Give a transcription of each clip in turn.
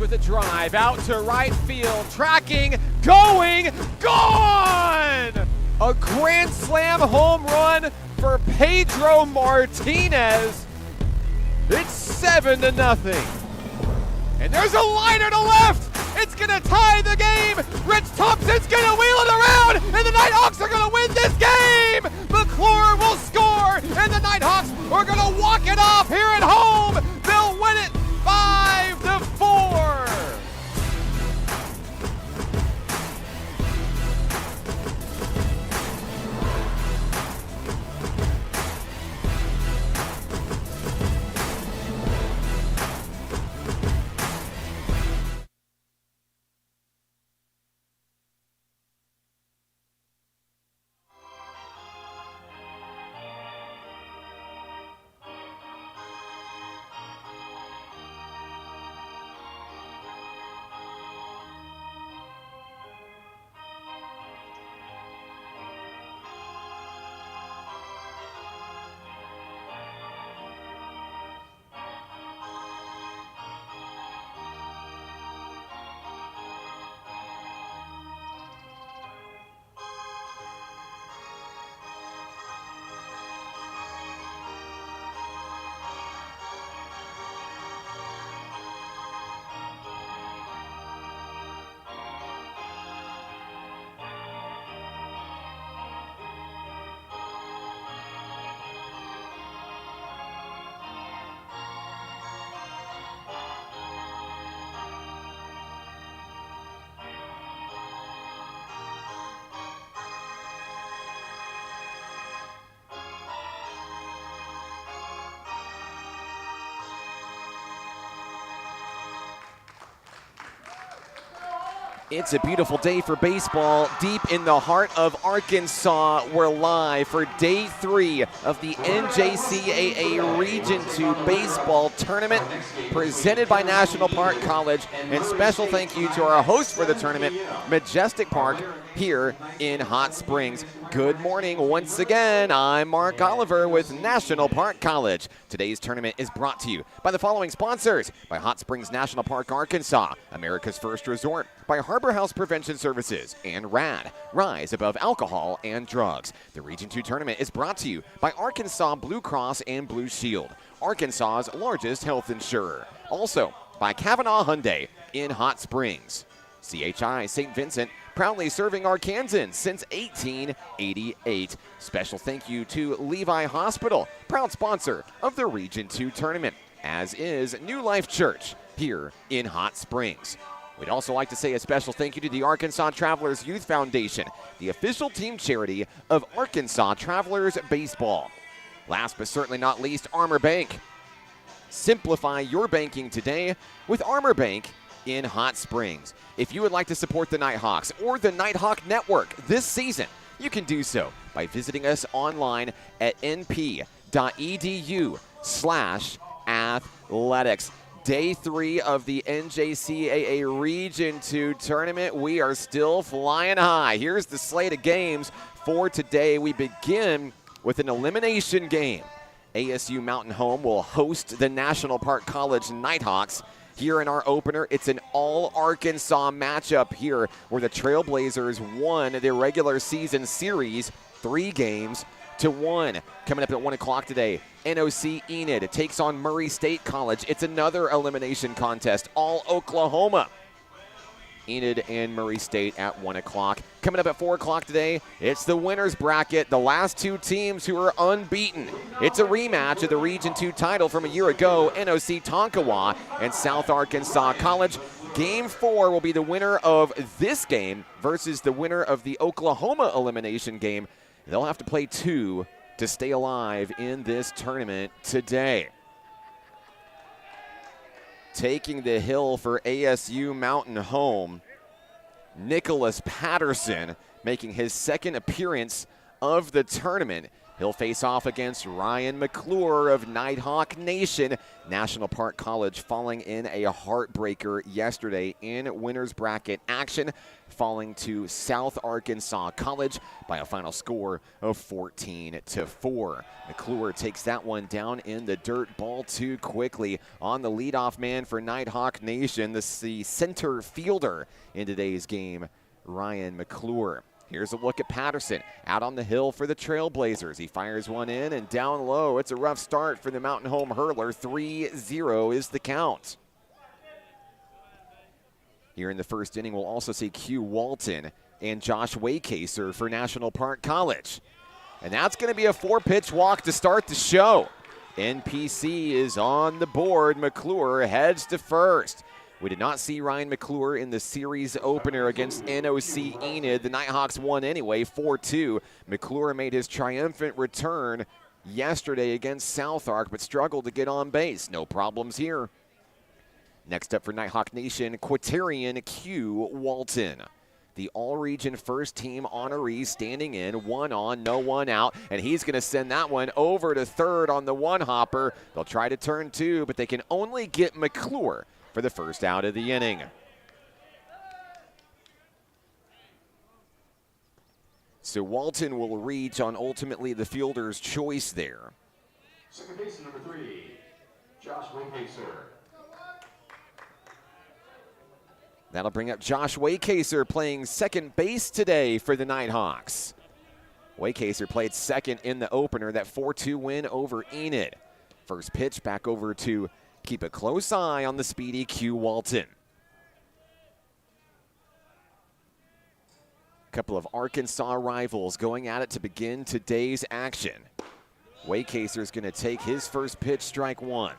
with a drive out to right field, tracking, going, gone! A grand slam home run for Pedro Martinez. It's 7-0. And there's a liner to left. It's gonna tie the game. Rich Thompson's gonna wheel it around, and the Nighthawks are gonna win this game. McClure will score, and the Nighthawks are gonna walk it off here at home. They'll win it 5-4. It's a beautiful day for baseball deep in the heart of Arkansas. We're live for day 3 of the NJCAA Region 2 Baseball Tournament presented by National Park College. And special thank you to our host for the tournament, Majestic Park, here in Hot Springs. Good morning once again. I'm Mark Oliver with National Park College. Today's tournament is brought to you by the following sponsors: by Hot Springs National Park, Arkansas, America's First Resort, by Harbor House Prevention Services, and RAD, Rise Above Alcohol and Drugs. The Region 2 tournament is brought to you by Arkansas Blue Cross and Blue Shield, Arkansas's largest health insurer. Also by Kavanaugh Hyundai in Hot Springs. CHI St. Vincent, proudly serving Arkansans since 1888. Special thank you to Levi Hospital, proud sponsor of the Region 2 tournament, as is New Life Church here in Hot Springs. We'd also like to say a special thank you to the Arkansas Travelers Youth Foundation, the official team charity of Arkansas Travelers Baseball. Last but certainly not least, Armor Bank. Simplify your banking today with Armor Bank in Hot Springs. If you would like to support the Nighthawks or the Nighthawk Network this season, you can do so by visiting us online at np.edu/athletics. Day 3 of the NJCAA Region 2 tournament. We are still flying high. Here's the slate of games for today. We begin with an elimination game. ASU Mountain Home will host the National Park College Nighthawks. Here in our opener, it's an all-Arkansas matchup here where the Trailblazers won their regular season series 3-1. Coming up at 1 o'clock today, NOC Enid takes on Murray State College. It's another elimination contest, all Oklahoma. Enid and Murray State at 1 o'clock. Coming up at 4 o'clock today, it's the winner's bracket, the last 2 teams who are unbeaten. It's a rematch of the Region 2 title from a year ago, NOC Tonkawa and South Arkansas College. Game 4 will be the winner of this game versus the winner of the Oklahoma elimination game. They'll have to play 2 to stay alive in this tournament today. Taking the hill for ASU Mountain Home, Nicholas Patterson making his second appearance of the tournament. He'll face off against Ryan McClure of Nighthawk Nation. National Park College falling in a heartbreaker yesterday in winners bracket action, falling to South Arkansas College by a final score of 14-4. McClure takes that one down in the dirt ball too quickly. On the leadoff man for Nighthawk Nation, the center fielder in today's game, Ryan McClure. Here's a look at Patterson out on the hill for the Trailblazers. He fires one in and down low. It's a rough start for the Mountain Home Hurler. 3-0 is the count. Here in the first inning, we'll also see Q Walton and Josh Waycaser for National Park College. And that's going to be a 4-pitch walk to start the show. NPC is on the board. McClure heads to first. We did not see Ryan McClure in the series opener against NOC Enid. The Nighthawks won anyway, 4-2. McClure made his triumphant return yesterday against South Ark, but struggled to get on base. No problems here. Next up for Nighthawk Nation, Quaterian Q Walton. The all-region first-team honoree standing in, 1 on, no 1 out, and he's going to send that one over to third on the one-hopper. They'll try to turn 2, but they can only get McClure for the first out of the inning. So Walton will reach on ultimately the fielder's choice there. Second baseman number 3, Josh Waycaser. That'll bring up Josh Waycaser playing second base today for the Nighthawks. Waycaser played second in the opener, that 4-2 win over Enid. First pitch back over to keep a close eye on the speedy Q Walton. A couple of Arkansas rivals going at it to begin today's action. Waycaser is going to take his first pitch, strike 1.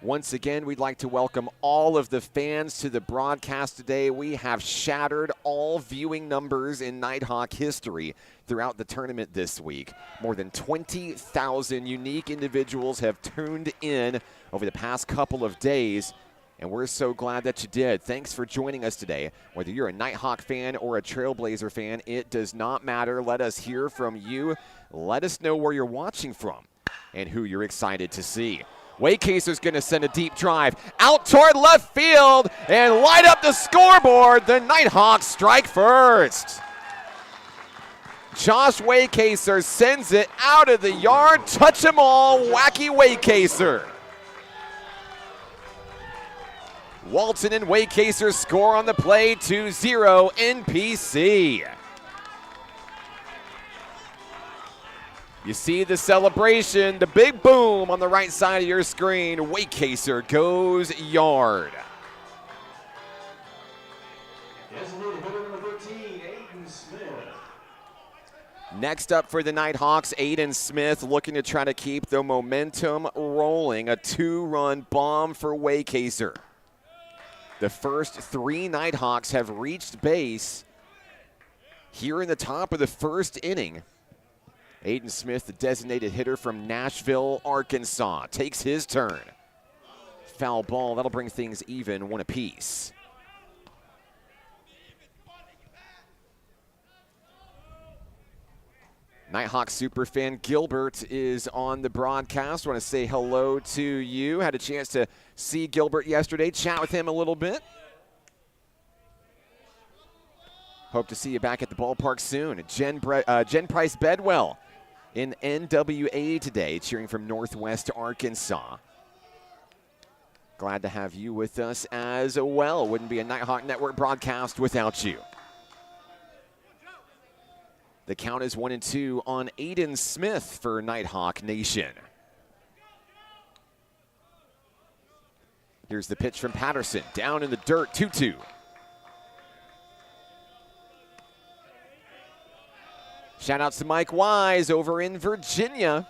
Once again, we'd like to welcome all of the fans to the broadcast today. We have shattered all viewing numbers in Nighthawk history throughout the tournament this week. More than 20,000 unique individuals have tuned in over the past couple of days, and we're so glad that you did. Thanks for joining us today. Whether you're a Nighthawk fan or a Trailblazer fan, it does not matter. Let us hear from you. Let us know where you're watching from and who you're excited to see. Waycaser's going to send a deep drive out toward left field and light up the scoreboard. The Nighthawks strike first. Josh Waycaser sends it out of the yard. Touch 'em all, Wacky Waycaser. Walton and Waycaser score on the play, 2-0 NPC. You see the celebration, the big boom on the right side of your screen. Waycaser goes yard. Next up for the Nighthawks, Aiden Smith looking to try to keep the momentum rolling. A 2-run bomb for Waycaser. The first 3 Nighthawks have reached base here in the top of the first inning. Aiden Smith, the designated hitter from Nashville, Arkansas, takes his turn. Foul ball, that'll bring things even, 1 apiece. Nighthawk superfan Gilbert is on the broadcast. Want to say hello to you. Had a chance to see Gilbert yesterday, chat with him a little bit. Hope to see you back at the ballpark soon. Jen Price Bedwell in NWA today, cheering from Northwest Arkansas. Glad to have you with us as well. Wouldn't be a Nighthawk Network broadcast without you. The count is 1-2 on Aiden Smith for Nighthawk Nation. Here's the pitch from Patterson, down in the dirt, 2-2. Shout outs to Mike Wise over in Virginia.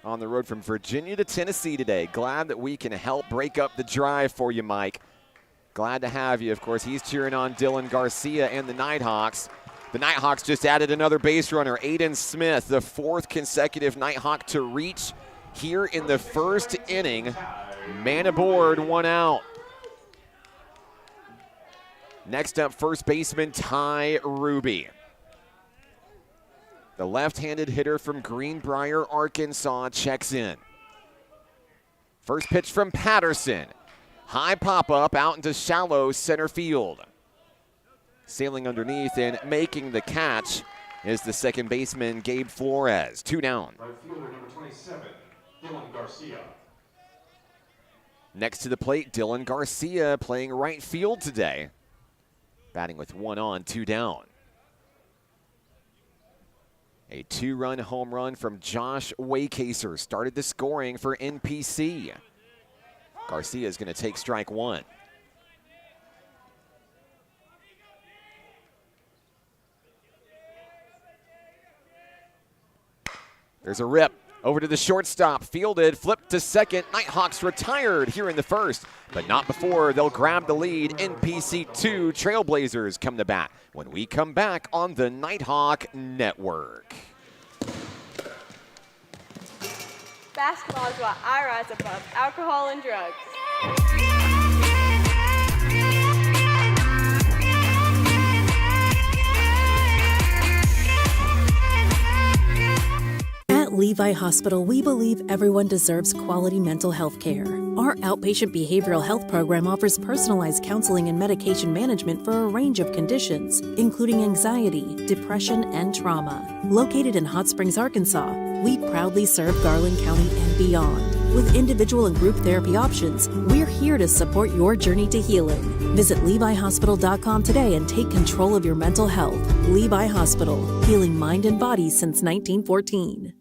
On the road from Virginia to Tennessee today. Glad that we can help break up the drive for you, Mike. Glad to have you. Of course, he's cheering on Dylan Garcia and the Nighthawks. The Nighthawks just added another base runner, Aiden Smith, the 4th consecutive Nighthawk to reach here in the first inning. Man aboard, 1 out. Next up, first baseman Ty Ruby. The left-handed hitter from Greenbrier, Arkansas, checks in. First pitch from Patterson. High pop-up out into shallow center field. Sailing underneath and making the catch is the second baseman, Gabe Flores. 2 down. Right fielder number 27, Dylan Garcia. Next to the plate, Dylan Garcia playing right field today. Batting with 1 on, 2 down. A 2-run home run from Josh Waycaser started the scoring for NPC. Garcia is going to take strike 1. There's a rip over to the shortstop, fielded, flipped to second. Nighthawks retired here in the first, but not before they'll grab the lead. NPC 2, Trailblazers come to bat when we come back on the Nighthawk Network. Basketball is why I rise above alcohol and drugs. At Levi Hospital, we believe everyone deserves quality mental health care. Our outpatient behavioral health program offers personalized counseling and medication management for a range of conditions, including anxiety, depression, and trauma. Located in Hot Springs, Arkansas, we proudly serve Garland County and beyond. With individual and group therapy options, we're here to support your journey to healing. Visit LeviHospital.com today and take control of your mental health. Levi Hospital, healing mind and body since 1914.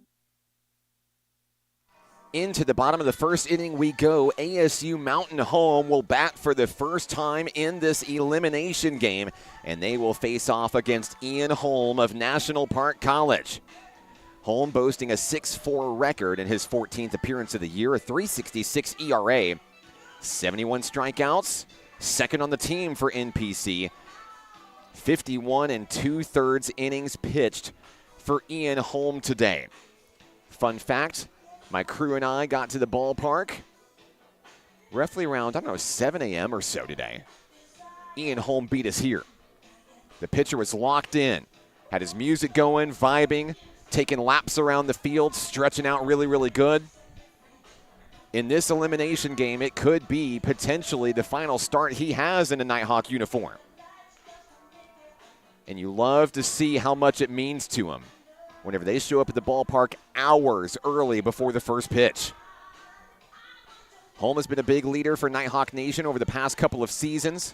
Into the bottom of the first inning we go. ASU Mountain Home will bat for the first time in this elimination game, and they will face off against Ian Holm of National Park College. Holm boasting a 6-4 record in his 14th appearance of the year, a 3.66 ERA, 71 strikeouts, second on the team for NPC, 51 2/3 innings pitched for Ian Holm today. Fun fact, my crew and I got to the ballpark roughly around, 7 a.m. or so today. Ian Holm beat us here. The pitcher was locked in, had his music going, vibing, taking laps around the field, stretching out really, really good. In this elimination game, it could be potentially the final start he has in a Nighthawk uniform. And you love to see how much it means to him whenever they show up at the ballpark hours early before the first pitch. Holm has been a big leader for Nighthawk Nation over the past couple of seasons,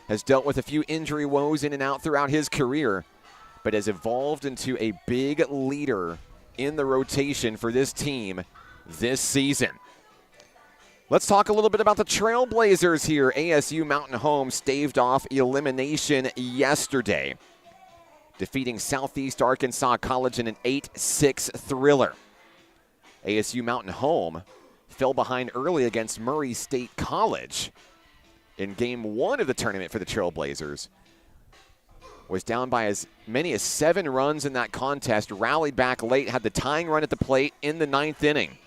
has dealt with a few injury woes in and out throughout his career, but has evolved into a big leader in the rotation for this team this season. Let's talk a little bit about the Trailblazers here. ASU Mountain Home staved off elimination yesterday, defeating Southeast Arkansas College in an 8-6 thriller. ASU Mountain Home fell behind early against Murray State College in Game 1 of the tournament for the Trailblazers. Was down by as many as 7 runs in that contest, rallied back late, had the tying run at the plate in the 9th inning.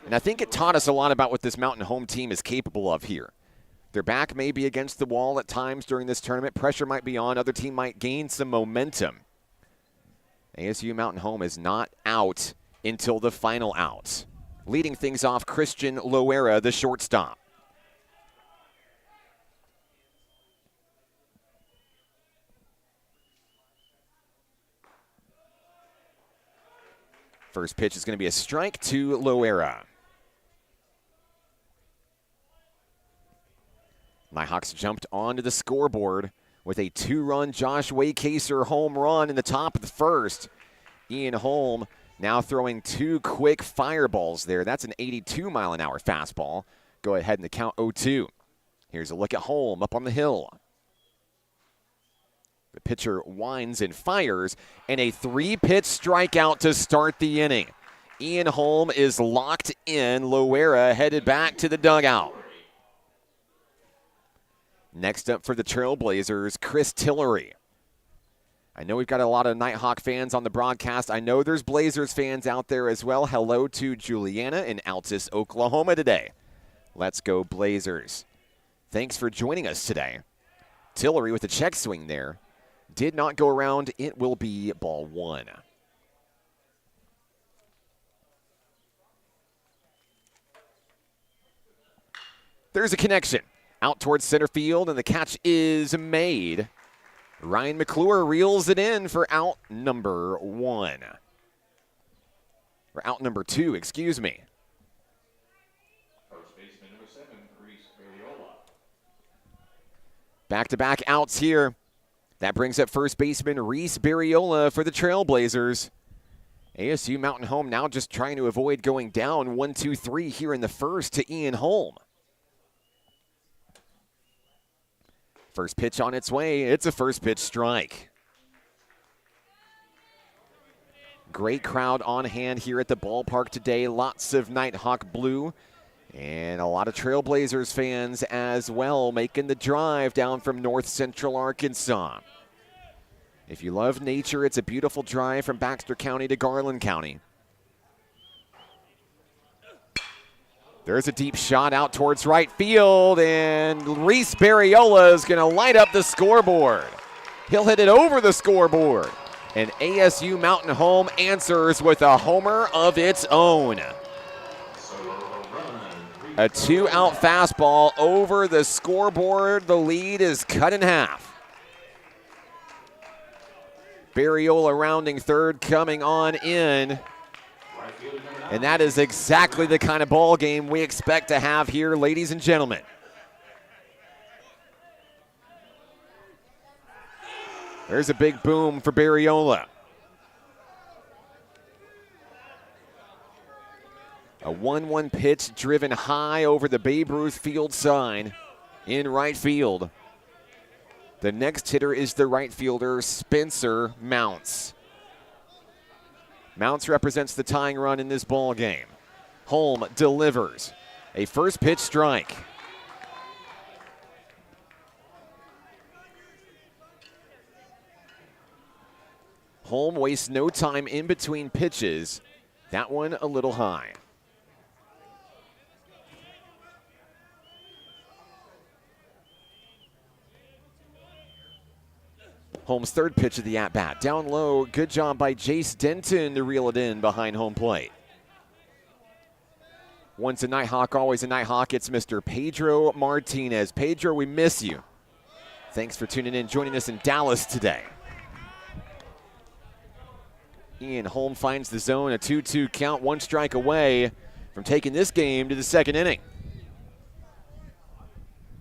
And I think it taught us a lot about what this Mountain Home team is capable of here. Their back may be against the wall at times during this tournament. Pressure might be on. Other team might gain some momentum. ASU Mountain Home is not out until the final out. Leading things off, Christian Loera, the shortstop. First pitch is going to be a strike to Loera. Nighthawks jumped onto the scoreboard with a 2-run Josh Waycaser home run in the top of the first. Ian Holm now throwing 2 quick fireballs there. That's an 82-mile-an-hour fastball. Go ahead and the count 0-2. Here's a look at Holm up on the hill. The pitcher winds and fires, and a 3-pitch strikeout to start the inning. Ian Holm is locked in. Loera headed back to the dugout. Next up for the Trailblazers, Chris Tillery. I know we've got a lot of Nighthawk fans on the broadcast. I know there's Blazers fans out there as well. Hello to Juliana in Altus, Oklahoma today. Let's go Blazers. Thanks for joining us today. Tillery with a check swing there. did not go around. It will be ball one. There's a connection out towards center field, and the catch is made. Ryan McClure reels it in for out number one. Or out number two, excuse me. First baseman number 7, Reese Barriola. Back-to-back outs here. That brings up first baseman Reese Barriola for the Trailblazers. ASU Mountain Home now just trying to avoid going down 1-2-3 here in the first to Ian Holm. First pitch on its way. It's a first pitch strike. Great crowd on hand here at the ballpark today. Lots of Nighthawk blue and a lot of Trailblazers fans as well, making the drive down from north central Arkansas. If you love nature, it's a beautiful drive from Baxter County to Garland County. There's a deep shot out towards right field, and Reese Barriola is going to light up the scoreboard. He'll hit it over the scoreboard, and ASU Mountain Home answers with a homer of its own. A 2-out fastball over the scoreboard. The lead is cut in half. Barriola rounding third, coming on in. And that is exactly the kind of ball game we expect to have here, ladies and gentlemen. There's a big boom for Barriola. A 1-1 pitch driven high over the Babe Ruth field sign in right field. The next hitter is the right fielder, Spencer Mounts. Mounts represents the tying run in this ball game. Holm delivers. A first pitch strike. Holm wastes no time in between pitches. That one a little high. Holm's third pitch of the at-bat. Down low, good job by Jace Denton to reel it in behind home plate. Once a Nighthawk, always a Nighthawk. It's Mr. Pedro Martinez. Pedro, we miss you. Thanks for tuning in, joining us in Dallas today. Ian Holm finds the zone, a 2-2 count, one strike away from taking this game to the second inning.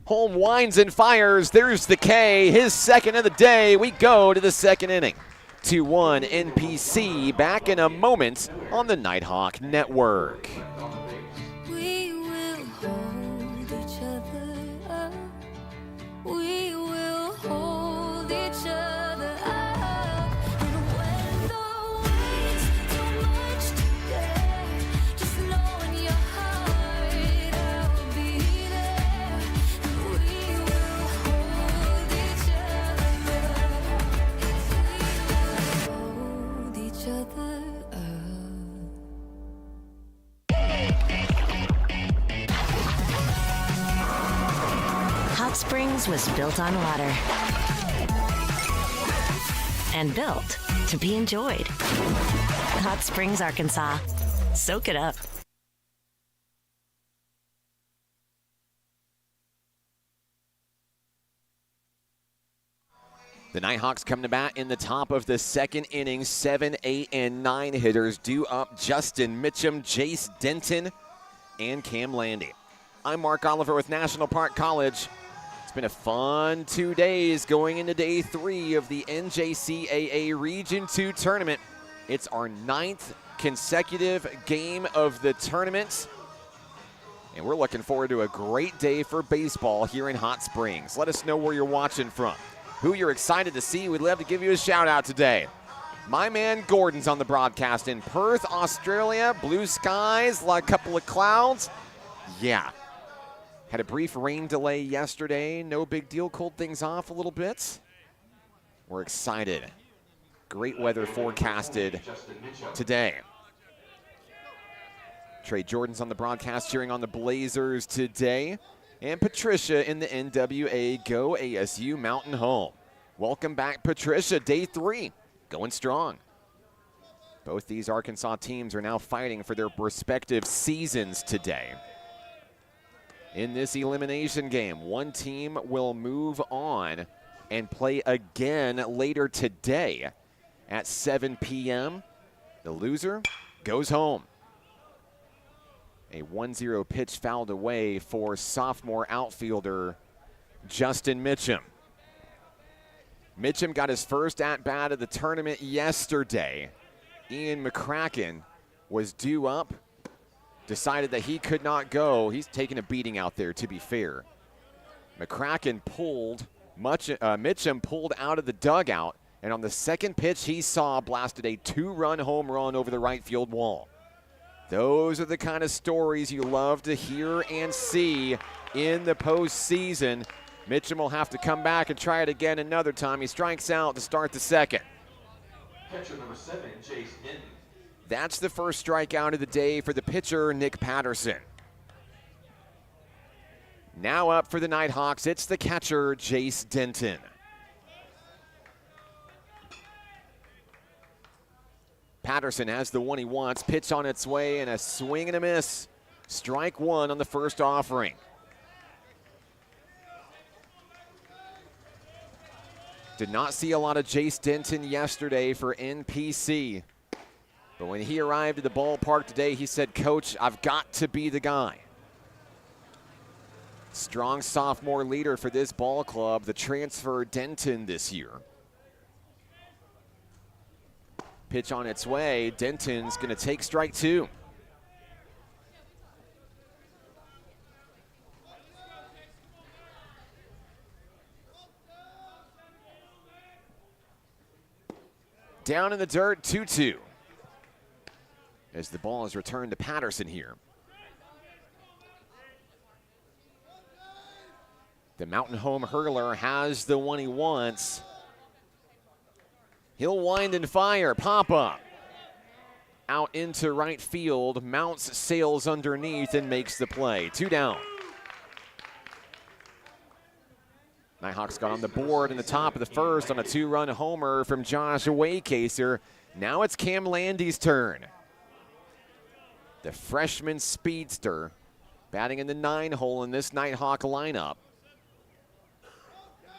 Holm winds and fires. There's the K, his second of the day. We go to the second inning. 2-1 NPC, back in a moment on the Nighthawk Network. We will hold each other up. We will hold each other up. And when the weight's too much to bear, just know in your heart I'll be there. And we will hold each other up. Hold each other up. Hot Springs was built on water and built to be enjoyed. Hot Springs, Arkansas. Soak it up. The Nighthawks come to bat in the top of the second inning. 7, 8, and 9 hitters due up. Justin Mitchum, Jace Denton, and Cam Landy. I'm Mark Oliver with National Park College. It's been a fun 2 days going into day 3 of the NJCAA Region 2 tournament. It's our 9th consecutive game of the tournament. And we're looking forward to a great day for baseball here in Hot Springs. Let us know where you're watching from, who you're excited to see. We'd love to give you a shout out today. My man Gordon's on the broadcast in Perth, Australia. Blue skies, a couple of clouds. Yeah. Had a brief rain delay yesterday. No big deal. Cooled things off a little bit. We're excited. Great weather forecasted today. Trey Jordan's on the broadcast cheering on the Blazers today. And Patricia in the NWA. Go ASU Mountain Home. Welcome back, Patricia. Day 3, going strong. Both these Arkansas teams are now fighting for their respective seasons today. In this elimination game, one team will move on and play again later today at 7 p.m. The loser goes home. A 1-0 pitch fouled away for sophomore outfielder Justin Mitchum. Mitchum got his first at-bat of the tournament yesterday. Ian McCracken was due up, decided that he could not go. He's taking a beating out there, to be fair. McCracken pulled, Mitchum pulled out of the dugout, and on the second pitch he saw, blasted a 2-run home run over the right field wall. Those are the kind of stories you love to hear and see in the postseason. Mitchum will have to come back and try it again another time. He strikes out to start the second. Catcher number 7, Jace Denton. That's the first strikeout of the day for the pitcher, Nick Patterson. Now up for the Nighthawks, it's the catcher, Jace Denton. Patterson has the one he wants. Pitch on its way and a swing and a miss. Strike one on the first offering. Did not see a lot of Jace Denton yesterday for NPC. But when he arrived at the ballpark today, he said, "Coach, I've got to be the guy." Strong sophomore leader for this ball club, the transfer Denton this year. Pitch on its way. Denton's going to take strike two. Down in the dirt, 2-2. As the ball is returned to Patterson here. The Mountain Home hurler has the one he wants. He'll wind and fire, pop up. Out into right field, Mounts sails underneath and makes the play. 2 down. Nighthawks got on the board in the top of the first on a 2-run homer from Josh Waycaser. Now it's Cam Landy's turn. The freshman speedster batting in the 9-hole in this Nighthawk lineup.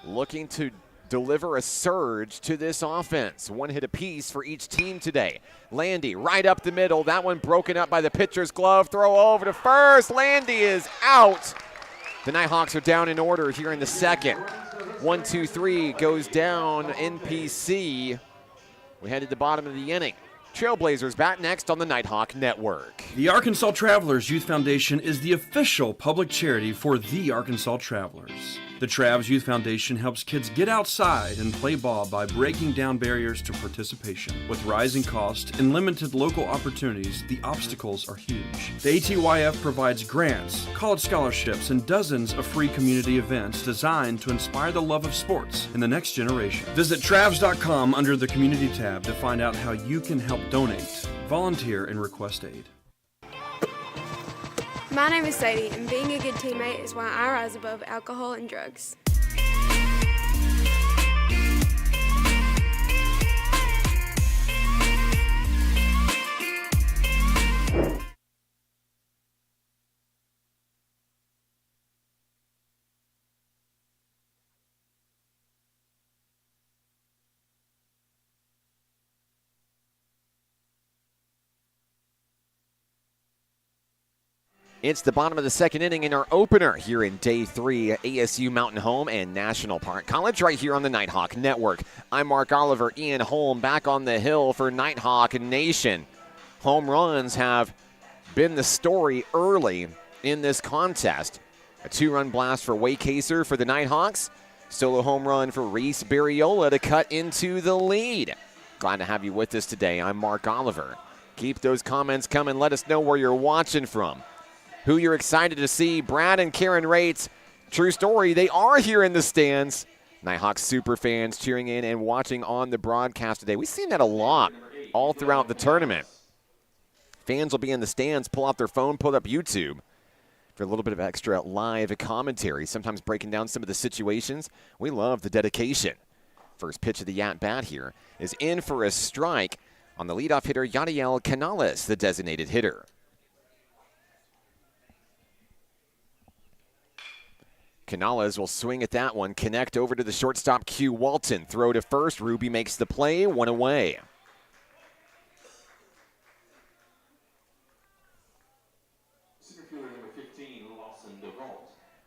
Looking to deliver a surge to this offense. 1 hit apiece for each team today. Landy right up the middle. That one broken up by the pitcher's glove. Throw over to first. Landy is out. The Nighthawks are down in order here in the second. 1-2-3 goes down NPC. We head to the bottom of the inning. Trailblazers bat next on the Nighthawk Network. The Arkansas Travelers Youth Foundation is the official public charity for the Arkansas Travelers. The Travs Youth Foundation helps kids get outside and play ball by breaking down barriers to participation. With rising costs and limited local opportunities, the obstacles are huge. The ATYF provides grants, college scholarships, and dozens of free community events designed to inspire the love of sports in the next generation. Visit Travs.com under the Community tab to find out how you can help donate, volunteer, and request aid. My name is Sadie, and being a good teammate is why I rise above alcohol and drugs. It's the bottom of the second inning in our opener here in Day 3, ASU Mountain Home and National Park College right here on the Nighthawk Network. I'm Mark Oliver, Ian Holm back on the hill for Nighthawk Nation. Home runs have been the story early in this contest. A 2-run blast for Waycaser for the Nighthawks. Solo home run for Reese Barriola to cut into the lead. Glad to have you with us today. I'm Mark Oliver. Keep those comments coming. Let us know where you're watching from, who you're excited to see. Brad and Karen Rates, true story, they are here in the stands. Nighthawks super fans cheering in and watching on the broadcast today. We've seen that a lot all throughout the tournament. Fans will be in the stands, pull out their phone, pull up YouTube for a little bit of extra live commentary, sometimes breaking down some of the situations. We love the dedication First pitch of the at-bat here is in for a strike on the leadoff hitter, Yadiel Canales, the designated hitter. Canales will swing at that one, connect over to the shortstop, Q Walton. Throw to first, Ruby makes the play, one away.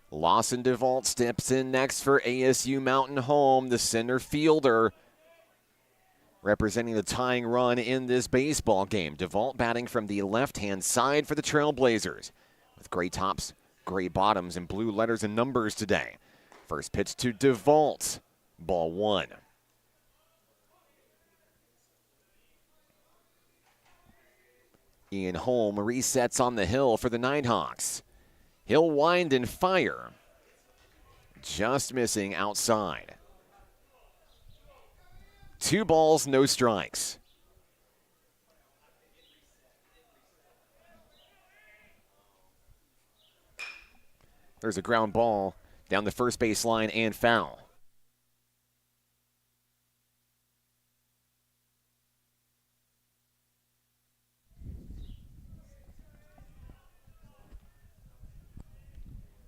Lawson DeVault steps in next for ASU Mountain Home, the center fielder, representing the tying run in this baseball game. DeVault batting from the left-hand side for the Trailblazers, with gray tops, gray bottoms, and blue letters and numbers today. First pitch to DeVault, ball one. Ian Holm resets on the hill for the Nighthawks. He'll wind and fire. Just missing outside. 2 balls, no strikes. There's a ground ball down the first base line and foul.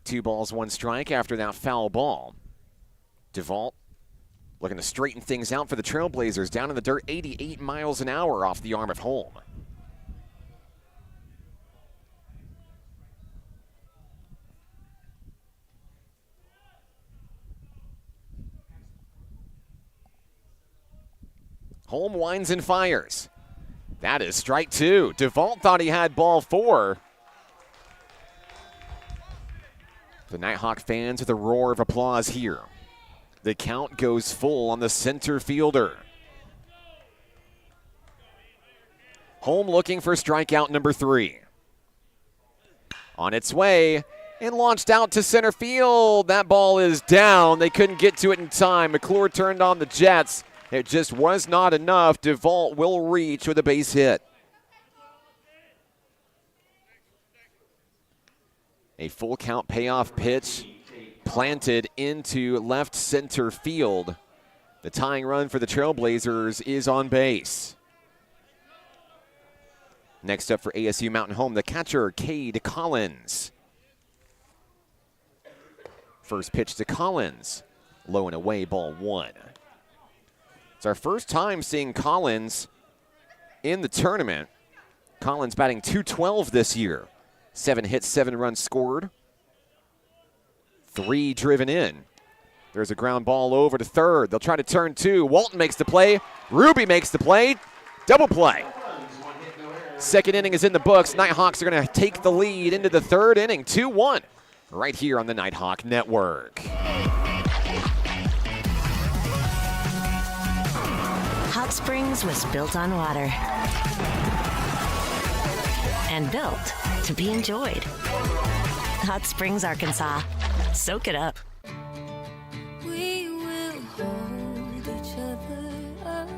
Two balls, one strike after that foul ball. DeVault looking to straighten things out for the Trailblazers. Down in the dirt, 88 miles an hour off the arm of Holm. Holm winds and fires. That is strike 2. DeVault thought he had ball 4. The Nighthawk fans with a roar of applause here. The count goes full on the center fielder. Holm looking for strikeout number 3. On its way and launched out to center field. That ball is down. They couldn't get to it in time. McClure turned on the Jets. It just was not enough. DeVault will reach with a base hit. A full count payoff pitch planted into left center field. The tying run for the Trailblazers is on base. Next up for ASU Mountain Home, the catcher, Cade Collins. First pitch to Collins. Low and away, ball 1. It's our first time seeing Collins in the tournament. Collins batting .212 this year. 7 hits, 7 runs scored. 3 driven in. There's a ground ball over to third. They'll try to turn 2. Walton makes the play. Ruby makes the play. Double play. Second inning is in the books. Nighthawks are going to take the lead into the third inning. 2-1 right here on the Nighthawk Network. Hot Springs was built on water and built to be enjoyed. Hot Springs, Arkansas. Soak it up. We will hold each other up.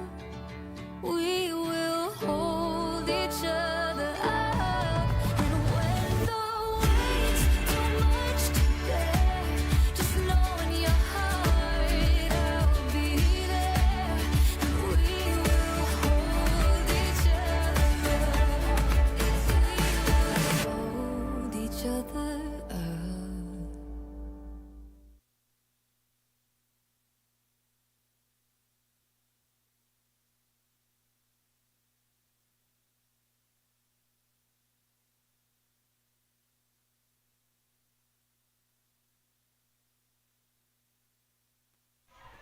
We will hold each other up. And when the weight's too much to bear, just know in your heart I'll be there. And we will hold each other up. Hold each other up.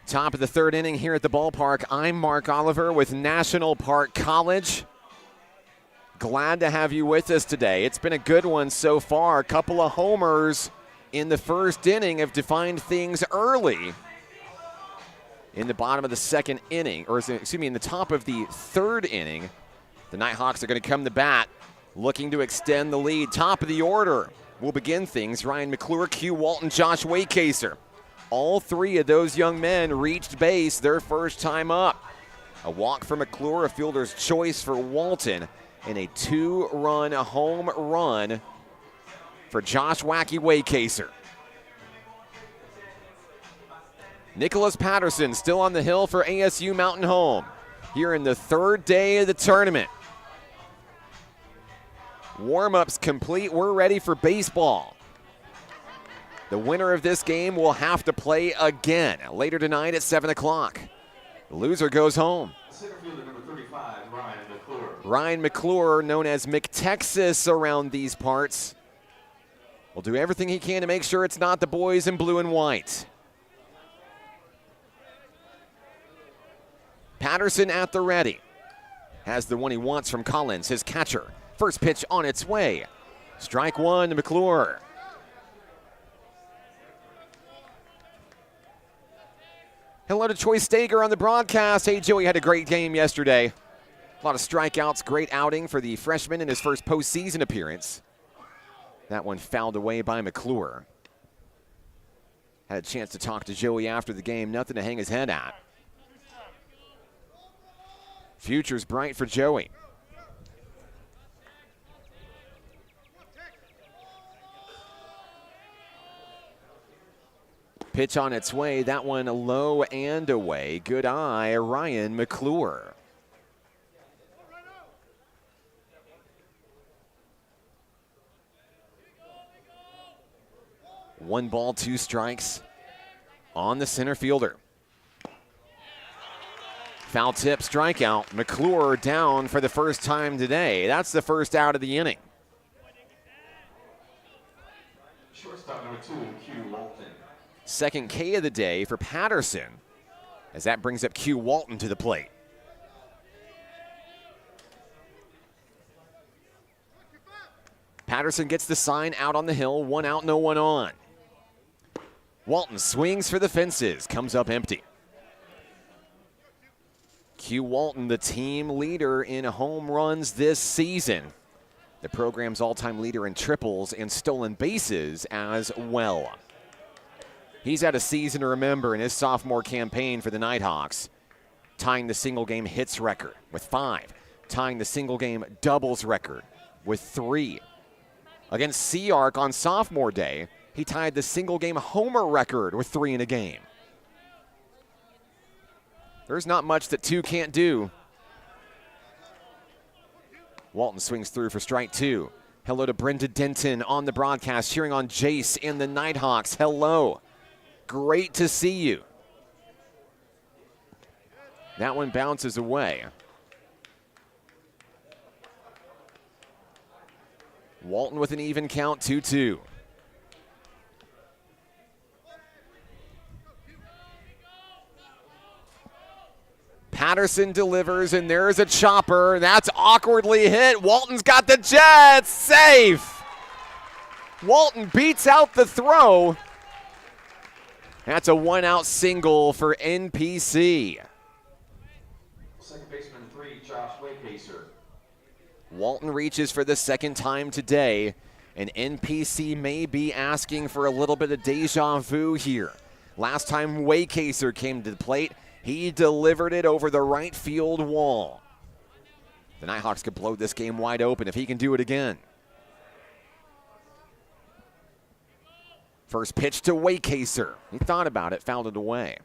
Top of the third inning here at the ballpark. I'm Mark Oliver with National Park College. Glad to have you with us today. It's been a good one so far. A couple of homers in the first inning have defined things early. In the bottom of the second inning, or excuse me, in the top of the third inning, the Nighthawks are going to come to bat, looking to extend the lead. Top of the order will begin things. Ryan McClure, Q Walton, Josh Waycaser. All 3 of those young men reached base their first time up. A walk for McClure, a fielder's choice for Walton, and a 2-run home run for Josh Wacky Waycaser. Nicholas Patterson still on the hill for ASU Mountain Home here in the third day of the tournament. Warm-ups complete. We're ready for baseball. The winner of this game will have to play again later tonight at 7 o'clock. The loser goes home. Center fielder number 35, Ryan McClure. Ryan McClure, known as McTexas around these parts, will do everything he can to make sure it's not the boys in blue and white. Patterson at the ready. Has the one he wants from Collins, his catcher. First pitch on its way. Strike one to McClure. Hello to Troy Stager on the broadcast. Hey, Joey had a great game yesterday. A lot of strikeouts, great outing for the freshman in his first postseason appearance. That one fouled away by McClure. Had a chance to talk to Joey after the game, nothing to hang his head at. Future's bright for Joey. Pitch on its way, that one low and away. Good eye, Ryan McClure. One ball, two strikes on the center fielder. Foul tip, strikeout. McClure down for the first time today. That's the first out of the inning. Shortstop number 2, Q Walton. Second K of the day for Patterson, as that brings up Q Walton to the plate. Patterson gets the sign out on the hill, 1 out, no one on. Walton swings for the fences, comes up empty. Q Walton, the team leader in home runs this season. The program's all-time leader in triples and stolen bases as well. He's had a season to remember in his sophomore campaign for the Nighthawks, tying the single-game hits record with 5, tying the single-game doubles record with 3. Against Sea-Ark on sophomore day, he tied the single-game homer record with 3 in a game. There's not much that 2 can't do. Walton swings through for strike 2. Hello to Brenda Denton on the broadcast, cheering on Jace and the Nighthawks. Hello. Great to see you. That one bounces away. Walton with an even count, 2-2. Patterson delivers, and there's a chopper. That's awkwardly hit. Walton's got the Jets. Safe. Walton beats out the throw. That's a 1-out single for NPC. Second baseman 3, Josh Wakehaser. Walton reaches for the second time today, and NPC may be asking for a little bit of deja vu here. Last time Wakehaser came to the plate, he delivered it over the right field wall. The Nighthawks could blow this game wide open if he can do it again. First pitch to Wakehaser. He thought about it, fouled it away.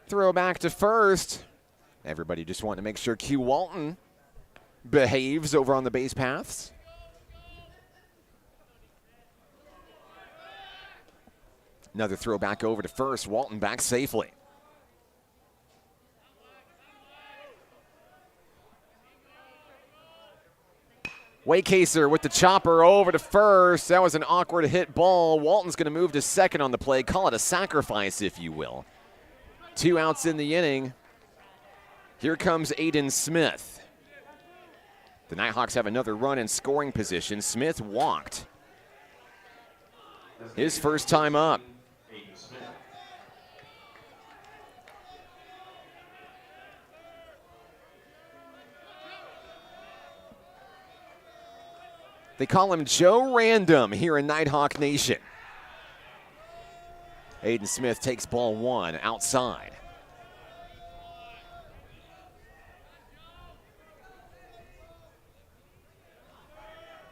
Throw back to first. Everybody just wanting to make sure Q Walton behaves over on the base paths. Another throw back over to first. Walton back safely. Wakehaser with the chopper over to first. That was an awkward hit ball. Walton's going to move to second on the play. Call it a sacrifice, if you will. 2 outs in the inning. Here comes Aiden Smith. The Nighthawks have another run in scoring position. Smith walked. His first time up. They call him Joe Random here in Nighthawk Nation. Aiden Smith takes ball 1 outside.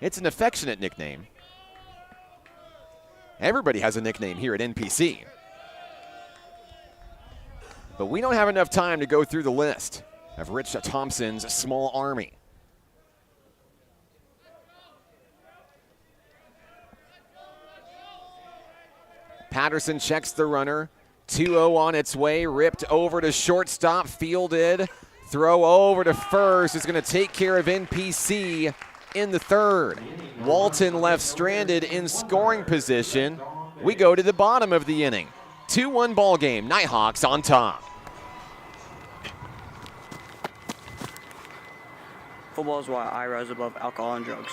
It's an affectionate nickname. Everybody has a nickname here at NPC. But we don't have enough time to go through the list of Rich Thompson's small army. Patterson checks the runner. 2-0 on its way, ripped over to shortstop, fielded. Throw over to first is going to take care of NPC in the third. Walton left stranded in scoring position. We go to the bottom of the inning. 2-1 ball game, Nighthawks on top. Football is why I rise above alcohol and drugs.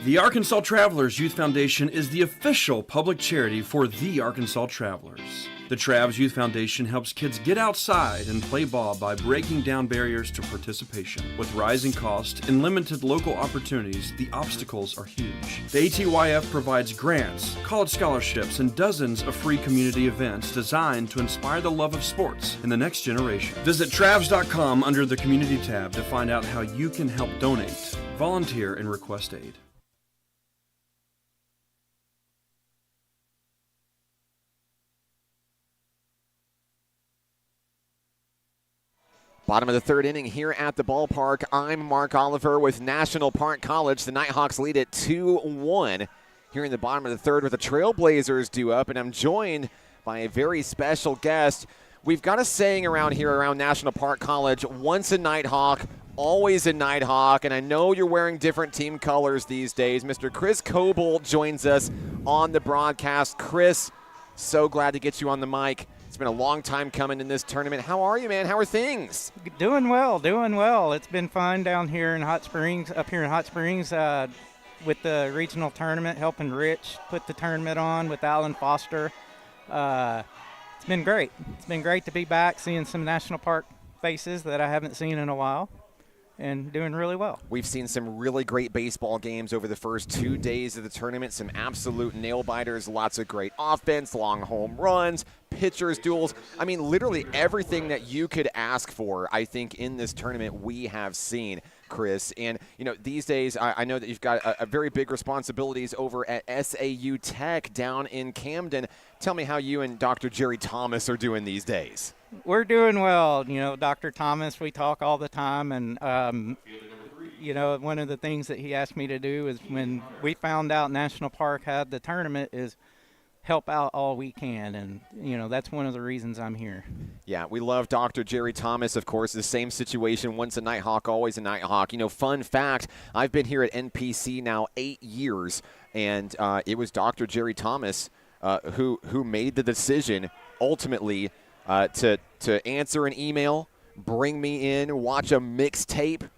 The Arkansas Travelers Youth Foundation is the official public charity for the Arkansas Travelers. The Travs Youth Foundation helps kids get outside and play ball by breaking down barriers to participation. With rising costs and limited local opportunities, the obstacles are huge. The ATYF provides grants, college scholarships, and dozens of free community events designed to inspire the love of sports in the next generation. Visit Travs.com under the Community tab to find out how you can help donate, volunteer, and request aid. Bottom of the third inning here at the ballpark. I'm Mark Oliver with National Park College. The Nighthawks lead at 2-1 here in the bottom of the third with the Trailblazers due up, and I'm joined by a very special guest. We've got a saying around here around National Park College, once a Nighthawk, always a Nighthawk, and I know you're wearing different team colors these days. Mr. Chris Coble joins us on the broadcast. Chris, so glad to get you on the mic. It's been a long time coming in this tournament. How are you, man? How are things? Doing well, doing well. It's been fun down here in Hot Springs, up here in Hot Springs with the regional tournament, helping Rich put the tournament on with Alan Foster. It's been great. It's been great to be back, seeing some National Park faces that I haven't seen in a while, and doing really well. We've seen some really great baseball games over the first 2 days of the tournament, some absolute nail-biters, lots of great offense, long home runs, pitchers, duels. I mean, literally everything that you could ask for, I think, in this tournament we have seen, Chris. And, you know, these days I know that you've got a very big responsibilities over at SAU Tech down in Camden. Tell me how you and Dr. Jerry Thomas are doing these days. We're doing well. You know, Dr. Thomas, we talk all the time, and, you know, one of the things that he asked me to do is when we found out National Park had the tournament is help out all we can, and, you know, that's one of the reasons I'm here. Yeah, we love Dr. Jerry Thomas, of course, the same situation, once a Nighthawk, always a Nighthawk. You know, fun fact, I've been here at NPC now 8 years, and it was Dr. Jerry Thomas who made the decision ultimately to answer an email, bring me in, watch a mixtape,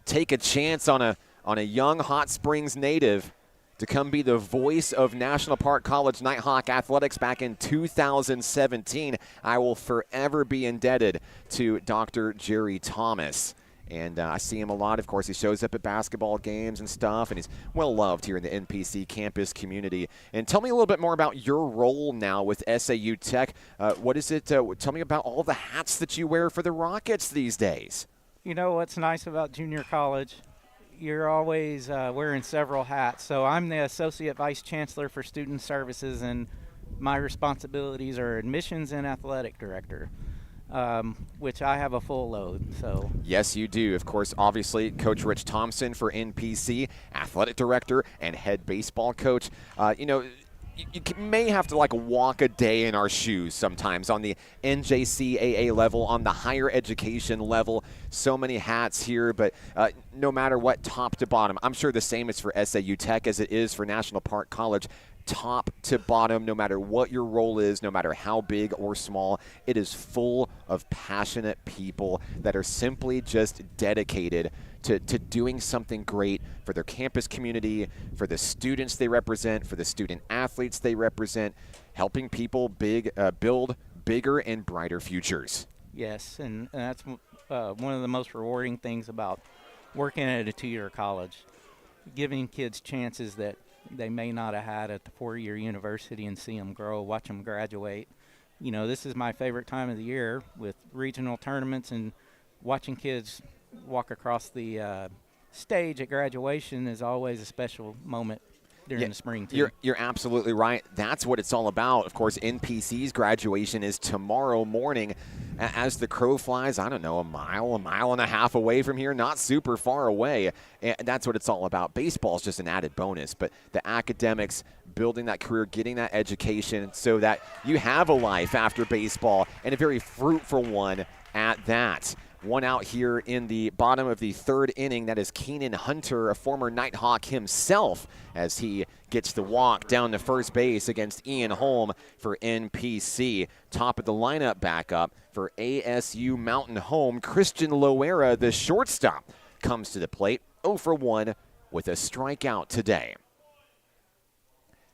take a chance on a young Hot Springs native to come be the voice of National Park College Nighthawk Athletics back in 2017. I will forever be indebted to Dr. Jerry Thomas. And I see him a lot. Of course, he shows up at basketball games and stuff, and he's well-loved here in the NPC campus community. And tell me a little bit more about your role now with SAU Tech. What is it? Tell me about all the hats that you wear for the Rockets these days. You know what's nice about junior college? You're always wearing several hats. So I'm the Associate Vice Chancellor for Student Services, and my responsibilities are Admissions and Athletic Director. Which I have a full load. So yes, you do. Of course, obviously, Coach Rich Thompson for NPC, athletic director and head baseball coach. You know, you may have to like walk a day in our shoes sometimes on the NJCAA level, on the higher education level. So many hats here, but no matter what, top to bottom, I'm sure the same is for SAU Tech as it is for National Park College. Top to bottom, no matter what your role is, no matter how big or small, it is full of passionate people that are simply just dedicated to doing something great for their campus community, for the students they represent, for the student athletes they represent, helping people build bigger and brighter futures. yes, and that's one of the most rewarding things about working at a two-year college, giving kids chances that they may not have had at the four-year university and see them grow, watch them graduate. you know, this is my favorite time of the year with regional tournaments, and watching kids walk across the stage at graduation is always a special moment during the spring too. You're absolutely right. That's what it's all about. Of course, NPC's graduation is tomorrow morning. As the crow flies, I don't know, a mile and a half away from here, not super far away. And that's what it's all about. Baseball is just an added bonus, but the academics, building that career, getting that education so that you have a life after baseball, and a very fruitful one at that. One out here in the bottom of the third inning. That is Keenan Hunter, a former Nighthawk himself, as he gets the walk down to first base against Ian Holm for NPC. Top of the lineup back up for ASU Mountain Home. Christian Loera, the shortstop, comes to the plate 0 for 1 with a strikeout today.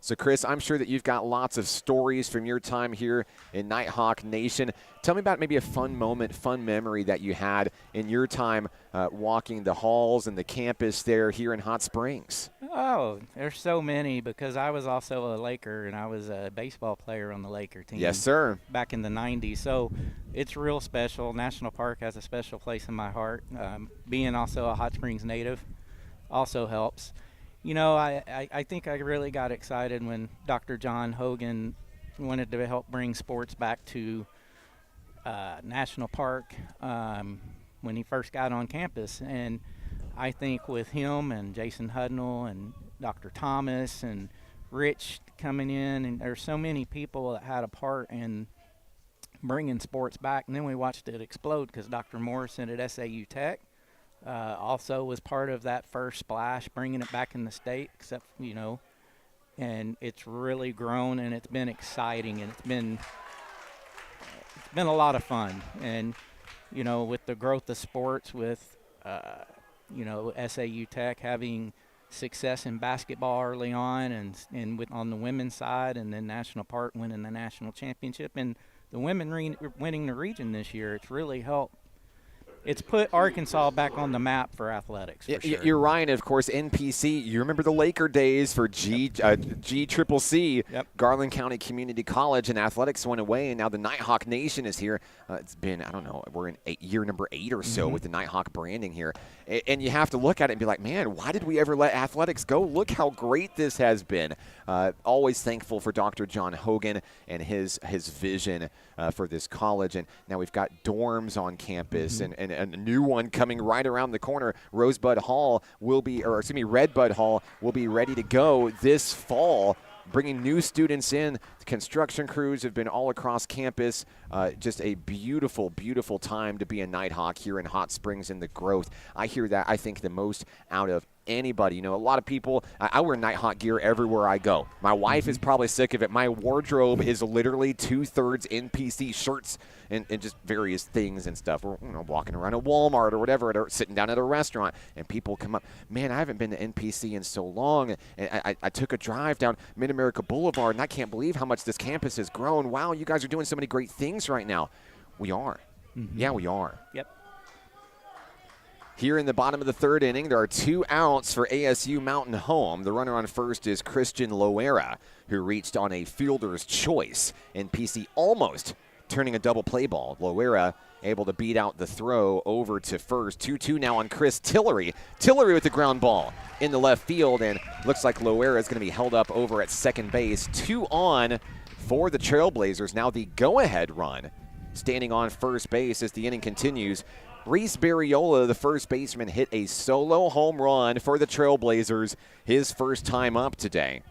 So, Chris, I'm sure that you've got lots of stories from your time here in Nighthawk Nation. Tell me about maybe a fun moment, fun memory that you had in your time walking the halls and the campus there here in Hot Springs. Oh, there's so many, because I was also a Laker, and I was a baseball player on the Laker team. Yes, sir. Back in the 90s. So it's real special. National Park has a special place in my heart. Being also a Hot Springs native also helps. You know, I think I really got excited when Dr. John Hogan wanted to help bring sports back to National Park when he first got on campus. And I think with him and Jason Hudnall and Dr. Thomas and Rich coming in, and there's so many people that had a part in bringing sports back. And then we watched it explode because Dr. Morrison at SAU Tech also was part of that first splash, bringing it back in the state, except, you know, and it's really grown, and it's been exciting, and it's been a lot of fun. And, you know, with the growth of sports, with, you know, SAU Tech having success in basketball early on, and on the women's side, and then National Park winning the national championship, and the women winning the region this year, it's really helped. It's put Arkansas back on the map for athletics, for sure. You're right. Of course, NPC, you remember the Laker days for GCCC, Yep. Garland County Community College, and athletics went away, and now the Nighthawk Nation is here. It's been, I don't know, we're in year number 8 or so with the Nighthawk branding here. And you have to look at it and be like, man, why did we ever let athletics go? Look how great this has been. Always thankful for Dr. John Hogan and his vision for this college. And now we've got dorms on campus, and a new one coming right around the corner. Redbud Hall will be ready to go this fall, bringing new students in. The construction crews have been all across campus. Just a beautiful, beautiful time to be a Nighthawk here in Hot Springs, and the growth. I hear that, I think, the most out of anybody. You know, a lot of people, I wear Nighthawk gear everywhere I go. My wife is probably sick of it. My wardrobe is literally 2/3 NPC shirts and just various things and stuff. We're, you know, walking around a Walmart or whatever, or sitting down at a restaurant, and people come up, man, I haven't been to NPC in so long. And I took a drive down Mid-America Boulevard, and I can't believe how much this campus has grown. Wow, you guys are doing so many great things right now. We are. Yeah, we are. Yep. Here in the bottom of the third inning, there are 2 outs for ASU Mountain Home. The runner on first is Christian Loera, who reached on a fielder's choice. NPC almost turning a double play ball. Loera able to beat out the throw over to first. 2-2 now on Chris Tillery. Tillery with the ground ball in the left field, and looks like Loera is going to be held up over at second base. 2 on for the Trailblazers. Now the go-ahead run standing on first base as the inning continues. Reese Barriola, the first baseman, hit a solo home run for the Trailblazers, his first time up today.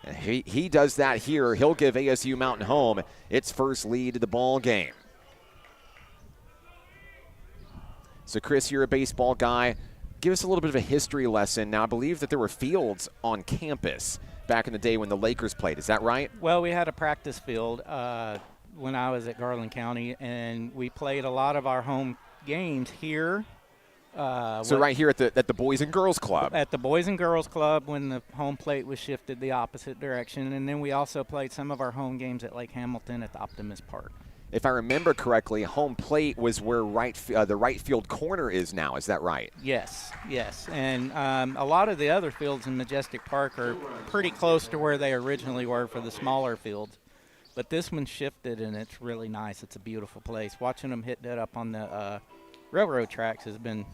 And he does that here. He'll give ASU Mountain Home its first lead of the ball game. So, Chris, you're a baseball guy. Give us a little bit of a history lesson. Now, I believe that there were fields on campus back in the day when the Lakers played. Is that right? Well, we had a practice field when I was at Garland County, and we played a lot of our home games here. So right here at the Boys and Girls Club. At the Boys and Girls Club, when the home plate was shifted the opposite direction. And then we also played some of our home games at Lake Hamilton at the Optimist Park. If I remember correctly, home plate was where the right field corner is now. Is that right? Yes, yes. And a lot of the other fields in Majestic Park are pretty close to where they originally were for the smaller fields. But this one shifted, and it's really nice. It's a beautiful place. Watching them hit that up on the railroad tracks has been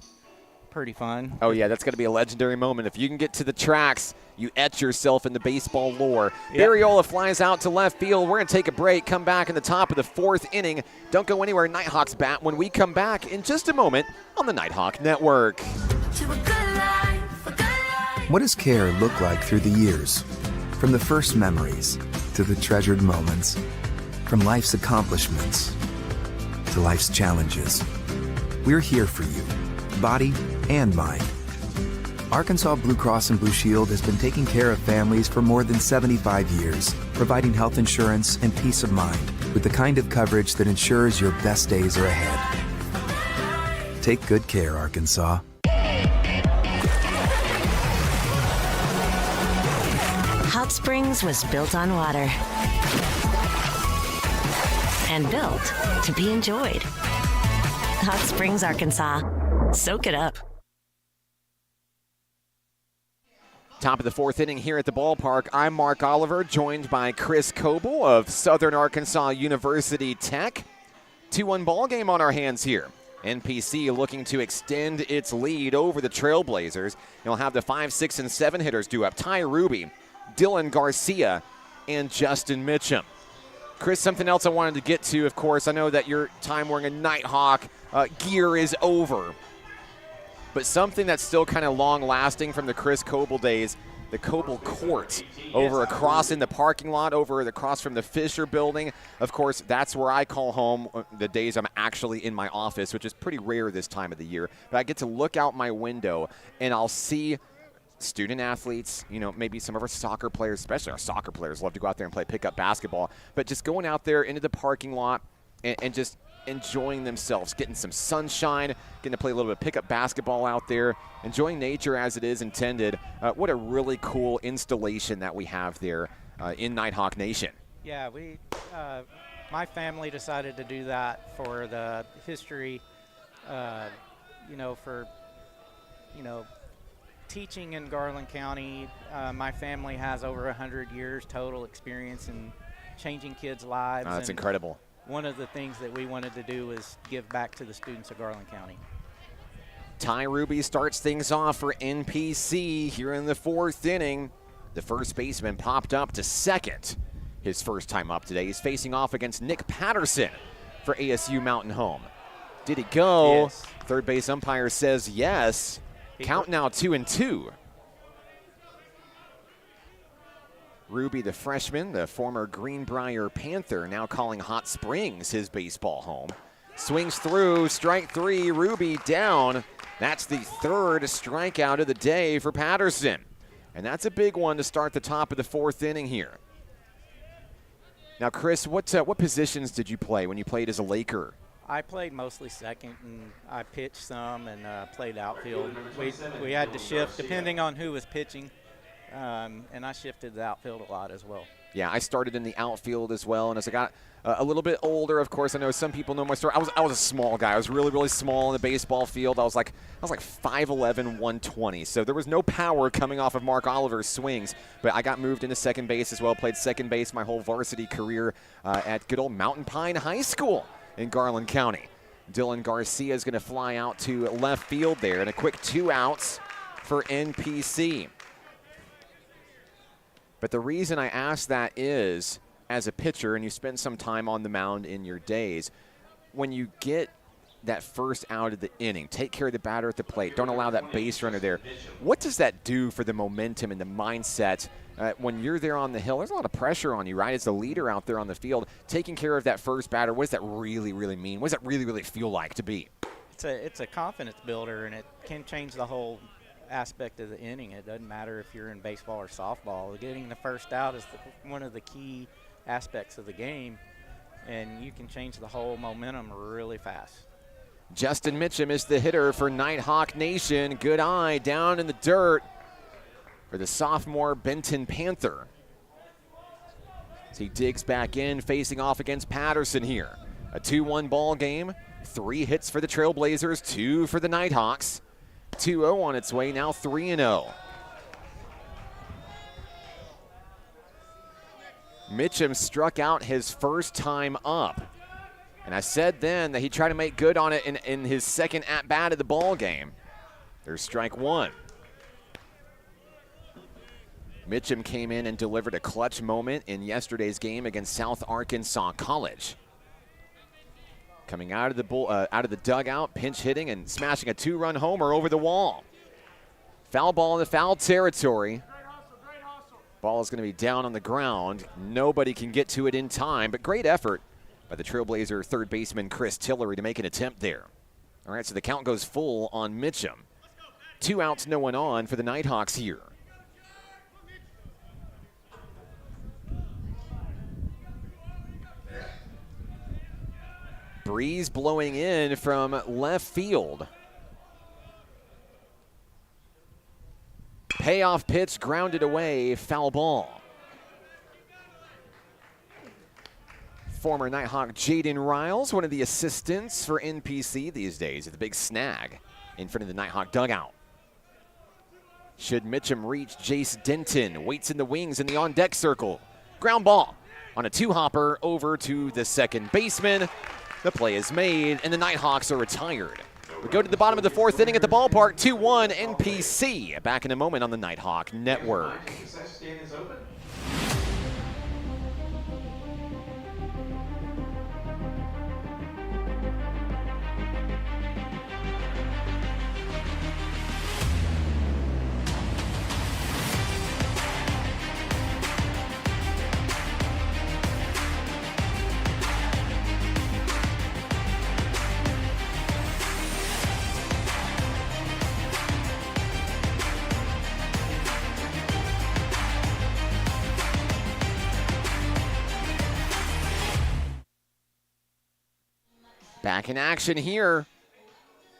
pretty fun. Oh, yeah, that's going to be a legendary moment. If you can get to the tracks, you etch yourself in the baseball lore. Yep. Barriola flies out to left field. We're going to take a break, come back in the top of the 4th inning. Don't go anywhere. Nighthawks bat when we come back in just a moment on the Nighthawk Network. What does care look like through the years? From the first memories to the treasured moments. From life's accomplishments to life's challenges. We're here for you, body and mind. Arkansas Blue Cross and Blue Shield has been taking care of families for more than 75 years, providing health insurance and peace of mind with the kind of coverage that ensures your best days are ahead. Take good care, Arkansas. Hot Springs was built on water and built to be enjoyed. Hot Springs, Arkansas. Soak it up. Top of the 4th inning here at the ballpark. I'm Mark Oliver, joined by Chris Coble of Southern Arkansas University Tech. 2-1 ball game on our hands here. NPC looking to extend its lead over the Trailblazers. They'll have the 5, 6, and 7 hitters due up. Ty Ruby, Dylan Garcia, and Justin Mitchum. Chris, something else I wanted to get to, of course. I know that your time wearing a Nighthawk gear is over. But something that's still kind of long-lasting from the Chris Coble days, the Coble Court over across in the parking lot, over across from the Fisher building. Of course, that's where I call home the days I'm actually in my office, which is pretty rare this time of the year. But I get to look out my window, and I'll see student athletes, you know, maybe some of our soccer players, especially our soccer players, love to go out there and play pickup basketball. But just going out there into the parking lot and just enjoying themselves, getting some sunshine, getting to play a little bit of pickup basketball out there, enjoying nature as it is intended. What a really cool installation that we have there in Nighthawk Nation. Yeah, my family decided to do that for the history, teaching in Garland County. My family has over 100 years total experience in changing kids' lives. That's incredible. One of the things that we wanted to do was give back to the students of Garland County. Ty Ruby starts things off for NPC here in the 4th inning. The first baseman popped up to second. His first time up today. He's facing off against Nick Patterson for ASU Mountain Home. Did he go? Yes. Third base umpire says yes. Count now 2-2. Ruby, the freshman, the former Greenbrier Panther, now calling Hot Springs his baseball home. Swings through, strike 3, Ruby down. That's the 3rd strikeout of the day for Patterson. And that's a big one to start the top of the 4th inning here. Now, Chris, what positions did you play when you played as a Laker? I played mostly second, and I pitched some and played outfield. We had to shift depending on who was pitching. And I shifted the outfield a lot as well. Yeah, I started in the outfield as well, and as I got a little bit older, of course, I know some people know my story. I was a small guy. I was really, really small in the baseball field. I was like 5'11", 120. So there was no power coming off of Mark Oliver's swings. But I got moved into second base as well. Played second base my whole varsity career at good old Mountain Pine High School in Garland County. Dylan Garcia is going to fly out to left field there, and a quick 2 outs for NPC. But the reason I ask that is, as a pitcher, and you spend some time on the mound in your days, when you get that first out of the inning, take care of the batter at the plate, don't allow that base runner there, what does that do for the momentum and the mindset when you're there on the hill? There's a lot of pressure on you, right? As the leader out there on the field, taking care of that first batter, what does that really, really mean? What does that really, really feel like to be? It's a confidence builder, and it can change the whole aspect of the inning. It doesn't matter if you're in baseball or softball. Getting the first out is one of the key aspects of the game, and you can change the whole momentum really fast. Justin Mitchum is the hitter for Nighthawk Nation. Good eye down in the dirt for the sophomore Benton Panther. As he digs back in, facing off against Patterson here. A 2-1 ball game. 3 hits for the Trailblazers, 2 for the Nighthawks. 2-0 on its way, now 3-0. Mitchum struck out his first time up. And I said then that he tried to make good on it in his second at-bat of the ball game. There's strike one. Mitchum came in and delivered a clutch moment in yesterday's game against South Arkansas College. Coming out of the dugout, pinch hitting and smashing a 2-run homer over the wall. Foul ball in the foul territory. Ball is going to be down on the ground. Nobody can get to it in time, but great effort by the Trailblazer third baseman Chris Tillery to make an attempt there. All right, so the count goes full on Mitchum. 2 outs, no one on for the Nighthawks here. Breeze blowing in from left field. Payoff pitch grounded away, foul ball. Former Nighthawk Jaden Riles, one of the assistants for NPC these days, at the big snag in front of the Nighthawk dugout. Should Mitchum reach, Jace Denton waits in the wings in the on-deck circle. Ground ball on a 2-hopper over to the second baseman. The play is made, and the Nighthawks are retired. We go to the bottom of the 4th inning at the ballpark, 2-1 NPC. Back in a moment on the Nighthawk Network. Back in action here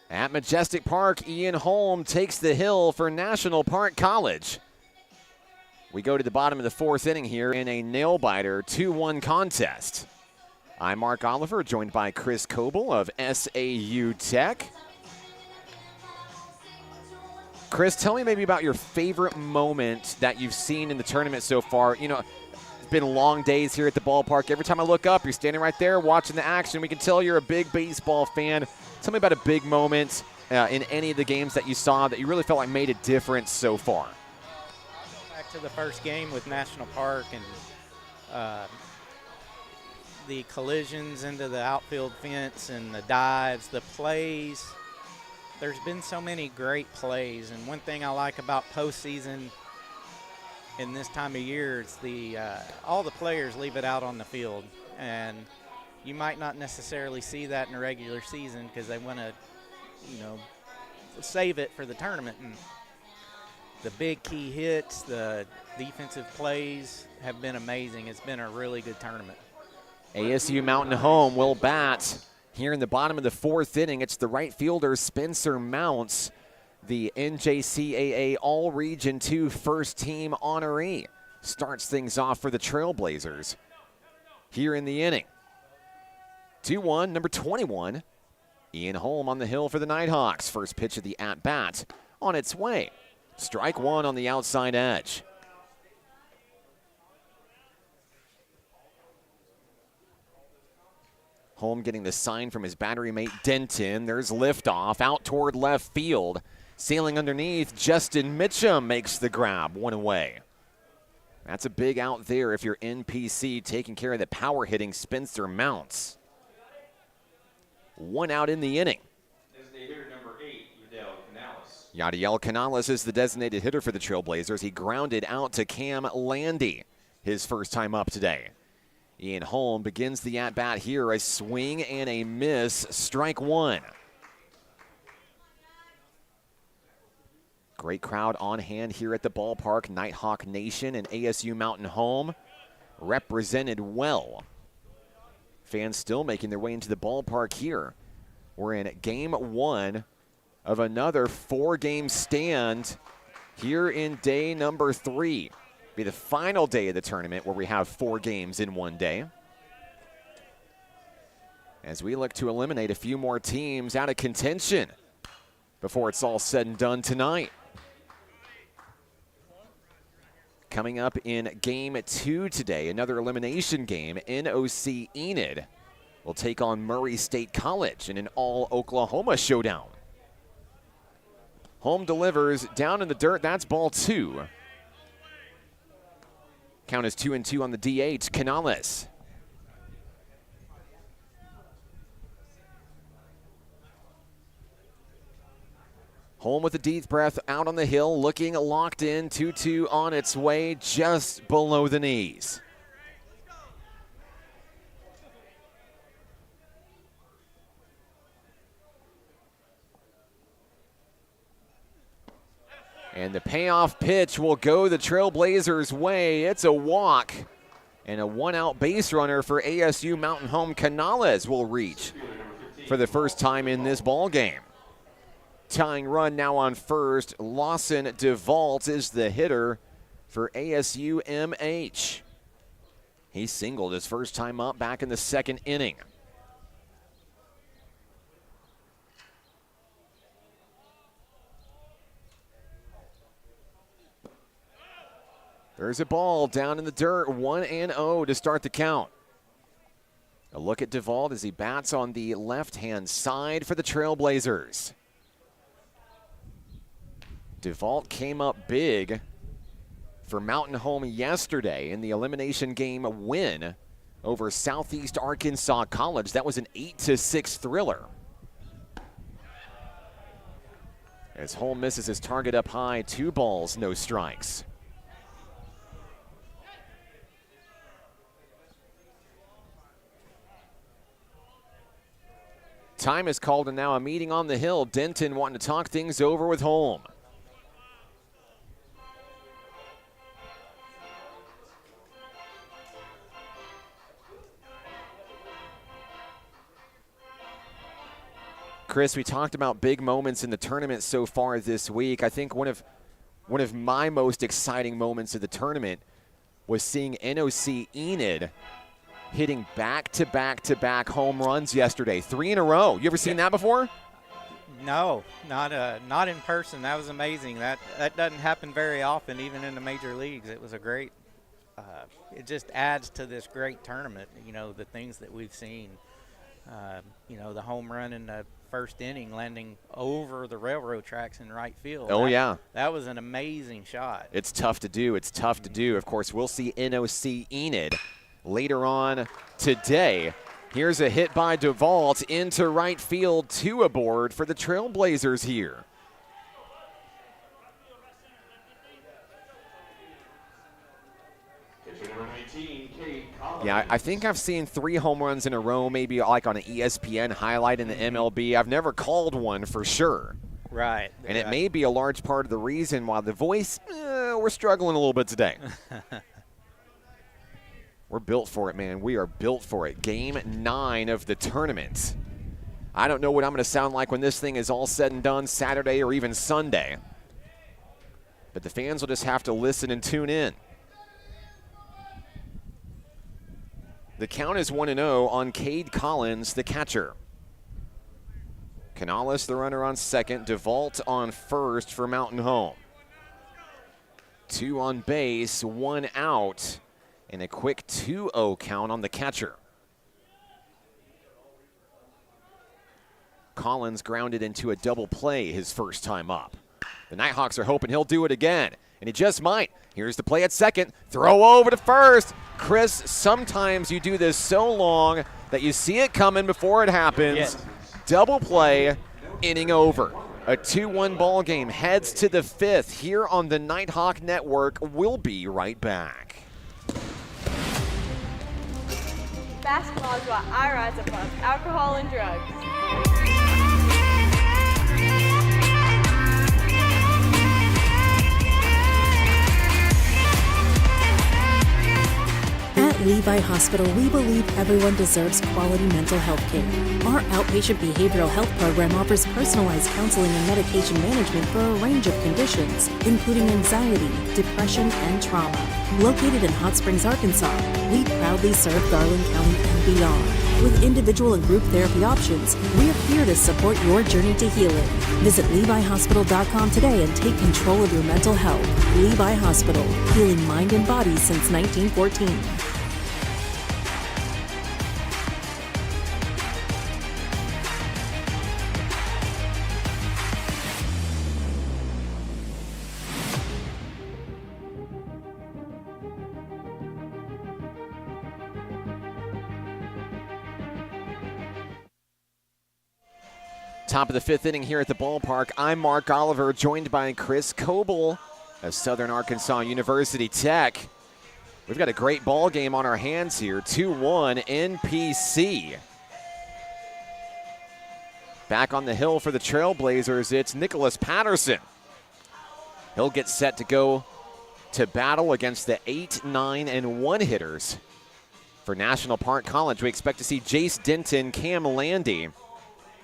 at Majestic Park. Ian Holm takes the hill for National Park College. We go to the bottom of the 4th inning here in a nail-biter 2-1 contest. I'm Mark Oliver, joined by Chris Coble of SAU Tech. Chris, tell me maybe about your favorite moment that you've seen in the tournament so far. You know, it's been long days here at the ballpark. Every time I look up, you're standing right there watching the action. We can tell you're a big baseball fan. Tell me about a big moment in any of the games that you saw that you really felt like made a difference so far. Back to the first game with National Park and the collisions into the outfield fence and the dives, the plays. There's been so many great plays, and one thing I like about postseason in this time of year is all the players leave it out on the field, and you might not necessarily see that in the regular season because they want to, save it for the tournament. And the big key hits, the defensive plays have been amazing. It's been a really good tournament. ASU Mountain Home will bat here in the bottom of the 4th inning. It's the right fielder Spencer Mounts, the NJCAA All-Region 2 first-team honoree. Starts things off for the Trailblazers here in the inning. 2-1, number 21, Ian Holm on the hill for the Nighthawks. First pitch of the at-bat on its way. Strike one on the outside edge. Holm getting the sign from his battery mate Denton. There's liftoff out toward left field. Sailing underneath, Justin Mitchum makes the grab, one away. That's a big out there if you're NPC taking care of the power hitting Spencer Mounts. 1 out in the inning. Designated hitter number 8, Yadiel Canales. Yadiel Canales is the designated hitter for the Trailblazers. He grounded out to Cam Landy, his first time up today. Ian Holm begins the at-bat here. A swing and a miss, strike one. Great crowd on hand here at the ballpark. Nighthawk Nation and ASU Mountain Home represented well. Fans still making their way into the ballpark here. We're in game 1 of another 4-game stand here in day number 3. Be the final day of the tournament where we have 4 games in one day. As we look to eliminate a few more teams out of contention before it's all said and done tonight. Coming up in Game 2 today, another elimination game, NOC Enid will take on Murray State College in an all-Oklahoma showdown. Home delivers down in the dirt. That's ball 2. Count is 2-2 on the DH. Canales. Home with a deep breath out on the hill, looking locked in. 2-2 on its way, just below the knees. And the payoff pitch will go the Trailblazers' way. It's a walk. And a one-out base runner for ASU Mountain Home. Canales will reach for the first time in this ball game. Tying run now on first. Lawson DeVault is the hitter for ASU MH. He singled his first time up back in the second inning. There's a ball down in the dirt, 1-0 to start the count. A look at DeVault as he bats on the left-hand side for the Trailblazers. DeVault came up big for Mountain Home yesterday in the elimination game win over Southeast Arkansas College. That was an 8-6 thriller. As Home misses his target up high, 2 balls, no strikes. Time is called, and now a meeting on the hill. Denton wanting to talk things over with Home. Chris, we talked about big moments in the tournament so far this week. I think one of my most exciting moments of the tournament was seeing NOC Enid hitting back-to-back-to-back home runs yesterday. 3 in a row. You ever seen that before? No, not in person. That was amazing. That doesn't happen very often, even in the major leagues. It was a great. It just adds to this great tournament. You know, the things that we've seen. You know, the home run in the first inning landing over the railroad tracks in right field. Oh, yeah. That was an amazing shot. It's tough to do. It's tough to do. Of course, we'll see NOC Enid later on today. Here's a hit by DeVault into right field, 2 aboard for the Trailblazers here. Yeah, I think I've seen 3 home runs in a row, maybe like on an ESPN highlight in the MLB. I've never called one for sure. Right. And it may be a large part of the reason why the voice, we're struggling a little bit today. We're built for it, man. We are built for it. Game 9 of the tournament. I don't know what I'm going to sound like when this thing is all said and done Saturday or even Sunday. But the fans will just have to listen and tune in. The count is 1-0 on Cade Collins, the catcher. Canales, the runner, on second. DeVault on first for Mountain Home. 2 on base, 1 out, and a quick 2-0 count on the catcher. Collins grounded into a double play his first time up. The Nighthawks are hoping he'll do it again, and he just might. Here's the play at second. Throw over to first. Chris, sometimes you do this so long that you see it coming before it happens. Yes. Double play, inning over. A 2-1 ball game heads to the 5th here on the Nighthawk Network. We'll be right back. Basketball is why I rise above alcohol and drugs. At Levi Hospital, we believe everyone deserves quality mental health care. Our outpatient behavioral health program offers personalized counseling and medication management for a range of conditions, including anxiety, depression, and trauma. Located in Hot Springs, Arkansas, we proudly serve Garland County and beyond. With individual and group therapy options, we are here to support your journey to healing. Visit LeviHospital.com today and take control of your mental health. Levi Hospital, healing mind and body since 1914. Top of the fifth inning here at the ballpark. I'm Mark Oliver, joined by Chris Coble of Southern Arkansas University Tech. We've got a great ball game on our hands here. 2-1 NPC. Back on the hill for the Trailblazers, it's Nicholas Patterson. He'll get set to go to battle against the 8, 9, and 1 hitters. For National Park College, we expect to see Jace Denton, Cam Landy,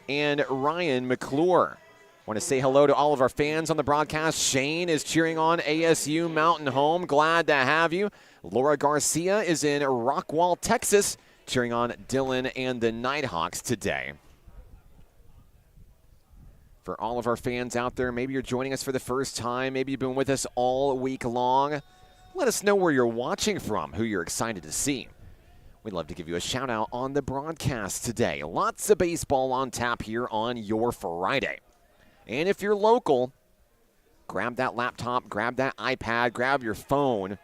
and Ryan McClure. Want to say hello to all of our fans on the broadcast. Shane is cheering on ASU Mountain Home. Glad to have you. Laura Garcia is in Rockwall, Texas, cheering on Dylan and the Nighthawks today. For all of our fans out there, maybe you're joining us for the first time. Maybe you've been with us all week long. Let us know where you're watching from, who you're excited to see. We'd love to give you a shout out on the broadcast today. Lots of baseball on tap here on your Friday. And if you're local, grab that laptop, grab that iPad, grab your phone.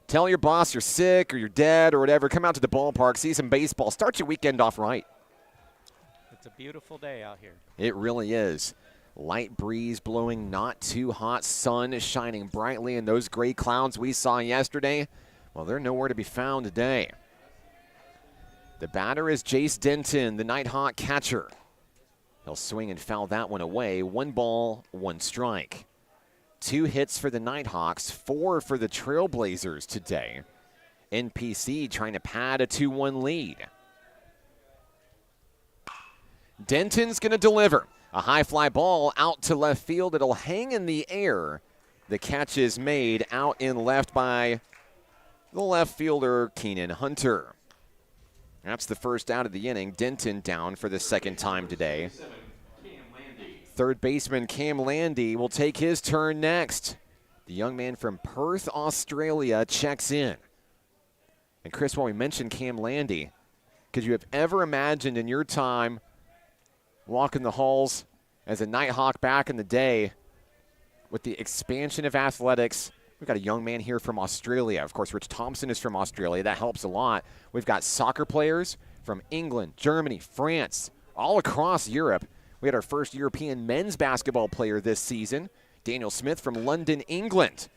Tell your boss you're sick or you're dead or whatever. Come out to the ballpark, see some baseball. Start your weekend off right. It's a beautiful day out here. It really is. Light breeze blowing, not too hot, sun shining brightly, and those gray clouds we saw yesterday, well, they're nowhere to be found today. The batter is Jace Denton, the Nighthawk catcher. He'll swing and foul that one away. 1 ball, 1 strike. 2 hits for the Nighthawks, 4 for the Trailblazers today. NPC trying to pad a 2-1 lead. Denton's going to deliver. A high fly ball out to left field. It'll hang in the air. The catch is made out in left by the left fielder, Keenan Hunter. That's the first out of the inning. Denton down for the second time today. Third baseman Cam Landy will take his turn next. The young man from Perth, Australia, checks in. And Chris, while we mentioned Cam Landy, could you have ever imagined in your time walking the halls as a Nighthawk back in the day with the expansion of athletics? We've got a young man here from Australia. Of course, Rich Thompson is from Australia. That helps a lot. We've got soccer players from England, Germany, France, all across Europe. We had our first European men's basketball player this season, Daniel Smith from London, England.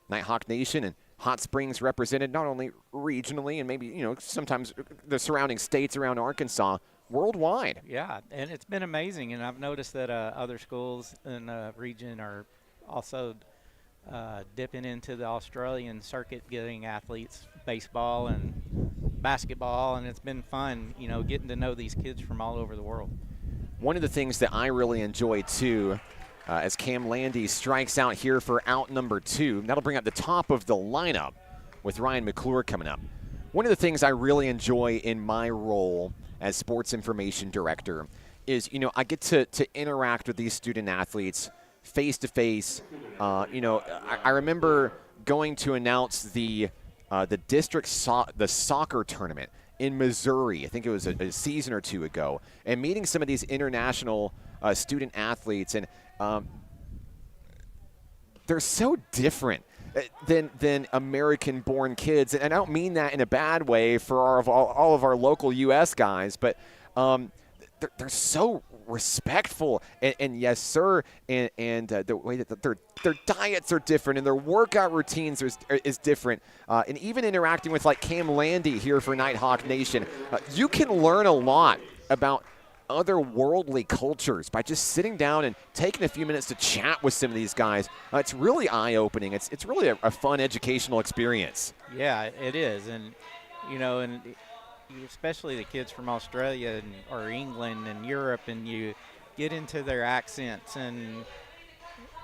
Nighthawk Nation and Hot Springs represented not only regionally and maybe, sometimes the surrounding states around Arkansas, worldwide. Yeah, and it's been amazing. And I've noticed that other schools in the region are also dipping into the Australian circuit, getting athletes, baseball and basketball, and it's been fun, getting to know these kids from all over the world. One of the things that I really enjoy, too, as Cam Landy strikes out here for out number 2, that'll bring up the top of the lineup with Ryan McClure coming up. One of the things I really enjoy in my role as sports information director is, I get to interact with these student athletes face-to-face. I remember going to announce the district the soccer tournament in Missouri. I think it was a season or 2 ago, and meeting some of these international student athletes, and they're so different than American-born kids. And I don't mean that in a bad way for all of our local U.S. guys, but they're so respectful and yes sir, and the way that their diets are different and their workout routines is different, and even interacting with like Cam Landy here for Nighthawk Nation, you can learn a lot about otherworldly cultures by just sitting down and taking a few minutes to chat with some of these guys. It's really eye-opening. It's really a fun educational experience. Yeah, it is, and and especially the kids from Australia or England and Europe, and you get into their accents and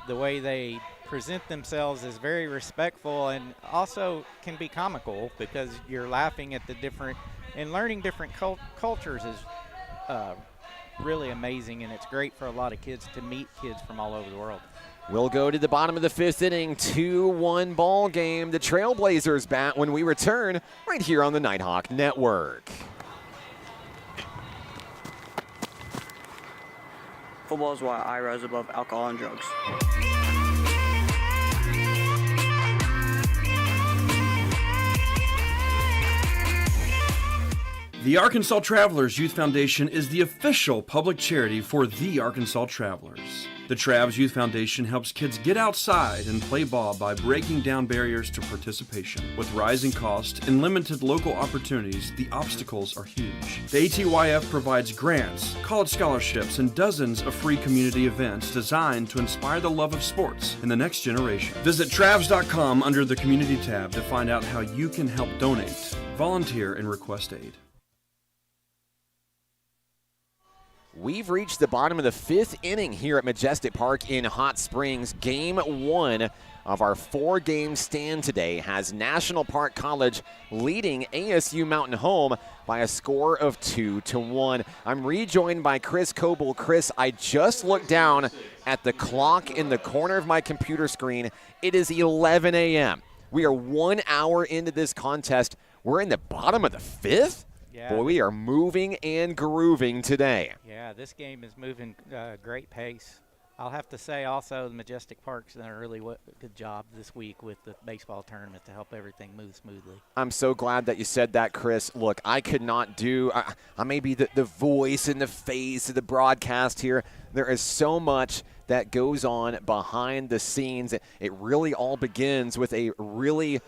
the way they present themselves is very respectful and also can be comical because you're laughing at the different and learning different cultures is really amazing, and it's great for a lot of kids to meet kids from all over the world. We'll go to the bottom of the 5th inning, 2-1 ball game. The Trailblazers bat when we return right here on the Nighthawk Network. Football is why I rise above alcohol and drugs. The Arkansas Travelers Youth Foundation is the official public charity for the Arkansas Travelers. The Travs Youth Foundation helps kids get outside and play ball by breaking down barriers to participation. With rising costs and limited local opportunities, the obstacles are huge. The ATYF provides grants, college scholarships, and dozens of free community events designed to inspire the love of sports in the next generation. Visit Travs.com under the Community tab to find out how you can help donate, volunteer, and request aid. We've reached the bottom of the 5th inning here at Majestic Park in Hot Springs. Game 1 of our 4-game stand today has National Park College leading ASU Mountain Home by a score of 2-1. I'm rejoined by Chris Coble. Chris, I just looked down at the clock in the corner of my computer screen. It is 11 a.m. We are 1 hour into this contest. We're in the bottom of the 5th? Yeah. Boy, we are moving and grooving today. Yeah, this game is moving great pace. I'll have to say also the Majestic Park's done a really good job this week with the baseball tournament to help everything move smoothly. I'm so glad that you said that, Chris. Look, I could not do – I may be the voice and the face of the broadcast here. There is so much that goes on behind the scenes. It really all begins with a really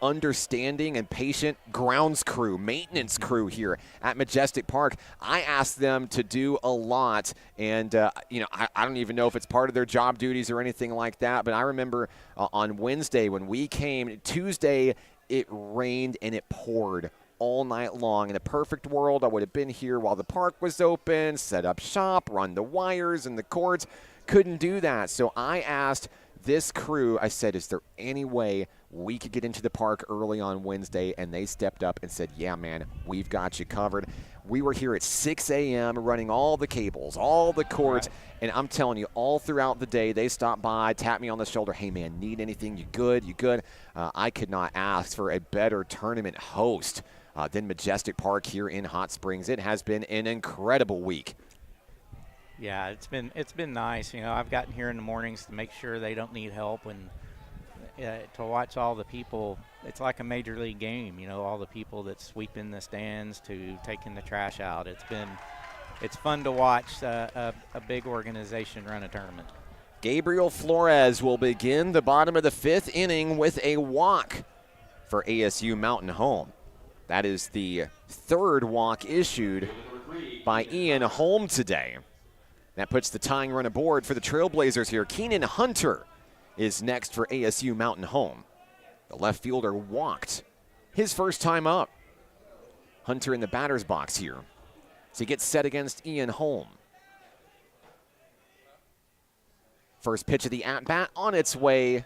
understanding and patient grounds crew, maintenance crew here at Majestic Park. I asked them to do a lot, and I don't even know if it's part of their job duties or anything like that, but I remember on Wednesday when we came, Tuesday it rained and it poured all night long. In a perfect world, I would have been here while the park was open, set up shop, run the wires and the cords. Couldn't do that. So I asked this crew, I said, is there any way we could get into the park early on Wednesday? And they stepped up and said, yeah, man, we've got you covered. We were here at 6 a.m. running all the cables, all the cords. And I'm telling you, all throughout the day, they stopped by, tapped me on the shoulder. Hey, man, need anything? You good? You good? I could not ask for a better tournament host than Majestic Park here in Hot Springs. It has been an incredible week. Yeah, it's been nice. I've gotten here in the mornings to make sure they don't need help, and to watch all the people. It's like a major league game. All the people that sweeping the stands to taking the trash out. It's fun to watch a big organization run a tournament. Gabriel Flores will begin the bottom of the 5th inning with a walk for ASU Mountain Home. That is the 3rd walk issued by Ian Holm today. That puts the tying run aboard for the Trailblazers here. Keenan Hunter is next for ASU Mountain Home. The left fielder walked his first time up. Hunter in the batter's box here. So he gets set against Ian Holm. First pitch of the at-bat on its way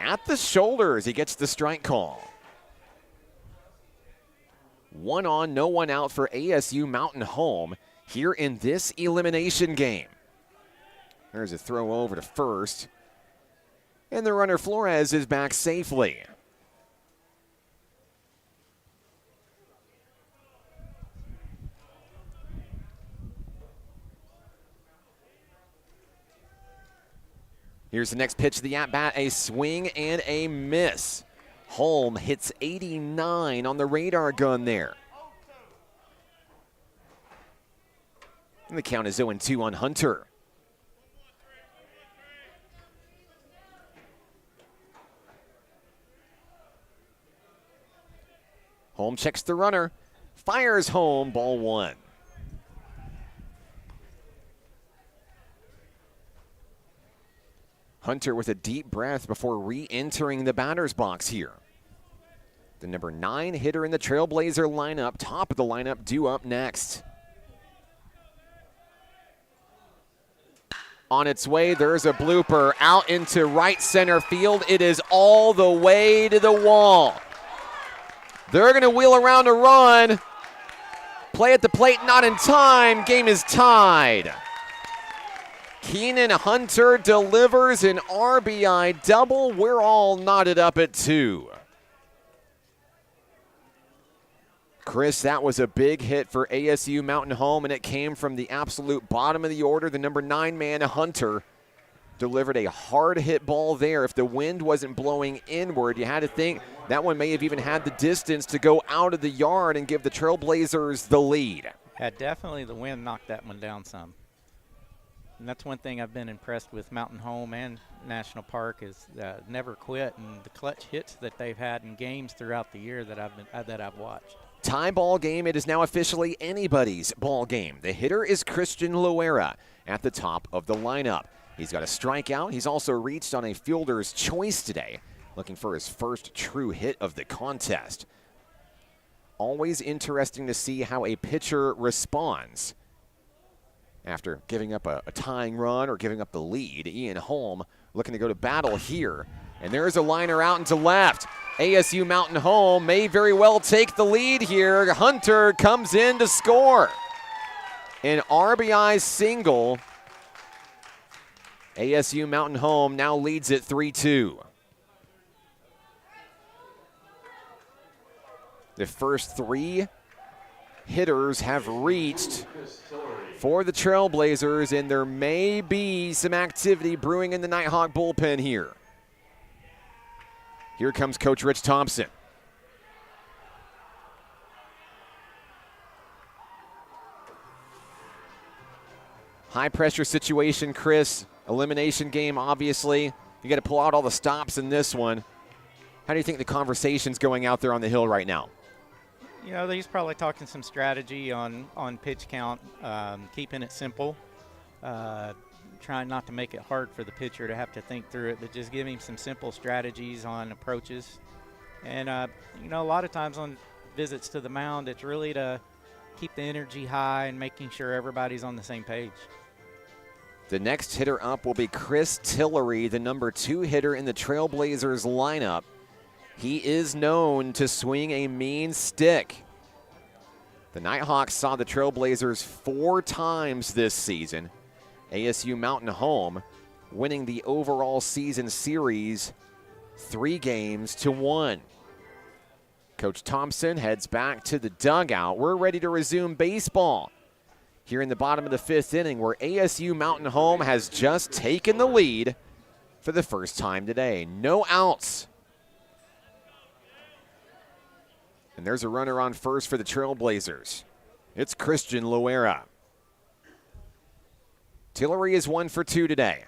at the shoulders. He gets the strike call. 1 on, no one out for ASU Mountain Home here in this elimination game. There's a throw over to first. And the runner Flores is back safely. Here's the next pitch of the at-bat, a swing and a miss. Holm hits 89 on the radar gun there. And the count is 0-2 on Hunter. Holm checks the runner, fires home, ball 1. Hunter with a deep breath before re-entering the batter's box here. The number 9 hitter in the Trailblazer lineup, top of the lineup, due up next. On its way, there's a blooper out into right center field. It is all the way to the wall. They're going to wheel around a run. Play at the plate, not in time. Game is tied. Keenan Hunter delivers an RBI double. We're all knotted up at 2. Chris, that was a big hit for ASU Mountain Home, and it came from the absolute bottom of the order. The number 9 man, Hunter, delivered a hard hit ball there. If the wind wasn't blowing inward, you had to think that one may have even had the distance to go out of the yard and give the Trailblazers the lead. Yeah, definitely the wind knocked that one down some. And that's one thing I've been impressed with Mountain Home and National Park is never quit, and the clutch hits that they've had in games throughout the year that I've watched. Tie ball game. It is now officially anybody's ball game. The hitter is Christian Loera at the top of the lineup. He's got a strikeout. He's also reached on a fielder's choice today, looking for his first true hit of the contest. Always interesting to see how a pitcher responds after giving up a tying run or giving up the lead. Ian Holm looking to go to battle here. And there's a liner out into left. ASU Mountain Home may very well take the lead here. Hunter comes in to score. An RBI single. ASU Mountain Home now leads it 3-2. The first 3 hitters have reached for the Trailblazers, and there may be some activity brewing in the Nighthawk bullpen here. Here comes Coach Rich Thompson. High pressure situation, Chris. Elimination game, obviously. You got to pull out all the stops in this one. How do you think the conversation's going out there on the hill right now? You know, he's probably talking some strategy on pitch count, keeping it simple, trying not to make it hard for the pitcher to have to think through it, but just give him some simple strategies on approaches. And, you know, a lot of times on visits to the mound, it's really to keep the energy high and making sure everybody's on the same page. The next hitter up will be Chris Tillery, the number 2 hitter in the Trailblazers lineup. He is known to swing a mean stick. The Nighthawks saw the Trailblazers 4 times this season. ASU Mountain Home winning the overall season series 3-1. Coach Thompson heads back to the dugout. We're ready to resume baseball here in the bottom of the 5th inning, where ASU Mountain Home has just taken the lead for the first time today. No outs. And there's a runner on first for the Trailblazers. It's Christian Loera. Tillery is 1 for 2 today.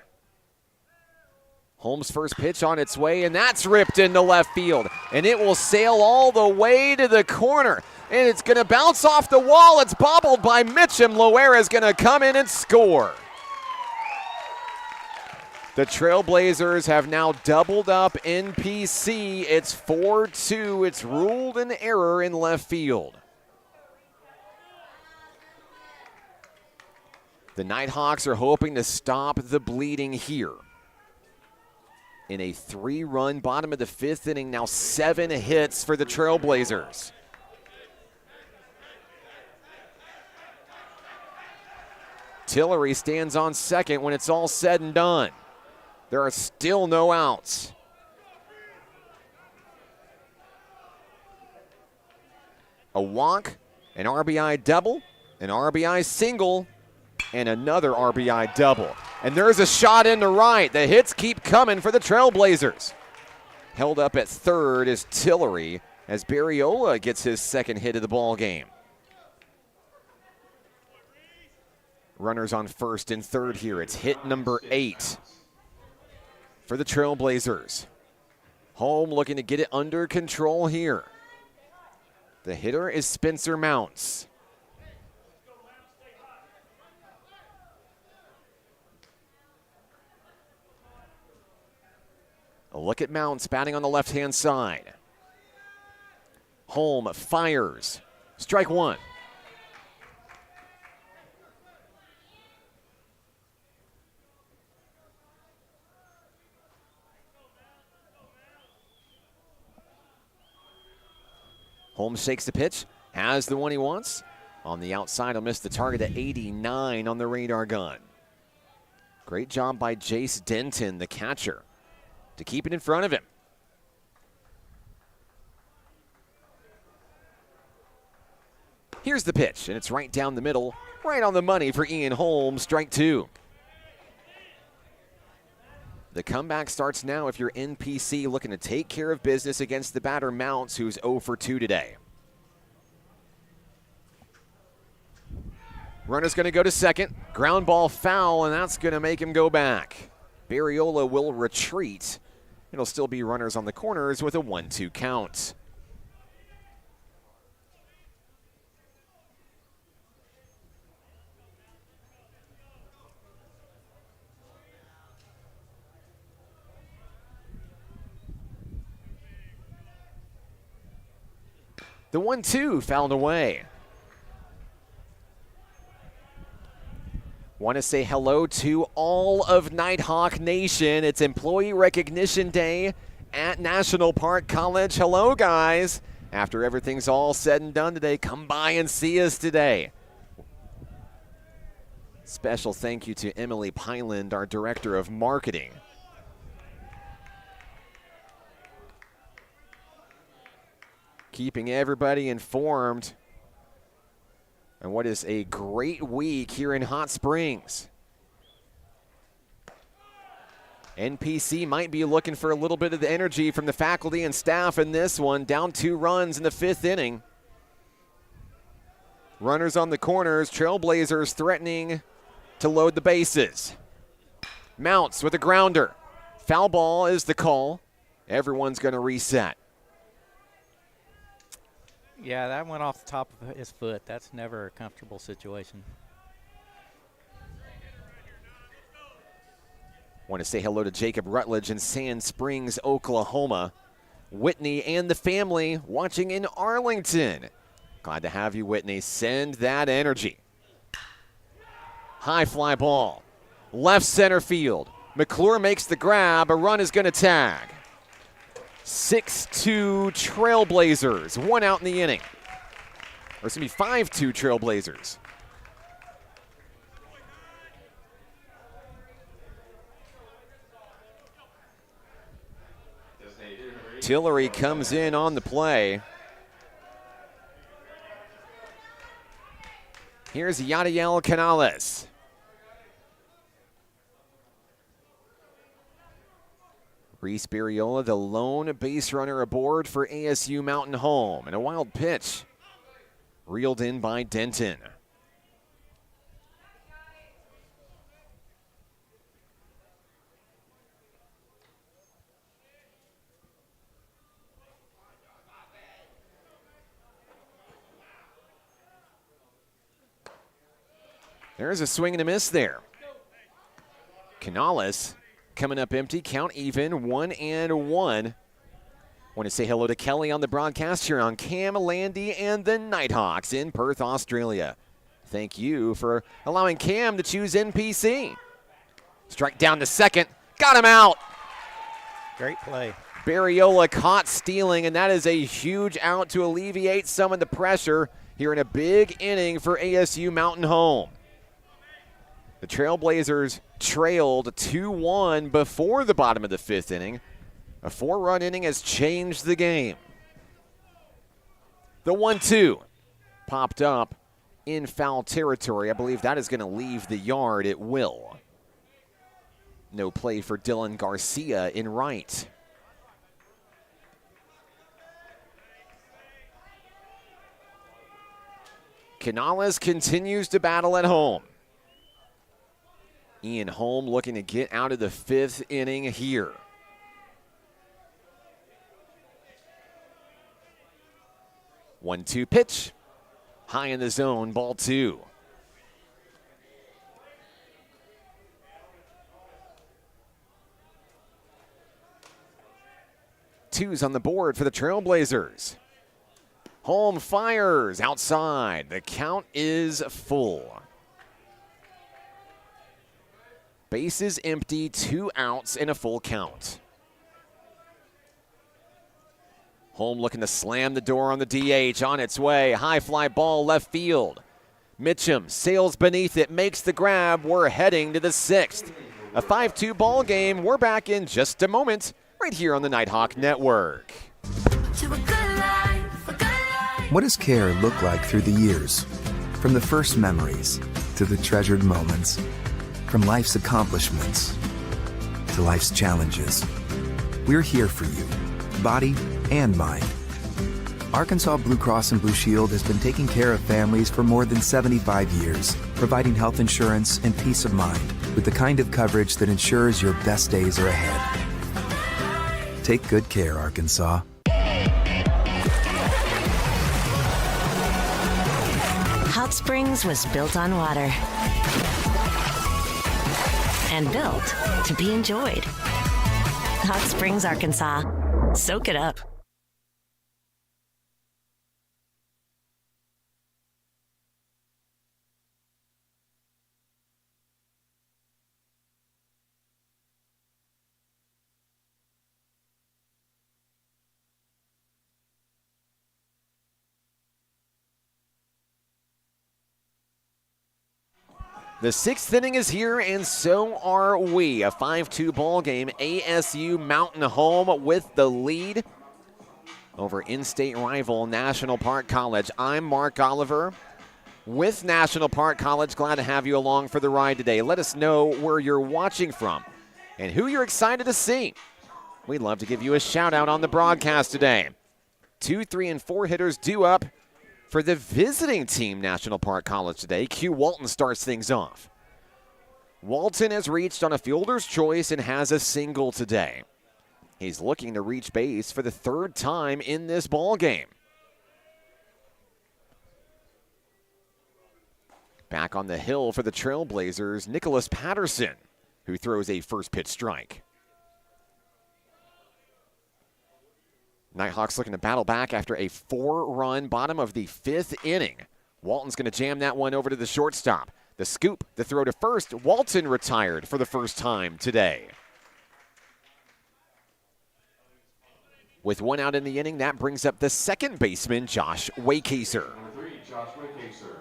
Holmes' first pitch on its way, and that's ripped into left field. And it will sail all the way to the corner. And it's going to bounce off the wall. It's bobbled by Mitchum. Loera is going to come in and score. The Trailblazers have now doubled up NPC. It's 4-2. It's ruled an error in left field. The Nighthawks are hoping to stop the bleeding here. In a 3-run bottom of the 5th inning, now 7 hits for the Trailblazers. Tillery stands on second when it's all said and done. There are still no outs. A walk, an RBI double, an RBI single, and another RBI double. And there's a shot into right. The hits keep coming for the Trailblazers. Held up at third is Tillery as Barriola gets his second hit of the ball game. Runners on first and third here. It's hit number 8 for the Trailblazers. Holm looking to get it under control here. The hitter is Spencer Mounts. A look at Mounts batting on the left-hand side. Holm fires. Strike 1. Holmes shakes the pitch, has the one he wants. On the outside, he'll miss the target at 89 on the radar gun. Great job by Jace Denton, the catcher, to keep it in front of him. Here's the pitch, and it's right down the middle, right on the money for Ian Holmes, strike two. The comeback starts now if you're NPC looking to take care of business against the batter Mounts, who's 0 for 2 today. Runner's going to go to second. Ground ball foul, and that's going to make him go back. Barriola will retreat. It'll still be runners on the corners with a 1-2 count. The 1-2 fouled away. Want to say hello to all of Nighthawk Nation. It's Employee Recognition Day at National Park College. Hello, guys. After everything's all said and done today, come by and see us today. Special thank you to Emily Pyland, our Director of Marketing. Keeping everybody informed on what is a great week here in Hot Springs. NPC might be looking for a little bit of the energy from the faculty and staff in this one. Down 2 runs in the 5th inning. Runners on the corners. Trailblazers threatening to load the bases. Mounts with a grounder. Foul ball is the call. Everyone's going to reset. Yeah, that went off the top of his foot. That's never a comfortable situation. Want to say hello to Jacob Rutledge in Sand Springs, Oklahoma. Whitney and the family watching in Arlington. Glad to have you, Whitney. Send that energy. High fly ball. Left center field. McClure makes the grab. A run is going to tag. 6-2 Trailblazers. 1 out in the inning. Or it's going to be 5-2 Trailblazers. Tillery comes in on the play. Here's Yadiel Canales. Reese Barriola, the lone base runner aboard for ASU Mountain Home. And a wild pitch reeled in by Denton. There's a swing and a miss there. Canales coming up empty, count even, 1-1. Want to say hello to Kelly on the broadcast here on Cam, Landy, and the Nighthawks in Perth, Australia. Thank you for allowing Cam to choose NPC. Strike down to second, got him out. Great play. Barriola caught stealing, and that is a huge out to alleviate some of the pressure here in a big inning for ASU Mountain Home. The Trailblazers trailed 2-1 before the bottom of the 5th inning. A 4-run inning has changed the game. The 1-2 popped up in foul territory. I believe that is going to leave the yard. It will. No play for Dylan Garcia in right. Canales continues to battle at home. Ian Holm looking to get out of the 5th inning here. One-two pitch. High in the zone, ball 2. Twos on the board for the Trailblazers. Holm fires outside. The count is full. Bases empty, 2 outs, and a full count. Holm looking to slam the door on the DH. On its way. High fly ball left field. Mitchum sails beneath it, makes the grab. We're heading to the 6th. A 5-2 ball game. We're back in just a moment right here on the Nighthawk Network. What does care look like through the years? From the first memories to the treasured moments. From life's accomplishments to life's challenges. We're here for you, body and mind. Arkansas Blue Cross and Blue Shield has been taking care of families for more than 75 years, providing health insurance and peace of mind with the kind of coverage that ensures your best days are ahead. Take good care, Arkansas. Hot Springs was built on water and built to be enjoyed. Hot Springs, Arkansas. Soak it up. The 6th inning is here, and so are we. A 5-2 ball game. ASU Mountain home with the lead over in-state rival National Park College. I'm Mark Oliver with National Park College. Glad to have you along for the ride today. Let us know where you're watching from and who you're excited to see. We'd love to give you a shout-out on the broadcast today. 2, 3, and 4 hitters due up for the visiting team, National Park College today. Q Walton starts things off. Walton has reached on a fielder's choice and has a single today. He's looking to reach base for the 3rd time in this ball game. Back on the hill for the Trailblazers, Nicholas Patterson, who throws a first pitch strike. Nighthawks looking to battle back after a 4-run bottom of the 5th inning. Walton's going to jam that one over to the shortstop. The scoop, the throw to first. Walton retired for the first time today. With 1 out in the inning, that brings up the second baseman, Josh Waycaser. Number 3, Josh Waycaser.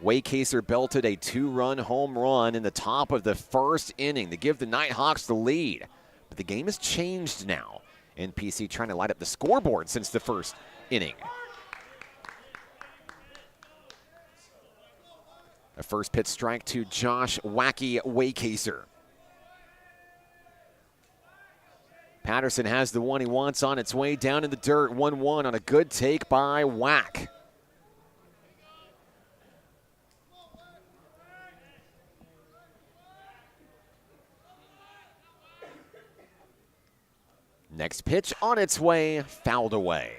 Waycaser belted a 2-run home run in the top of the 1st inning to give the Nighthawks the lead. But the game has changed now. NPC trying to light up the scoreboard since the 1st inning. A first pitch strike to Josh Wacky Waycaser. Patterson has the one he wants on its way down in the dirt. 1-1 on a good take by Wack. Next pitch on its way, fouled away.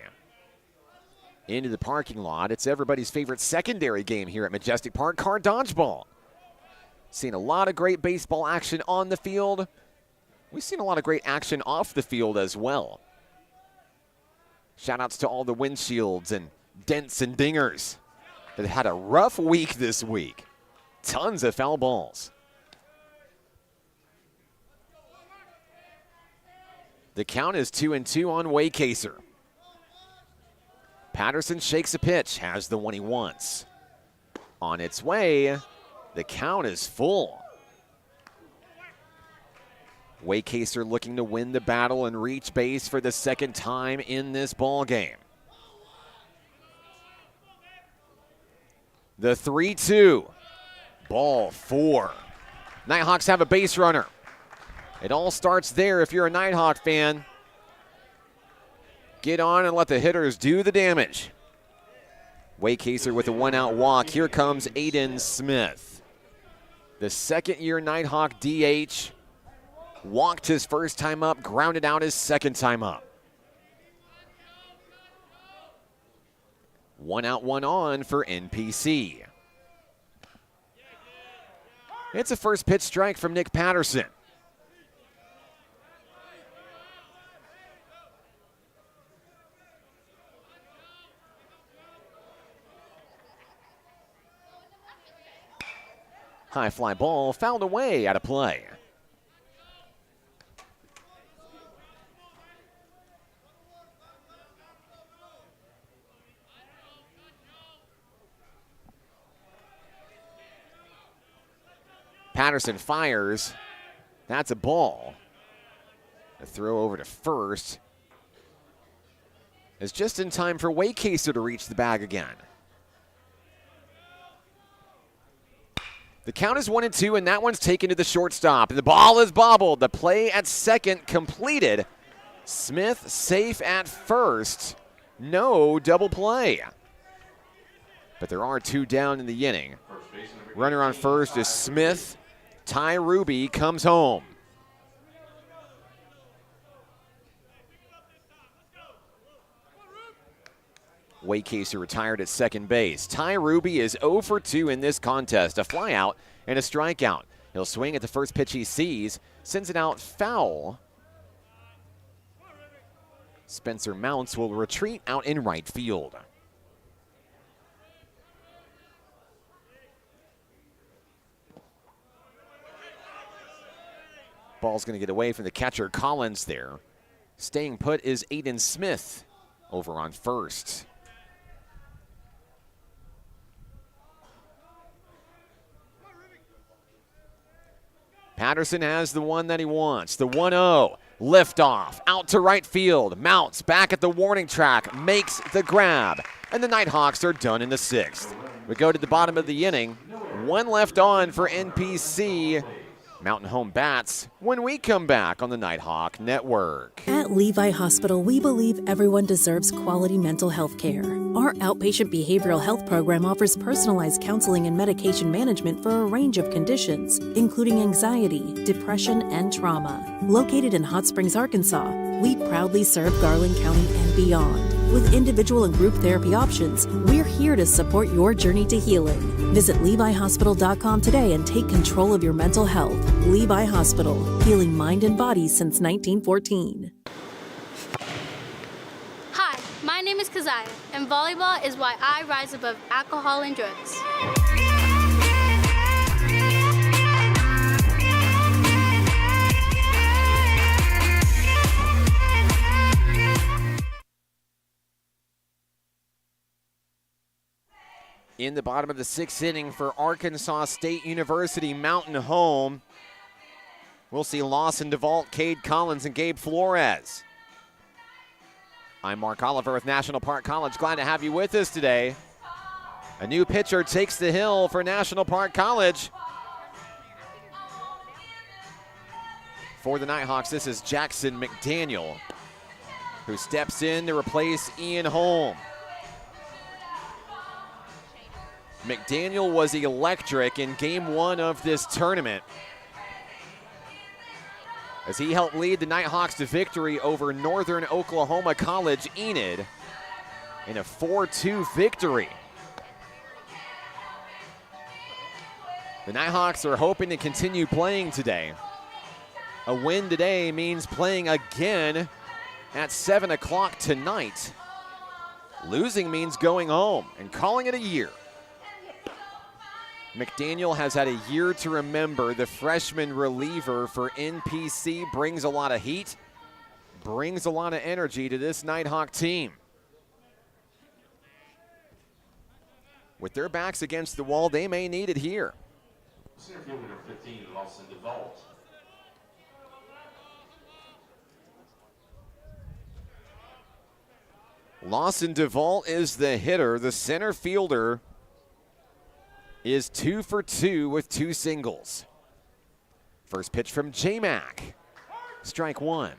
Into the parking lot. It's everybody's favorite secondary game here at Majestic Park, car dodgeball. Seen a lot of great baseball action on the field. We've seen a lot of great action off the field as well. Shout outs to all the windshields and dents and dingers that had a rough week this week. Tons of foul balls. The count is 2-2 on Waycaser. Patterson shakes a pitch, has the one he wants. On its way, the count is full. Waycaser looking to win the battle and reach base for the 2nd time in this ball game. The 3-2, ball 4. Nighthawks have a base runner. It all starts there if you're a Nighthawk fan. Get on and let the hitters do the damage. Waycaser with a 1-out walk. Here comes Aiden Smith. The 2nd-year Nighthawk DH. Walked his first time up, grounded out his 2nd time up. 1 out, 1 on for NPC. It's a first pitch strike from Nick Patterson. High fly ball fouled away out of play. Patterson fires. That's a ball. The throw over to first is just in time for Waycaser to reach the bag again. The count is 1-2, and that one's taken to the shortstop. The ball is bobbled. The play at second completed. Smith safe at first. No double play. But there are 2 down in the inning. Runner on first is Smith. Ty Ruby comes home. Waycaser retired at second base. Ty Ruby is 0 for 2 in this contest. A flyout and a strikeout. He'll swing at the first pitch he sees, sends it out foul. Spencer Mounts will retreat out in right field. Ball's going to get away from the catcher Collins there. Staying put is Aiden Smith over on first. Patterson has the one that he wants. The 1-0. Liftoff. Out to right field. Mounts back at the warning track. Makes the grab. And the Nighthawks are done in the 6th. We go to the bottom of the inning. 1 left on for NPC. Mountain Home bats when we come back on the Nighthawk Network. At Levi Hospital, we believe everyone deserves quality mental health care. Our outpatient behavioral health program offers personalized counseling and medication management for a range of conditions, including anxiety, depression, and trauma. Located in Hot Springs, Arkansas, we proudly serve Garland County and beyond. With individual and group therapy options, we're here to support your journey to healing. Visit LeviHospital.com today and take control of your mental health. Levi Hospital, healing mind and body since 1914. Hi, my name is Keziah, and volleyball is why I rise above alcohol and drugs. In the bottom of the 6th inning for Arkansas State University Mountain Home, we'll see Lawson DeVault, Cade Collins, and Gabe Flores. I'm Mark Oliver with National Park College. Glad to have you with us today. A new pitcher takes the hill for National Park College. For the Nighthawks, this is Jackson McDaniel, who steps in to replace Ian Holm. McDaniel was electric in Game 1 of this tournament as he helped lead the Nighthawks to victory over Northern Oklahoma College Enid in a 4-2 victory. The Nighthawks are hoping to continue playing today. A win today means playing again at 7 o'clock tonight. Losing means going home and calling it a year. McDaniel has had a year to remember. The freshman reliever for NPC brings a lot of heat, brings a lot of energy to this Nighthawk team. With their backs against the wall, they may need it here. Center fielder number 15, Lawson DeVault. Lawson DeVault is the hitter. The center fielder is 2 for 2 with 2 singles. First pitch from J-Mac. Strike 1.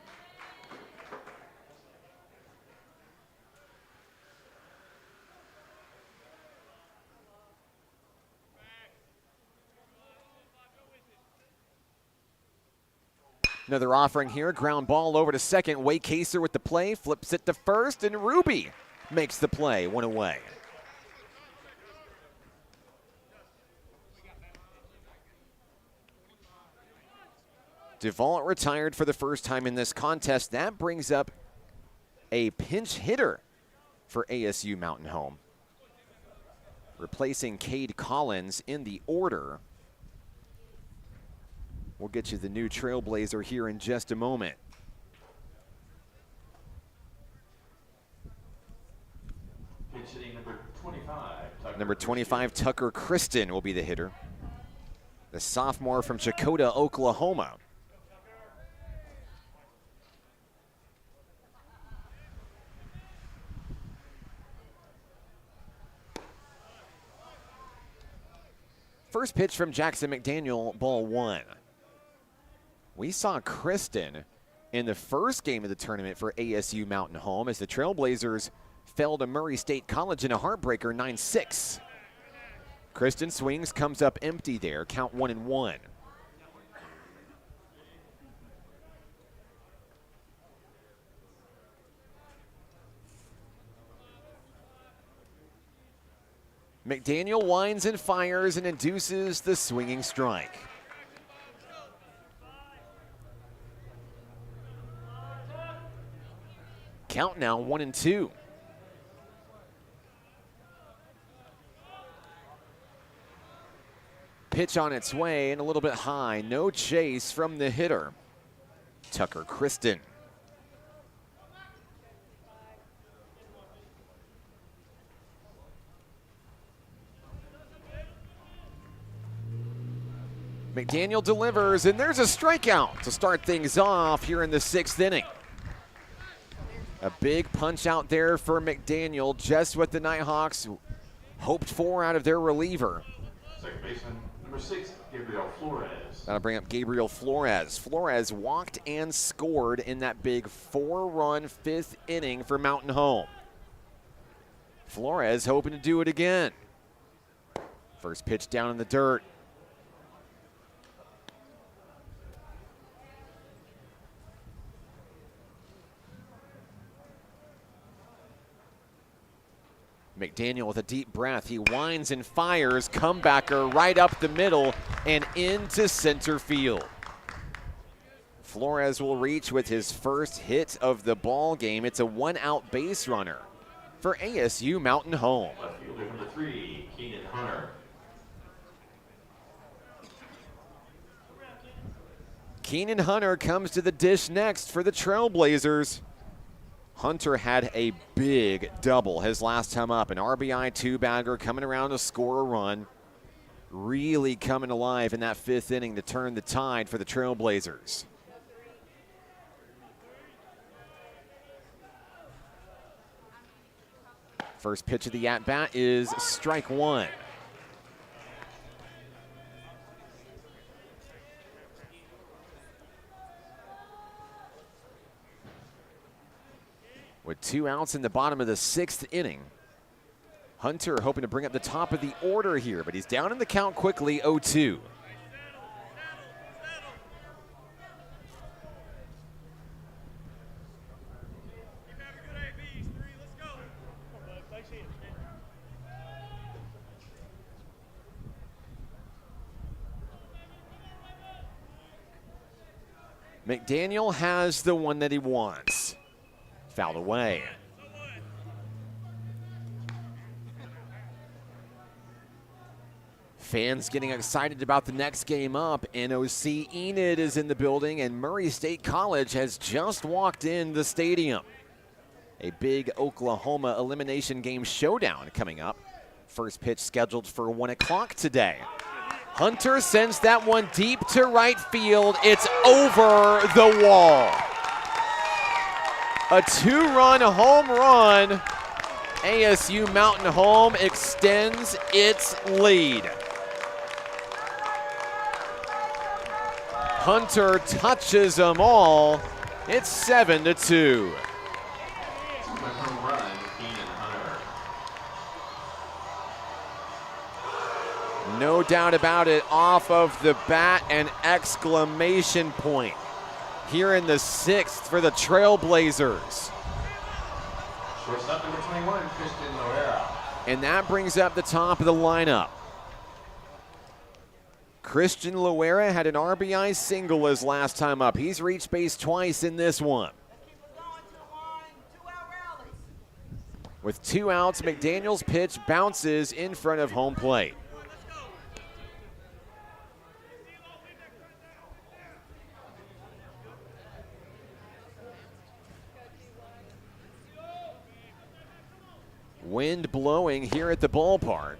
Another offering here. Ground ball over to second. Waycaser with the play. Flips it to first, and Ruby makes the play. 1 away. DeVault retired for the first time in this contest. That brings up a pinch hitter for ASU Mountain Home, replacing Cade Collins in the order. We'll get you the new Trailblazer here in just a moment. Pitch hitting number 25. Number 25, Tucker Kristen will be the hitter. The the sophomore from Chakota, Oklahoma. First pitch from Jackson McDaniel, ball 1. We saw Kristen in the first game of the tournament for ASU Mountain Home as the Trailblazers fell to Murray State College in a heartbreaker 9-6. Kristen swings, comes up empty there, count 1-1. McDaniel winds and fires and induces the swinging strike. Count now 1-2. Pitch on its way and a little bit high. No chase from the hitter, Tucker Kristen. McDaniel delivers, and there's a strikeout to start things off here in the 6th inning. A big punch out there for McDaniel, just what the Nighthawks hoped for out of their reliever. Second baseman, number 6, Gabriel Flores. That'll bring up Gabriel Flores. Flores walked and scored in that big 4-run 5th inning for Mountain Home. Flores hoping to do it again. First pitch down in the dirt. McDaniel with a deep breath. He winds and fires. Comebacker right up the middle and into center field. Flores will reach with his first hit of the ball game. It's a 1-out base runner for ASU Mountain Home. Left fielder number 3, Keenan Hunter. Keenan Hunter comes to the dish next for the Trailblazers. Hunter had a big double his last time up, an RBI 2-bagger coming around to score a run. Really coming alive in that 5th inning to turn the tide for the Trailblazers. First pitch of the at-bat is strike 1. With 2 outs in the bottom of the 6th inning. Hunter hoping to bring up the top of the order here, but he's down in the count quickly, 0-2. McDaniel has the one that he wants. Fouled away. Fans getting excited about the next game up. NOC Enid is in the building, and Murray State College has just walked in the stadium. A big Oklahoma elimination game showdown coming up. First pitch scheduled for 1 o'clock today. Hunter sends that one deep to right field. It's over the wall. A 2-run home run. ASU Mountain Home extends its lead. Hunter touches them all. It's 7-2. No doubt about it, off of the bat, an exclamation point here in the 6th for the Trailblazers. Shortstop number 21, Christian Loera. And that brings up the top of the lineup. Christian Loera had an RBI single his last time up. He's reached base twice in this one. With 2 outs, McDaniel's pitch bounces in front of home plate. Wind blowing here at the ballpark.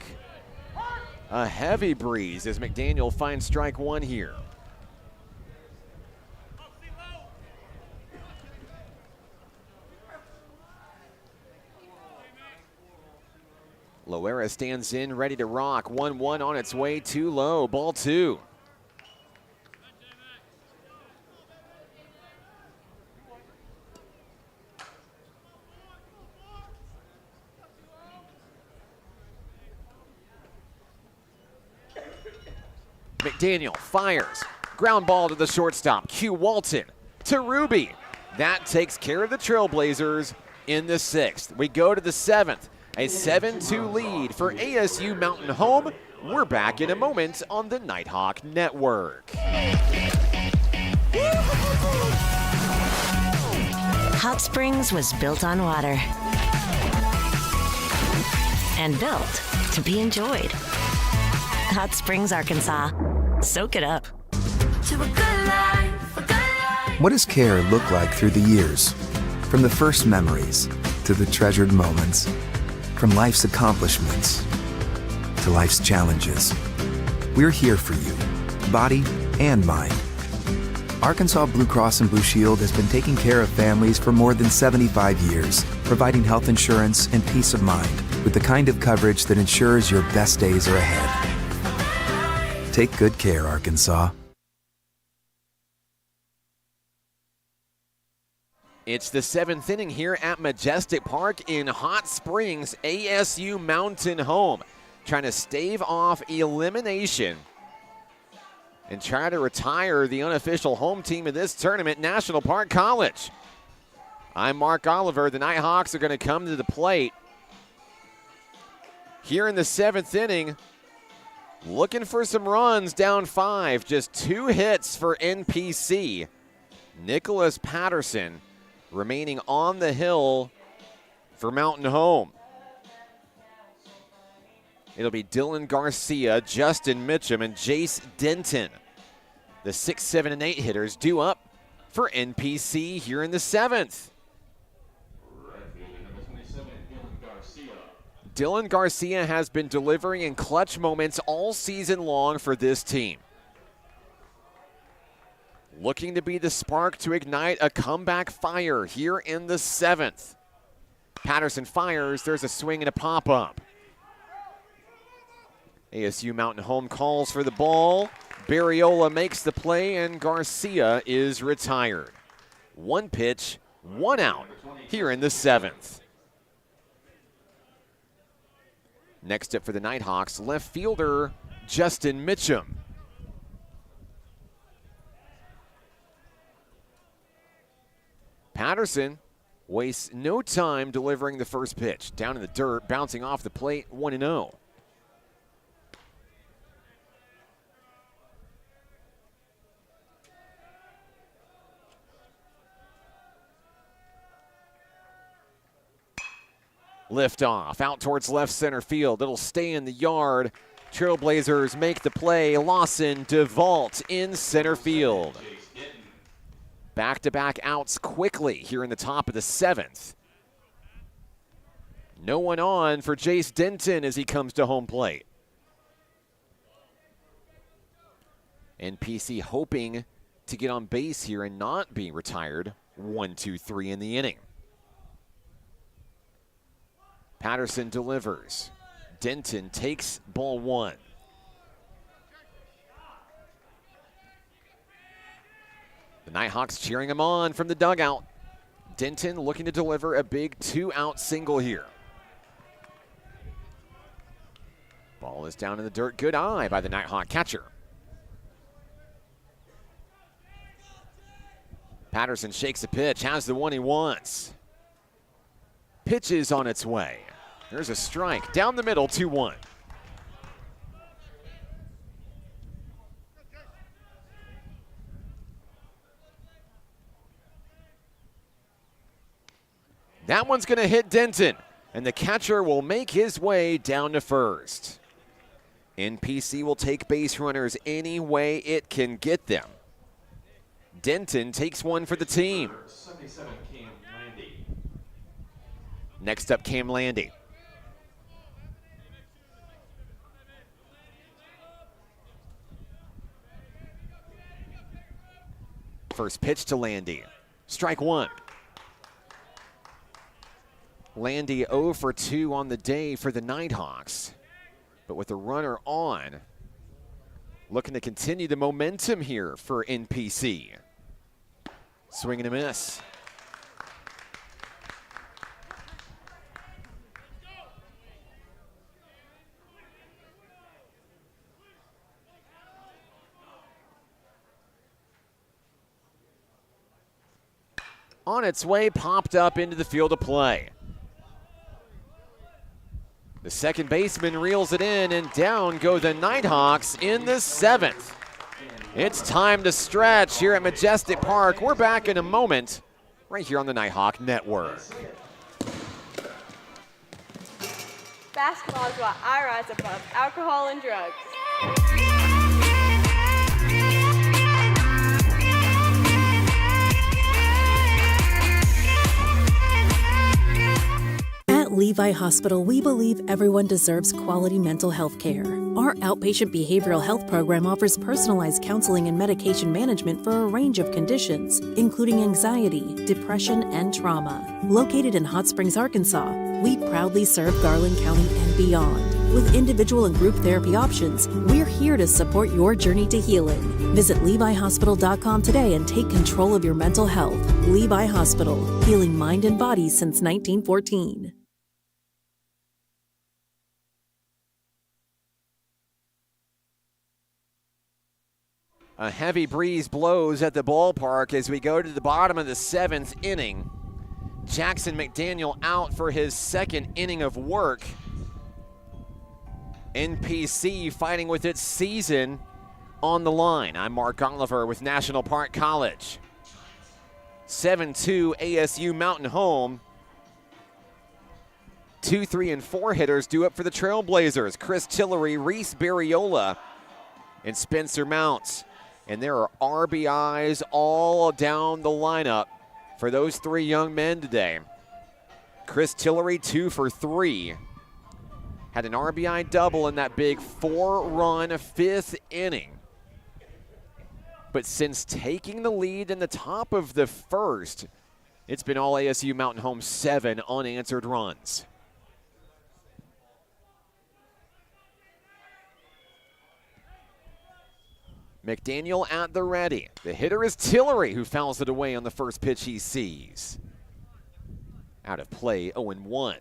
A heavy breeze as McDaniel finds strike one here. Loera stands in, ready to rock. 1-1 on its way, too low. Ball two. McDaniel fires. Ground ball to the shortstop. Q Walton to Ruby. That takes care of the Trailblazers in the sixth. We go to the seventh. A 7-2 lead for ASU Mountain Home. We're back in a moment on the Nighthawk Network. Hot Springs was built on water and built to be enjoyed. Hot Springs, Arkansas. Soak it up. What does care look like through the years? From the first memories to the treasured moments. From life's accomplishments to life's challenges. We're here for you, body and mind. Arkansas Blue Cross and Blue Shield has been taking care of families for more than 75 years, providing health insurance and peace of mind with the kind of coverage that ensures your best days are ahead. Take good care, Arkansas. It's the seventh inning here at Majestic Park in Hot Springs, ASU Mountain Home. Trying to stave off elimination and try to retire the unofficial home team of this tournament, National Park College. I'm Mark Oliver. The Nighthawks are going to come to the plate here in the seventh inning, looking for some runs, down 5. Just 2 hits for NPC. Nicholas Patterson remaining on the hill for Mountain Home. It'll be Dylan Garcia, Justin Mitchum, and Jace Denton. The 6, 7, and 8 hitters due up for NPC here in the seventh. Dylan Garcia has been delivering in clutch moments all season long for this team. Looking to be the spark to ignite a comeback fire here in the seventh. Patterson fires. There's a swing and a pop-up. ASU Mountain Home calls for the ball. Barriola makes the play, and Garcia is retired. 1 pitch, 1 out here in the seventh. Next up for the Nighthawks, left fielder Justin Mitchum. Patterson wastes no time delivering the first pitch. Down in the dirt, bouncing off the plate, 1-0. Lift off, out towards left center field. It'll stay in the yard. Trailblazers make the play. Lawson DeVault in center field. Back-to-back outs quickly here in the top of the seventh. No one on for Jace Denton as he comes to home plate. NPC hoping to get on base here and not be retired. 1-2-3 in the inning. Patterson delivers. Denton takes ball 1. The Nighthawks cheering him on from the dugout. Denton looking to deliver a big 2-out single here. Ball is down in the dirt. Good eye by the Nighthawk catcher. Patterson shakes a pitch, has the one he wants. Pitch is on its way. There's a strike down the middle, 2-1. That one's going to hit Denton, and the catcher will make his way down to first. NPC will take base runners any way it can get them. Denton takes one for the team. 77, Cam Landy. Next up, Cam Landy. First pitch to Landy. Strike one. Landy 0 for 2 on the day for the Nighthawks. But with a runner on, looking to continue the momentum here for NPC. Swing and a miss. On its way, popped up into the field of play. The second baseman reels it in, and down go the Nighthawks in the 7th. It's time to stretch here at Majestic Park. We're back in a moment, right here on the Nighthawk Network. Basketball is why I rise above alcohol and drugs. At Levi Hospital, we believe everyone deserves quality mental health care. Our outpatient behavioral health program offers personalized counseling and medication management for a range of conditions, including anxiety, depression, and trauma. Located in Hot Springs, Arkansas, we proudly serve Garland County and beyond. With individual and group therapy options, we're here to support your journey to healing. Visit LeviHospital.com today and take control of your mental health. Levi Hospital, healing mind and body since 1914. A heavy breeze blows at the ballpark as we go to the bottom of the 7th inning. Jackson McDaniel out for his second inning of work. NPC fighting with its season on the line. I'm Mark Oliver with National Park College. 7-2 ASU Mountain Home. 2, 3, and 4 hitters do up for the Trailblazers. Chris Tillery, Reese Barriola, and Spencer Mounts. And there are RBIs all down the lineup for those 3 young men today. Chris Tillery, 2 for 3. Had an RBI double in that big 4-run 5th inning. But since taking the lead in the top of the 1st, it's been all ASU Mountain Home 7 unanswered runs. McDaniel at the ready. The hitter is Tillery, who fouls it away on the first pitch he sees. Out of play, 0-1.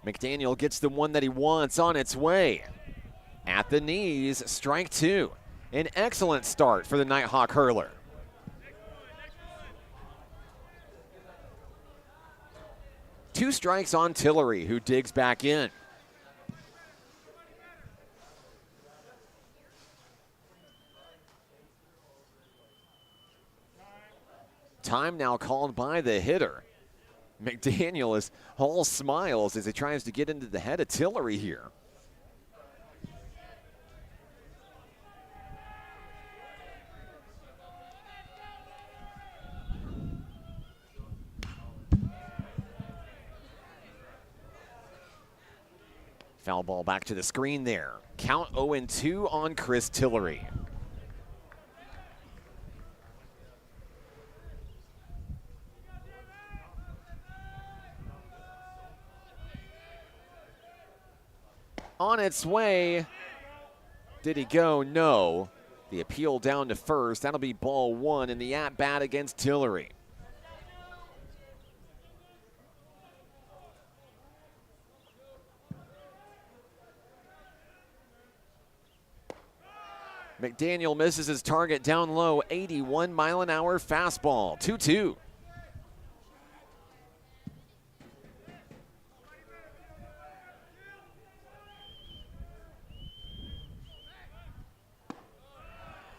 McDaniel gets the one that he wants on its way. At the knees, strike 2. An excellent start for the Nighthawk hurler. Two strikes on Tillery, who digs back in. Time now called by the hitter. McDaniel is all smiles as he tries to get into the head of Tillery here. Foul ball back to the screen there. Count 0-2 on Chris Tillery. On its way. Did he go? No. The appeal down to first. That'll be ball 1 in the at-bat against Tillery. McDaniel misses his target down low, 81-mile-an-hour fastball, 2-2.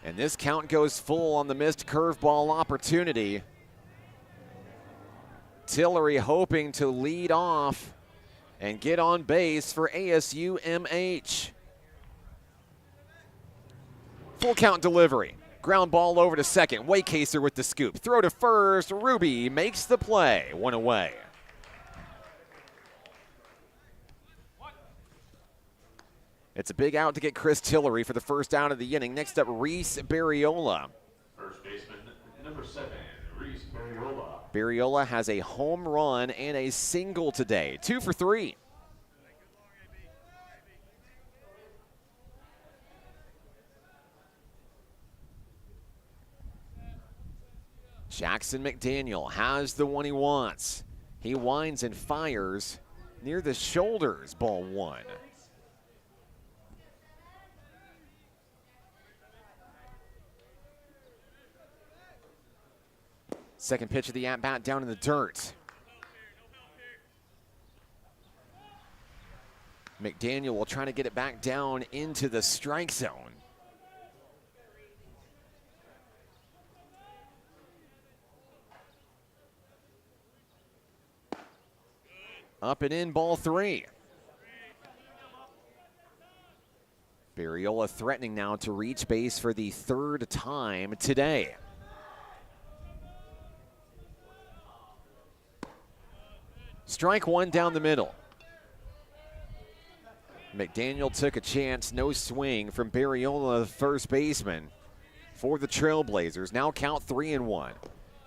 And this count goes full on the missed curveball opportunity. Tillery hoping to lead off and get on base for ASU MH. Full count delivery. Ground ball over to second. Waycaser with the scoop. Throw to first. Ruby makes the play. One away. It's a big out to get Chris Tillery for the first out of the inning. Next up, Reese Barriola. First baseman, number 7, Reese Barriola. Barriola has a home run and a single today. 2 for 3. Jackson McDaniel has the one he wants. He winds and fires near the shoulders. Ball 1. Second pitch of the at-bat down in the dirt. McDaniel will try to get it back down into the strike zone. Up and in, ball 3. Barriola threatening now to reach base for the 3rd time today. Strike 1 down the middle. McDaniel took a chance, no swing from Barriola, the first baseman for the Trailblazers. Now count 3-1.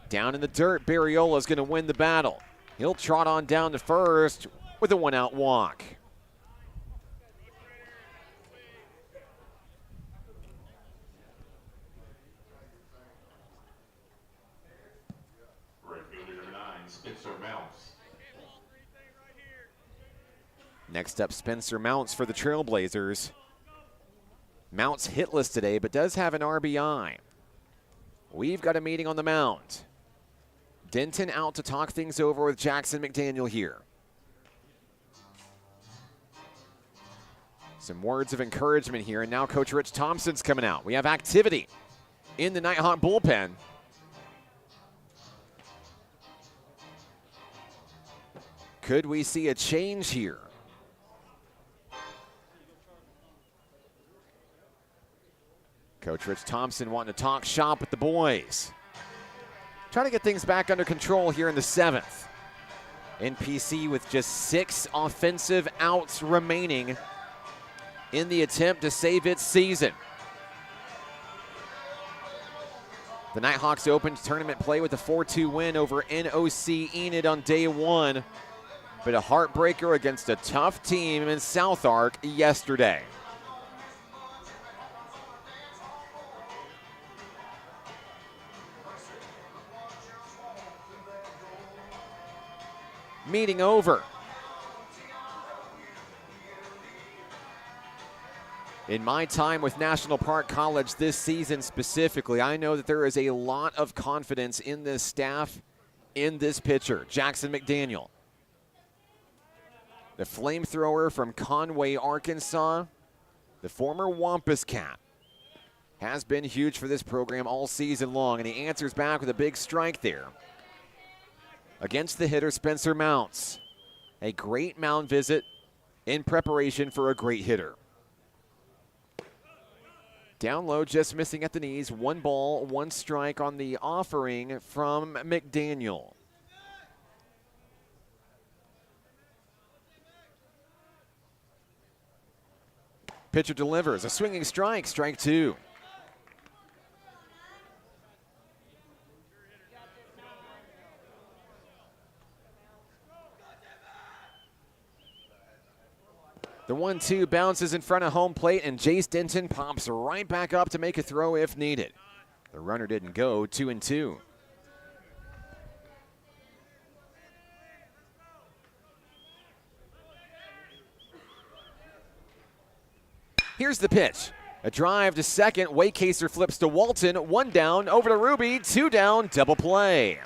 Down in the dirt, Barriola's going to win the battle. He'll trot on down to first with a 1-out walk. Right fielder number 9, Spencer Mounts. Next up, Spencer Mounts for the Trailblazers. Mounts hitless today, but does have an RBI. We've got a meeting on the mound. Denton out to talk things over with Jackson McDaniel here. Some words of encouragement here, and now Coach Rich Thompson's coming out. We have activity in the Nighthawk bullpen. Could we see a change here? Coach Rich Thompson wanting to talk shop with the boys. Trying to get things back under control here in the 7th. NPC with just 6 offensive outs remaining in the attempt to save its season. The Nighthawks opened tournament play with a 4-2 win over NOC Enid on day 1, but a heartbreaker against a tough team in South Ark yesterday. Meeting over. In my time with National Park College this season specifically, I know that there is a lot of confidence in this staff, in this pitcher, Jackson McDaniel. The flamethrower from Conway, Arkansas, the former Wampus Cat, has been huge for this program all season long, and he answers back with a big strike there against the hitter Spencer Mounts. A great mound visit in preparation for a great hitter. Down low, just missing at the knees. 1 ball, 1 strike on the offering from McDaniel. Pitcher delivers, a swinging strike, strike 2. The 1-2 bounces in front of home plate, and Jace Denton pops right back up to make a throw if needed. The runner didn't go. 2-2. Here's the pitch. A drive to second. Waycaser flips to Walton. 1 down, over to Ruby. 2 down, double play.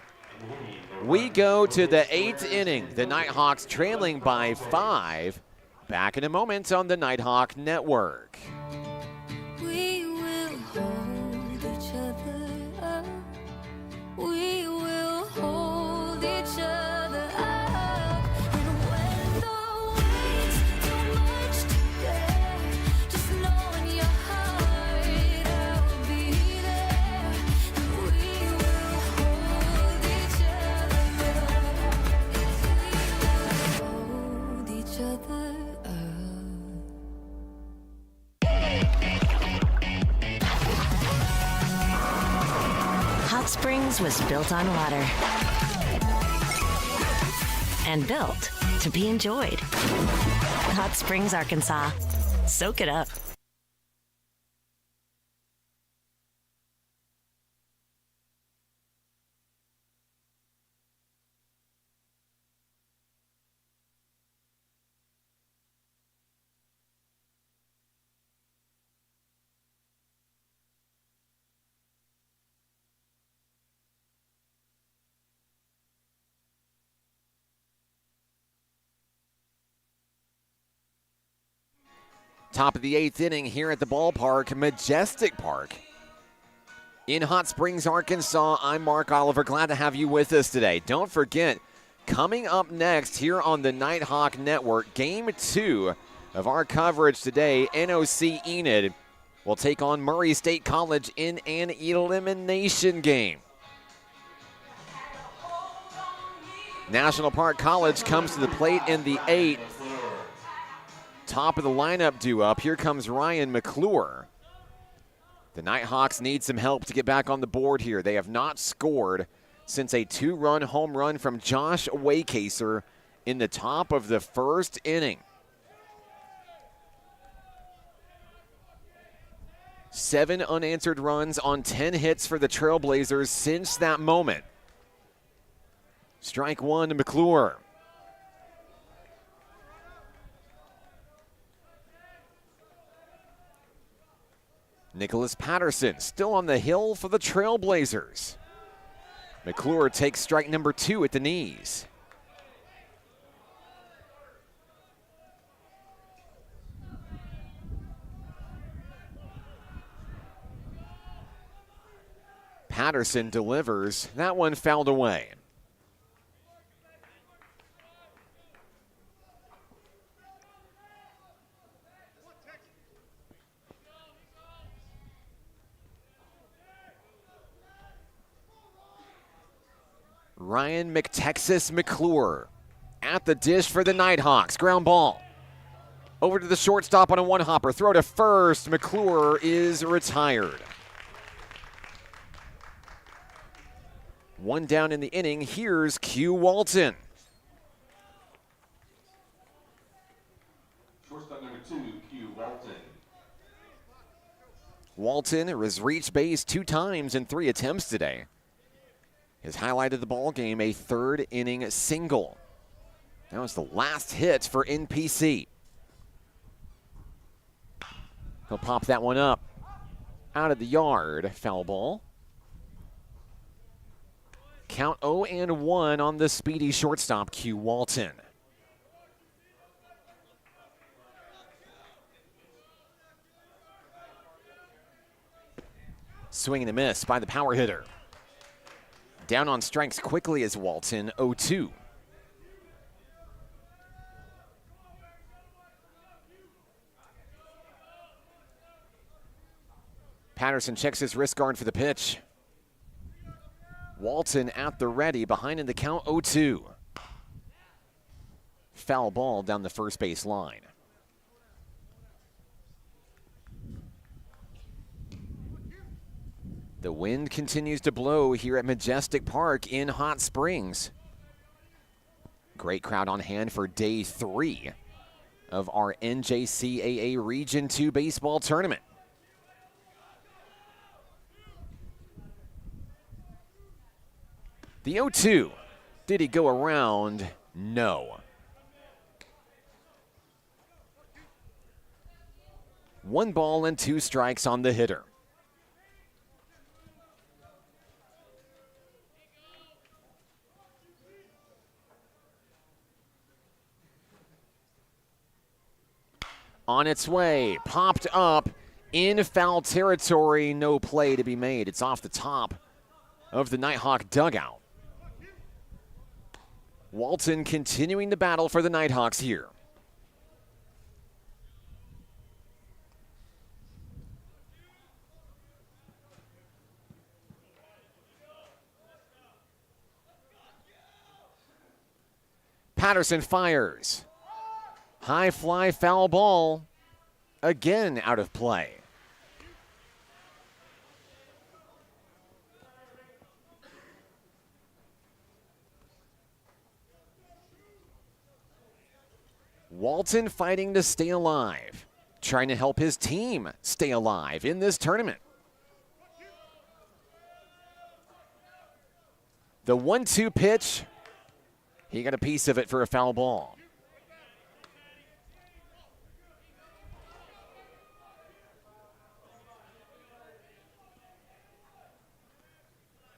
We go to the 8th inning. The Nighthawks trailing by 5. Back in a moment on the Nighthawk Network. We will hold each other up. We will hold each other up. And when the weight's too much to bear, just know in your heart I'll be there. Springs was built on water and built to be enjoyed. Hot Springs, Arkansas. Soak it up. Top of the 8th inning here at the ballpark, Majestic Park. In Hot Springs, Arkansas, I'm Mark Oliver. Glad to have you with us today. Don't forget, coming up next here on the Nighthawk Network, Game 2 of our coverage today, NOC Enid will take on Murray State College in an elimination game. National Park College comes to the plate in the 8th. Top of the lineup due up. Here comes Ryan McClure. The Nighthawks need some help to get back on the board here. They have not scored since a 2-run home run from Josh Waycaser in the top of the 1st inning. 7 unanswered runs on 10 hits for the Trailblazers since that moment. Strike 1 to McClure. Nicholas Patterson still on the hill for the Trailblazers. McClure takes strike number 2 at the knees. Patterson delivers. That one fouled away. Ryan McTexas McClure at the dish for the Nighthawks. Ground ball. Over to the shortstop on a one-hopper. Throw to first. McClure is retired. 1 down in the inning. Here's Q Walton. Shortstop number 2, Q Walton. Walton has reached base 2 times in 3 attempts today. His highlight of the ball game, a 3rd inning single. That was the last hit for NPC. He'll pop that one up. Out of the yard, foul ball. Count 0-1 on the speedy shortstop, Q Walton. Swing and a miss by the power hitter. Down on strikes quickly as Walton, 0-2. Patterson checks his wrist guard for the pitch. Walton at the ready, behind in the count, 0-2. Foul ball down the first base line. The wind continues to blow here at Majestic Park in Hot Springs. Great crowd on hand for day 3 of our NJCAA Region 2 baseball tournament. The 0-2, did he go around? No. 1 ball and 2 strikes on the hitter. On its way, popped up in foul territory, no play to be made. It's off the top of the Nighthawk dugout. Walton continuing the battle for the Nighthawks here. Patterson fires. High fly, foul ball. Again out of play. Walton fighting to stay alive, trying to help his team stay alive in this tournament. The 1-2 pitch, he got a piece of it for a foul ball.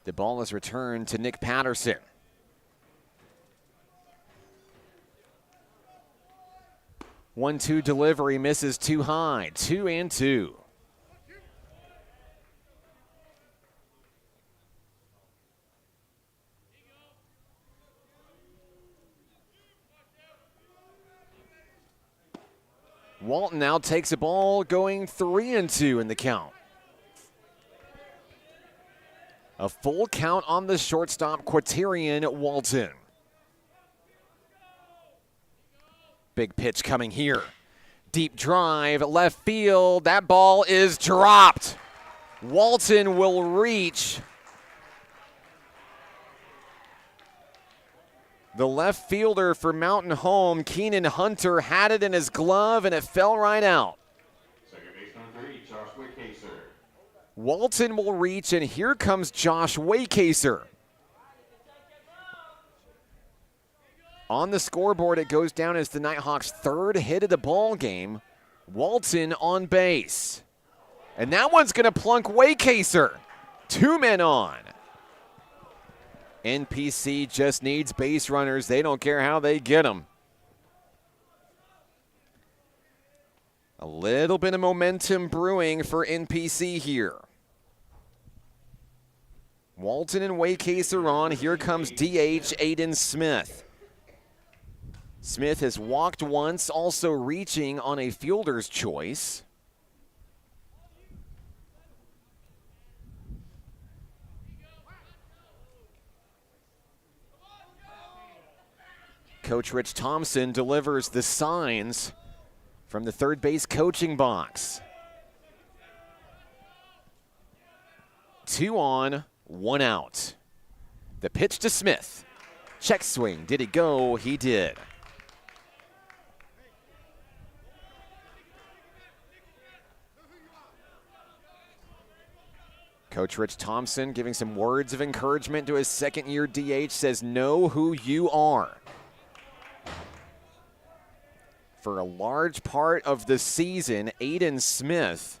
The ball is returned to Nick Patterson. One-two delivery misses too high. 2-2. Walton now takes a ball going 3-2 in the count. A full count on the shortstop, Quaterian Walton. Big pitch coming here. Deep drive, left field. That ball is dropped. Walton will reach. The left fielder for Mountain Home, Keenan Hunter, had it in his glove and it fell right out. Second baseman 3, Josh Wickaser. Walton will reach, and here comes Josh Waycaser. On the scoreboard, it goes down as the Nighthawks' third hit of the ball game. Walton on base. And that one's going to plunk Waycaser. 2 men on. NPC just needs base runners. They don't care how they get them. A little bit of momentum brewing for NPC here. Walton and Waycaser on. Here comes DH Aiden Smith. Smith has walked once, also reaching on a fielder's choice. Coach Rich Thompson delivers the signs from the third base coaching box. 2 on, 1 out. The pitch to Smith. Check swing. Did he go? He did. Coach Rich Thompson giving some words of encouragement to his second-year DH, says, know who you are. For a large part of the season, Aiden Smith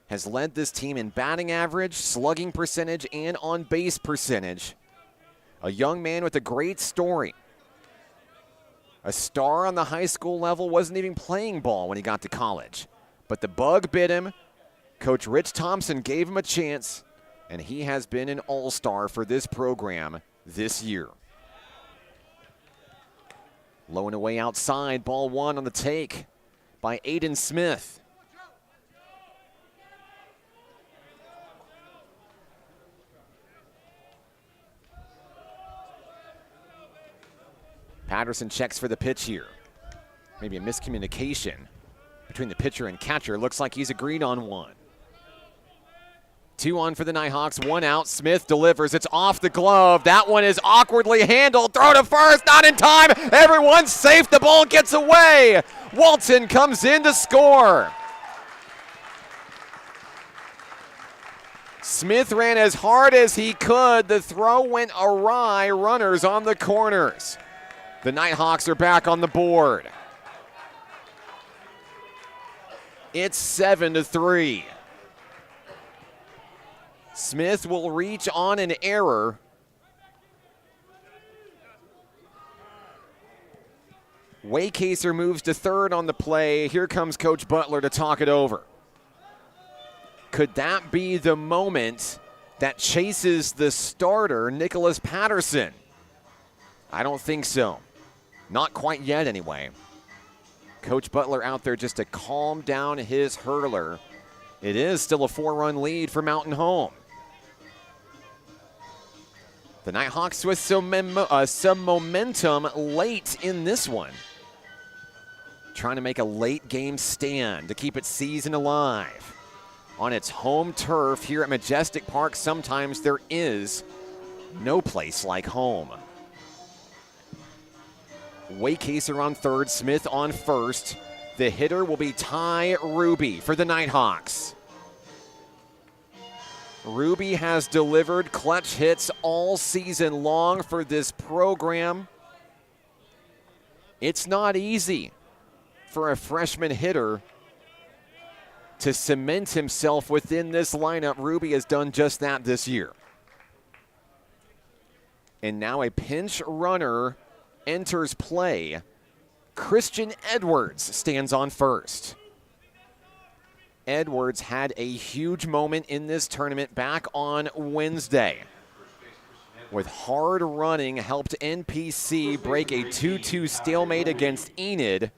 has led this team in batting average, slugging percentage, and on-base percentage. A young man with a great story. A star on the high school level, wasn't even playing ball when he got to college. But the bug bit him. Coach Rich Thompson gave him a chance, and he has been an all-star for this program this year. Low and away outside, ball 1 on the take by Aiden Smith. Patterson checks for the pitch here. Maybe a miscommunication between the pitcher and catcher. Looks like he's agreed on one. 2 on for the Nighthawks, 1 out. Smith delivers. It's off the glove. That one is awkwardly handled. Throw to first, not in time. Everyone's safe. The ball gets away. Walton comes in to score. Smith ran as hard as he could. The throw went awry. Runners on the corners. The Nighthawks are back on the board. It's 7-3. Smith will reach on an error. Waycaser moves to third on the play. Here comes Coach Butler to talk it over. Could that be the moment that chases the starter, Nicholas Patterson? I don't think so. Not quite yet, anyway. Coach Butler out there just to calm down his hurler. It is still a 4-run lead for Mountain Home. The Nighthawks with some momentum late in this one. Trying to make a late game stand to keep its season alive. On its home turf here at Majestic Park, sometimes there is no place like home. Waycaser on third, Smith on first. The hitter will be Ty Ruby for the Nighthawks. Ruby has delivered clutch hits all season long for this program. It's not easy for a freshman hitter to cement himself within this lineup. Ruby has done just that this year. And now a pinch runner enters play. Christian Edwards stands on first. Edwards had a huge moment in this tournament back on Wednesday. With hard running, helped NPC break a 2-2 stalemate against Enid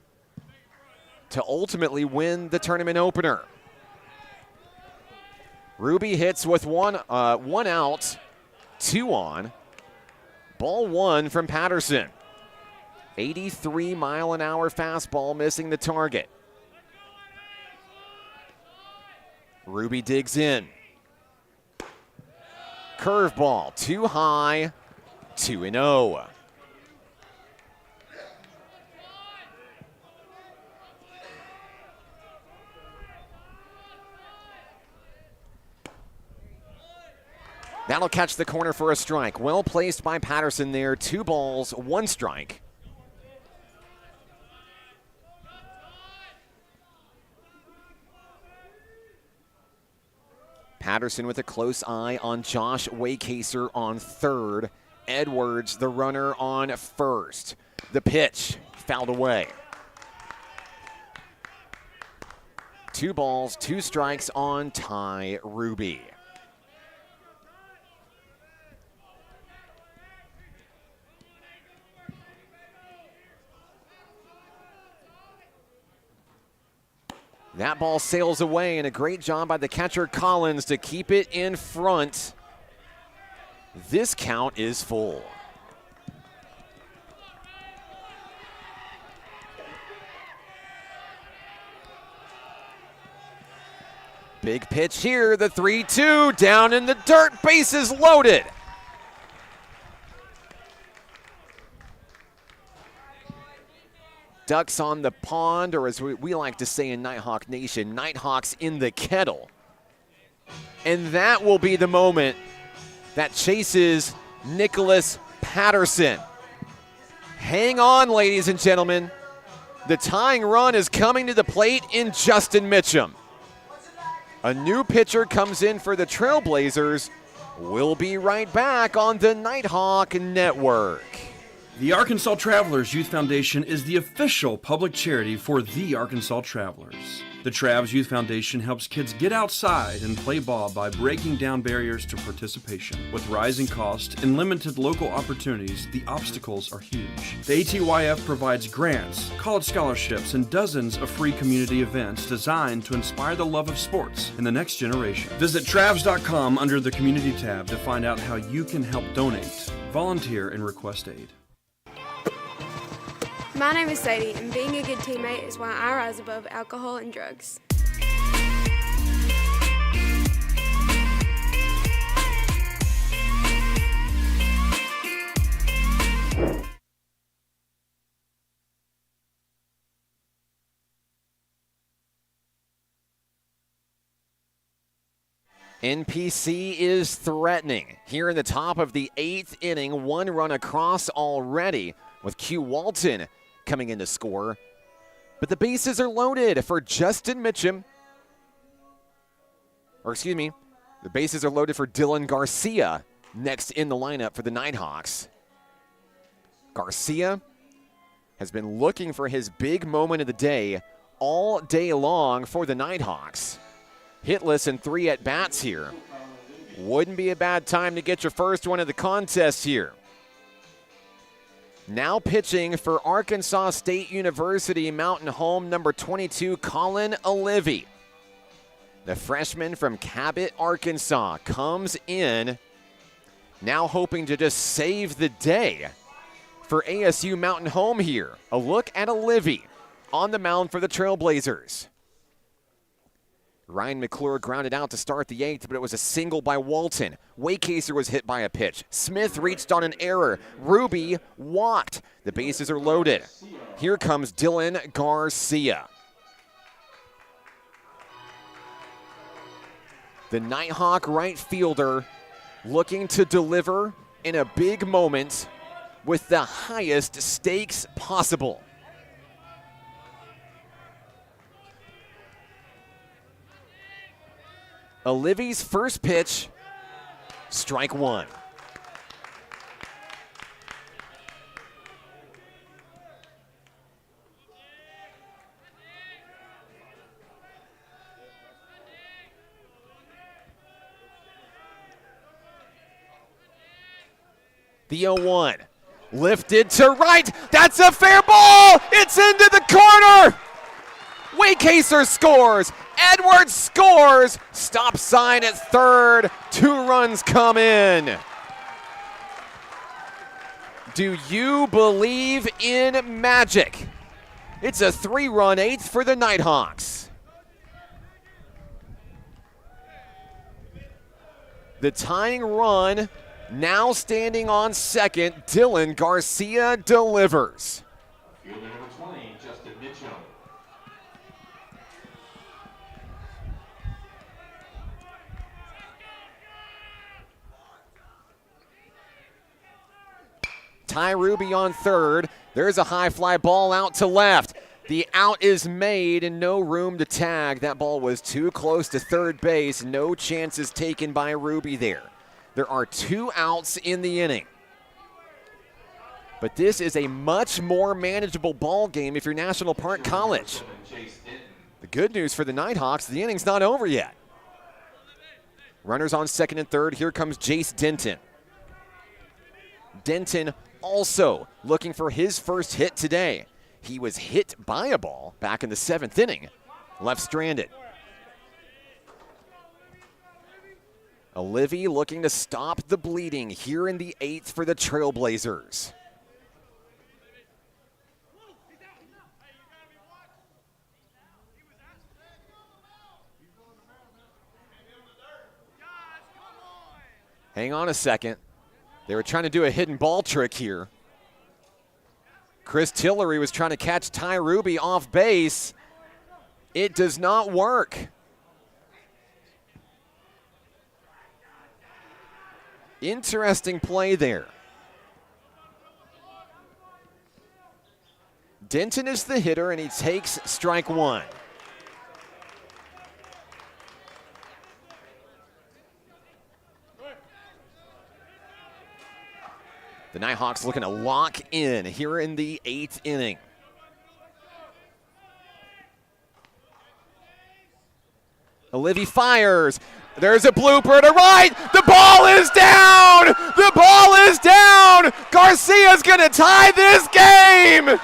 to ultimately win the tournament opener. Ruby hits with one out, 2 on. Ball 1 from Patterson. 83-mile-an-hour fastball missing the target. Ruby digs in. Curveball, too high, 2-0. That'll catch the corner for a strike. Well placed by Patterson there. 2 balls, 1 strike. Patterson with a close eye on Josh Waycaser on third. Edwards, the runner, on first. The pitch, fouled away. 2 balls, 2 strikes on Ty Ruby. That ball sails away, and a great job by the catcher Collins to keep it in front. This count is full. Big pitch here, the 3-2, down in the dirt, bases loaded. Ducks on the pond, or as we like to say in Nighthawk Nation, Nighthawks in the kettle. And that will be the moment that chases Nicholas Patterson. Hang on, ladies and gentlemen. The tying run is coming to the plate in Justin Mitchum. A new pitcher comes in for the Trailblazers. We'll be right back on the Nighthawk Network. The Arkansas Travelers Youth Foundation is the official public charity for the Arkansas Travelers. The Travs Youth Foundation helps kids get outside and play ball by breaking down barriers to participation. With rising costs and limited local opportunities, the obstacles are huge. The ATYF provides grants, college scholarships, and dozens of free community events designed to inspire the love of sports in the next generation. Visit Travs.com under the Community tab to find out how you can help donate, volunteer, and request aid. My name is Sadie, and being a good teammate is why I rise above alcohol and drugs. NPC is threatening. Here in the top of the 8th inning, 1 run across already with Q Walton coming in to score. But the bases are loaded for Justin Mitchum. Or excuse me, the bases are loaded for Dylan Garcia next in the lineup for the Nighthawks. Garcia has been looking for his big moment of the day all day long for the Nighthawks. Hitless and 3 at-bats here. Wouldn't be a bad time to get your first one of the contest here. Now pitching for Arkansas State University Mountain Home, number 22, Colin Olivey. The freshman from Cabot, Arkansas, comes in now hoping to just save the day for ASU Mountain Home here. A look at Olivey on the mound for the Trailblazers. Ryan McClure grounded out to start the 8th, but it was a single by Walton. Waycaser was hit by a pitch. Smith reached on an error. Ruby walked. The bases are loaded. Here comes Dylan Garcia. The Nighthawk right fielder looking to deliver in a big moment with the highest stakes possible. Olivia's first pitch, strike one. The 0-1, lifted to right. That's a fair ball. It's into the corner. Waycaser scores. Edwards scores. Stop sign at third. 2 runs come in. Do you believe in magic? It's a 3-run 8th for the Nighthawks. The tying run now standing on second. Dylan Garcia delivers. Fielder number 20, Justin Mitchell. Ty Ruby on third. There's a high fly ball out to left. The out is made and no room to tag. That ball was too close to third base. No chances taken by Ruby there. There are 2 outs in the inning. But this is a much more manageable ball game if you're National Park College. The good news for the Nighthawks, the inning's not over yet. Runners on second and third. Here comes Jace Denton. Denton also looking for his first hit today. He was hit by a ball back in the 7th inning, left stranded. Olivia looking to stop the bleeding here in the 8th for the Trailblazers. Hang on a second. They were trying to do a hidden ball trick here. Chris Tillery was trying to catch Ty Ruby off base. It does not work. Interesting play there. Denton is the hitter, and he takes strike one. The Nighthawks looking to lock in here in the 8th inning. Olivia fires. There's a blooper to right. The ball is down. The ball is down. Garcia's going to tie this game.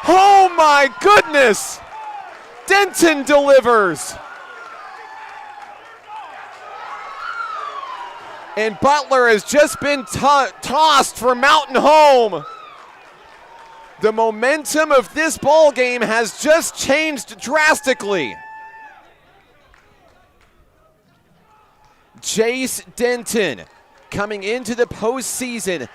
Oh my goodness. Denton delivers. And Butler has just been tossed for Mountain Home. The momentum of this ball game has just changed drastically. Jace Denton coming into the postseason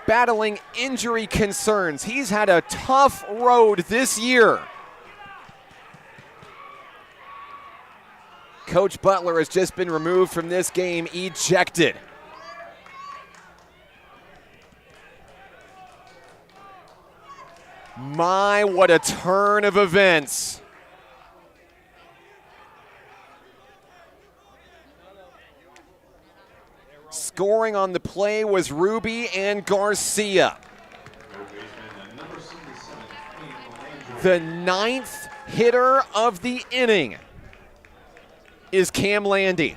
battling injury concerns. He's had a tough road this year. Coach Butler has just been removed from this game, ejected. My, what a turn of events. Scoring on the play was Ruby and Garcia. The 9th hitter of the inning is Cam Landy.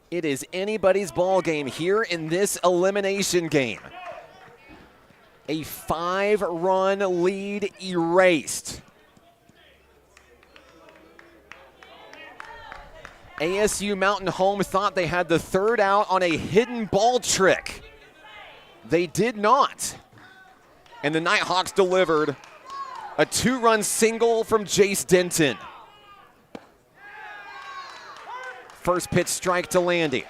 It is anybody's ball game here in this elimination game. A 5-run lead erased. ASU Mountain Home thought they had the third out on a hidden ball trick. They did not. And the Nighthawks delivered a 2-run single from Jace Denton. First pitch strike to Landy.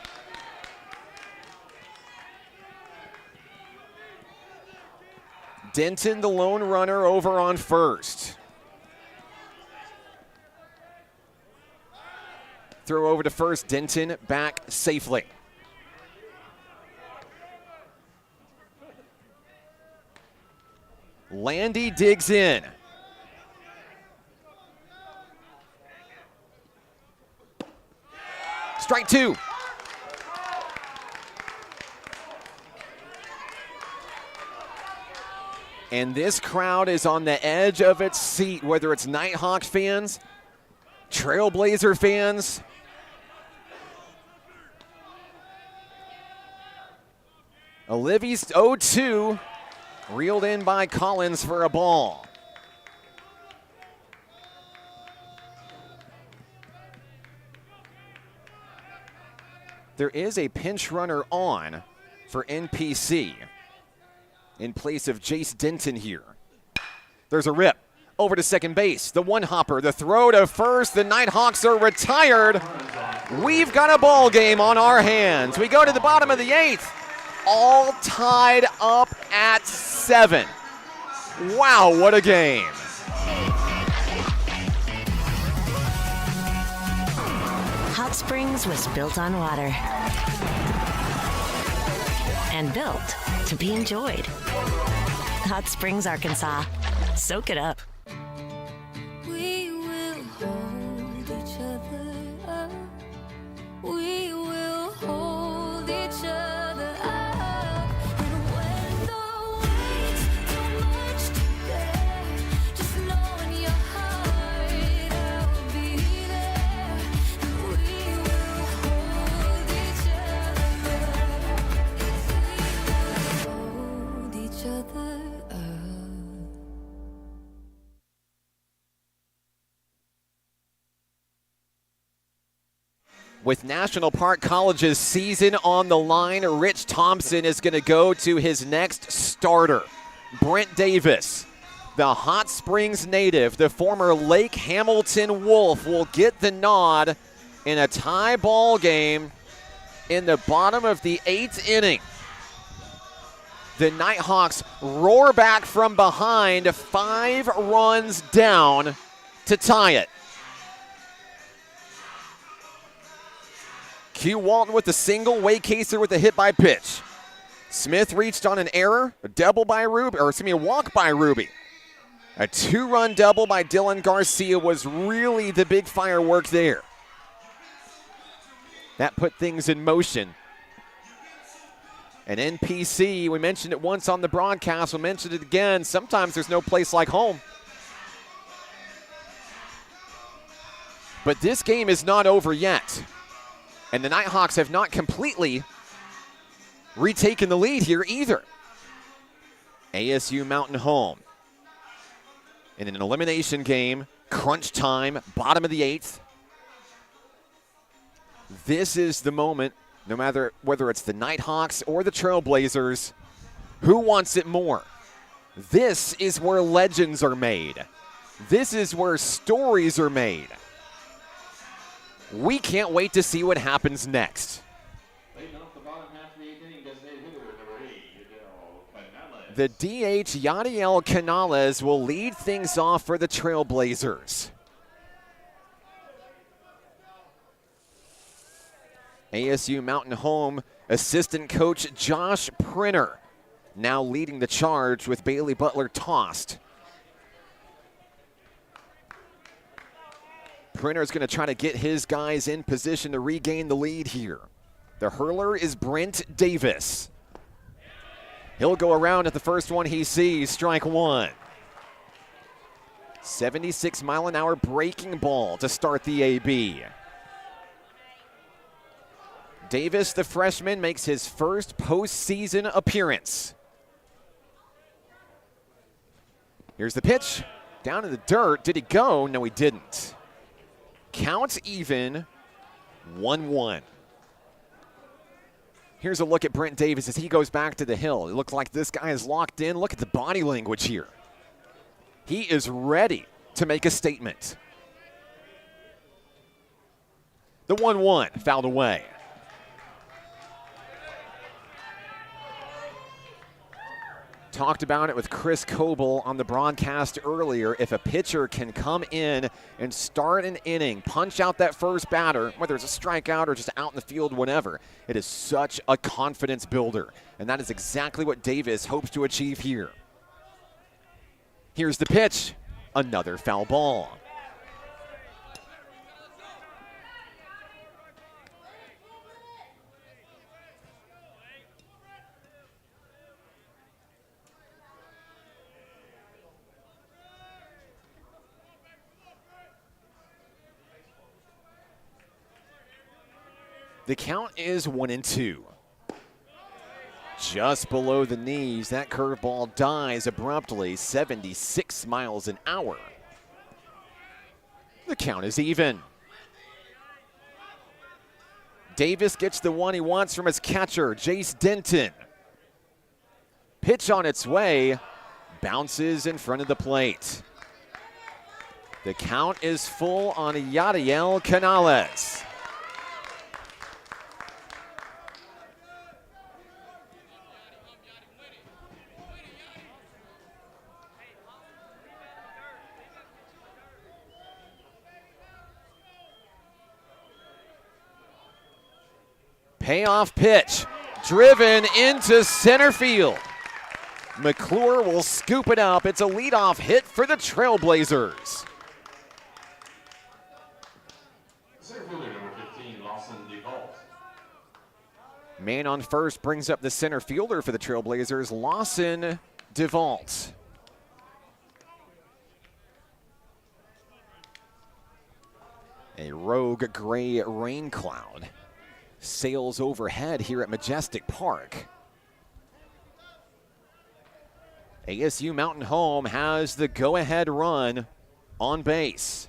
Denton, the lone runner, over on first. Throw over to first, Denton back safely. Landy digs in. Strike 2. And this crowd is on the edge of its seat, whether it's Nighthawk fans, Trailblazer fans. Olivia's 0-2, reeled in by Collins for a ball. There is a pinch runner on for NPC in place of Jace Denton here. There's a rip over to second base. The one-hopper, the throw to first. The Nighthawks are retired. We've got a ball game on our hands. We go to the bottom of the 8th. All tied up at 7. Wow, what a game. Hot Springs was built on water and built to be enjoyed. Hot Springs, Arkansas. Soak it up. We will hold each other up. We will hold each other up. And when the weight's too much to bear, just know in your heart I'll be there. And we will hold each other up. Hold each other up. With National Park College's season on the line, Rich Thompson is going to go to his next starter. Brent Davis, the Hot Springs native, the former Lake Hamilton Wolf, will get the nod in a tie ball game in the bottom of the 8th inning. The Nighthawks roar back from behind, 5 runs down to tie it. Q Walton with the single, Wade Kaser with the hit by pitch. Smith reached on an error, a double by Ruby, or excuse me, a walk by Ruby. A 2-run double by Dylan Garcia was really the big firework there. That put things in motion. And NPC, we mentioned it once on the broadcast, we'll mention it again, sometimes there's no place like home. But this game is not over yet. And the Nighthawks have not completely retaken the lead here either. ASU Mountain Home in an elimination game, crunch time, bottom of the 8th. This is the moment, no matter whether it's the Nighthawks or the Trailblazers, who wants it more? This is where legends are made. This is where stories are made. We can't wait to see what happens next. The DH, Yadiel Canales, will lead things off for the Trailblazers. ASU Mountain Home assistant coach Josh Printer now leading the charge with Bailey Butler tossed. Printer's going to try to get his guys in position to regain the lead here. The hurler is Brent Davis. He'll go around at the first one he sees, strike 1. 76-mile-an-hour breaking ball to start the AB. Davis, the freshman, makes his first postseason appearance. Here's the pitch. Down in the dirt. Did he go? No, he didn't. Count even 1-1. Here's a look at Brent Davis as he goes back to the hill. It looks like this guy is locked in. Look at the body language here. He is ready to make a statement. The 1-1 fouled away. Talked about it with Chris Coble on the broadcast earlier. If a pitcher can come in and start an inning, punch out that first batter, whether it's a strikeout or just out in the field, whatever, it is such a confidence builder. And that is exactly what Davis hopes to achieve here. Here's the pitch. Another foul ball. The count is 1-2. Just below the knees, that curveball dies abruptly, 76 miles an hour. The count is even. Davis gets the one he wants from his catcher, Jace Denton. Pitch on its way, bounces in front of the plate. The count is full on Yadiel Canales. Payoff pitch, driven into center field. McClure will scoop it up. It's a leadoff hit for the Trailblazers. Center fielder number 15, Lawson DeVault. Man on first brings up the center fielder for the Trailblazers, Lawson DeVault. A rogue gray rain cloud sails overhead here at Majestic Park. ASU Mountain Home has the go-ahead run on base.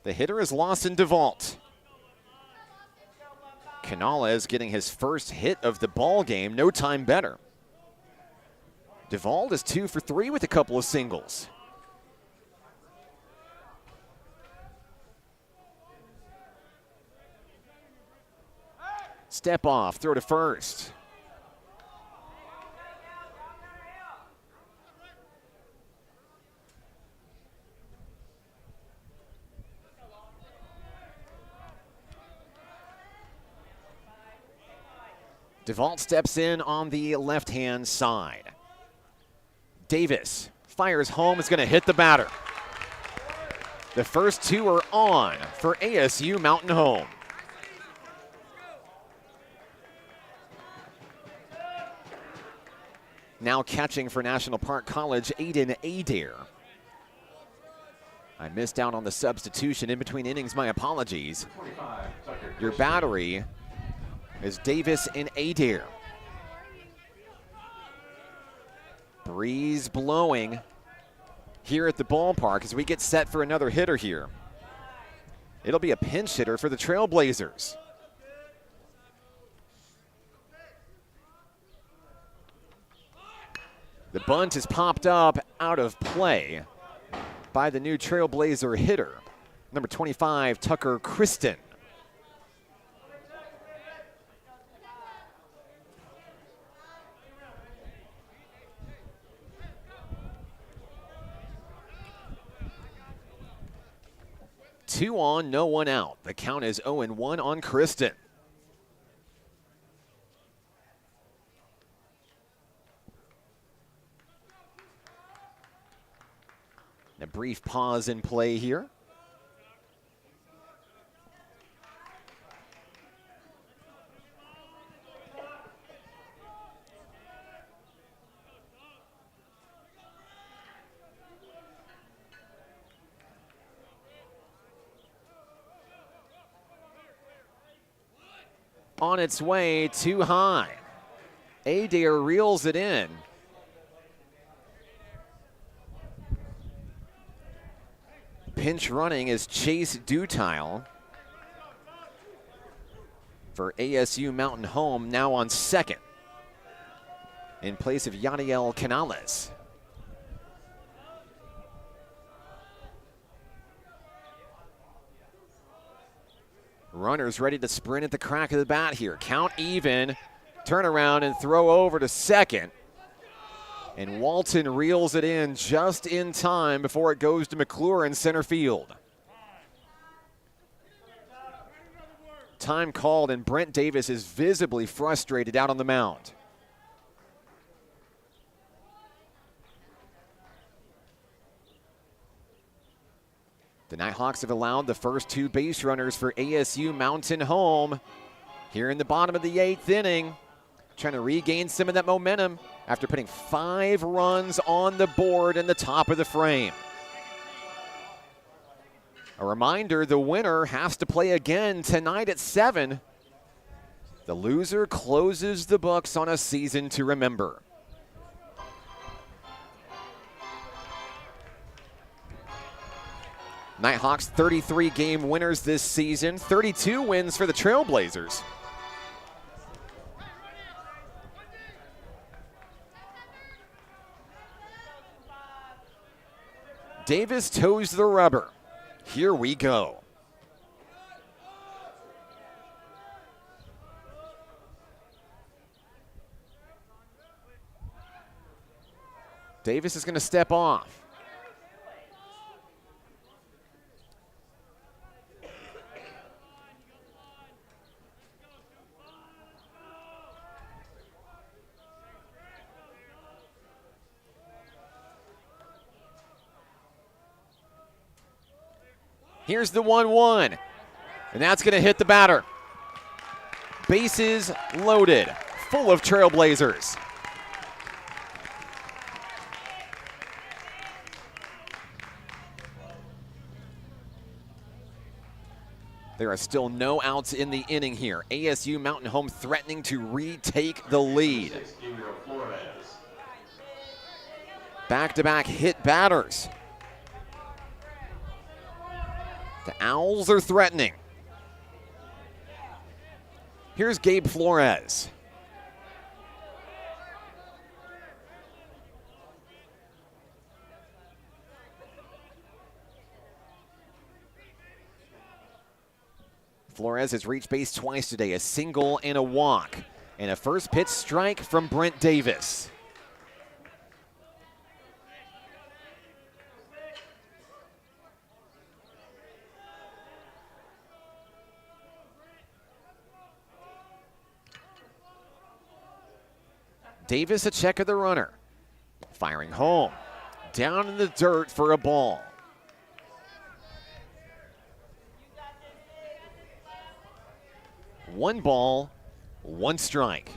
The hitter is Lawson DeVault. Canales getting his first hit of the ball game, no time better. DeVault is 2 for 3 with a couple of singles. Step off, throw to first. DeVault steps in on the left-hand side. Davis fires home, is going to hit the batter. The first two are on for ASU Mountain Home. Now catching for National Park College, Aiden Adair. I missed out on the substitution in between innings, my apologies. Your battery is Davis and Adair. Breeze blowing here at the ballpark as we get set for another hitter here. It'll be a pinch hitter for the Trailblazers. The bunt is popped up out of play by the new Trailblazer hitter, number 25, Tucker Kristen. Two on, no one out. The count is 0-1 on Kristen. A brief pause in play here. On its way, too high. Adair reels it in. pinch running is Chase Dutile for ASU Mountain Home, now on second in place of Yadiel Canales. Runners ready to sprint at the crack of the bat here. Count even, turn around and throw over to second. And Walton reels it in just in time before it goes to McClure in center field. Time called, and Brent Davis is visibly frustrated out on the mound. The Nighthawks have allowed the first 2 base runners for ASU Mountain Home here in the bottom of the 8th inning, trying to regain some of that momentum after putting 5 runs on the board in the top of the frame. A reminder, the winner has to play again tonight at 7. The loser closes the books on a season to remember. Nighthawks 33 game winners this season, 32 wins for the Trailblazers. Davis toes the rubber. Here we go. Davis is going to step off. Here's the 1-1, and that's going to hit the batter. Bases loaded, full of Trailblazers. There are still no outs in the inning here. ASU Mountain Home threatening to retake the lead. Back-to-back hit batters. The Owls are threatening. Here's Gabe Flores. Flores has reached base twice today, a single and a walk, and a first pitch strike from Brent Davis. Davis a check of the runner. Firing home. Down in the dirt for a ball. One ball, one strike.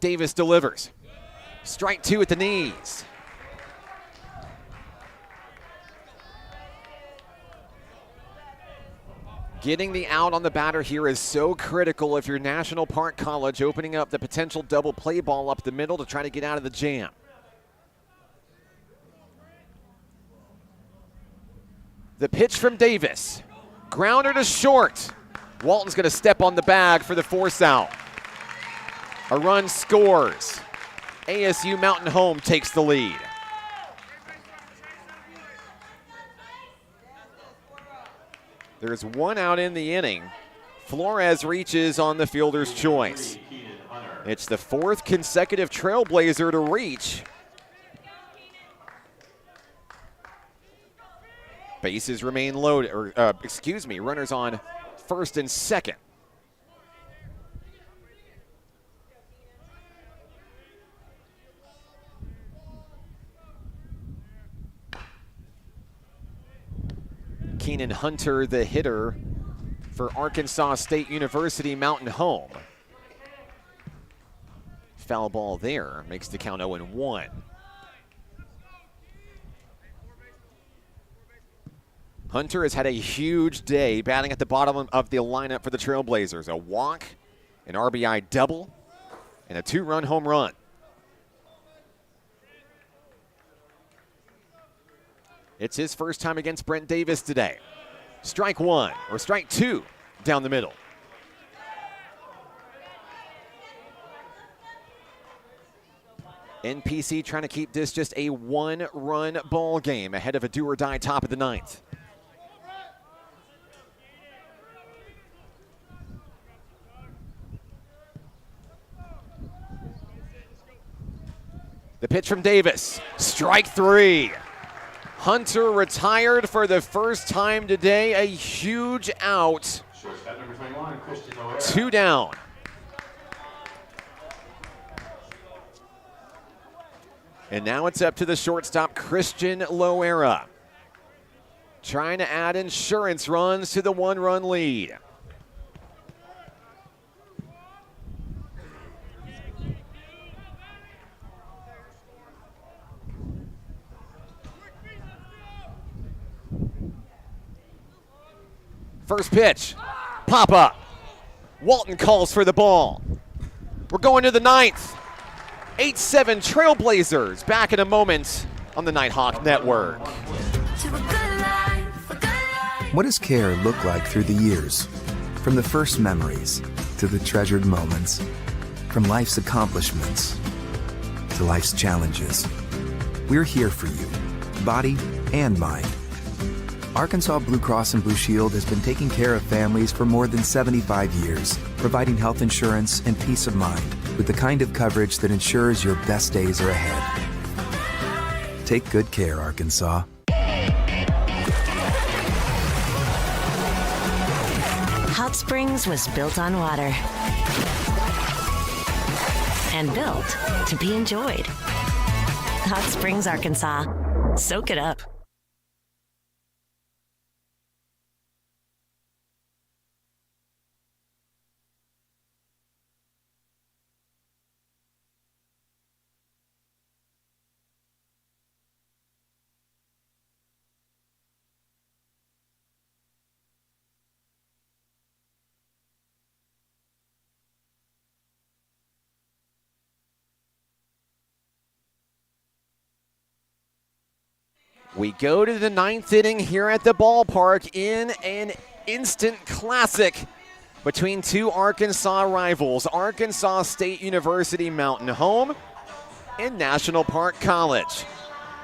Davis delivers. Strike 2 at the knees. Getting the out on the batter here is so critical if you're National Park College, opening up the potential double play ball up the middle to try to get out of the jam. The pitch from Davis. Grounder to short. Walton's going to step on the bag for the force out. A run scores. ASU Mountain Home takes the lead. There's one out in the inning. Flores reaches on the fielder's choice. It's the 4th consecutive Trailblazer to reach. Bases remain loaded, runners on first and second. Keenan Hunter, the hitter for Arkansas State University Mountain Home. Foul ball there, makes the count 0-1. Hunter has had a huge day batting at the bottom of the lineup for the Trailblazers. A walk, an RBI double, and a 2-run home run. It's his first time against Brent Davis today. Strike 1, or strike 2, down the middle. NPC trying to keep this just a 1-run ball game ahead of a do-or-die top of the 9th. The pitch from Davis, strike 3. Hunter retired for the first time today, a huge out. 2 down. And now it's up to the shortstop, Christian Loera, trying to add insurance runs to the 1-run lead. First pitch, pop up. Walton calls for the ball. We're going to the 9th. 8-7 Trailblazers back in a moment on the Nighthawk Network. What does care look like through the years? From the first memories to the treasured moments. From life's accomplishments to life's challenges. We're here for you, body and mind. Arkansas Blue Cross and Blue Shield has been taking care of families for more than 75 years, providing health insurance and peace of mind with the kind of coverage that ensures your best days are ahead. Take good care, Arkansas. Hot Springs was built on water and built to be enjoyed. Hot Springs, Arkansas. Soak it up. We go to the 9th inning here at the ballpark in an instant classic between two Arkansas rivals, Arkansas State University Mountain Home and National Park College.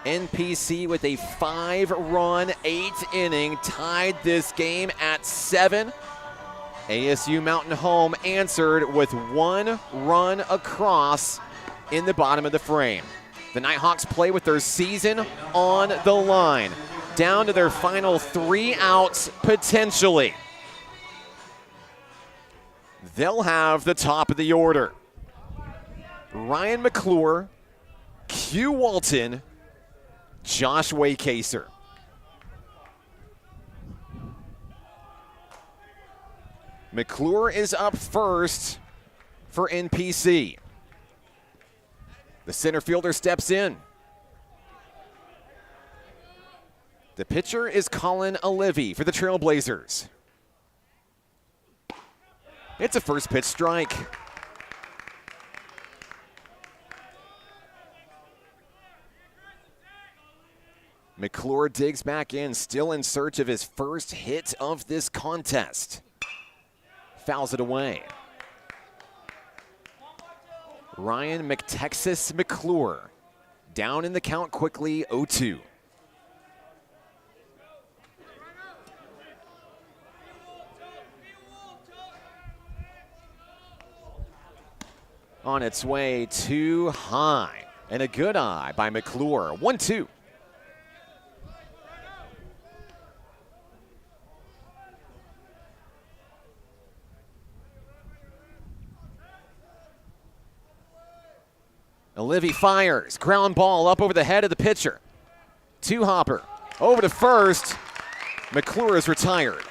NPC with a 5-run, 8th inning tied this game at 7. ASU Mountain Home answered with 1 run across in the bottom of the frame. The Nighthawks play with their season on the line, down to their final 3 outs potentially. They'll have the top of the order. Ryan McClure, Q Walton, Josh Waycaser. McClure is up first for NPC. The center fielder steps in. The pitcher is Colin Olivey for the Trailblazers. It's a first pitch strike. McClure digs back in, still in search of his first hit of this contest. Fouls it away. Ryan McTexas McClure down in the count quickly, 0-2. On its way too high, and a good eye by McClure, 1-2. Olivey fires, ground ball up over the head of the pitcher. Two-hopper, over to first. McClure is retired.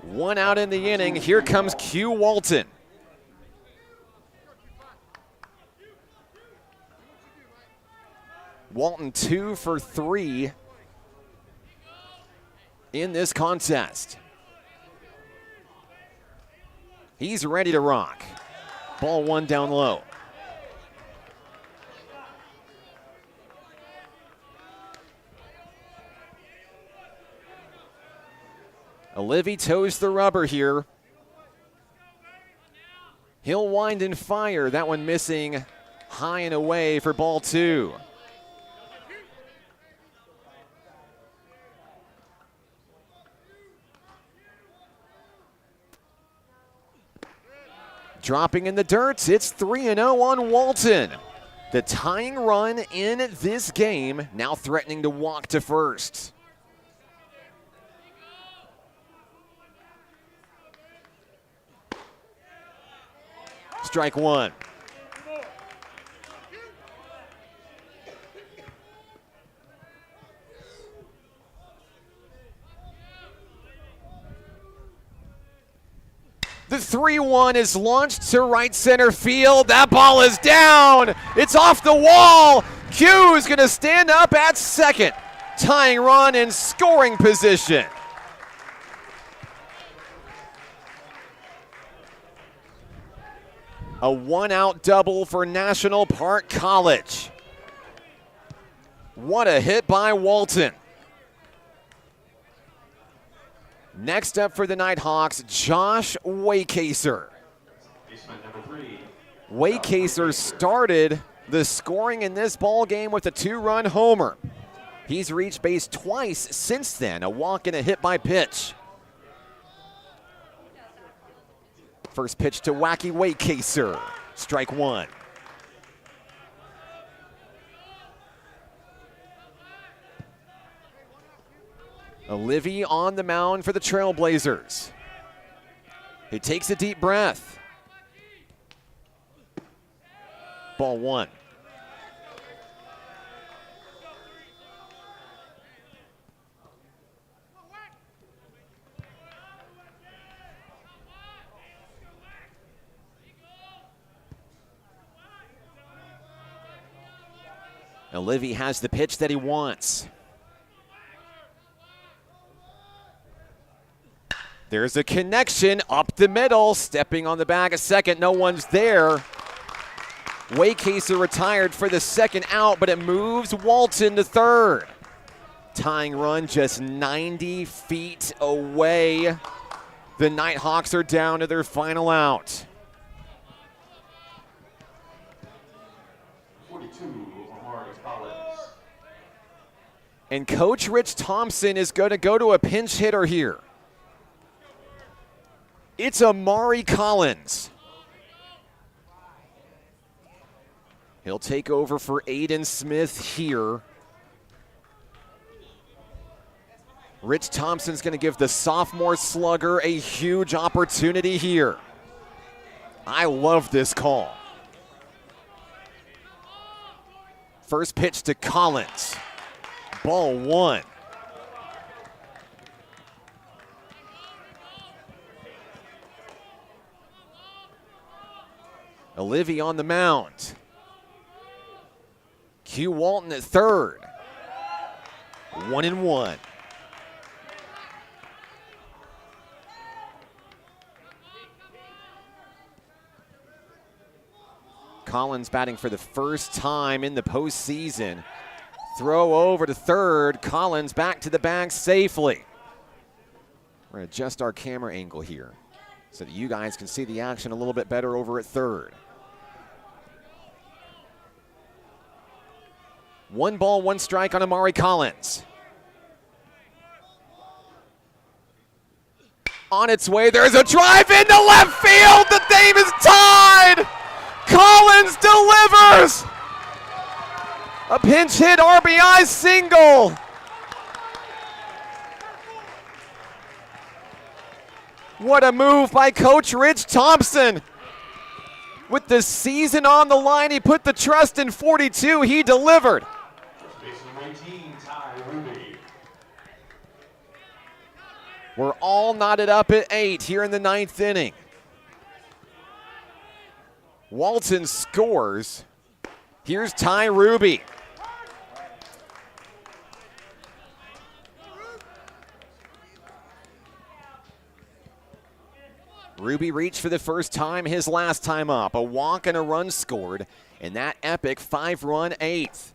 1 out in the inning. Here comes Q Walton. Walton 2 for 3 in this contest. He's ready to rock. Ball 1 down low. Olivy toes the rubber here. He'll wind and fire. That one missing high and away for ball 2. Dropping in the dirt, it's 3-0 on Walton. The tying run in this game, now threatening to walk to first. Strike 1. The 3-1 is launched to right center field. That ball is down. It's off the wall. Q's going to stand up at second. Tying run in scoring position. A one-out double for National Park College. What a hit by Walton. Next up for the Nighthawks, Josh Waycaser. Waycaser started the scoring in this ball game with a 2-run homer. He's reached base twice since then, a walk and a hit by pitch. First pitch to Wacky Waycaser, strike 1. Olivy on the mound for the Trailblazers. He takes a deep breath. Ball 1. Olivy has the pitch that he wants. There's a connection up the middle, stepping on the bag a second, no one's there. Waycaser retired for the second out, but it moves Walton to third. Tying run just 90 feet away. The Nighthawks are down to their final out. 42, Amari Collins. And Coach Rich Thompson is going to go to a pinch hitter here. It's Amari Collins. He'll take over for Aiden Smith here. Rich Thompson's going to give the sophomore slugger a huge opportunity here. I love this call. First pitch to Collins. Ball 1. Olivy on the mound. Q Walton at third. 1-1. Collins batting for the first time in the postseason. Throw over to third. Collins back to the bag safely. We're going to adjust our camera angle here so that you guys can see the action a little bit better over at third. 1 ball, 1 strike on Amari Collins. On its way, there's a drive into left field. The game is tied. Collins delivers. A pinch hit RBI single. What a move by Coach Rich Thompson. With the season on the line, he put the trust in 42. He delivered. We're all knotted up at 8 here in the 9th inning. Walton scores. Here's Ty Ruby. Ruby reached for the first time his last time up. A walk and a run scored in that epic 5-run eighth.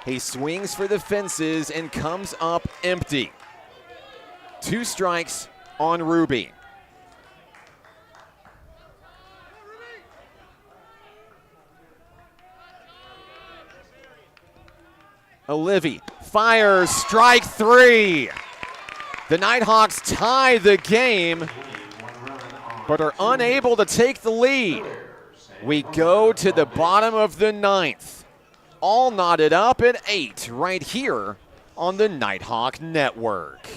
He swings for the fences and comes up empty. 2 strikes on Ruby. Olivia fires, strike 3. The Nighthawks tie the game, but are unable to take the lead. We go to the bottom of the 9th. All knotted up at 8 right here on the Nighthawk Network.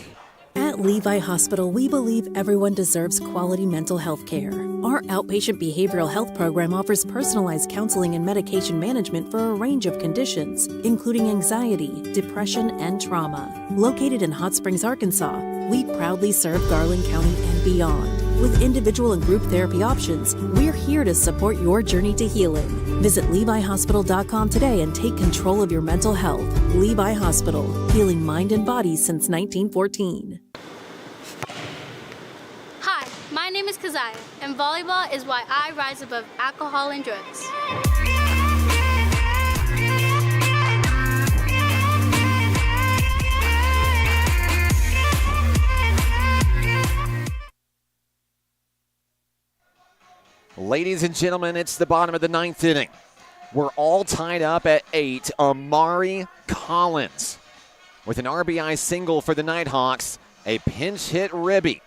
At Levi Hospital, we believe everyone deserves quality mental health care. Our outpatient behavioral health program offers personalized counseling and medication management for a range of conditions, including anxiety, depression, and trauma. Located in Hot Springs, Arkansas, we proudly serve Garland County and beyond. With individual and group therapy options, we're here to support your journey to healing. Visit LeviHospital.com today and take control of your mental health. Levi Hospital, healing mind and body since 1914. Hi, my name is Keziah, and volleyball is why I rise above alcohol and drugs. Ladies and gentlemen, it's the bottom of the 9th inning. We're all tied up at 8. Amari Collins with an RBI single for the Nighthawks. A pinch hit ribby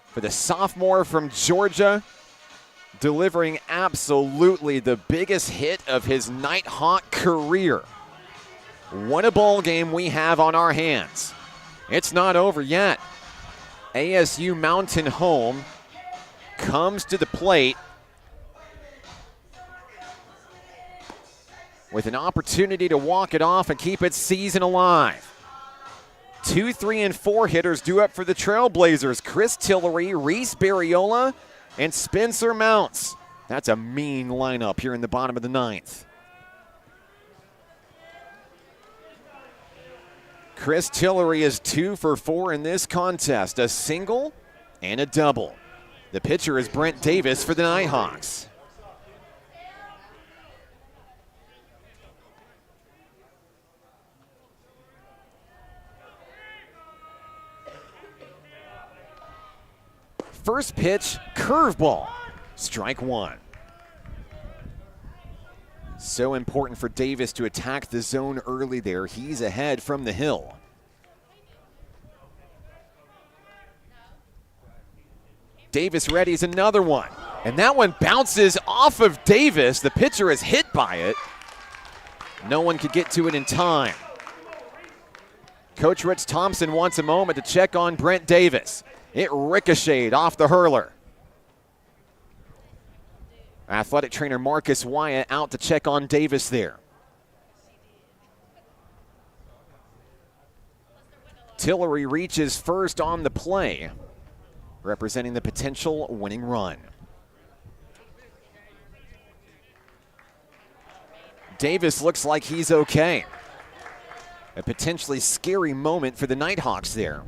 for the sophomore from Georgia, delivering absolutely the biggest hit of his Nighthawk career. What a ball game we have on our hands. It's not over yet. ASU Mountain Home comes to the plate with an opportunity to walk it off and keep its season alive. 2, 3, and 4 hitters due up for the Trailblazers. Chris Tillery, Reese Barriola, and Spencer Mounts. That's a mean lineup here in the bottom of the 9th. Chris Tillery is 2 for 4 in this contest, a single and a double. The pitcher is Brent Davis for the Nighthawks. First pitch, curveball, strike 1. So important for Davis to attack the zone early there. He's ahead from the hill. Davis readies another one, and that one bounces off of Davis. The pitcher is hit by it. No one could get to it in time. Coach Rich Thompson wants a moment to check on Brent Davis. It ricocheted off the hurler. Athletic trainer Marcus Wyatt out to check on Davis there. Tillery reaches first on the play, representing the potential winning run. Davis looks like he's okay. A potentially scary moment for the Nighthawks there.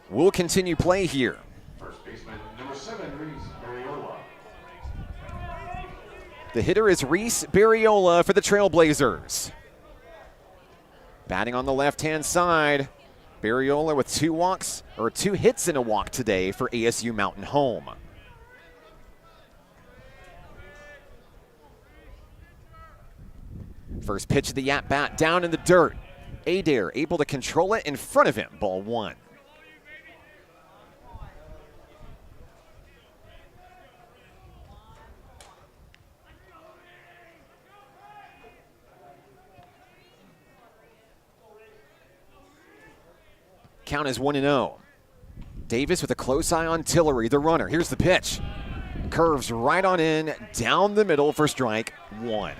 We'll continue play here. First baseman, number 7, Reese Barriola. The hitter is Reese Barriola for the Trailblazers. Batting on the left-hand side, Barriola with 2 hits and a walk today for ASU Mountain Home. First pitch of the at-bat down in the dirt. Adair able to control it in front of him, ball 1. Count is 1-0. Davis with a close eye on Tillery, the runner. Here's the pitch. Curves right on in, down the middle for strike 1.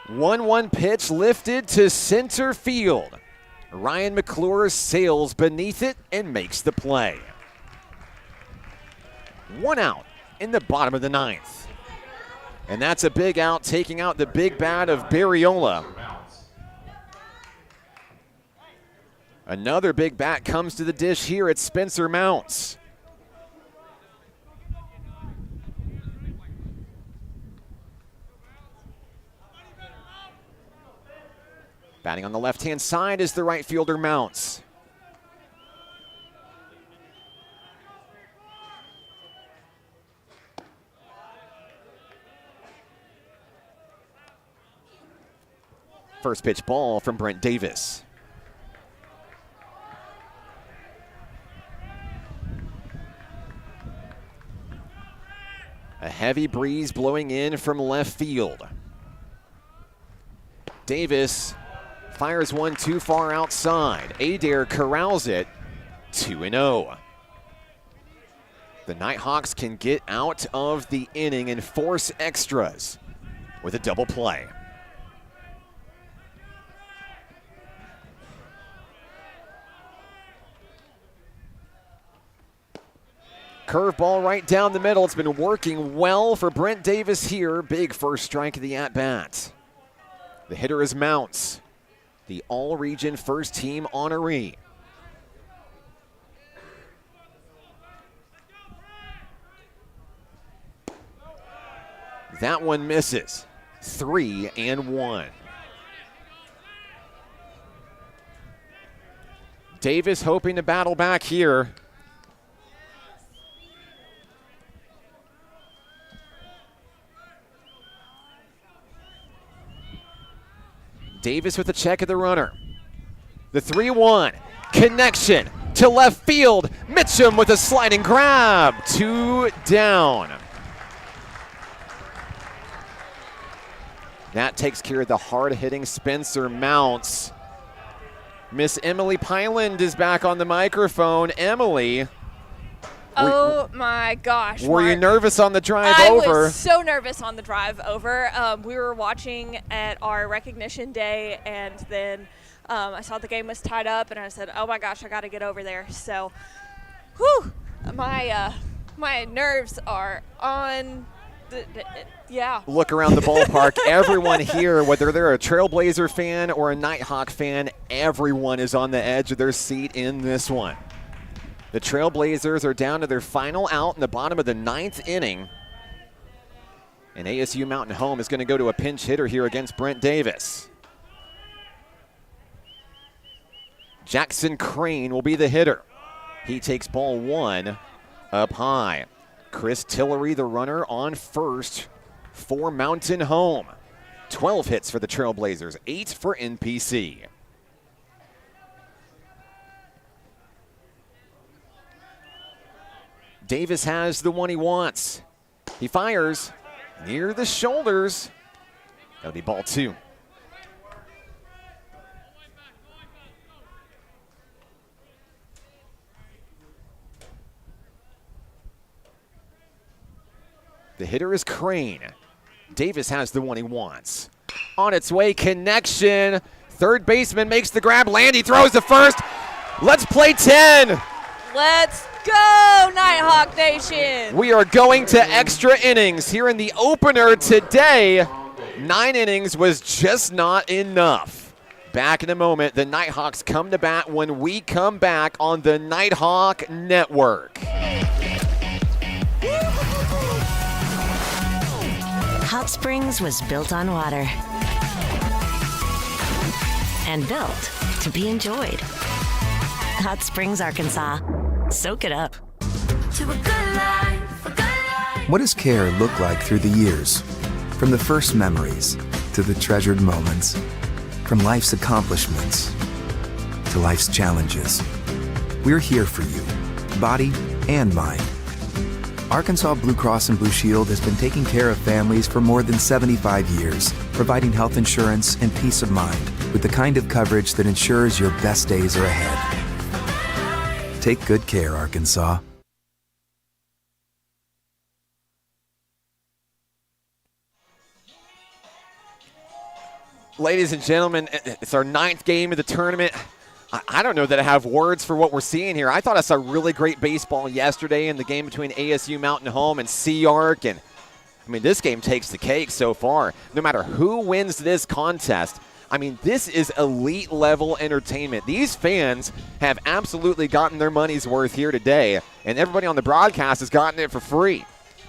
One pitch lifted to center field. Ryan McClure sails beneath it and makes the play. 1 out in the bottom of the 9th. And that's a big out, taking out the big bat of Barriola. Another big bat comes to the dish here at Spencer Mounts. Batting on the left-hand side is the right fielder Mounts. First pitch ball from Brent Davis. A heavy breeze blowing in from left field. Davis fires one too far outside. Adair corrals it, 2-0. The Nighthawks can get out of the inning and force extras with a double play. Curveball right down the middle. It's been working well for Brent Davis here. Big first strike of the at-bat. The hitter is Mounts, the all-region first-team honoree. That one misses. 3-1. Davis hoping to battle back here. Davis with the check of the runner. The 3-1 connection to left field. Mitchum with a sliding grab. 2 down. That takes care of the hard-hitting Spencer Mounts. Miss Emily Pyland is back on the microphone. Emily. Oh my gosh. Were you nervous on the drive I over? was so nervous on the drive over. We were watching at our recognition day, and then I saw the game was tied up, and I said, oh my gosh, I got to get over there. So, whew, my nerves are on yeah. Look around the ballpark. Everyone here, whether they're a Trailblazer fan or a Nighthawk fan, everyone is on the edge of their seat in this one. The Trailblazers are down to their final out in the bottom of the 9th inning. And ASU Mountain Home is going to go to a pinch hitter here against Brent Davis. Jackson Crane will be the hitter. He takes ball 1 up high. Chris Tillery, the runner, on first for Mountain Home. 12 hits for the Trailblazers, 8 for NPC. Davis has the one he wants. He fires near the shoulders. That'll be ball 2. The hitter is Crane. Davis has the one he wants. On its way, connection. Third baseman makes the grab. Landy throws to first. Let's play 10. Let's go, Nighthawk Nation. We are going to extra innings here in the opener today. 9 innings was just not enough. Back in a moment, the Nighthawks come to bat when we come back on the Nighthawk Network. Hot Springs was built on water and built to be enjoyed. Hot Springs, Arkansas. Soak it up. To a good life, a good life. What does care look like through the years? From the first memories to the treasured moments. From life's accomplishments to life's challenges. We're here for you, body and mind. Arkansas Blue Cross and Blue Shield has been taking care of families for more than 75 years, providing health insurance and peace of mind with the kind of coverage that ensures your best days are ahead. Take good care, Arkansas. Ladies and gentlemen, it's our 9th game of the tournament. I don't know that I have words for what we're seeing here. I thought I saw really great baseball yesterday in the game between ASU Mountain Home and Sea-Ark. And, I mean, this game takes the cake so far. No matter who wins this contest, I mean, this is elite-level entertainment. These fans have absolutely gotten their money's worth here today, and everybody on the broadcast has gotten it for free.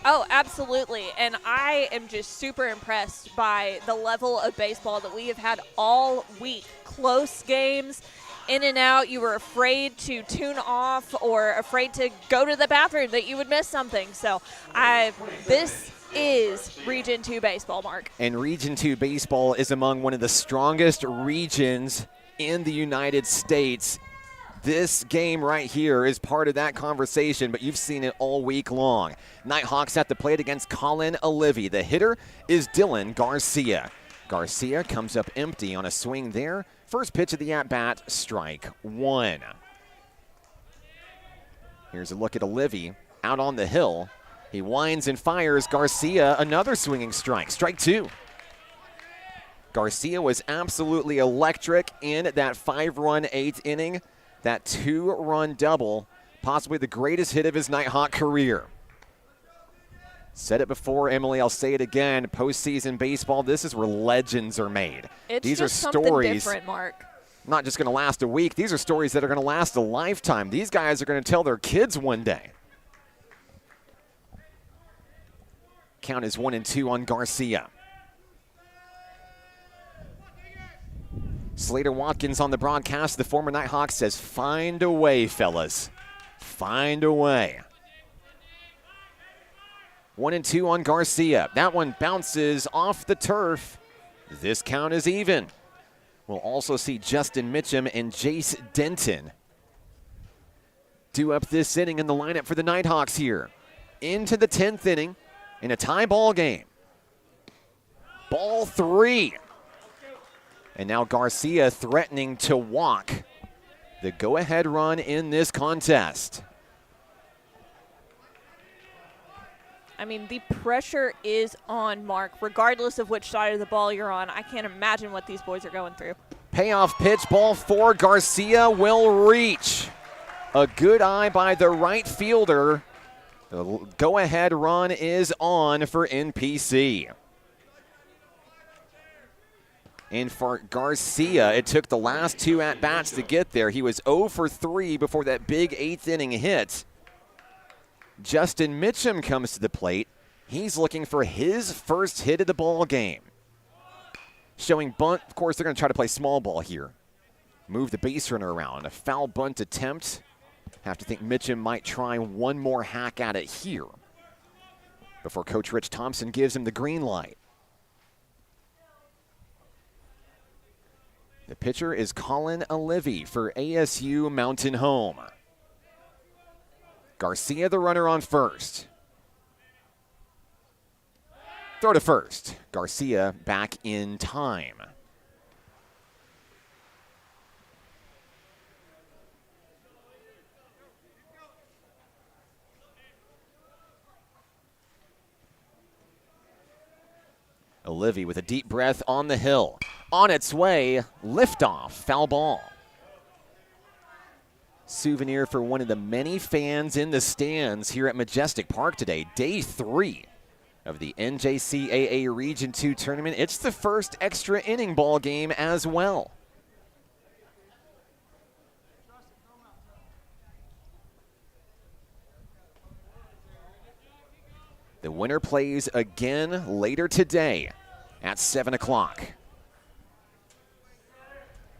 Oh, absolutely. And I am just super impressed by the level of baseball that we have had all week. Close games, in and out. You were afraid to tune off or afraid to go to the bathroom that you would miss something. So this is Region 2 baseball, Mark. And Region 2 baseball is among one of the strongest regions in the United States. This game right here is part of that conversation, but you've seen it all week long. Nighthawks at the plate against Colin Olivey. The hitter is Dylan Garcia. Garcia comes up empty on a swing there. First pitch of the at-bat, strike one. Here's a look at Olivey out on the hill. He winds and fires. Garcia, another swinging strike. Strike two. Garcia was absolutely electric in that 5-run 8th inning. That 2-run double, possibly the greatest hit of his Nighthawk career. Said it before, Emily, I'll say it again. Postseason baseball, this is where legends are made. These are stories, something different, Mark. Not just going to last a week. These are stories that are going to last a lifetime. These guys are going to tell their kids one day. Count is 1-2 on Garcia. Slater Watkins on the broadcast. The former Nighthawk says, find a way, fellas. Find a way. 1-2 on Garcia. That one bounces off the turf. This count is even. We'll also see Justin Mitchum and Jace Denton due up this inning in the lineup for the Nighthawks here. Into the 10th inning in a tie ball game. Ball 3. And now Garcia threatening to walk the go-ahead run in this contest. I mean, the pressure is on, Mark, regardless of which side of the ball you're on. I can't imagine what these boys are going through. Payoff pitch, ball 4. Garcia will reach. A good eye by the right fielder. The go-ahead run is on for NPC. And for Garcia, it took the last 2 at-bats to get there. He was 0 for 3 before that big 8th inning hit. Justin Mitchum comes to the plate. He's looking for his first hit of the ball game. Showing bunt. Of course, they're going to try to play small ball here. Move the base runner around. A foul bunt attempt. Have to think Mitchum might try one more hack at it here before Coach Rich Thompson gives him the green light. The pitcher is Colin Olivey for ASU Mountain Home. Garcia, the runner on first. Throw to first. Garcia back in time. Olivey with a deep breath on the hill. On its way, liftoff, foul ball. Souvenir for one of the many fans in the stands here at Majestic Park today. Day 3 of the NJCAA Region 2 tournament. It's the first extra inning ball game as well. The winner plays again later today at 7 o'clock.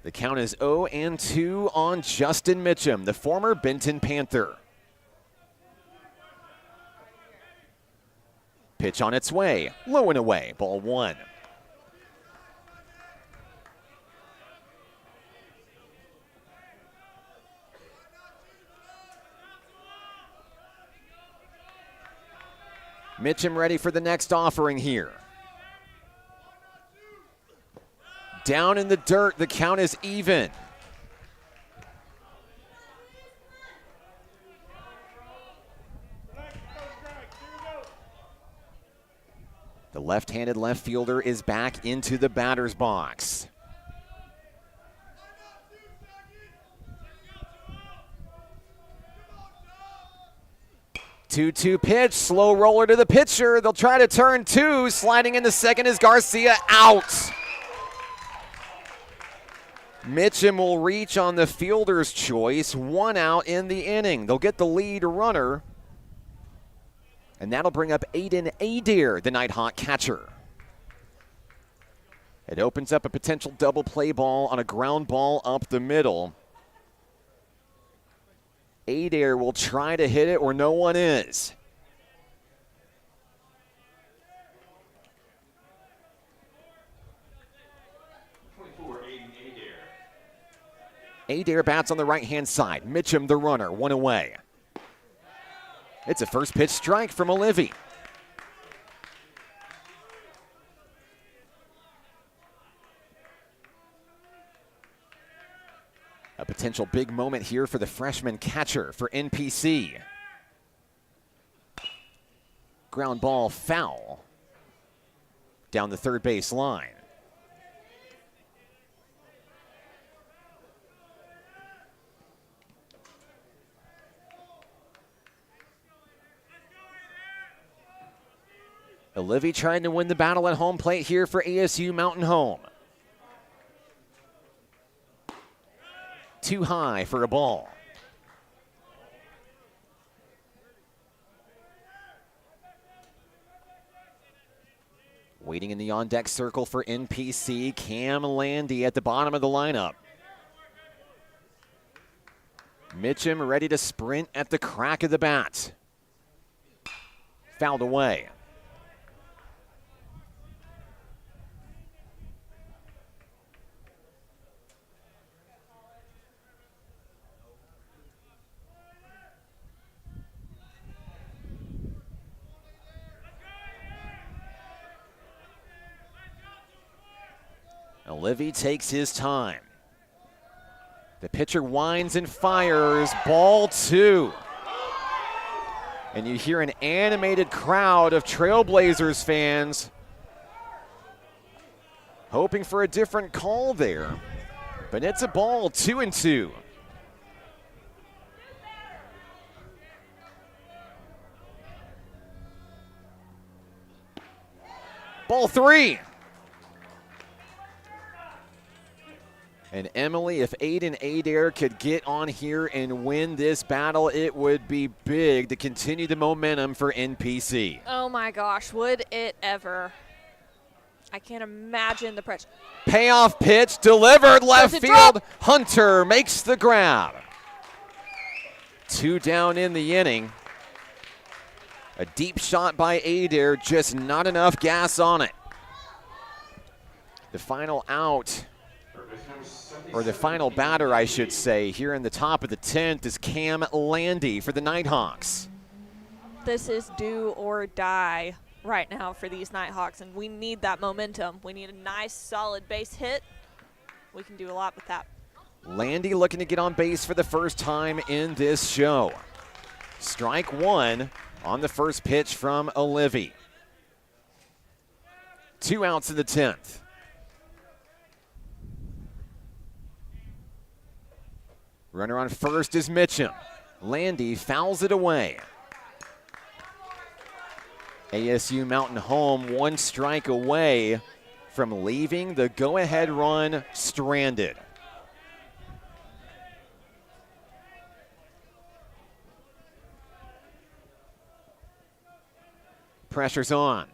The count is 0-2 on Justin Mitchum, the former Benton Panther. Pitch on its way, low and away, ball 1. Mitchum ready for the next offering here. Down in the dirt, the count is even. The left-handed left fielder is back into the batter's box. 2-2 pitch, slow roller to the pitcher. They'll try to turn two. Sliding in the second is Garcia, out. Mitchum will reach on the fielder's choice. 1 out in the inning. They'll get the lead runner. And that'll bring up Aiden Adair, the Nighthawk catcher. It opens up a potential double play ball on a ground ball up the middle. Adair will try to hit it where no one is. Adair bats on the right-hand side. Mitchum, the runner, 1 away. It's a first pitch strike from Olivia. A potential big moment here for the freshman catcher for NPC. Ground ball foul down the third base line. Olivia trying to win the battle at home plate here for ASU Mountain Home. Too high for a ball. Waiting in the on-deck circle for NPC, Cam Landy at the bottom of the lineup. Mitchum ready to sprint at the crack of the bat. Fouled away. Olivia takes his time. The pitcher winds and fires, ball 2. And you hear an animated crowd of Trailblazers fans hoping for a different call there. But it's a ball, 2-2. Ball 3. And Emily, if Aiden Adair could get on here and win this battle, it would be big to continue the momentum for NPC. Oh my gosh, would it ever? I can't imagine the pressure. Payoff pitch delivered left field. Hunter makes the grab. 2 down in the inning. A deep shot by Adair, just not enough gas on it. The final out, or the final batter, I should say, here in the top of the 10th is Cam Landy for the Nighthawks. This is do or die right now for these Nighthawks, and we need that momentum. We need a nice, solid base hit. We can do a lot with that. Landy looking to get on base for the first time in this show. Strike 1 on the first pitch from Olivia. 2 outs in the 10th. Runner on first is Mitchum. Landy fouls it away. ASU Mountain Home 1 strike away from leaving the go-ahead run stranded. Pressure's on.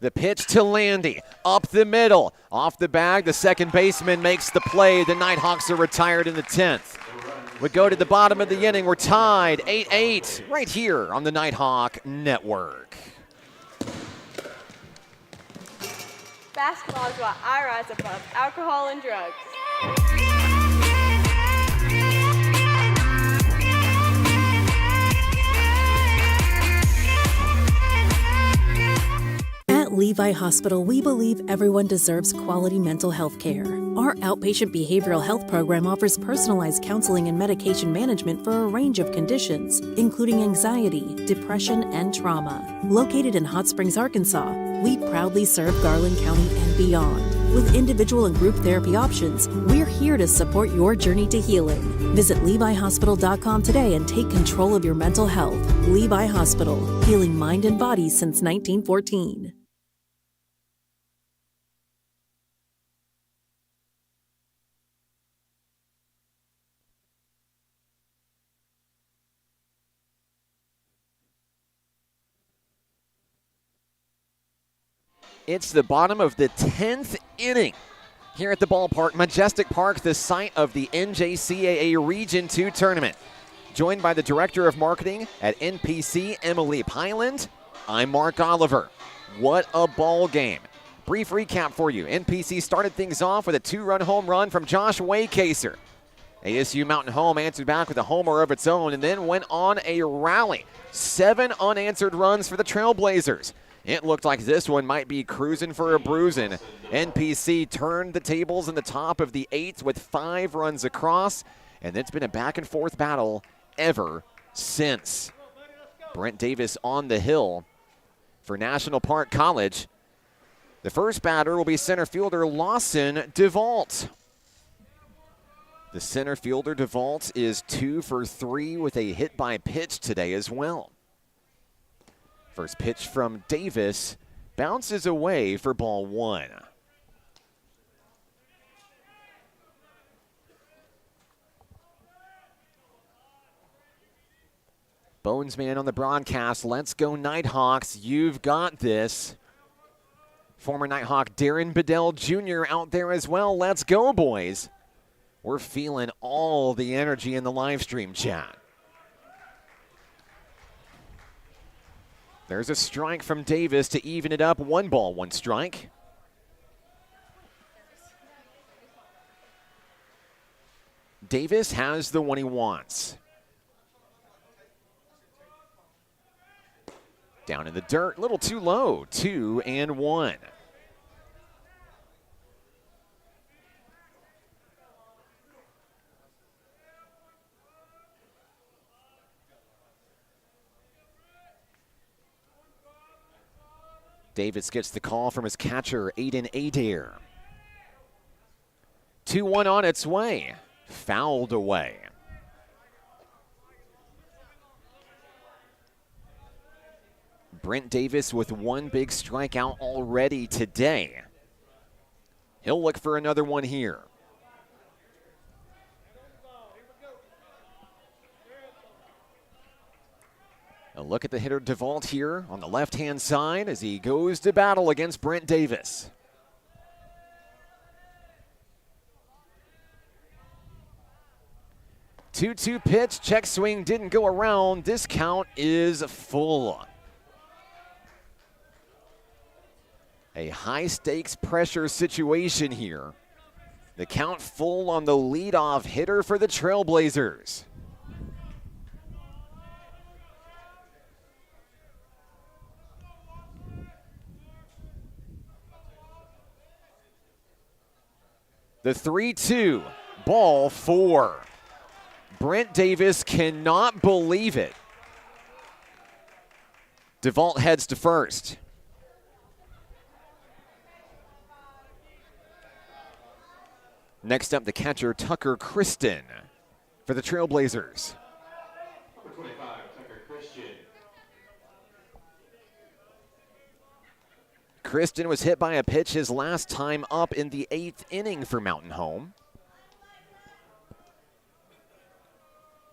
The pitch to Landy, up the middle, off the bag. The second baseman makes the play. The Nighthawks are retired in the 10th. We go to the bottom of the inning. We're tied 8-8 right here on the Nighthawk Network. Basketball is why I rise above alcohol and drugs. At Levi Hospital, we believe everyone deserves quality mental health care. Our outpatient behavioral health program offers personalized counseling and medication management for a range of conditions, including anxiety, depression, and trauma. Located in Hot Springs, Arkansas, we proudly serve Garland County and beyond. With individual and group therapy options, we're here to support your journey to healing. Visit LeviHospital.com today and take control of your mental health. Levi Hospital, healing mind and body since 1914. It's the bottom of the 10th inning here at the ballpark, Majestic Park, the site of the NJCAA Region 2 tournament. Joined by the Director of Marketing at NPC, Emily Pyland, I'm Mark Oliver. What a ball game. Brief recap for you. NPC started things off with a 2-run home run from Josh Waycaser. ASU Mountain Home answered back with a homer of its own and then went on a rally. 7 unanswered runs for the Trailblazers. It looked like this one might be cruising for a bruising. NPC turned the tables in the top of the 8th with 5 runs across, and it's been a back-and-forth battle ever since. Brent Davis on the hill for National Park College. The first batter will be center fielder Lawson DeVault. The center fielder DeVault is 2 for 3 with a hit by pitch today as well. First pitch from Davis bounces away for ball 1. Bonesman on the broadcast. Let's go Nighthawks. You've got this. Former Nighthawk Darren Bedell Jr. out there as well. Let's go, boys. We're feeling all the energy in the live stream chat. There's a strike from Davis to even it up. 1 ball, 1 strike. Davis has the one he wants. Down in the dirt, a little too low. 2-1. Davis gets the call from his catcher, Aiden Adair. 2-1 on its way. Fouled away. Brent Davis with 1 big strikeout already today. He'll look for another one here. A look at the hitter DeVault here on the left-hand side as he goes to battle against Brent Davis. Two-two pitch, check swing didn't go around. This count is full. A high-stakes pressure situation here. The count full on the leadoff hitter for the Trailblazers. The 3-2, ball 4. Brent Davis cannot believe it. DeVault heads to first. Next up, the catcher, Tucker Kristen for the Trailblazers. Number 25, Tucker Christian. Kristen was hit by a pitch his last time up in the 8th inning for Mountain Home.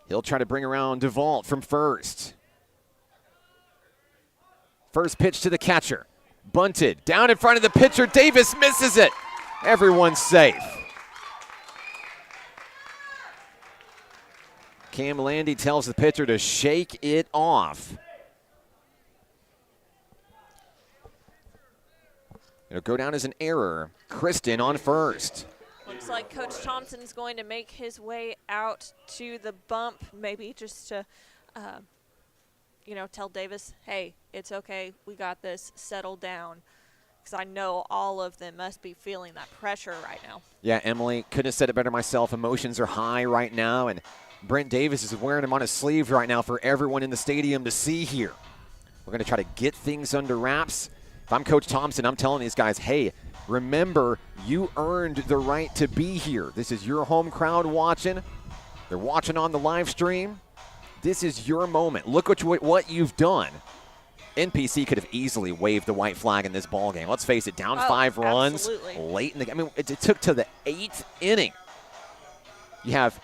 He'll try to bring around DeVault from first. First pitch to the catcher. Bunted, down in front of the pitcher. Davis misses it. Everyone's safe. Cam Landy tells the pitcher to shake it off. It'll go down as an error. Kristen on first. Looks like Coach Thompson's going to make his way out to the bump, maybe just to, tell Davis, hey, it's okay, we got this, settle down. Because I know all of them must be feeling that pressure right now. Yeah, Emily, couldn't have said it better myself. Emotions are high right now, and Brent Davis is wearing them on his sleeve right now for everyone in the stadium to see here. We're going to try to get things under wraps. If I'm Coach Thompson, I'm telling these guys, hey, Remember, you earned the right to be here. This is your home crowd watching. They're watching on the live stream. This is your moment. Look at what you've done. NPC could have easily waved the white flag in this ball game. Let's face it, down 5 runs absolutely. late in the game. I mean, it took to the 8th inning. You have,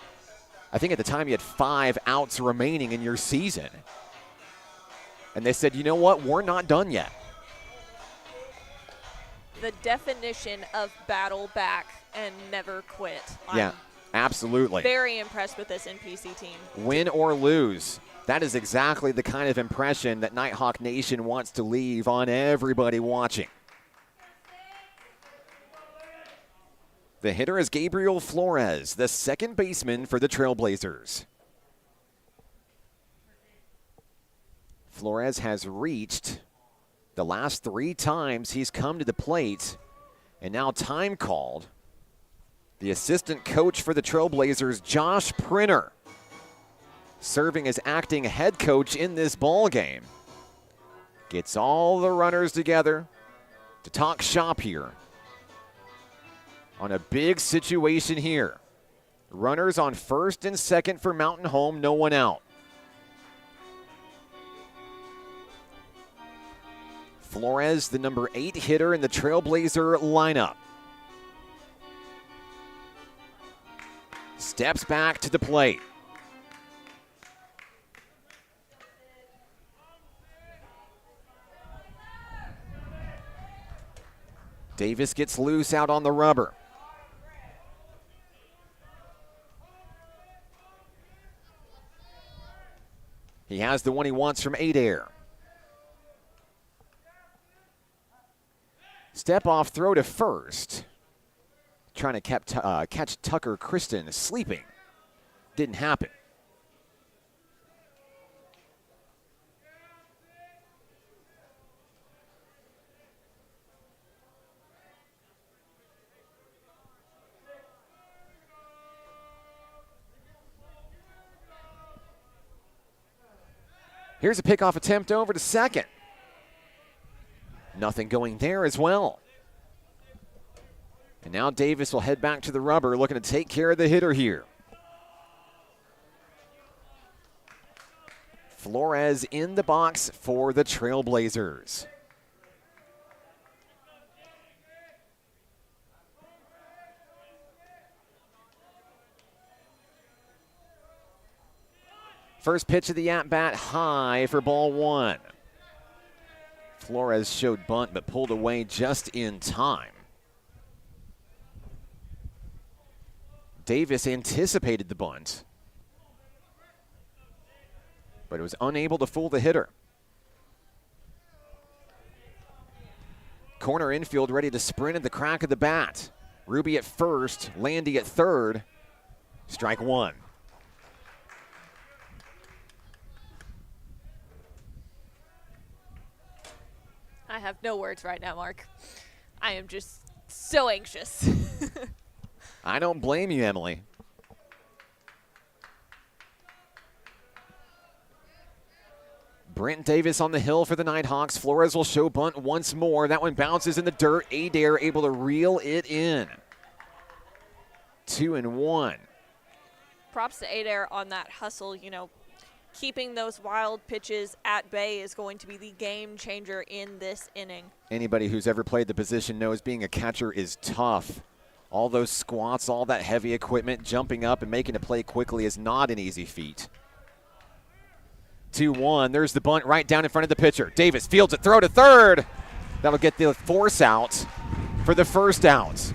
I think at the time you had 5 outs remaining in your season. And they said, you know what, we're not done yet. The definition of battle back and never quit. Yeah, absolutely. Very impressed with this NPC team. Win or lose, that is exactly the kind of impression that Nighthawk Nation wants to leave on everybody watching. The hitter is Gabriel Flores, the second baseman for the Trailblazers. Flores has reached the last 3 times he's come to the plate, and now time called. The assistant coach for the Trailblazers, Josh Printer, serving as acting head coach in this ball game, gets all the runners together to talk shop here on a big situation here. Runners on first and second for Mountain Home, no one out. Flores, the number 8 hitter in the Trailblazer lineup. Steps back to the plate. Davis gets loose out on the rubber. He has the one he wants from Adair. Step off throw to first. Trying to catch Tucker Kristen sleeping. Didn't happen. Here's a pickoff attempt over to second. Nothing going there as well. And now Davis will head back to the rubber, looking to take care of the hitter here. Flores in the box for the Trailblazers. First pitch of the at-bat high for ball 1. Flores showed bunt but pulled away just in time. Davis anticipated the bunt, but it was unable to fool the hitter. Corner infield ready to sprint at the crack of the bat. Ruby at first, Landy at third. Strike 1. I have no words right now, Mark. I am just so anxious. I don't blame you, Emily. Brent Davis on the hill for the Nighthawks. Flores will show bunt once more. That one bounces in the dirt. Adair able to reel it in. 2-1. Props to Adair on that hustle. You know, keeping those wild pitches at bay is going to be the game changer in this inning. Anybody who's ever played the position knows being a catcher is tough. All those squats, all that heavy equipment, jumping up and making a play quickly is not an easy feat. 2-1. There's the bunt right down in front of the pitcher. Davis fields it, throw to third. That'll get the force out for the first out.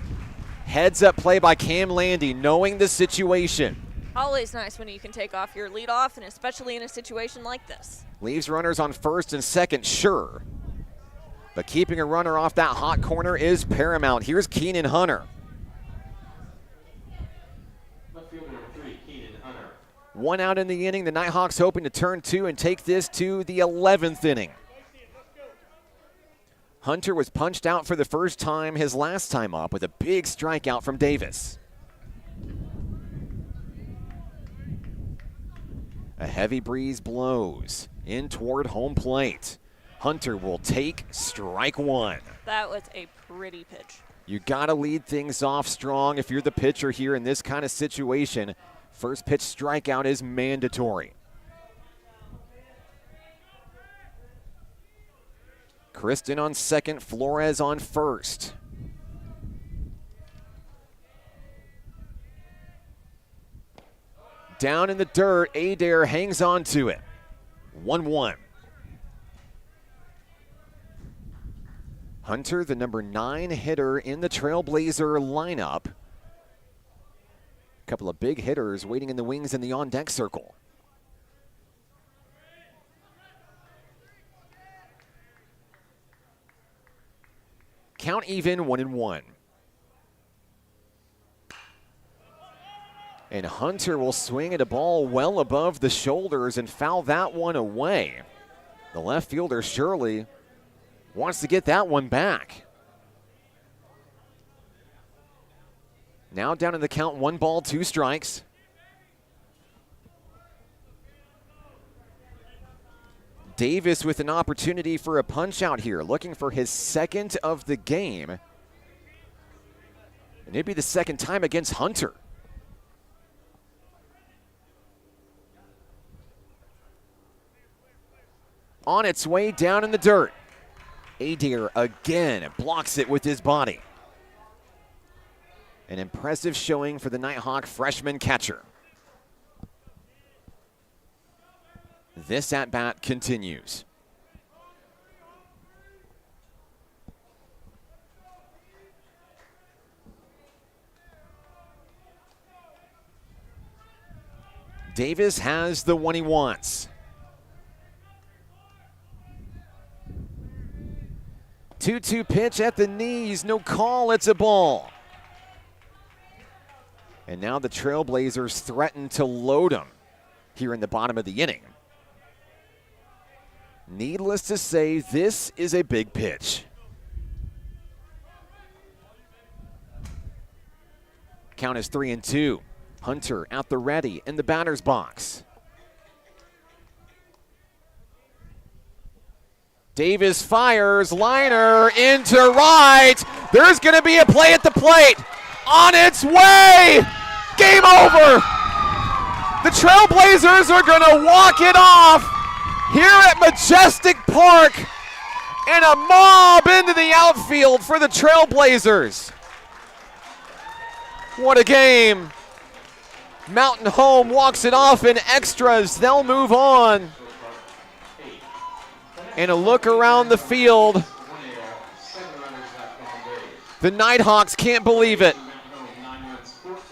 Heads up play by Cam Landy, knowing the situation. Always nice when you can take off your leadoff, and especially in a situation like this. Leaves runners on first and second, sure. But keeping a runner off that hot corner is paramount. Here's Keenan Hunter. Left fielder number 3, Keenan Hunter. 1 out in the inning. The Nighthawks hoping to turn 2 and take this to the 11th inning. Hunter was punched out for the first time his last time up with a big strikeout from Davis. A heavy breeze blows in toward home plate. Hunter will take strike 1. That was a pretty pitch. You got to lead things off strong if you're the pitcher here in this kind of situation. First pitch strikeout is mandatory. Kristen on second, Flores on first. Down in the dirt, Adair hangs on to it. 1-1. Hunter, the number 9 hitter in the Trailblazer lineup. A couple of big hitters waiting in the wings in the on-deck circle. Count even, 1-1. And Hunter will swing at a ball well above the shoulders and foul that one away. The left fielder, Shirley, wants to get that one back. Now down in the count, 1 ball, 2 strikes. Davis with an opportunity for a punch out here, looking for his second of the game. And it'd be the second time against Hunter. On its way down in the dirt. Adair again blocks it with his body. An impressive showing for the Nighthawk freshman catcher. This at-bat continues. Davis has the one he wants. 2-2 pitch at the knees, no call, it's a ball. And now the Trailblazers threaten to load him here in the bottom of the inning. Needless to say, this is a big pitch. Count is 3-2. Hunter at the ready in the batter's box. Davis fires, liner into right. There's going to be a play at the plate. On its way. Game over. The Trailblazers are going to walk it off here at Majestic Park. And a mob into the outfield for the Trailblazers. What a game. Mountain Home walks it off in extras. They'll move on. And a look around the field. The Nighthawks can't believe it.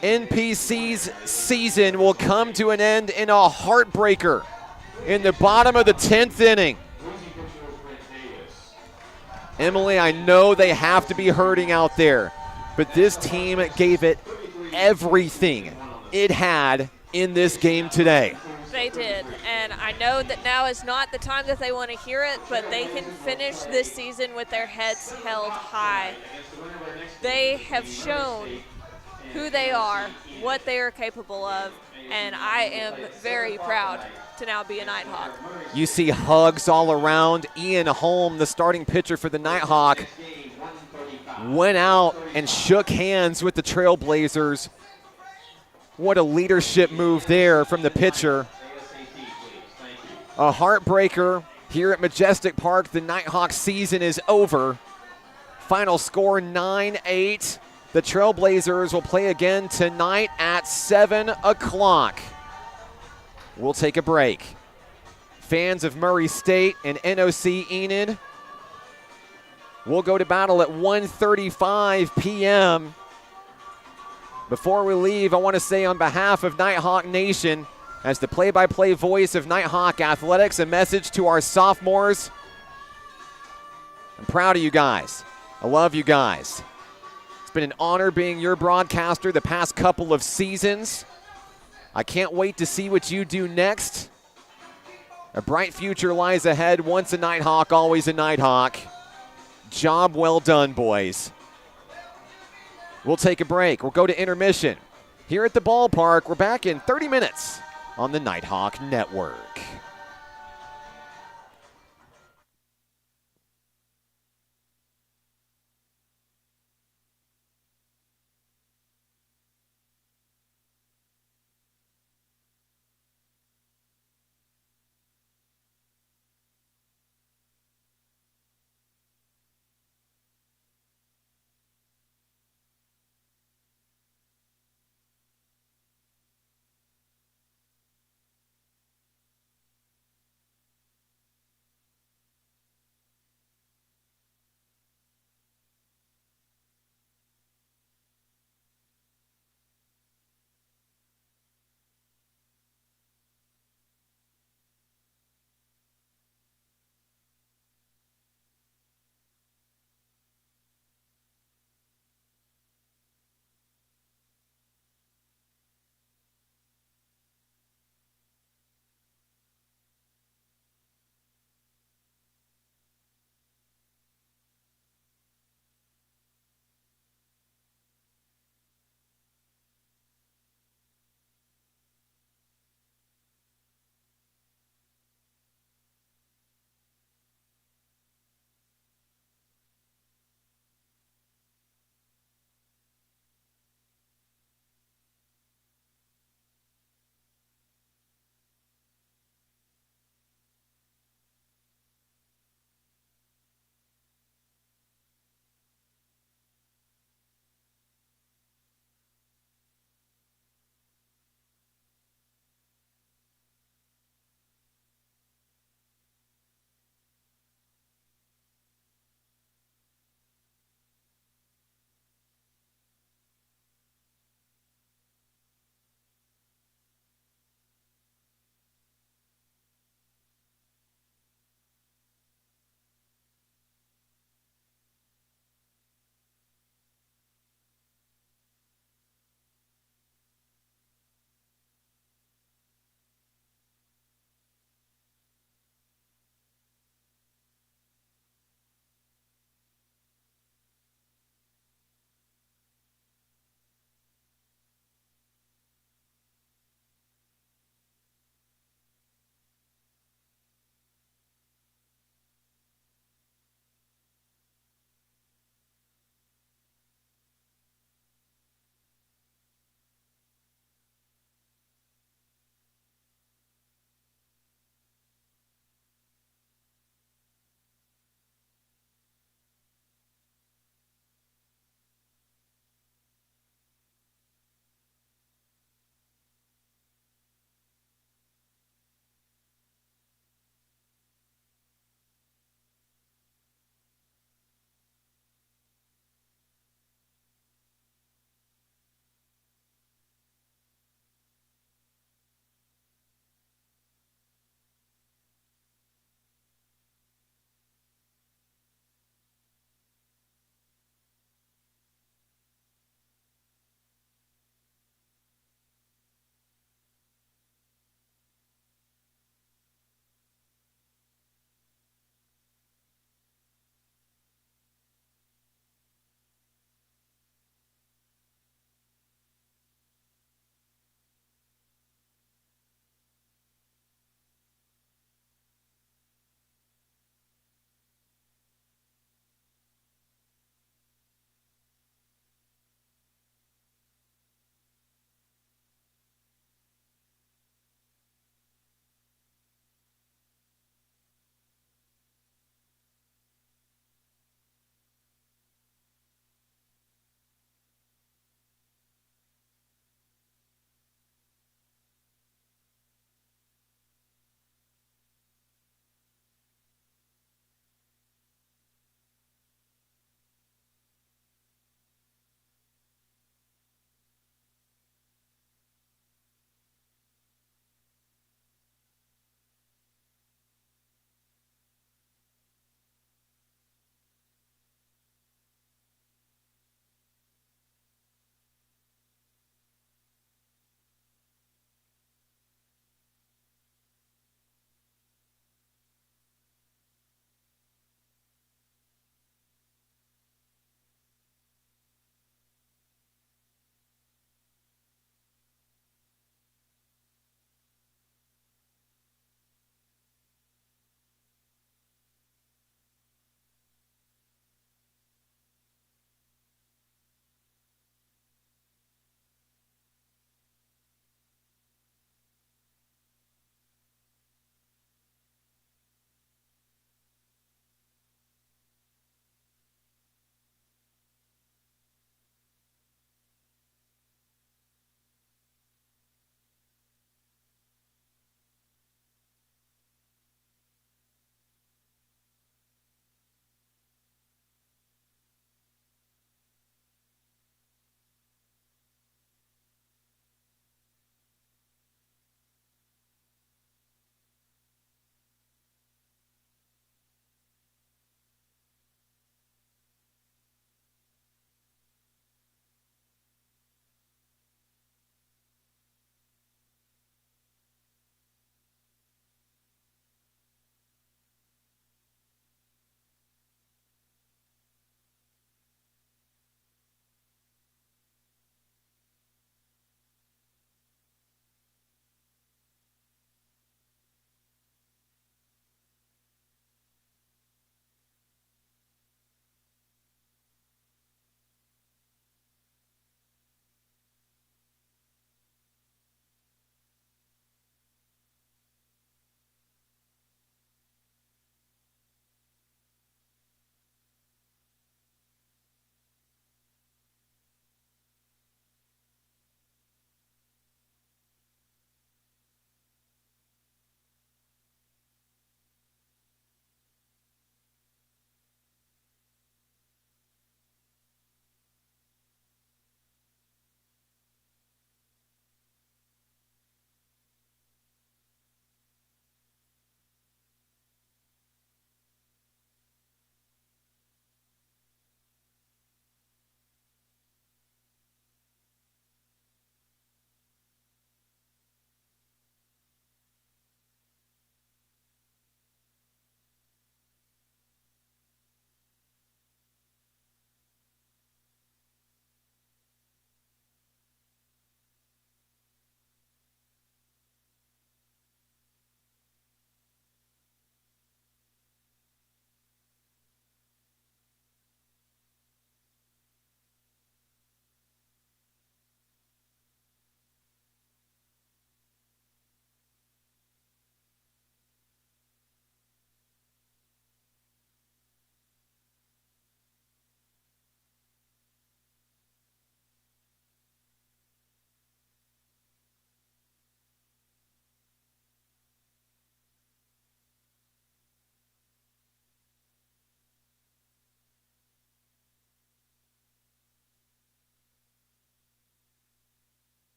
NPC's season will come to an end in a heartbreaker in the bottom of the 10th inning. Emily, I know they have to be hurting out there, but this team gave it everything it had in this game today. They did, and I know that now is not the time that they want to hear it, but they can finish this season with their heads held high. They have shown who they are, what they are capable of, and I am very proud to now be a Nighthawk. You see hugs all around. Ian Holm, the starting pitcher for the Nighthawk, went out and shook hands with the Trailblazers. What a leadership move there from the pitcher. A heartbreaker here at Majestic Park. The Nighthawk season is over. Final score 9-8. The Trailblazers will play again tonight at 7 o'clock. We'll take a break. Fans of Murray State and NOC Enid, we'll go to battle at 1:35 p.m. Before we leave, I want to say on behalf of Nighthawk Nation, as the play-by-play voice of Nighthawk Athletics, a message to our sophomores. I'm proud of you guys. I love you guys. It's been an honor being your broadcaster the past couple of seasons. I can't wait to see what you do next. A bright future lies ahead. Once a Nighthawk, always a Nighthawk. Job well done, boys. We'll take a break. We'll go to intermission. Here at the ballpark, we're back in 30 minutes on the Nighthawk Network.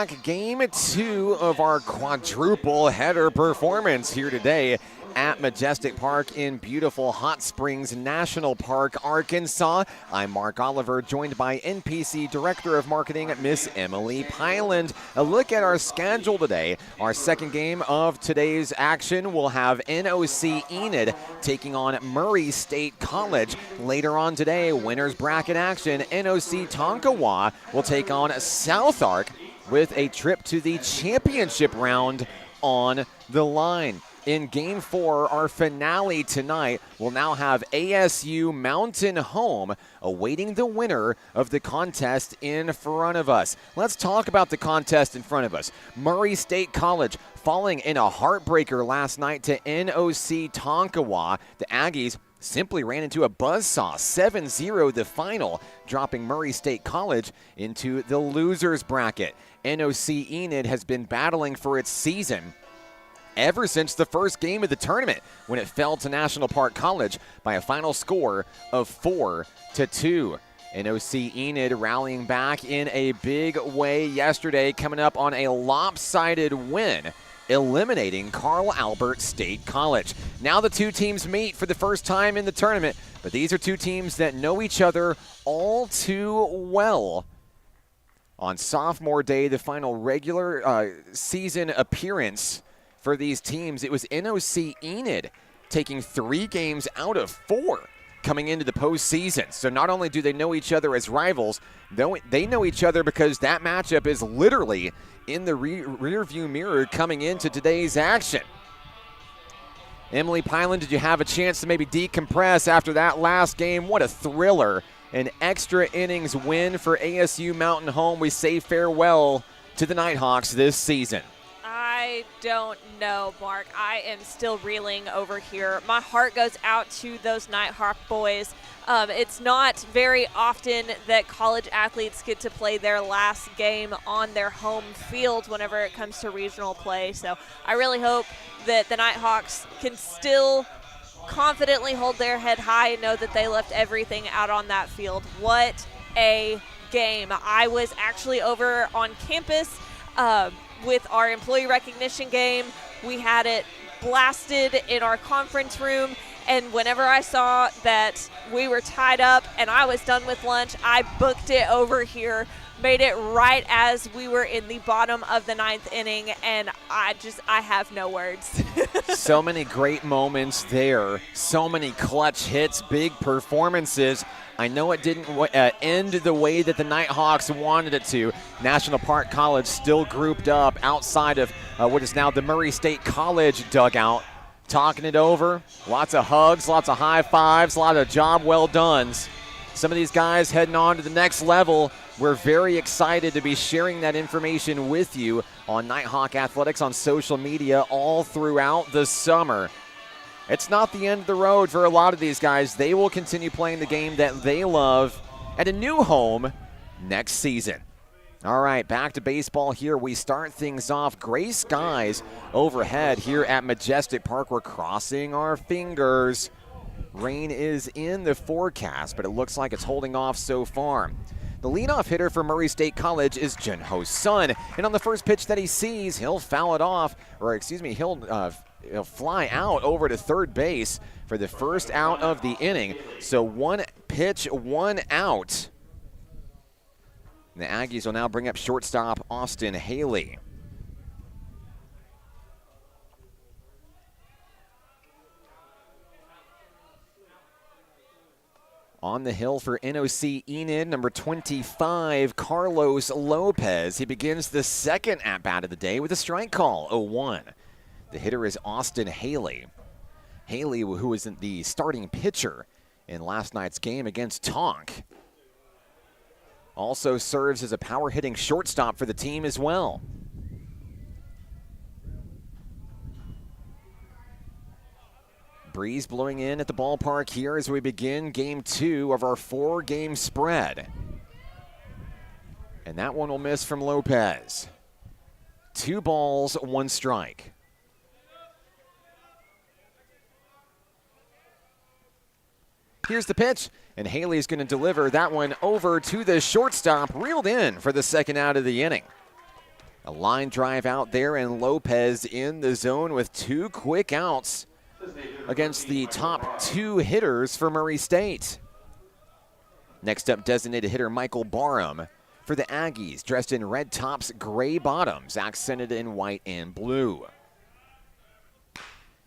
back. Game 2 of our quadruple header performance here today at Majestic Park in beautiful Hot Springs National Park, Arkansas. I'm Mark Oliver, joined by NPC Director of Marketing, Miss Emily Pyland. A look at our schedule today. Our second game of today's action will have NOC Enid taking on Murray State College. Later on today, winners bracket action, NOC Tonkawa will take on South Ark with a trip to the championship round on the line. In Game 4, our finale tonight, will now have ASU Mountain Home awaiting the winner of the contest in front of us. Let's talk about the contest in front of us. Murray State College falling in a heartbreaker last night to NOC Tonkawa. The Aggies simply ran into a buzzsaw, 7-0 the final, dropping Murray State College into the losers bracket. NOC Enid has been battling for its season ever since the first game of the tournament, when it fell to National Park College by a final score of 4-2. NOC Enid rallying back in a big way yesterday, coming up on a lopsided win, eliminating Carl Albert State College. Now the two teams meet for the first time in the tournament, but these are two teams that know each other all too well. On sophomore day, the final regular season appearance for these teams, it was NOC Enid taking 3 games out of 4 coming into the postseason. So not only do they know each other as rivals, they know each other because that matchup is literally in the rear view mirror coming into today's action. Emily Pyland, did you have a chance to maybe decompress after that last game? What a thriller. An extra innings win for ASU Mountain Home. We say farewell to the Nighthawks this season. I don't know, Mark. I am still reeling over here. My heart goes out to those Nighthawk boys. It's not very often that college athletes get to play their last game on their home field whenever it comes to regional play. So I really hope that the Nighthawks can still confidently hold their head high and know that they left everything out on that field. What a game. I was actually over on campus with our employee recognition game. We had it blasted in our conference room, and whenever I saw that we were tied up and I was done with lunch, I booked it over here, made it right as we were in the bottom of the 9th inning, and I have no words. So many great moments there, so many clutch hits, big performances. I know it didn't end the way that the Nighthawks wanted it to. National Park College still grouped up outside of what is now the Murray State College dugout, talking it over. Lots of hugs, lots of high fives, a lot of job well dones. Some of these guys heading on to the next level. We're very excited to be sharing that information with you on Nighthawk Athletics on social media all throughout the summer. It's not the end of the road for a lot of these guys. They will continue playing the game that they love at a new home next season. All right, back to baseball here. We start things off. Gray skies overhead here at Majestic Park. We're crossing our fingers. Rain is in the forecast, but it looks like it's holding off so far. The leadoff hitter for Murray State College is Junho Sun, and on the first pitch that he sees, he'll foul it off, or excuse me, he'll fly out over to third base for the first out of the inning. So 1 pitch, 1 out. And the Aggies will now bring up shortstop Austin Haley. On the hill for NOC Enid, number 25, Carlos Lopez. He begins the second at-bat of the day with a strike call, 0-1. The hitter is Austin Haley. Haley, who was the starting pitcher in last night's game against Tonk, also serves as a power-hitting shortstop for the team as well. Breeze blowing in at the ballpark here as we begin game 2 of our 4-game spread. And that one will miss from Lopez. 2 balls, 1 strike. Here's the pitch, and Haley's going to deliver that one over to the shortstop, reeled in for the second out of the inning. A line drive out there, and Lopez in the zone with 2 quick outs against the top 2 hitters for Murray State. Next up, designated hitter Michael Barham for the Aggies, dressed in red tops, gray bottoms, accented in white and blue.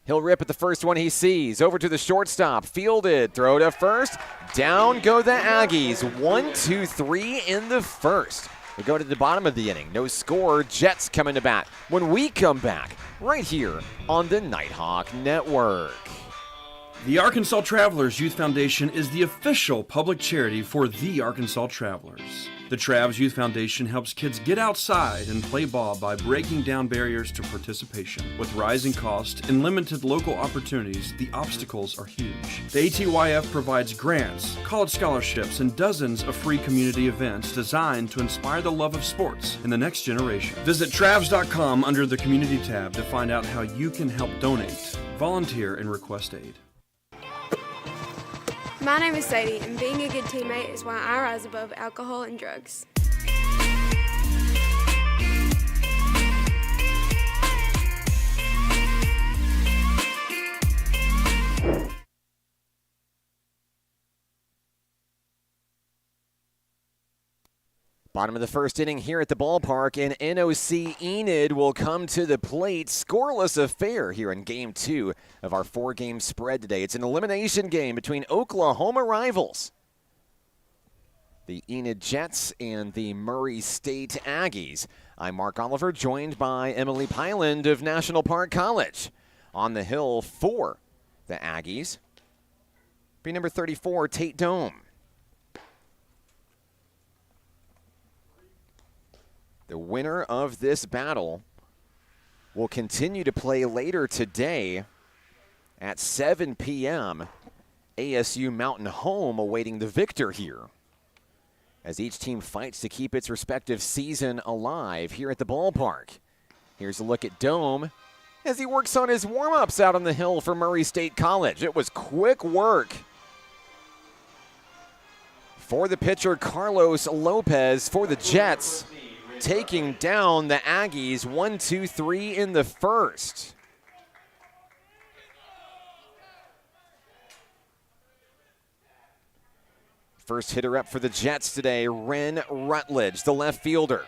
He'll rip at the first one he sees. Over to the shortstop, fielded, throw to first. Down go the Aggies. 1, 2, 3 in the first. We go to the bottom of the inning. No score. Jets coming to bat when we come back right here on the Nighthawk Network. The Arkansas Travelers Youth Foundation is the official public charity for the Arkansas Travelers. The Travs Youth Foundation helps kids get outside and play ball by breaking down barriers to participation. With rising costs and limited local opportunities, the obstacles are huge. The ATYF provides grants, college scholarships, and dozens of free community events designed to inspire the love of sports in the next generation. Visit Travs.com under the Community tab to find out how you can help donate, volunteer, and request aid. My name is Sadie, and being a good teammate is why I rise above alcohol and drugs. Bottom of the first inning here at the ballpark, and NOC Enid will come to the plate. Scoreless affair here in Game 2 of our 4-game spread today. It's an elimination game between Oklahoma rivals, the Enid Jets and the Murray State Aggies. I'm Mark Oliver, joined by Emily Pyland of National Park College. On the hill for the Aggies, be number 34, Tate Dome. The winner of this battle will continue to play later today at 7 p.m. ASU Mountain Home, awaiting the victor here, as each team fights to keep its respective season alive here at the ballpark. Here's a look at Dome as he works on his warm-ups out on the hill for Murray State College. It was quick work for the pitcher Carlos Lopez for the Jets, taking down the Aggies 1, 2, 3 in the first. First hitter up for the Jets today, Ren Rutledge, the left fielder.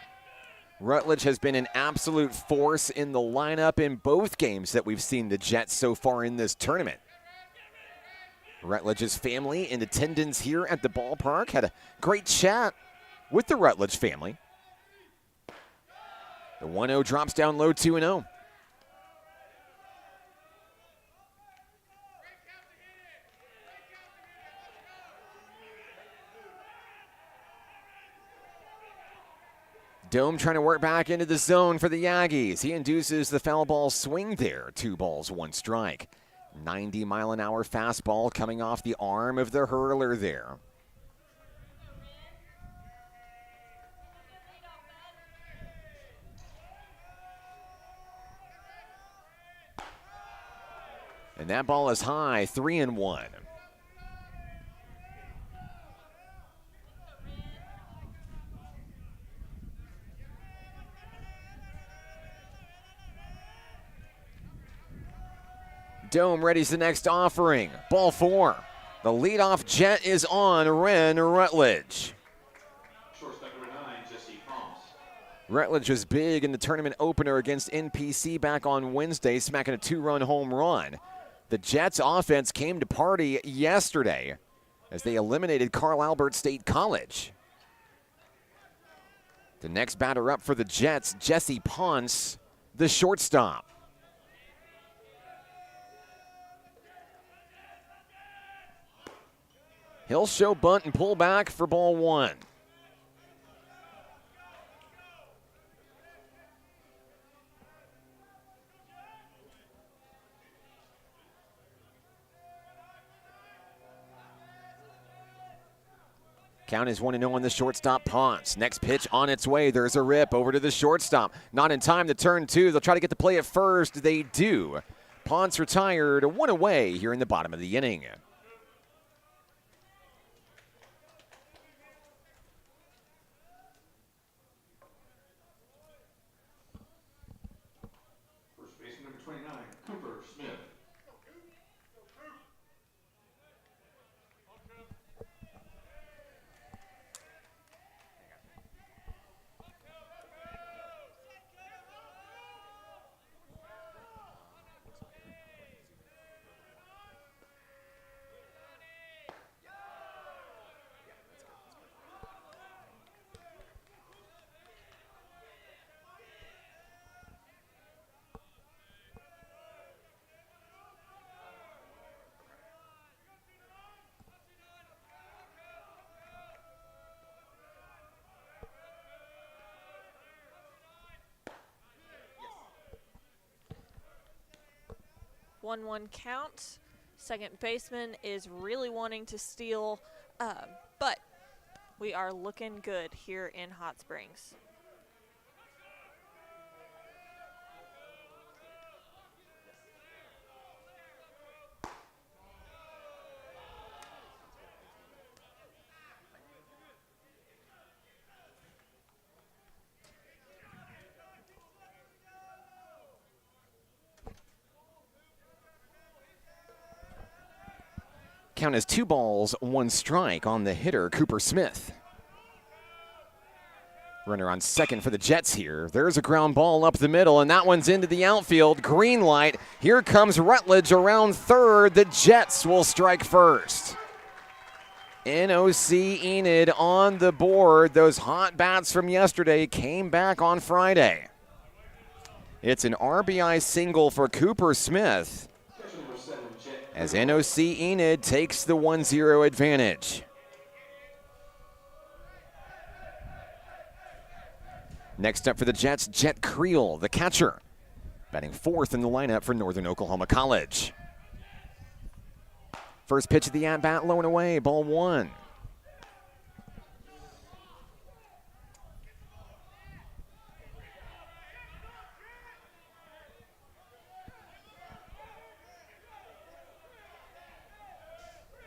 Rutledge has been an absolute force in the lineup in both games that we've seen the Jets so far in this tournament. Rutledge's family in attendance here at the ballpark. Had a great chat with the Rutledge family. The 1-0 drops down low, 2-0. Dome trying to work back into the zone for the Aggies. He induces the foul ball swing there. 2 balls, 1 strike. 90-mile-an-hour fastball coming off the arm of the hurler there. And that ball is high, 3-1. Dome readies the next offering. Ball 4. The leadoff Jet is on Ren Rutledge. Shortstop number 9, Jesse Thomas. Rutledge was big in the tournament opener against NPC back on Wednesday, smacking a 2-run home run. The Jets offense came to party yesterday as they eliminated Carl Albert State College. The next batter up for the Jets, Jesse Ponce, the shortstop. He'll show bunt and pull back for ball 1. Count is 1-0 on the shortstop, Ponce. Next pitch on its way. There's a rip over to the shortstop. Not in time to turn 2. They'll try to get the play at first. They do. Ponce retired, 1 away here in the bottom of the inning. 1-1 count. Second baseman is really wanting to steal, but we are looking good here in Hot Springs. Count is 2 balls, 1 strike on the hitter, Cooper Smith. Runner on second for the Jets here. There's a ground ball up the middle, and that one's into the outfield. Green light. Here comes Rutledge around third. The Jets will strike first. NOC Enid on the board. Those hot bats from yesterday came back on Friday. It's an RBI single for Cooper Smith as NOC Enid takes the 1-0 advantage. Next up for the Jets, Jet Creel, the catcher, batting fourth in the lineup for Northern Oklahoma College. First pitch of the at-bat, low and away, ball 1.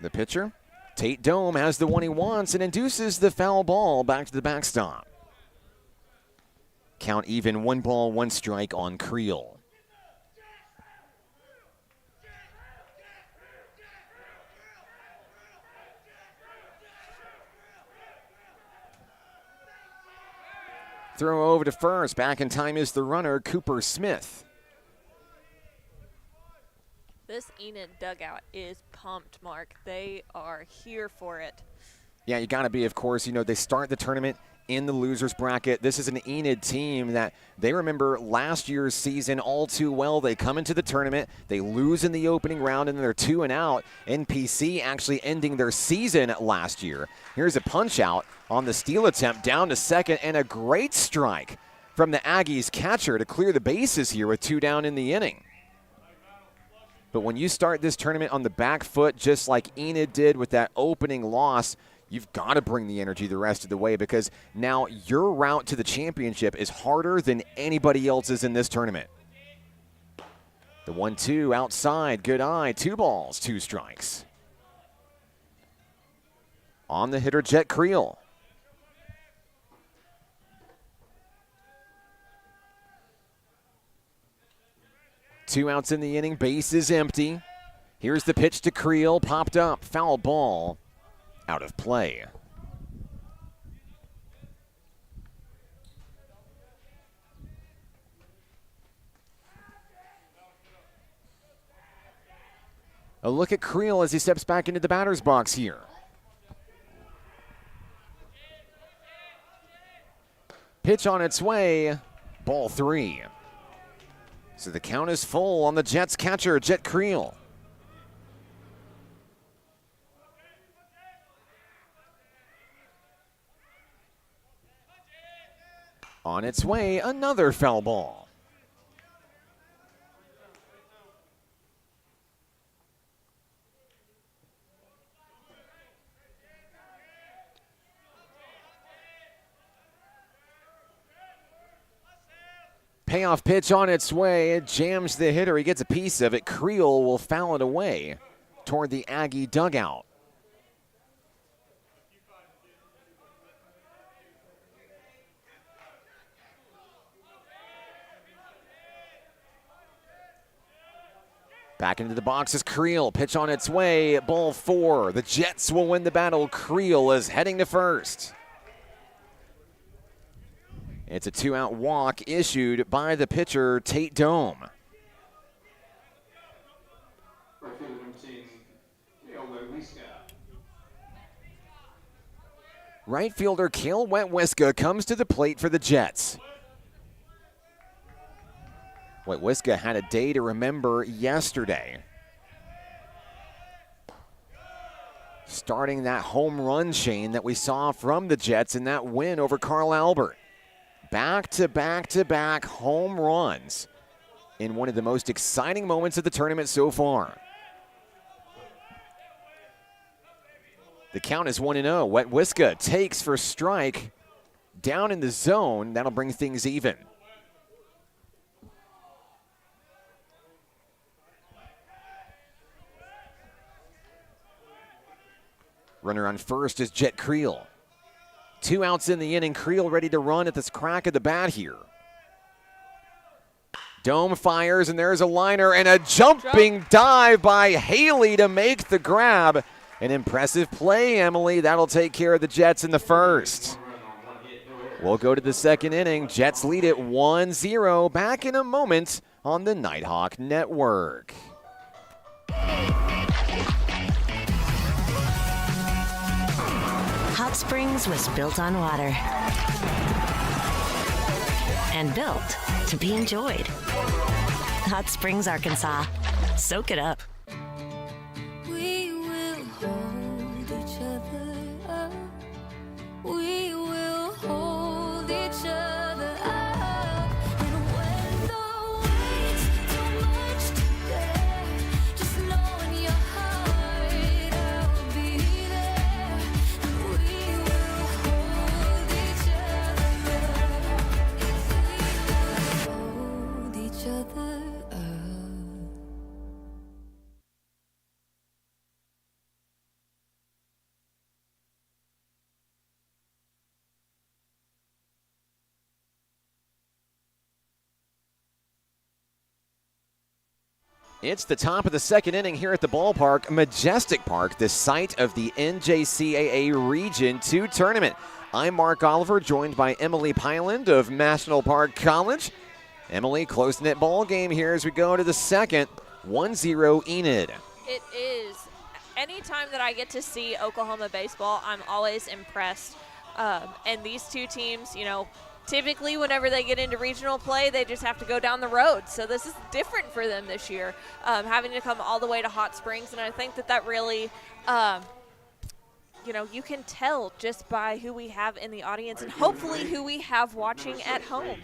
The pitcher, Tate Dome, has the one he wants and induces the foul ball back to the backstop. Count even, 1 ball, 1 strike on Creel. Throw over to first. Back in time is the runner, Cooper Smith. This Enid dugout is pumped, Mark. They are here for it. Yeah, you got to be, of course. You know, they start the tournament in the loser's bracket. This is an Enid team that they remember last year's season all too well. They come into the tournament, they lose in the opening round, and they're 2 and out. NPC actually ending their season last year. Here's a punch out on the steal attempt down to second, and a great strike from the Aggies catcher to clear the bases here with 2 down in the inning. But when you start this tournament on the back foot, just like Enid did with that opening loss, you've got to bring the energy the rest of the way, because now your route to the championship is harder than anybody else's in this tournament. The 1-2 outside, good eye, 2 balls, 2 strikes. On the hitter, Jet Creel. Two outs in the inning, base is empty. Here's the pitch to Creel, popped up, foul ball, out of play. A look at Creel as he steps back into the batter's box here. Pitch on its way, ball 3. So the count is full on the Jets catcher, Jet Creel. On its way, another foul ball. Payoff pitch on its way. It jams the hitter. He gets a piece of it. Creel will foul it away toward the Aggie dugout. Back into the box is Creel. Pitch on its way. Ball 4. The Jets will win the battle. Creel is heading to first. It's a 2-out walk issued by the pitcher, Tate Dome. Right fielder Cale Wetwiska comes to the plate for the Jets. Wetwiska had a day to remember yesterday. Starting that home run chain that we saw from the Jets in that win over Carl Albert. Back-to-back-to-back home runs in one of the most exciting moments of the tournament so far. The count is 1-0. Wetwiska takes for strike down in the zone. That'll bring things even. Runner on first is Jet Creel. 2 outs in the inning. Creel ready to run at this crack of the bat here. Dome fires, and there's a liner and a jumping dive by Haley to make the grab. An impressive play, Emily. That'll take care of the Jets in the first. We'll go to the second inning. Jets lead it 1-0. Back in a moment on the Nighthawk Network. Hot Springs was built on water and built to be enjoyed. Hot Springs, Arkansas. Soak it up. We will hold each other up. We will hold each other up. And when the weight's too much to bear, just know in your heart I'll be there. And we will hold each other up. We will hold each other up. It's the top of the second inning here at the ballpark, Majestic Park, the site of the NJCAA Region 2 tournament. I'm Mark Oliver, joined by Emily Pyland of National Park College. Emily, close-knit ball game here as we go to the second, 1-0 Enid. It is. Anytime that I get to see Oklahoma baseball, I'm always impressed. And these two teams, you know, typically whenever they get into regional play, they just have to go down the road. So this is different for them this year, having to come all the way to Hot Springs. And I think that really, you know, you can tell just by who we have in the audience and hopefully who we have watching at home.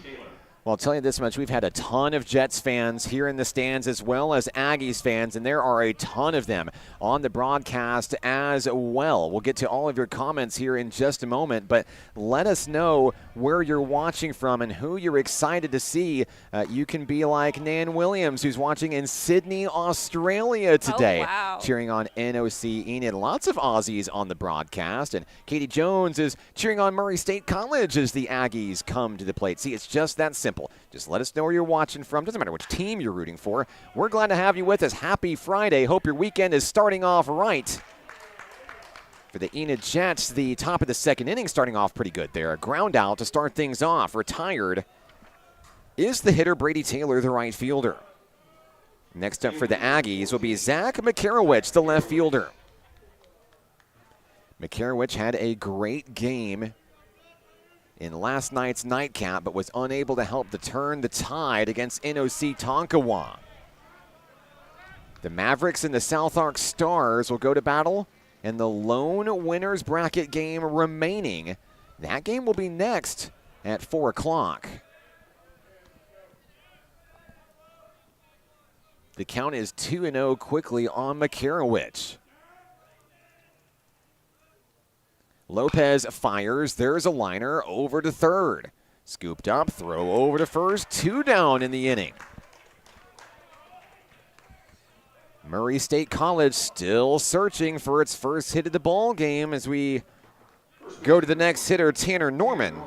Well, I'll tell you this much. We've had a ton of Jets fans here in the stands as well as Aggies fans, and there are a ton of them on the broadcast as well. We'll get to all of your comments here in just a moment, but let us know where you're watching from and who you're excited to see. You can be like Nan Williams, who's watching in Sydney, Australia today, cheering on NOC Enid. Lots of Aussies on the broadcast, and Katie Jones is cheering on Murray State College as the Aggies come to the plate. See, it's just that simple. Just let us know where you're watching from. Doesn't matter which team you're rooting for. We're glad to have you with us. Happy Friday. Hope your weekend is starting off right. For the Enid Jets, the top of the second inning starting off pretty good there. A ground out to start things off. Retired is the hitter Brady Taylor, the right fielder. Next up for the Aggies will be Zach Makarowicz, the left fielder. Makarowicz had a great game in last night's nightcap, but was unable to help to turn the tide against NOC Tonkawa. The Mavericks and the South Ark Stars will go to battle, and the lone winners bracket game remaining. That game will be next at 4 o'clock. The count is 2-0 quickly on Makarowicz. Lopez fires. There's a liner over to third. Scooped up, throw over to first. 2 down in the inning. Murray State College still searching for its first hit of the ball game as we go to the next hitter, Tanner Norman.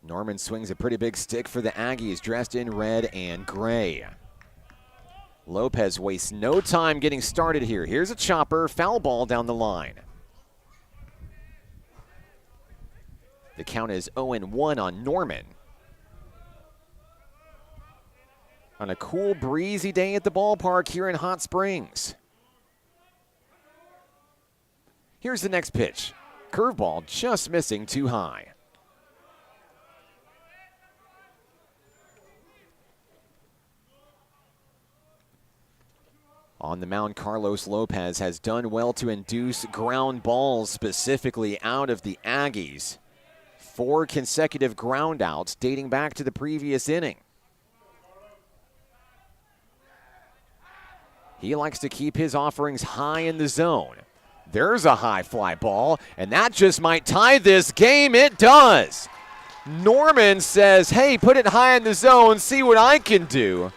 Norman swings a pretty big stick for the Aggies, dressed in red and gray. Lopez wastes no time getting started here. Here's a chopper, foul ball down the line. The count is 0-1 on Norman. On a cool, breezy day at the ballpark here in Hot Springs. Here's the next pitch. Curveball just missing too high. On the mound, Carlos Lopez has done well to induce ground balls specifically out of the Aggies. 4 consecutive ground outs dating back to the previous inning. He likes to keep his offerings high in the zone. There's a high fly ball, and that just might tie this game. It does. Norman says, hey, put it high in the zone, see what I can do.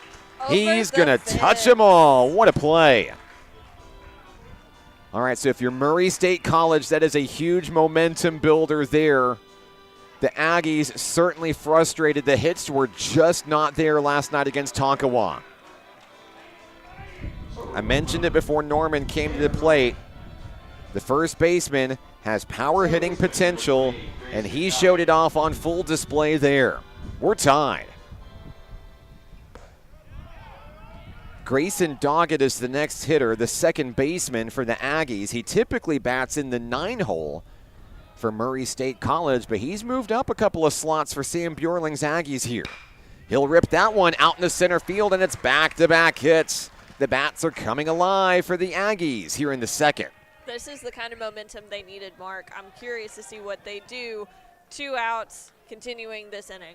He's going to touch them all. What a play. All right, so if you're Murray State College, that is a huge momentum builder there. The Aggies certainly frustrated. The hits were just not there last night against Tonkawa. I mentioned it before Norman came to the plate. The first baseman has power hitting potential, and he showed it off on full display there. We're tied. Grayson Doggett is the next hitter, the second baseman for the Aggies. He typically bats in the 9 hole for Murray State College, but he's moved up a couple of slots for Sam Bjorling's Aggies here. He'll rip that one out in the center field, and it's back-to-back hits. The bats are coming alive for the Aggies here in the second. This is the kind of momentum they needed, Mark. I'm curious to see what they do. 2 outs, continuing this inning.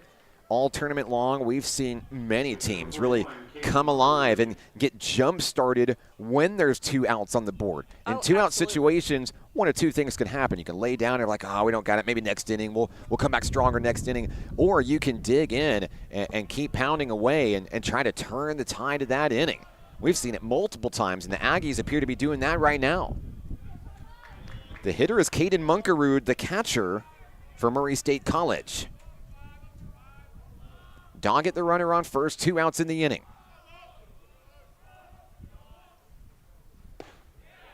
All tournament long, we've seen many teams really come alive and get jump-started when there's 2 outs on the board. In 2-out situations, 1 or 2 things can happen. You can lay down and you're like, oh, we don't got it. Maybe next inning, we'll come back stronger next inning. Or you can dig in and keep pounding away and try to turn the tide of that inning. We've seen it multiple times, and the Aggies appear to be doing that right now. The hitter is Caden Munkerud, the catcher for Murray State College. Doggett the runner on first, 2 outs in the inning.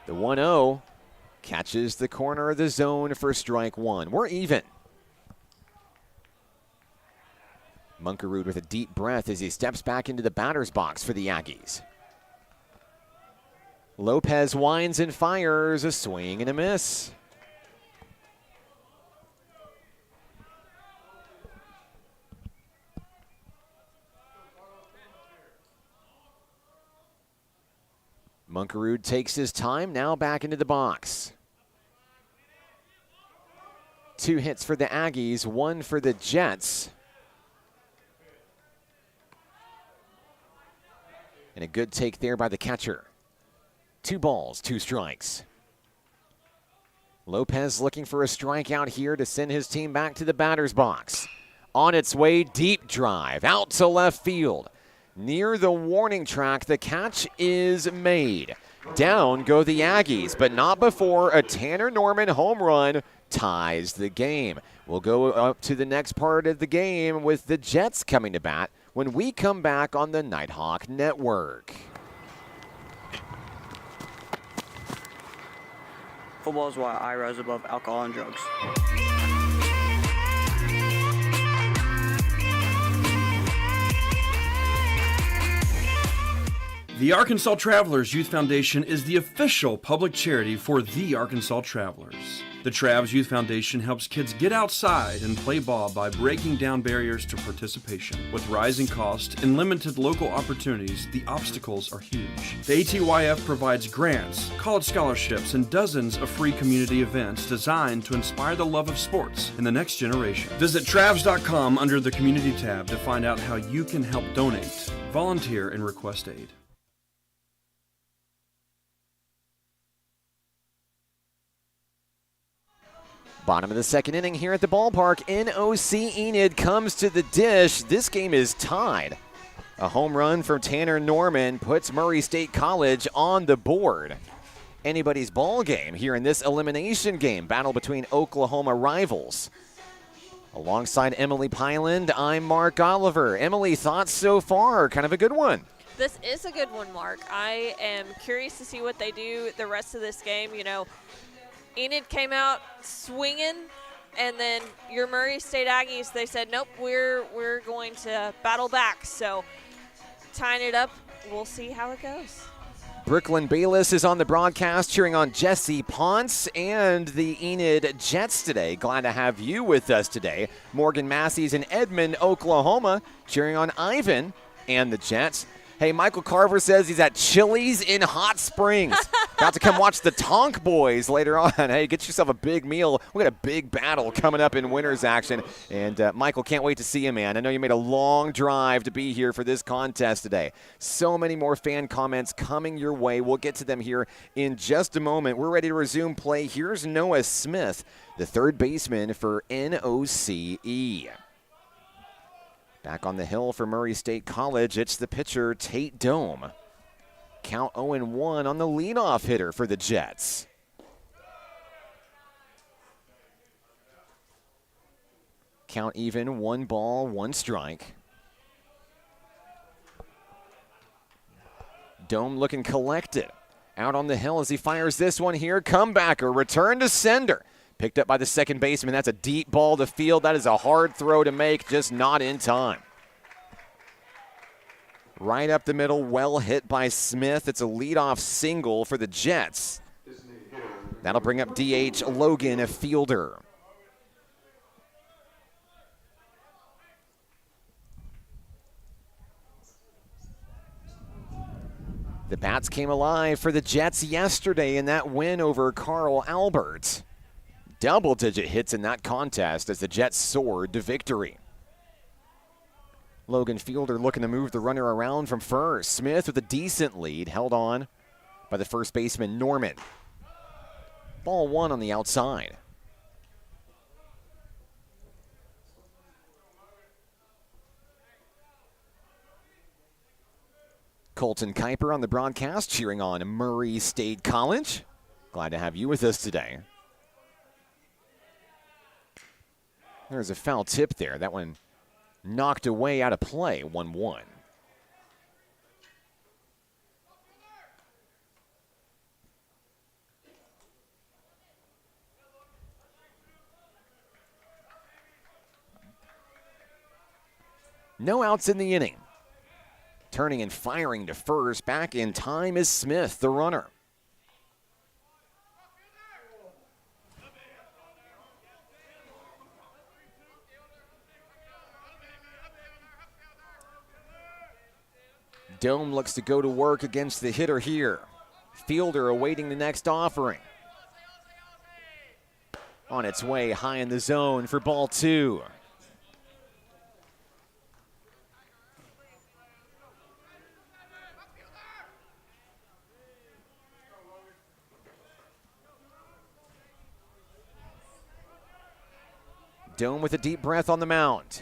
The 1-0 catches the corner of the zone for strike 1. We're even. Munkerud with a deep breath as he steps back into the batter's box for the Aggies. Lopez winds and fires, a swing and a miss. Munkerud takes his time, now back into the box. 2 hits for the Aggies, 1 for the Jets. And a good take there by the catcher. 2 balls, 2 strikes. Lopez looking for a strikeout here to send his team back to the batter's box. On its way, deep drive out to left field. Near the warning track, the catch is made. Down go the Aggies, but not before a Tanner Norman home run ties the game. We'll go up to the next part of the game with the Jets coming to bat when we come back on the Nighthawk Network. Football is why I rise above alcohol and drugs. The Arkansas Travelers Youth Foundation is the official public charity for the Arkansas Travelers. The Travs Youth Foundation helps kids get outside and play ball by breaking down barriers to participation. With rising costs and limited local opportunities, the obstacles are huge. The ATYF provides grants, college scholarships, and dozens of free community events designed to inspire the love of sports in the next generation. Visit Travs.com under the Community tab to find out how you can help donate, volunteer, and request aid. Bottom of the second inning here at the ballpark. NOC Enid comes to the dish. This game is tied. A home run from Tanner Norman puts Murray State College on the board. Anybody's ball game here in this elimination game, battle between Oklahoma rivals. Alongside Emily Pyland, I'm Mark Oliver. Emily, thoughts so far? Kind of a good one. This is a good one, Mark. I am curious to see what they do the rest of this game. You know, Enid came out swinging, and then your Murray State Aggies, they said, nope, we're going to battle back. So tying it up, we'll see how it goes. Brooklyn Bayless is on the broadcast cheering on Jesse Ponce and the Enid Jets today. Glad to have you with us today. Morgan Massey's in Edmond, Oklahoma, cheering on Ivan and the Jets. Hey, Michael Carver says he's at Chili's in Hot Springs. About to come watch the Tonk Boys later on. Hey, get yourself a big meal. We got a big battle coming up in winners action. And Michael, can't wait to see you, man. I know you made a long drive to be here for this contest today. So many more fan comments coming your way. We'll get to them here in just a moment. We're ready to resume play. Here's Noah Smith, the third baseman for NOCE. Back on the hill for Murray State College, it's the pitcher, Tate Dome. Count 0-1 on the leadoff hitter for the Jets. Count even, 1 ball, 1 strike. Dome looking collected. Out on the hill as he fires this one here. Comebacker, return to sender. Picked up by the second baseman. That's a deep ball to field. That is a hard throw to make, just not in time. Right up the middle, well hit by Smith. It's a leadoff single for the Jets. That'll bring up DH Logan, a fielder. The bats came alive for the Jets yesterday in that win over Carl Albert. Double-digit hits in that contest as the Jets soared to victory. Logan Fielder looking to move the runner around from first. Smith with a decent lead, held on by the first baseman, Norman. Ball 1 on the outside. Colton Kuiper on the broadcast, cheering on Murray State College. Glad to have you with us today. There's a foul tip there. That one knocked away out of play, 1-1. No outs in the inning. Turning and firing to first. Back in time is Smith, the runner. Dome looks to go to work against the hitter here. Fielder awaiting the next offering. On its way high in the zone for ball 2. Dome with a deep breath on the mound.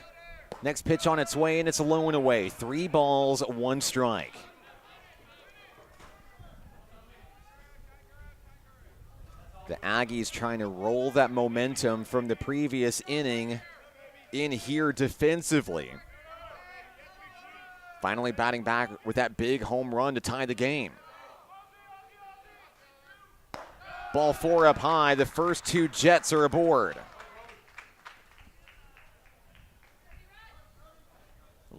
Next pitch on its way, and it's a low and away. 3 balls, 1 strike. The Aggies trying to roll that momentum from the previous inning in here defensively. Finally batting back with that big home run to tie the game. Ball 4 up high. The first 2 Jets are aboard.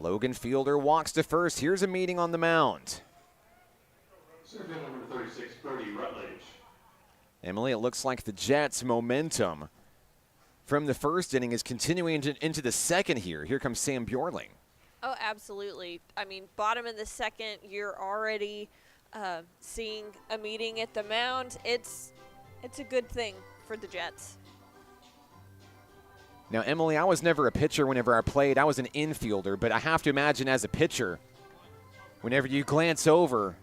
Logan Fielder walks to first. Here's a meeting on the mound. Circle number 36, Brody Rutledge. Emily, it looks like the Jets' momentum from the first inning is continuing into the second here. Here comes Sam Bjorling. Oh, absolutely. I mean, bottom of the second, you're already seeing a meeting at the mound. It's a good thing for the Jets. Now, Emily, I was never a pitcher whenever I played. I was an infielder, but I have to imagine as a pitcher, whenever you glance over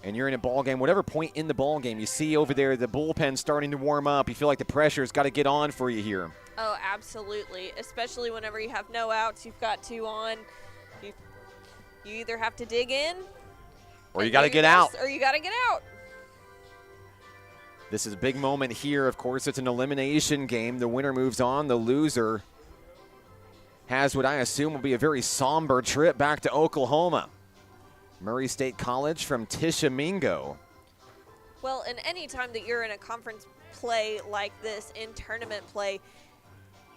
and you're in a ball game, whatever point in the ball game, you see over there the bullpen starting to warm up. You feel like the pressure's got to get on for you here. Oh, absolutely. Especially whenever you have no outs, you've got 2 on. You either have to dig in, or you got to get out. Or you got to get out. This is a big moment here. Of course, it's an elimination game. The winner moves on. The loser has what I assume will be a very somber trip back to Oklahoma. Murray State College from Tishomingo. Well, and any time that you're in a conference play like this, in tournament play,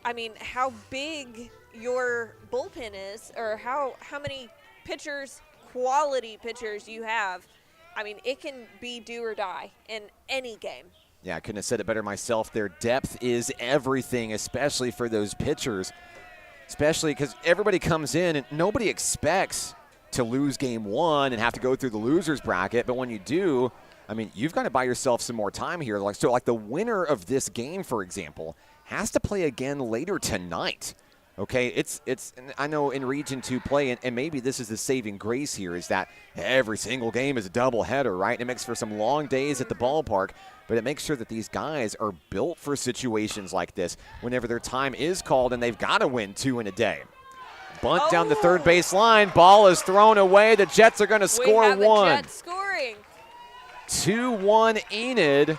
I mean, how big your bullpen is, or how many pitchers, quality pitchers you have. I mean, it can be do or die in any game. Yeah, I couldn't have said it better myself. Their depth is everything, especially for those pitchers. Especially because everybody comes in and nobody expects to lose game 1 and have to go through the loser's bracket. But when you do, I mean, you've got to buy yourself some more time here. Like the winner of this game, for example, has to play again later tonight. Okay, it's I know in Region 2 play, and maybe this is the saving grace here, is that every single game is a doubleheader, right? It makes for some long days at the ballpark, but it makes sure that these guys are built for situations like this whenever their time is called and they've got to win 2 in a day. Bunt down the third base line. Ball is thrown away. The Jets are going to score we have one. The Jets scoring. 2-1 Enid,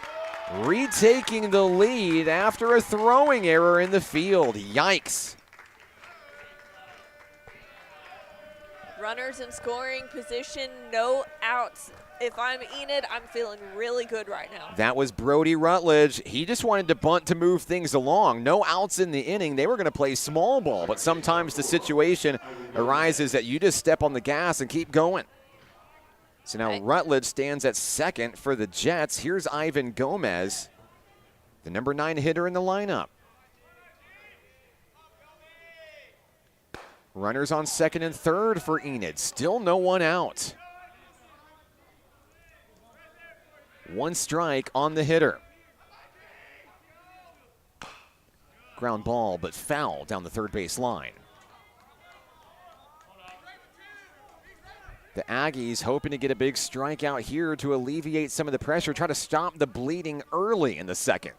retaking the lead after a throwing error in the field. Yikes. Runners in scoring position, no outs. If I'm Enid, I'm feeling really good right now. That was Brody Rutledge. He just wanted to bunt to move things along. No outs in the inning. They were going to play small ball, but sometimes the situation arises that you just step on the gas and keep going. So now Rutledge stands at second for the Jets. Here's Ivan Gomez, the number 9 hitter in the lineup. Runners on second and third for Enid. Still no one out. 1 strike on the hitter. Ground ball, but foul down the third base line. The Aggies hoping to get a big strikeout here to alleviate some of the pressure, try to stop the bleeding early in the second.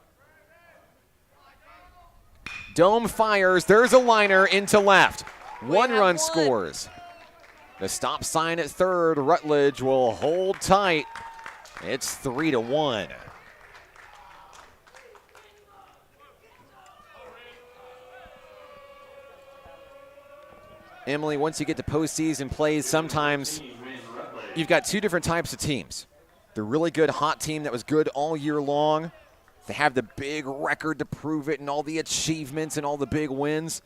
Dome fires. There's a liner into left. 1 run scores. The stop sign at third. Rutledge will hold tight. It's 3-1. Emily, once you get to postseason plays, sometimes you've got 2 different types of teams. The really good hot team that was good all year long. They have the big record to prove it and all the achievements and all the big wins.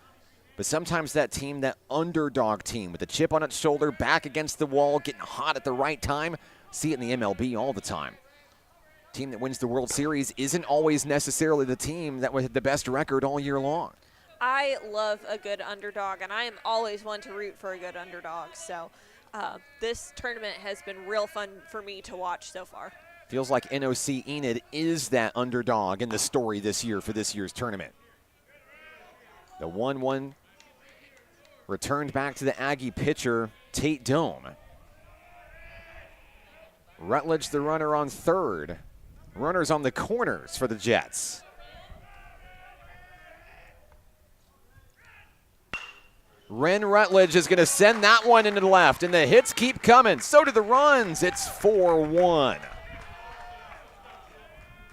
But sometimes that team, that underdog team with a chip on its shoulder, back against the wall, getting hot at the right time, see it in the MLB all the time. Team that wins the World Series isn't always necessarily the team that had the best record all year long. I love a good underdog, and I am always one to root for a good underdog. So this tournament has been real fun for me to watch so far. Feels like NOC Enid is that underdog in the story this year for this year's tournament. The 1-1 returned back to the Aggie pitcher, Tate Dome. Rutledge, the runner on third. Runners on the corners for the Jets. Ren Rutledge is going to send that one into the left, and the hits keep coming. So do the runs. It's 4-1.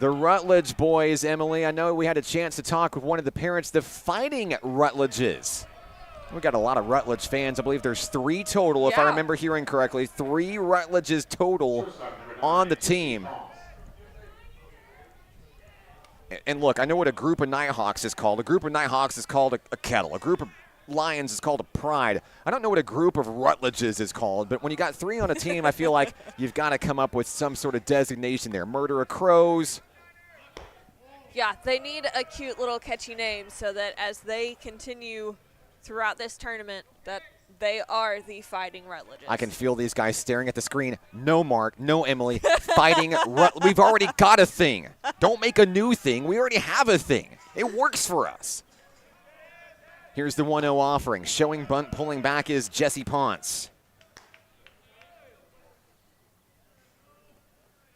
The Rutledge boys, Emily, I know we had a chance to talk with one of the parents, the Fighting Rutledges. We got a lot of Rutledge fans. I believe there's 3 total, if I remember hearing correctly. 3 Rutledges total on the team. And look, I know what a group of Nighthawks is called. A group of Nighthawks is called a kettle. A group of Lions is called a pride. I don't know what a group of Rutledges is called, but when you got 3 on a team, I feel like you've got to come up with some sort of designation there. Murder of Crows. Yeah, they need a cute little catchy name so that as they continue throughout this tournament, that they are the Fighting Rutledges. I can feel these guys staring at the screen. No, Mark. No, Emily. Fighting We've already got a thing. Don't make a new thing. We already have a thing. It works for us. Here's the 1-0 offering. Showing bunt, pulling back is Jesse Ponce.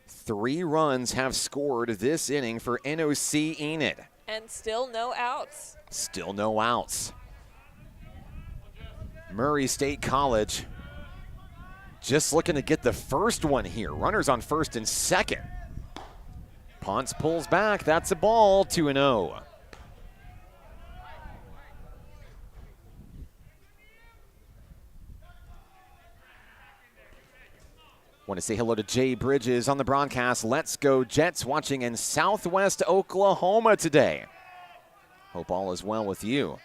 3 runs have scored this inning for NOC Enid. And still no outs. Still no outs. Murray State College just looking to get the first one here. Runners on first and second. Ponce pulls back. That's a ball. 2-0. Want to say hello to Jay Bridges on the broadcast. Let's go Jets, watching in Southwest Oklahoma today. Hope all is well with you.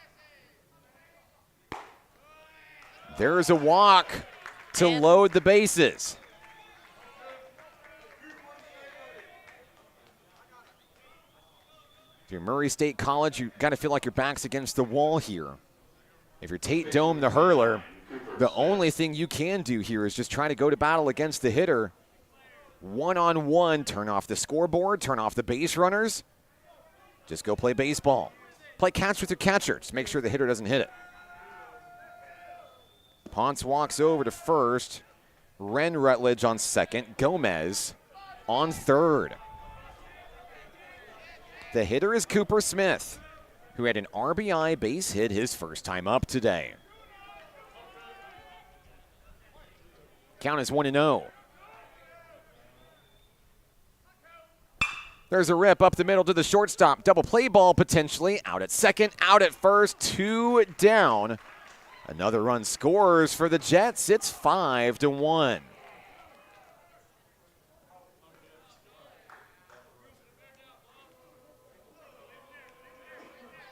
There's a walk to load the bases. If you're Murray State College, you got to feel like your back's against the wall here. If you're Tate Dome, the hurler, the only thing you can do here is just try to go to battle against the hitter. One-on-one, turn off the scoreboard, turn off the base runners. Just go play baseball. Play catch with your catcher. Just make sure the hitter doesn't hit it. Ponce walks over to first. Ren Rutledge on second. Gomez on third. The hitter is Cooper Smith, who had an RBI base hit his first time up today. Count is 1-0. There's a rip up the middle to the shortstop. Double play ball potentially. Out at second, out at first, 2 down. Another run scores for the Jets. It's 5-1.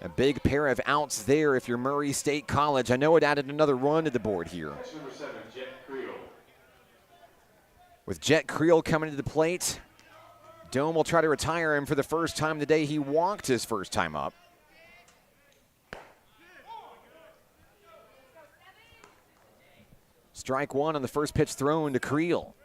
A big pair of outs there if you're Murray State College. I know it added another run to the board here. Number 7, Jet Creel. With Jet Creel coming to the plate, Dome will try to retire him for the first time today. He walked his first time up. Strike one on the first pitch thrown to Creel.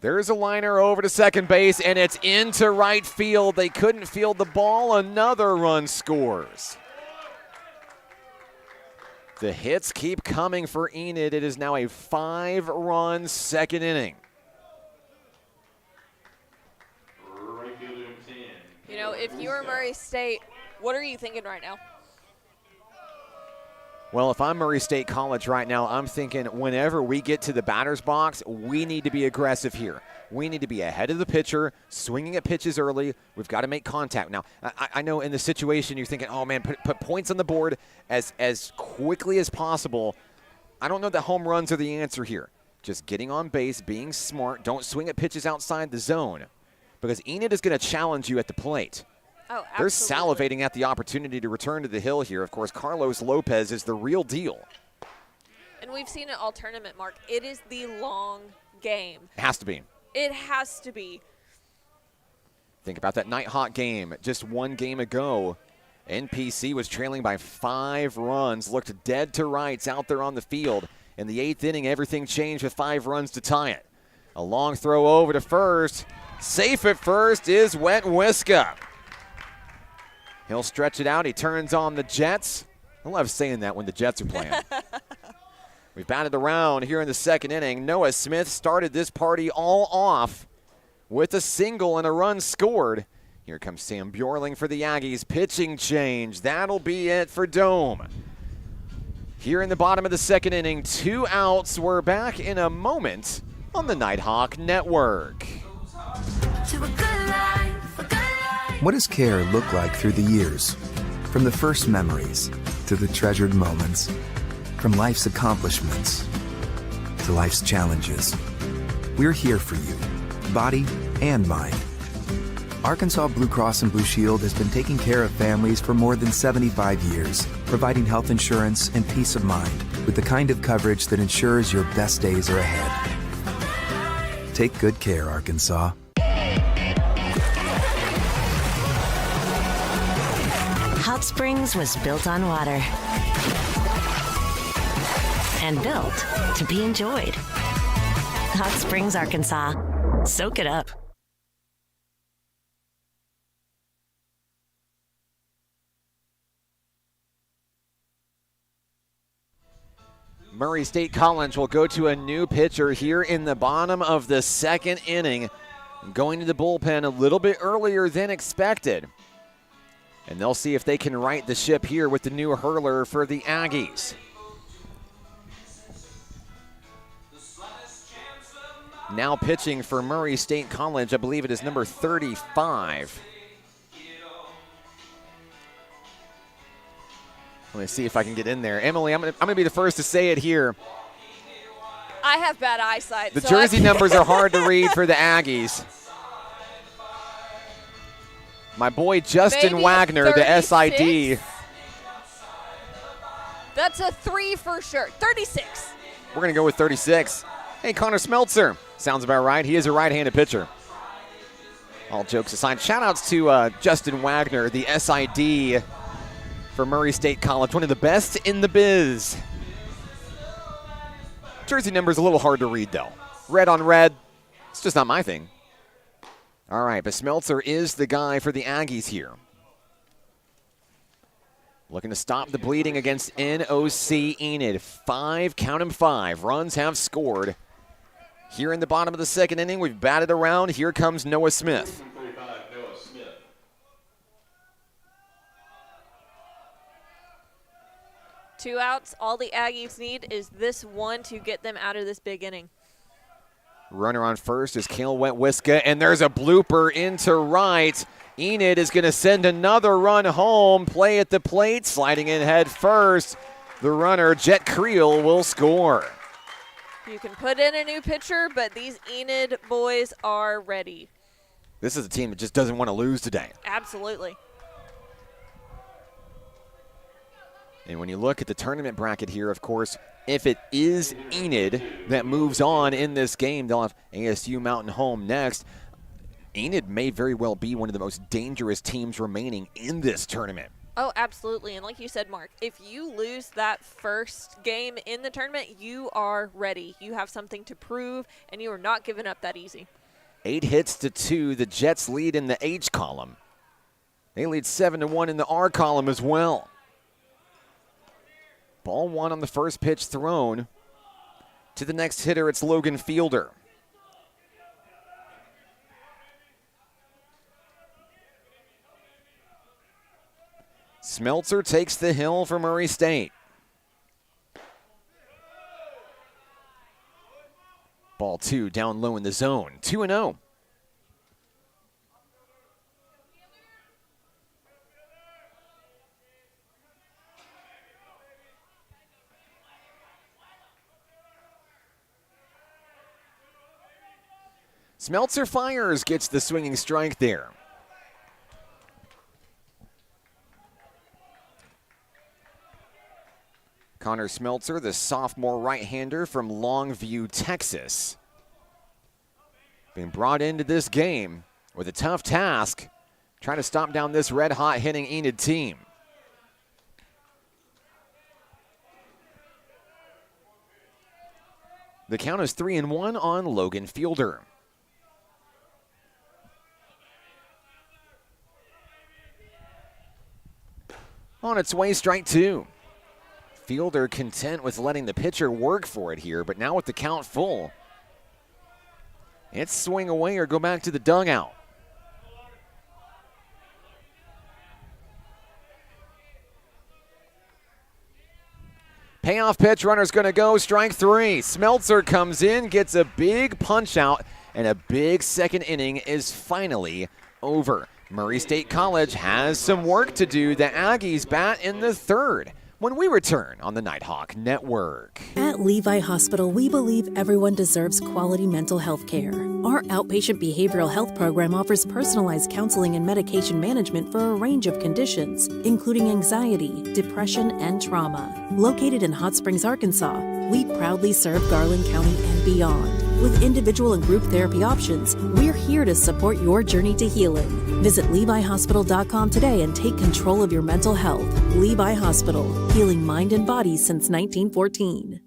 There's a liner over to second base, and it's into right field. They couldn't field the ball. Another run scores. The hits keep coming for Enid. It is now a 5-run second inning. Right fielder number 10. You know, if you were Murray State, what are you thinking right now? Well, if I'm Murray State College right now, I'm thinking whenever we get to the batter's box, we need to be aggressive here. We need to be ahead of the pitcher, swinging at pitches early. We've got to make contact. Now, I know in the situation you're thinking, oh, man, put points on the board as quickly as possible. I don't know that home runs are the answer here. Just getting on base, being smart. Don't swing at pitches outside the zone because Enid is going to challenge you at the plate. Oh, They're absolutely. salivating at the opportunity to return to the hill here. Of course, Carlos Lopez is the real deal. And we've seen it all tournament, Mark. It is the long game. It has to be. It has to be. Think about that Nighthawk game just one game ago. NPC was trailing by 5 runs, looked dead to rights out there on the field. In the 8th inning, everything changed with 5 runs to tie it. A long throw over to first. Safe at first is Wetwiska. He'll stretch it out. He turns on the Jets. I love saying that when the Jets are playing. We've batted around here in the second inning. Noah Smith started this party all off with a single and a run scored. Here comes Sam Bjorling for the Aggies. Pitching change. That'll be it for Dome. Here in the bottom of the second inning, 2 outs. We're back in a moment on the Nighthawk Network. What does care look like through the years? From the first memories to the treasured moments, from life's accomplishments to life's challenges. We're here for you, body and mind. Arkansas Blue Cross and Blue Shield has been taking care of families for more than 75 years, providing health insurance and peace of mind with the kind of coverage that ensures your best days are ahead. Take good care, Arkansas. Hot Springs was built on water and built to be enjoyed. Hot Springs, Arkansas. Soak it up. Murray State College will go to a new pitcher here in the bottom of the second inning, going to the bullpen a little bit earlier than expected. And they'll see if they can right the ship here with the new hurler for the Aggies. Now pitching for Murray State College, I believe it is number 35. Let me see if I can get in there. Emily, I'm gonna be the first to say it here. I have bad eyesight. The so jersey numbers are hard to read for the Aggies. My boy Justin Maybe Wagner, the SID. That's a 3 for sure. 36. We're going to go with 36. Hey, Connor Smeltzer. Sounds about right. He is a right-handed pitcher. All jokes aside, shout-outs to Justin Wagner, the SID for Murray State College, one of the best in the biz. Jersey number's a little hard to read, though. Red on red, it's just not my thing. All right, but Smeltzer is the guy for the Aggies here. Looking to stop the bleeding against NOC Enid. 5, count 'em 5, runs have scored. Here in the bottom of the second inning, we've batted around. Here comes Noah Smith. 35, Noah Smith. Two outs. All the Aggies need is this one to get them out of this big inning. Runner on first is Kale Wetwiska, and there's a blooper into right. Enid is going to send another run home. Play at the plate, sliding in head first. The runner, Jet Creel, will score. You can put in a new pitcher, but these Enid boys are ready. This is a team that just doesn't want to lose today. Absolutely. And when you look at the tournament bracket here, of course, if it is Enid that moves on in this game, they'll have ASU Mountain home next. Enid may very well be one of the most dangerous teams remaining in this tournament. Oh, absolutely. And like you said, Mark, if you lose that first game in the tournament, you are ready. You have something to prove, and you are not giving up that easy. 8 hits to 2. The Jets lead in the H column. They lead 7-1 in the R column as well. Ball 1 on the first pitch thrown. To the next hitter, it's Logan Fielder. Smeltzer takes the hill for Murray State. Ball 2 down low in the zone. 2-0. Smeltzer fires, gets the swinging strike there. Connor Smeltzer, the sophomore right-hander from Longview, Texas, being brought into this game with a tough task, trying to stop down this red-hot hitting Enid team. The count is 3-1 on Logan Fielder. On its way, strike 2. Fielder content with letting the pitcher work for it here, but now with the count full, it's swing away or go back to the dugout. Payoff pitch, runner's going to go, strike 3. Smeltzer comes in, gets a big punch out, and a big second inning is finally over. Murray State College has some work to do. The Aggies bat in the third when we return on the Nighthawk Network. At Levi Hospital, we believe everyone deserves quality mental health care. Our outpatient behavioral health program offers personalized counseling and medication management for a range of conditions, including anxiety, depression, and trauma. Located in Hot Springs, Arkansas, we proudly serve Garland County and beyond. With individual and group therapy options, we're here to support your journey to healing. Visit LeviHospital.com today and take control of your mental health. Levi Hospital, healing mind and body since 1914.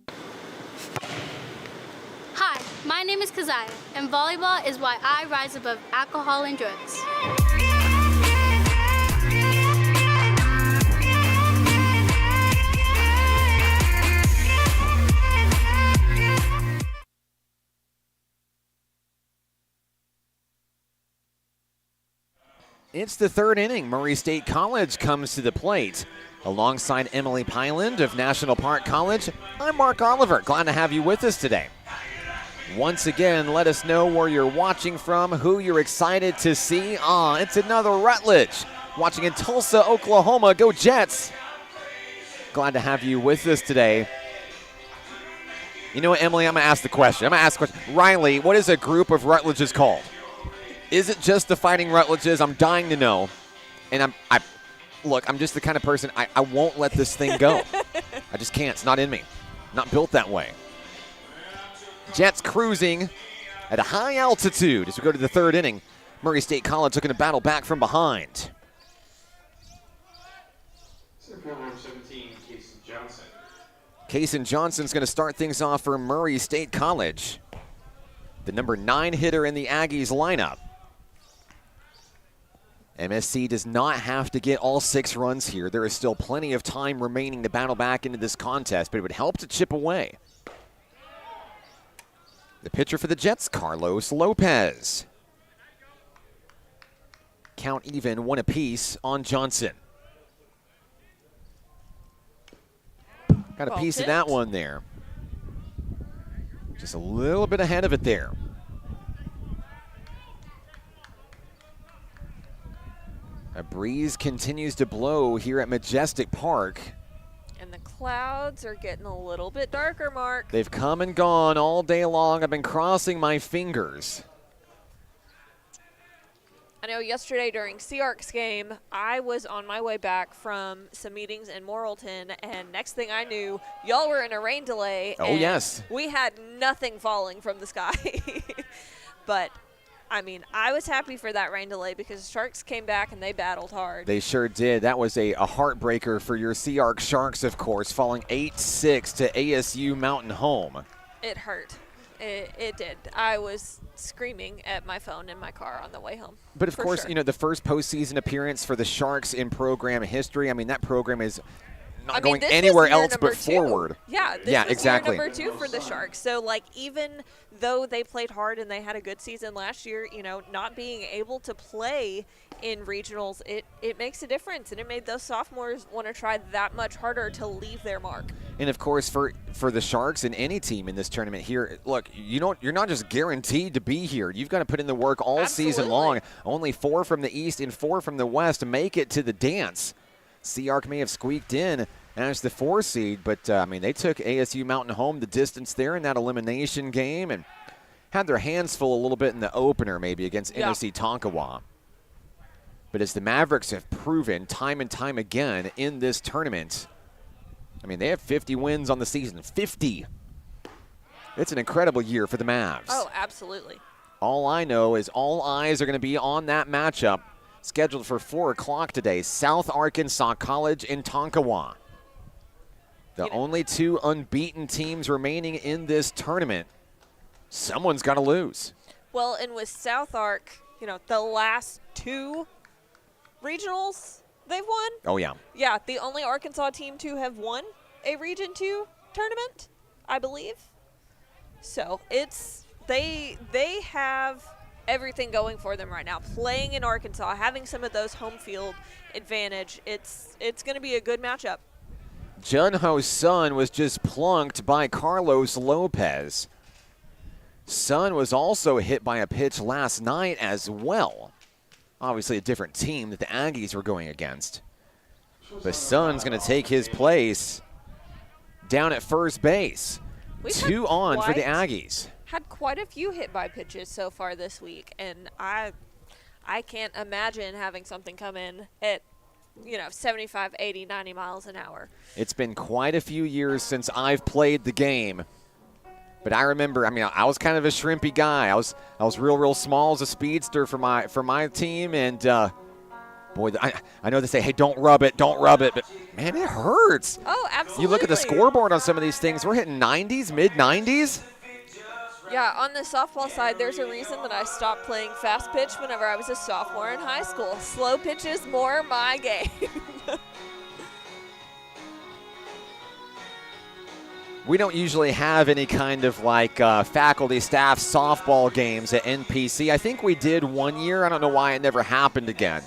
Hi, my name is Keziah, and volleyball is why I rise above alcohol and drugs. It's the third inning. Murray State College comes to the plate. Alongside Emily Pyland of National Park College, I'm Mark Oliver. Glad to have you with us today. Once again, let us know where you're watching from, who you're excited to see. It's another Rutledge. Watching in Tulsa, Oklahoma. Go Jets. Glad to have you with us today. You know what, Emily? I'm going to ask the question. Riley, what is a group of Rutledges called? Is it just the Fighting Rutledges? I'm dying to know. And I'm just the kind of person, I won't let this thing go. I just can't. It's not in me. Not built that way. Jets cruising at a high altitude as we go to the third inning. Murray State College looking to battle back from behind. Kason Johnson's going to start things off for Murray State College, the number 9 hitter in the Aggies lineup. MSC does not have to get all 6 runs here. There is still plenty of time remaining to battle back into this contest, but it would help to chip away. The pitcher for the Jets, Carlos Lopez. Count even, 1 apiece on Johnson. Got a piece of that one there. Just a little bit ahead of it there. A breeze continues to blow here at Majestic Park. And the clouds are getting a little bit darker, Mark. They've come and gone all day long. I've been crossing my fingers. I know yesterday during Searks game, I was on my way back from some meetings in Morrilton, and next thing I knew, y'all were in a rain delay. Oh, yes. We had nothing falling from the sky. But, I mean, I was happy for that rain delay because the Sharks came back and they battled hard. They sure did. That was a heartbreaker for your Searks Sharks, of course, falling 8-6 to ASU Mountain Home. It hurt. It did. I was screaming at my phone in my car on the way home. But, of course, you know, the first postseason appearance for the Sharks in program history, I mean, that program is not going anywhere else but forward. Yeah, this was exactly. year number 2 for the Sharks. So, like, even though they played hard and they had a good season last year, you know, not being able to play in regionals, it makes a difference. And it made those sophomores want to try that much harder to leave their mark. And, of course, for the Sharks and any team in this tournament here, look, you're not just guaranteed to be here. You've got to put in the work all season long. Only 4 from the East and 4 from the West to make it to the dance. Seark may have squeaked in as the 4 seed, but, I mean, they took ASU Mountain Home the distance there in that elimination game and had their hands full a little bit in the opener maybe against NOC Tonkawa. But as the Mavericks have proven time and time again in this tournament, I mean, they have 50 wins on the season. 50. It's an incredible year for the Mavs. Oh, absolutely. All I know is all eyes are going to be on that matchup scheduled for 4 o'clock today. South Arkansas College in Tonkawa. The only 2 unbeaten teams remaining in this tournament. Someone's got to lose. Well, and with South Ark, you know, the last 2 regionals they've won. Oh, yeah. Yeah, the only Arkansas team to have won a Region 2 tournament, I believe. So it's they have everything going for them right now. Playing in Arkansas, having some of those home field advantage, it's going to be a good matchup. Junho Sun was just plunked by Carlos Lopez. Sun was also hit by a pitch last night as well. Obviously a different team that the Aggies were going against. But Sun's going to take his place down at first base. 2 on for the Aggies. Had quite a few hit by pitches so far this week, and I can't imagine having something come in at, you know, 75, 80, 90 miles an hour. It's been quite a few years since I've played the game. But I remember, I mean, I was kind of a shrimpy guy. I was real small as a speedster for my team, and boy, I know they say, hey, don't rub it, but man, it hurts. Oh, absolutely. You look at the scoreboard on some of these things, we're hitting 90s, mid-90s. Yeah, on the softball side, there's a reason that I stopped playing fast pitch whenever I was a sophomore in high school. Slow pitch is more my game. We don't usually have any kind of like faculty staff softball games at NPC. I think we did one year. I don't know why it never happened again.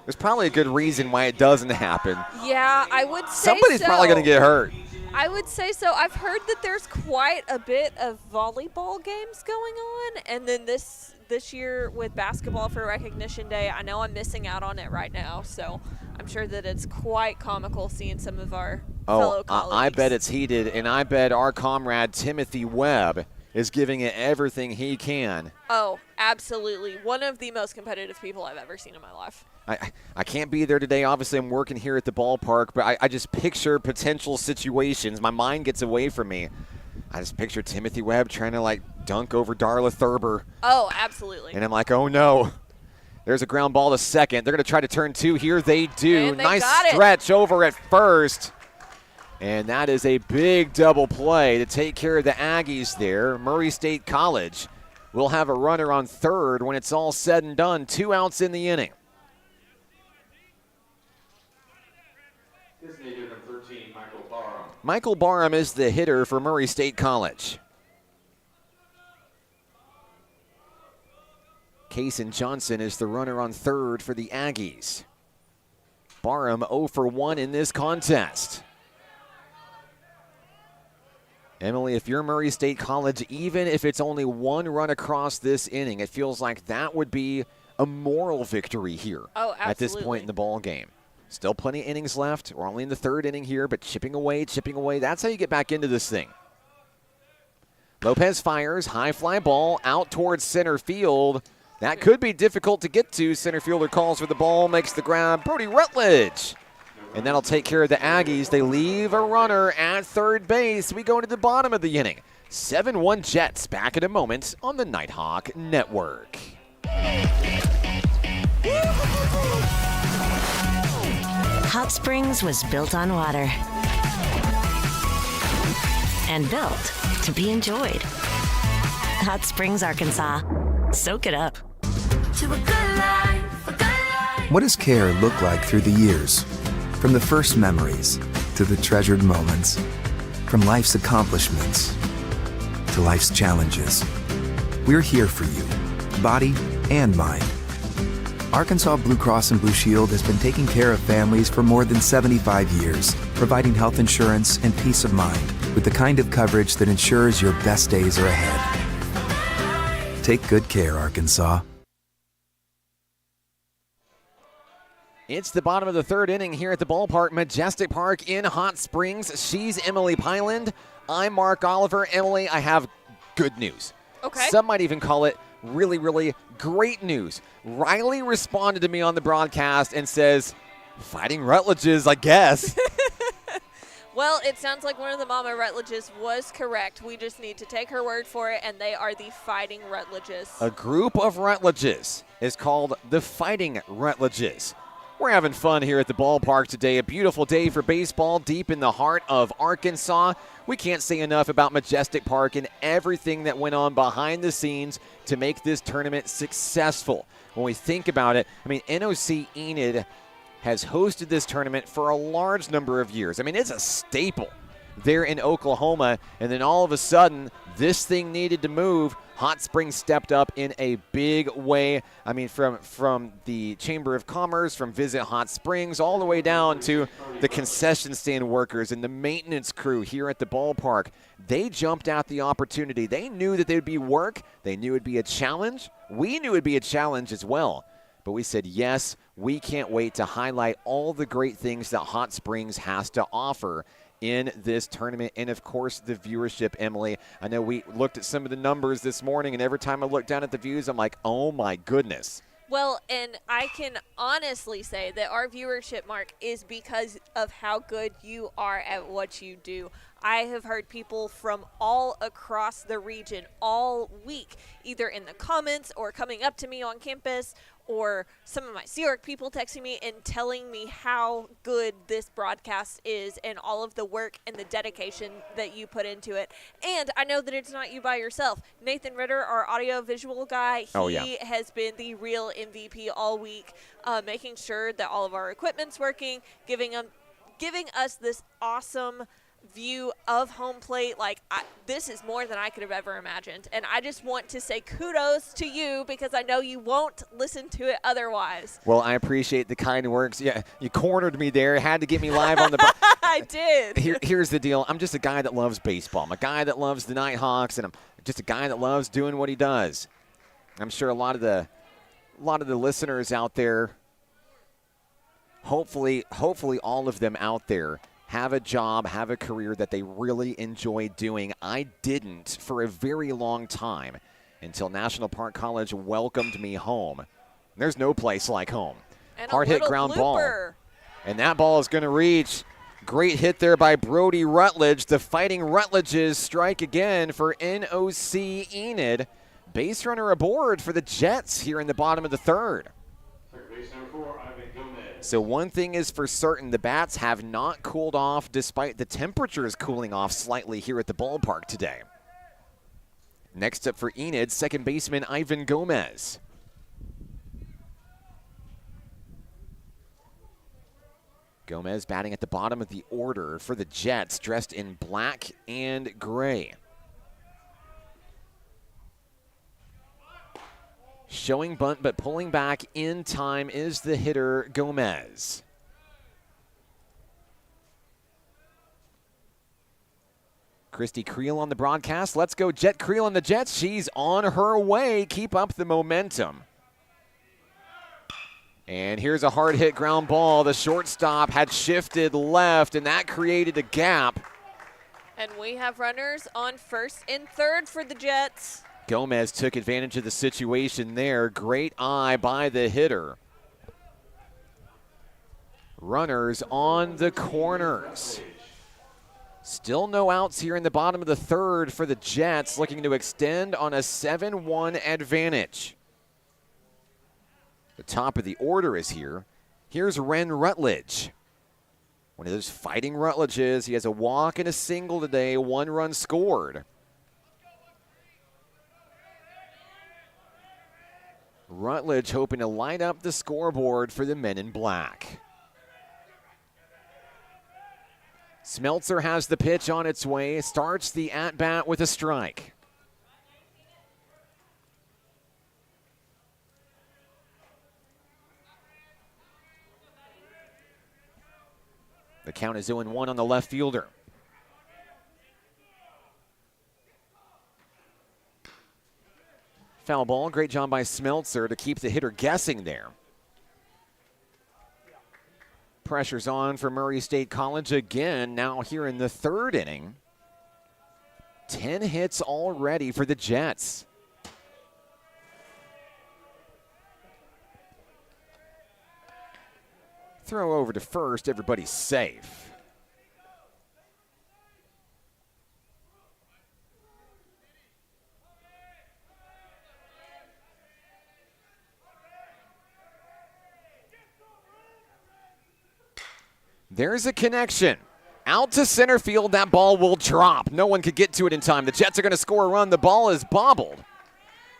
There's probably a good reason why it doesn't happen. Yeah, I would say somebody's probably going to get hurt. I would say so. I've heard that there's quite a bit of volleyball games going on, and then this year with basketball for Recognition Day, I know I'm missing out on it right now, so I'm sure that it's quite comical seeing some of our fellow colleagues. I bet it's heated, and I bet our comrade Timothy Webb is giving it everything he can. Oh, absolutely. One of the most competitive people I've ever seen in my life. I can't be there today. Obviously, I'm working here at the ballpark, but I just picture potential situations. My mind gets away from me. I just picture Timothy Webb trying to, like, dunk over Darla Thurber. Oh, absolutely. And I'm like, oh, no. There's a ground ball to second. They're going to try to turn 2 here. They do. And they nice got it. Stretch over at first. And that is a big double play to take care of the Aggies there. Murray State College will have a runner on third when it's all said and done. 2 outs in the inning. Designated number 13, Michael Barham. Michael Barham is the hitter for Murray State College. Kaysen Johnson is the runner on third for the Aggies. Barham 0 for 1 in this contest. Emily, if you're Murray State College, even if it's only 1 run across this inning, it feels like that would be a moral victory here at this point in the ball game. Still plenty of innings left. We're only in the 3rd inning here, but chipping away. That's how you get back into this thing. Lopez fires, high fly ball out towards center field. That could be difficult to get to. Center fielder calls for the ball, makes the grab. Brody Rutledge. And that'll take care of the Aggies. They leave a runner at third base. We go into the bottom of the inning. 7-1 Jets back in a moment on the Nighthawk Network. Hot Springs was built on water and built to be enjoyed. Hot Springs, Arkansas. Soak it up. To a good life, a good life. What does care look like through the years? From the first memories to the treasured moments. From life's accomplishments to life's challenges. We're here for you, body and mind. Arkansas Blue Cross and Blue Shield has been taking care of families for more than 75 years, providing health insurance and peace of mind with the kind of coverage that ensures your best days are ahead. Take good care, Arkansas. It's the bottom of the 3rd inning here at the ballpark, Majestic Park in Hot Springs. She's Emily Pyland. I'm Mark Oliver. Emily, I have good news. Okay. Some might even call it really, really great news. Riley responded to me on the broadcast and says, Fighting Rutledges, I guess. Well, it sounds like one of the Mama Rutledges was correct. We just need to take her word for it, and they are the Fighting Rutledges. A group of Rutledges is called the Fighting Rutledges. We're having fun here at the ballpark today. A beautiful day for baseball deep in the heart of Arkansas. We can't say enough about Majestic Park and everything that went on behind the scenes to make this tournament successful. When we think about it, I mean, NOC Enid has hosted this tournament for a large number of years. I mean, it's a staple there in Oklahoma, and then all of a sudden, this thing needed to move. Hot Springs stepped up in a big way. I mean, from the Chamber of Commerce, from Visit Hot Springs, all the way down to the concession stand workers and the maintenance crew here at the ballpark. They jumped at the opportunity. They knew that there would be work. They knew it would be a challenge. We knew it would be a challenge as well. But we said, yes, we can't wait to highlight all the great things that Hot Springs has to offer in this tournament, and of course the viewership, Emily. I know we looked at some of the numbers this morning, and every time I look down at the views, I'm like, oh my goodness. Well, and I can honestly say that our viewership, Mark, is because of how good you are at what you do. I have heard people from all across the region all week, either in the comments or coming up to me on campus, or some of my Sea York people texting me and telling me how good this broadcast is and all of the work and the dedication that you put into it. And I know that it's not you by yourself. Nathan Ritter, our audio-visual guy, he has been the real MVP all week, making sure that all of our equipment's working, giving us this awesome view of home plate. Like, this is more than I could have ever imagined, and I just want to say kudos to you because I know you won't listen to it otherwise. Well, I appreciate the kind words. Yeah, you cornered me there. Had to get me live on the I did. Here's the deal. I'm just a guy that loves baseball. I'm a guy that loves the Nighthawks, and I'm just a guy that loves doing what he does. I'm sure a lot of the listeners out there, hopefully all of them out there, have a job, have a career that they really enjoy doing. I didn't for a very long time until National Park College welcomed me home. There's no place like home. And hard hit ground blooper. ball. And that ball is going to reach. Great hit there by Brody Rutledge. The Fighting Rutledges strike again for NOC Enid. Base runner aboard for the Jets here in the bottom of the 3rd. Second base number 4, Ivan Gomez. So one thing is for certain, the bats have not cooled off despite the temperatures cooling off slightly here at the ballpark today. Next up for Enid, second baseman Ivan Gomez. Gomez batting at the bottom of the order for the Jets, dressed in black and gray. Showing bunt, but pulling back in time is the hitter, Gomez. Christy Creel on the broadcast. Let's go Jet Creel on the Jets. She's on her way. Keep up the momentum. And here's a hard hit ground ball. The shortstop had shifted left, and that created a gap. And we have runners on first and third for the Jets. Gomez took advantage of the situation there. Great eye by the hitter. Runners on the corners. Still no outs here in the bottom of the third for the Jets, looking to extend on a 7-1 advantage. The top of the order is here. Here's Ren Rutledge. One of those fighting Rutledges. He has a walk and a single today, 1 run scored. Rutledge hoping to light up the scoreboard for the men in black. Smeltzer has the pitch on its way, starts the at-bat with a strike. The count is 0-1 on the left fielder. Foul ball, great job by Smeltzer to keep the hitter guessing there. Pressure's on for Murray State College again, now here in the third inning. 10 hits already for the Jets. Throw over to first, everybody's safe. There's a connection. Out to center field, that ball will drop. No one could get to it in time. The Jets are going to score a run. The ball is bobbled.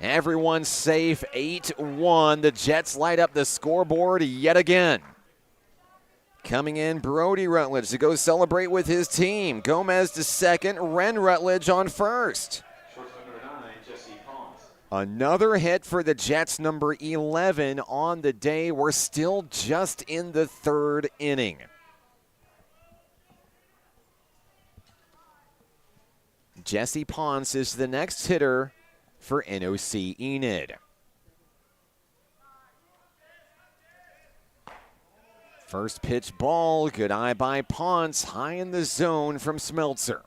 Everyone's safe, 8-1. The Jets light up the scoreboard yet again. Coming in, Brody Rutledge to go celebrate with his team. Gomez to second, Ren Rutledge on first. Another hit for the Jets, number 11 on the day. We're still just in the third inning. Jesse Ponce is the next hitter for NOC Enid. First pitch ball, good eye by Ponce, high in the zone from Smeltzer.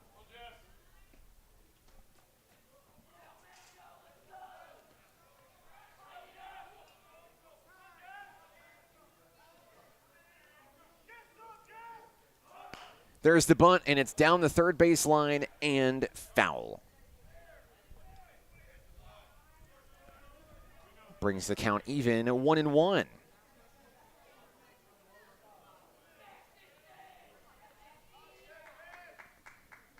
There's the bunt, and it's down the third baseline and foul. Brings the count even, 1-1.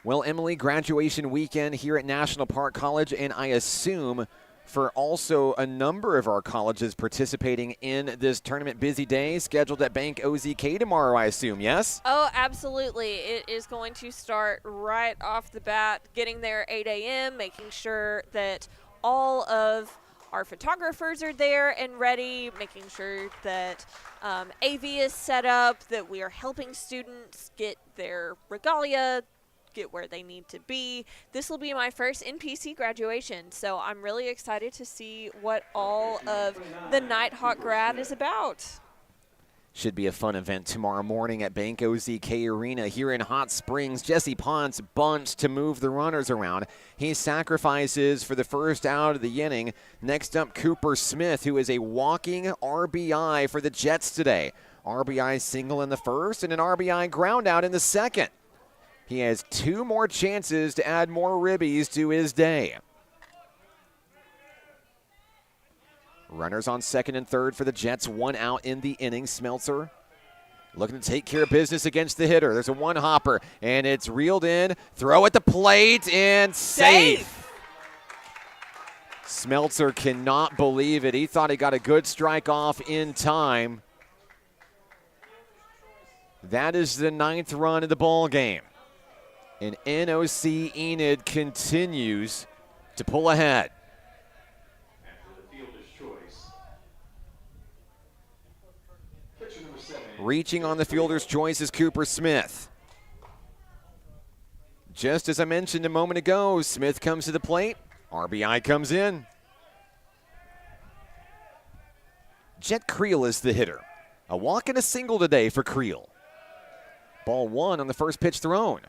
Well, Emily, graduation weekend here at National Park College, and I assume for also a number of our colleges participating in this tournament busy day scheduled at Bank OZK tomorrow, I assume, yes? Oh, absolutely. It is going to start right off the bat, getting there 8 a.m., making sure that all of our photographers are there and ready, making sure that AV is set up, that we are helping students get their regalia, get where they need to be. This will be my first NPC graduation, so I'm really excited to see what all of the Nighthawk grad is about. Should be a fun event tomorrow morning at Bank OZK Arena here in Hot Springs. Jesse Ponce bunts to move the runners around. He sacrifices for the first out of the inning. Next up, Cooper Smith, who is a walking RBI for the Jets today. RBI single in the first and an RBI ground out in the second. He has 2 more chances to add more ribbies to his day. Runners on second and third for the Jets, 1 out in the inning. Smeltzer looking to take care of business against the hitter. There's a one-hopper, and it's reeled in. Throw at the plate, and safe. Smeltzer cannot believe it. He thought he got a good strike off in time. That is the 9th run of the ball game. And NOC Enid continues to pull ahead. After the fielder's choice. Pitcher number 7. Reaching on the fielder's choice is Cooper Smith. Just as I mentioned a moment ago, Smith comes to the plate. RBI comes in. Jet Creel is the hitter. A walk and a single today for Creel. Ball 1 on the first pitch thrown.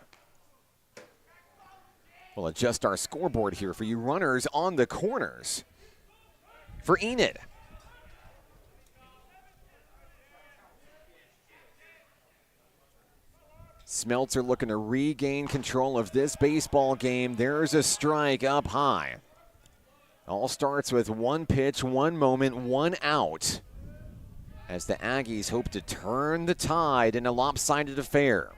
We'll adjust our scoreboard here for you runners on the corners for Enid. Smeltzer looking to regain control of this baseball game. There's a strike up high. All starts with one pitch, one moment, one out, as the Aggies hope to turn the tide in a lopsided affair.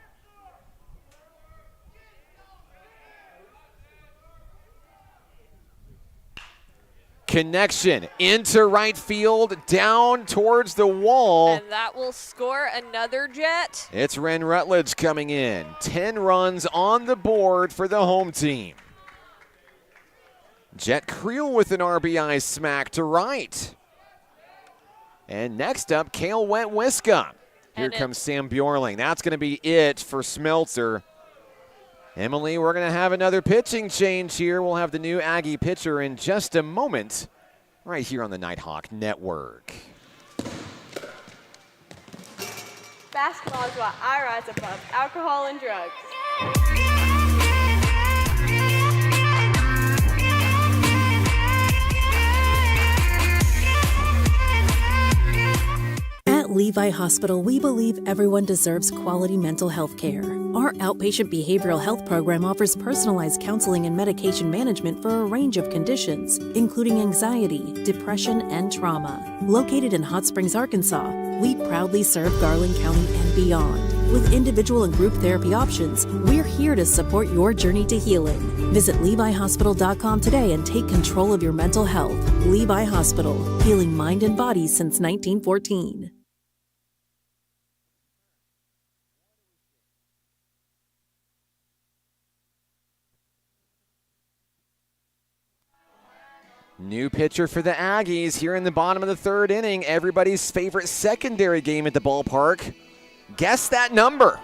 Connection into right field, down towards the wall. And that will score another Jet. It's Ren Rutledge coming in. 10 runs on the board for the home team. Jet Creel with an RBI smack to right. And next up, Kale Wentwiska. Here comes Sam Bjorling. That's going to be it for Smeltzer. Emily, we're going to have another pitching change here. We'll have the new Aggie pitcher in just a moment, right here on the Nighthawk Network. Basketball is why I rise above alcohol and drugs. At Levi Hospital, we believe everyone deserves quality mental health care. Our outpatient behavioral health program offers personalized counseling and medication management for a range of conditions, including anxiety, depression, and trauma. Located in Hot Springs, Arkansas, we proudly serve Garland County and beyond. With individual and group therapy options, we're here to support your journey to healing. Visit LeviHospital.com today and take control of your mental health. Levi Hospital, healing mind and body since 1914. New pitcher for the Aggies here in the bottom of the 3rd inning. Everybody's favorite secondary game at the ballpark. Guess that number.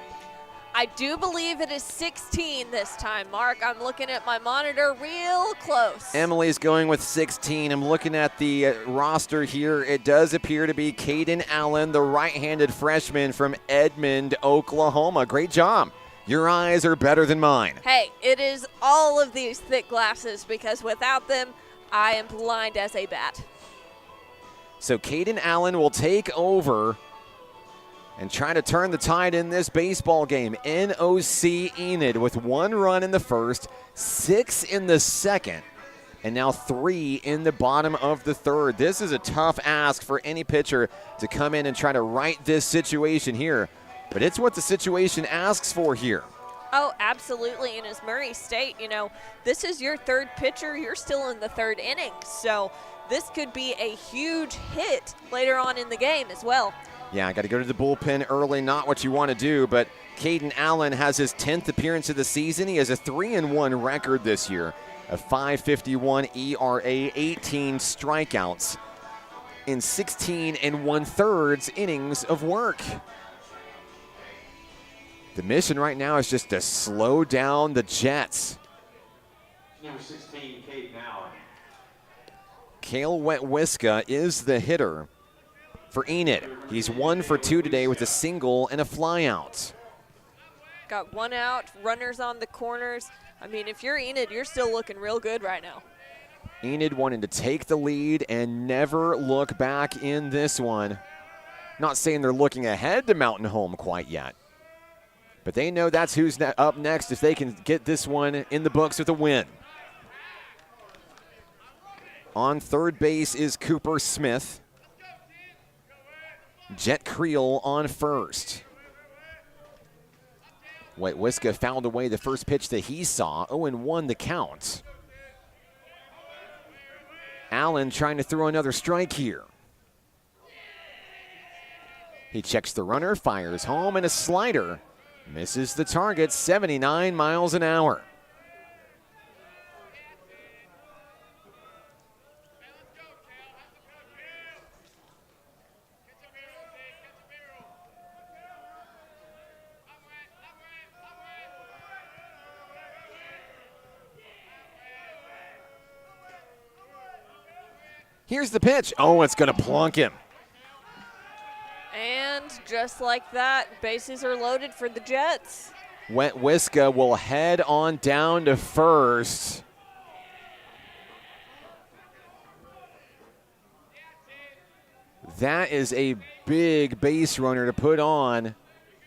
I do believe it is 16 this time, Mark. I'm looking at my monitor real close. Emily's going with 16. I'm looking at the roster here. It does appear to be Caden Allen, the right-handed freshman from Edmond, Oklahoma. Great job. Your eyes are better than mine. Hey, it is all of these thick glasses because without them, I am blind as a bat. So Caden Allen will take over and try to turn the tide in this baseball game. NOC Enid with 1 run in the first, 6 in the second, and now 3 in the bottom of the 3rd. This is a tough ask for any pitcher to come in and try to right this situation here, but it's what the situation asks for here. Oh, absolutely. And as Murray State, this is your 3rd pitcher. You're still in the 3rd inning. So this could be a huge hit later on in the game as well. Yeah, I got to go to the bullpen early. Not what you want to do, but Caden Allen has his 10th appearance of the season. He has a 3-1 record this year, a .551 ERA, 18 strikeouts in 16 1/3 innings of work. The mission right now is just to slow down the Jets. Number 16, Caden Allen. Kale Wentwiska is the hitter for Enid. He's 1 for 2 today with a single and a flyout. Got 1 out, runners on the corners. I mean, if you're Enid, you're still looking real good right now. Enid wanting to take the lead and never look back in this one. Not saying they're looking ahead to Mountain Home quite yet, but they know that's who's up next if they can get this one in the books with a win. On 3rd base is Cooper Smith. Jet Creel on 1st. Whiska fouled away the first pitch that he saw. 0-1 the count. Allen trying to throw another strike here. He checks the runner, fires home, and a slider. Misses the target, 79 miles an hour. Here's the pitch. Oh, it's going to plunk him. And just like that, bases are loaded for the Jets. Whiska will head on down to first. That is a big base runner to put on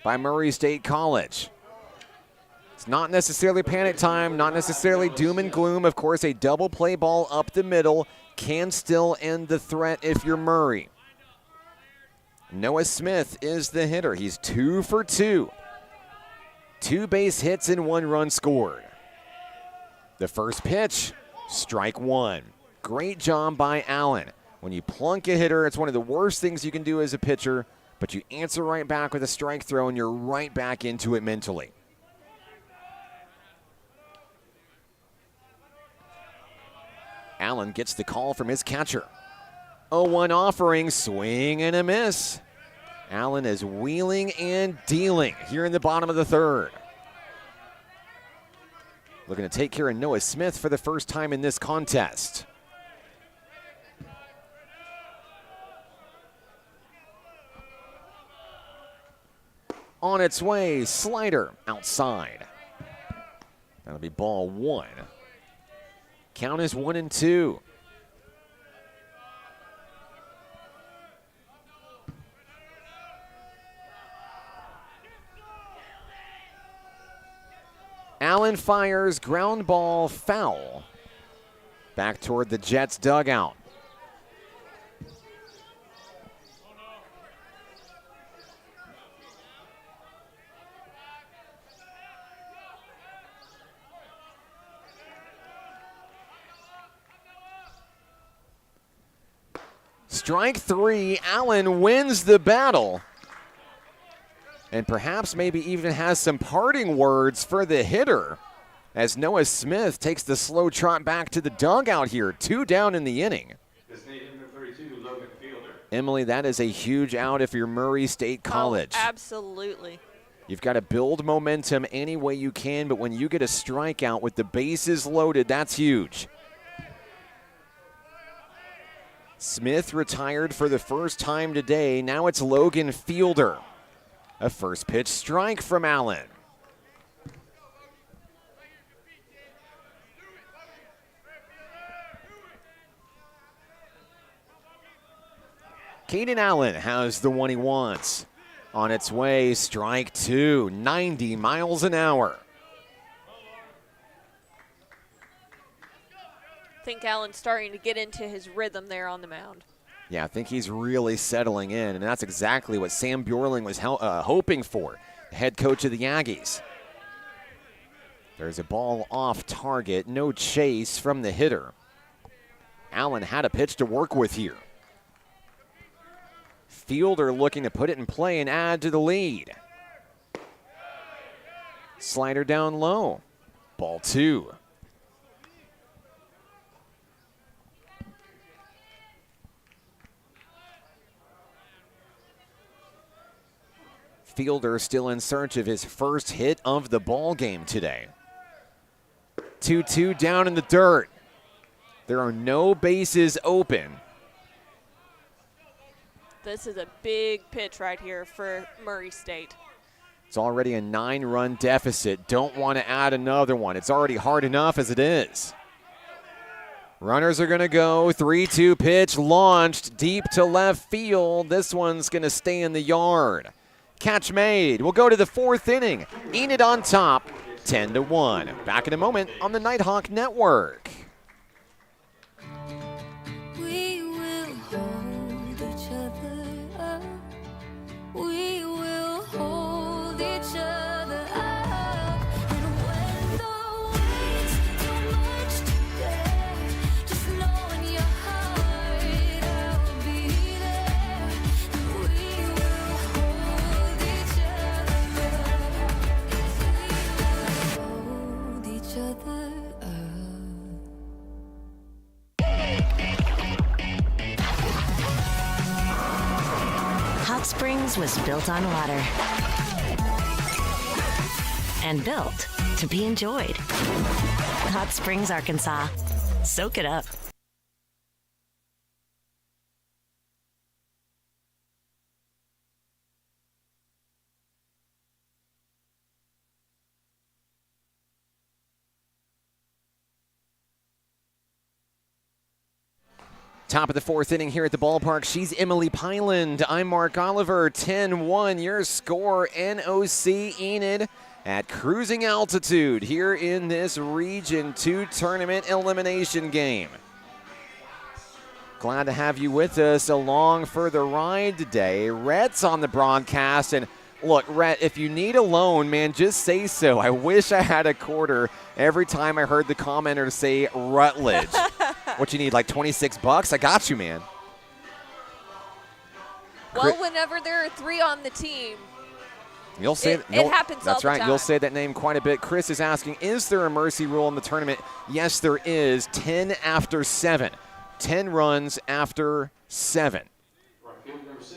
by Murray State College. It's not necessarily panic time, not necessarily doom and gloom. Of course, a double play ball up the middle can still end the threat if you're Murray. Noah Smith is the hitter. He's 2 for 2. 2 base hits and 1 run scored. The first pitch, strike 1. Great job by Allen. When you plunk a hitter, it's one of the worst things you can do as a pitcher, but you answer right back with a strike throw and you're right back into it mentally. Allen gets the call from his catcher. 0-1 offering, swing and a miss. Allen is wheeling and dealing here in the bottom of the third. Looking to take care of Noah Smith for the first time in this contest. On its way, slider outside. That'll be ball 1. Count is 1-2. Allen fires, ground ball, foul. Back toward the Jets dugout. Strike 3, Allen wins the battle. And perhaps maybe even has some parting words for the hitter as Noah Smith takes the slow trot back to the dugout here. 2 down in the inning. Emily, that is a huge out if you're Murray State College. Oh, absolutely. You've got to build momentum any way you can, but when you get a strikeout with the bases loaded, that's huge. Smith retired for the first time today. Now it's Logan Fielder. A first pitch strike from Allen. Caden Allen has the one he wants. On its way, strike 2, 90 miles an hour. I think Allen's starting to get into his rhythm there on the mound. Yeah, I think he's really settling in, and that's exactly what Sam Bjorling was hoping for, the head coach of the Aggies. There's a ball off target, no chase from the hitter. Allen had a pitch to work with here. Fielder looking to put it in play and add to the lead. Slider down low. Ball 2. Fielder still in search of his first hit of the ball game today. 2-2 down in the dirt. There are no bases open. This is a big pitch right here for Murray State. It's already a 9-run deficit. Don't want to add another one. It's already hard enough as it is. Runners are going to go. 3-2 pitch launched deep to left field. This one's going to stay in the yard. Catch made. We'll go to the 4th inning. Enid on top, 10-1. Back in a moment on the Nighthawk Network. We will hold each other up. We will hold each other up. Springs was built on water and built to be enjoyed. Hot Springs, Arkansas. Soak it up. Top of the fourth inning here at the ballpark. She's Emily Pyland. I'm Mark Oliver. 10-1, your score. NOC Enid at cruising altitude here in this Region 2 tournament elimination game. Glad to have you with us along for the ride today. Rhett's on the broadcast, and look, Rhett, if you need a loan, man, just say so. I wish I had a quarter every time I heard the commenter say Rutledge. What you need, like $26? I got you, man. Well, whenever there are 3 on the team, you'll say it happens all the That's right. time. You'll say that name quite a bit. Chris is asking, is there a mercy rule in the tournament? Yes, there is. 10 after 7. 10 runs after 7.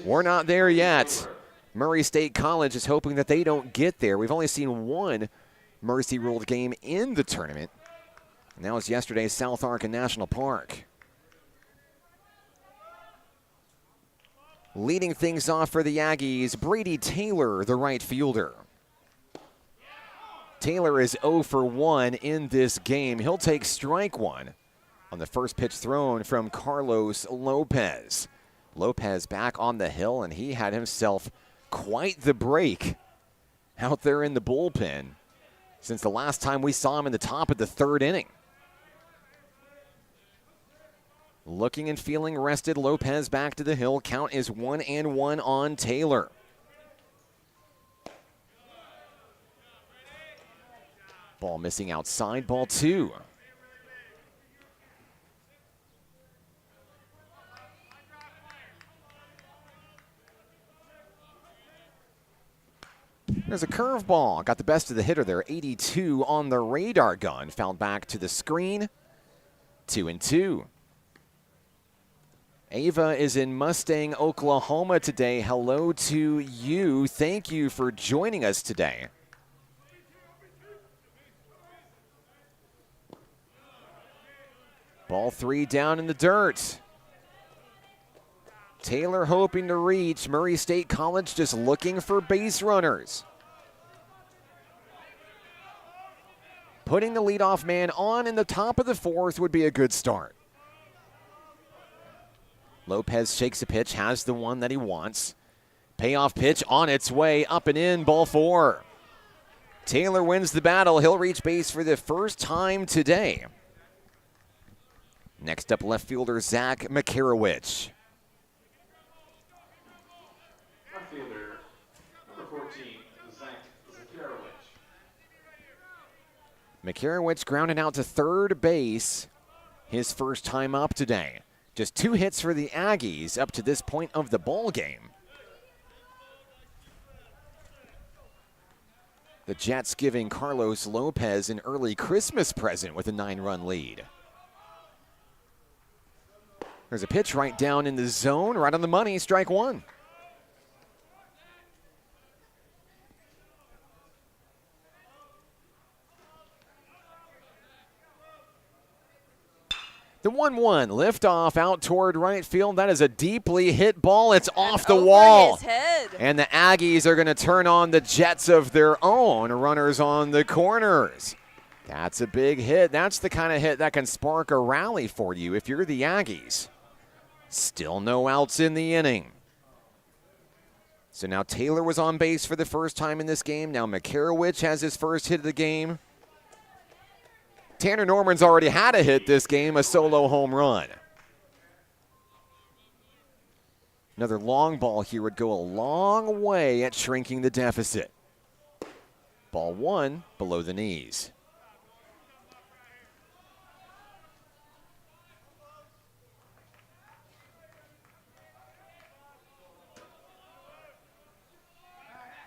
We're not there yet. Murray State College is hoping that they don't get there. We've only seen one mercy ruled game in the tournament. And that was yesterday's South Arkansas National Park. Leading things off for the Aggies, Brady Taylor, the right fielder. Taylor is 0 for 1 in this game. He'll take strike 1 on the first pitch thrown from Carlos Lopez. Lopez back on the hill, and he had himself quite the break out there in the bullpen since the last time we saw him in the top of the third inning. Looking and feeling rested, Lopez back to the hill. Count is 1-1 on Taylor. Ball missing outside, ball 2. There's a curveball. Got the best of the hitter there. 82 on the radar gun. Fouled back to the screen. 2-2. Ava is in Mustang, Oklahoma today. Hello to you. Thank you for joining us today. Ball 3 down in the dirt. Taylor hoping to reach. Murray State College just looking for base runners. Putting the leadoff man on in the top of the fourth would be a good start. Lopez shakes a pitch, has the one that he wants. Payoff pitch on its way, up and in, ball 4. Taylor wins the battle. He'll reach base for the first time today. Next up, left fielder Zach Makarowicz. Left fielder, number 14, Zach Zakarowicz. Makarowicz grounded out to third base his first time up today. Just 2 hits for the Aggies up to this point of the ball game. The Jets giving Carlos Lopez an early Christmas present with a 9-run lead. There's a pitch right down in the zone, right on the money, strike 1. The 1-1 liftoff out toward right field. That is a deeply hit ball. It's off the wall. His head. And the Aggies are going to turn on the Jets of their own. Runners on the corners. That's a big hit. That's the kind of hit that can spark a rally for you if you're the Aggies. Still no outs in the inning. So now Taylor was on base for the first time in this game. Now Makarowicz has his first hit of the game. Tanner Norman's already had a hit this game, a solo home run. Another long ball here would go a long way at shrinking the deficit. Ball 1 below the knees.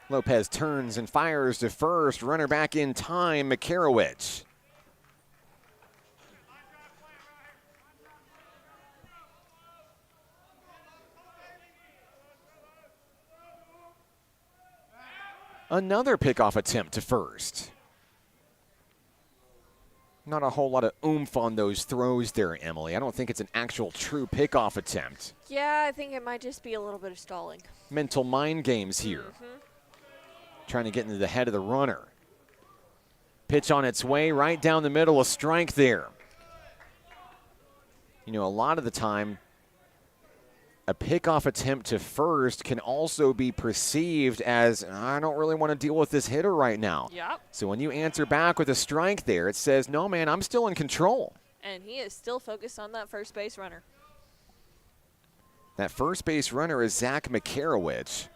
Lopez turns and fires to first. Runner back in time, Makarowicz. Another pickoff attempt to first. Not a whole lot of oomph on those throws there, Emily. I don't think it's an actual true pickoff attempt. Yeah, I think it might just be a little bit of stalling. Mental mind games here. Trying to get into the head of the runner. Pitch on its way right down the middle, a strike there. You know, a lot of the time, a pickoff attempt to first can also be perceived as, I don't really want to deal with this hitter right now. Yep. So when you answer back with a strike there, it says, no, man, I'm still in control. And he is still focused on that first base runner. That first base runner is Zach Makarowicz.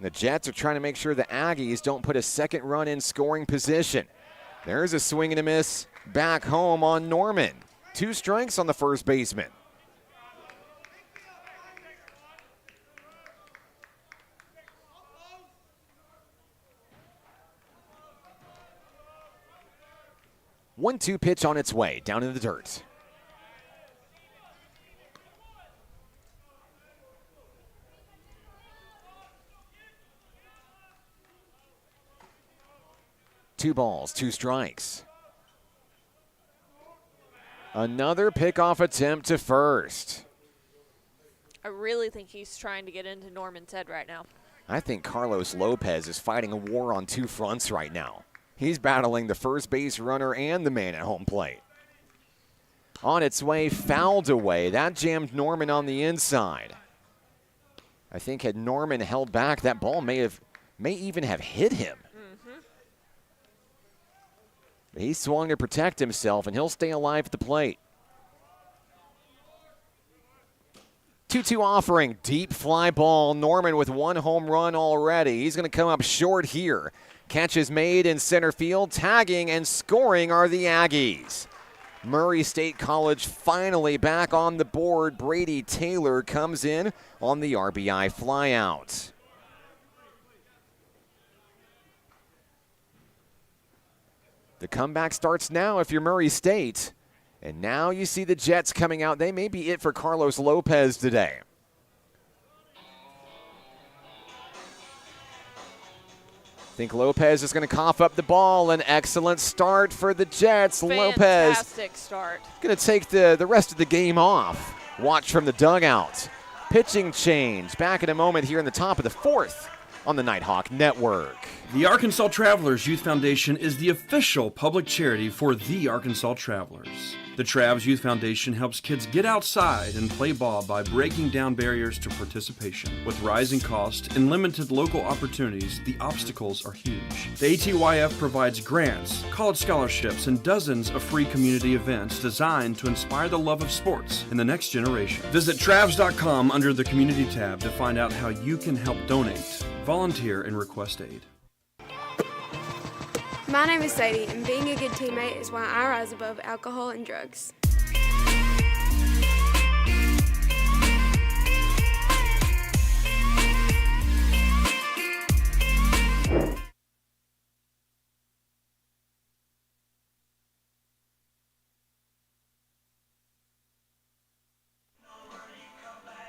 The Jets are trying to make sure the Aggies don't put a second run in scoring position. There's a swing and a miss back home on Norman. 2 strikes on the first baseman. One-two pitch on its way, down in the dirt. Two balls, 2 strikes. Another pickoff attempt to first. I really think he's trying to get into Norman's head right now. I think Carlos Lopez is fighting a war on 2 fronts right now. He's battling the first base runner and the man at home plate. On its way, fouled away. That jammed Norman on the inside. I think had Norman held back, that ball may even have hit him. But he swung to protect himself, and he'll stay alive at the plate. 2-2 offering, deep fly ball. Norman with 1 home run already. He's going to come up short here. Catch is made in center field. Tagging and scoring are the Aggies. Murray State College finally back on the board. Brady Taylor comes in on the RBI flyout. The comeback starts now if you're Murray State. And now you see the Jets coming out. They may be it for Carlos Lopez today. I think Lopez is going to cough up the ball. An excellent start for the Jets. Fantastic start. Going to take the rest of the game off. Watch from the dugout. Pitching change. Back in a moment here in the top of the 4th on the Nighthawk Network. The Arkansas Travelers Youth Foundation is the official public charity for the Arkansas Travelers. The Travs Youth Foundation helps kids get outside and play ball by breaking down barriers to participation. With rising costs and limited local opportunities, the obstacles are huge. The ATYF provides grants, college scholarships, and dozens of free community events designed to inspire the love of sports in the next generation. Visit Travs.com under the Community tab to find out how you can help donate, volunteer, and request aid. My name is Sadie, and being a good teammate is why I rise above alcohol and drugs.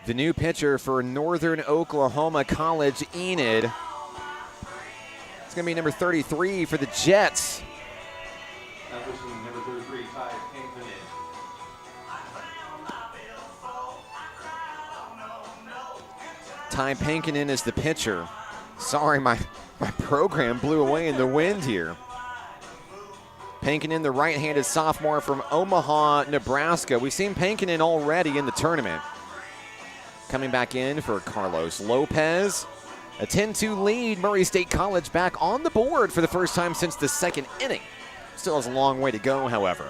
The new pitcher for Northern Oklahoma College, Enid. It's going to be number 33 for the Jets. Number 33, Ty Pinkman. Ty Pankinen is the pitcher. Sorry, my program blew away in the wind here. Pankinen, the right-handed sophomore from Omaha, Nebraska. We've seen Pankinen already in the tournament. Coming back in for Carlos Lopez. A 10-2 lead. Murray State College back on the board for the first time since the 2nd inning. Still has a long way to go, however.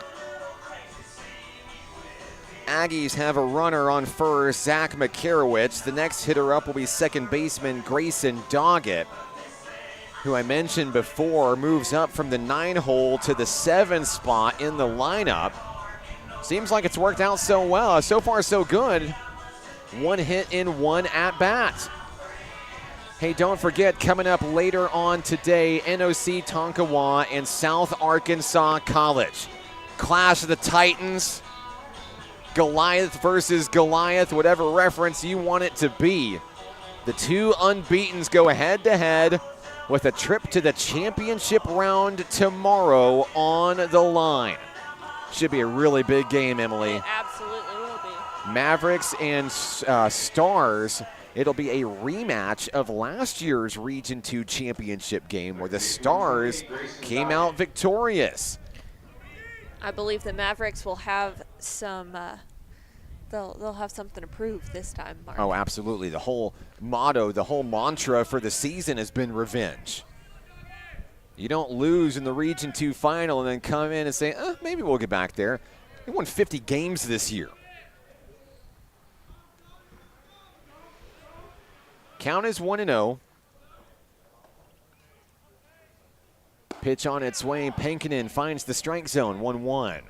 Aggies have a runner on first, Zach Makarowicz. The next hitter up will be second baseman Grayson Doggett, who I mentioned before moves up from the 9-hole to the 7 spot in the lineup. Seems like it's worked out so well. So far, so good. 1 hit in 1 at-bat. Hey, don't forget, coming up later on today, NOC Tonkawa and South Arkansas College. Clash of the Titans. Goliath versus Goliath, whatever reference you want it to be. The 2 unbeatens go head-to-head with a trip to the championship round tomorrow on the line. Should be a really big game, Emily. It absolutely will be. Mavericks and Stars. It'll be a rematch of last year's Region 2 championship game where the Stars came out victorious. I believe the Mavericks will have some, they'll have something to prove this time, Mark. Oh, absolutely. The whole motto, the whole mantra for the season has been revenge. You don't lose in the Region 2 final and then come in and say, maybe we'll get back there. They won 50 games this year. Count is 1-0. Pitch on its way. Pankinen finds the strike zone, 1-1.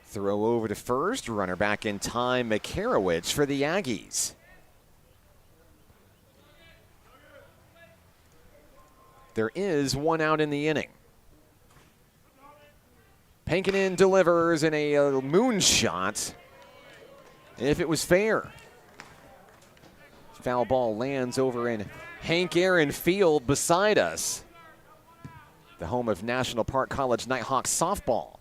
Throw over to first. Runner back in time. Makarowicz for the Aggies. There is one out in the inning. Pankinen delivers in a moonshot. If it was fair. Foul ball lands over in Hank Aaron Field beside us. The home of National Park College Nighthawks softball.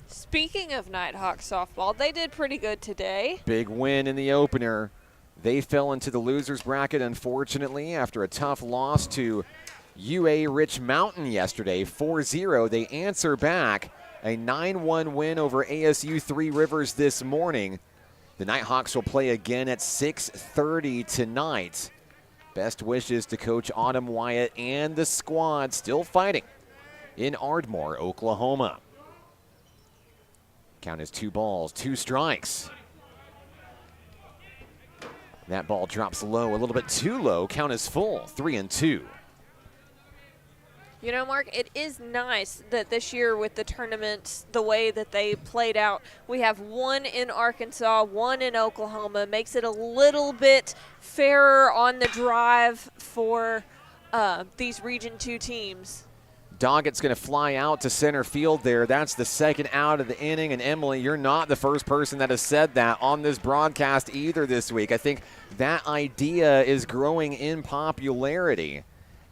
Speaking of Nighthawks softball, they did pretty good today. Big win in the opener. They fell into the losers bracket, unfortunately, after a tough loss to UA Rich Mountain yesterday, 4-0. They answer back a 9-1 win over ASU Three Rivers this morning. The Nighthawks will play again at 6:30 tonight. Best wishes to Coach Autumn Wyatt and the squad still fighting in Ardmore, Oklahoma. Count is 2 balls, 2 strikes. That ball drops low, a little bit too low. Count is full, 3-2. You know, Mark, it is nice that this year with the tournaments, the way that they played out, we have one in Arkansas, one in Oklahoma. Makes it a little bit fairer on the drive for these Region 2 teams. Doggett's going to fly out to center field there. That's the second out of the inning. And Emily, you're not the first person that has said that on this broadcast either this week. I think that idea is growing in popularity.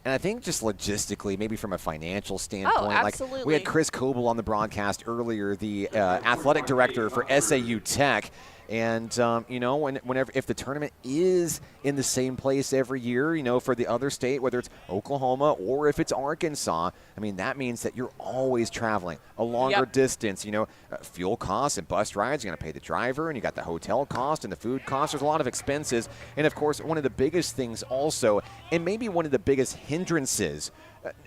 And I think just logistically, maybe from a financial standpoint, like we had Chris Coble on the broadcast earlier, the athletic director for SAU Tech. And, you know, whenever if the tournament is in the same place every year, you know, for the other state, whether it's Oklahoma or if it's Arkansas, I mean, that means that you're always traveling a longer distance. You know, fuel costs and bus rides, you're going to pay the driver, and you got the hotel cost and the food cost. There's a lot of expenses. And, of course, one of the biggest things also, and maybe one of the biggest hindrances,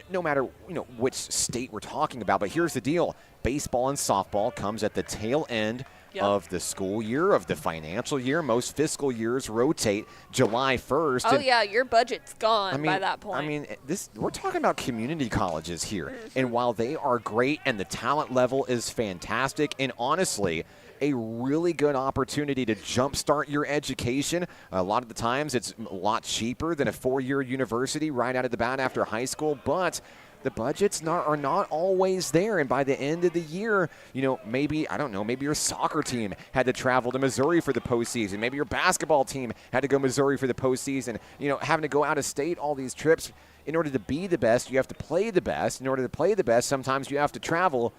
no matter, you know, which state we're talking about, but here's the deal. Baseball and softball comes at the tail end of the school year, of the financial year. Most fiscal years rotate July 1st. Oh, yeah, your budget's gone by that point. I mean, we're talking about community colleges here. And while they are great and the talent level is fantastic, and honestly, a really good opportunity to jumpstart your education. A lot of the times it's a lot cheaper than a 4-year university right out of the bat after high school, but the budgets are not always there. And by the end of the year, you know, maybe, I don't know, maybe your soccer team had to travel to Missouri for the postseason. Maybe your basketball team had to go Missouri for the postseason. You know, having to go out of state, all these trips. In order to be the best, you have to play the best. In order to play the best, sometimes you have to travel.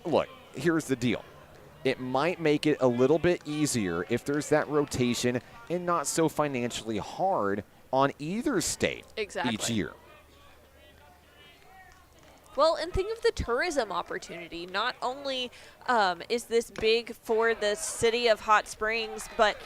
Look, here's the deal. It might make it a little bit easier if there's that rotation and not so financially hard on either state each year. Well, and think of the tourism opportunity. Not only is this big for the city of Hot Springs, but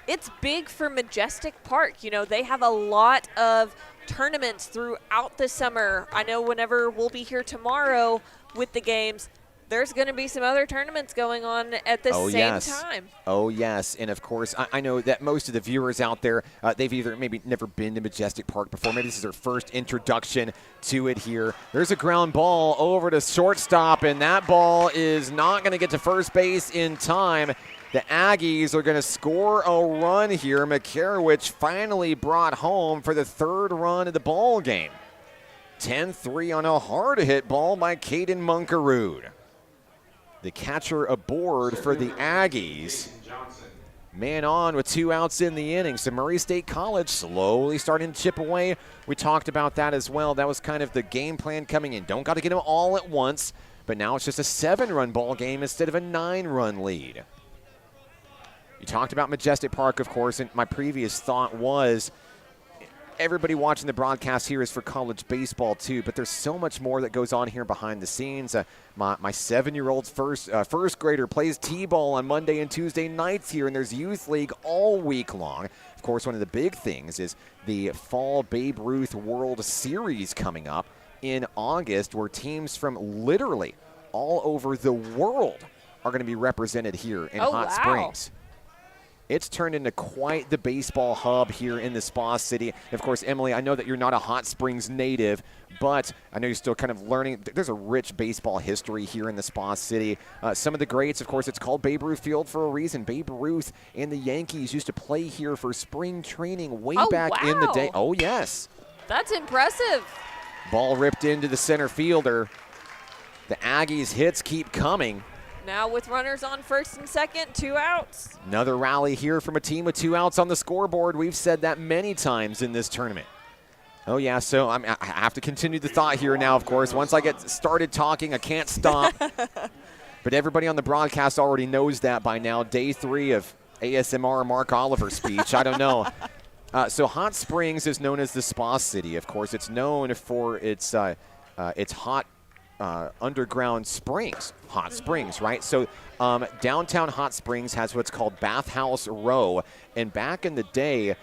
it's big for Majestic Park. You know, they have a lot of tournaments throughout the summer. I know whenever we'll be here tomorrow with the games, there's going to be some other tournaments going on at the same time. Oh, yes. And, of course, I know that most of the viewers out there, they've either maybe never been to Majestic Park before. Maybe this is their first introduction to it here. There's a ground ball over to shortstop, and that ball is not going to get to first base in time. The Aggies are going to score a run here. Makarowicz finally brought home for the 3rd run of the ball game. 10-3 on a hard hit ball by Caden Munkerud. The catcher aboard for the Aggies. Man on with 2 outs in the inning. So Murray State College slowly starting to chip away. We talked about that as well. That was kind of the game plan coming in. Don't got to get them all at once, but now it's just a 7-run ball game instead of a 9-run lead. You talked about Majestic Park, of course, and my previous thought was everybody watching the broadcast here is for college baseball too, but there's so much more that goes on here behind the scenes. My 7-year-old first grader plays t-ball on Monday and Tuesday nights here, and there's youth league all week long. Of course, one of the big things is the Fall Babe Ruth World Series coming up in August, where teams from literally all over the world are going to be represented here in Hot Springs. It's turned into quite the baseball hub here in the Spa City. Of course, Emily, I know that you're not a Hot Springs native, but I know you're still kind of learning. There's a rich baseball history here in the Spa City. Some of the greats, of course, it's called Babe Ruth Field for a reason. Babe Ruth and the Yankees used to play here for spring training way back in the day. Oh, yes. That's impressive. Ball ripped into the center fielder. The Aggies' hits keep coming. Now with runners on first and second, 2 outs. Another rally here from a team with 2 outs on the scoreboard. We've said that many times in this tournament. Oh, yeah, so I have to continue the thought here now, of course. Once I get started talking, I can't stop. But everybody on the broadcast already knows that by now. Day 3 of ASMR Mark Oliver speech. I don't know. So Hot Springs is known as the Spa City. Of course, it's known for its hot underground springs, hot springs, right? So downtown Hot Springs has what's called Bathhouse Row, and back in the day,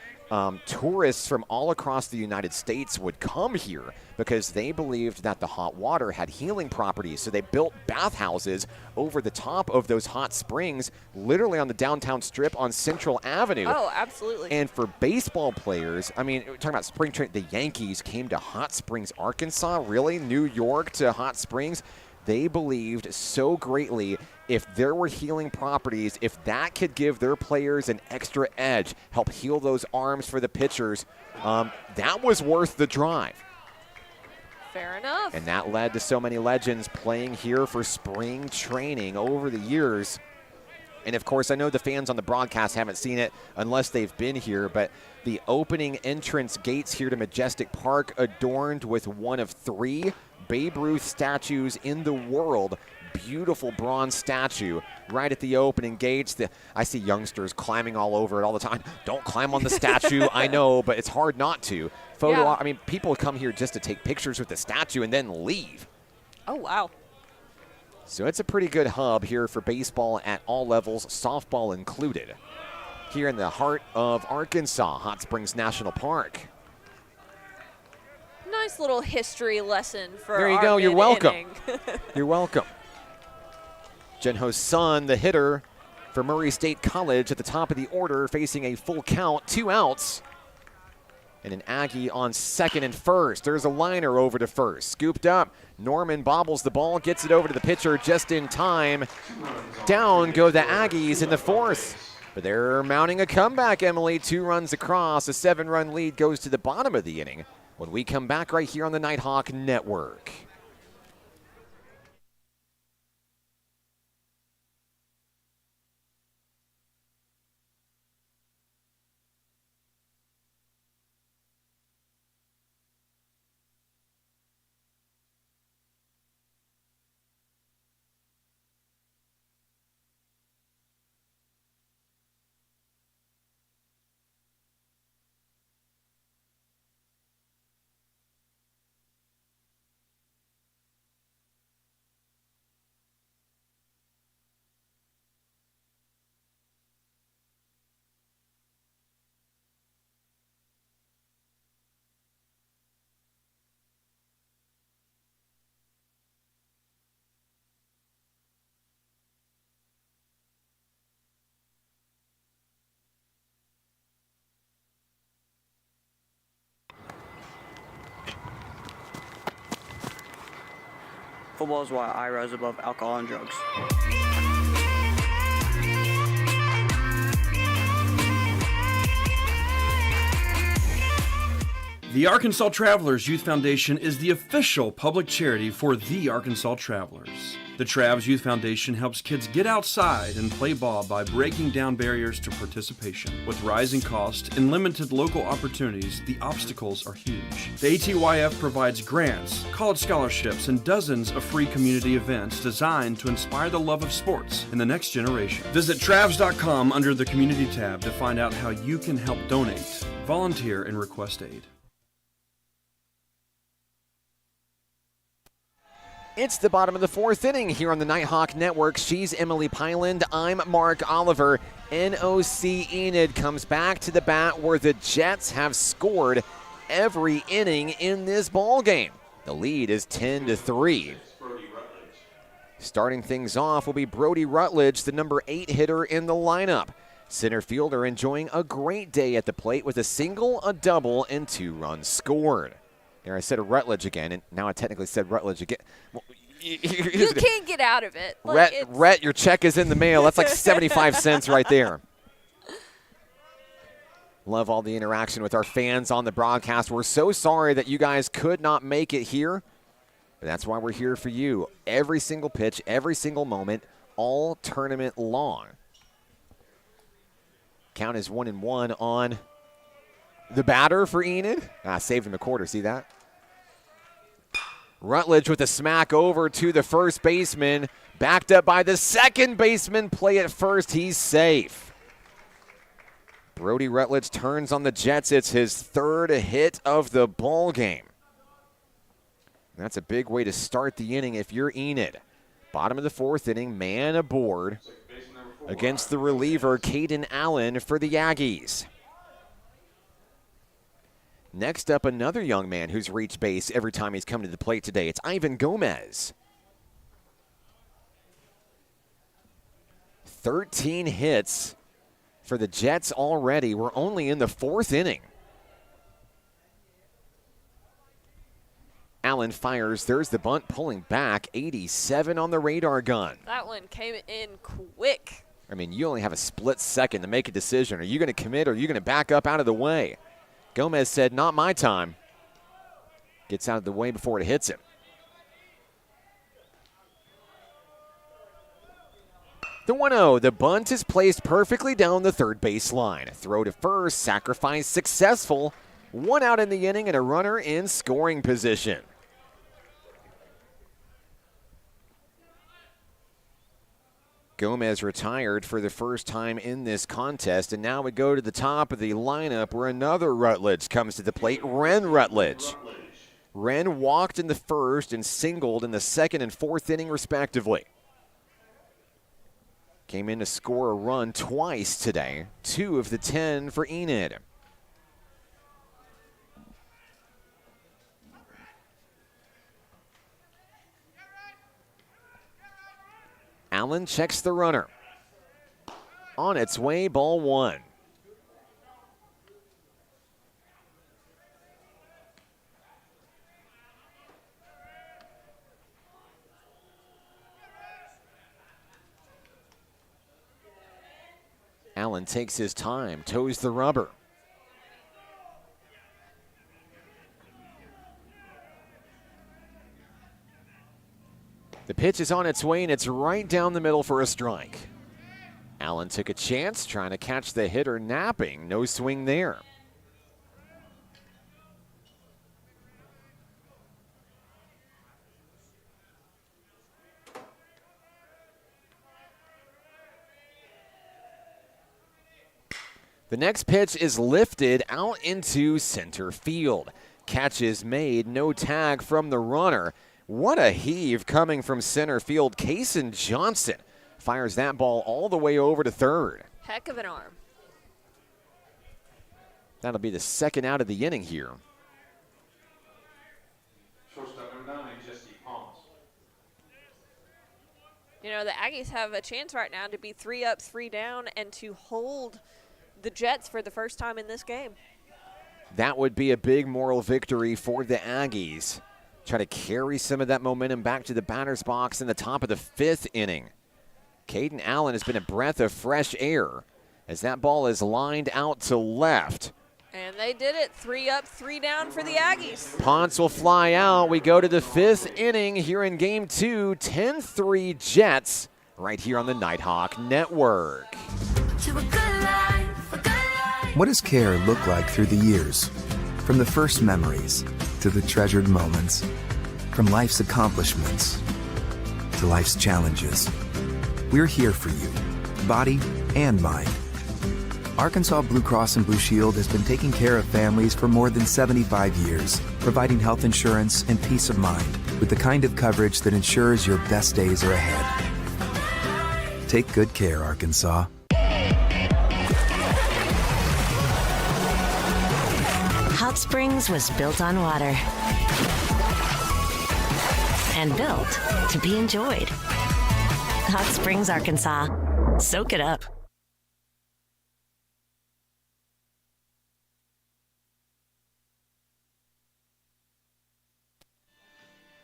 tourists from all across the United States would come here because they believed that the hot water had healing properties. So they built bathhouses over the top of those hot springs, literally on the downtown strip on Central Avenue. Oh, absolutely. And for baseball players, I mean, we're talking about spring training, the Yankees came to Hot Springs, Arkansas, really? New York to Hot Springs? They believed so greatly if there were healing properties, if that could give their players an extra edge, help heal those arms for the pitchers, that was worth the drive. Fair enough. And that led to so many legends playing here for spring training over the years. And, of course, I know the fans on the broadcast haven't seen it unless they've been here, but the opening entrance gates here to Majestic Park adorned with one of 3 Babe Ruth statues in the world. Beautiful bronze statue right at the opening gates. I see youngsters climbing all over it all the time. Don't climb on the statue, I know, but it's hard not to. I mean, people come here just to take pictures with the statue and then leave. Oh, wow. So it's a pretty good hub here for baseball at all levels, softball included. Here in the heart of Arkansas, Hot Springs National Park. Nice little history lesson for There you our go. You're welcome. inning. You're welcome. Jenho's son, the hitter for Murray State College at the top of the order, facing a full count, 2 outs. And an Aggie on second and first. There's a liner over to first. Scooped up. Norman bobbles the ball, gets it over to the pitcher just in time. Down go the Aggies in the 4th. But they're mounting a comeback, Emily. 2 runs across. A 7-run lead goes to the bottom of the inning when we come back right here on the Nighthawk Network. Football is why I rise above alcohol and drugs. The Arkansas Travelers Youth Foundation is the official public charity for the Arkansas Travelers. The Travs Youth Foundation helps kids get outside and play ball by breaking down barriers to participation. With rising costs and limited local opportunities, the obstacles are huge. The ATYF provides grants, college scholarships, and dozens of free community events designed to inspire the love of sports in the next generation. Visit Travs.com under the Community tab to find out how you can help donate, volunteer, and request aid. It's the bottom of the fourth inning here on the Nighthawk Network. She's Emily Pyland. I'm Mark Oliver. NOC Enid comes back to the bat where the Jets have scored every inning in this ball game. The lead is 10-3. Starting things off will be Brody Rutledge, the number 8 hitter in the lineup. Center fielder enjoying a great day at the plate with a single, a double, and 2 runs scored. There I said Rutledge again, and now I technically said Rutledge again. Well, you can't get out of it. Rhett, your check is in the mail. That's like 75 cents right there. Love all the interaction with our fans on the broadcast. We're so sorry that you guys could not make it here, but that's why we're here for you. Every single pitch, every single moment, all tournament long. Count is 1-1 on the batter for Enid. Saved him a quarter, see that? Rutledge with a smack over to the first baseman. Backed up by the second baseman. Play at first, he's safe. Brody Rutledge turns on the Jets. It's his 3rd hit of the ball game. That's a big way to start the inning if you're Enid. Bottom of the 4th inning, man aboard against the reliever, Caden Allen for the Aggies. Next up, another young man who's reached base every time he's come to the plate today. It's Ivan Gomez. 13 hits for the Jets already. We're only in the 4th inning. Allen fires. There's the bunt pulling back. 87 on the radar gun. That one came in quick. I mean, you only have a split second to make a decision. Are you going to commit or are you going to back up out of the way? Gomez said, not my time. Gets out of the way before it hits him. The 1-0, the bunt is placed perfectly down the third base line. Throw to first, sacrifice successful. 1 out in the inning and a runner in scoring position. Gomez retired for the first time in this contest, and now we go to the top of the lineup where another Rutledge comes to the plate, Ren Rutledge. Ren walked in the first and singled in the 2nd and 4th inning respectively. Came in to score a run twice today, 2 of the 10 for Enid. Allen checks the runner. On its way, ball 1. Allen takes his time, toes the rubber. The pitch is on its way, and it's right down the middle for a strike. Allen took a chance, trying to catch the hitter napping. No swing there. The next pitch is lifted out into center field. Catch is made, no tag from the runner. What a heave coming from center field. Kaysen Johnson fires that ball all the way over to third. Heck of an arm. That'll be the 2nd out of the inning here. Shortstop number 9, Majestic. You know, the Aggies have a chance right now to be 3 up, 3 down, and to hold the Jets for the first time in this game. That would be a big moral victory for the Aggies. Try to carry some of that momentum back to the batter's box in the top of the 5th inning. Caden Allen has been a breath of fresh air as that ball is lined out to left. And they did it. 3 up, 3 down for the Aggies. Punts will fly out. We go to the 5th inning here in Game 2. 10-3 Jets right here on the Nighthawk Network. What does care look like through the years? From the first memories to the treasured moments. From life's accomplishments to life's challenges. We're here for you, body and mind. Arkansas Blue Cross and Blue Shield has been taking care of families for more than 75 years, providing health insurance and peace of mind with the kind of coverage that ensures your best days are ahead. Take good care, Arkansas. Hot Springs was built on water and built to be enjoyed. Hot Springs, Arkansas. Soak it up.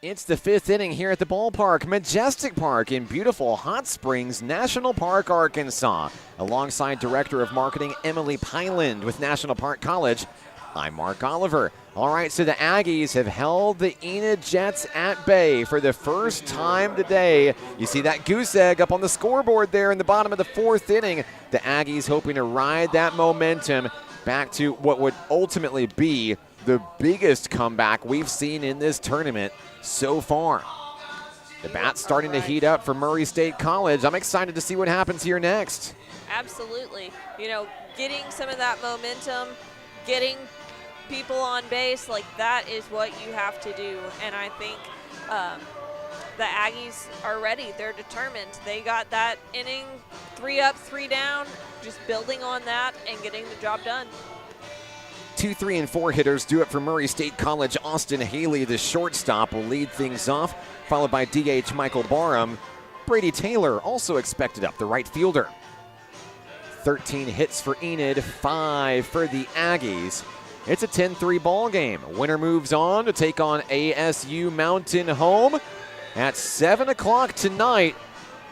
It's the 5th inning here at the ballpark, Majestic Park in beautiful Hot Springs National Park, Arkansas. Alongside Director of Marketing Emily Pyland with National Park College, I'm Mark Oliver. All right, so the Aggies have held the Enid Jets at bay for the first time today. You see that goose egg up on the scoreboard there in the bottom of the 4th inning. The Aggies hoping to ride that momentum back to what would ultimately be the biggest comeback we've seen in this tournament so far. The bat's starting to heat up for Murray State College. I'm excited to see what happens here next. Absolutely. You know, getting some of that momentum, getting people on base, like that is what you have to do. And I think the Aggies are ready. They're determined. They got that inning, 3 up, 3 down, just building on that and getting the job done. 2, 3, and 4 hitters do it for Murray State College. Austin Haley, the shortstop, will lead things off, followed by DH Michael Barham. Brady Taylor also expected up, the right fielder. 13 hits for Enid, 5 for the Aggies. It's a 10-3 ball game. Winner moves on to take on ASU Mountain Home at 7 o'clock tonight.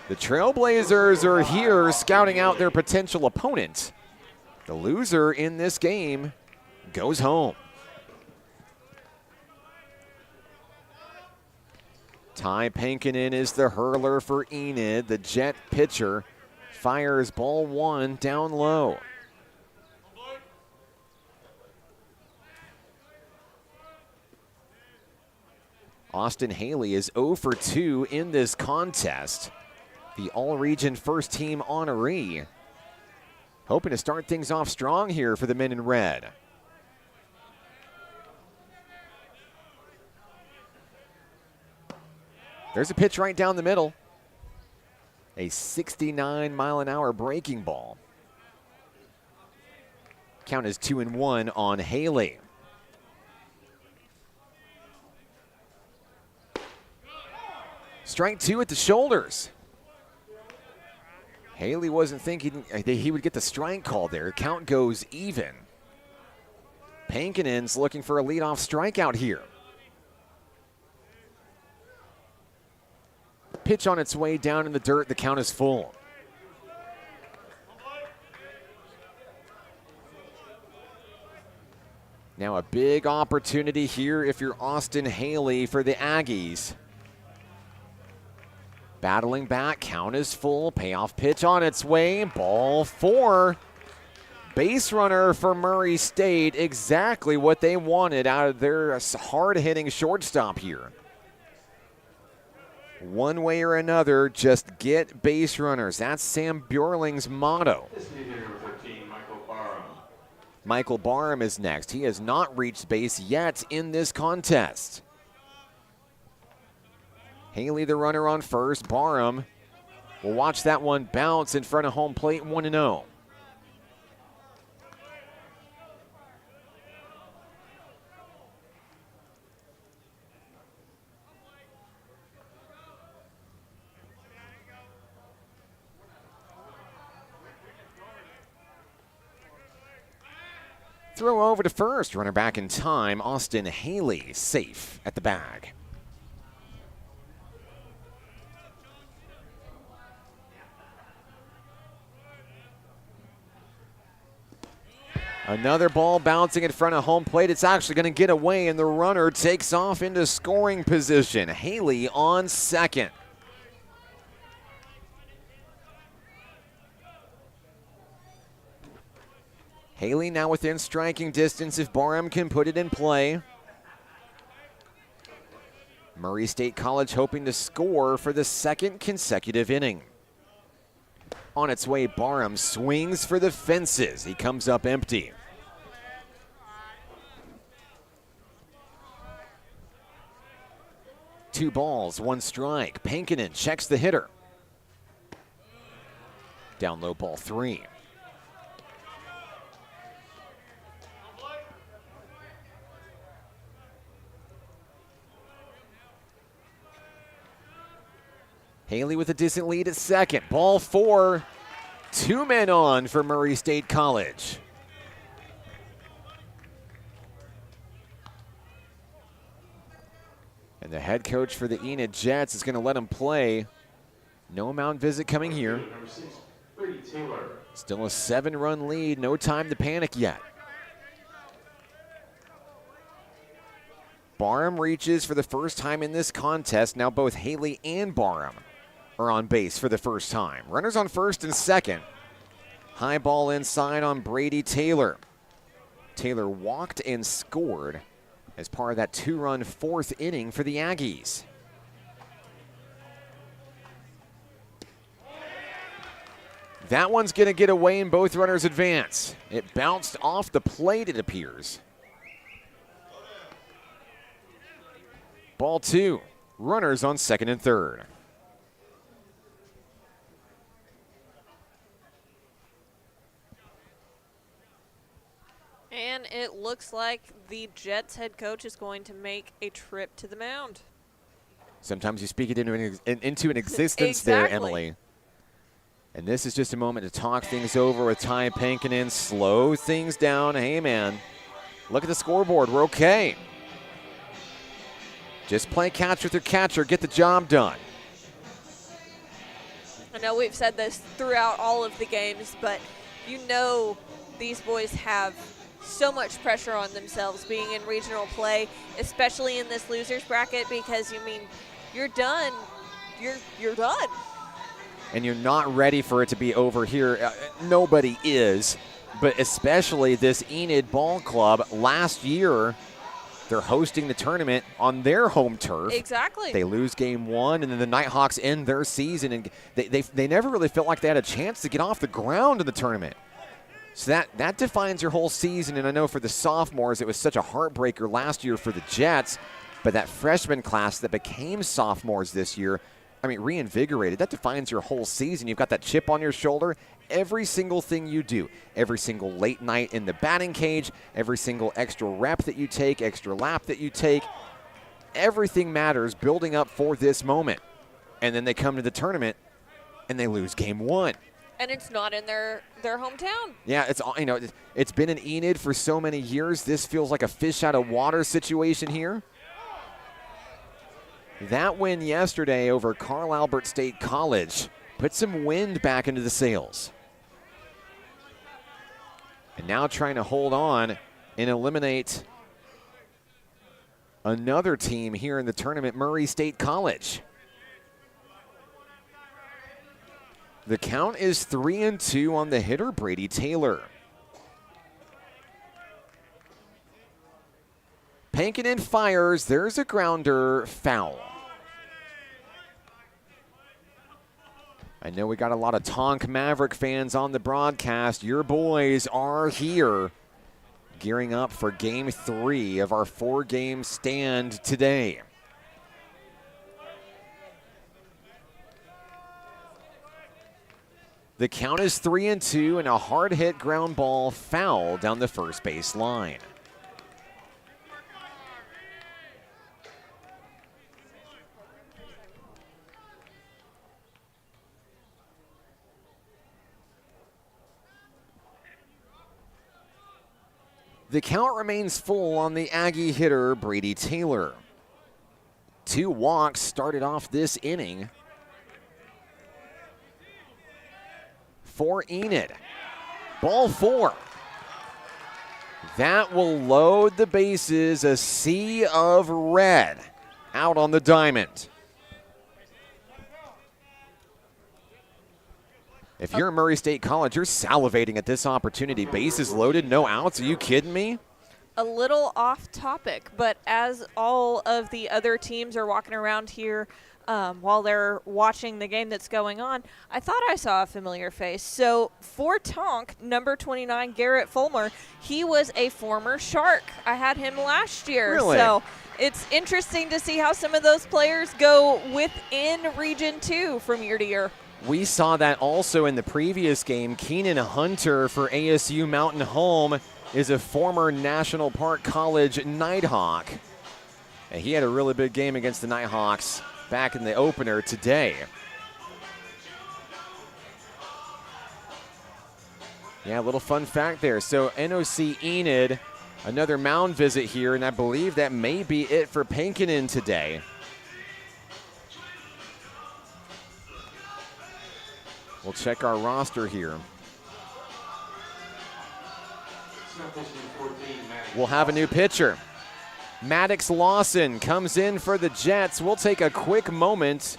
The Trailblazers are here scouting out their potential opponent. The loser in this game goes home. Ty Pankinen is the hurler for Enid. The Jet pitcher fires ball 1 down low. Austin Haley is 0 for 2 in this contest. The All-Region First Team honoree. Hoping to start things off strong here for the men in red. There's a pitch right down the middle. A 69-mile-an-hour breaking ball. Count is 2-1 on Haley. Strike 2 at the shoulders. Haley wasn't thinking that he would get the strike call there. Count goes even. Pankinen's looking for a leadoff strikeout here. Pitch on its way down in the dirt. The count is full. Now a big opportunity here if you're Austin Haley for the Aggies. Battling back, count is full, payoff pitch on its way, ball 4. Base runner for Murray State, exactly what they wanted out of their hard-hitting shortstop here. One way or another, just get base runners. That's Sam Bjorling's motto. Michael Barham is next. He has not reached base yet in this contest. Haley the runner on first. Barham will watch that one bounce in front of home plate, 1-0. Throw over to first. Runner back in time. Austin Haley safe at the bag. Another ball bouncing in front of home plate. It's actually going to get away, and the runner takes off into scoring position. Haley on second. Haley now within striking distance if Barham can put it in play. Murray State College hoping to score for the second consecutive inning. On its way, Barham swings for the fences. He comes up empty. Two balls, one strike. Pankinen checks the hitter. Down low, ball 3. Haley with a decent lead at second. Ball 4. 2 men on for Murray State College. And the head coach for the Enid Jets is going to let him play. No mound visit coming here. Still a 7-run lead. No time to panic yet. Barham reaches for the first time in this contest. Now both Haley and Barham are on base for the first time. Runners on first and second. High ball inside on Brady Taylor. Taylor walked and scored as part of that 2-run 4th inning for the Aggies. That one's going to get away and both runners advance. It bounced off the plate, it appears. Ball 2. Runners on second and third. And it looks like the Jets head coach is going to make a trip to the mound. Sometimes you speak it into an existence Exactly. there, Emily. And this is just a moment to talk things over with Ty Pankinen, slow things down. Hey, man, look at the scoreboard. We're okay. Just play catch with your catcher. Get the job done. I know we've said this throughout all of the games, but you know these boys have so much pressure on themselves being in regional play, especially in this losers bracket, because you're done. You're done. And you're not ready for it to be over here. Nobody is, but especially this Enid Ball Club. Last year, they're hosting the tournament on their home turf. Exactly. They lose game 1, and then the Nighthawks end their season, and they never really felt like they had a chance to get off the ground in the tournament. So that defines your whole season, and I know for the sophomores it was such a heartbreaker last year for the Jets, but that freshman class that became sophomores this year, reinvigorated, that defines your whole season. You've got that chip on your shoulder. Every single thing you do, every single late night in the batting cage, every single extra rep that you take, extra lap that you take, everything matters building up for this moment. And then they come to the tournament and they lose game 1. And it's not in their hometown. Yeah, it's been an Enid for so many years. This feels like a fish out of water situation here. That win yesterday over Carl Albert State College put some wind back into the sails. And now trying to hold on and eliminate another team here in the tournament, Murray State College. The count is 3-2 on the hitter, Brady Taylor. Pankinen fires. There's a grounder, foul. I know we got a lot of Tonk Maverick fans on the broadcast. Your boys are here, gearing up for Game 3 of our 4-game stand today. The count is 3-2 and a hard hit ground ball foul down the first base line. The count remains full on the Aggie hitter, Brady Taylor. 2 walks started off this inning for Enid. Ball 4. That will load the bases, a sea of red out on the diamond. If you're Murray State College, you're salivating at this opportunity. Bases loaded, no outs. Are you kidding me? A little off topic, but as all of the other teams are walking around here while they're watching the game that's going on, I thought I saw a familiar face. So for Tonk, number 29, Garrett Fulmer, he was a former Shark. I had him last year. Really? So it's interesting to see how some of those players go within Region 2 from year to year. We saw that also in the previous game. Keenan Hunter for ASU Mountain Home is a former National Park College Nighthawk. And he had a really big game against the Nighthawks back in the opener today. Yeah, a little fun fact there. So NOC Enid, another mound visit here, and I believe that may be it for Pankinen today. We'll check our roster here. We'll have a new pitcher. Maddox Lawson comes in for the Jets. We'll take a quick moment.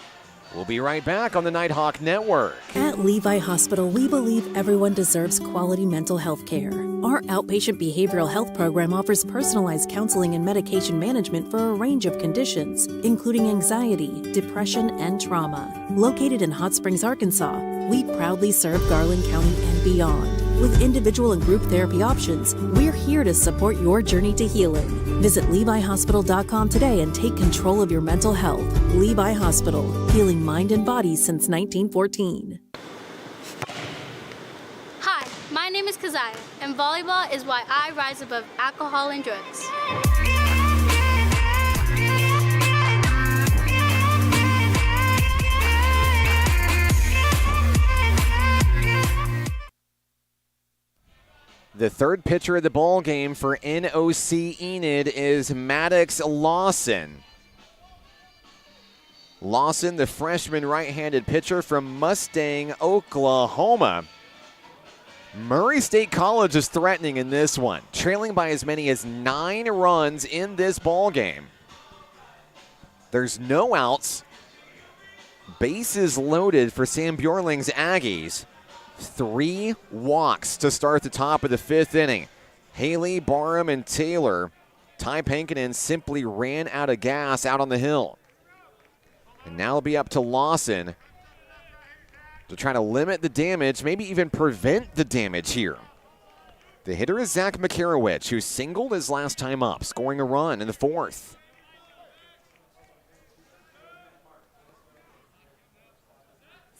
We'll be right back on the Nighthawk Network. At Levi Hospital, we believe everyone deserves quality mental health care. Our outpatient behavioral health program offers personalized counseling and medication management for a range of conditions, including anxiety, depression, and trauma. Located in Hot Springs, Arkansas, we proudly serve Garland County and beyond. With individual and group therapy options, we're here to support your journey to healing. Visit LeviHospital.com today and take control of your mental health. Levi Hospital, healing mind and body since 1914. Hi, my name is Keziah, and volleyball is why I rise above alcohol and drugs. The third pitcher of the ball game for NOC Enid is Maddox Lawson. Lawson, the freshman right-handed pitcher from Mustang, Oklahoma. Murray State College is threatening in this one, trailing by as many as 9 runs in this ball game. There's no outs. Bases loaded for Sam Bjorling's Aggies. 3 walks to start the top of the 5th inning. Haley, Barham, and Taylor. Ty Pankinen simply ran out of gas out on the hill. And now it'll be up to Lawson to try to limit the damage, maybe even prevent the damage here. The hitter is Zach Makarowicz, who singled his last time up, scoring a run in the 4th.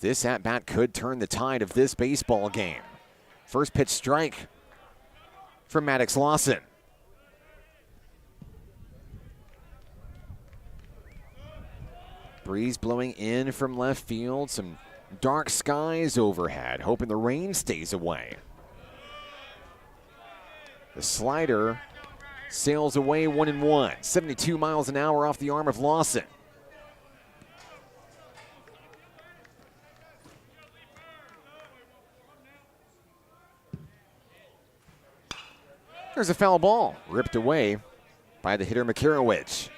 This at-bat could turn the tide of this baseball game. First pitch strike from Maddox Lawson. Breeze blowing in from left field. Some dark skies overhead, hoping the rain stays away. The slider sails away 1-1. 72 miles an hour off the arm of Lawson. There's a foul ball, ripped away by the hitter Makarowicz.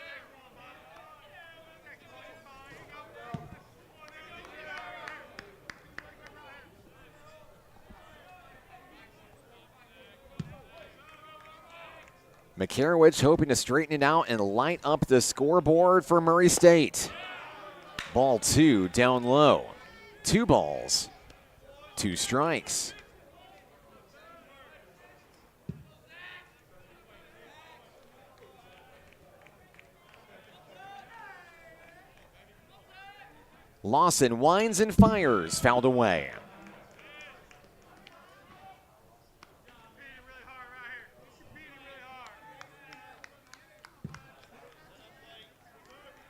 Makarowicz hoping to straighten it out and light up the scoreboard for Murray State. Ball 2 down low. 2 balls, 2 strikes. Lawson winds and fires, fouled away.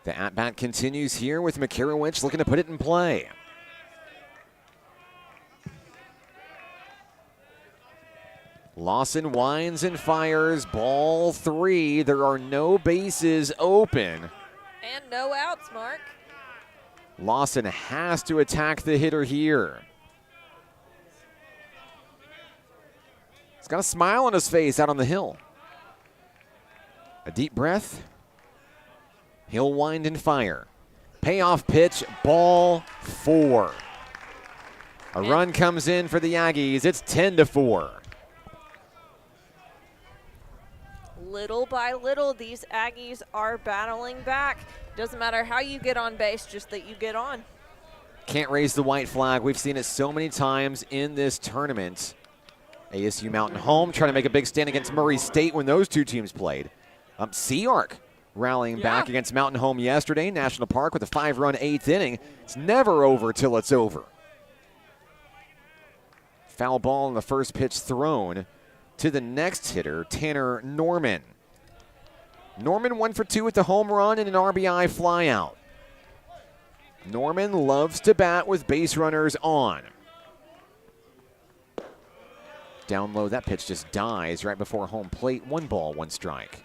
The at-bat continues here with Makarowicz looking to put it in play. Lawson winds and fires, ball 3. There are no bases open. And no outs, Mark. Lawson has to attack the hitter here. got a smile on his face out on the hill. A deep breath. He'll wind and fire. Payoff pitch, ball 4. A run comes in for the Aggies. It's 10-4. Little by little, these Aggies are battling back. Doesn't matter how you get on base, just that you get on. Can't raise the white flag. We've seen it so many times in this tournament. ASU Mountain Home trying to make a big stand against Murray State when those two teams played. Sea-Ark rallying back against Mountain Home yesterday. National Park with a 5-run 8th inning. It's never over till it's over. Foul ball in the first pitch thrown to the next hitter, Tanner Norman. Norman 1 for 2 with the home run and an RBI flyout. Norman loves to bat with base runners on. Down low, that pitch just dies right before home plate. 1 ball, 1 strike.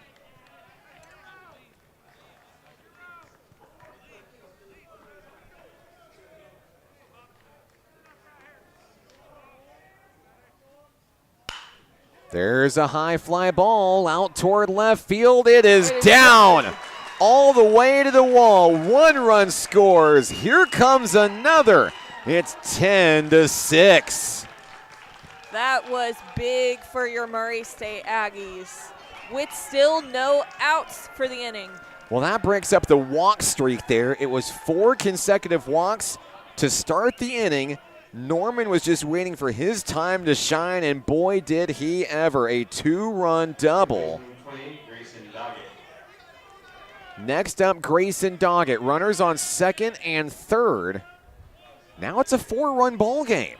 There's a high fly ball out toward left field. It is down all the way to the wall. 1 run scores. Here comes another. It's 10-6. That was big for your Murray State Aggies with still no outs for the inning. Well, that breaks up the walk streak there. It was 4 consecutive walks to start the inning. Norman was just waiting for his time to shine, and boy, did he ever. A 2-run double. Next up, Grayson Doggett. Runners on second and third. Now it's a 4-run ball game.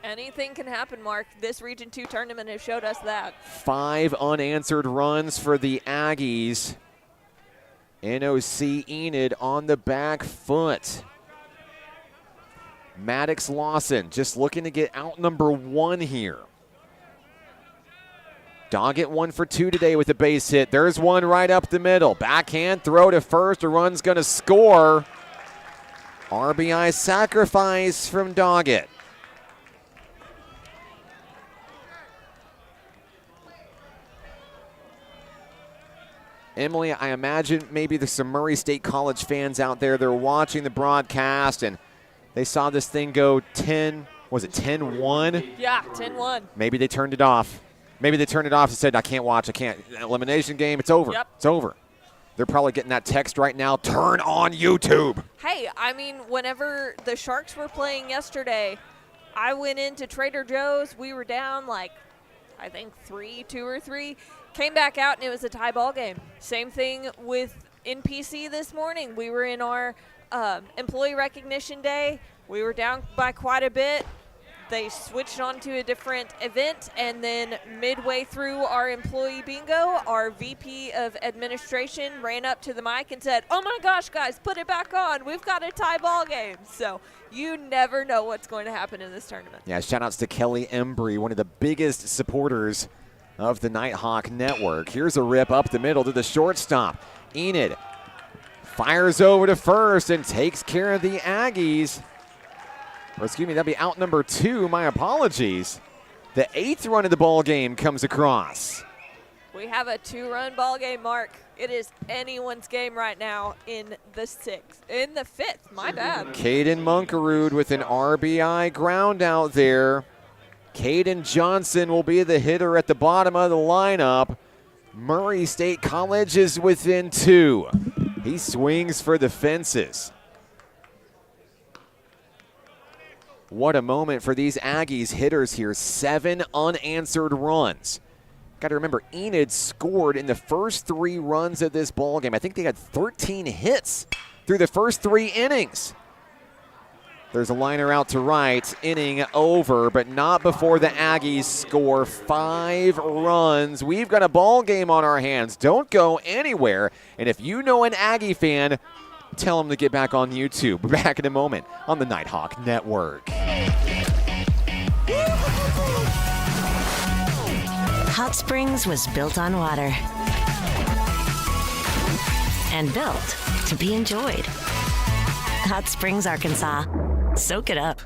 Anything can happen, Mark. This Region 2 tournament has showed us that. 5 unanswered runs for the Aggies. NOC Enid on the back foot. Maddox Lawson just looking to get out number 1 here. Doggett 1 for 2 today with a base hit. There's one right up the middle. Backhand throw to first. A run's going to score. RBI sacrifice from Doggett. Emily, I imagine maybe there's some Murray State College fans out there. They're watching the broadcast and they saw this thing go 10, was it 10-1? Yeah, 10-1. Maybe they turned it off. Maybe they turned it off and said, I can't watch, I can't. Elimination game, it's over. Yep. It's over. They're probably getting that text right now, turn on YouTube. Hey, I mean, whenever the Sharks were playing yesterday, I went into Trader Joe's. We were down like, I think 2 or 3. Came back out and it was a tie ball game. Same thing with NPC this morning. We were in our employee recognition day. We were down by quite a bit. They switched on to a different event, and then midway through our employee bingo, our VP of administration ran up to the mic and said, oh my gosh, guys, put it back on. We've got a tie ball game. So you never know what's going to happen in this tournament. Yeah, shout outs to Kelly Embry, one of the biggest supporters of the Nighthawk Network. Here's a rip up the middle to the shortstop. Enid fires over to first and takes care of the Aggies. Or excuse me, that'd be out number 2. My apologies. The 8th run of the ball game comes across. We have a 2-run ball game, Mark. It is anyone's game right now in the 5th. My bad. Caden Munkerud with an RBI ground out there. Caden Johnson will be the hitter at the bottom of the lineup. Murray State College is within 2. He swings for the fences. What a moment for these Aggies hitters here. 7 unanswered runs. Got to remember, Enid scored in the first 3 runs of this ballgame. I think they had 13 hits through the first 3 innings. There's a liner out to right, inning over, but not before the Aggies score 5 runs. We've got a ball game on our hands. Don't go anywhere. And if you know an Aggie fan, tell them to get back on YouTube. We're back in a moment on the Nighthawk Network. Hot Springs was built on water and built to be enjoyed. Hot Springs, Arkansas. Soak it up.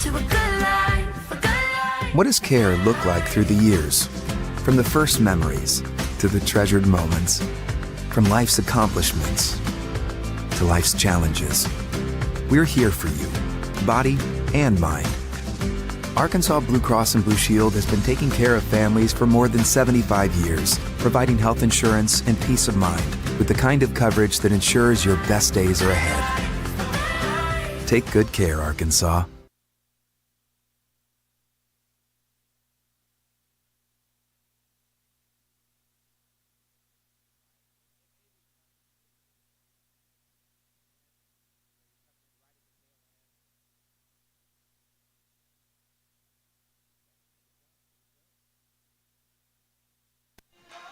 To a good life, a good life. What does care look like through the years? From the first memories to the treasured moments, from life's accomplishments to life's challenges. We're here for you, body and mind. Arkansas Blue Cross and Blue Shield has been taking care of families for more than 75 years, providing health insurance and peace of mind with the kind of coverage that ensures your best days are ahead. Take good care, Arkansas.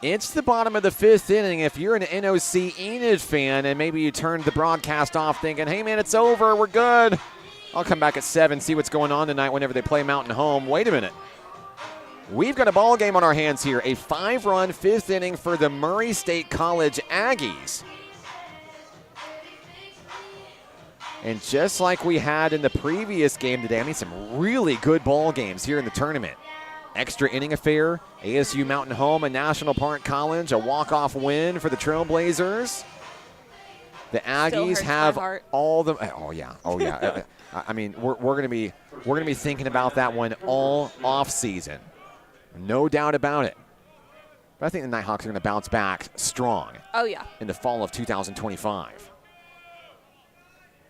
It's the bottom of the 5th inning. If you're an NOC Enid fan and maybe you turned the broadcast off thinking, hey, man, it's over, we're good. I'll come back at 7, see what's going on tonight whenever they play Mountain Home. Wait a minute. We've got a ball game on our hands here. A 5-run 5th inning for the Murray State College Aggies. And just like we had in the previous game today, I mean, some really good ball games here in the tournament. Extra inning affair, ASU Mountain Home and National Park College, a walk-off win for the Trailblazers. The Aggies have all the. Oh yeah. I mean, we're going to be thinking about that one all off season, no doubt about it. But I think the Nighthawks are going to bounce back strong. Oh yeah. In the fall of 2025.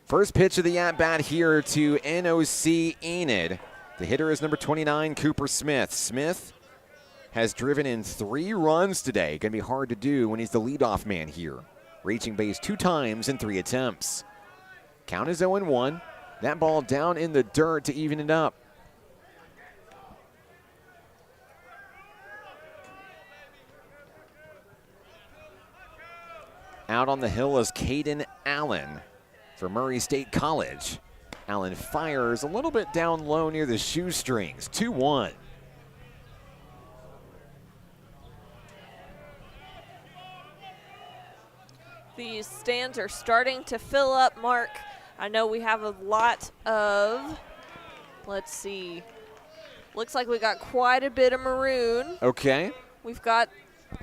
First pitch of the at-bat here to NOC Enid. The hitter is number 29, Cooper Smith. Smith has driven in 3 runs today. Going to be hard to do when he's the leadoff man here. Reaching base 2 times in 3 attempts. Count is 0-1. That ball down in the dirt to even it up. Out on the hill is Caden Allen for Murray State College. Allen fires a little bit down low near the shoestrings. 2-1. These stands are starting to fill up, Mark. I know we have a lot of, let's see, looks like we got quite a bit of maroon. Okay. We've got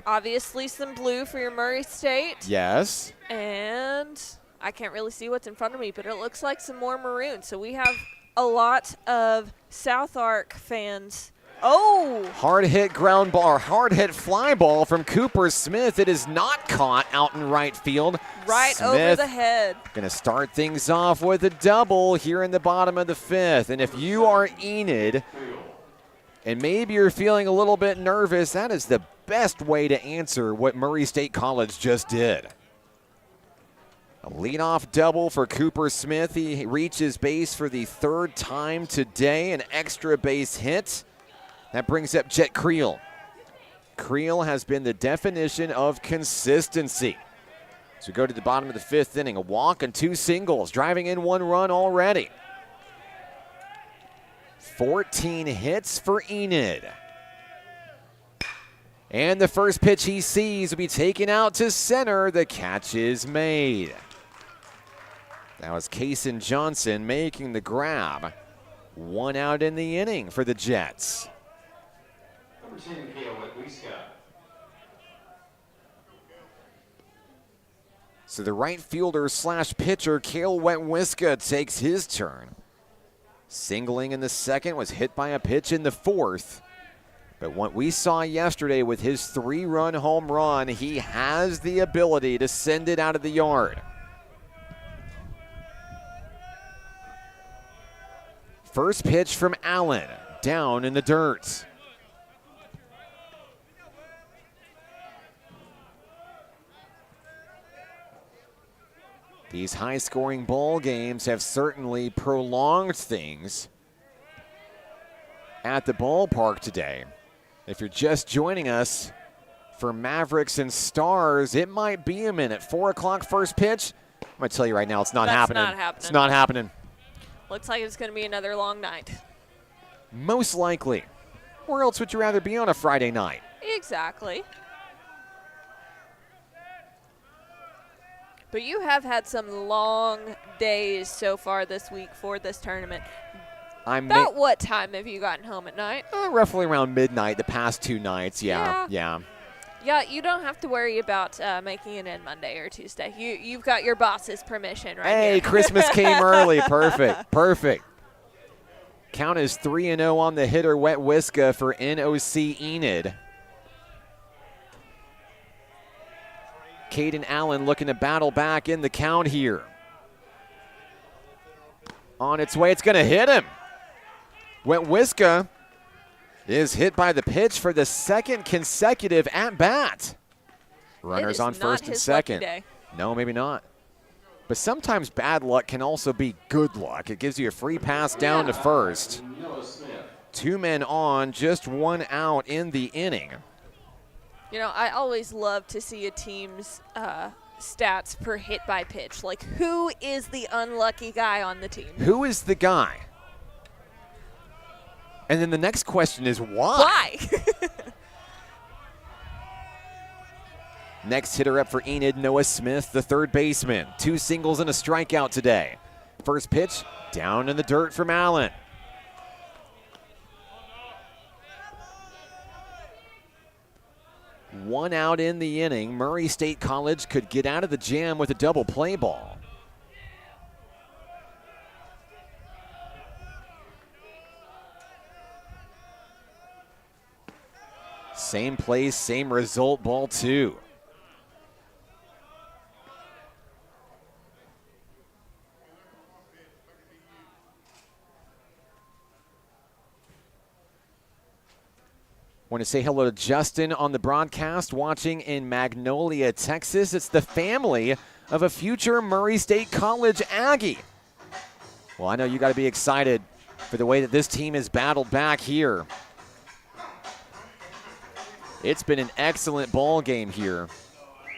obviously some blue for your Murray State. Yes. And I can't really see what's in front of me, but it looks like some more maroon. So we have a lot of South Ark fans. Oh! Hard hit ground ball, hard hit fly ball from Cooper Smith. It is not caught out in right field. Right Smith over the head. Going to start things off with a double here in the bottom of the 5th. And if you are Enid and maybe you're feeling a little bit nervous, that is the best way to answer what Murray State College just did. A leadoff double for Cooper Smith. He reaches base for the 3rd time today, an extra base hit. That brings up Jet Creel. Creel has been the definition of consistency. So we go to the bottom of the 5th inning, a walk and 2 singles, driving in 1 run already. 14 hits for Enid. And the first pitch he sees will be taken out to center. The catch is made. That was Kaysen Johnson making the grab. 1 out in the inning for the Jets. Number 10, Kale Wetwiska. So the right fielder slash pitcher, Cale Wetwiska, takes his turn. Singling in the 2nd, was hit by a pitch in the 4th. But what we saw yesterday with his 3-run home run, he has the ability to send it out of the yard. First pitch from Allen, down in the dirt. These high-scoring ball games have certainly prolonged things at the ballpark today. If you're just joining us for Mavericks and Stars, it might be a minute. 4 o'clock first pitch. I'm going to tell you right now, it's not happening. Not happening. It's not happening. Looks like it's going to be another long night. Most likely. Where else would you rather be on a Friday night? Exactly. But you have had some long days so far this week for this tournament. About what time have you gotten home at night? Roughly around midnight the past 2 nights. Yeah. Yeah, you don't have to worry about making it in Monday or Tuesday. You've got your boss's permission right Hey, here. Christmas came early. Perfect. Count is 3-0 on the hitter, Wet Whiska for NOC Enid. Caden Allen looking to battle back in the count here. On its way, it's going to hit him. Wet Whiska is hit by the pitch for the second consecutive at-bat. Runners on first and second. No, maybe not. But sometimes bad luck can also be good luck. It gives you a free pass down to first. 2 men on, just 1 out in the inning. You know, I always love to see a team's stats per hit by pitch. Like, who is the unlucky guy on the team? Who is the guy? And then the next question is why? Next hitter up for Enid, Noah Smith, the third baseman. 2 singles and a strikeout today. First pitch, down in the dirt from Allen. One out in the inning. Murray State College could get out of the jam with a double play ball. Same place, same result, ball 2. Want to say hello to Justin on the broadcast, watching in Magnolia, Texas. It's the family of a future Murray State College Aggie. Well, I know you got to be excited for the way that this team has battled back here. It's been an excellent ball game here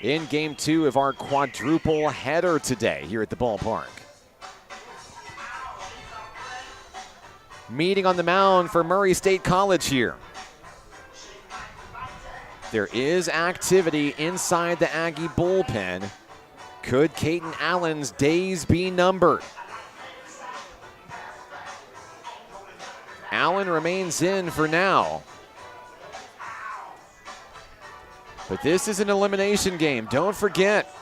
in game 2 of our quadruple header today here at the ballpark. Meeting on the mound for Murray State College here. There is activity inside the Aggie bullpen. Could Caden Allen's days be numbered? Allen remains in for now. But this is an elimination game. Don't forget.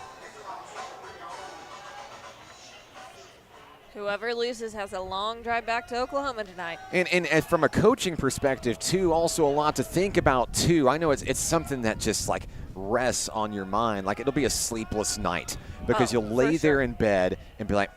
Whoever loses has a long drive back to Oklahoma tonight. And from a coaching perspective, too, also a lot to think about, too. I know it's something that just, like, rests on your mind. Like, it'll be a sleepless night because you'll lay there in bed and be like,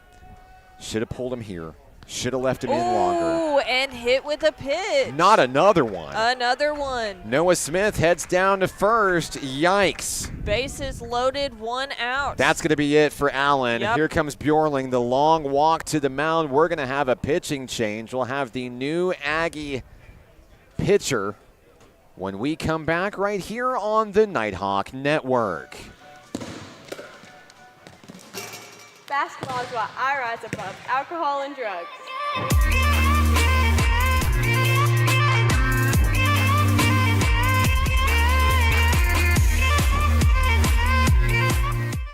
should have pulled him here. Should have left him in longer. Ooh, and hit with a pitch. Not another one. Another one. Noah Smith heads down to first. Yikes. Bases loaded, 1 out. That's going to be it for Allen. Yep. Here comes Bjorling, the long walk to the mound. We're going to have a pitching change. We'll have the new Aggie pitcher when we come back right here on the Nighthawk Network. Basketball is why I rise above alcohol and drugs.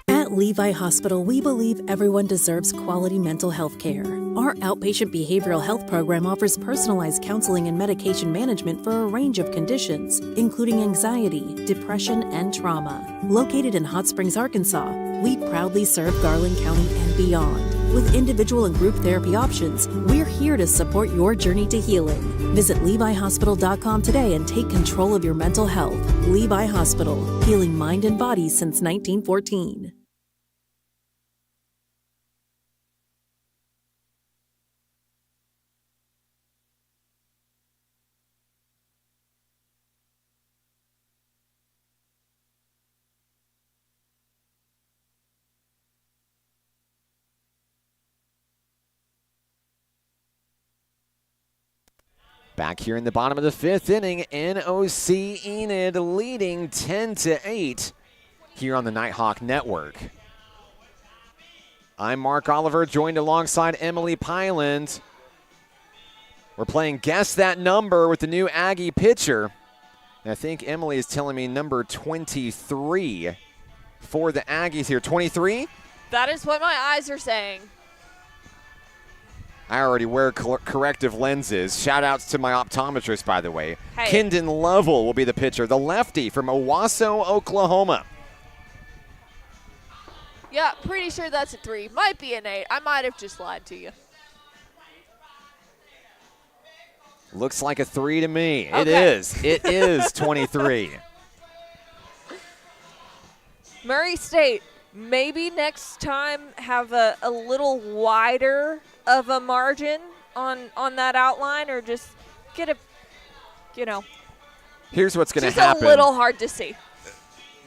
At Levi Hospital, we believe everyone deserves quality mental health care. Our outpatient behavioral health program offers personalized counseling and medication management for a range of conditions, including anxiety, depression, and trauma. Located in Hot Springs, Arkansas, we proudly serve Garland County and beyond. With individual and group therapy options, we're here to support your journey to healing. Visit LeviHospital.com today and take control of your mental health. Levi Hospital, healing mind and body since 1914. Back here in the bottom of the 5th inning, NOC Enid leading 10-8 here on the Nighthawk Network. I'm Mark Oliver, joined alongside Emily Pyland. We're playing Guess That Number with the new Aggie pitcher. And I think Emily is telling me number 23 for the Aggies here. 23? That is what my eyes are saying. I already wear corrective lenses. Shout outs to my optometrist, by the way. Hey. Kendon Lovell will be the pitcher, the lefty from Owasso, Oklahoma. Yeah, pretty sure that's a 3. Might be an 8. I might have just lied to you. Looks like a 3 to me. Okay. It is. It is 23. Murray State, maybe next time have a little wider of a margin on that outline, or just get a, Here's what's going to just happen. a little hard to see.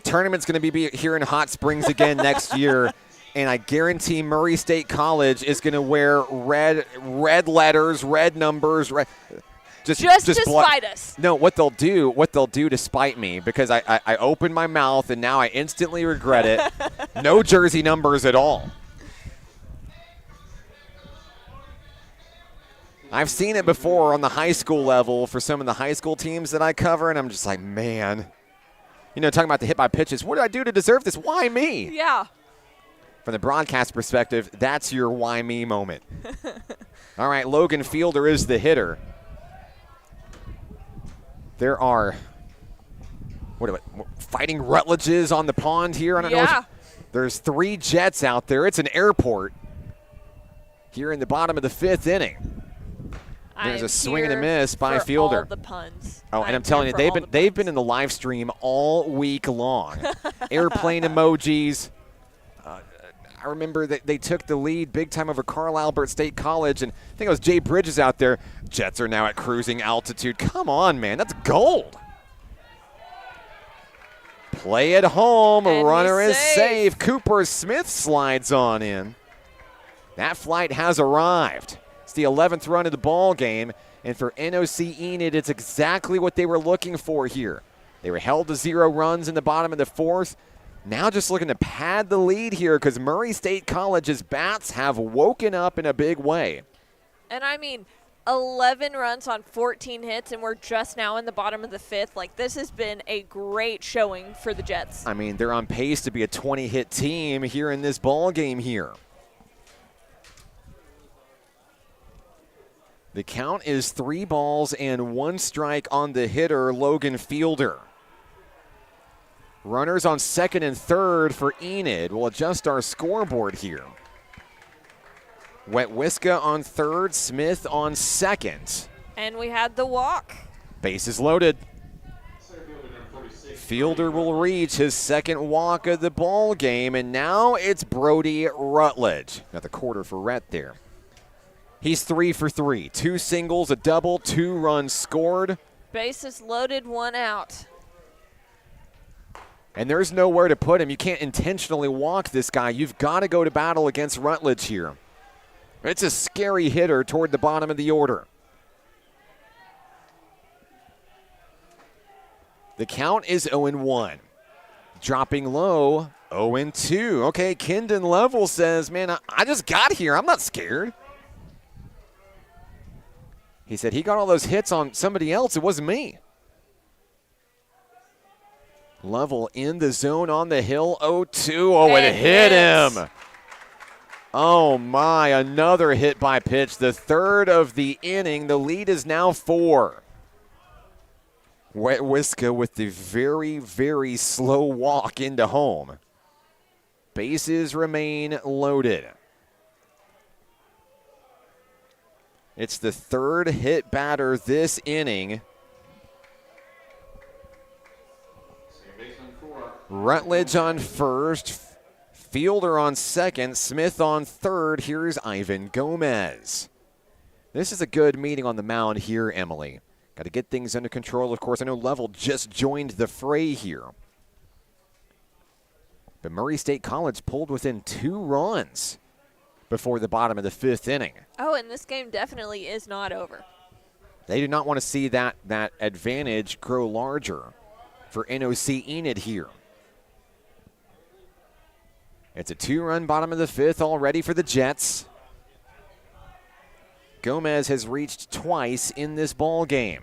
Tournament's going to be here in Hot Springs again next year, and I guarantee Murray State College is going to wear red letters, red numbers, red. Just to spite us. No, what they'll do to spite me, because I opened my mouth and now I instantly regret it. No jersey numbers at all. I've seen it before on the high school level for some of the high school teams that I cover, and I'm just like, man. Talking about the hit by pitches. What did I do to deserve this? Why me? Yeah. From the broadcast perspective, that's your why me moment. All right, Logan Fielder is the hitter. There are, Fighting Rutledges on the pond here? I don't know. There's 3 Jets out there. It's an airport here in the bottom of the 5th inning. There's a swing and a miss by Fielder. All the puns. Oh, and I'm telling you, they've been in the live stream all week long. Airplane emojis. I remember that they took the lead big time over Carl Albert State College, and I think it was Jay Bridges out there. Jets are now at cruising altitude. Come on, man. That's gold. Play at home. And Runner is safe. safe. Cooper Smith slides on in. That flight has arrived. It's the 11th run of the ball game, and for NOC Enid, it's exactly what they were looking for here. They were held to 0 runs in the bottom of the 4th. Now just looking to pad the lead here, because Murray State College's bats have woken up in a big way. And 11 runs on 14 hits, and we're just now in the bottom of the 5th. Like, this has been a great showing for the Jets. They're on pace to be a 20-hit team here in this ball game here. The count is 3 balls and 1 strike on the hitter, Logan Fielder. Runners on 2nd and 3rd for Enid. We'll adjust our scoreboard here. Wetwiska on 3rd, Smith on 2nd. And we had the walk. Bases loaded. Fielder will reach his 2nd walk of the ball game, and now it's Brody Rutledge. Got the quarter for Rhett there. He's 3 for 3. 2 singles, a double, 2 runs scored. Bases loaded, 1 out. And there's nowhere to put him. You can't intentionally walk this guy. You've got to go to battle against Rutledge here. It's a scary hitter toward the bottom of the order. The count is 0-1. Dropping low, 0-2. Okay, Kendon Lovell says, man, I just got here. I'm not scared. He said he got all those hits on somebody else. It wasn't me. Lovell in the zone on the hill, 0-2. Oh, it hit him. Oh, my, another hit by pitch. The 3rd of the inning. The lead is now 4. Wetwiska with the very, very slow walk into home. Bases remain loaded. It's the 3rd hit batter this inning. Rutledge on 1st, Fielder on 2nd, Smith on 3rd. Here's Ivan Gomez. This is a good meeting on the mound here, Emily. Got to get things under control, of course. I know Lovell just joined the fray here. But Murray State College pulled within 2 runs before the bottom of the 5th inning. Oh, and this game definitely is not over. They do not want to see that advantage grow larger for NOC Enid here. It's a 2-run bottom of the 5th already for the Jets. Gomez has reached twice in this ball game.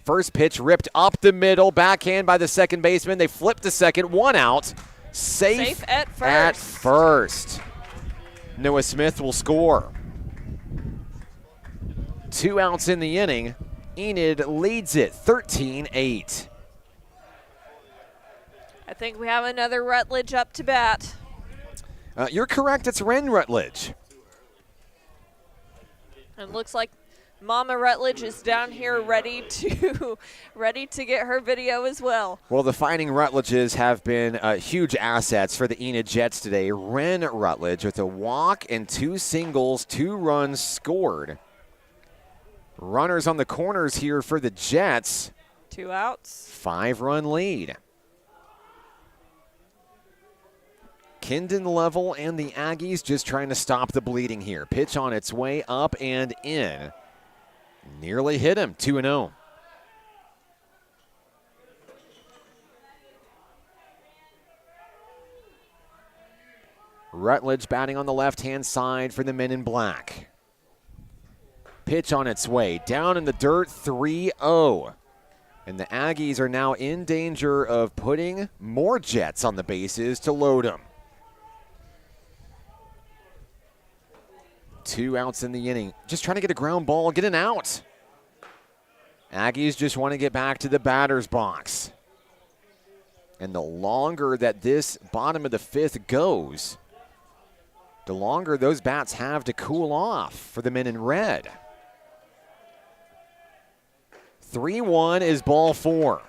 First pitch ripped up the middle, backhand by the second baseman. They flip to second, 1 out. Safe at first. Noah Smith will score. 2 outs in the inning. Enid leads it 13-8. I think we have another Rutledge up to bat. You're correct. It's Ren Rutledge. And looks like Mama Rutledge is down here ready to get her video as well. Well, the Fighting Rutledges have been huge assets for the Enid Jets today. Ren Rutledge with a walk and 2 singles, 2 runs scored. Runners on the corners here for the Jets. 2 outs. 5-run lead. Kindon level and the Aggies just trying to stop the bleeding here. Pitch on its way up and in. Nearly hit him, 2-0. Rutledge batting on the left-hand side for the men in black. Pitch on its way, down in the dirt, 3-0. And the Aggies are now in danger of putting more Jets on the bases to load them. 2 outs in the inning. Just trying to get a ground ball, get an out. Aggies just want to get back to the batter's box. And the longer that this bottom of the 5th goes, the longer those bats have to cool off for the men in red. 3-1 is ball 4.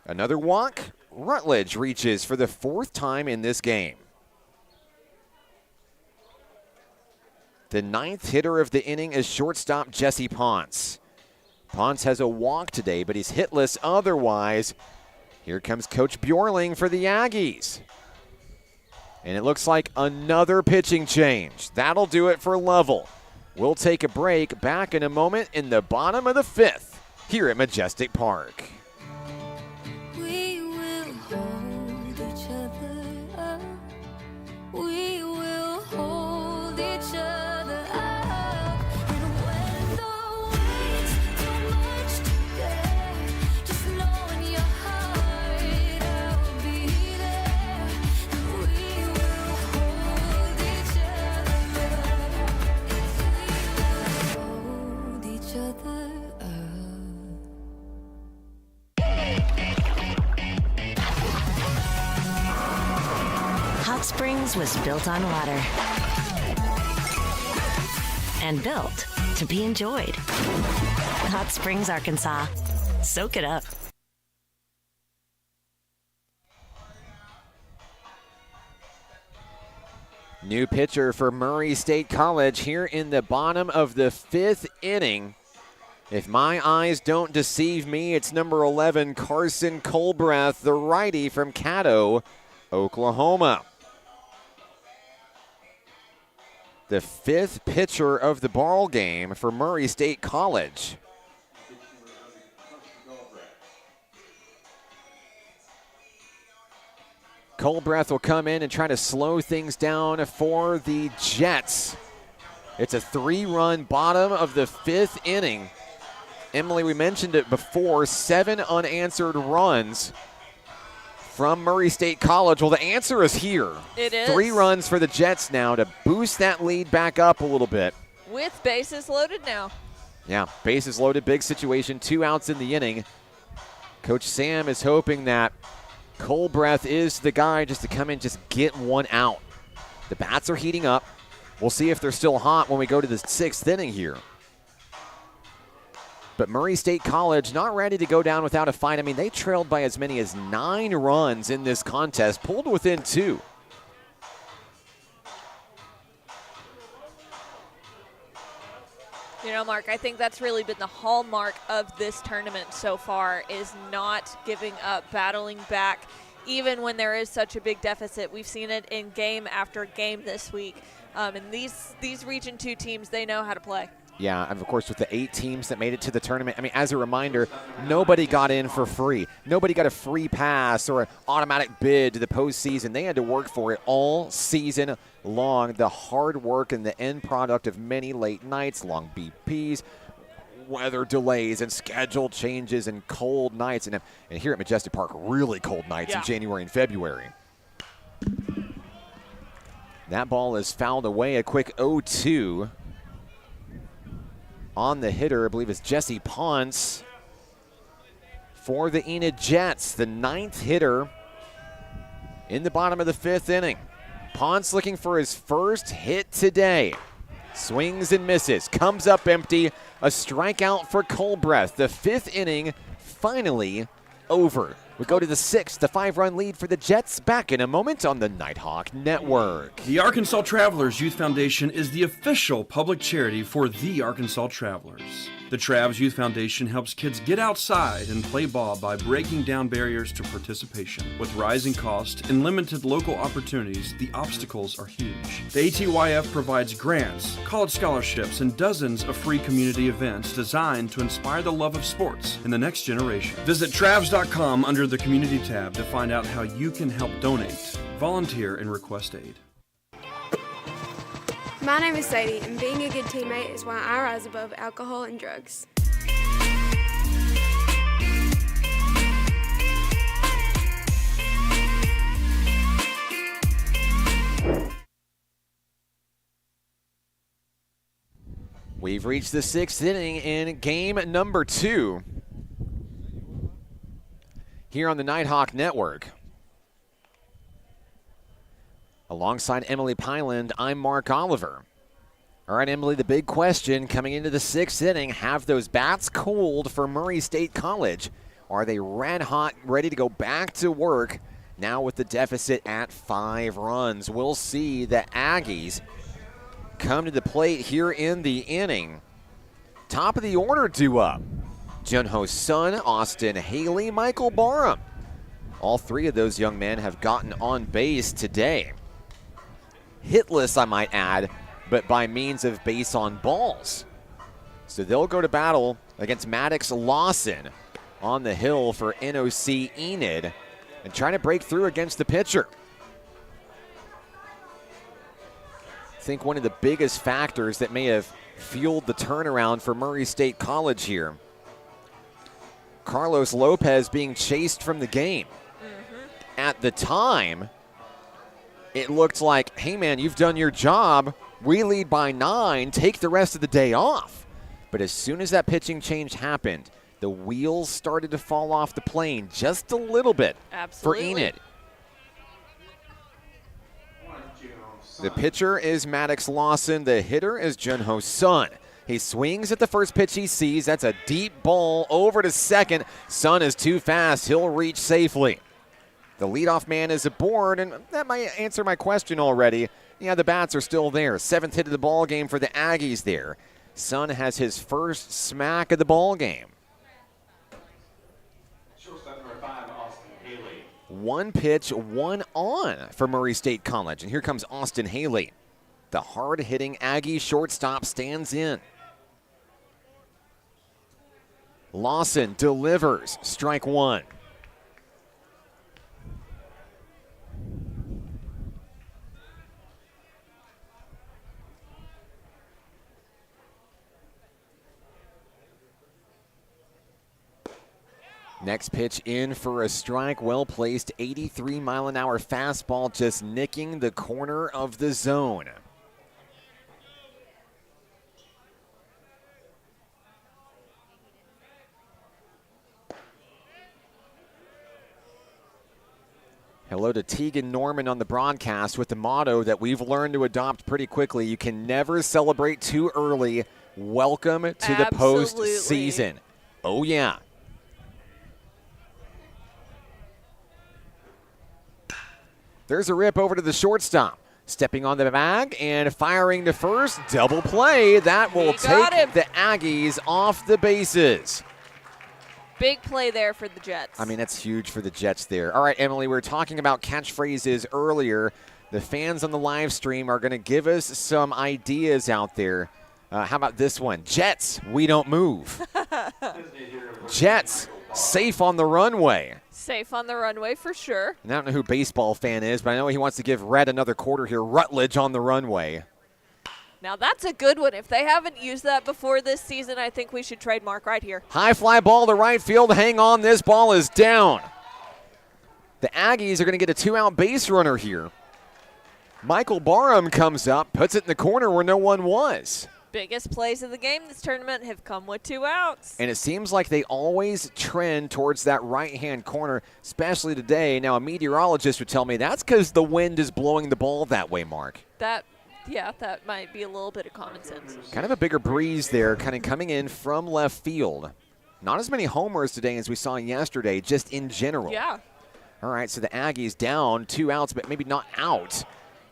Another walk. Rutledge reaches for the 4th time in this game. The 9th hitter of the inning is shortstop Jesse Ponce. Ponce has a walk today, but he's hitless otherwise. Here comes Coach Bjorling for the Aggies. And it looks like another pitching change. That'll do it for Level. We'll take a break. Back in a moment in the bottom of the 5th here at Majestic Park. We will hold each other up. We will hold each other up. And when the weight's too much to bear, just know in your heart I'll be there. And we will hold each other up. Hold each other up. Hot Springs was built on water and built to be enjoyed. Hot Springs, Arkansas. Soak it up. New pitcher for Murray State College here in the bottom of the 5th inning. If my eyes don't deceive me, it's number 11, Carson Colbreth, the righty from Caddo, Oklahoma. The 5th pitcher of the ball game for Murray State College. Colbreth will come in and try to slow things down for the Jets. It's a 3-run bottom of the 5th inning. Emily, we mentioned it before, 7 unanswered runs from Murray State College. Well, the answer is here. It is. 3 runs for the Jets now to boost that lead back up a little bit. With bases loaded now. Yeah, bases loaded, big situation, 2 outs in the inning. Coach Sam is hoping that Colbreth is the guy just to come in, just get 1 out. The bats are heating up. We'll see if they're still hot when we go to the 6th inning here. But Murray State College not ready to go down without a fight. I mean, they trailed by as many as 9 runs in this contest, pulled within 2. You know, Mark, I think that's really been the hallmark of this tournament so far, is not giving up, battling back, even when there is such a big deficit. We've seen it in game after game this week. And these Region 2 teams, they know how to play. Yeah, and of course with the 8 teams that made it to the tournament, I mean, as a reminder, nobody got in for free. Nobody got a free pass or an automatic bid to the postseason. They had to work for it all season long. The hard work and the end product of many late nights, long BPs, weather delays and schedule changes and cold nights. And here at Majestic Park, really cold nights in January and February. That ball is fouled away, a quick 0-2. On the hitter, I believe, is Jesse Ponce for the Enid Jets, the 9th hitter in the bottom of the 5th inning. Ponce looking for his first hit today. Swings and misses, comes up empty. A strikeout for Colbreth. The 5th inning finally over. We go to the 6th, the 5-run lead for the Jets. Back in a moment on the Nighthawk Network. The Arkansas Travelers Youth Foundation is the official public charity for the Arkansas Travelers. The Travs Youth Foundation helps kids get outside and play ball by breaking down barriers to participation. With rising costs and limited local opportunities, the obstacles are huge. The ATYF provides grants, college scholarships, and dozens of free community events designed to inspire the love of sports in the next generation. Visit Travs.com under the Community tab to find out how you can help donate, volunteer, and request aid. My name is Sadie, and being a good teammate is why I rise above alcohol and drugs. We've reached the 6th inning in game number 2 here on the Nighthawk Network. Alongside Emily Pyland, I'm Mark Oliver. All right, Emily, the big question coming into the 6th inning, have those bats cooled for Murray State College? Are they red hot, ready to go back to work now with the deficit at 5 runs? We'll see the Aggies come to the plate here in the inning. Top of the order due up. Junho's son, Austin Haley, Michael Barham. All 3 of those young men have gotten on base today. Hitless, I might add, but by means of base on balls. So they'll go to battle against Maddox Lawson on the hill for NOC Enid and trying to break through against the pitcher. I think one of the biggest factors that may have fueled the turnaround for Murray State College here, Carlos Lopez being chased from the game. At the time, it looked like, hey man, you've done your job. We lead by 9, take the rest of the day off. But as soon as that pitching change happened, the wheels started to fall off the plane just a little bit. Absolutely. For Enid. The pitcher is Maddox Lawson. The hitter is Junho's son. He swings at the first pitch he sees. That's a deep ball over to second. Son is too fast. He'll reach safely. The leadoff man is aboard, and that might answer my question already. Yeah, the bats are still there. 7th hit of the ball game for the Aggies there. Son has his first smack of the ball game. Shortstop number 5, Austin Haley. 1 pitch, 1 on for Murray State College. And here comes Austin Haley. The hard-hitting Aggie shortstop stands in. Lawson delivers. Strike 1. Next pitch in for a strike, well-placed, 83-mile-an-hour fastball just nicking the corner of the zone. Hello to Tegan Norman on the broadcast with the motto that we've learned to adopt pretty quickly. You can never celebrate too early. Welcome to the postseason. Oh, yeah. There's a rip over to the shortstop. Stepping on the bag and firing to first. Double play. That will take the Aggies off the bases. Big play there for the Jets. I mean, that's huge for the Jets there. All right, Emily, we were talking about catchphrases earlier. The fans on the live stream are going to give us some ideas out there. How about this one? Jets, we don't move. Jets, safe on the runway. Safe on the runway for sure. And I don't know who baseball fan is, but I know he wants to give Red another quarter here. Rutledge on the runway. Now that's a good one. If they haven't used that before this season, I think we should trademark right here. High fly ball to right field. Hang on, this ball is down. The Aggies are going to get a 2-out base runner here. Michael Barham comes up, puts it in the corner where no one was. biggest plays of the game this tournament have come with 2 outs. And it seems like they always trend towards that right-hand corner, especially today. Now, a meteorologist would tell me that's because the wind is blowing the ball that way, Mark. That might be a little bit of common sense. Kind of a bigger breeze there, kind of coming in from left field. Not as many homers today as we saw yesterday, just in general. Yeah. All right, so the Aggies down 2 outs, but maybe not out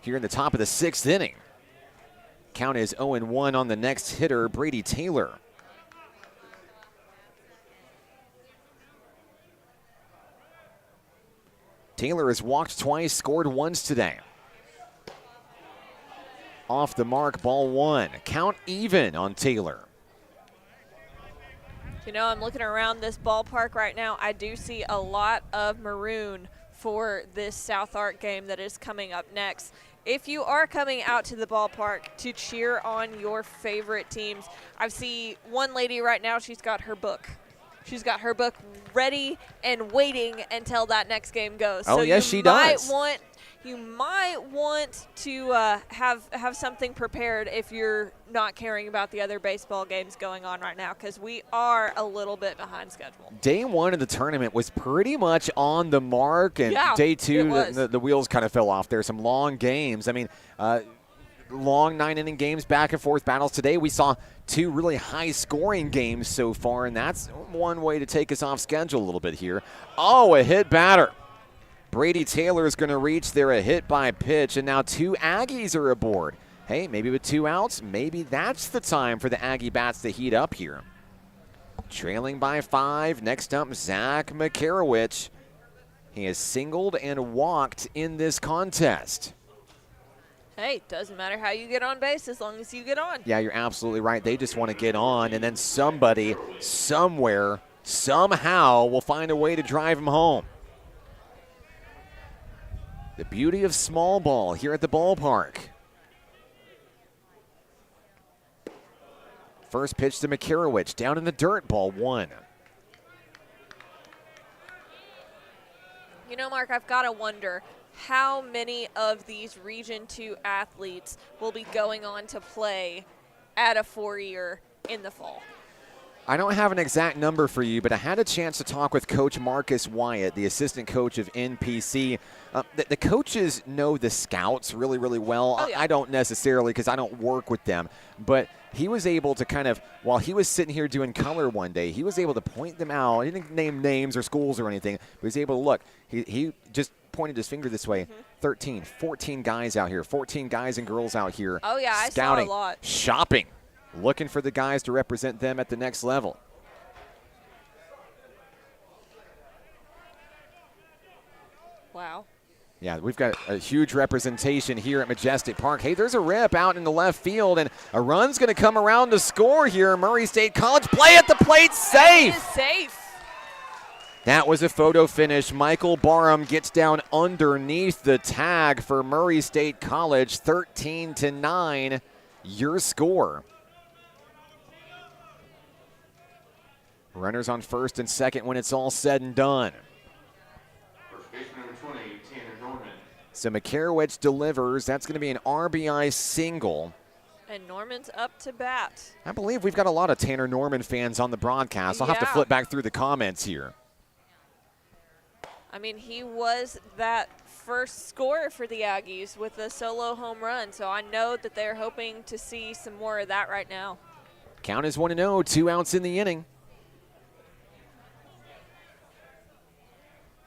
here in the top of the 6th inning. Count is 0-1 on the next hitter, Brady Taylor. Taylor has walked twice, scored once today. Off the mark, ball 1. Count even on Taylor. You know, I'm looking around this ballpark right now. I do see a lot of maroon for this South Ark game that is coming up next. If you are coming out to the ballpark to cheer on your favorite teams, I see one lady right now, she's got her book. She's got her book ready and waiting until that next game goes. Oh, so yes, she does. You might want to have something prepared if you're not caring about the other baseball games going on right now, because we are a little bit behind schedule. Day 1 of the tournament was pretty much on the mark, and yeah, day 2, the wheels kind of fell off there. Some long games. I mean, long 9-inning games, back and forth battles. Today we saw 2 really high-scoring games so far, and that's one way to take us off schedule a little bit here. Oh, a hit batter. Brady Taylor is going to reach there, a hit by pitch, and now 2 Aggies are aboard. Hey, maybe with 2 outs, maybe that's the time for the Aggie bats to heat up here. Trailing by 5, next up, Zach Makarowicz. He has singled and walked in this contest. Hey, doesn't matter how you get on base as long as you get on. Yeah, you're absolutely right. They just want to get on, and then somebody, somewhere, somehow will find a way to drive him home. The beauty of small ball here at the ballpark. First pitch to Makarowicz, down in the dirt, ball 1. You know, Mark, I've got to wonder how many of these Region 2 athletes will be going on to play at a 4-year in the fall. I don't have an exact number for you, but I had a chance to talk with Coach Marcus Wyatt, the assistant coach of NPC. The coaches know the scouts really, really well. Oh, yeah. I don't necessarily, because I don't work with them. But he was able to kind of, while he was sitting here doing color one day, he was able to point them out. He didn't name names or schools or anything, but he was able to look. He just pointed his finger this way. 13, 14 guys out here, 14 guys and girls out here. Oh, yeah, scouting, I saw a lot. Shopping. Looking for the guys to represent them at the next level. Wow. Yeah, we've got a huge representation here at Majestic Park. Hey, there's a rip out in the left field, and a run's going to come around to score here. Murray State College play at the plate, safe. It is safe. That was a photo finish. Michael Barham gets down underneath the tag for Murray State College, 13-9, your score. Runners on first and second when it's all said and done. First baseman number 20, Tanner Norman. So Makarowicz delivers. That's going to be an RBI single. And Norman's up to bat. I believe we've got a lot of Tanner Norman fans on the broadcast. I'll have to flip back through the comments here. I mean, he was that first scorer for the Aggies with a solo home run, so I know that they're hoping to see some more of that right now. Count is 1-0, 2 outs in the inning.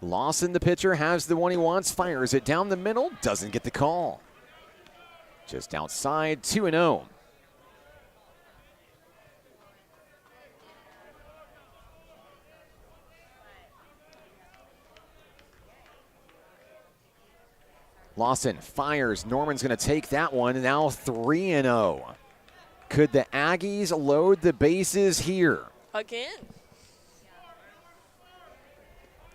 Lawson, the pitcher, has the one he wants, fires it down the middle, doesn't get the call. Just outside, 2-0. Lawson fires. Norman's going to take that one, now 3-0. Could the Aggies load the bases here? Again.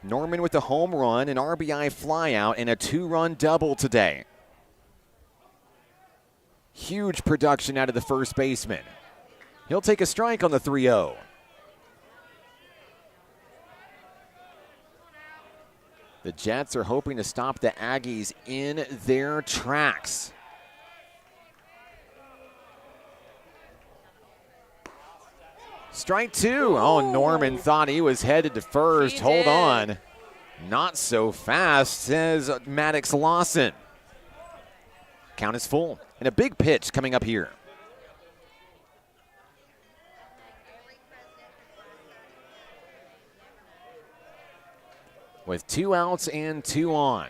Norman with a home run, an RBI flyout, and a 2-run double today. Huge production out of the first baseman. He'll take a strike on the 3-0. The Jets are hoping to stop the Aggies in their tracks. Strike two. Oh, Norman thought he was headed to first. He Hold did. on. Not so fast, says Maddox Lawson. Count is full. And a big pitch coming up here. With 2 outs and 2 on.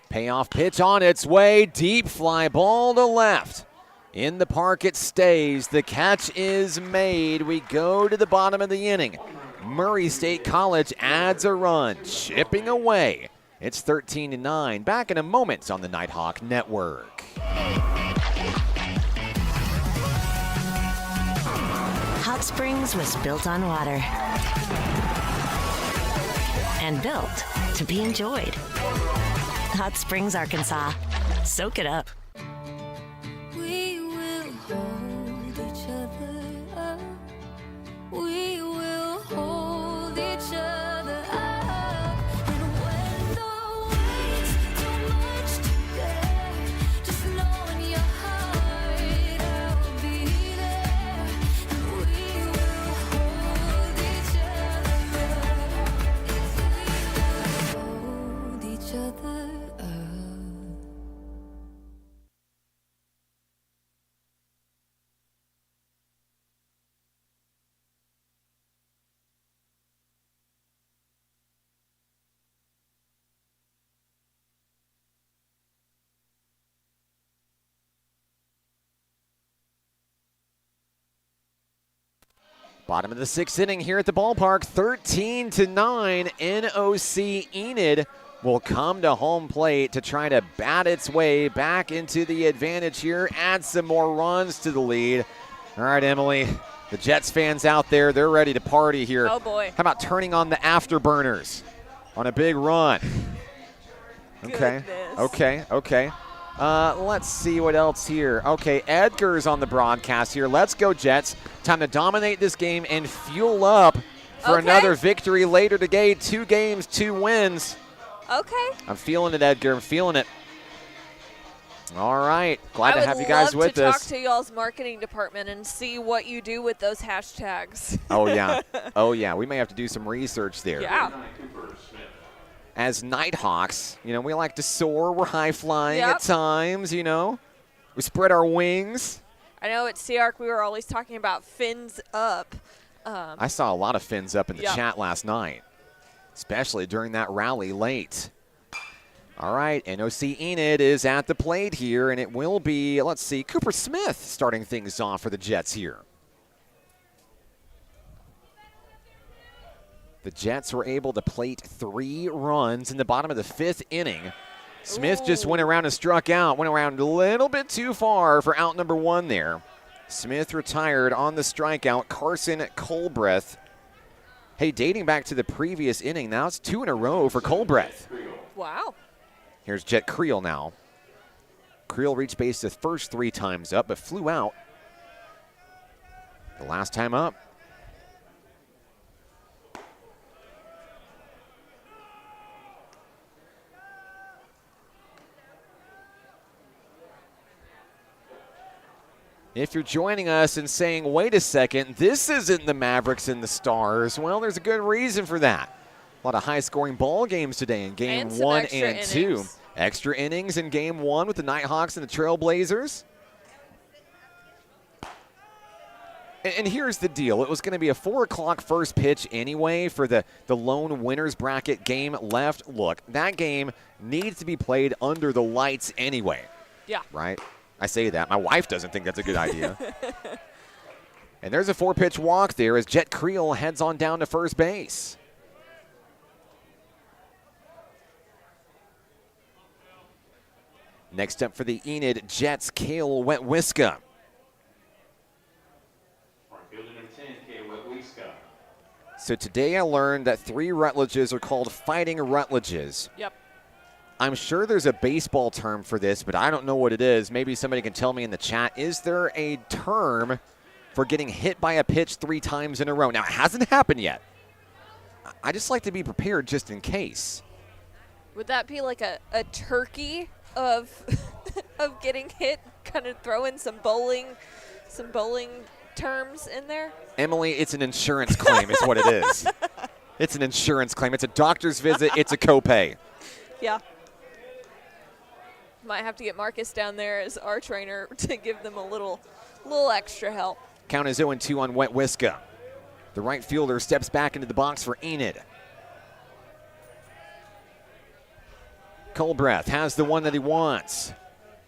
Payoff pitch on its way. Deep fly ball to left. In the park it stays. The catch is made. We go to the bottom of the inning. Murray State College adds a run. Chipping away. It's 13-9. Back in a moment on the Nighthawk Network. Hot Springs was built on water and built to be enjoyed. Hot Springs, Arkansas. Soak it up. We will hold each other up. We will hold each other up. And when the weight's too much to bear, just know in your heart I'll be there. And we will hold each other up. We will hold each other up. Bottom of the 6th inning here at the ballpark, 13-9. NOC Enid will come to home plate to try to bat its way back into the advantage here, add some more runs to the lead. All right, Emily, the Jets fans out there, they're ready to party here. Oh, boy. How about turning on the afterburners on a big run? Okay, okay. Let's see what else here. Okay, Edgar's on the broadcast here. Let's go, Jets. Time to dominate this game and fuel up for another victory later today. 2 games, 2 wins. Okay. I'm feeling it, Edgar. I'm feeling it. All right. Glad to have you guys with us. I would love to talk to y'all's marketing department and see what you do with those hashtags. Oh, yeah. Oh, yeah. We may have to do some research there. Yeah. As Nighthawks, you know, we like to soar. We're high-flying at times, you know. We spread our wings. I know at CARC we were always talking about fins up. I saw a lot of fins up in the chat last night, especially during that rally late. All right, NOC Enid is at the plate here, and it will be, let's see, Cooper Smith starting things off for the Jets here. The Jets were able to plate 3 runs in the bottom of the 5th inning. Smith just went around and struck out, went around a little bit too far for out number 1 there. Smith retired on the strikeout. Carson Colbreth. Hey, dating back to the previous inning, now it's 2 in a row for Colbreth. Wow. Here's Jet Creel now. Creel reached base the first 3 times up, but flew out the last time up. If you're joining us and saying, wait a second, this isn't the Mavericks and the Stars, well, there's a good reason for that. A lot of high-scoring ball games today in Game 1 and 2. Extra innings in Game 1 with the Nighthawks and the Trailblazers. And here's the deal. It was going to be a 4 o'clock first pitch anyway for the lone winners bracket game left. Look, that game needs to be played under the lights anyway. Yeah. Right? I say that. My wife doesn't think that's a good idea. And there's a 4-pitch walk there as Jet Creel heads on down to first base. Next up for the Enid Jets, Cale Wetwiska. So today I learned that 3 Rutledges are called Fighting Rutledges. Yep. I'm sure there's a baseball term for this, but I don't know what it is. Maybe somebody can tell me in the chat. Is there a term for getting hit by a pitch 3 times in a row? Now, it hasn't happened yet. I just like to be prepared just in case. Would that be like a turkey of of getting hit, kind of throwing some bowling terms in there? Emily, it's an insurance claim is what it is. It's an insurance claim. It's a doctor's visit. It's a copay. Yeah. Might have to get Marcus down there as our trainer to give them a little extra help. Count is 0-2 on Wetwiska. The right fielder steps back into the box for Enid. Colbreth has the one that he wants.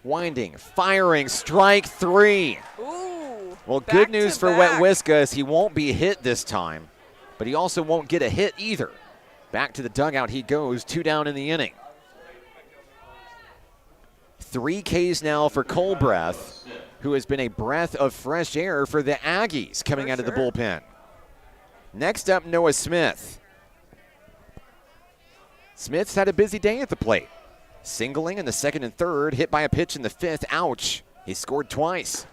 Winding, firing, strike 3. Ooh. Well, good news for Wetwiska is he won't be hit this time, but he also won't get a hit either. Back to the dugout he goes, 2 down in the inning. 3 Ks now for Colbreth, who has been a breath of fresh air for the Aggies coming out of the bullpen. Next up, Noah Smith. Smith's had a busy day at the plate. Singling in the 2nd and 3rd, hit by a pitch in the 5th. Ouch. He scored twice.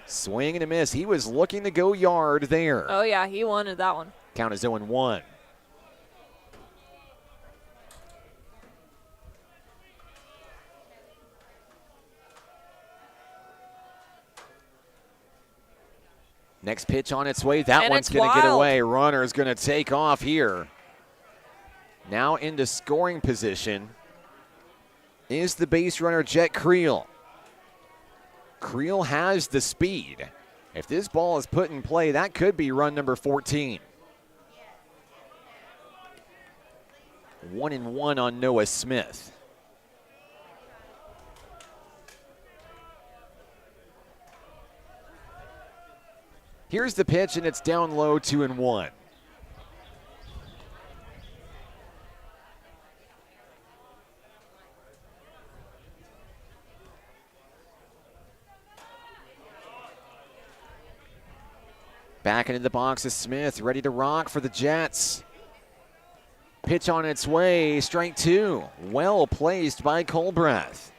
Swing and a miss. He was looking to go yard there. Oh, yeah, he wanted that one. Count is 0-1. Next pitch on its way. That one's going to get away. Runner's going to take off here. Now into scoring position is the base runner, Jet Creel. Creel has the speed. If this ball is put in play, that could be run number 14. 1-1 on Noah Smith. Here's the pitch, and it's down low, 2-1. Back into the box is Smith, ready to rock for the Jets. Pitch on its way, strike 2. Well placed by Colbreth.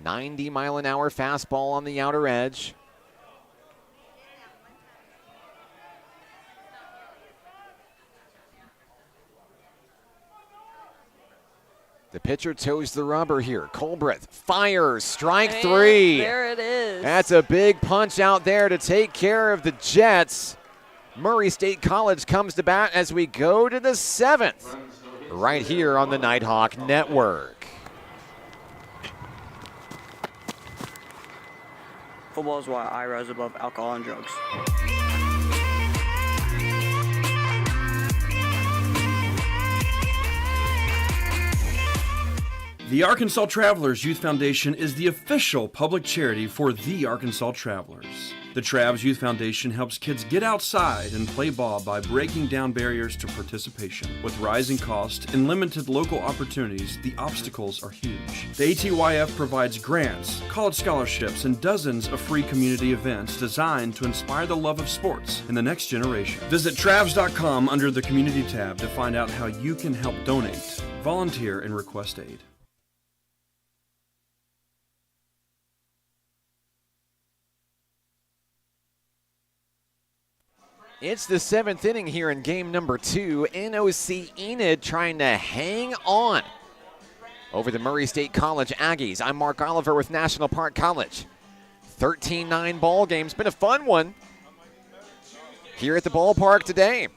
90-mile-an-hour fastball on the outer edge. The pitcher toes the rubber here. Colbreth fires, strike 3. There it is. That's a big punch out there to take care of the Jets. Murray State College comes to bat as we go to the 7th, right here on the Nighthawk Network. Football is why I rise above alcohol and drugs. The Arkansas Travelers Youth Foundation is the official public charity for the Arkansas Travelers. The Travs Youth Foundation helps kids get outside and play ball by breaking down barriers to participation. With rising costs and limited local opportunities, the obstacles are huge. The ATYF provides grants, college scholarships, and dozens of free community events designed to inspire the love of sports in the next generation. Visit Travs.com under the Community tab to find out how you can help donate, volunteer, and request aid. It's the 7th inning here in game number 2. NOC Enid trying to hang on over the Murray State College Aggies. I'm Mark Oliver with National Park College. 13-9 ball game. It's been a fun one here at the ballpark today.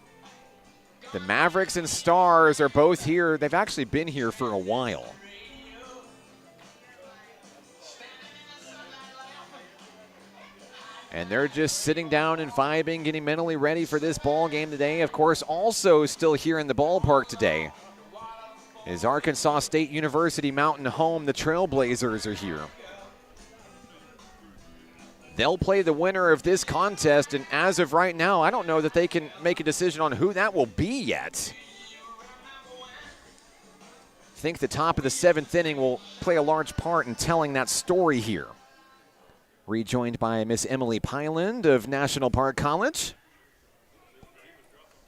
The Mavericks and Stars are both here. They've actually been here for a while. And they're just sitting down and vibing, getting mentally ready for this ball game today. Of course, also still here in the ballpark today is Arkansas State University Mountain Home. The Trailblazers are here. They'll play the winner of this contest, and as of right now, I don't know that they can make a decision on who that will be yet. I think the top of the 7th inning will play a large part in telling that story here. Rejoined by Miss Emily Pyland of National Park College.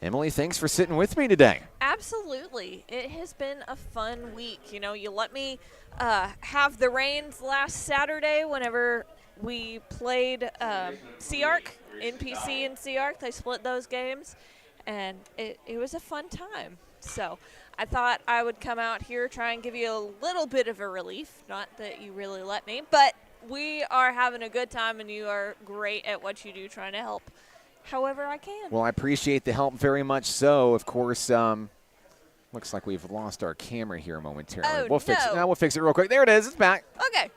Emily, thanks for sitting with me today. Absolutely. It has been a fun week. You know, you let me have the reins last Saturday whenever we played CARC, NPC and CARC. They split those games, and it was a fun time. So I thought I would come out here, try and give you a little bit of a relief. Not that you really let me, but we are having a good time, and you are great at what you do, trying to help however I can. Well, I appreciate the help very much so. Of course, looks like we've lost our camera here momentarily. Oh, We'll fix it. No, we'll fix it real quick. There it is. It's back. Okay.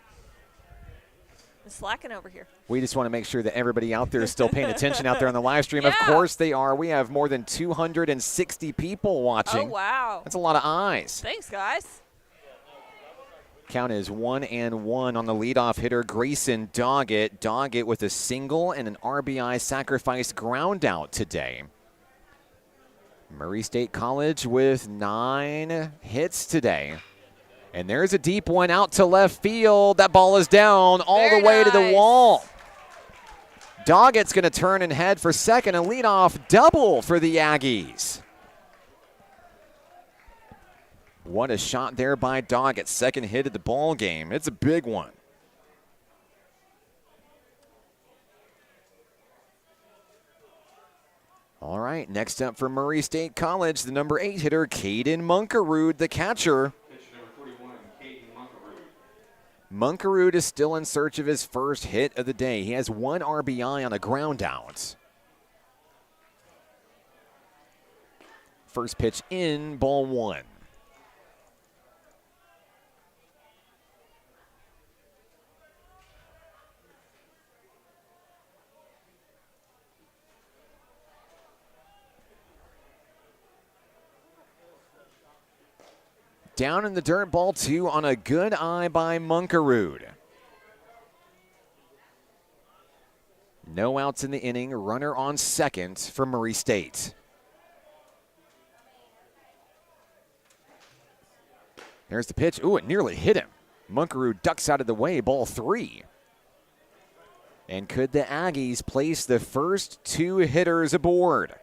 It's slacking over here. We just want to make sure that everybody out there is still paying attention out there on the live stream. Yeah. Of course they are. We have more than 260 people watching. Oh, wow. That's a lot of eyes. Thanks, guys. Count is 1-1 on the leadoff hitter, Grayson Doggett. Doggett with a single and an RBI sacrifice ground out today. Murray State College with 9 hits today. And there's a deep one out to left field. That ball is down all the way to the wall. Doggett's going to turn and head for second, a leadoff double for the Aggies. What a shot there by Doggett. Second hit of the ball game. It's a big one. All right, next up for Murray State College, the number 8 hitter, Caden Munkerud, the catcher. Munkerud is still in search of his first hit of the day. He has 1 RBI on a ground out. First pitch in, ball 1. Down in the dirt, ball 2 on a good eye by Munkerud. No outs in the inning, runner on second for Murray State. There's the pitch. Ooh, it nearly hit him. Munkerud ducks out of the way, ball 3. And could the Aggies place the first 2 hitters aboard?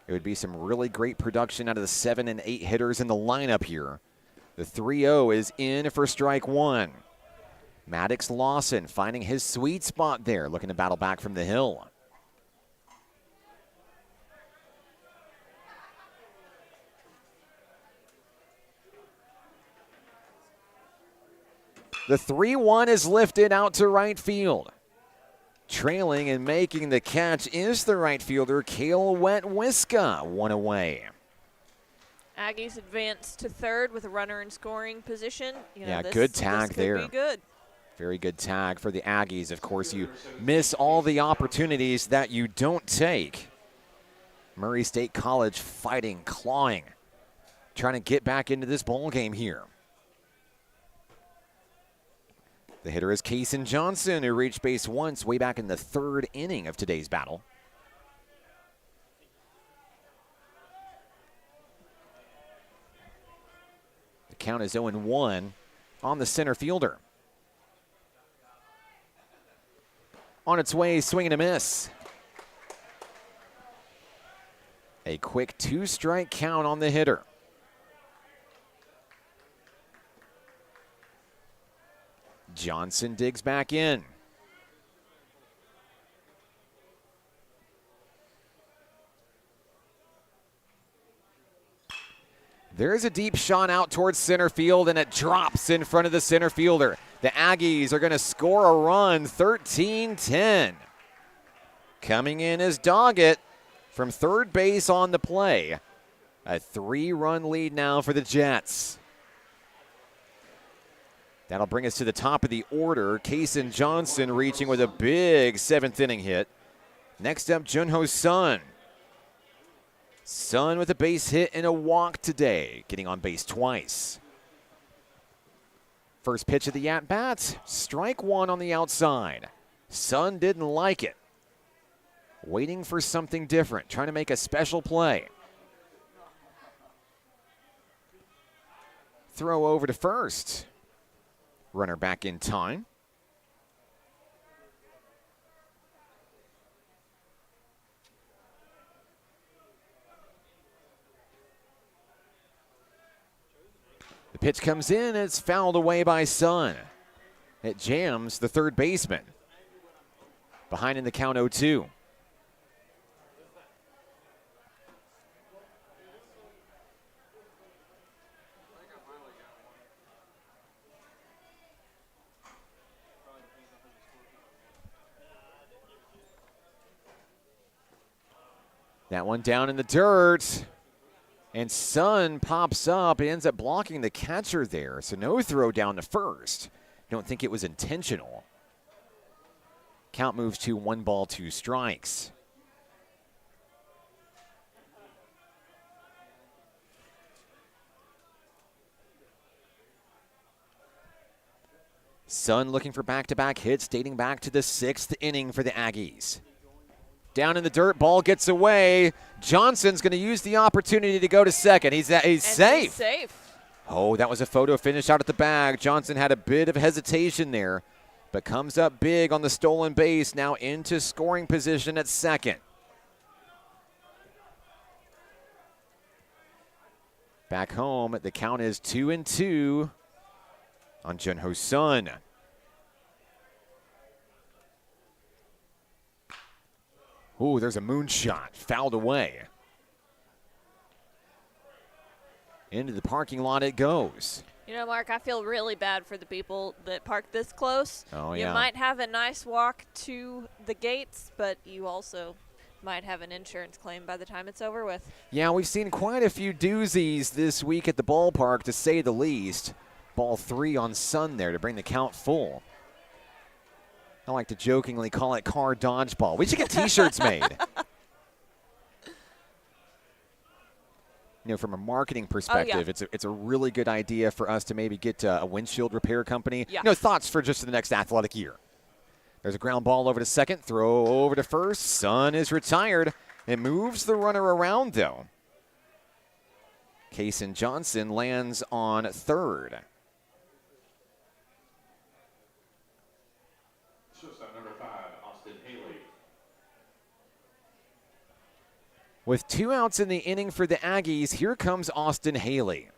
It would be some really great production out of the 7 and 8 hitters in the lineup here. The 3-0 is in for strike 1. Maddox Lawson finding his sweet spot there, looking to battle back from the hill. The 3-1 is lifted out to right field. Trailing and making the catch is the right fielder, Cale Wetwiska, 1 away. Aggies advance to third with a runner in scoring position. Good tag this there. Could be good. Very good tag for the Aggies. Of course, you miss all the opportunities that you don't take. Murray State College fighting, clawing, trying to get back into this ball game here. The hitter is Kaysen Johnson, who reached base once way back in the 3rd inning of today's battle. The count is 0-1 on the center fielder. On its way, swing and a miss. A quick 2-strike count on the hitter. Johnson digs back in. There's a deep shot out towards center field, and it drops in front of the center fielder. The Aggies are going to score a run, 13-10. Coming in is Doggett from third base on the play. A 3-run lead now for the Jets. That'll bring us to the top of the order. Kaysen Johnson reaching with a big 7th inning hit. Next up, Junho Sun. Sun with a base hit and a walk today, getting on base twice. First pitch of the at-bat, strike 1 on the outside. Sun didn't like it. Waiting for something different, trying to make a special play. Throw over to first. Runner back in time. The pitch comes in, it's fouled away by Sun. It jams the third baseman. Behind in the count 0-2. That one down in the dirt. And Sun pops up. It ends up blocking the catcher there. So no throw down to first. Don't think it was intentional. Count moves to 1 ball, 2 strikes. Sun looking for back-to-back hits dating back to the 6th inning for the Aggies. Down in the dirt, ball gets away. Johnson's going to use the opportunity to go to second. He's safe. He's safe. Oh, that was a photo finish out at the bag. Johnson had a bit of hesitation there, but comes up big on the stolen base, now into scoring position at second. Back home, the count is 2-2 on Junho Sun. Ooh, there's a moonshot, fouled away. Into the parking lot it goes. You know, Mark, I feel really bad for the people that park this close. Oh, you yeah. might have a nice walk to the gates, but you also might have an insurance claim by the time it's over with. Yeah, we've seen quite a few doozies this week at the ballpark, to say the least. Ball 3 on Sun there to bring the count full. I like to jokingly call it car dodgeball. We should get T-shirts made. You know, from a marketing perspective, it's a really good idea for us to maybe get a windshield repair company. Yeah. You know, thoughts for just the next athletic year. There's a ground ball over to second, throw over to first. Sun is retired. It moves the runner around, though. Kaysen Johnson lands on third. Shortstop number 5, Austin Haley. With 2 outs in the inning for the Aggies, here comes Austin Haley.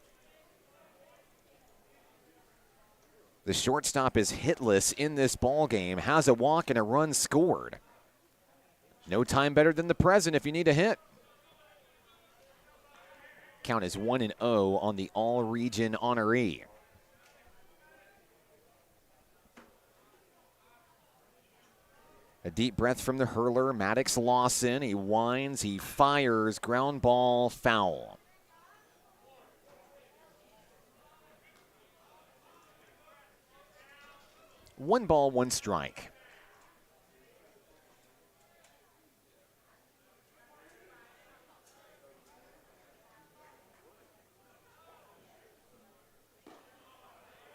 The shortstop is hitless in this ball game, has a walk and a run scored. No time better than the present if you need a hit. Count is 1-0 on the all-region honoree. A deep breath from the hurler, Maddox Lawson. He winds, he fires, ground ball, foul. One ball, 1 strike.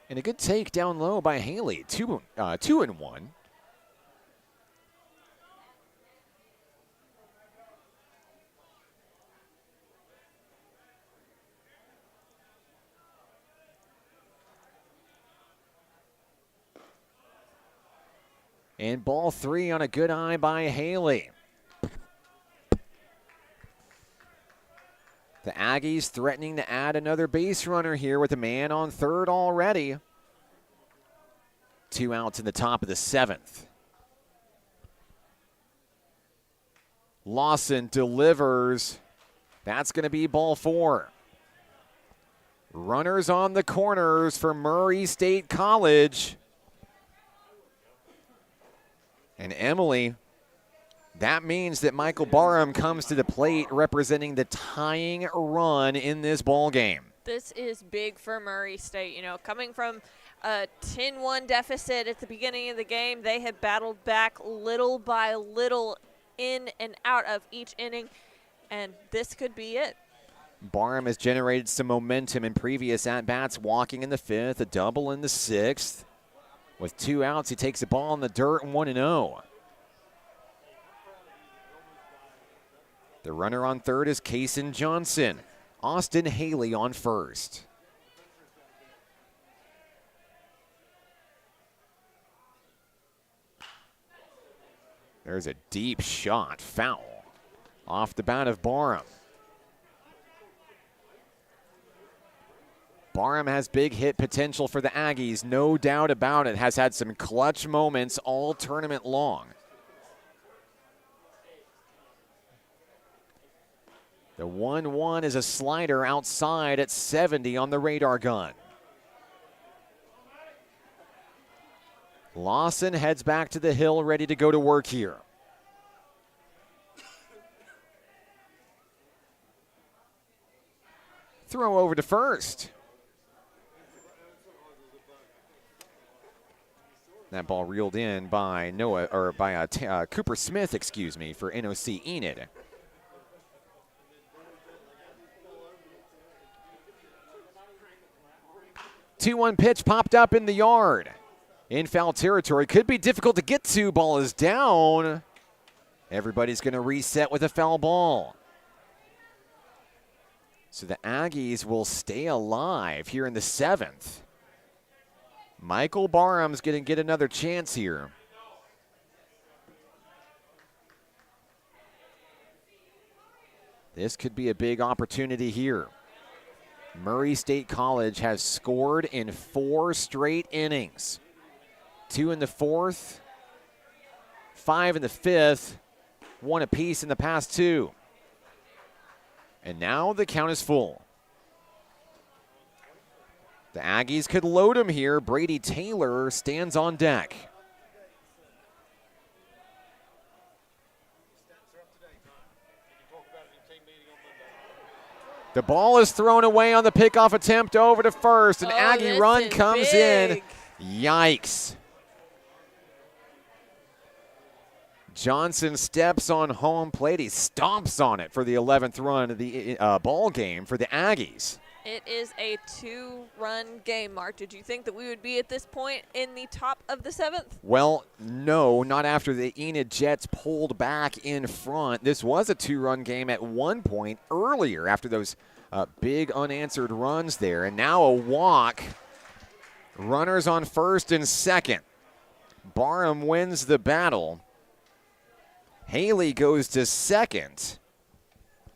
And a good take down low by Haley. 2-1. And ball 3 on a good eye by Haley. The Aggies threatening to add another base runner here with a man on third already. 2 outs in the top of the 7th. Lawson delivers. That's going to be ball 4. Runners on the corners for Murray State College. And Emily, that means that Michael Barham comes to the plate representing the tying run in this ball game. This is big for Murray State. You know, coming from a 10-1 deficit at the beginning of the game, they have battled back little by little in and out of each inning, and this could be it. Barham has generated some momentum in previous at-bats, walking in the 5th, a double in the 6th. With 2 outs, he takes the ball in the dirt and 1-0. The runner on third is Kaysen Johnson. Austin Haley on first. There's a deep shot, foul, off the bat of Barham. Barham has big hit potential for the Aggies, no doubt about it. Has had some clutch moments all tournament long. The 1-1 is a slider outside at 70 on the radar gun. Lawson heads back to the hill, ready to go to work here. Throw over to first. That ball reeled in by Cooper Smith, excuse me, for NOC Enid. Two-one pitch popped up in the yard. In foul territory, could be difficult to get to. Ball is down. Everybody's going to reset with a foul ball. So the Aggies will stay alive here in the 7th. Michael Barham's going to get another chance here. This could be a big opportunity here. Murray State College has scored in 4 straight innings. 2 in the 4th, 5 in the 5th, 1 apiece in the past 2. And now the count is full. The Aggies could load him here. Brady Taylor stands on deck. The ball is thrown away on the pickoff attempt over to first. An Aggie run comes in. Yikes. Johnson steps on home plate. He stomps on it for the 11th run of the ball game for the Aggies. It is a 2-run game, Mark. Did you think that we would be at this point in the top of the 7th? Well, no, not after the Enid Jets pulled back in front. This was a 2-run game at one point earlier after those big unanswered runs there. And now a walk. Runners on first and second. Barham wins the battle. Haley goes to second.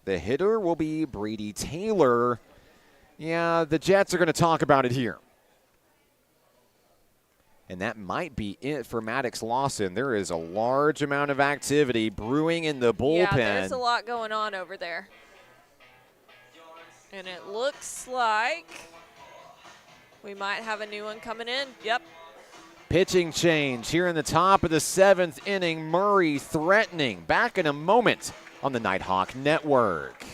The hitter will be Brady Taylor. Yeah, the Jets are going to talk about it here. And that might be it for Maddox Lawson. There is a large amount of activity brewing in the bullpen. Yeah, there's a lot going on over there. And it looks like we might have a new one coming in. Yep. Pitching change here in the top of the 7th inning. Murray threatening. Back in a moment on the Nighthawk Network.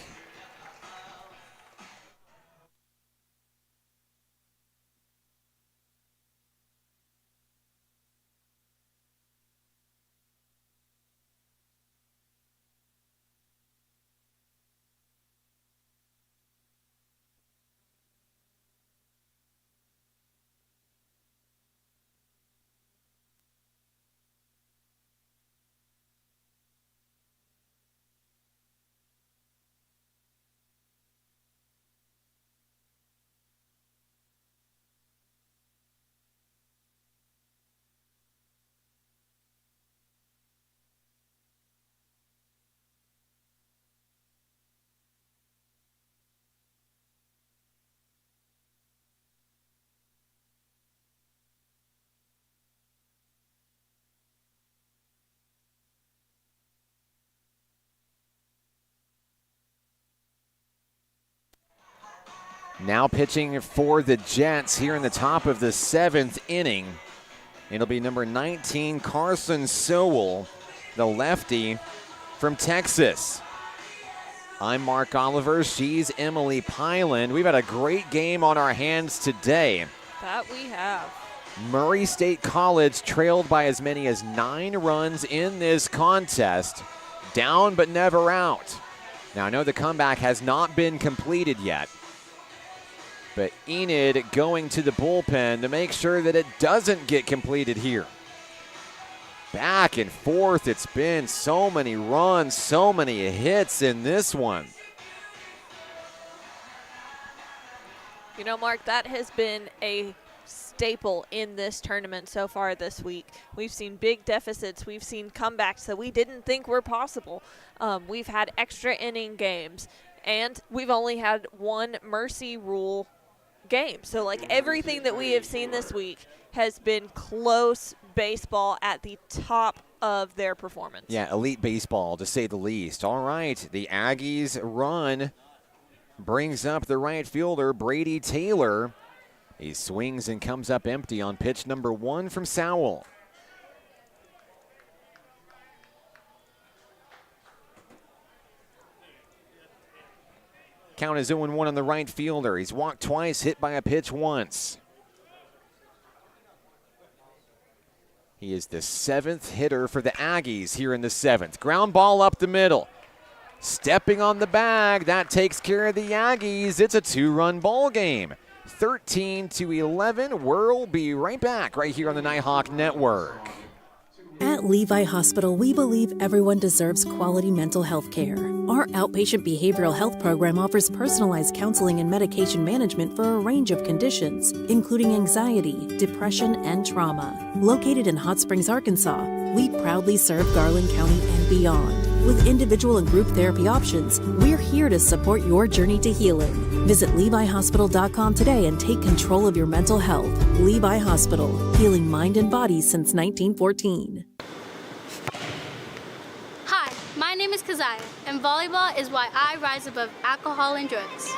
Now pitching for the Jets here in the top of the 7th inning. It'll be number 19, Carson Sowell, the lefty from Texas. I'm Mark Oliver. She's Emily Pyland. We've had a great game on our hands today. That we have. Murray State College trailed by as many as 9 runs in this contest. Down but never out. Now I know the comeback has not been completed yet. But Enid going to the bullpen to make sure that it doesn't get completed here. Back and forth, it's been so many runs, so many hits in this one. You know, Mark, that has been a staple in this tournament so far this week. We've seen big deficits. We've seen comebacks that we didn't think were possible. We've had extra inning games, and we've only had one mercy rule game. So, like, everything that we have seen this week has been close baseball at the top of their performance. Yeah, elite baseball, to say the least. All right, the Aggies run brings up the right fielder, Brady Taylor. He swings and comes up empty on pitch number 1 from Sowell. Count is 0-1 on the right fielder. He's walked twice, hit by a pitch once. He is the 7th hitter for the Aggies here in the 7th. Ground ball up the middle. Stepping on the bag, that takes care of the Aggies. It's a 2-run ball game. 13-11. We'll be right back right here on the Nighthawk Network. At Levi Hospital, we believe everyone deserves quality mental health care. Our outpatient behavioral health program offers personalized counseling and medication management for a range of conditions, including anxiety, depression, and trauma. Located in Hot Springs, Arkansas, we proudly serve Garland County and beyond. With individual and group therapy options, we're here to support your journey to healing. Visit LeviHospital.com today and take control of your mental health. Levi Hospital, healing mind and body since 1914. Hi, my name is Keziah, and volleyball is why I rise above alcohol and drugs.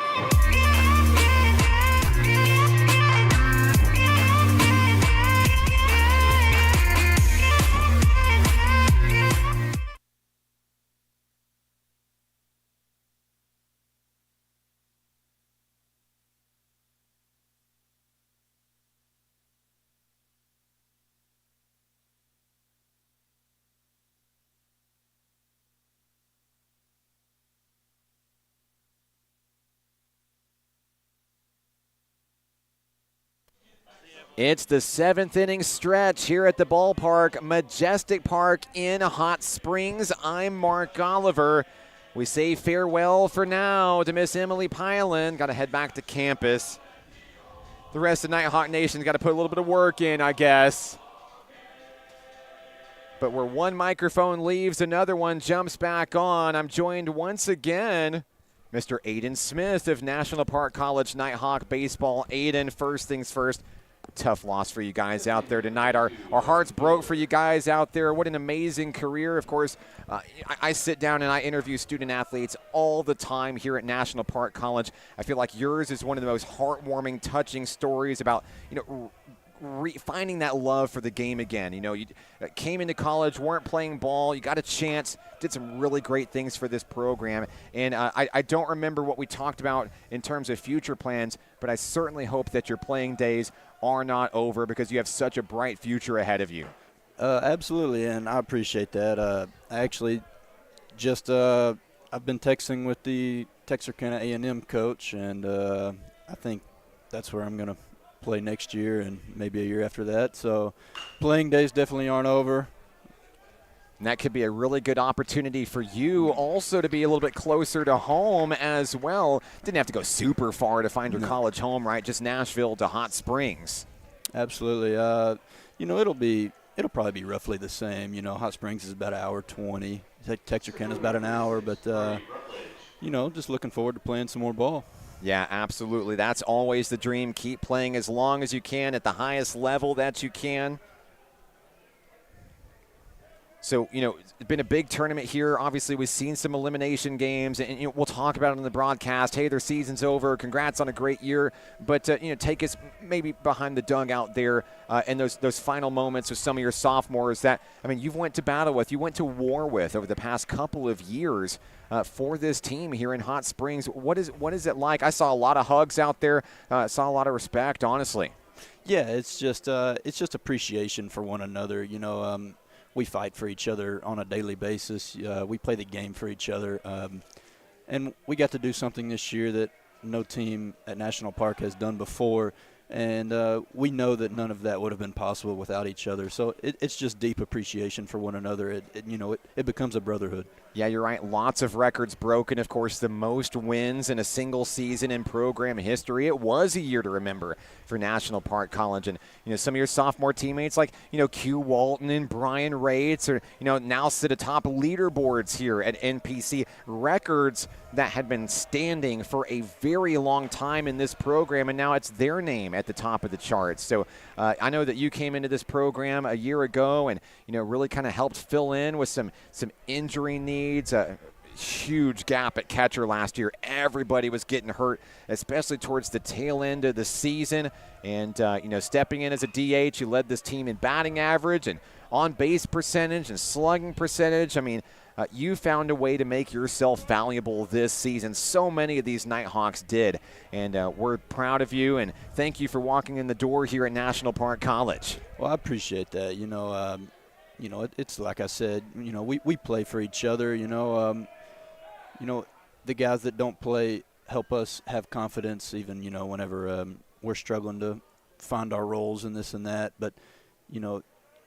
It's the 7th inning stretch here at the ballpark, Majestic Park in Hot Springs. I'm Mark Oliver. We say farewell for now to Miss Emily Pylan. Got to head back to campus. The rest of Nighthawk Nation's got to put a little bit of work in, I guess. But where one microphone leaves, another one jumps back on. I'm joined once again, Mr. Aiden Smith of National Park College Nighthawk Baseball. Aiden, first things first. Tough loss for you guys out there tonight. Our hearts broke for you guys out there. What an amazing career. Of course, I sit down and I interview student athletes all the time here at National Park College. I feel like yours is one of the most heartwarming, touching stories about, finding that love for the game again. You came into college, weren't playing ball, you got a chance, did some really great things for this program. And I don't remember what we talked about in terms of future plans, but I certainly hope that your playing days are not over because you have such a bright future ahead of you. Absolutely, and I appreciate that. I actually just I've been texting with the Texarkana A&M coach, and I think that's where I'm going to play next year and maybe a year after that. So playing days definitely aren't over. And that could be a really good opportunity for you also to be a little bit closer to home as well. Didn't have to go super far to find your college home, right? Just Nashville to Hot Springs. Absolutely. It'll probably be roughly the same. Hot Springs is about 1:20. Texarkana is about an hour, but just looking forward to playing some more ball. Yeah, absolutely. That's always the dream. Keep playing as long as you can at the highest level that you can. So, it's been a big tournament here. Obviously, we've seen some elimination games, and we'll talk about it on the broadcast. Hey, their season's over. Congrats on a great year. But, take us maybe behind the dugout there and those final moments with some of your sophomores that, you've went to battle with, you went to war with over the past couple of years for this team here in Hot Springs. What is it like? I saw a lot of hugs out there, saw a lot of respect, honestly. Yeah, it's just appreciation for one another. We fight for each other on a daily basis. We play the game for each other. And we got to do something this year that no team at National Park has done before. And we know that none of that would have been possible without each other. So it's just deep appreciation for one another. It becomes a brotherhood. Yeah, you're right. Lots of records broken. Of course, the most wins in a single season in program history. It was a year to remember for National Park College. And, some of your sophomore teammates like, Q Walton and Brian Rates are, now sit atop leaderboards here at NPC. Records that had been standing for a very long time in this program, and now it's their name at the top of the charts. So I know that you came into this program a year ago and, really kind of helped fill in with some injury needs. A huge gap at catcher last year. Everybody was getting hurt, especially towards the tail end of the season. And, stepping in as a DH, you led this team in batting average and on-base percentage and slugging percentage. I mean, you found a way to make yourself valuable this season. So many of these Nighthawks did, and we're proud of you, and thank you for walking in the door here at National Park College. Well, I appreciate that. It's like I said, we play for each other. The guys that don't play help us have confidence even, whenever we're struggling to find our roles and this and that. But,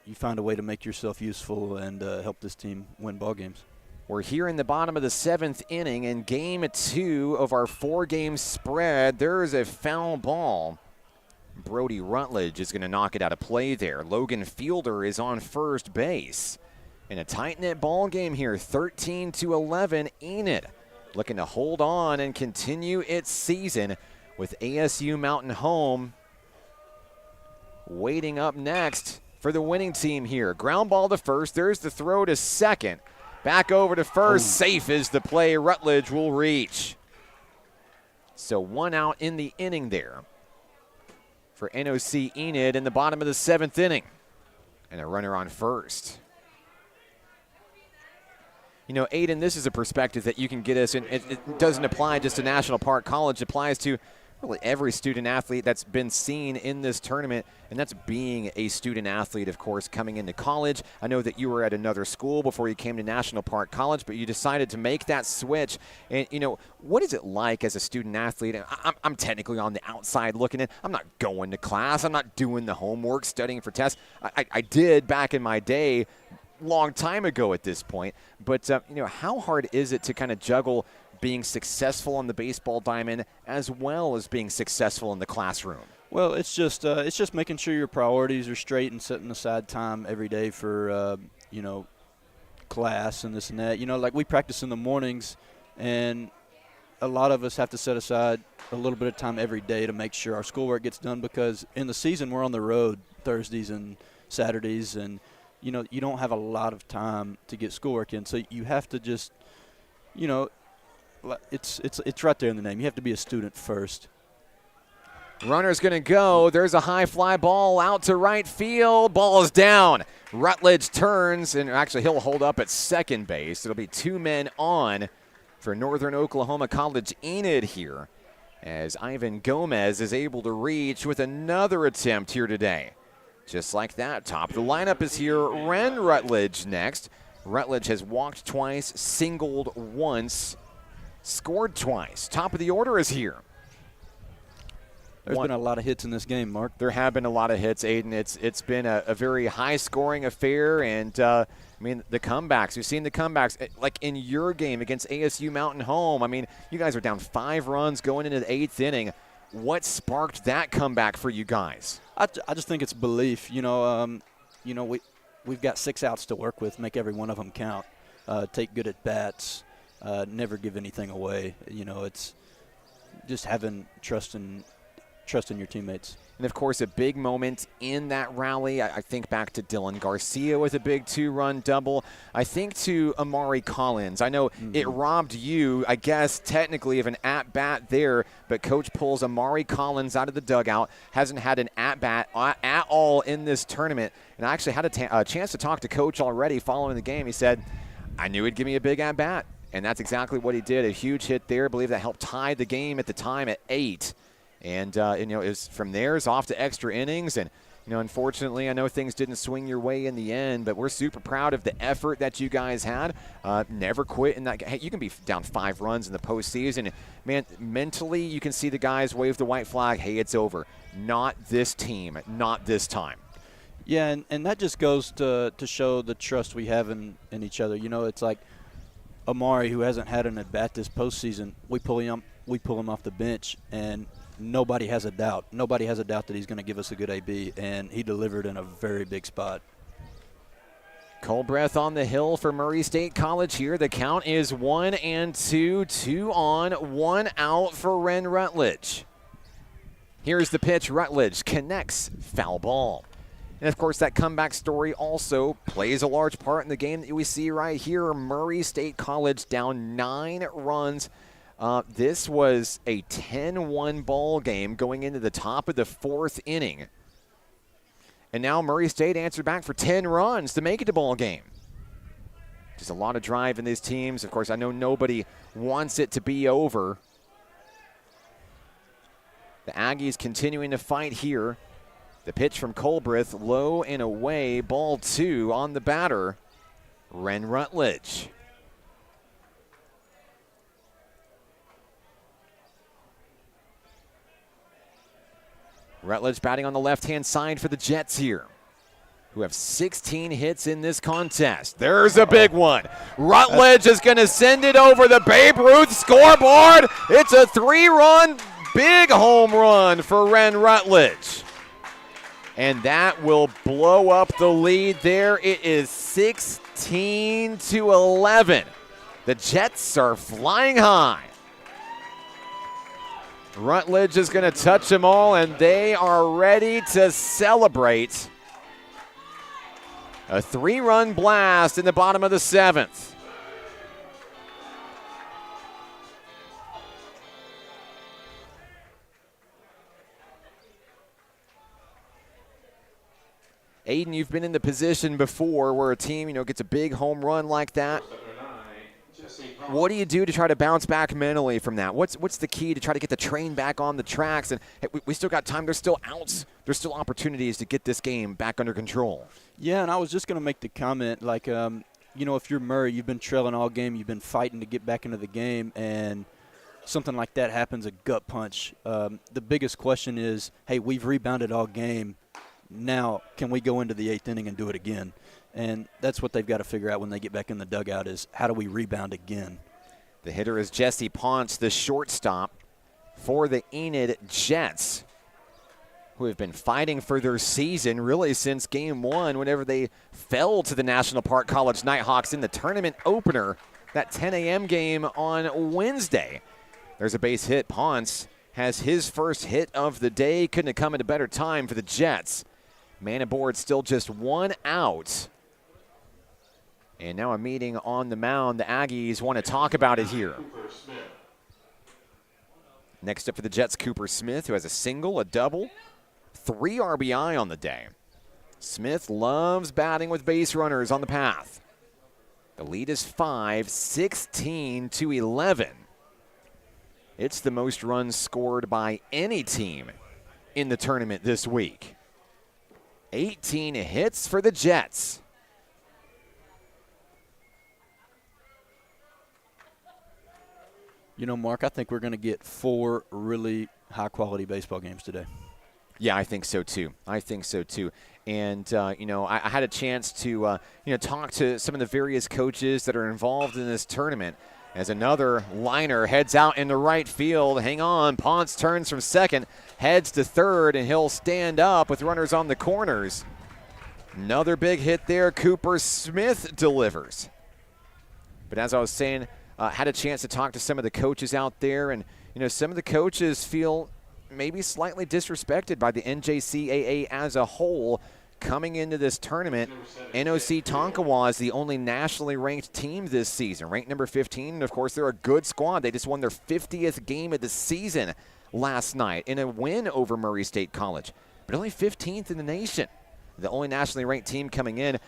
you find a way to make yourself useful and help this team win ball games. We're here in the bottom of the 7th inning, in game 2 of our 4-game spread. There is a foul ball. Brody Rutledge is going to knock it out of play there. Logan Fielder is on first base. In a tight-knit ball game here, 13-11, Enid looking to hold on and continue its season with ASU Mountain home waiting up next for the winning team here. Ground ball to first. There's the throw to second. Back over to first. Safe is the play. Rutledge will reach. So 1 out in the inning there for NOC Enid in the bottom of the 7th inning. And a runner on first. Aiden, this is a perspective that you can get us, and it doesn't apply just to National Park College. It applies to really every student athlete that's been seen in this tournament, and that's being a student athlete, of course, coming into college. I know that you were at another school before you came to National Park College, but you decided to make that switch. And, what is it like as a student athlete? I'm technically on the outside looking in. I'm not going to class. I'm not doing the homework, studying for tests. I did back in my day, long time ago at this point. But, how hard is it to kind of juggle being successful on the baseball diamond as well as being successful in the classroom? Well, it's just making sure your priorities are straight and setting aside time every day for class and this and that. Like we practice in the mornings, and a lot of us have to set aside a little bit of time every day to make sure our schoolwork gets done, because in the season we're on the road Thursdays and Saturdays, and you don't have a lot of time to get schoolwork in. So you have to just it's right there in the name. You have to be a student first. Runner's going to go. There's a high fly ball out to right field. Ball is down. Rutledge turns, and actually he'll hold up at second base. It'll be 2 men on for Northern Oklahoma College Enid here, as Ivan Gomez is able to reach with another attempt here today. Just like that, top of the lineup is here. Ren Rutledge next. Rutledge has walked twice, singled once, scored twice. Top of the order is here. There's been a lot of hits in this game, Mark. There have been a lot of hits, Aiden. It's been a very high-scoring affair, and the comebacks. We've seen the comebacks, like in your game against ASU Mountain home. You guys are down 5 runs going into the 8th inning. What sparked that comeback for you guys? I just think it's belief. We've got 6 outs to work with. Make every one of them count. Take good at bats. Never give anything away. It's just having trust in your teammates. And, of course, a big moment in that rally. I think back to Dylan Garcia with a big 2-run double. I think to Amari Collins. I know it robbed you, I guess, technically of an at-bat there, but Coach pulls Amari Collins out of the dugout. Hasn't had an at-bat at all in this tournament. And I actually had a chance to talk to Coach already following the game. He said, I knew he'd give me a big at-bat. And that's exactly what he did. A huge hit there. I believe that helped tie the game at the time at 8. And, it was from there is off to extra innings. And, unfortunately, I know things didn't swing your way in the end, but we're super proud of the effort that you guys had. Never quit in that game. Hey, you can be down 5 runs in the postseason. Man, mentally, you can see the guys wave the white flag. Hey, it's over. Not this team. Not this time. Yeah, and that just goes to show the trust we have in each other. It's like Amari, who hasn't had an at-bat this postseason, we pull him off the bench, and nobody has a doubt. Nobody has a doubt that he's going to give us a good AB, and he delivered in a very big spot. Cold breath on the hill for Murray State College here. The count is 1-2, 2 on, 1 out for Ren Rutledge. Here's the pitch. Rutledge connects, foul ball. And, of course, that comeback story also plays a large part in the game that we see right here. Murray State College down 9 runs. This was a 10-1 ball game going into the top of the 4th inning. And now Murray State answered back for 10 runs to make it a ball game. Just a lot of drive in these teams. Of course, I know nobody wants it to be over. The Aggies continuing to fight here. The pitch from Colbreth, low and away, ball 2 on the batter, Ren Rutledge. Rutledge batting on the left-hand side for the Jets here, who have 16 hits in this contest. There's a big one. Rutledge is going to send it over the Babe Ruth scoreboard. It's a 3-run big home run for Ren Rutledge. And that will blow up the lead there. It is 16-11. The Jets are flying high. Rutledge is going to touch them all, and they are ready to celebrate. A 3-run blast in the bottom of the 7th. Aiden, you've been in the position before where a team, gets a big home run like that. What do you do to try to bounce back mentally from that? What's the key to try to get the train back on the tracks? And hey, we still got time. There's still outs. There's still opportunities to get this game back under control. Yeah, and I was just going to make the comment, like, if you're Murray, you've been trailing all game. You've been fighting to get back into the game, and something like that happens, a gut punch. The biggest question is, hey, we've rebounded all game. Now, can we go into the 8th inning and do it again? And that's what they've got to figure out when they get back in the dugout is how do we rebound again? The hitter is Jesse Ponce, the shortstop for the Enid Jets, who have been fighting for their season really since game 1 whenever they fell to the National Park College Nighthawks in the tournament opener, that 10 a.m. game on Wednesday. There's a base hit. Ponce has his first hit of the day. Couldn't have come at a better time for the Jets. Man aboard, still just 1 out. And now a meeting on the mound. The Aggies want to talk about it here. Next up for the Jets, Cooper Smith, who has a single, a double, 3 RBI on the day. Smith loves batting with base runners on the path. The lead is 5, 16-11. It's the most runs scored by any team in the tournament this week. 18 hits for the Jets. Mark, I think we're going to get 4 really high-quality baseball games today. Yeah, I think so too. And, I had a chance to, talk to some of the various coaches that are involved in this tournament. As another liner heads out into right field. Hang on, Ponce turns from second, heads to third, and he'll stand up with runners on the corners. Another big hit there. Cooper Smith delivers. But as I was saying, had a chance to talk to some of the coaches out there, and some of the coaches feel maybe slightly disrespected by the NJCAA as a whole coming into this tournament. NOC Tonkawa is the only nationally ranked team this season, ranked number 15, and of course they're a good squad. They just won their 50th game of the season last night in a win over Murray State College, but only 15th in the nation. The only nationally ranked team coming in.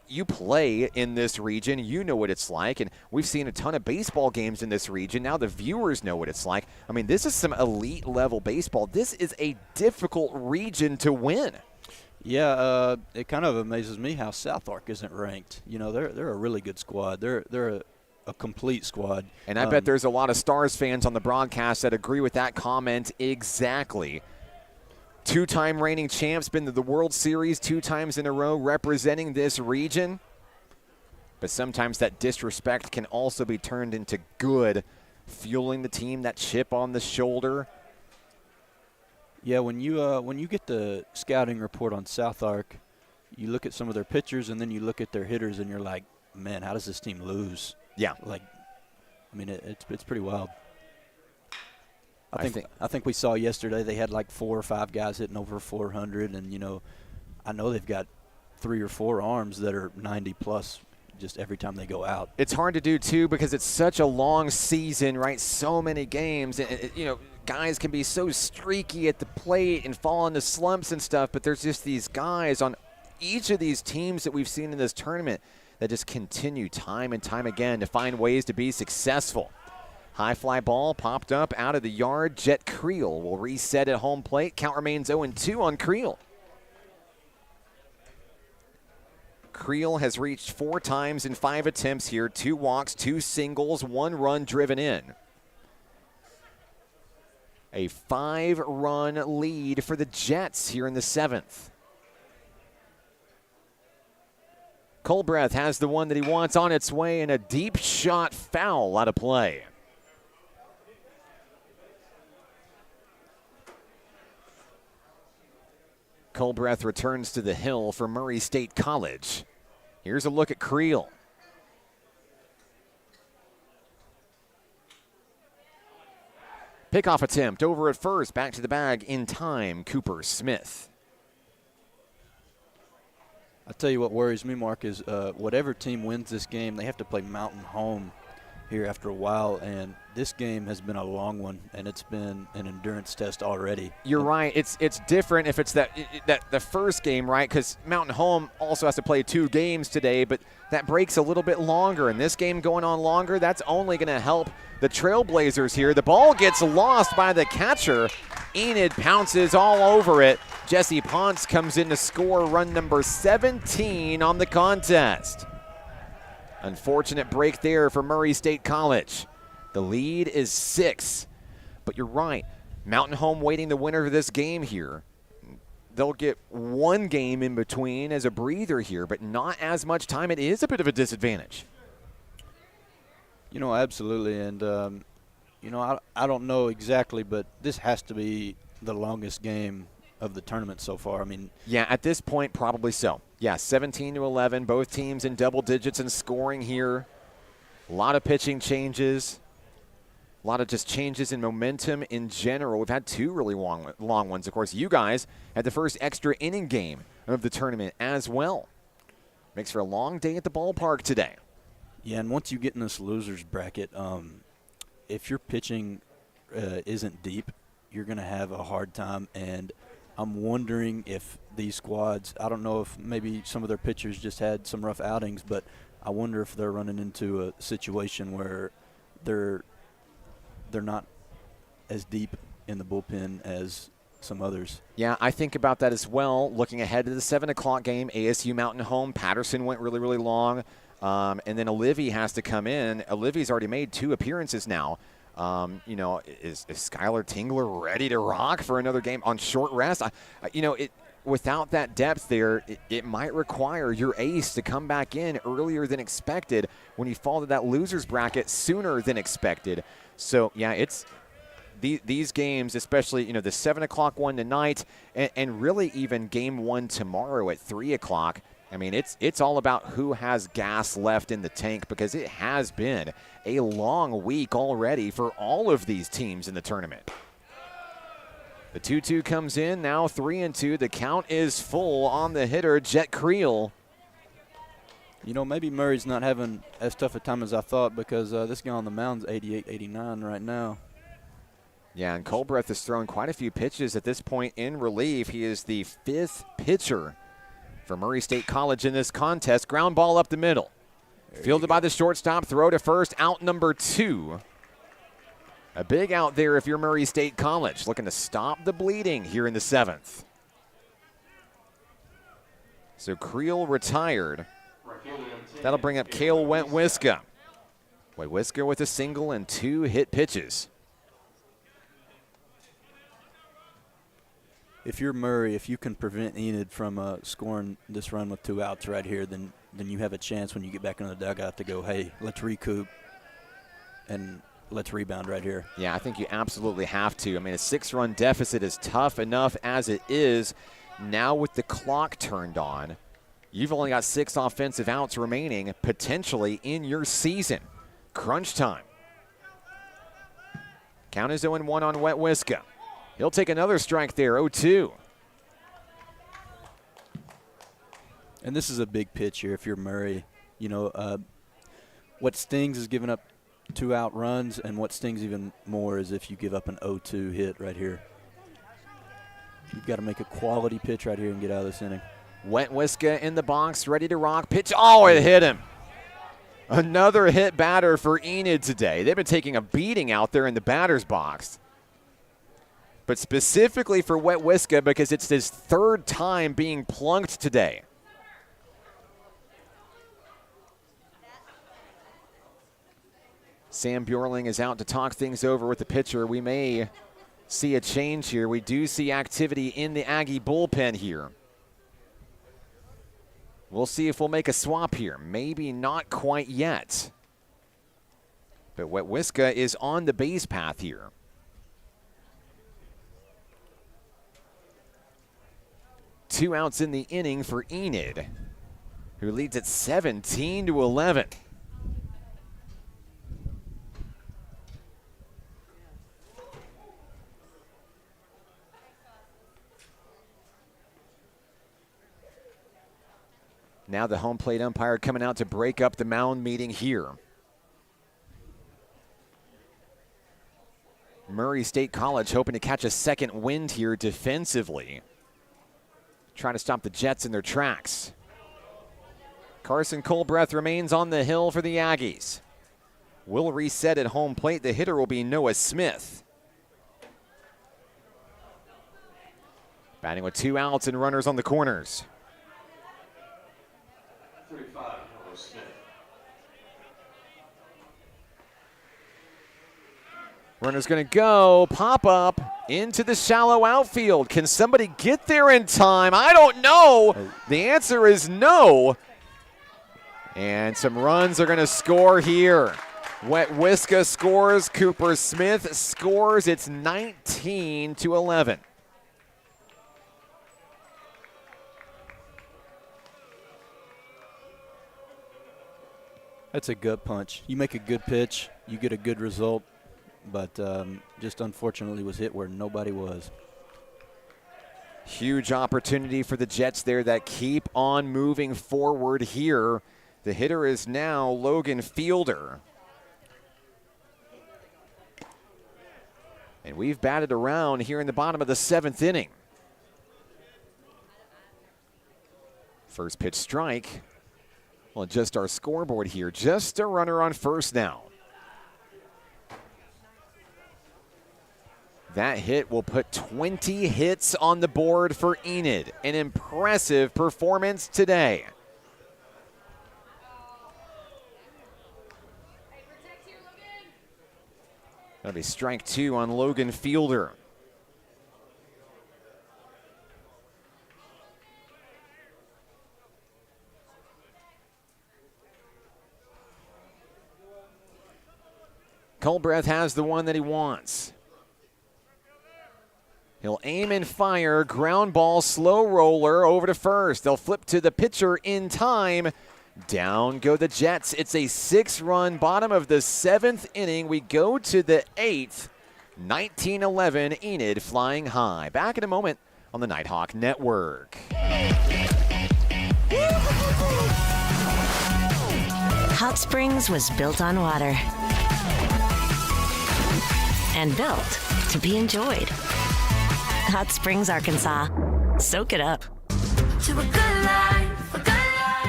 You play in this region, you know what it's like, and we've seen a ton of baseball games in this region. Now the viewers know what it's like. I mean, this is some elite level baseball. This is a difficult region to win. Yeah, it kind of amazes me how South Ark isn't ranked. They're a really good squad. They're a complete squad. And I bet there's a lot of Stars fans on the broadcast that agree with that comment exactly. 2-time reigning champs, been to the World Series 2 times in a row representing this region. But sometimes that disrespect can also be turned into good, fueling the team, that chip on the shoulder. Yeah, when you get the scouting report on South Ark, you look at some of their pitchers and then you look at their hitters and you're like, man, how does this team lose? Yeah. It's pretty wild. I think we saw yesterday they had like 4 or 5 guys hitting over 400, and I know they've got 3 or 4 arms that are 90 plus. just every time they go out. It's hard to do, too, because it's such a long season, right? So many games. And, guys can be so streaky at the plate and fall into slumps and stuff, but there's just these guys on each of these teams that we've seen in this tournament that just continue time and time again to find ways to be successful. High fly ball popped up out of the yard. Jet Creel will reset at home plate. Count remains 0-2 on Creel. Creel has reached 4 times in 5 attempts here. 2 walks, 2 singles, 1 run driven in. A 5-run lead for the Jets here in the 7th. Colbreth has the one that he wants on its way, and a deep shot foul out of play. Colbreth returns to the hill for Murray State College. Here's a look at Creel. Pickoff attempt over at first, back to the bag in time, Cooper Smith. I'll tell you what worries me, Mark, is whatever team wins this game, they have to play Mountain home here after a while, and this game has been a long one, and it's been an endurance test already. You're right. It's different if it's that the first game, right? Because Mountain Home also has to play 2 games today, but that breaks a little bit longer, and this game going on longer, that's only going to help the Trailblazers here. The ball gets lost by the catcher. Enid pounces all over it. Jesse Ponce comes in to score run number 17 on the contest. Unfortunate break there for Murray State College. The lead is 6. But you're right. Mountain Home waiting the winner of this game here. They'll get 1 game in between as a breather here, but not as much time. It is a bit of a disadvantage. Absolutely. And, I don't know exactly, but this has to be the longest game of the tournament so far. I mean, yeah, at this point, probably so. Yeah, 17-11, both teams in double digits in scoring here. A lot of pitching changes, a lot of just changes in momentum in general. We've had 2 really long ones. Of course, you guys had the first extra inning game of the tournament as well. Makes for a long day at the ballpark today. Yeah, and once you get in this losers bracket, if your pitching isn't deep, you're going to have a hard time. And I'm wondering if these squads, I don't know if maybe some of their pitchers just had some rough outings, but I wonder if they're running into a situation where they're not as deep in the bullpen as some others. Yeah, I think about that as well. Looking ahead to the 7 o'clock game, ASU Mountain Home. Patterson went really, really long. And then Olivia has to come in. Olivia's already made 2 appearances now. Is Skylar Tingler ready to rock for another game on short rest? Without that depth there, it might require your ace to come back in earlier than expected when you fall to that loser's bracket sooner than expected. So, yeah, it's these games, especially, the 7 o'clock one tonight and really even game 1 tomorrow at 3 o'clock. I mean, it's all about who has gas left in the tank because it has been a long week already for all of these teams in the tournament. The 2-2 comes in, now 3-2. The count is full on the hitter, Jet Creel. Maybe Murray's not having as tough a time as I thought because this guy on the mound's 88-89 right now. Yeah, and Colbreth has thrown quite a few pitches at this point in relief. He is the 5th pitcher for Murray State College in this contest. Ground ball up the middle. Fielded by the shortstop, throw to first, out number 2. A big out there if you're Murray State College, looking to stop the bleeding here in the 7th. So Creel retired. That'll bring up Cale Wentwiska. Wentwiska with a single and 2 hit pitches. If you're Murray, if you can prevent Enid from scoring this run with 2 outs right here, then you have a chance when you get back into the dugout to go, hey, let's recoup and let's rebound right here. Yeah, I think you absolutely have to. I mean, a 6-run deficit is tough enough as it is. Now with the clock turned on, you've only got 6 offensive outs remaining potentially in your season. Crunch time. Count is 0-1 on Wentwiska. He'll take another strike there, 0-2. And this is a big pitch here if you're Murray. You know, what stings is giving up 2-out runs, and what stings even more is if you give up an 0-2 hit right here. You've got to make a quality pitch right here and get out of this inning. Wetwiska in the box, ready to rock. Pitch. Oh, it hit him. Another hit batter for Enid today. They've been taking a beating out there in the batter's box. But specifically for Wetwiska because it's his third time being plunked today. Sam Bjorling is out to talk things over with the pitcher. We may see a change here. We do see activity in the Aggie bullpen here. We'll see if we'll make a swap here. Maybe not quite yet. But Wetwiska is on the base path here. Two outs in the inning for Enid, who leads at 17-11. Now the home plate umpire coming out to break up the mound meeting here. Murray State College hoping to catch a second wind here defensively. Trying to stop the Jets in their tracks. Carson Colbreth remains on the hill for the Aggies. Will reset at home plate. The hitter will be Noah Smith. Batting with 2 outs and runners on the corners. 35, Noah Smith. Runner's going to go, pop up into the shallow outfield. Can somebody get there in time? I don't know. The answer is no. And some runs are going to score here. Wetwiska scores, Cooper Smith scores. It's 19-11. That's a gut punch. You make a good pitch, you get a good result, but just unfortunately was hit where nobody was. Huge opportunity for the Jets there that keep on moving forward here. The hitter is now Logan Fielder. And we've batted around here in the bottom of the 7th inning. First pitch strike. We'll adjust our scoreboard here. Just a runner on first now. That hit will put 20 hits on the board for Enid. An impressive performance today. That'll be strike 2 on Logan Fielder. Colbreth has the one that he wants. He'll aim and fire, ground ball, slow roller over to first. They'll flip to the pitcher in time. Down go the Jets. It's a 6-run bottom of the 7th inning. We go to the 8th. 19-11, Enid flying high. Back in a moment on the Nighthawk Network. Hot Springs was built on water and built to be enjoyed. Hot Springs, Arkansas. Soak it up.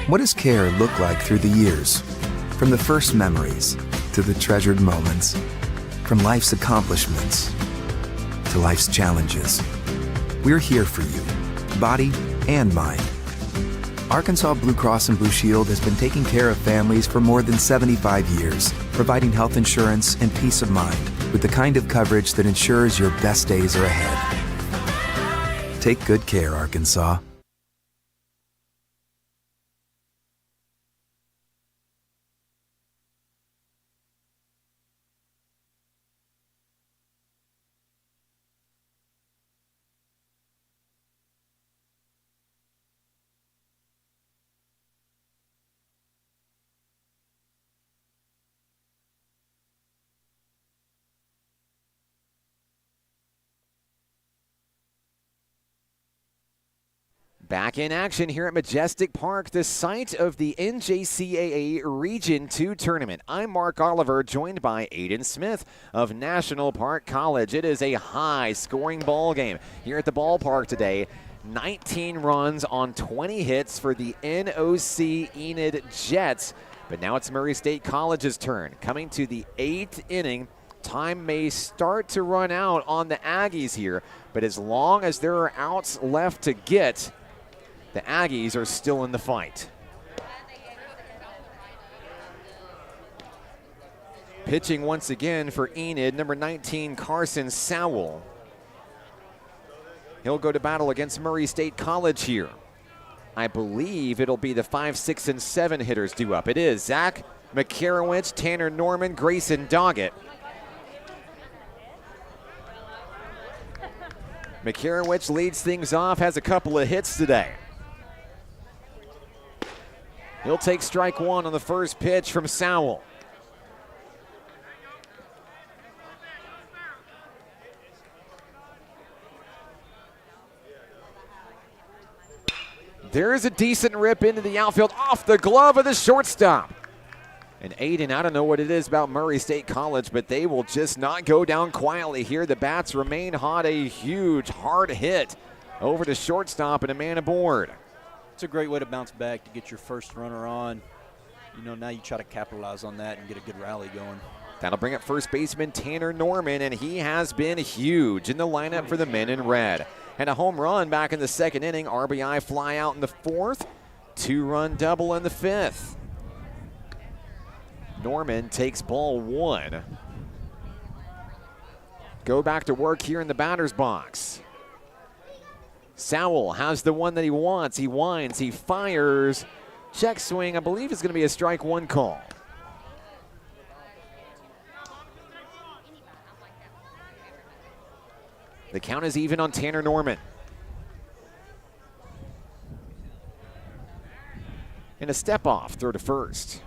What does care look like through the years? From the first memories to the treasured moments. From life's accomplishments to life's challenges. We're here for you, body and mind. Arkansas Blue Cross and Blue Shield has been taking care of families for more than 75 years, providing health insurance and peace of mind with the kind of coverage that ensures your best days are ahead. Take good care, Arkansas. Back in action here at Majestic Park, the site of the NJCAA Region 2 tournament. I'm Mark Oliver, joined by Aiden Smith of National Park College. It is a high-scoring ball game here at the ballpark today. 19 runs on 20 hits for the NOC Enid Jets. But now it's Murray State College's turn. Coming to the 8th inning. Time may start to run out on the Aggies here, but as long as there are outs left to get, the Aggies are still in the fight. Pitching once again for Enid, number 19, Carson Sowell. He'll go to battle against Murray State College here. I believe it'll be the 5, 6, and 7 hitters due up. It is Zach McCarowicz, Tanner Norman, Grayson Doggett. McCarowicz leads things off, has a couple of hits today. He'll take strike one on the first pitch from Sowell. There is a decent rip into the outfield off the glove of the shortstop. And Aiden, I don't know what it is about Murray State College, but they will just not go down quietly here. The bats remain hot. A huge, hard hit over to shortstop and a man aboard. It's a great way to bounce back to get your first runner on. You know, now you try to capitalize on that and get a good rally going. That'll bring up first baseman Tanner Norman, and he has been huge in the lineup for the men in red. And a home run back in the second inning. RBI fly out in the fourth. 2-run double in the fifth. Norman takes ball one. Go back to work here in the batter's box. Sowell has the one that he wants. He winds, he fires. Check swing, I believe is going to be a strike one call. The count is even on Tanner Norman. And a step off, throw to first.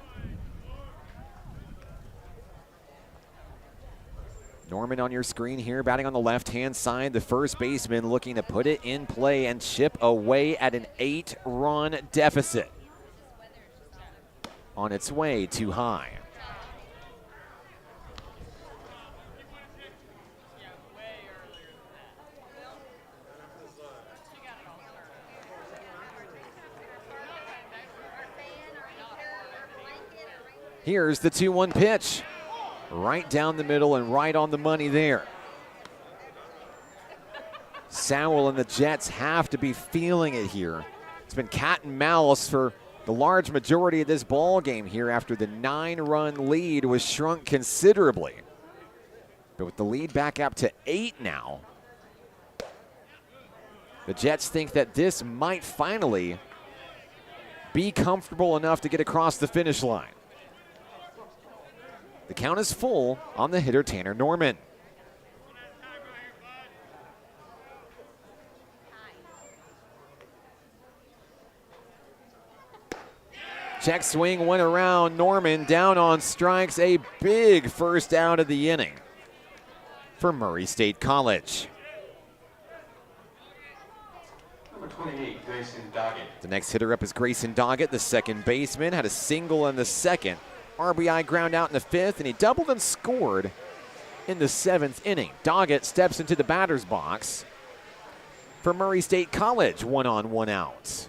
Norman on your screen here, batting on the left-hand side. The first baseman looking to put it in play and chip away at an 8-run deficit. On its way too high. Here's the 2-1 pitch. Right down the middle and right on the money there. Sowell and the Jets have to be feeling it here. It's been cat and mouse for the large majority of this ball game here after the 9-run lead was shrunk considerably. But with the lead back up to 8 now, the Jets think that this might finally be comfortable enough to get across the finish line. The count is full on the hitter Tanner Norman. Check swing went around. Norman down on strikes. A big first out of the inning for Murray State College. Number 28, Grayson Doggett. The next hitter up is Grayson Doggett, the second baseman. Had a single in the second. RBI ground out in the fifth, and he doubled and scored in the 7th inning. Doggett steps into the batter's box for Murray State College. 1 on, 1 out.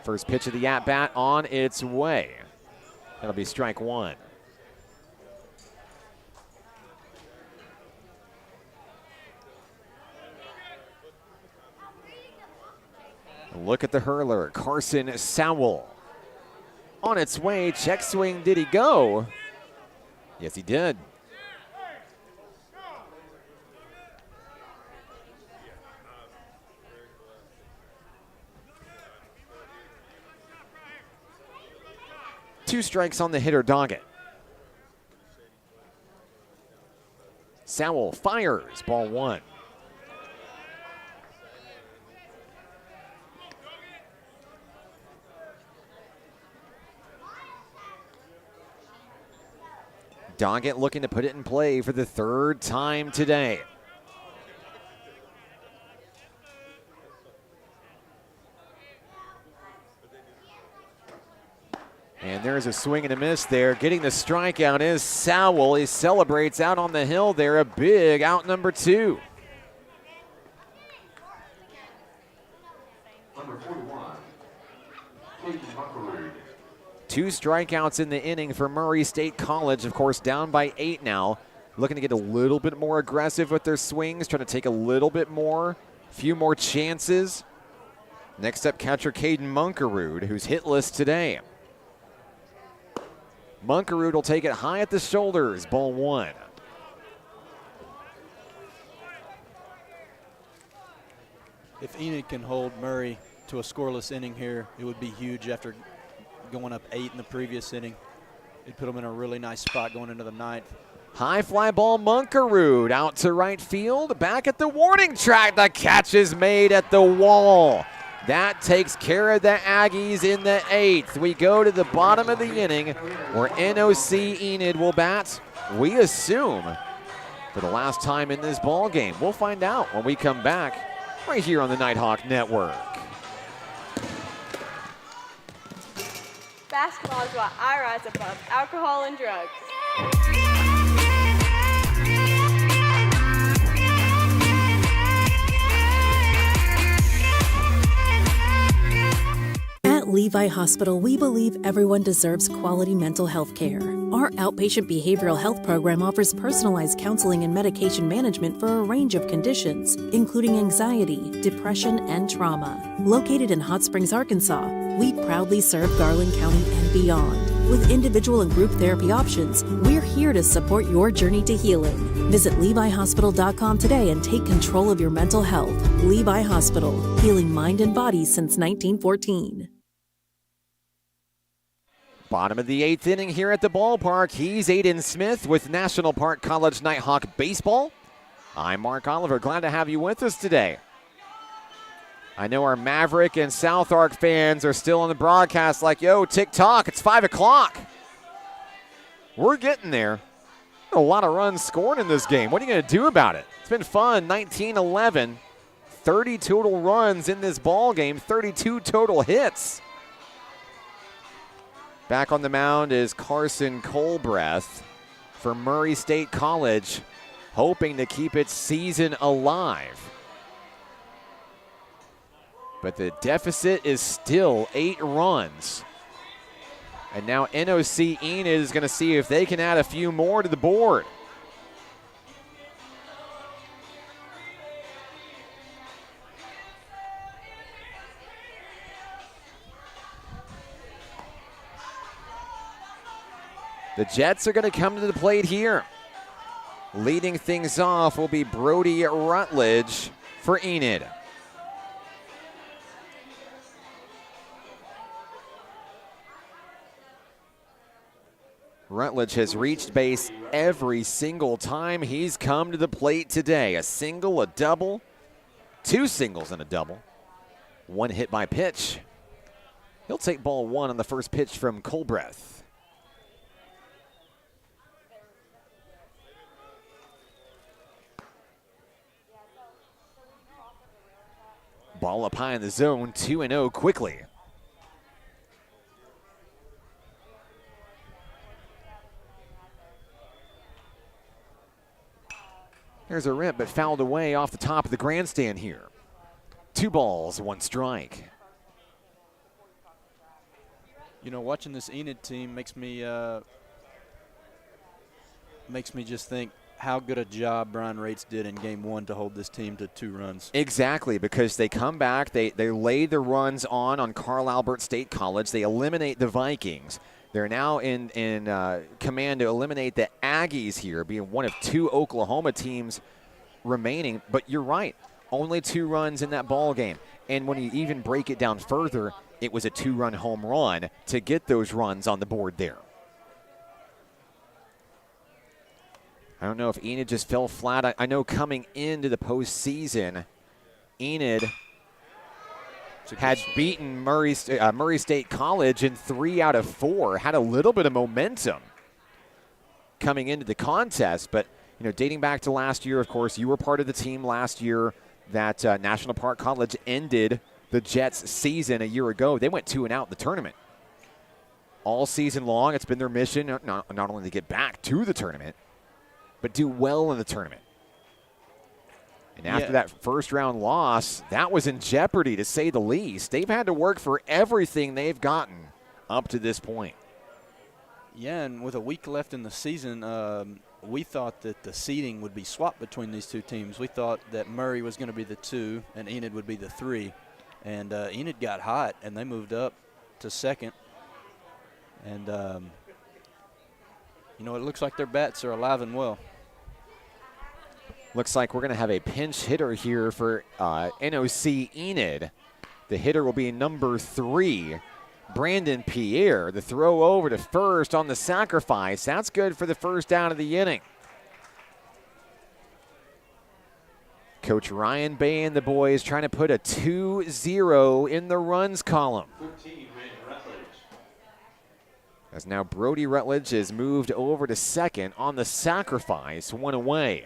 First pitch of the at-bat on its way. That'll be strike one. Look at the hurler, Carson Sowell. On its way, check swing, did he go? Yes, he did. Two strikes on the hitter, Doggett. Sowell fires, ball one. Doggett looking to put it in play for the 3rd time today. And there's a swing and a miss there. Getting the strikeout is Sowell. He celebrates out on the hill there. A big out, number 2. Number 41, Caden Muckerud. 2 strikeouts in the inning for Murray State College. Of course, down by 8 now. Looking to get a little bit more aggressive with their swings, trying to take a little bit more, a few more chances. Next up, catcher Caden Munkerud, who's hitless today. Munkerud will take it high at the shoulders, ball 1. If Enid can hold Murray to a scoreless inning here, it would be huge after going up 8 in the previous inning. It'd put them in a really nice spot going into the 9th. High fly ball, Munkerud out to right field. Back at the warning track. The catch is made at the wall. That takes care of the Aggies in the 8th. We go to the bottom of the inning where NOC Enid will bat, we assume, for the last time in this ball game. We'll find out when we come back right here on the Nighthawk Network. Basketball is why I rise above alcohol and drugs. At Levi Hospital, we believe everyone deserves quality mental health care. Our outpatient behavioral health program offers personalized counseling and medication management for a range of conditions, including anxiety, depression, and trauma. Located in Hot Springs, Arkansas, we proudly serve Garland County and beyond. With individual and group therapy options, we're here to support your journey to healing. Visit LeviHospital.com today and take control of your mental health. Levi Hospital, healing mind and body since 1914. Bottom of the 8th inning here at the ballpark. He's Aiden Smith with National Park College Nighthawk Baseball. I'm Mark Oliver. Glad to have you with us today. I know our Maverick and South Ark fans are still on the broadcast like, yo, tick-tock, it's 5 o'clock. We're getting there. A lot of runs scored in this game. What are you going to do about it? It's been fun, 19-11. 30 total runs in this ball game, 32 total hits. Back on the mound is Carson Colbreth for Murray State College, hoping to keep its season alive. But the deficit is still 8 runs. And now NOC Enid is going to see if they can add a few more to the board. The Jets are going to come to the plate here. Leading things off will be Brody Rutledge for Enid. Rutledge has reached base every single time he's come to the plate today. A single, a double, 2 singles and a double. 1 hit by pitch. He'll take ball 1 on the first pitch from Colbreth. Ball up high in the zone, 2-0 quickly. There's a rip, but fouled away off the top of the grandstand here. 2 balls, 1 strike. You know, watching this Enid team makes me just think how good a job Brian Rates did in game 1 to hold this team to 2 runs. Exactly, because they come back, they lay the runs on Carl Albert State College. They eliminate the Vikings. They're now in command to eliminate the Aggies here, being one of 2 Oklahoma teams remaining. But you're right, only 2 runs in that ball game. And when you even break it down further, it was a 2-run home run to get those runs on the board there. I don't know if Enid just fell flat. I know coming into the postseason, Enid had beaten Murray State College in 3 out of 4, had a little bit of momentum coming into the contest. But, you know, dating back to last year, of course, you were part of the team last year that National Park College ended the Jets' season a year ago. They went 2-0 in the tournament. all season long. It's been their mission not only to get back to the tournament, but do well in the tournament. And after that first-round loss, that was in jeopardy, to say the least. They've had to work for everything they've gotten up to this point. Yeah, and with a week left in the season, we thought that the seeding would be swapped between these two teams. We thought that Murray was going to be the 2 and Enid would be the 3. And Enid got hot, and they moved up to second. And, it looks like their bats are alive and well. Looks like we're going to have a pinch hitter here for NOC Enid. The hitter will be number 3, Brandon Pierre. The throw over to first on the sacrifice. That's good for the first down of the inning. Coach Ryan Bay and the boys trying to put a 2-0 in the runs column. 14, Rutledge. As now Brody Rutledge is moved over to second on the sacrifice, 1 away.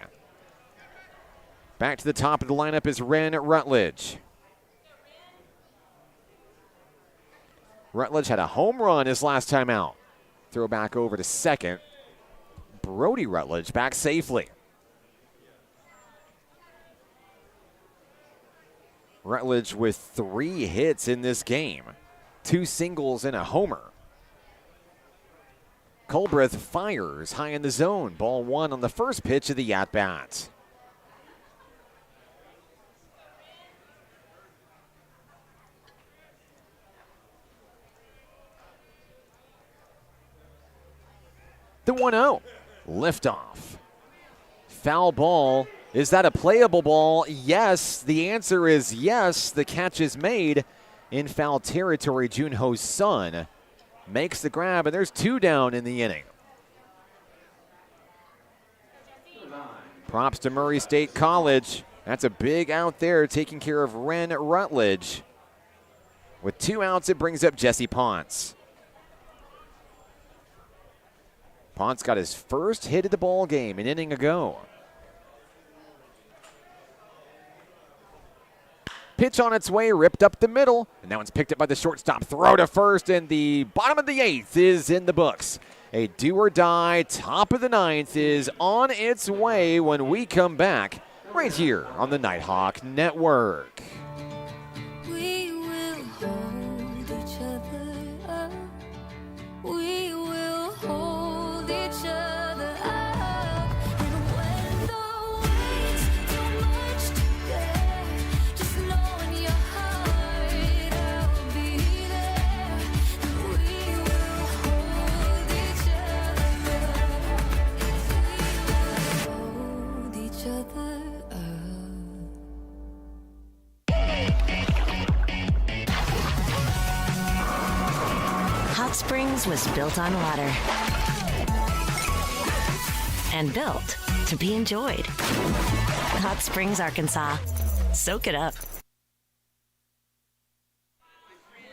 Back to the top of the lineup is Ren Rutledge. Rutledge had a home run his last time out. Throw back over to second. Brody Rutledge back safely. Rutledge with 3 hits in this game. 2 singles and a homer. Culbreth fires high in the zone. Ball 1 on the first pitch of the at-bat. The 1-0, liftoff. Foul ball. Is that a playable ball? Yes. The answer is yes. The catch is made in foul territory. Junho's son makes the grab, and there's 2 down in the inning. Props to Murray State College. That's a big out there, taking care of Ren Rutledge. With 2 outs, it brings up Jesse Ponce. Ponce got his first hit of the ball game an inning ago. Pitch on its way, ripped up the middle, and that one's picked up by the shortstop. Throw to first, and the bottom of the 8th is in the books. A do-or-die top of the 9th is on its way when we come back right here on the Nighthawk Network. We will hold each other up. We will hold each other up. And when the weight's too much to bear, just know in your heart I'll be there. And we will hold each other up. We will hold each other up. Hot Springs was built on water and built to be enjoyed. Hot Springs, Arkansas. Soak it up.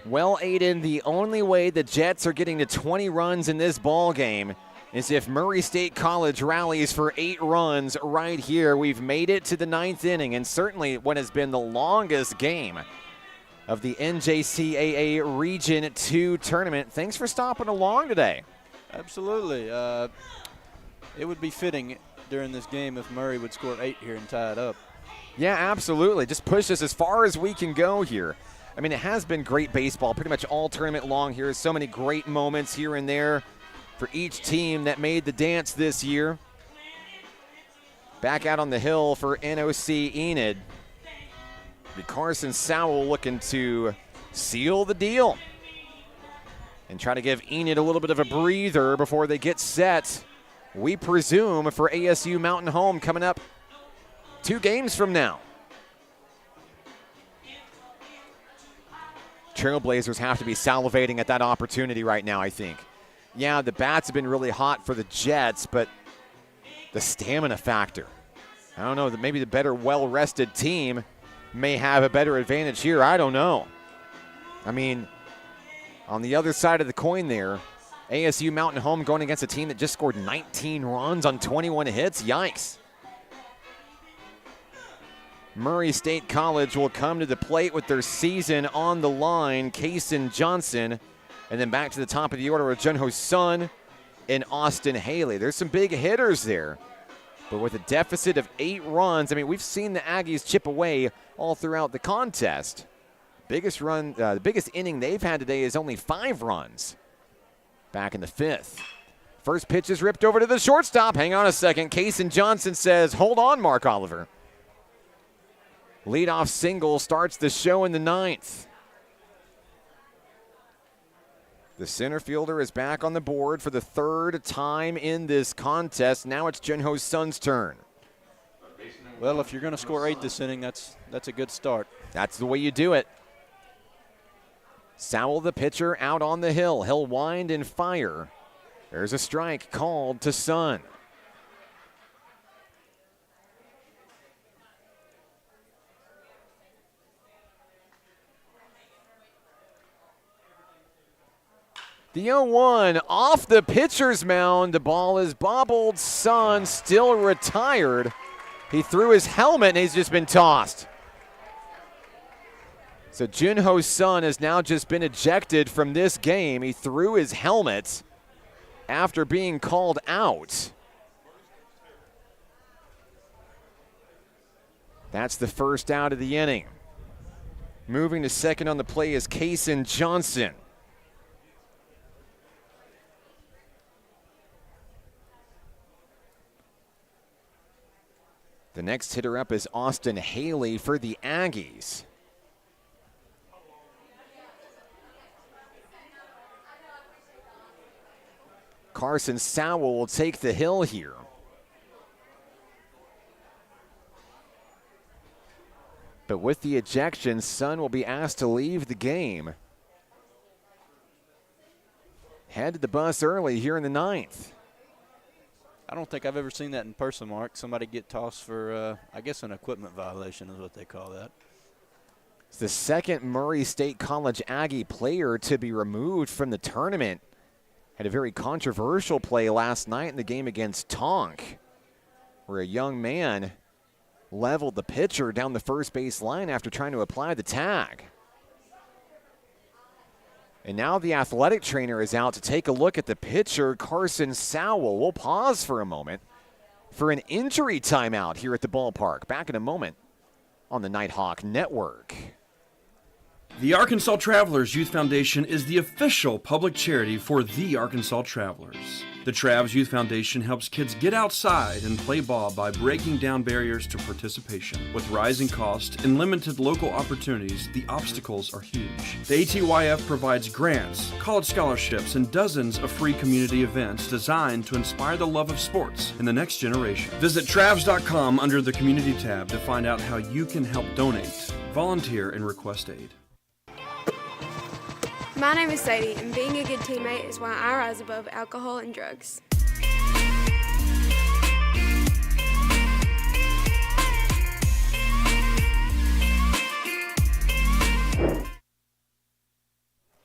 Well, Aiden, the only way the Jets are getting to 20 runs in this ball game is if Murray State College rallies for 8 runs right here. We've made it to the 9th inning, and certainly what has been the longest game of the NJCAA Region 2 tournament. Thanks for stopping along today. Absolutely. It would be fitting during this game if Murray would score 8 here and tie it up. Yeah, absolutely. Just push us as far as we can go here. I mean, it has been great baseball pretty much all tournament long here. So many great moments here and there for each team that made the dance this year. Back out on the hill for NOC Enid. Carson Sowell looking to seal the deal and try to give Enid a little bit of a breather before they get set, we presume, for ASU Mountain Home coming up 2 games from now. Trailblazers have to be salivating at that opportunity right now, I think. Yeah, the bats have been really hot for the Jets, but the stamina factor. I don't know, maybe the better well-rested team may have a better advantage here. I don't know. I mean, on the other side of the coin there, ASU Mountain Home going against a team that just scored 19 runs on 21 hits. Yikes. Murray State College will come to the plate with their season on the line. Kaysen Johnson And then back to the top of the order with Junho Sun and Austin Haley. There's some big hitters there. But with a deficit of 8 runs, I mean, we've seen the Aggies chip away all throughout the contest. The biggest inning they've had today is only 5 runs back in the 5th. First pitch is ripped over to the shortstop. Hang on a second. Kason Johnson says, hold on, Mark Oliver. Leadoff single starts the show in the 9th. The center fielder is back on the board for the 3rd time in this contest. Now it's Junho Sun's turn. Well, if you're going to score 8 this inning, that's a good start. That's the way you do it. Sowell, the pitcher, out on the hill. He'll wind and fire. There's a strike called to Sun. The 0-1 off the pitcher's mound. The ball is bobbled. Sun still retired. He threw his helmet and he's just been tossed. So Junho Sun has now just been ejected from this game. He threw his helmet after being called out. That's the first out of the inning. Moving to second on the play is Kason Johnson. The next hitter up is Austin Haley for the Aggies. Carson Sowell will take the hill here. But with the ejection, Sun will be asked to leave the game. Headed the bus early here in the 9th. I don't think I've ever seen that in person, Mark. Somebody get tossed for, I guess, an equipment violation is what they call that. It's the second Murray State College Aggie player to be removed from the tournament. Had a very controversial play last night in the game against Tonk, where a young man leveled the pitcher down the first base line after trying to apply the tag. And now the athletic trainer is out to take a look at the pitcher, Carson Sowell. We'll pause for a moment for an injury timeout here at the ballpark. Back in a moment on the Nighthawk Network. The Arkansas Travelers Youth Foundation is the official public charity for the Arkansas Travelers. The Travs Youth Foundation helps kids get outside and play ball by breaking down barriers to participation. With rising costs and limited local opportunities, the obstacles are huge. The ATYF provides grants, college scholarships, and dozens of free community events designed to inspire the love of sports in the next generation. Visit Travs.com under the Community tab to find out how you can help donate, volunteer, and request aid. My name is Sadie, and being a good teammate is why I rise above alcohol and drugs.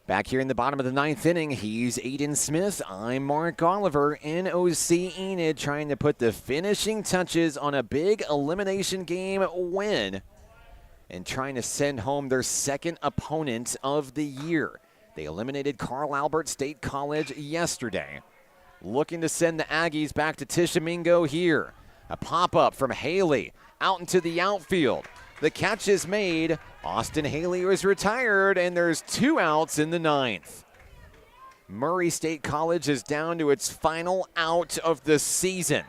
Back here in the bottom of the 9th inning, he's Aiden Smith. I'm Mark Oliver. NOC Enid trying to put the finishing touches on a big elimination game win and trying to send home their second opponent of the year. They eliminated Carl Albert State College yesterday. Looking to send the Aggies back to Tishomingo here. A pop-up from Haley out into the outfield. The catch is made. Austin Haley was retired, and there's 2 outs in the 9th. Murray State College is down to its final out of the season.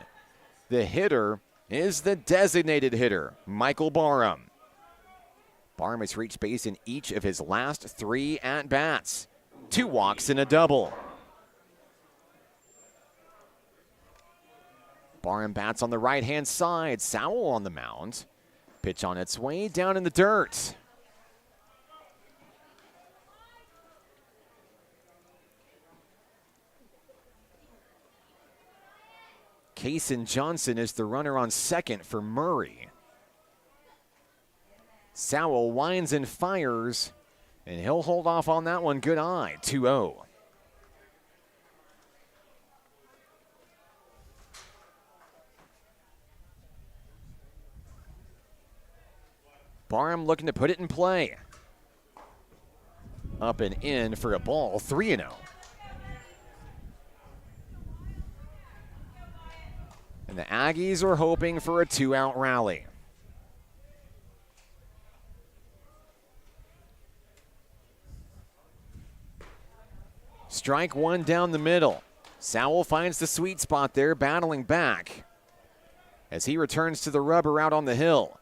The hitter is the designated hitter, Michael Barham. Barham has reached base in each of his last 3 at-bats. 2 walks and a double. Barham bats on the right-hand side. Sowell on the mound. Pitch on its way down in the dirt. Kason Johnson is the runner on second for Murray. Sowell winds and fires, and he'll hold off on that one. Good eye, 2-0. Barham looking to put it in play. up and in for a ball, 3-0. And the Aggies are hoping for a 2-out rally. Strike one down the middle. Sowell finds the sweet spot there, battling back as he returns to the rubber out on the hill.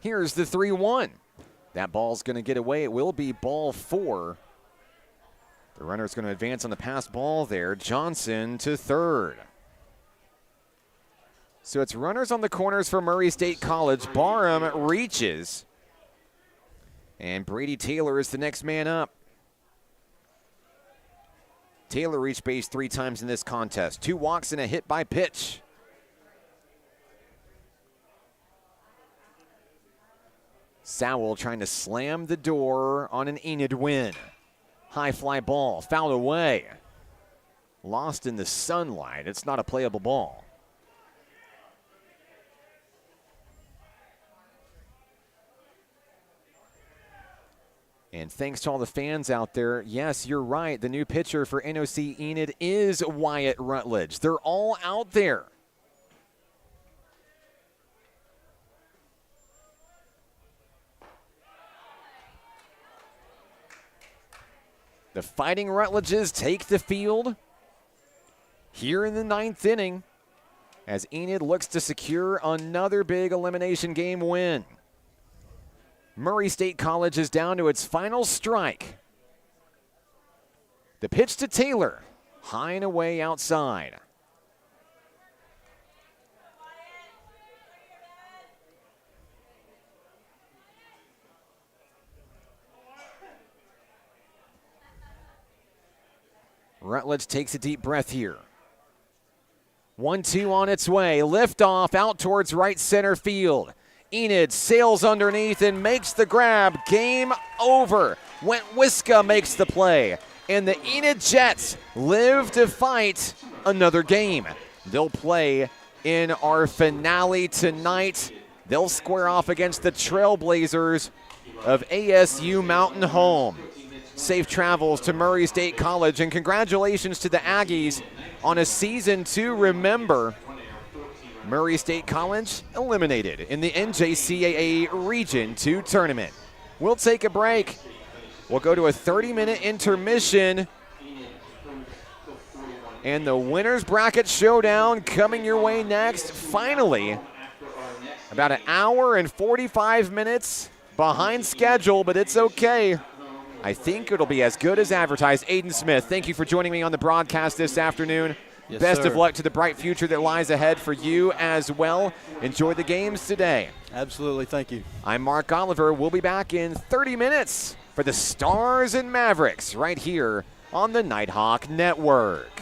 Here's the 3-1. That ball's going to get away. It will be ball 4. The runner's going to advance on the pass ball there. Johnson to third. So it's runners on the corners for Murray State College. Barham reaches. And Brady Taylor is the next man up. Taylor reached base 3 times in this contest. 2 walks and a hit by pitch. Sowell trying to slam the door on an Enid win. High fly ball, fouled away. Lost in the sunlight. It's not a playable ball. And thanks to all the fans out there, yes, you're right. The new pitcher for NOC Enid is Wyatt Rutledge. They're all out there. The Fighting Rutledges take the field here in the 9th inning as Enid looks to secure another big elimination game win. Murray State College is down to its final strike. The pitch to Taylor, high and away outside. Rutledge takes a deep breath here. 1-2 on its way. Liftoff out towards right center field. Enid sails underneath and makes the grab. Game over. Wentwiska makes the play. And the Enid Jets live to fight another game. They'll play in our finale tonight. They'll square off against the Trailblazers of ASU Mountain Home. Safe travels to Murray State College, and congratulations to the Aggies on a season to remember. Murray State College eliminated in the NJCAA Region 2 tournament. We'll take a break. We'll go to a 30-minute intermission. And the winner's bracket showdown coming your way next. Finally, about an hour and 45 minutes behind schedule, but it's okay. I think it'll be as good as advertised. Aiden Smith, thank you for joining me on the broadcast this afternoon. Yes, Best sir. of luck to the bright future that lies ahead for you as well. Enjoy the games today. Absolutely, thank you. I'm Mark Oliver. We'll be back in 30 minutes for the Stars and Mavericks right here on the Nighthawk Network.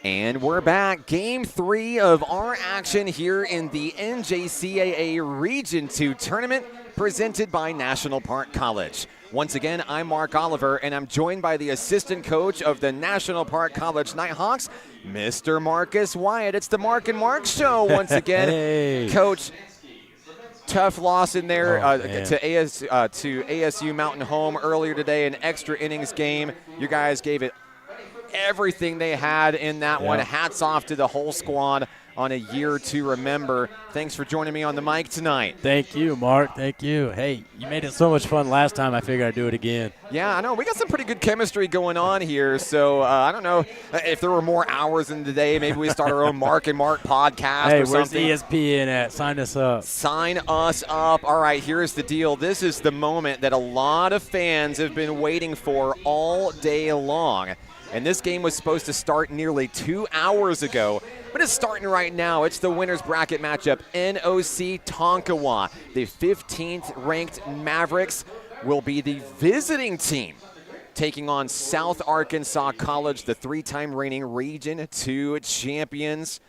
And we're back. Game 3 of our action here in the NJCAA Region 2 tournament presented by National Park College. Once again, I'm Mark Oliver, and I'm joined by the assistant coach of the National Park College Nighthawks, Mr. Marcus Wyatt. It's the Mark and Mark Show once again. Hey. Coach, tough loss in there man. to ASU Mountain Home earlier today, an extra innings game. You guys gave it everything they had in that one. Hats off to the whole squad on a year to remember. Thanks for joining me on the mic tonight. Thank you, Mark. Thank you. Hey, you made it so much fun last time. I figured I'd do it again. Yeah, I know. We got some pretty good chemistry going on here. So I don't know if there were more hours in the day. Maybe we start our own Mark and Mark podcast hey, or something. Where's ESPN at? Sign us up. Sign us up. All right, here's the deal. This is the moment that a lot of fans have been waiting for all day long. And this game was supposed to start nearly 2 hours ago, but it's starting right now. It's the winner's bracket matchup. NOC Tonkawa, the 15th ranked Mavericks, will be the visiting team taking on South Arkansas College, the 3-time reigning Region 2 champions.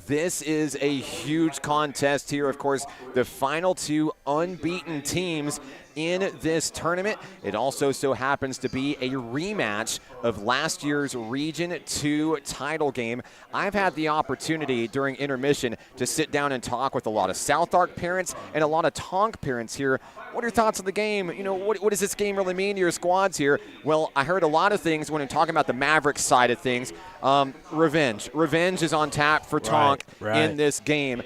This is a huge contest here. Of course, the final 2 unbeaten teams in this tournament. It also so happens to be a rematch of last year's Region 2 title game. I've had the opportunity during intermission to sit down and talk with a lot of South Ark parents and a lot of Tonk parents here. What are your thoughts on the game? You know, what does this game really mean to your squads here? Well, I heard a lot of things when I'm talking about the Mavericks side of things. Revenge. Revenge is on tap for Tonk in this game.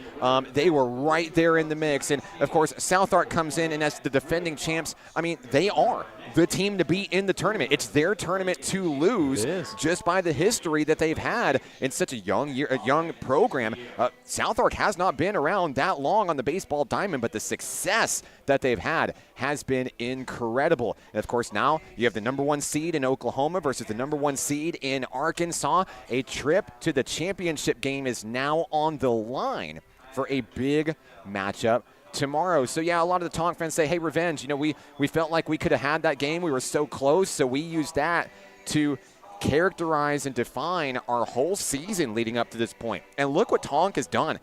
They were right there in the mix. And, of course, South Ark comes in, and as the defending champs, I mean, they are the team to beat in the tournament. It's their tournament to lose just by the history that they've had in such a young program. South Ark has not been around that long on the baseball diamond, but the success that they've had has been incredible. And of course, now you have the number 1 seed in Oklahoma versus the number 1 seed in Arkansas. A trip to the championship game is now on the line for a big matchup tomorrow. So yeah, a lot of the Tonk fans say, hey, revenge. You know, we felt like we could have had that game. We were so close, so we used that to characterize and define our whole season leading up to this point. And look what Tonk has done.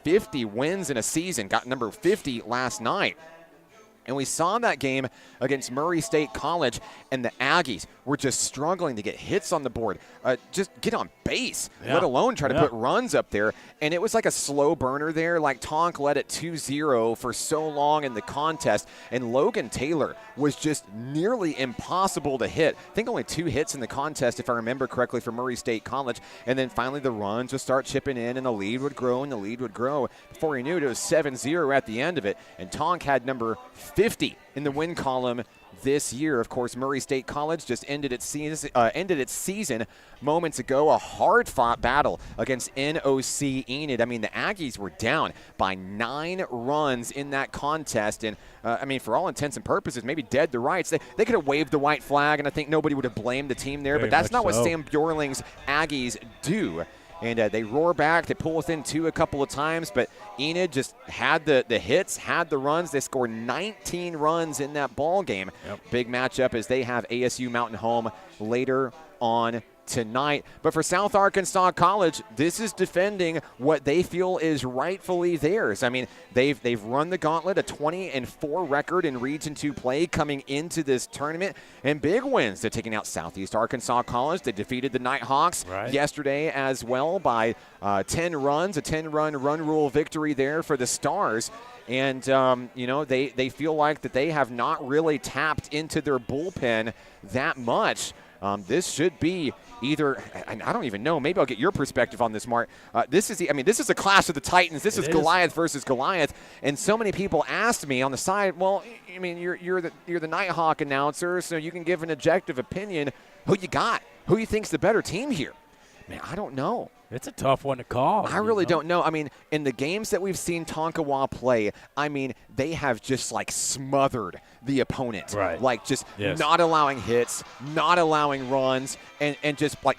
50 wins in a season, got number 50 last night. And we saw that game against Murray State College, and the Aggies were just struggling to get hits on the board, just get on base, let alone try to put runs up there. And it was like a slow burner there. Like Tonk led it 2-0 for so long in the contest, and Logan Taylor was just nearly impossible to hit. I think only 2 hits in the contest, if I remember correctly, for Murray State College. And then finally the runs would start chipping in, and the lead would grow, and the lead would grow. Before you knew it, it was 7-0 at the end of it, and Tonk had number 50 in the win column this year. Of course, Murray State College just ended its season moments ago. A hard-fought battle against NOC Enid. I mean, the Aggies were down by 9 runs in that contest, and I mean, for all intents and purposes, maybe dead to rights. They could have waved the white flag, and I think nobody would have blamed the team there. But that's not what Sam Bjorling's Aggies do. And they roar back. They pull within 2 a couple of times, but Enid just had the hits, had the runs. They scored 19 runs in that ball game. Big matchup as they have ASU Mountain Home later on tonight. But for South Arkansas College, this is defending what they feel is rightfully theirs. I mean, they've run the gauntlet, a 20-4 record in Region 2 play coming into this tournament, and big wins. They're taking out Southeast Arkansas College. They defeated the Nighthawks yesterday as well by 10 runs, a 10-run run rule victory there for the Stars. And, you know, they feel like that they have not really tapped into their bullpen that much. This should be either, and I don't even know, maybe I'll get your perspective on this, Mark. This is a clash of the Titans. This is Goliath versus Goliath. And so many people asked me on the side, well, I mean, you're the Nighthawk announcer, so you can give an objective opinion. Who you got? Who you think's the better team here? Man, I don't know. It's a tough one to call. I really don't know. I mean, in the games that we've seen Tonkawa play, I mean, they have just like smothered the opponent. Right. Like just Yes. not allowing hits, not allowing runs, and just like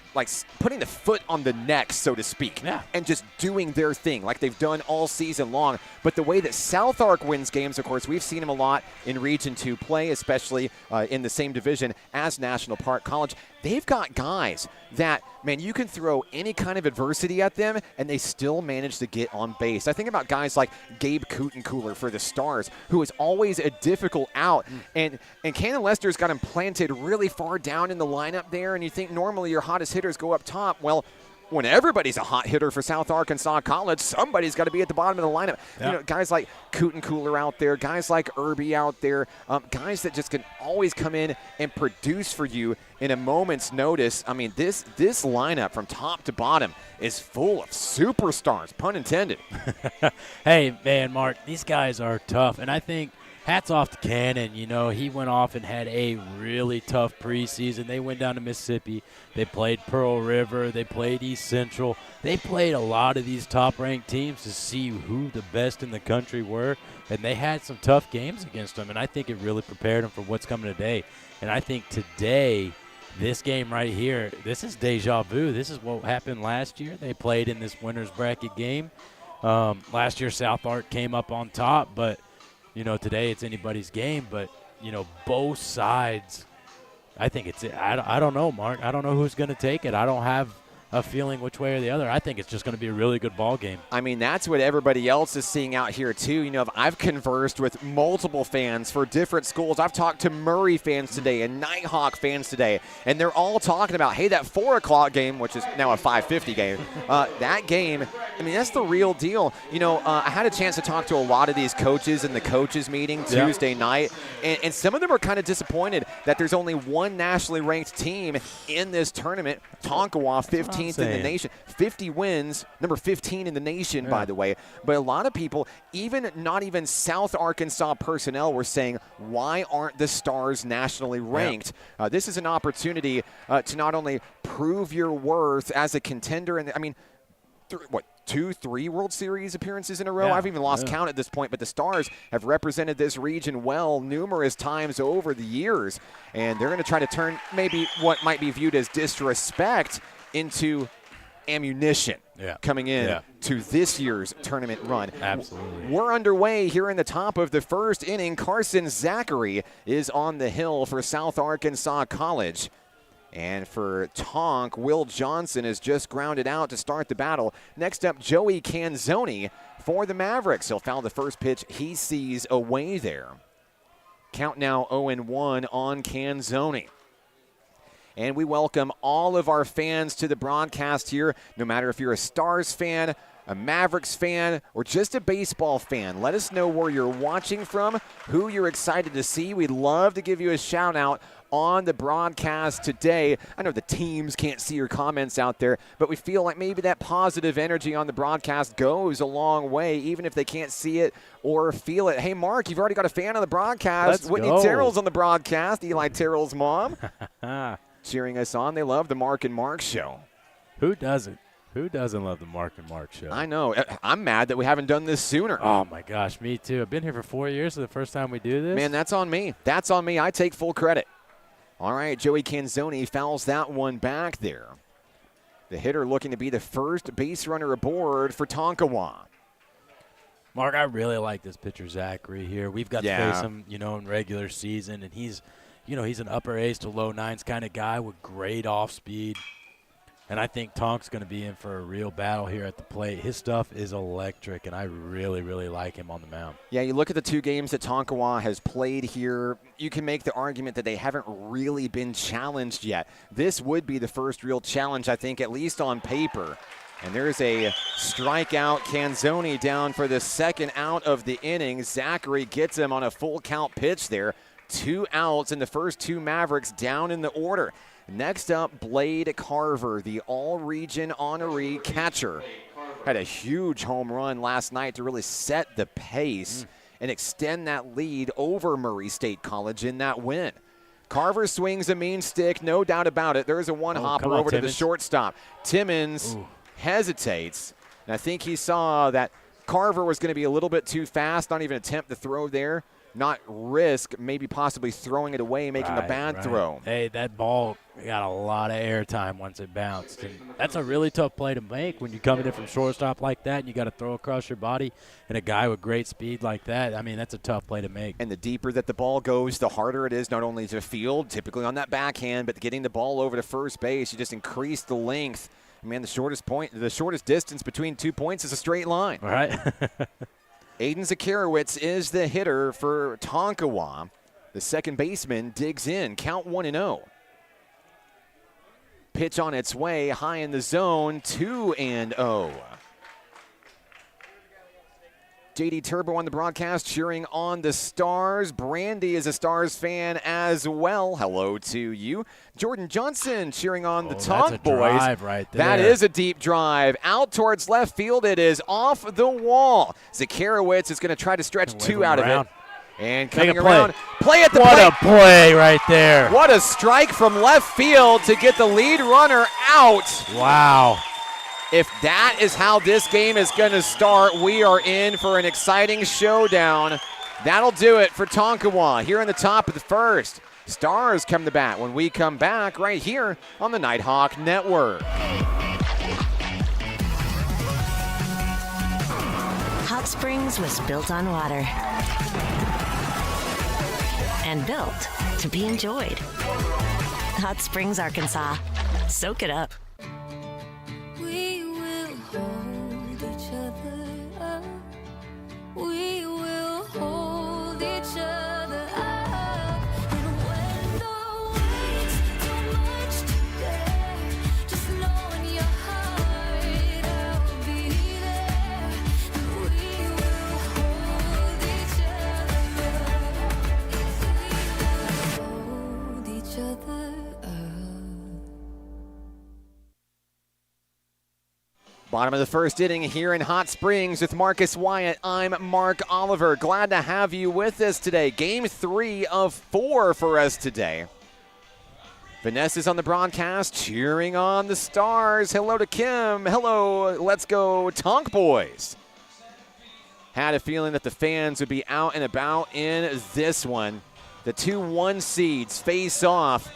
putting the foot on the neck, so to speak. Yeah. And just doing their thing like they've done all season long. But the way that South Ark wins games, of course, we've seen them a lot in Region 2 play, especially in the same division as National Park College. They've got guys that, man, you can throw any kind of adversity at them, and they still manage to get on base. I think about guys like Gabe Kutencooler for the Stars, who is always a difficult out. And Cannon Lester's got him planted really far down in the lineup there, and you think normally your hottest hitters go up top. Well, when everybody's a hot hitter for South Arkansas College, somebody's got to be at the bottom of the lineup. Yeah. You know, guys like Kutencooler out there, guys like Irby out there, guys that just can always come in and produce for you in a moment's notice. I mean, this lineup from top to bottom is full of superstars, pun intended. Hey, man, Mark, these guys are tough, and I think hats off to Cannon. You know, he went off and had a really tough preseason. They went down to Mississippi. They played Pearl River. They played East Central. They played a lot of these top-ranked teams to see who the best in the country were, and they had some tough games against them, and I think it really prepared them for what's coming today. And I think today, this game right here, this is deja vu. This is what happened last year. They played in this winner's bracket game. Last year, South Ark came up on top, but you know, today it's anybody's game, but, you know, both sides, I think it's – I don't know, Mark. I don't know who's going to take it. I don't have a feeling which way or the other. I think it's just going to be a really good ball game. I mean, that's what everybody else is seeing out here, too. You know, I've conversed with multiple fans for different schools. I've talked to Murray fans today and Nighthawk fans today, and they're all talking about, hey, that 4 o'clock game, which is now a 5:50 game, that game, I mean, that's the real deal. You know, I had a chance to talk to a lot of these coaches in the coaches meeting Tuesday night, and some of them are kind of disappointed that there's only one nationally ranked team in this tournament, Tonkawa, 15th in the nation. 50 wins, number 15 in the nation, by the way. But a lot of people, not even South Arkansas personnel, were saying, why aren't the Stars nationally ranked? This is an opportunity to not only prove your worth as a contender, and I mean, 2-3 World Series appearances in a row? Yeah. I've even lost count at this point, but the Stars have represented this region well numerous times over the years, and they're going to try to turn maybe what might be viewed as disrespect into ammunition coming in to this year's tournament run. Absolutely. We're underway here in the top of the first inning. Carson Zachary is on the hill for South Arkansas College. And for Tonk, Will Johnson is just grounded out to start the battle. Next up, Joey Canzoni for the Mavericks. He'll foul the first pitch he sees away there. Count now 0-1 on Canzoni. And we welcome all of our fans to the broadcast here, no matter if you're a Stars fan, a Mavericks fan, or just a baseball fan. Let us know where you're watching from, who you're excited to see. We'd love to give you a shout out on the broadcast today. I know the teams can't see your comments out there, but we feel like maybe that positive energy on the broadcast goes a long way, even if they can't see it or feel it. Hey, Mark, you've already got a fan on the broadcast. Let's Whitney go. Terrell's on the broadcast, Eli Terrell's mom. Cheering us on. They love the Mark and Mark show. Who doesn't? Who doesn't love the Mark and Mark show? I know. I'm mad that we haven't done this sooner. Oh, my gosh, me too. I've been here for 4 years. So the first time we do this. Man, that's on me. That's on me. I take full credit. All right, Joey Canzoni fouls that one back there. The hitter looking to be the first base runner aboard for Tonkawa. Mark, I really like this pitcher, Zachary, here. We've got to face him, you know, in regular season, and he's an upper A's to low nines kind of guy with great off speed. And I think Tonk's going to be in for a real battle here at the plate. His stuff is electric, and I really, really like him on the mound. Yeah, you look at the 2 games that Tonkawa has played here, you can make the argument that they haven't really been challenged yet. This would be the first real challenge, I think, at least on paper. And there's a strikeout. Canzoni down for the second out of the inning. Zachary gets him on a full count pitch there. 2 outs, and the first 2 Mavericks down in the order. Next up, Blade Carver, the all-region honoree catcher. Had a huge home run last night to really set the pace and extend that lead over Murray State College in that win. Carver swings a mean stick, no doubt about it. There's a one-hopper over to the shortstop. Timmons hesitates. And I think he saw that Carver was going to be a little bit too fast, not even attempt the throw there, not risk maybe possibly throwing it away, making a bad throw. Hey, that ball got a lot of airtime once it bounced. And that's a really tough play to make when you're coming in from shortstop like that and you got to throw across your body. And a guy with great speed like that, I mean, that's a tough play to make. And the deeper that the ball goes, the harder it is not only to field, typically on that backhand, but getting the ball over to first base. You just increase the length. Man, the shortest distance between 2 points is a straight line. All right. Aiden Zakierowicz is the hitter for Tonkawa. The second baseman digs in. Count 1-0. Pitch on its way, high in the zone, 2-0. JD Turbo on the broadcast, cheering on the Stars. Brandy is a Stars fan as well. Hello to you. Jordan Johnson cheering on the Tonk boys. Drive right there. That is a deep drive. Out towards left field. It is off the wall. Zakierowicz is going to try to stretch two out of it. And coming around. Play at the plate. What a play right there. What a strike from left field to get the lead runner out. Wow. If that is how this game is going to start, we are in for an exciting showdown. That'll do it for Tonkawa here in the top of the first. Stars come to bat when we come back right here on the Nighthawk Network. Hot Springs was built on water and built to be enjoyed. Hot Springs, Arkansas. Soak it up. We will hold each other up. We will hold each other up. And when the weight's too much to bear, just know in your heart I'll be there. And we will hold each other up. Hold each other up. Bottom of the first inning here in Hot Springs with Marcus Wyatt. I'm Mark Oliver. Glad to have you with us today. Game 3 of 4 for us today. Vanessa's on the broadcast cheering on the Stars. Hello to Kim. Hello, let's go Tonk boys. Had a feeling that the fans would be out and about in this one. The 2-1 seeds face off.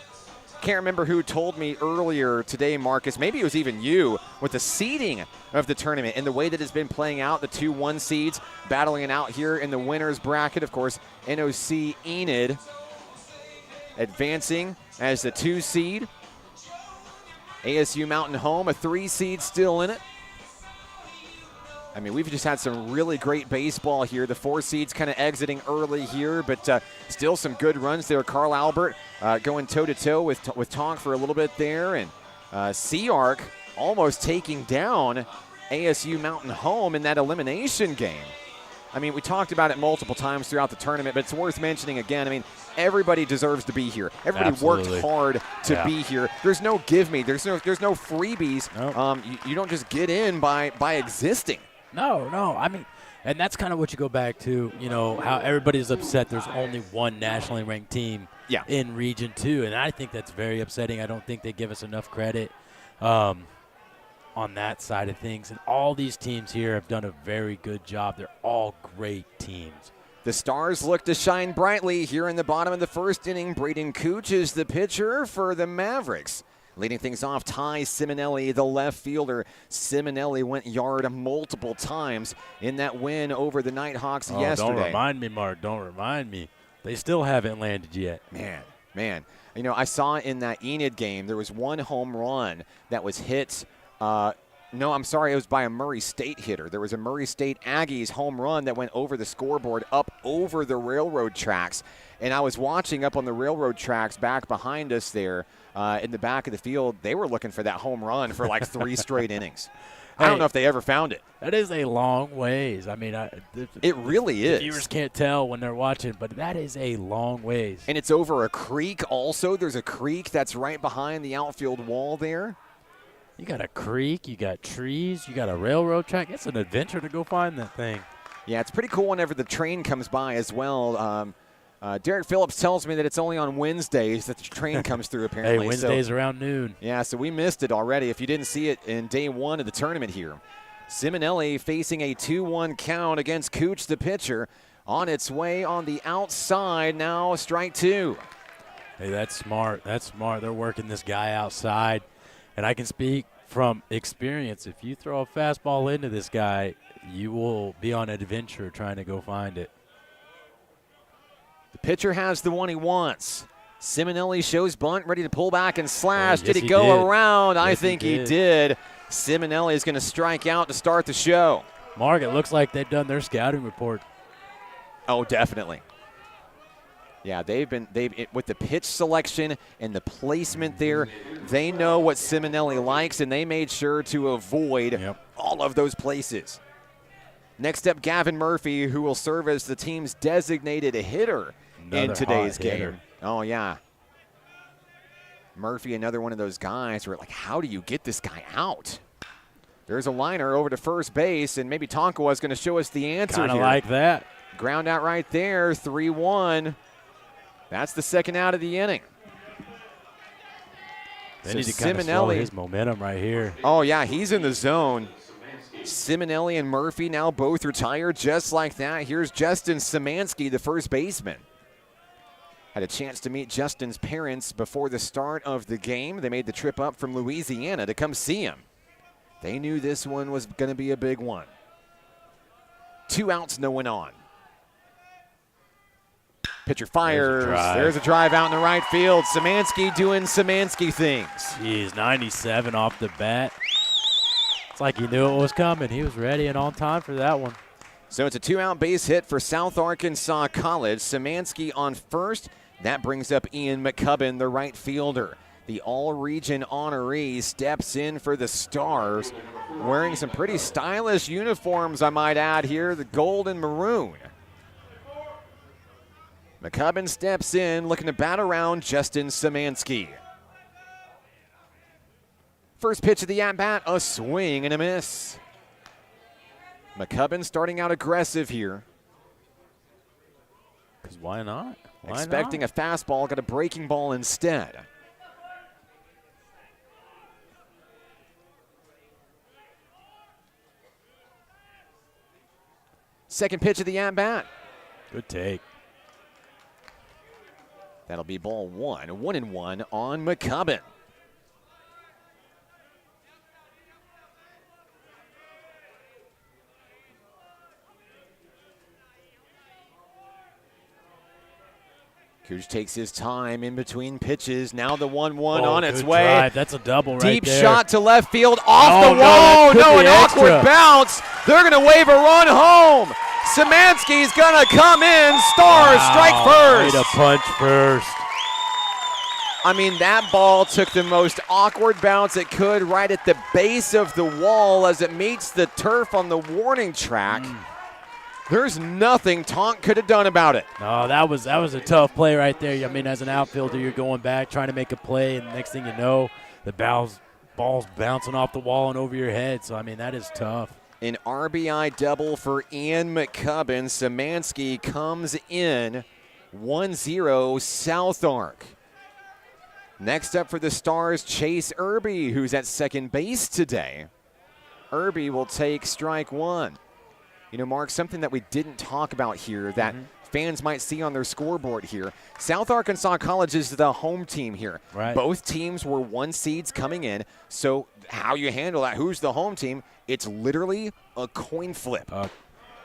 Can't remember who told me earlier today, Marcus, maybe it was even you, with the seeding of the tournament and the way that it's been playing out, the 2-1 seeds battling it out here in the winner's bracket. Of course, NOC Enid advancing as the 2 seed. ASU Mountain Home, a 3 seed still in it. I mean, we've just had some really great baseball here. The 4 seeds kind of exiting early here, but still some good runs there. Carl Albert going toe-to-toe with Tonk for a little bit there, and Seark almost taking down ASU Mountain Home in that elimination game. I mean, we talked about it multiple times throughout the tournament, but it's worth mentioning again. I mean, everybody deserves to be here. Everybody Absolutely. worked hard to be here. There's no give me. There's no freebies. Nope. You don't just get in by existing. No. I mean, and that's kind of what you go back to, you know, how everybody's upset there's only one nationally ranked team in Region 2. And I think that's very upsetting. I don't think they give us enough credit on that side of things. And all these teams here have done a very good job. They're all great teams. The Stars look to shine brightly here in the bottom of the first inning. Braden Cooch is the pitcher for the Mavericks. Leading things off, Ty Simonelli, the left fielder. Simonelli went yard multiple times in that win over the Nighthawks yesterday. Don't remind me, Mark. Don't remind me. They still haven't landed yet. Man. You know, I saw in that Enid game, there was one home run that was hit. No, I'm sorry, it was by a Murray State hitter. There was a Murray State Aggies home run that went over the scoreboard up over the railroad tracks. And I was watching up on the railroad tracks back behind us there in the back of the field. They were looking for that home run for like 3 straight innings. I don't know if they ever found it. That is a long ways. I mean, it really is. The viewers can't tell when they're watching, but that is a long ways. And it's over a creek also. There's a creek that's right behind the outfield wall there. You got a creek, you got trees, you got a railroad track. It's an adventure to go find that thing. Yeah, it's pretty cool whenever the train comes by as well. Derek Phillips tells me that it's only on Wednesdays that the train comes through, apparently. Hey, Wednesdays around noon. Yeah, so we missed it already if you didn't see it in day one of the tournament here. Simonelli facing a 2-1 count against Cooch, the pitcher, on its way on the outside. Now strike two. Hey, that's smart. That's smart. They're working this guy outside. And I can speak from experience. If you throw a fastball into this guy, you will be on an adventure trying to go find it. The pitcher has the one he wants. Simonelli shows bunt, ready to pull back and slash. Yes, did he go around? Yes, I think he did. Simonelli is going to strike out to start the show. Mark, it looks like they've done their scouting report. Oh, definitely. Yeah, they've with the pitch selection and the placement there, they know what Simonelli likes, and they made sure to avoid all of those places. Next up, Gavin Murphy, who will serve as the team's designated hitter in today's game. Hitter. Oh, yeah. Murphy, another one of those guys where, like, how do you get this guy out? There's a liner over to first base, and maybe Tonkawa is going to show us the answer here. Kind of like that. Ground out right there, 3-1. That's the second out of the inning. They need to kind of slow his momentum right here. Oh, yeah, he's in the zone. Simonelli and Murphy now both retired just like that. Here's Justin Szymanski, the first baseman. Had a chance to meet Justin's parents before the start of the game. They made the trip up from Louisiana to come see him. They knew this one was going to be a big one. 2 outs, no one on. Pitcher fires. There's a drive out in the right field. Szymanski doing Szymanski things. He's 97 off the bat. It's like he knew it was coming. He was ready and on time for that one. So it's a 2-out base hit for South Arkansas College. Szymanski on first. That brings up Ian McCubbin, the right fielder. The all-region honoree steps in for the Stars, wearing some pretty stylish uniforms, I might add here, the gold and maroon. McCubbin steps in, looking to bat around Justin Szymanski. First pitch of the at-bat, a swing and a miss. McCubbin starting out aggressive here. Because why not? Expecting a fastball, got a breaking ball instead. Second pitch of the at-bat. Good take. That'll be ball one. 1-1 on McCubbin. Cooch takes his time in between pitches. Now the 1-1 on its way. Drive. That's a double right Deep there. shot to left field, off the wall. No, an awkward bounce. They're going to wave a run home. Szymanski's going to come in. Stars strike first. Way to punch first. I mean, that ball took the most awkward bounce it could right at the base of the wall as it meets the turf on the warning track. There's nothing Tonk could have done about it. No, that was a tough play right there. I mean, as an outfielder, you're going back, trying to make a play, and the next thing you know, the ball's bouncing off the wall and over your head. So, I mean, that is tough. An RBI double for Ian McCubbin. Szymanski comes in 1-0 South Ark. Next up for the Stars, Chase Irby, who's at second base today. Irby will take strike one. You know, Mark, something that we didn't talk about here that fans might see on their scoreboard here. South Arkansas College is the home team here. Right. Both teams were 1 seeds coming in. So how you handle that, who's the home team, it's literally a coin flip.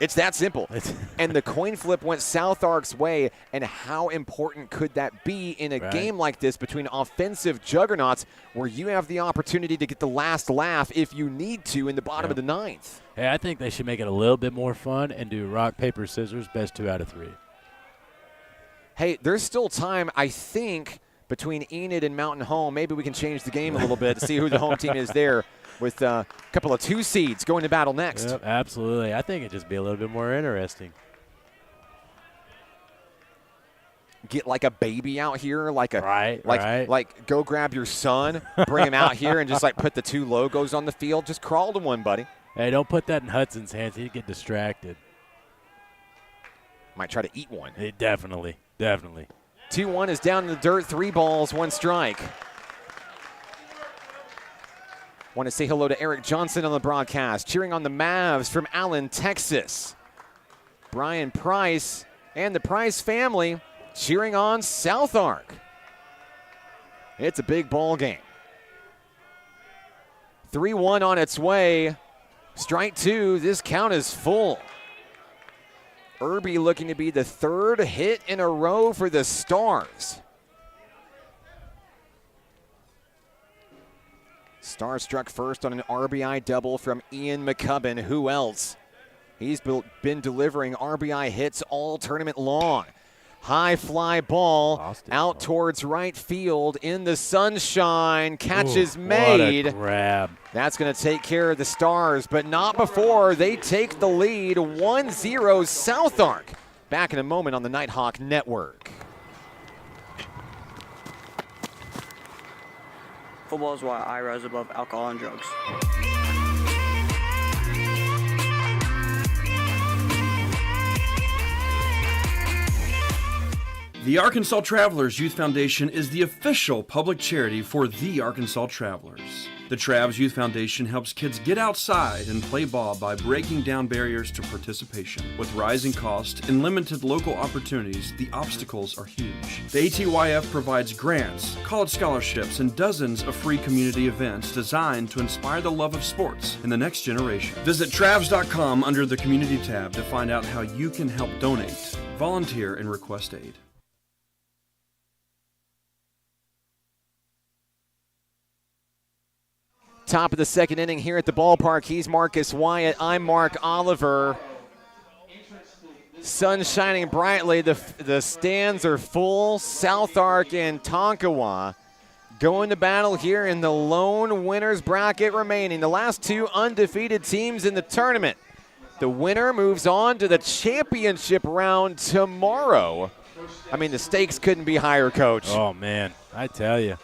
It's that simple. And the coin flip went South Ark's way, and how important could that be in a game like this between offensive juggernauts where you have the opportunity to get the last laugh if you need to in the bottom of the ninth? Hey, I think they should make it a little bit more fun and do rock, paper, scissors, best 2 out of 3. Hey, there's still time, I think, between Enid and Mountain Home. Maybe we can change the game a little bit to see who the home team is there with a couple of 2 seeds going to battle next. Yep, absolutely. I think it'd just be a little bit more interesting. Get like a baby out here, like a like go grab your son, bring him out here, and just like put the 2 logos on the field. Just crawl to one, buddy. Hey, don't put that in Hudson's hands. He'd get distracted. Might try to eat one. Definitely. 2-1 is down in the dirt. 3 balls, 1 strike. Want to say hello to Eric Johnson on the broadcast, cheering on the Mavs from Allen, Texas. Brian Price and the Price family cheering on South Ark. It's a big ball game. 3-1 on its way. Strike 2, this count is full. Irby looking to be the 3rd hit in a row for the Stars. Stars struck first on an RBI double from Ian McCubbin. Who else? He's been delivering RBI hits all tournament long. High fly ball out towards right field in the sunshine. Catches made. What a grab. That's going to take care of the Stars, but not before they take the lead. 1-0 South Ark. Back in a moment on the Nighthawk Network. Football is why I rise above alcohol and drugs. The Arkansas Travelers Youth Foundation is the official public charity for the Arkansas Travelers. The Travs Youth Foundation helps kids get outside and play ball by breaking down barriers to participation. With rising costs and limited local opportunities, the obstacles are huge. The ATYF provides grants, college scholarships, and dozens of free community events designed to inspire the love of sports in the next generation. Visit Travs.com under the Community tab to find out how you can help donate, volunteer, and request aid. Top of the second inning here at the ballpark. He's Marcus Wyatt. I'm Mark Oliver. Sun shining brightly. The stands are full. South Ark and Tonkawa going to battle here in the lone winners bracket remaining. The last 2 undefeated teams in the tournament. The winner moves on to the championship round tomorrow. I mean, the stakes couldn't be higher, Coach. Oh, man, I tell you.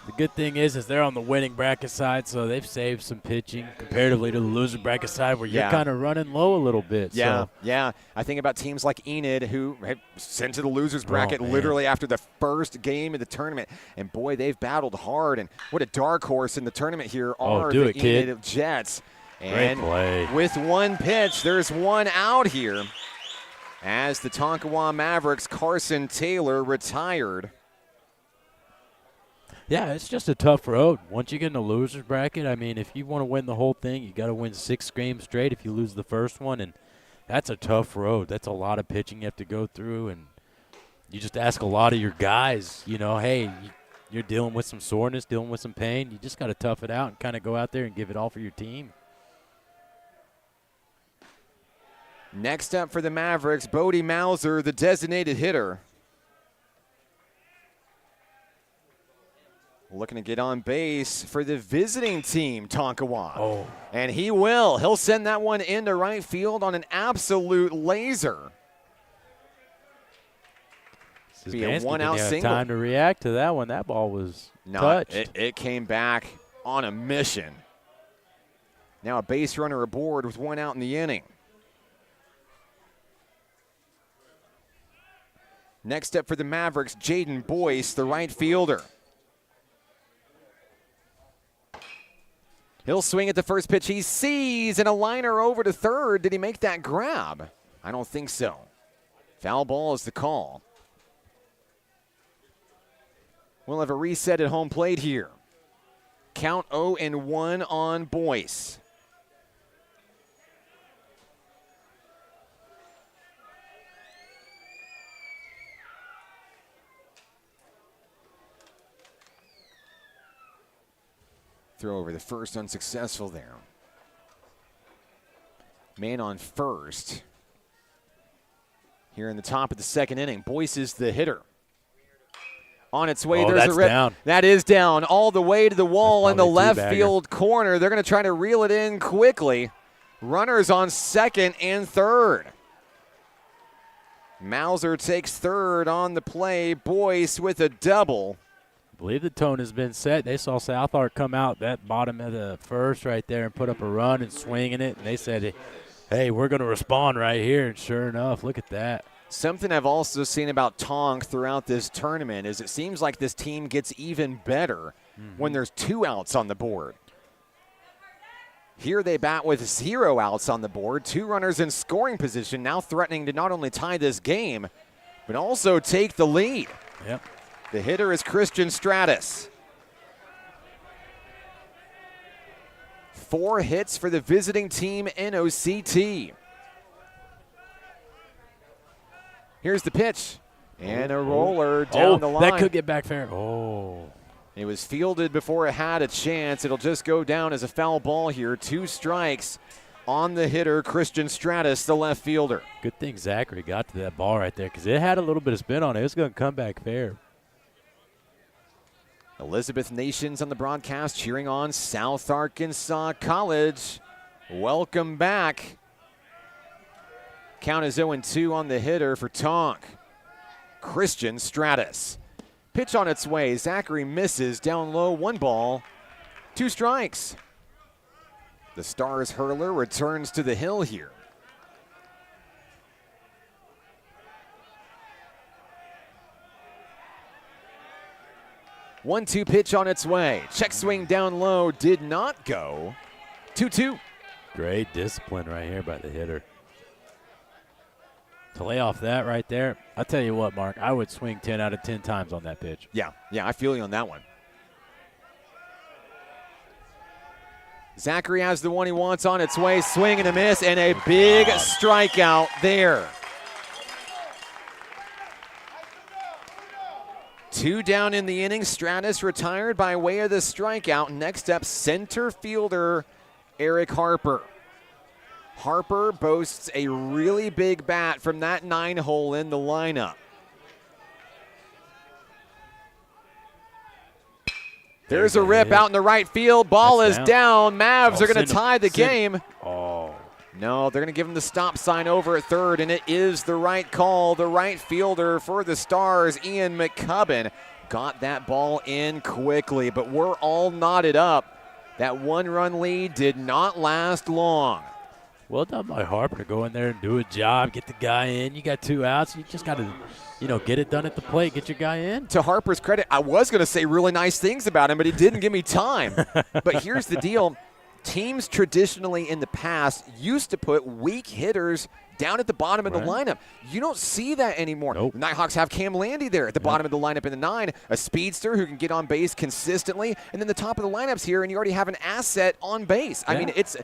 The good thing is they're on the winning bracket side, so they've saved some pitching comparatively to the loser bracket side where you're kind of running low a little bit. Yeah. I think about teams like Enid who had sent to the losers bracket literally after the first game of the tournament. And, boy, they've battled hard. And what a dark horse in the tournament here are the Enid Jets. And great play. With 1 pitch, there's 1 out here as the Tonkawa Mavericks' Carson Taylor retired. Yeah, it's just a tough road. Once you get in the loser's bracket, I mean, if you want to win the whole thing, you got to win 6 games straight if you lose the first one, and that's a tough road. That's a lot of pitching you have to go through, and you just ask a lot of your guys, hey, you're dealing with some soreness, dealing with some pain. You just got to tough it out and kind of go out there and give it all for your team. Next up for the Mavericks, Bodie Mauser, the designated hitter. Looking to get on base for the visiting team, Tonkawa. Oh. And he will. He'll send that one into right field on an absolute laser. Be a one-out single. Time to react to that one. That ball was touched. It came back on a mission. Now a base runner aboard with 1 out in the inning. Next up for the Mavericks, Jaden Boyce, the right fielder. He'll swing at the first pitch he sees, and a liner over to third. Did he make that grab? I don't think so. Foul ball is the call. We'll have a reset at home plate here. Count 0-1 on Boyce. Throw over the first, unsuccessful there. Man on first. Here in the top of the second inning, Boyce is the hitter. On its way, there's a rip. Down. That is down all the way to the wall in the left field corner. They're going to try to reel it in quickly. Runners on second and third. Mauser takes third on the play. Boyce with a double. I believe the tone has been set. They saw South Ark come out that bottom of the first right there and put up a run and swinging it. And they said, hey, we're going to respond right here. And sure enough, look at that. Something I've also seen about Tonk throughout this tournament is it seems like this team gets even better when there's 2 outs on the board. Here they bat with 0 outs on the board, 2 runners in scoring position, now threatening to not only tie this game, but also take the lead. Yep. The hitter is Christian Stratus. 4 hits for the visiting team, NOCT. Here's the pitch. And a roller down the line. That could get back fair. Oh. It was fielded before it had a chance. It'll just go down as a foul ball here. 2 strikes on the hitter, Christian Stratus, the left fielder. Good thing Zachary got to that ball right there because it had a little bit of spin on it. It was going to come back fair. Elizabeth Nations on the broadcast cheering on South Arkansas College. Welcome back. Count is 0-2 on the hitter for Tonk. Christian Stratus. Pitch on its way. Zachary misses down low. 1 ball, 2 strikes. The Stars hurler returns to the hill here. One-two pitch on its way. Check swing down low did not go. 2-2. Great discipline right here by the hitter. To lay off that right there, I'll tell you what, Mark, I would swing 10 out of 10 times on that pitch. Yeah, I feel you on that one. Zachary has the one he wants on its way. Swing and a miss, and a big strikeout there. 2 down in the inning. Stratus retired by way of the strikeout. Next up, center fielder Eric Harper. Harper boasts a really big bat from that 9-hole in the lineup. There's a rip out in the right field. Ball is down. Mavs are going to tie the game. No, they're going to give him the stop sign over at third, and it is the right call. The right fielder for the Stars, Ian McCubbin, got that ball in quickly, but we're all knotted up. That 1-run lead did not last long. Well done by Harper to go in there and do a job, get the guy in. You got 2 outs. You just got to, get it done at the plate, get your guy in. To Harper's credit, I was going to say really nice things about him, but he didn't give me time. But here's the deal. Teams traditionally in the past used to put weak hitters down at the bottom of the lineup. You don't see that anymore. Nope. The Nighthawks have Cam Landy there at the bottom of the lineup in the 9, a speedster who can get on base consistently, and then the top of the lineup's here, and you already have an asset on base. I mean, it's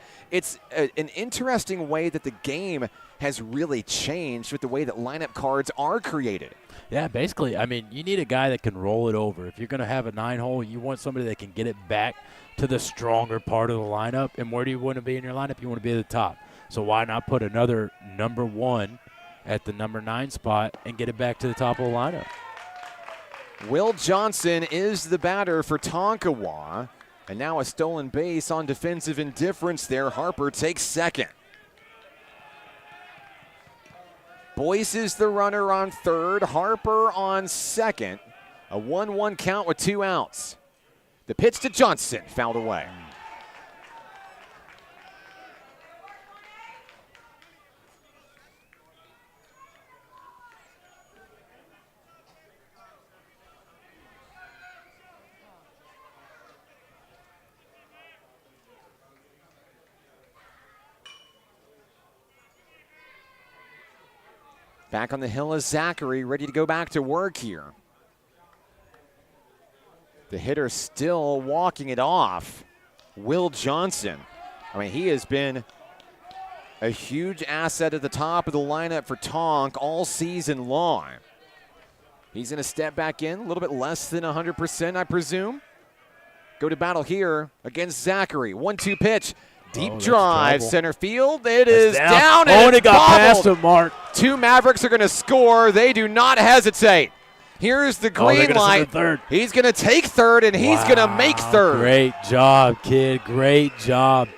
an interesting way that the game has really changed with the way that lineup cards are created. Yeah, basically, I mean, you need a guy that can roll it over. If you're going to have a 9-hole, you want somebody that can get it back to the stronger part of the lineup. And where do you want to be in your lineup? You want to be at the top. So why not put another number 1 at the number 9 spot and get it back to the top of the lineup? Will Johnson is the batter for Tonkawa. And now a stolen base on defensive indifference there. Harper takes second. Boyce is the runner on third. Harper on second. A 1-1 count with 2 outs. The pitch to Johnson, fouled away. Back on the hill is Zachary, ready to go back to work here. The hitter still walking it off. Will Johnson. I mean, he has been a huge asset at the top of the lineup for Tonk all season long. He's going to step back in, a little bit less than 100%, I presume. Go to battle here against Zachary. 1-2 pitch. Deep drive, center field. It is down and it got past him, Mark. 2 Mavericks are going to score. They do not hesitate. Here's the green light. He's going to take third, and he's going to make third. Great job, kid. Great job.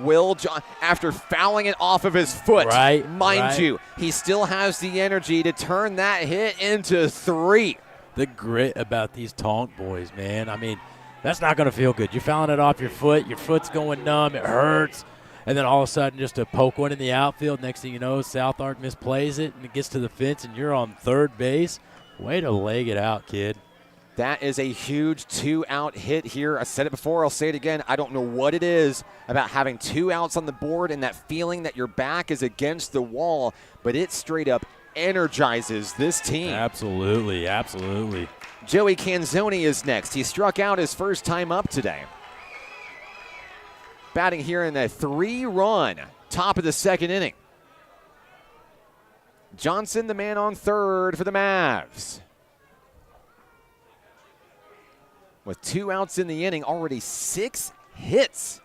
Will John, after fouling it off of his foot, mind you, he still has the energy to turn that hit into 3. The grit about these Tonk boys, man. I mean, that's not going to feel good. You're fouling it off your foot. Your foot's going numb. It hurts. And then all of a sudden just a poke one in the outfield. Next thing you know, South Ark misplays it, and it gets to the fence, and you're on third base. Way to leg it out, kid. That is a huge 2-out hit here. I said it before, I'll say it again. I don't know what it is about having 2 outs on the board and that feeling that your back is against the wall, but it straight up energizes this team. Absolutely, absolutely. Joey Canzoni is next. He struck out his first time up today. Batting here in a 3-run top of the second inning. Johnson, the man on third for the Mavs. With 2 outs in the inning, already 6 hits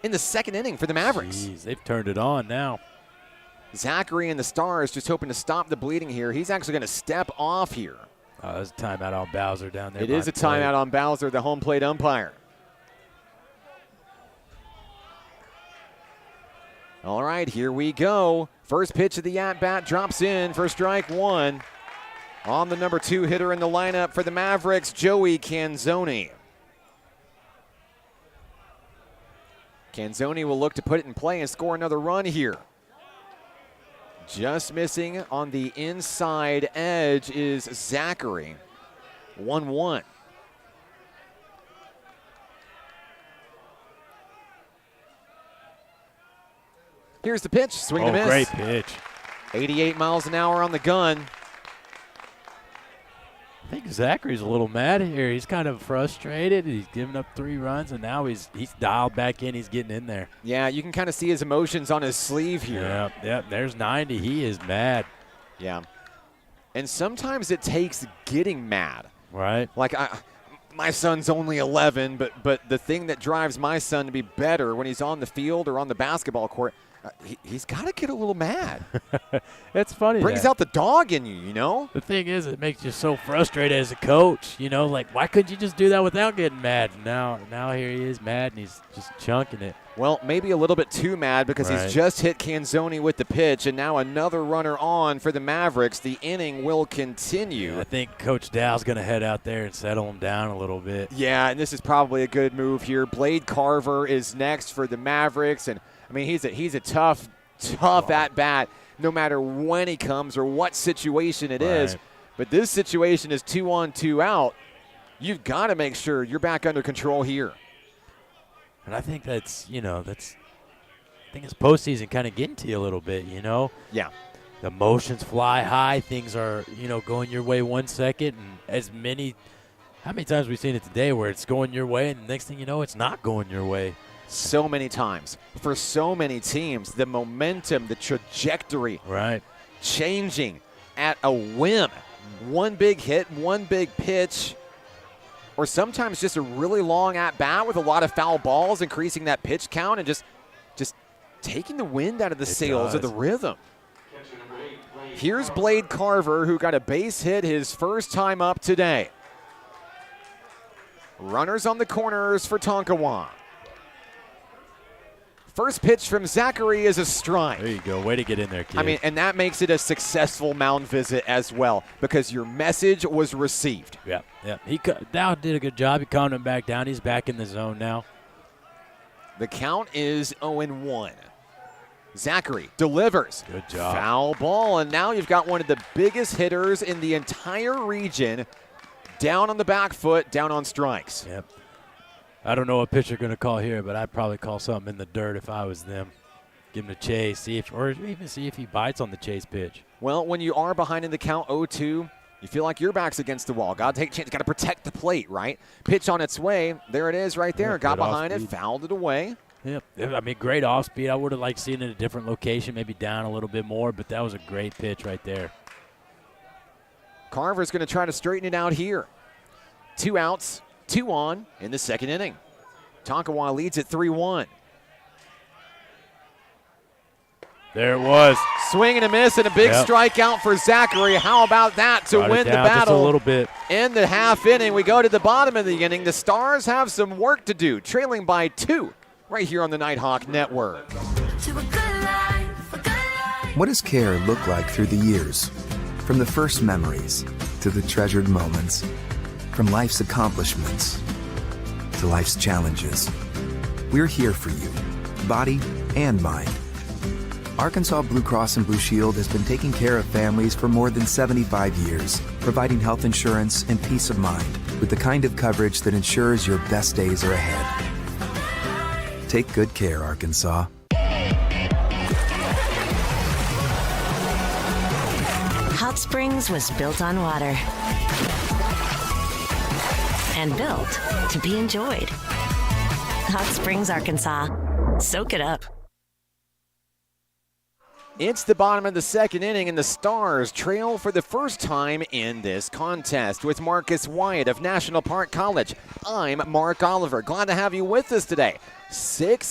in the second inning for the Mavericks. Jeez, they've turned it on now. Zachary and the Stars just hoping to stop the bleeding here. He's actually going to step off here. Oh, there's a timeout on Bowser down there. It is a timeout on Bowser, the home plate umpire. All right, here we go. First pitch of the at-bat drops in for strike 1. On the number 2 hitter in the lineup for the Mavericks, Joey Canzoni. Canzoni will look to put it in play and score another run here. Just missing on the inside edge is Zachary. 1-1. Here's the pitch, swing and a miss. Great pitch. 88 miles an hour on the gun. I think Zachary's a little mad here. He's kind of frustrated. He's given up 3 runs, and now he's dialed back in. He's getting in there. Yeah, you can kind of see his emotions on his sleeve here. Yep, there's 90. He is mad. Yeah. And sometimes it takes getting mad. Right. Like, my son's only 11, but the thing that drives my son to be better when he's on the field or on the basketball court, he's got to get a little mad. It's funny. Brings out the dog in you, you know? The thing is, it makes you so frustrated as a coach. You know, like, why couldn't you just do that without getting mad? Now here he is mad, and he's just chunking it. Well, maybe a little bit too mad because he's just hit Canzoni with the pitch, and now another runner on for the Mavericks. The inning will continue. Yeah, I think Coach Dow's going to head out there and settle him down a little bit. Yeah, and this is probably a good move here. Blade Carver is next for the Mavericks, and I mean, he's a tough at-bat no matter when he comes or what situation it is. But this situation is 2 on, 2 out. You've got to make sure you're back under control here. And I think I think it's postseason kind of getting to you a little bit, you know? Yeah. The emotions fly high. Things are, going your way 1 second. And how many times have we seen it today where it's going your way and the next thing you know, it's not going your way? So many times. For so many teams, the momentum, the trajectory changing at a whim. One big hit, one big pitch, or sometimes just a really long at-bat with a lot of foul balls, increasing that pitch count and just taking the wind out of the sails of the rhythm. Here's Blade Carver, who got a base hit his first time up today. Runners on the corners for Tonkawa. First pitch from Zachary is a strike. There you go. Way to get in there, kid. I mean, and that makes it a successful mound visit as well because your message was received. Yeah. Dow did a good job. He calmed him back down. He's back in the zone now. The count is 0-1. Zachary delivers. Good job. Foul ball, and now you've got one of the biggest hitters in the entire region down on the back foot, down on strikes. Yep. I don't know what pitcher going to call here, but I'd probably call something in the dirt if I was them. Give him a chase, or even see if he bites on the chase pitch. Well, when you are behind in the count 0-2, you feel like your back's against the wall. Got to take a chance. Got to protect the plate, right? Pitch on its way. There it is right there. Got behind it, fouled it away. Yep. I mean, great off speed. I would have liked seeing it in a different location, maybe down a little bit more, but that was a great pitch right there. Carver's going to try to straighten it out here. 2 outs. 2 on in the second inning. Tonkawa leads at 3-1. There it was. Swing and a miss and a big strikeout for Zachary. How about that to win the battle? Just a little bit. In the half inning, we go to the bottom of the inning. The Stars have some work to do, trailing by 2 right here on the Nighthawk Network. What does care look like through the years? From the first memories to the treasured moments. From life's accomplishments to life's challenges, we're here for you, body and mind. Arkansas Blue Cross and Blue Shield has been taking care of families for more than 75 years, providing health insurance and peace of mind with the kind of coverage that ensures your best days are ahead. Take good care, Arkansas. Hot Springs was built on water and built to be enjoyed. Hot Springs, Arkansas. Soak it up. It's the bottom of the second inning, and the Stars trail for the first time in this contest. With Marcus Wyatt of National Park College, I'm Mark Oliver. Glad to have you with us today.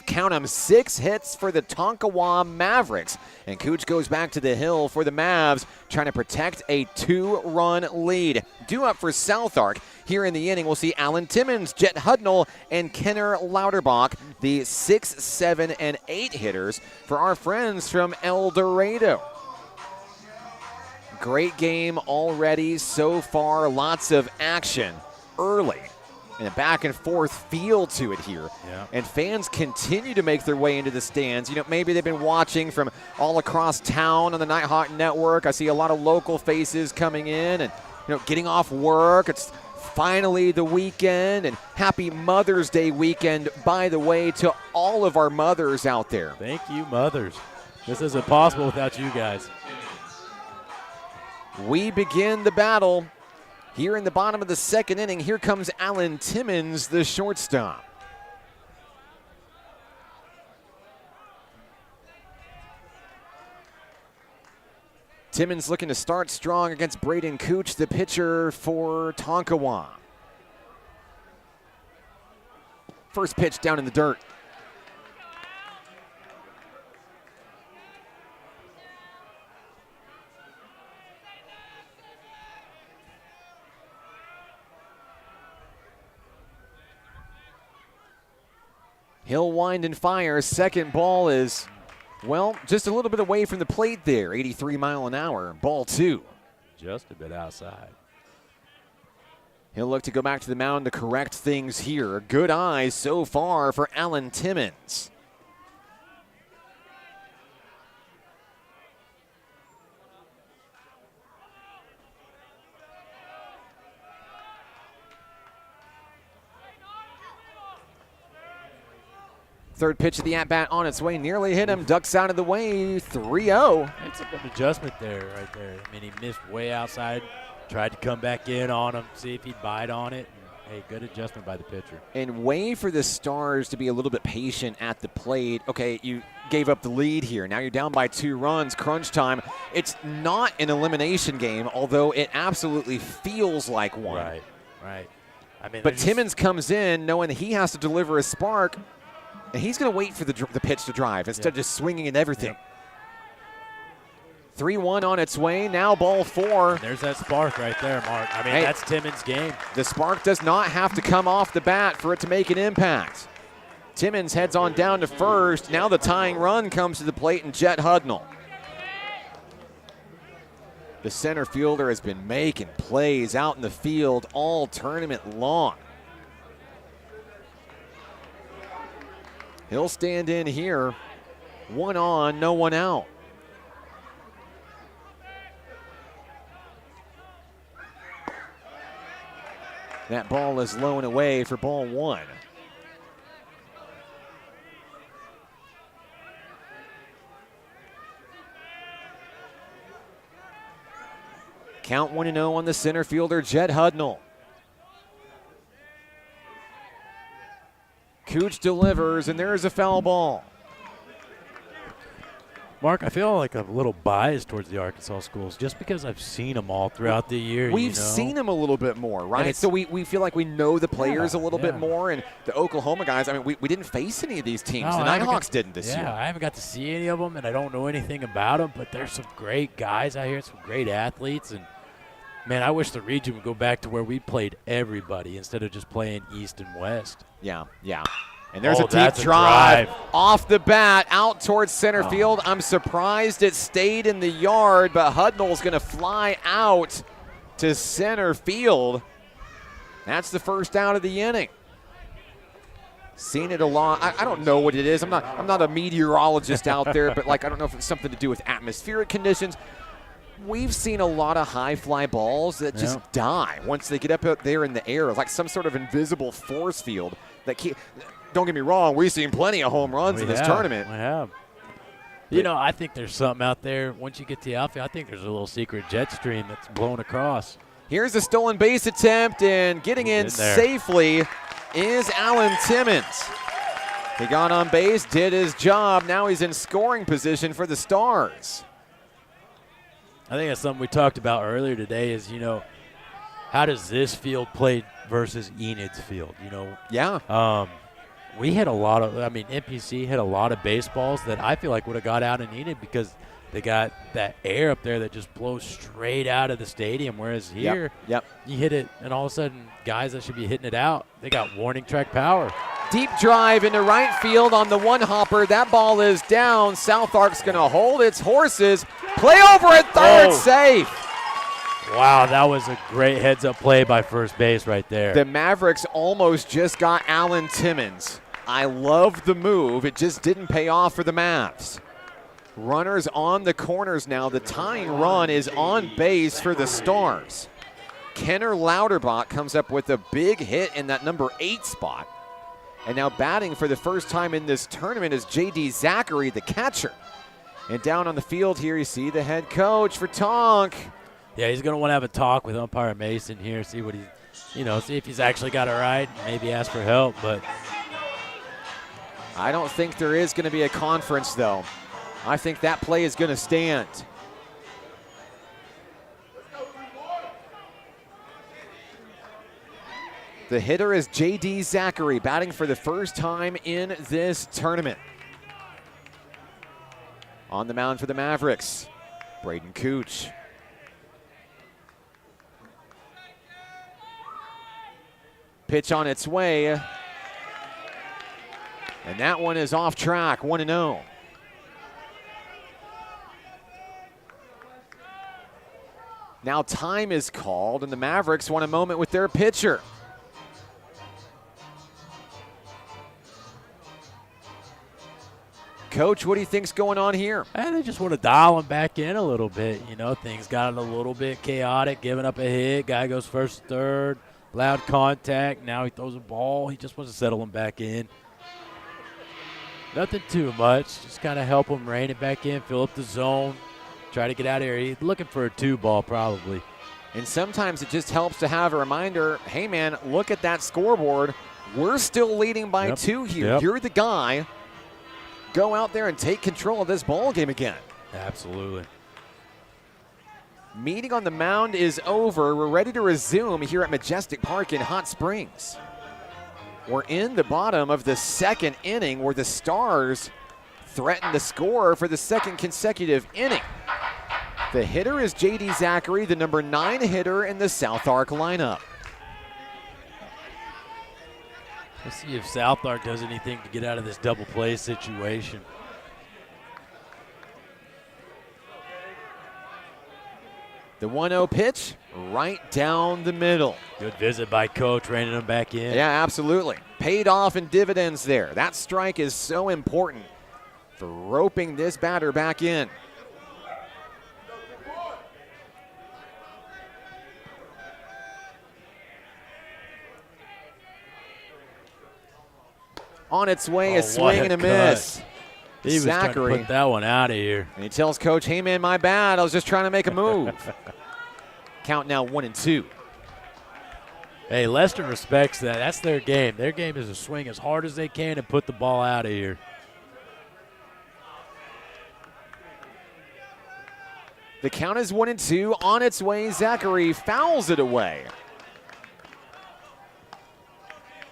Count 'em, 6 hits for the Tonkawa Mavericks. And Cooch goes back to the hill for the Mavs, trying to protect a 2-run lead. Due up for South Ark. Here in the inning, we'll see Alan Timmons, Jet Hudnall, and Kenner Lauterbach, the 6, 7, and 8 hitters for our friends from El Dorado. Great game already so far. Lots of action early. And a back and forth feel to it here. Yeah. And fans continue to make their way into the stands. You know, maybe they've been watching from all across town on the Nighthawk Network. I see a lot of local faces coming in and, getting off work. It's finally the weekend, and happy Mother's Day weekend, by the way, to all of our mothers out there. Thank you, mothers. This isn't possible without you guys. We begin the battle. Here in the bottom of the second inning, here comes Alan Timmons, the shortstop. Timmons looking to start strong against Braden Cooch, the pitcher for Tonkawa. First pitch down in the dirt. He'll wind and fire. Second ball is, just a little bit away from the plate there. 83 mile an hour. Ball 2. Just a bit outside. He'll look to go back to the mound to correct things here. Good eyes so far for Alan Timmons. Third pitch of the at-bat on its way, nearly hit him, ducks out of the way, 3-0. It's a good adjustment there, right there. I mean, he missed way outside, tried to come back in on him, see if he'd bite on it. Hey, good adjustment by the pitcher. And way for the Stars to be a little bit patient at the plate. Okay, you gave up the lead here. Now you're down by 2 runs, crunch time. It's not an elimination game, although it absolutely feels like one. Right. I mean, but Timmons comes in knowing that he has to deliver a spark, and he's going to wait for the pitch to drive instead of just swinging at everything. 3-1 on its way. Now ball 4. And there's that spark right there, Mark. I mean, that's Timmons' game. The spark does not have to come off the bat for it to make an impact. Timmons heads on down to first. Now the tying run comes to the plate, and Jet Hudnall. The center fielder has been making plays out in the field all tournament long. He'll stand in here. 1 on, no one out. That ball is low and away for ball 1. Count 1-0 on the center fielder, Jet Hudnall. Cooch delivers, and there is a foul ball. Mark, I feel like I'm a little biased towards the Arkansas schools just because I've seen them all throughout the year. We've seen them a little bit more, right? So we feel like we know the players a little bit more, and the Oklahoma guys, I mean, we didn't face any of these teams. The Nighthawks didn't this year. Yeah, I haven't got to see any of them, and I don't know anything about them, but there's some great guys out here, some great athletes, and man, I wish the region would go back to where we played everybody instead of just playing East and West. Yeah. And there's a deep drive off the bat out towards center field. I'm surprised it stayed in the yard, but Hudnall's going to fly out to center field. That's the first out of the inning. Seen it a lot. I don't know what it is. I'm not a meteorologist out there, but like I don't know if it's something to do with atmospheric conditions. We've seen a lot of high fly balls that just die once they get up there in the air, like some sort of invisible force field that keep. Don't get me wrong, we've seen plenty of home runs in this tournament. We have. You know, I think there's something out there. Once you get to the outfield, I think there's a little secret jet stream that's blown across. Here's a stolen base attempt, and getting in safely is Alan Timmons. He got on base, did his job. Now he's in scoring position for the Stars. I think that's something we talked about earlier today is, you know, how does this field play versus Enid's field, you know? Yeah. We hit a lot of, NPC hit a lot of baseballs that I feel like would have got out in Enid because they got that air up there that just blows straight out of the stadium, whereas here, you hit it, and all of a sudden, guys that should be hitting it out, they got warning track power. Deep drive into right field on the one hopper. That ball is down. South Ark's going to hold its horses. Play over at third, safe. Wow, that was a great heads-up play by first base right there. The Mavericks almost just got Alan Timmons. I love the move. It just didn't pay off for the Mavs. Runners on the corners now. The tying run is on base for the Stars. Kenner Lauterbach comes up with a big hit in that number 8 spot. And now batting for the first time in this tournament is J.D. Zachary, the catcher. And down on the field here, you see the head coach for Tonk. Yeah, he's going to want to have a talk with umpire Mason here, see what see if he's actually got it right, maybe ask for help. But I don't think there is going to be a conference, though. I think that play is going to stand. The hitter is J.D. Zachary, batting for the first time in this tournament. On the mound for the Mavericks, Braden Cooch. Pitch on its way. And that one is off track, 1-0. Now time is called, and the Mavericks want a moment with their pitcher. Coach, what do you think's going on here? They just want to dial him back in a little bit. You know, things got a little bit chaotic, giving up a hit. Guy goes first, third, loud contact. Now he throws a ball. He just wants to settle him back in. Nothing too much. Just kind of help him rein it back in, fill up the zone, try to get out of here. He's looking for a 2-ball probably. And sometimes it just helps to have a reminder, hey, man, look at that scoreboard. We're still leading by 2 here. You're the guy. Go out there and take control of this ball game again. Absolutely. Meeting on the mound is over. We're ready to resume here at Majestic Park in Hot Springs. We're in the bottom of the second inning where the Stars threaten to score for the second consecutive inning. The hitter is J.D. Zachary, the number 9 hitter in the South Ark lineup. Let's see if South Ark does anything to get out of this double play situation. The 1-0 pitch right down the middle. Good visit by Coach, reining him back in. Yeah, absolutely. Paid off in dividends there. That strike is so important for roping this batter back in. On its way, a swing and a miss. He was trying to put that one out of here. And he tells Coach, hey, man, my bad. I was just trying to make a move. Count now 1-2. Hey, Lester respects that. That's their game. Their game is to swing as hard as they can and put the ball out of here. The count is 1-2. On its way, Zachary fouls it away.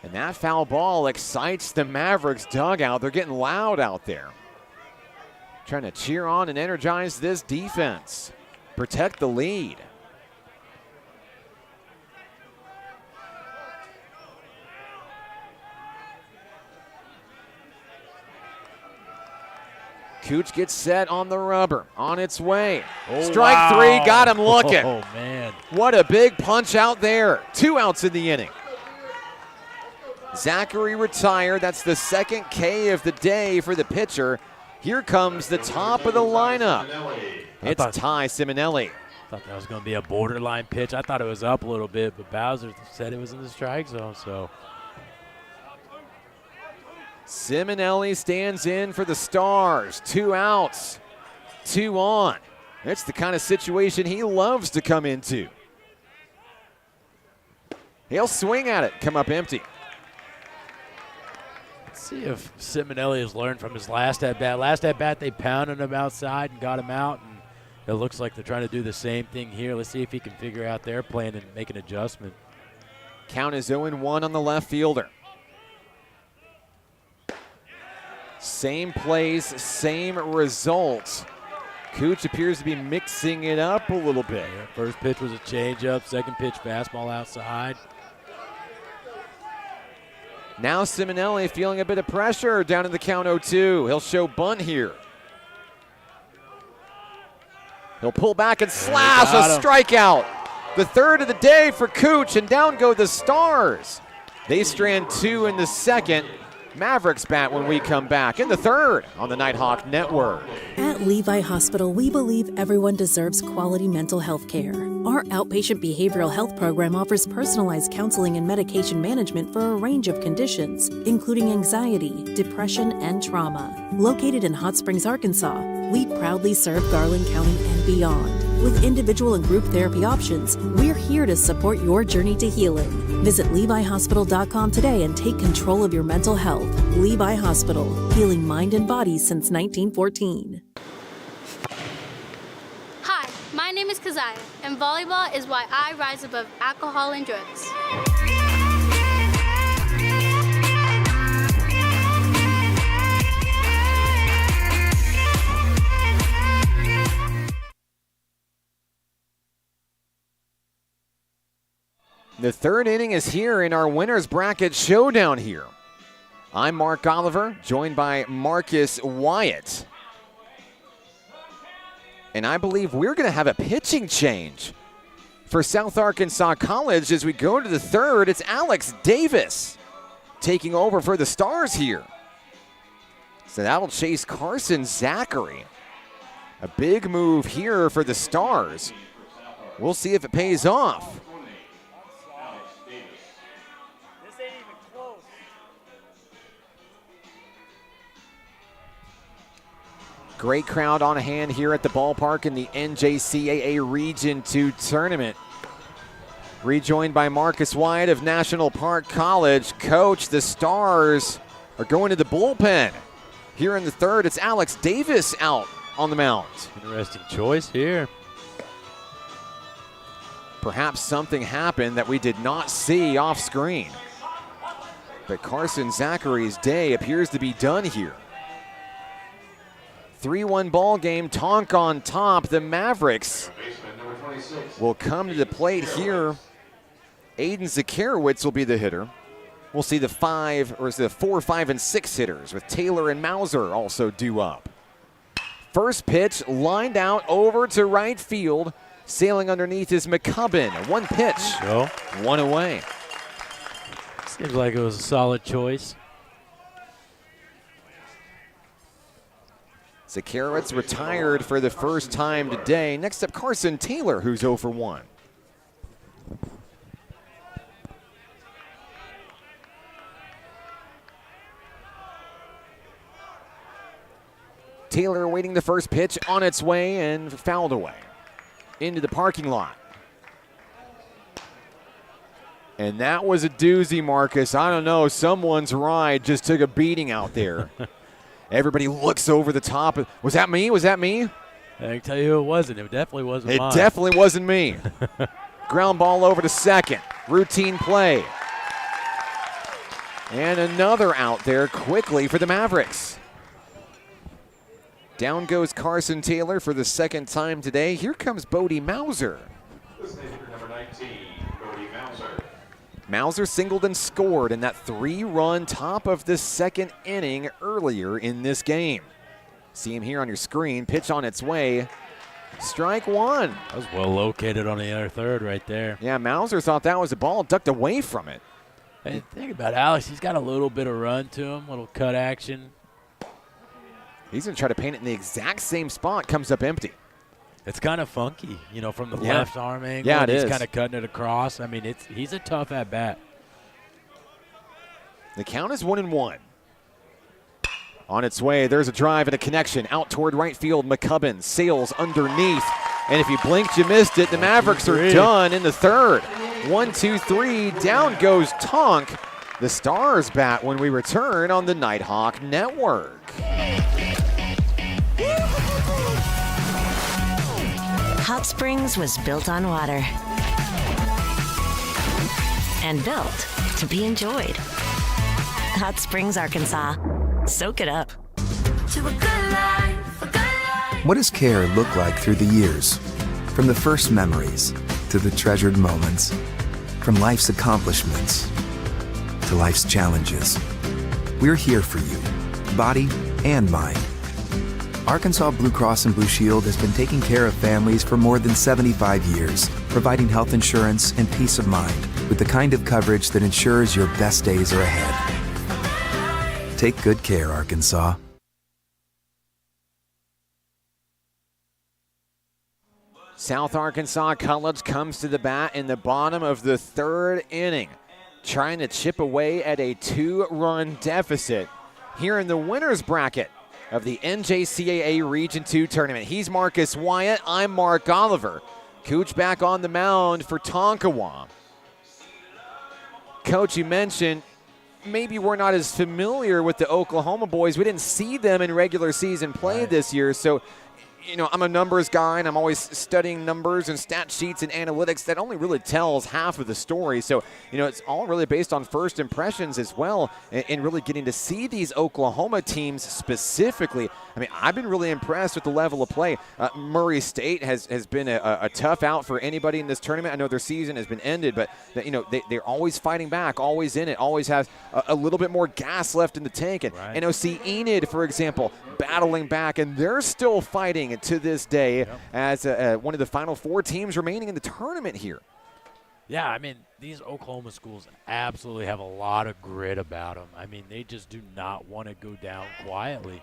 And that foul ball excites the Mavericks dugout. They're getting loud out there. Trying to cheer on and energize this defense. Protect the lead. Cooch gets set on the rubber. On its way. Strike 3, got him looking. Oh, man. What a big punch out there. 2 outs in the inning. Zachary retired. That's the second K of the day for the pitcher. Here comes the top of the lineup. It's Ty Simonelli. Thought that was going to be a borderline pitch. I thought it was up a little bit, but Bowser said it was in the strike zone. So Simonelli stands in for the Stars. 2 outs, 2 on. It's the kind of situation he loves to come into. He'll swing at it, come up empty. Let's see if Simonelli has learned from his last at-bat. Last at-bat, they pounded him outside and got him out, and it looks like they're trying to do the same thing here. Let's see if he can figure out their plan and make an adjustment. Count is 0-1 on the left fielder. Same plays, same results. Cooch appears to be mixing it up a little bit. Yeah, first pitch was a changeup, second pitch fastball outside. Now Simonelli feeling a bit of pressure down in the count 0-2. He'll show bunt here. He'll pull back and slash a strikeout. The third of the day for Cooch, and down go the Stars. They strand 2 in the second. Mavericks bat when we come back in the third on the Nighthawk Network. At Levi Hospital, we believe everyone deserves quality mental health care. Our outpatient behavioral health program offers personalized counseling and medication management for a range of conditions, including anxiety, depression, and trauma. Located in Hot Springs, Arkansas, we proudly serve Garland County and beyond. With individual and group therapy options, we're here to support your journey to healing. Visit LeviHospital.com today and take control of your mental health. Levi Hospital, healing mind and body since 1914. Hi, my name is Keziah, and volleyball is why I rise above alcohol and drugs. The third inning is here in our winner's bracket showdown here. I'm Mark Oliver, joined by Marcus Wyatt. And I believe we're going to have a pitching change for South Arkansas College as we go to the third. It's Alex Davis taking over for the Stars here. So that'll chase Carson Zachary. A big move here for the Stars. We'll see if it pays off. Great crowd on hand here at the ballpark in the NJCAA Region 2 tournament. Rejoined by Marcus Wyatt of National Park College. Coach, the Stars are going to the bullpen. Here in the third, it's Alex Davis out on the mound. Interesting choice here. Perhaps something happened that we did not see off screen. But Carson Zachary's day appears to be done here. 3-1 ball game, Tonk on top. The Mavericks will come to the plate here. Aiden Zakarowitz will be the hitter. We'll see the 4, 5, and 6 hitters with Taylor and Mauser also due up. First pitch lined out over to right field. Sailing underneath is McCubbin. One pitch, one away. Seems like it was a solid choice. Zakarowitz retired for the first time today. Next up, Carson Taylor, who's 0 for 1. Taylor awaiting the first pitch on its way and fouled away into the parking lot. And that was a doozy, Marcus. I don't know, someone's ride just took a beating out there. Everybody looks over the top. Was that me? Was that me? I can tell you who it wasn't. It definitely wasn't mine. It definitely wasn't me. Ground ball over to second. Routine play. And another out there quickly for the Mavericks. Down goes Carson Taylor for the second time today. Here comes Bodie Mauser. Number 19, Bodie Mauser. Mauser singled and scored in that 3-run top of the second inning earlier in this game. See him here on your screen. Pitch on its way. Strike one. That was well located on the other third right there. Yeah, Mauser thought that was a ball, ducked away from it. Hey, think about Alex. He's got a little bit of run to him, little cut action. He's going to try to paint it in the exact same spot. Comes up empty. It's kind of funky, from the left arm angle. Yeah, it is. He's kind of cutting it across. I mean, he's a tough at-bat. The count is 1-1. On its way, there's a drive and a connection out toward right field. McCubbin sails underneath. And if you blinked, you missed it. The Mavericks are done in the third. 1, 2, 3. Down goes Tonk. The Stars bat when we return on the Nighthawk Network. Hot Springs was built on water and built to be enjoyed. Hot Springs, Arkansas. Soak it up. What does care look like through the years? From the first memories to the treasured moments, from life's accomplishments to life's challenges. We're here for you, body and mind. Arkansas Blue Cross and Blue Shield has been taking care of families for more than 75 years, providing health insurance and peace of mind with the kind of coverage that ensures your best days are ahead. Take good care, Arkansas. South Arkansas College comes to the bat in the bottom of the third inning, trying to chip away at a 2-run deficit here in the winner's bracket of the NJCAA Region 2 tournament. He's Marcus Wyatt. I'm Mark Oliver. Cooch back on the mound for Tonkawa. Coach, you mentioned maybe we're not as familiar with the Oklahoma boys. We didn't see them in regular season play this year, so I'm a numbers guy, and I'm always studying numbers and stat sheets and analytics. That only really tells half of the story. So, it's all really based on first impressions as well, and really getting to see these Oklahoma teams specifically. I mean, I've been really impressed with the level of play. Murray State has been a tough out for anybody in this tournament. I know their season has been ended, but they're always fighting back, always in it, always have a little bit more gas left in the tank. And NOC Enid, for example, battling back, and they're still fighting to this day as one of the final 4 teams remaining in the tournament here. Yeah, I mean, these Oklahoma schools absolutely have a lot of grit about them. I mean, they just do not want to go down quietly.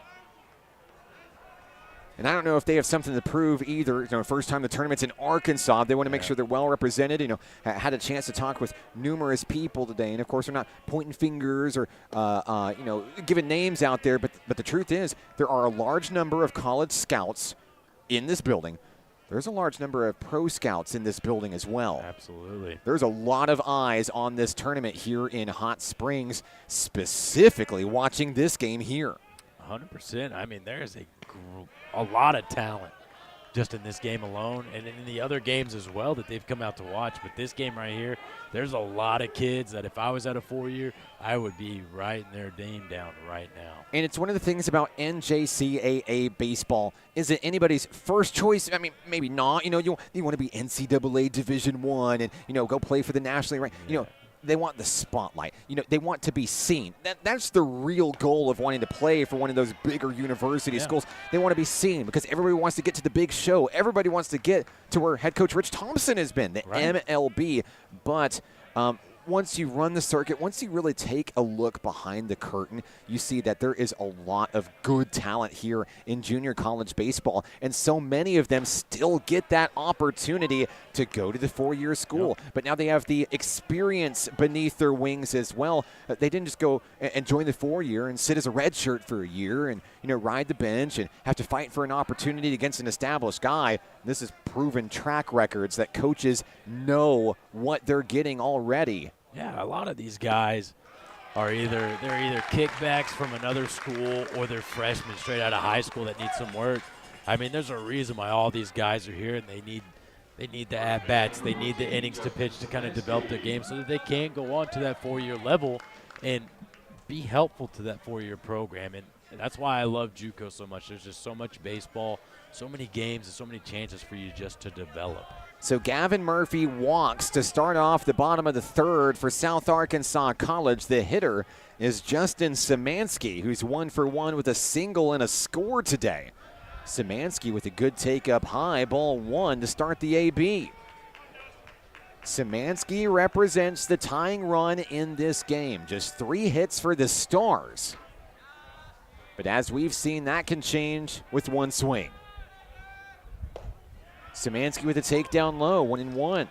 And I don't know if they have something to prove either. First time the tournament's in Arkansas. They want to make sure they're well represented. Had a chance to talk with numerous people today. And, of course, they're not pointing fingers or, giving names out there. But the truth is there are a large number of college scouts in this building. There's a large number of pro scouts in this building as well. Absolutely. There's a lot of eyes on this tournament here in Hot Springs, specifically watching this game here. 100%. I mean, there's a lot of talent just in this game alone and in the other games as well that they've come out to watch. But this game right here, there's a lot of kids that if I was at a 4-year, I would be writing their name down right now. And it's one of the things about NJCAA baseball is it anybody's first choice? I mean, maybe not. You want to be NCAA Division I and, go play for the nationally ranked. They want the spotlight. They want to be seen. That's the real goal of wanting to play for one of those bigger university schools. They want to be seen because everybody wants to get to the big show. Everybody wants to get to where head coach Rich Thompson has been, the MLB. But once you run the circuit, once you really take a look behind the curtain, you see that there is a lot of good talent here in junior college baseball, and so many of them still get that opportunity to go to the 4-year school. But now they have the experience beneath their wings as well. They didn't just go and join the 4-year and sit as a redshirt for a year and ride the bench and have to fight for an opportunity against an established guy. This is proven track records that coaches know what they're getting already. Yeah, a lot of these guys are either kickbacks from another school or they're freshmen straight out of high school that need some work. I mean, there's a reason why all these guys are here, and they need the at-bats. They need the innings to pitch to kind of develop their game so that they can go on to that 4-year level and be helpful to that 4-year program. And that's why I love JUCO so much. There's just so much baseball, so many games, and so many chances for you just to develop. So Gavin Murphy walks to start off the bottom of the third for South Arkansas College. The hitter is Justin Szymanski, who's 1 for 1 with a single and a score today. Szymanski with a good take up high, ball 1 to start the AB. Szymanski represents the tying run in this game. Just 3 hits for the Stars. But as we've seen, that can change with one swing. Szymanski with a takedown low, 1-1.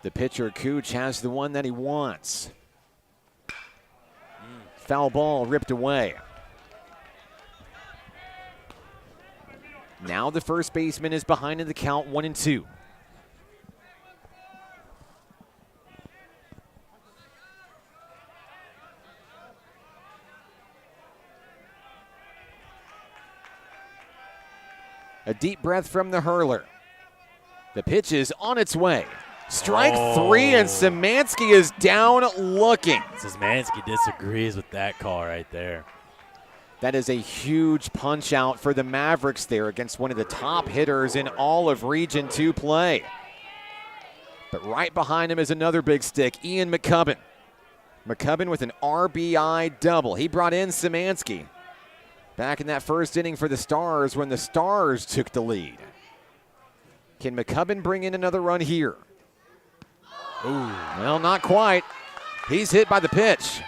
The pitcher, Cooch, has the one that he wants. Foul ball ripped away. Now the first baseman is behind in the count, 1-2. A deep breath from the hurler. The pitch is on its way. Strike 3, and Szymanski is down looking. Szymanski disagrees with that call right there. That is a huge punch out for the Mavericks there against one of the top hitters in all of Region 2 play. But right behind him is another big stick, Ian McCubbin. McCubbin with an RBI double. He brought in Szymanski back in that first inning for the Stars when the Stars took the lead. Can McCubbin bring in another run here? Ooh. Well, not quite. He's hit by the pitch.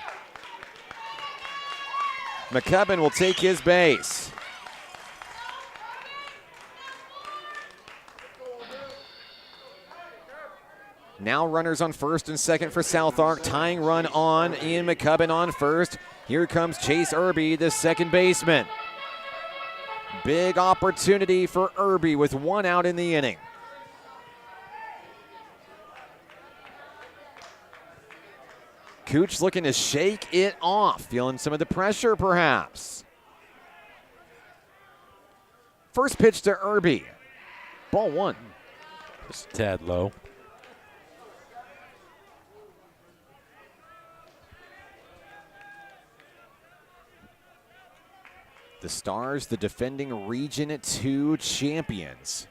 McCubbin will take his base. Now runners on first and second for South Ark. Tying run on Ian McCubbin on first. Here comes Chase Irby, the second baseman. Big opportunity for Irby with 1 out in the inning. Cooch looking to shake it off, feeling some of the pressure perhaps. First pitch to Irby. Ball 1. Just a tad low. The Stars, the defending Region 2 champions,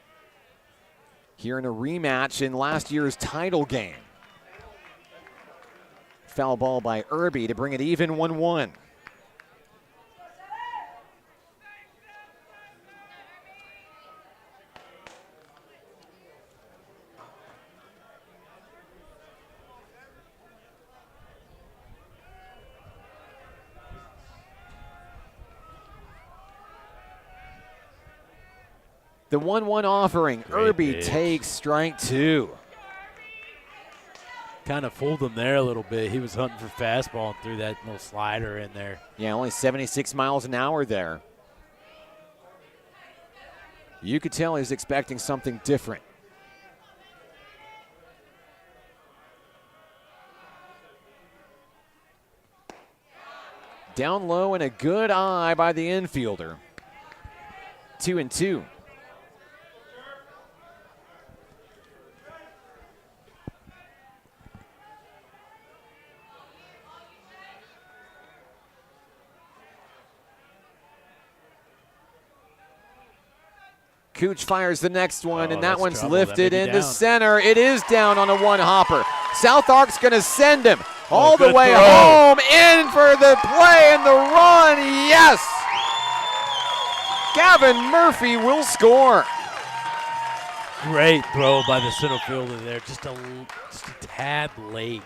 here in a rematch in last year's title game. Foul ball by Irby to bring it even, 1-1. The 1-1 offering. Great Irby pitch. takes strike 2. Kind of fooled him there a little bit. He was hunting for fastball and threw that little slider in there. Yeah, only 76 miles an hour there. You could tell he's expecting something different. Down low and a good eye by the infielder. 2-2. Cooch fires the next one, and that one's lifted into center. It is down on a one-hopper. South Ark's going to send him all the way home, in for the play and the run. Yes! Gavin Murphy will score. Great throw by the center fielder there, just a tad late.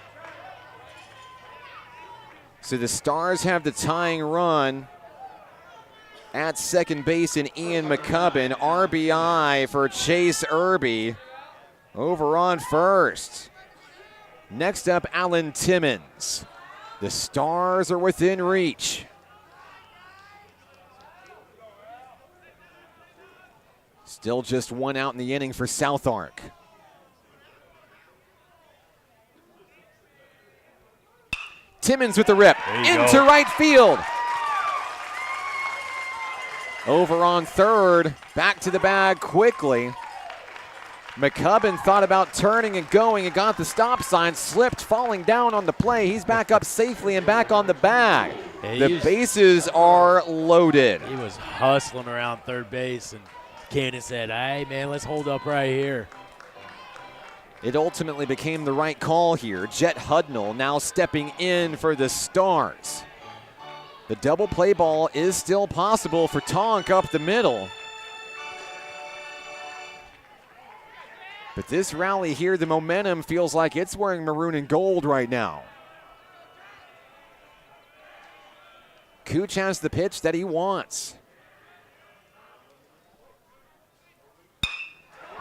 So the Stars have the tying run at second base in Ian McCubbin. RBI for Chase Irby over on first. Next up, Alan Timmons. The Stars are within reach. Still just 1 out in the inning for South Ark. Timmons with the rip into right field. Over on third, back to the bag quickly. McCubbin thought about turning and going and got the stop sign, slipped, falling down on the play. He's back up safely and back on the bag. The bases are loaded. He was hustling around third base, and Cannon said, hey, man, let's hold up right here. It ultimately became the right call here. Jet Hudnall now stepping in for the Stars. The double play ball is still possible for Tonk up the middle. But this rally here, the momentum feels like it's wearing maroon and gold right now. Cooch has the pitch that he wants.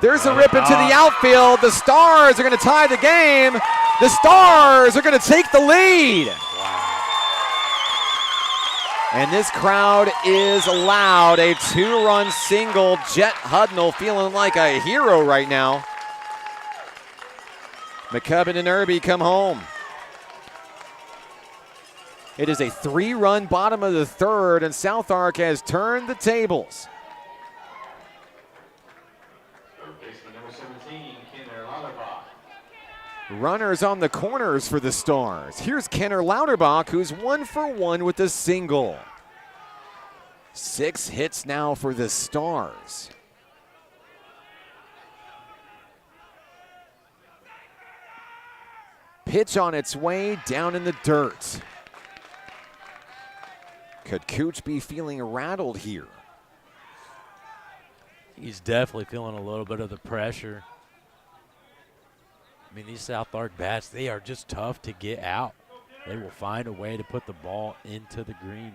There's a rip into the outfield. The Stars are going to tie the game. The Stars are going to take the lead. And this crowd is loud. A 2-run single. Jet Hudnall feeling like a hero right now. McCubbin and Irby come home. It is a 3-run bottom of the third, and South Ark has turned the tables. Runners on the corners for the Stars. Here's Kenner Lauterbach, who's 1 for 1 with a single. 6 hits now for the Stars. Pitch on its way down in the dirt. Could Cooch be feeling rattled here? He's definitely feeling a little bit of the pressure. I mean, these South Ark bats, they are just tough to get out. They will find a way to put the ball into the green.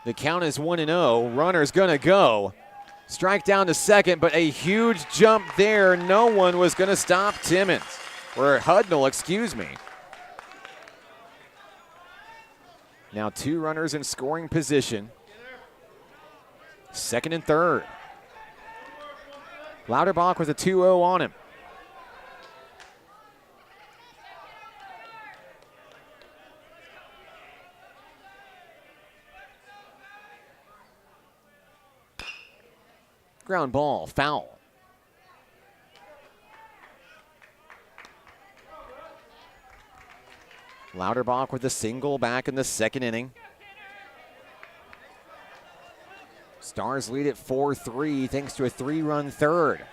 The count is 1-0. Runner's gonna go. Strike down to second, but a huge jump there. No one was gonna stop Timmons, or Hudnall, excuse me. Now 2 runners in scoring position. Second and third. Lauterbach with a 2-0 on him. Ground ball, foul. Lauterbach with a single back in the second inning. Stars lead at 4-3 thanks to a 3-run third.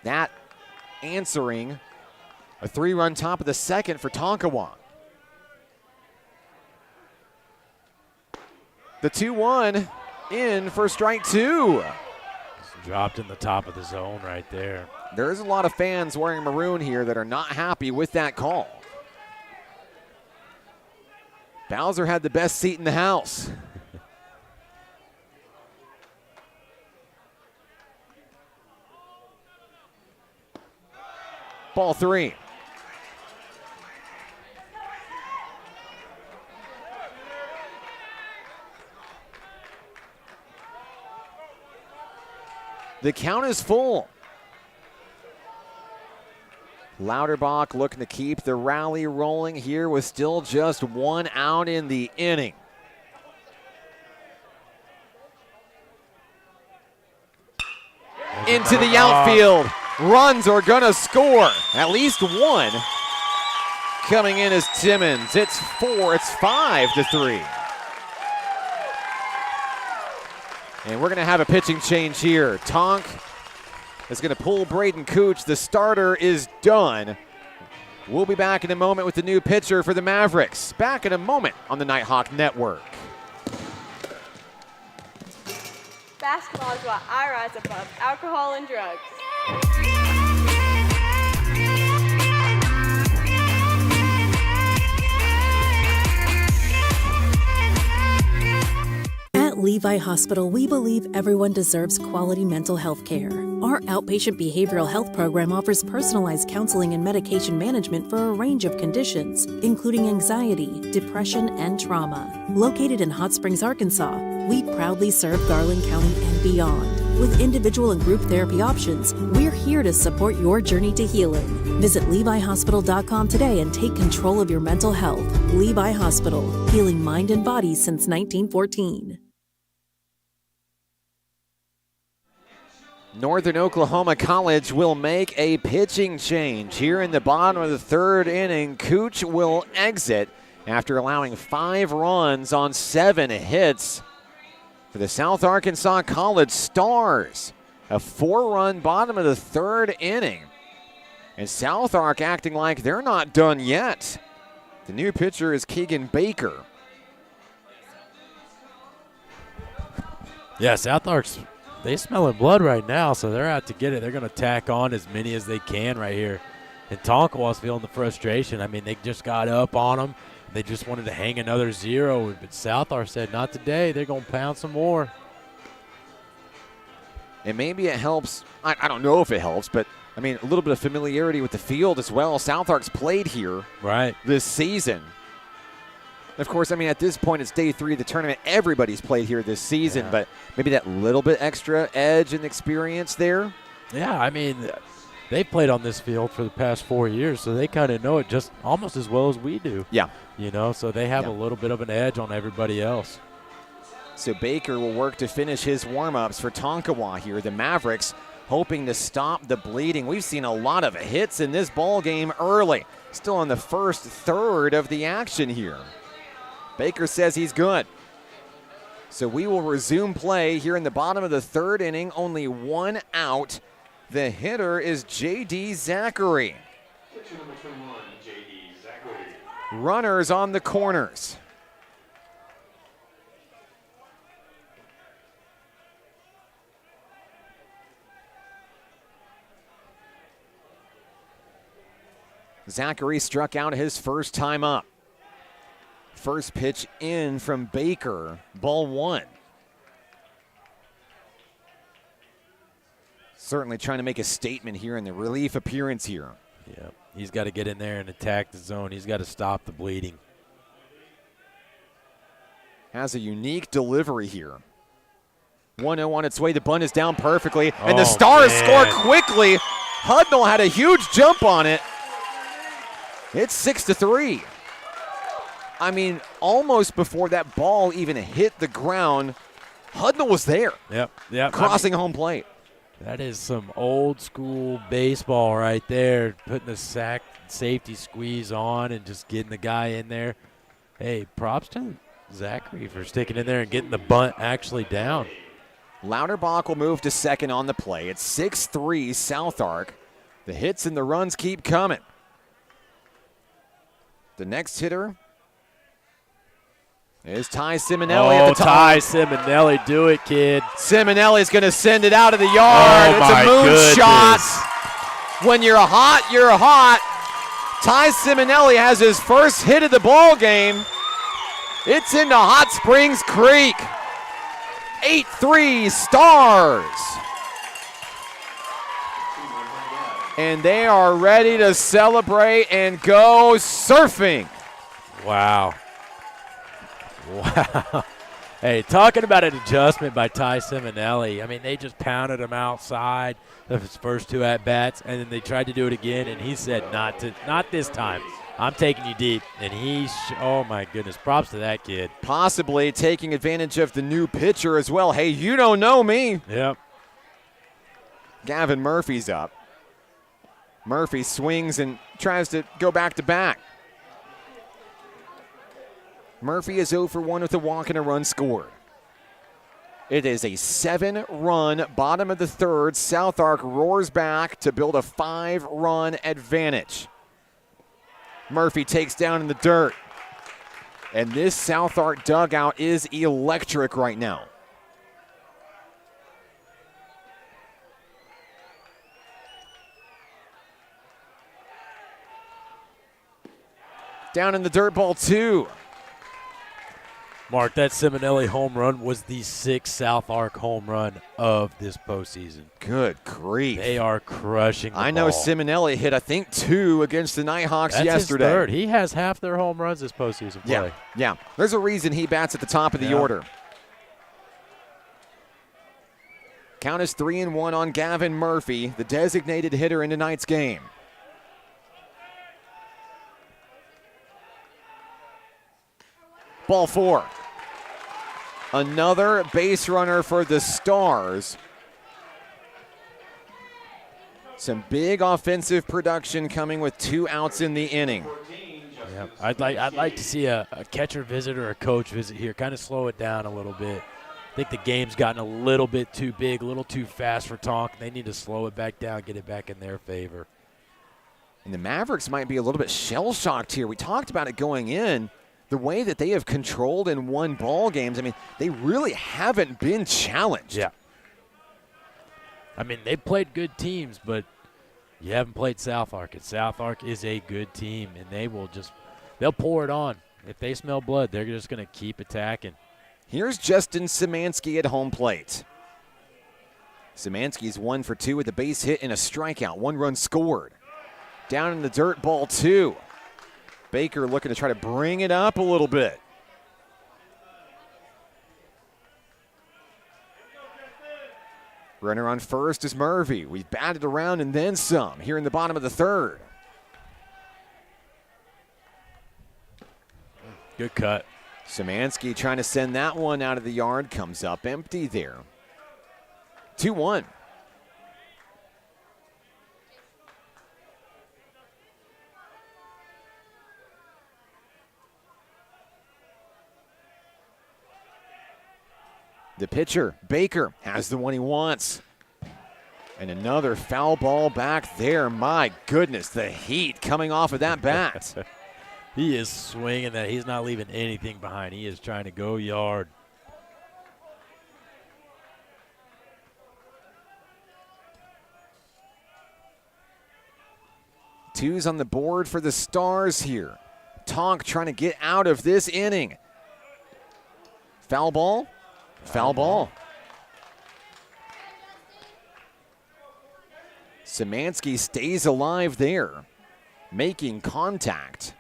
That answering a 3-run top of the second for Tonkawa. The 2-1 in for strike 2. Dropped in the top of the zone right there. There's a lot of fans wearing maroon here that are not happy with that call. Bowser had the best seat in the house. Ball 3. The count is full. Lauterbach looking to keep the rally rolling here with still just 1 out in the inning. Into the outfield. Runs are gonna score. At least 1. Coming in is Timmons. It's 5-3. And we're gonna have a pitching change here. Tonk is gonna pull Braden Cooch. The starter is done. We'll be back in a moment with the new pitcher for the Mavericks. Back in a moment on the Nighthawk Network. Basketball is why I rise above alcohol and drugs. At Levi Hospital, we believe everyone deserves quality mental health care. Our outpatient behavioral health program offers personalized counseling and medication management for a range of conditions, including anxiety, depression, and trauma. Located in Hot Springs, Arkansas, we proudly serve Garland County and beyond. With individual and group therapy options, we're here to support your journey to healing. Visit LeviHospital.com today and take control of your mental health. Levi Hospital, healing mind and body since 1914. Northern Oklahoma College will make a pitching change. Here in the bottom of the third inning, Cooch will exit after allowing 5 runs on 7 hits for the South Arkansas College Stars. A 4-run bottom of the third inning. And South Ark acting like they're not done yet. The new pitcher is Keegan Baker. Yeah, South Ark's, they smelling blood right now, so they're out to get it. They're going to tack on as many as they can right here. And Tonkawa's feeling the frustration. I mean, they just got up on them. They just wanted to hang another 0, but South Ark said, not today. They're going to pound some more. And maybe it helps. I don't know if it helps, but, I mean, a little bit of familiarity with the field as well. South Ark's played here this season. Of course, I mean, at this point, it's day 3 of the tournament. Everybody's played here this season, but maybe that little bit extra edge and experience there. Yeah, I mean, they've played on this field for the past 4 years, so they kind of know it just almost as well as we do. Yeah. You know, so they have a little bit of an edge on everybody else. So Baker will work to finish his warm-ups for Tonkawa here. The Mavericks hoping to stop the bleeding. We've seen a lot of hits in this ball game early. Still on the first third of the action here. Baker says he's good. So we will resume play here in the bottom of the third inning. Only 1 out. The hitter is J.D. Zachary. Pitcher number 21, J.D. Zachary. Runners on the corners. Zachary struck out his first time up. First pitch in from Baker, ball 1. Certainly trying to make a statement here in the relief appearance here. Yeah, he's got to get in there and attack the zone. He's got to stop the bleeding. Has a unique delivery here. 1-0 on its way. The bunt is down perfectly, and the Stars score quickly. Hudnall had a huge jump on it. It's 6-3. I mean, almost before that ball even hit the ground, Hudnall was there. Yep. Crossing home plate. That is some old school baseball right there, putting the safety squeeze on and just getting the guy in there. Hey, props to Zachary for sticking in there and getting the bunt actually down. Lauterbach will move to second on the play. It's 6-3 South Ark. The hits and the runs keep coming. The next hitter is Ty Simonelli at the top. Ty Simonelli, do it, kid. Simonelli's going to send it out of the yard. It's a moonshot. When you're hot, you're hot. Ty Simonelli has his first hit of the ball game. It's into Hot Springs Creek. 8-3 Stars. And they are ready to celebrate and go surfing. Wow. Hey, talking about an adjustment by Ty Simonelli. I mean, they just pounded him outside of his first 2 at-bats, and then they tried to do it again, and he said, not this time. I'm taking you deep. And oh, my goodness, props to that kid. Possibly taking advantage of the new pitcher as well. Hey, you don't know me. Yep. Gavin Murphy's up. Murphy swings and tries to go back-to-back. Murphy is 0 for 1 with a walk and a run scored. It is a 7-run bottom of the third. South Ark roars back to build a 5-run advantage. Murphy takes down in the dirt. And this South Ark dugout is electric right now. Down in the dirt, ball 2. Mark, that Simonelli home run was the 6th South Ark home run of this postseason. Good grief. They are crushing the I know ball. Simonelli hit, I think, 2 against the Nighthawks yesterday. His third. He has half their home runs this postseason play. Yeah. There's a reason he bats at the top of the order. Count is 3-1 on Gavin Murphy, the designated hitter in tonight's game. Ball 4. Another base runner for the Stars. Some big offensive production coming with 2 outs in the inning. Yep. I'd like to see a catcher visit or a coach visit here, kind of slow it down a little bit. I think the game's gotten a little bit too big, a little too fast for Tonk. They need to slow it back down, get it back in their favor. And the Mavericks might be a little bit shell-shocked here. We talked about it going in. The way that they have controlled and won ball games, I mean, they really haven't been challenged. Yeah. I mean, they played good teams, but you haven't played South Ark. And South Ark is a good team, and they'll pour it on. If they smell blood, they're just going to keep attacking. Here's Justin Szymanski at home plate. Szymanski's 1 for 2 with a base hit and a strikeout. 1 run scored. Down in the dirt, ball 2. Baker looking to try to bring it up a little bit. Runner on first is Murphy. We've batted around and then some here in the bottom of the third. Good cut. Szymanski trying to send that one out of the yard. Comes up empty there. 2-1. The pitcher, Baker, has the one he wants. And another foul ball back there. My goodness, the heat coming off of that bat. He is swinging that. He's not leaving anything behind. He is trying to go yard. Twos on the board for the Stars here. Tonk trying to get out of this inning. Foul ball. Foul ball. Szymanski stays alive there, making contact.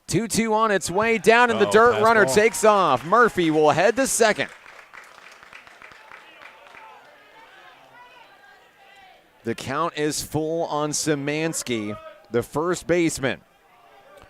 Two on its way down in the dirt. Runner takes off. Murphy will head to second. The count is full on Szymanski, the first baseman.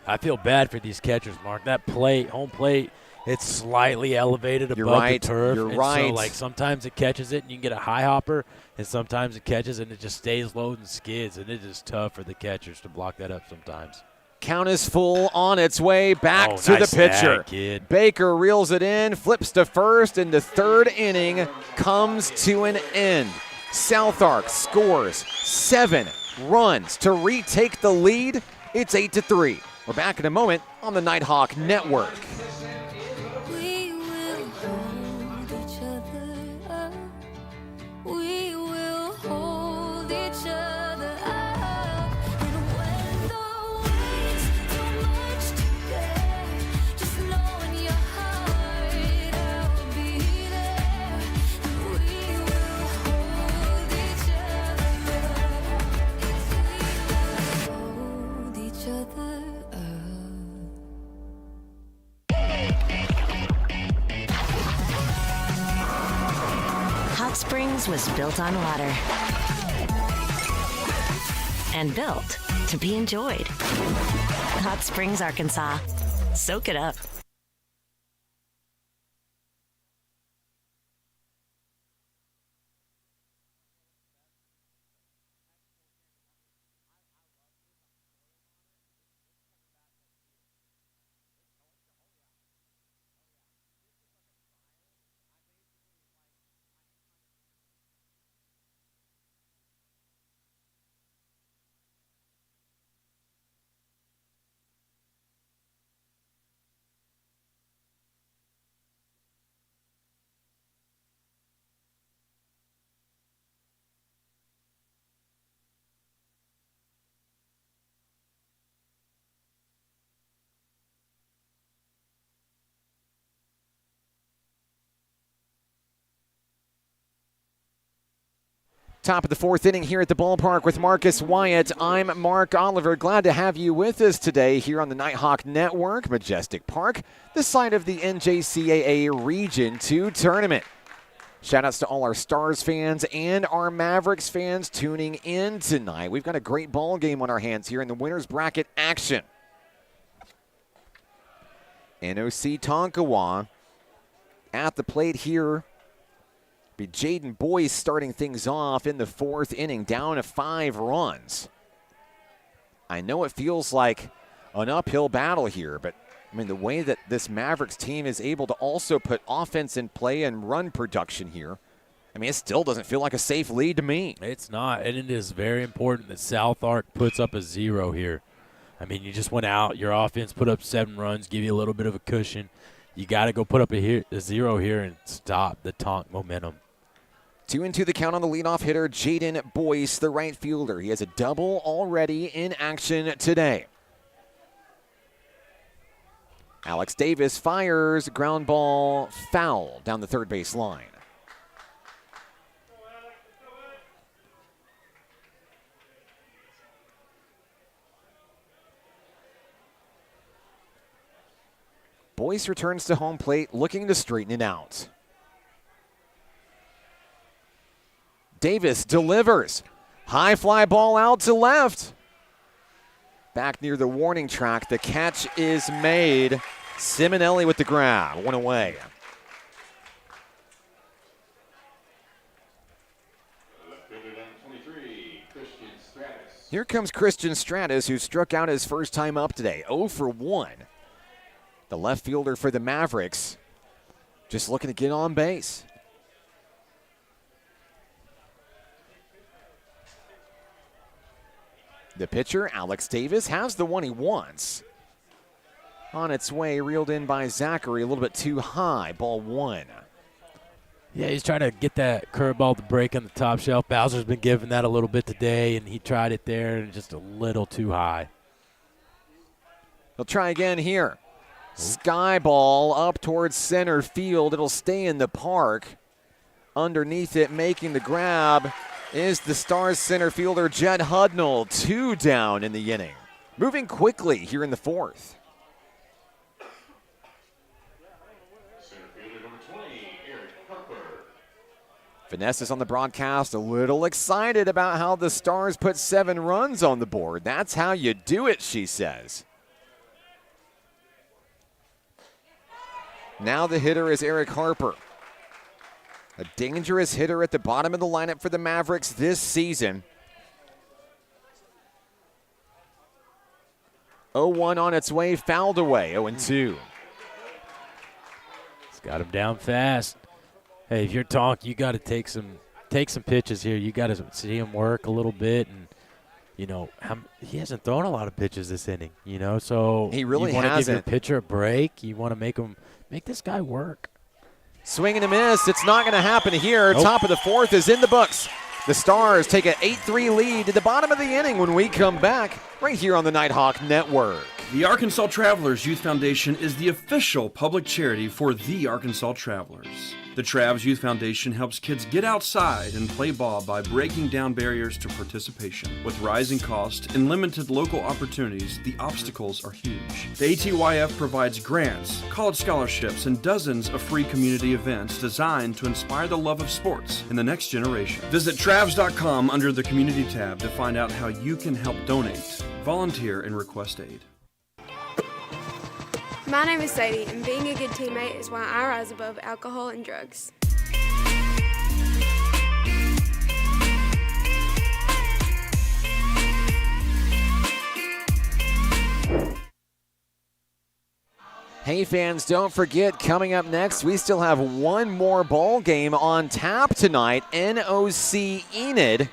I feel bad for these catchers, Mark. That plate, home plate, it's slightly elevated above the turf. You're right. So, like, sometimes it catches it and you can get a high hopper, and sometimes it catches and it just stays low and skids, and it is tough for the catchers to block that up sometimes. Count is full on its way back to nice the pitcher. snag, kid. Baker reels it in, flips to first, and the third inning comes to an end. South Ark scores 7 runs to retake the lead. It's 8-3. We're back in a moment on the Nighthawk Network. We will hold each other up. We will hold each other up. And when the weight's too much to bear, just know in your heart I'll be there. And we will hold each other up. Hold each other up. Hot Springs was built on water and built to be enjoyed. Hot Springs, Arkansas. Soak it up. Top of the fourth inning here at the ballpark with Marcus Wyatt. I'm Mark Oliver. Glad to have you with us today here on the Nighthawk Network, Majestic Park, the site of the NJCAA Region 2 tournament. Shout-outs to all our Stars fans and our Mavericks fans tuning in tonight. We've got a great ball game on our hands here in the winner's bracket action. NOC Tonkawa at the plate here. Be Jaden Boyce starting things off in the fourth inning, down to 5 runs. I know it feels like an uphill battle here, but I mean, the way that this Mavericks team is able to also put offense in play and run production here, I mean, it still doesn't feel like a safe lead to me. It's not, and it is very important that South Ark puts up a 0 here. I mean, you just went out. Your offense put up 7 runs, give you a little bit of a cushion. You got to go put up a 0 here and stop the Tonk momentum. 2-2 the count on the leadoff hitter, Jaden Boyce, the right fielder. He has a double already in action today. Alex Davis fires, ground ball, foul down the third base line. Boyce returns to home plate, looking to straighten it out. Davis delivers. High fly ball out to left. Back near the warning track, the catch is made. Simonelli with the grab, 1 away. Here comes Christian Stratus, who struck out his first time up today, 0 for 1. The left fielder for the Mavericks, just looking to get on base. The pitcher, Alex Davis, has the one he wants. On its way, reeled in by Zachary, a little bit too high, ball 1. Yeah, he's trying to get that curveball to break on the top shelf. Bowser's been giving that a little bit today, and he tried it there, and just a little too high. He'll try again here. Sky ball up towards center field. It'll stay in the park. Underneath it, making the grab, is the Stars center fielder, Jed Hudnall. 2 down in the inning. Moving quickly here in the 4th. Vanessa is on the broadcast, a little excited about how the Stars put 7 runs on the board. That's how you do it, she says. Now the hitter is Eric Harper. A dangerous hitter at the bottom of the lineup for the Mavericks this season. 0-1 on its way, fouled away, 0-2. It's got him down fast. Hey, if you're Tonk, you got to take some pitches here. You got to see him work a little bit, and you know he hasn't thrown a lot of pitches this inning. You know, so he really you want to give your hasn't. pitcher a break. You want to make this guy work. Swing and a miss. It's not going to happen here. Nope. Top of the 4th is in the books. The Stars take an 8-3 lead to the bottom of the inning when we come back right here on the Nighthawk Network. The Arkansas Travelers Youth Foundation is the official public charity for the Arkansas Travelers. The Travs Youth Foundation helps kids get outside and play ball by breaking down barriers to participation. With rising costs and limited local opportunities, the obstacles are huge. The ATYF provides grants, college scholarships, and dozens of free community events designed to inspire the love of sports in the next generation. Visit Travs.com under the Community tab to find out how you can help donate, volunteer, and request aid. My name is Sadie, and being a good teammate is why I rise above alcohol and drugs. Hey fans, don't forget, coming up next, we still have one more ball game on tap tonight. NOC Enid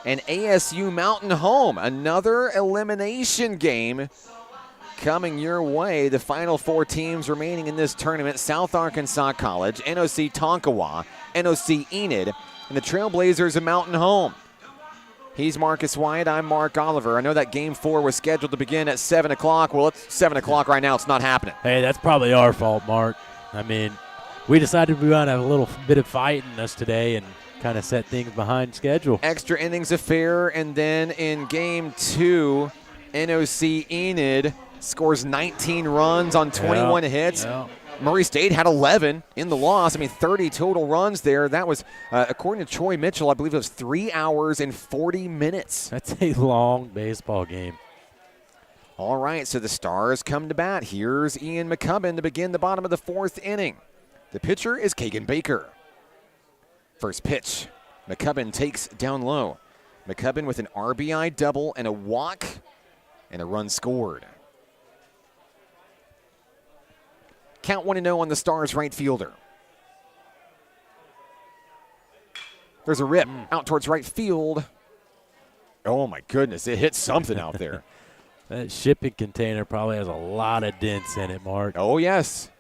and ASU Mountain Home. Another elimination game coming your way. The final 4 teams remaining in this tournament: South Arkansas College, NOC Tonkawa, NOC Enid, and the Trailblazers of Mountain Home. He's Marcus Wyatt. I'm Mark Oliver. I know that Game 4 was scheduled to begin at 7 o'clock. Well, it's 7 o'clock right now. It's not happening. Hey, that's probably our fault, Mark. I mean, we decided we want to have a little bit of fight in us today and kind of set things behind schedule. Extra innings affair, and then in Game 2, NOC Enid scores 19 runs on 21 hits. Yeah. Murray State had 11 in the loss. I mean, 30 total runs there. That was, according to Troy Mitchell, I believe it was 3 hours and 40 minutes. That's a long baseball game. All right, so the Stars come to bat. Here's Ian McCubbin to begin the bottom of the 4th inning. The pitcher is Kagan Baker. First pitch, McCubbin takes down low. McCubbin with an RBI double and a walk And a run scored. Count 1-0 on the Stars right fielder. There's a rip out towards right field. Oh, my goodness. It hit something out there. That shipping container probably has a lot of dents in it, Mark. Oh, yes.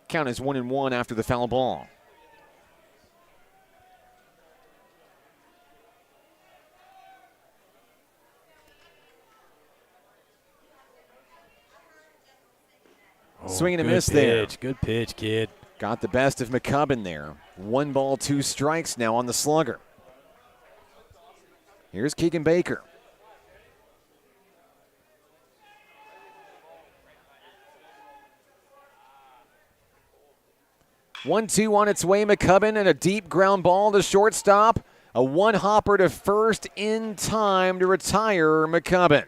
Count is 1-1 after the foul ball. Swing and a miss there. Good pitch, kid. Got the best of McCubbin there. 1 ball, 2 strikes now on the slugger. Here's Keegan Baker. One-two on its way, McCubbin, and a deep ground ball to shortstop. A one-hopper to first in time to retire McCubbin.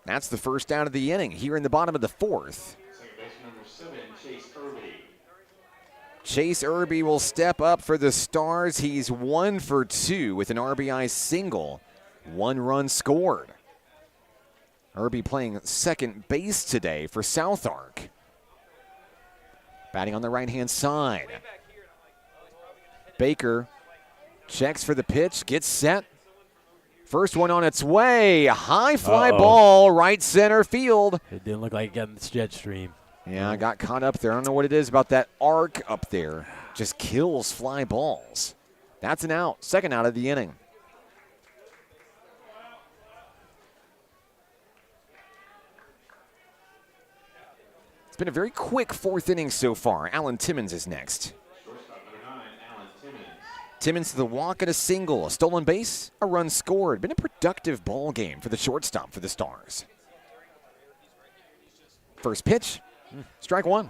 That's the first out of the inning here in the bottom of the 4th. Second baseman number 7, Chase Irby. Chase Irby will step up for the Stars. He's 1 for 2 with an RBI single. 1 run scored. Irby playing second base today for South Ark. Batting on the right-hand side. Baker checks for the pitch, gets set. First one on its way. High fly ball, right center field. It didn't look like it got in the jet stream. Yeah, I got caught up there. I don't know what it is about that arc up there. Just kills fly balls. That's an out. Second out of the inning. It's been a very quick 4th inning so far. Alan Timmons is next. Shortstop number 9, Alan Timmons. Timmons to the walk and a single. A stolen base, a run scored. Been a productive ball game for the shortstop for the Stars. First pitch, strike 1.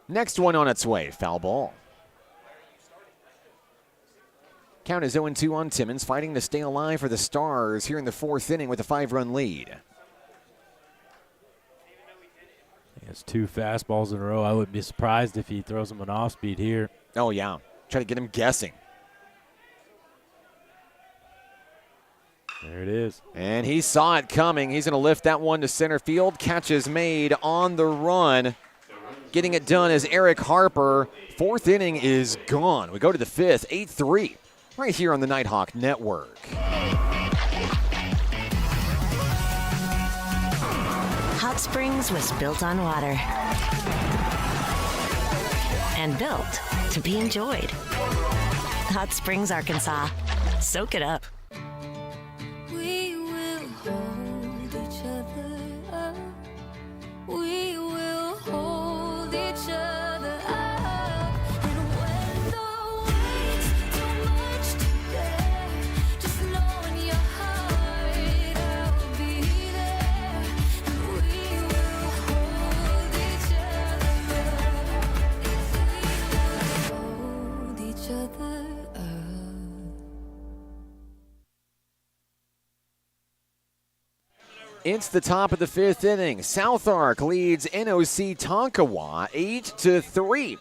Next one on its way, foul ball. Count is 0-2 on Timmons, fighting to stay alive for the Stars here in the 4th inning with a 5-run lead. It's 2 fastballs in a row. I wouldn't be surprised if he throws him an off-speed here. Oh, yeah. Try to get him guessing. There it is. And he saw it coming. He's going to lift that one to center field. Catch is made on the run. Getting it done is Eric Harper. 4th inning is gone. We go to the 5th, 8-3, right here on the Nighthawk Network. Hot Springs was built on water and built to be enjoyed. Hot Springs, Arkansas. Soak it up. We will hold each other up. We will hold each other up. And when the weight's too much to bear, just know in your heart I'll be there. And we will hold each other up. Hold each other up. It's the top of the 5th inning. South Ark leads NOC Tonkawa 8-3.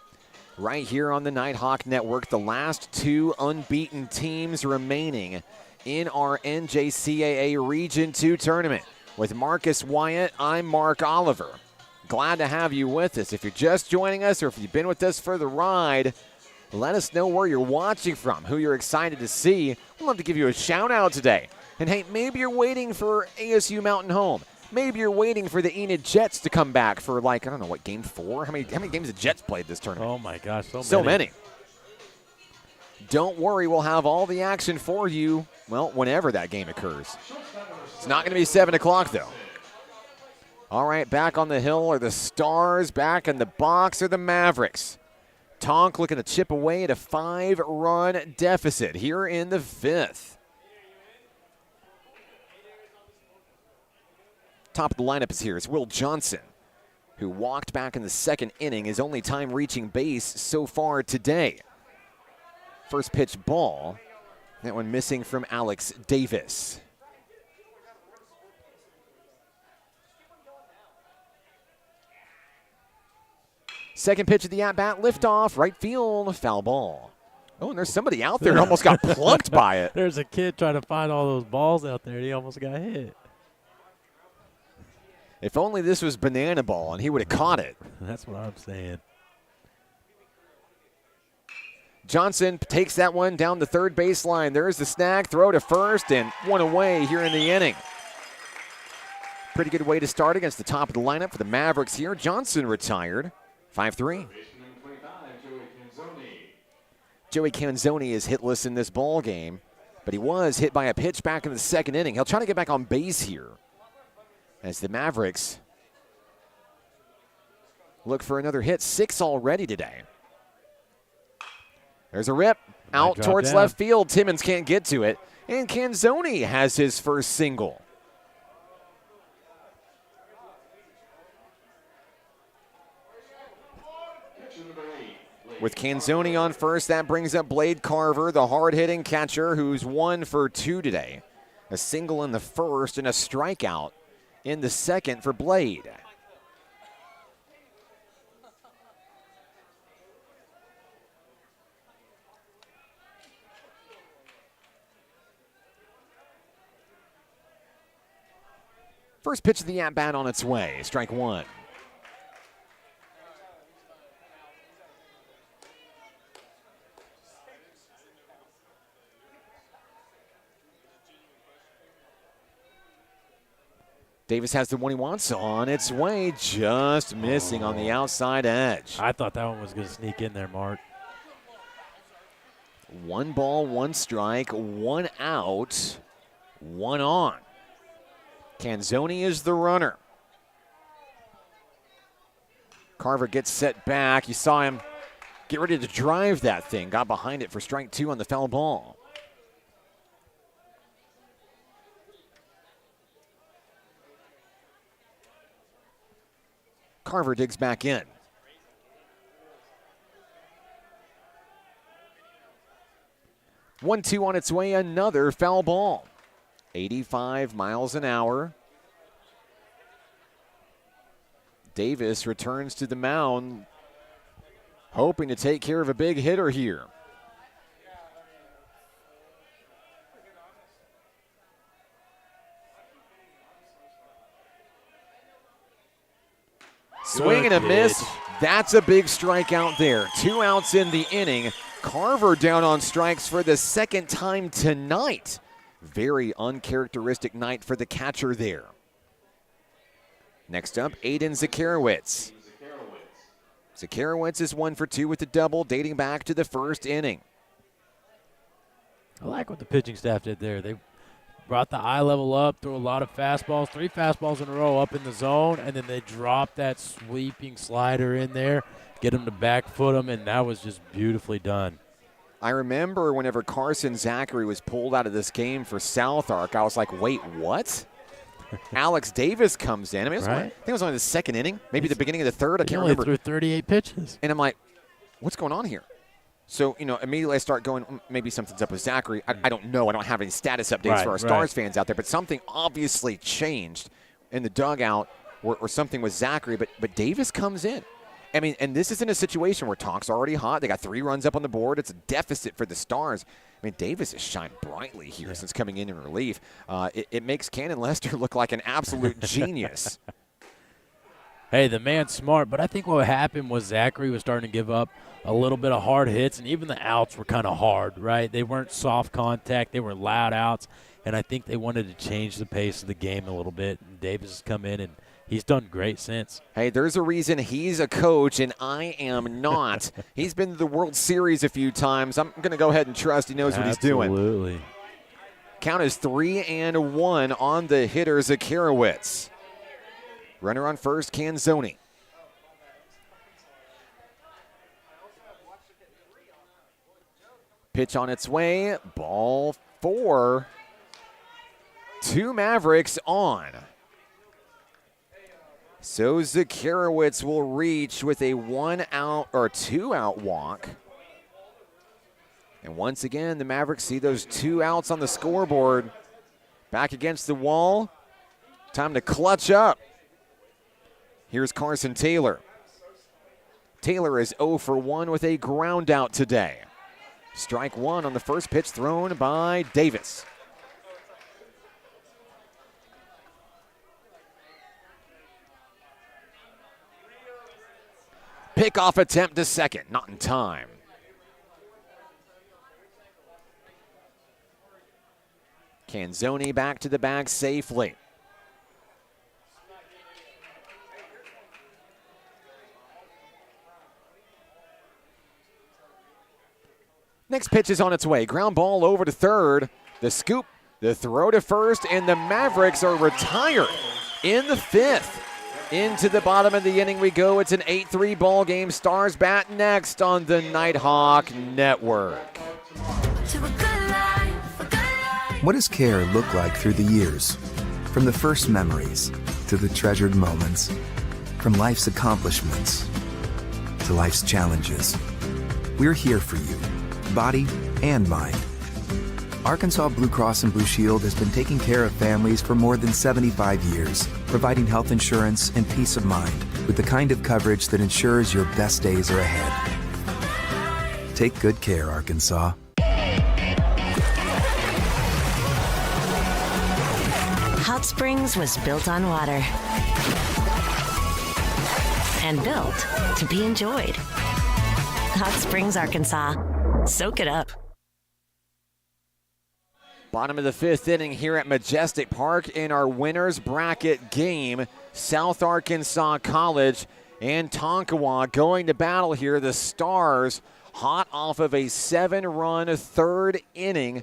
Right here on the Nighthawk Network, the last 2 unbeaten teams remaining in our NJCAA Region 2 tournament. With Marcus Wyatt, I'm Mark Oliver. Glad to have you with us. If you're just joining us or if you've been with us for the ride, let us know where you're watching from, who you're excited to see. We'd love to give you a shout out today. And hey, maybe you're waiting for ASU Mountain Home. Maybe you're waiting for the Enid Jets to come back for, like, I don't know, what, game 4? How many games the Jets played this tournament? Oh, my gosh, so many. Don't worry, we'll have all the action for you, well, whenever that game occurs. It's not going to be 7 o'clock, though. All right, back on the hill are the Stars. Back in the box are the Mavericks. Tonk looking to chip away at a 5-run deficit here in the 5th. Top of the lineup is here. It's Will Johnson, who walked back in the 2nd inning, his only time reaching base so far today. First pitch ball. That one missing from Alex Davis. Second pitch of the at-bat, liftoff, right field, foul ball. Oh, and there's somebody out there who almost got plunked by it. There's a kid trying to find all those balls out there, and he almost got hit. If only this was banana ball and he would have caught it. That's what I'm saying. Johnson takes that one down the third baseline. There's the snag, throw to first, and one away here in the inning. Pretty good way to start against the top of the lineup for the Mavericks here. Johnson retired, 5-3. Joey Canzoni is hitless in this ball game, but he was hit by a pitch back in the second inning. He'll try to get back on base here as the Mavericks look for another hit. 6 already today. There's a rip out towards left field. Timmons can't get to it, and Canzoni has his first single. With Canzoni on first, that brings up Blade Carver, the hard-hitting catcher who's 1 for 2 today. A single in the first and a strikeout in the second for Blade. First pitch of the at-bat on its way, strike 1. Davis has the one he wants on its way, just missing on the outside edge. I thought that one was going to sneak in there, Mark. 1 ball, 1 strike, 1 out, 1 on. Canzoni is the runner. Carver gets set back. You saw him get ready to drive that thing. Got behind it for strike 2 on the foul ball. Carver digs back in. One-two on its way, another foul ball. 85 miles an hour. Davis returns to the mound, hoping to take care of a big hitter here. Swing and a miss. That's a big strikeout there. 2 outs in the inning. Carver down on strikes for the second time tonight. Very uncharacteristic night for the catcher there. Next up, Aiden Zakarowicz. Zakarowicz is 1 for 2 with the double, dating back to the first inning. I like what the pitching staff did there. They brought the eye level up, threw a lot of fastballs, 3 fastballs in a row up in the zone, and then they dropped that sweeping slider in there, get him to back foot him, and that was just beautifully done. I remember whenever Carson Zachary was pulled out of this game for South Ark, I was like, wait, what? Alex Davis comes in. I mean, I think it was only the second inning, maybe the beginning of the third. I can't remember. He only threw 38 pitches. And I'm like, what's going on here? So, immediately I start going, maybe something's up with Zachary. I don't know. I don't have any status updates for our Stars fans out there, but something obviously changed in the dugout or something with Zachary, but Davis comes in. I mean, and this isn't a situation where talk's already hot. They got 3 runs up on the board. It's a deficit for the Stars. I mean, Davis has shined brightly here since coming in relief. It makes Cannon Lester look like an absolute genius. Hey, the man's smart, but I think what happened was Zachary was starting to give up a little bit of hard hits, and even the outs were kind of hard, right? They weren't soft contact. They were loud outs, and I think they wanted to change the pace of the game a little bit. And Davis has come in, and he's done great since. Hey, there's a reason he's a coach, and I am not. He's been to the World Series a few times. I'm going to go ahead and trust he knows what he's doing. Absolutely. Count is 3-1 on the hitter, Zakarowicz. Runner on first, Canzoni. Pitch on its way. Ball 4. 2 Mavericks on. So Zakarowicz will reach with a 1-out or 2-out walk. And once again, the Mavericks see those 2 outs on the scoreboard. Back against the wall. Time to clutch up. Here's Carson Taylor. Taylor is 0 for 1 with a ground out today. Strike one on the first pitch thrown by Davis. Pickoff attempt to second, not in time. Canzoni back to the bag safely. Next pitch is on its way. Ground ball over to third. The scoop, the throw to first, and the Mavericks are retired in the fifth. Into the bottom of the inning we go. It's an 8-3 ball game. Stars bat next on the Nighthawk Network. What does care look like through the years? From the first memories to the treasured moments. From life's accomplishments to life's challenges. We're here for you, body and mind. Arkansas Blue Cross and Blue Shield has been taking care of families for more than 75 years, providing health insurance and peace of mind with the kind of coverage that ensures your best days are ahead. Take good care, Arkansas. Hot Springs was built on water and built to be enjoyed. Hot Springs, Arkansas. Soak it up. Bottom of the fifth inning here at Majestic Park in our winner's bracket game. South Arkansas College and Tonkawa going to battle here. The Stars hot off of a 7-run third inning,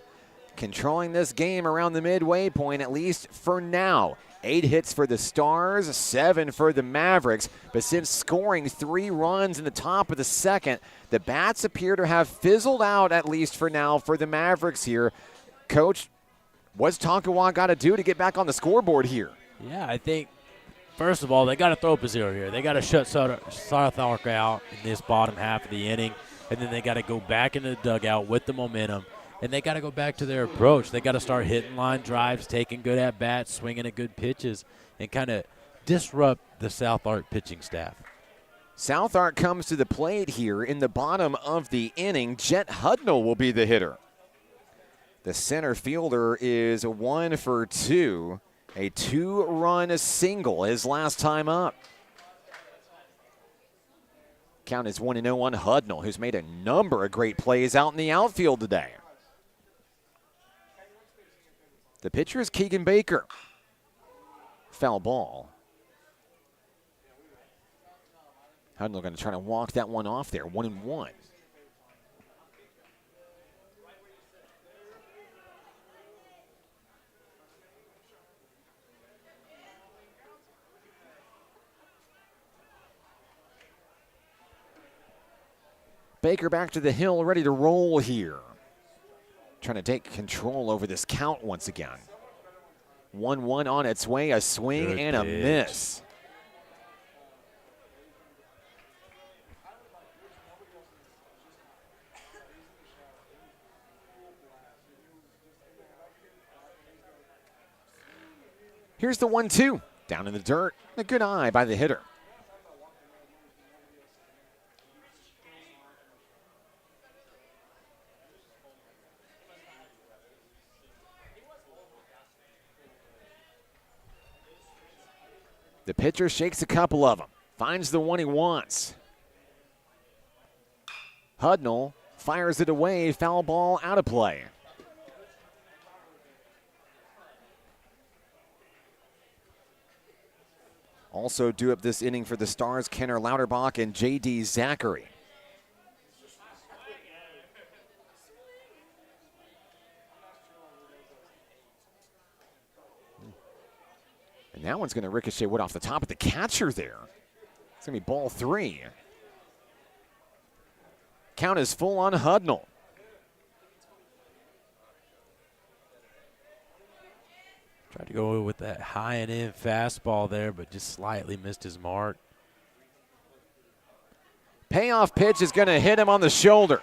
controlling this game around the midway point, at least for now. 8 hits for the Stars, 7 for the Mavericks. But since scoring 3 runs in the top of the second, the bats appear to have fizzled out, at least for now, for the Mavericks here. Coach, what's Tonkawa got to do to get back on the scoreboard here? Yeah, I think, first of all, they got to throw up a zero here. They got to shut South Ark out in this bottom half of the inning, and then they got to go back into the dugout with the momentum, and they got to go back to their approach. They got to start hitting line drives, taking good at-bats, swinging at good pitches, and kind of disrupt the South Ark pitching staff. South Ark comes to the plate here in the bottom of the inning. Jet Hudnall will be the hitter. The center fielder is 1 for 2. A 2-run single his last time up. Count is 1-0 on Hudnall, who's made a number of great plays out in the outfield today. The pitcher is Keegan Baker. Foul ball. Hudnall going to try to walk that one off there. 1-1. Baker back to the hill, ready to roll here. Trying to take control over this count once again. 1-1 on its way, a swing Good and a pitch. miss. Here's the 1-2. Down in the dirt. A good eye by the hitter. The pitcher shakes a couple of them. Finds the one he wants. Hudnall fires it away. Foul ball out of play. Also due up this inning for the Stars, Kenner Lauterbach and J.D. Zachary. And that one's going to ricochet wood off the top of the catcher there. It's going to be ball 3. Count is full on Hudnall. Tried to go with that high and in fastball there, but just slightly missed his mark. Payoff pitch is going to hit him on the shoulder.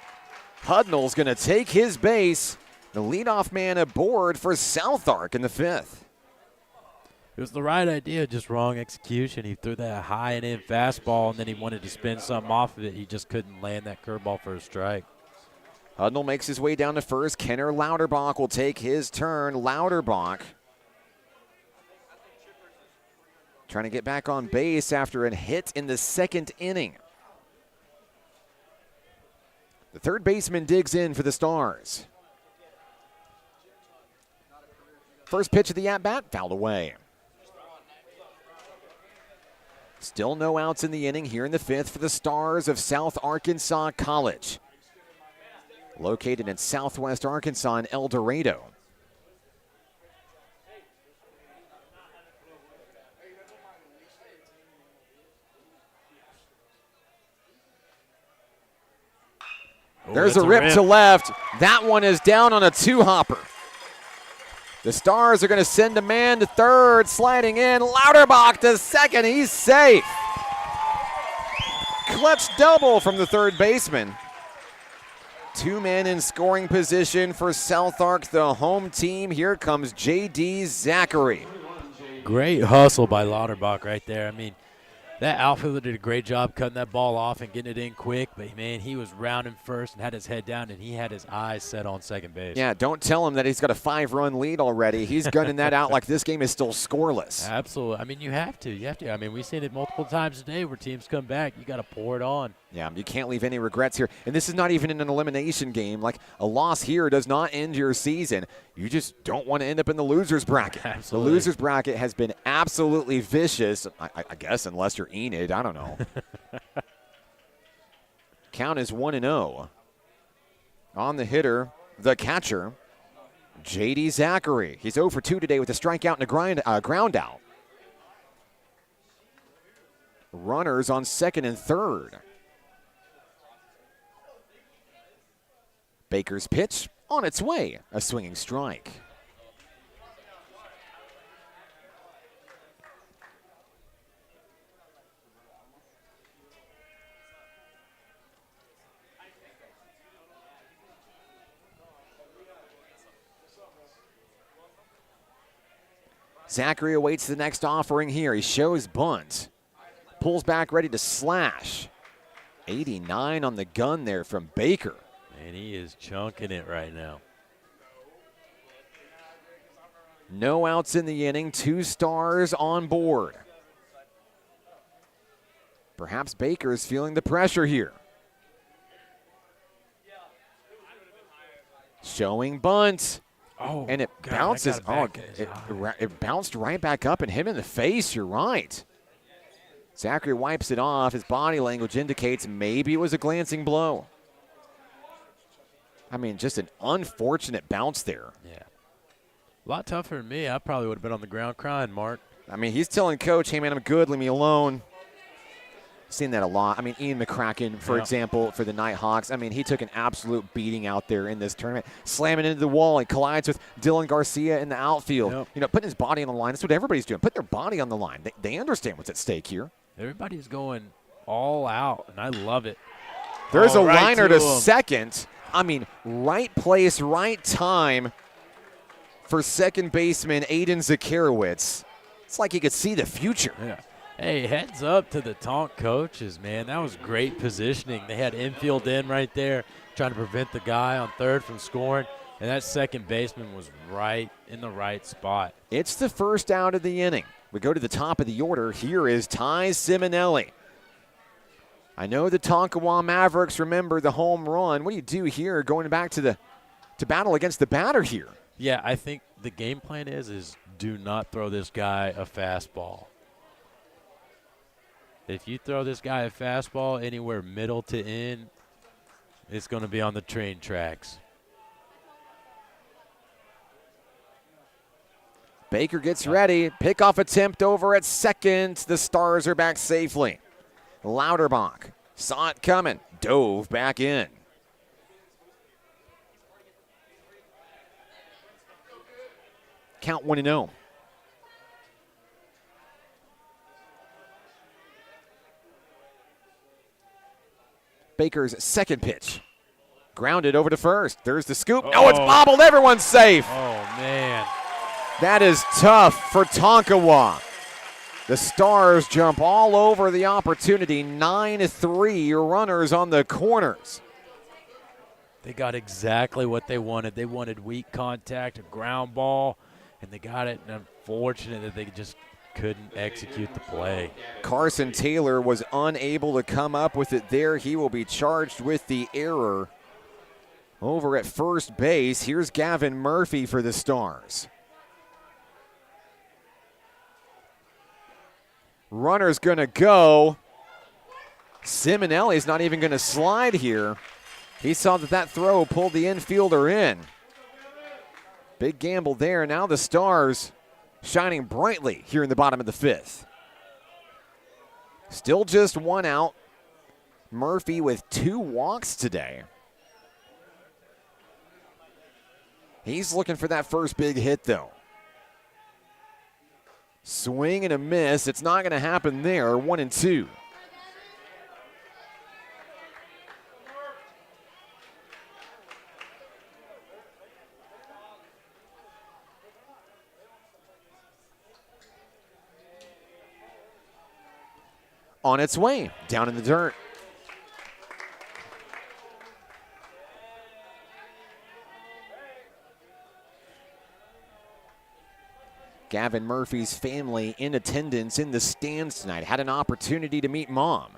Hudnall's going to take his base. The leadoff man aboard for South Ark in the 5th. It was the right idea, just wrong execution. He threw that high and in fastball, and then he wanted to spin something off of it. He just couldn't land that curveball for a strike. Hudnall makes his way down to first. Kenner Lauterbach will take his turn. Lauterbach trying to get back on base after a hit in the second inning. The third baseman digs in for the Stars. First pitch of the at-bat, fouled away. Still no outs in the inning here in the fifth for the Stars of South Arkansas College. Located in southwest Arkansas in El Dorado. There's a rip to left. That one is down on a two-hopper. The Stars are going to send a man to third, sliding in. Lauterbach to second. He's safe. Clutch double from the third baseman. Two men in scoring position for South Ark, the home team. Here comes J.D. Zachary. Great hustle by Lauterbach right there. I mean, that outfielder did a great job cutting that ball off and getting it in quick. But, man, he was rounding first and had his head down, and he had his eyes set on second base. Yeah, don't tell him that he's got a 5-run lead already. He's gunning that out like this game is still scoreless. Absolutely. I mean, you have to. You have to. I mean, we've seen it multiple times today where teams come back. You got to pour it on. Yeah, you can't leave any regrets here. And this is not even in an elimination game. Like, a loss here does not end your season. You just don't want to end up in the loser's bracket. Absolutely. The loser's bracket has been absolutely vicious, I guess, unless you're Enid. I don't know. Count is 1-0. On the hitter, the catcher, J.D. Zachary. He's 0 for 2 today with a strikeout and a ground out. Runners on second and third. Baker's pitch on its way, a swinging strike. Zachary awaits the next offering here. He shows bunt. Pulls back ready to slash. 89 on the gun there from Baker. And he is chunking it right now. No outs in the inning. 2 Stars on board. Perhaps Baker's feeling the pressure here. Showing bunt. Oh, and it God, bounces. It bounced right back up and hit him in the face. You're right. Zachary wipes it off. His body language indicates maybe it was a glancing blow. I mean, just an unfortunate bounce there. Yeah. A lot tougher than me. I probably would have been on the ground crying, Mark. I mean, he's telling Coach, hey, man, I'm good. Leave me alone. Seen that a lot. I mean, Ian McCracken, for example, for the Nighthawks. I mean, he took an absolute beating out there in this tournament, slamming into the wall and collides with Dylan Garcia in the outfield. Yep. You know, putting his body on the line. That's what everybody's doing. Put their body on the line. They understand what's at stake here. Everybody's going all out, and I love it. There's a right liner to him. second. I mean, right place, right time for second baseman Aiden Zakarowicz. It's like he could see the future. Yeah. Hey, heads up to the Tonk coaches, man. That was great positioning. They had infield in right there, trying to prevent the guy on third from scoring, and that second baseman was right in the right spot. It's the first out of the inning. We go to the top of the order. Here is Ty Simonelli. I know the Tonkawa Mavericks remember the home run. What do you do here going back to battle against the batter here? Yeah, I think the game plan is do not throw this guy a fastball. If you throw this guy a fastball anywhere middle to in, it's going to be on the train tracks. Baker gets ready. Pickoff attempt over at second. The Stars are back safely. Lauterbach saw it coming, dove back in. Count 1-0. Baker's second pitch. Grounded over to first. There's the scoop. No, it's bobbled. Everyone's safe. Oh, man. That is tough for Tonkawa. The Stars jump all over the opportunity. 9-3 runners on the corners. They got exactly what they wanted. They wanted weak contact, a ground ball, and they got it. And unfortunate that they just couldn't execute the play. Carson Taylor was unable to come up with it there. He will be charged with the error. Over at first base, here's Gavin Murphy for the Stars. Runner's going to go. Simonelli's not even going to slide here. He saw that throw pulled the infielder in. Big gamble there. Now the Stars shining brightly here in the bottom of the fifth. Still just one out. Murphy with 2 walks today. He's looking for that first big hit, though. Swing and a miss. It's not going to happen there. 1-2. On its way, down in the dirt. Gavin Murphy's family in attendance in the stands tonight. Had an opportunity to meet Mom.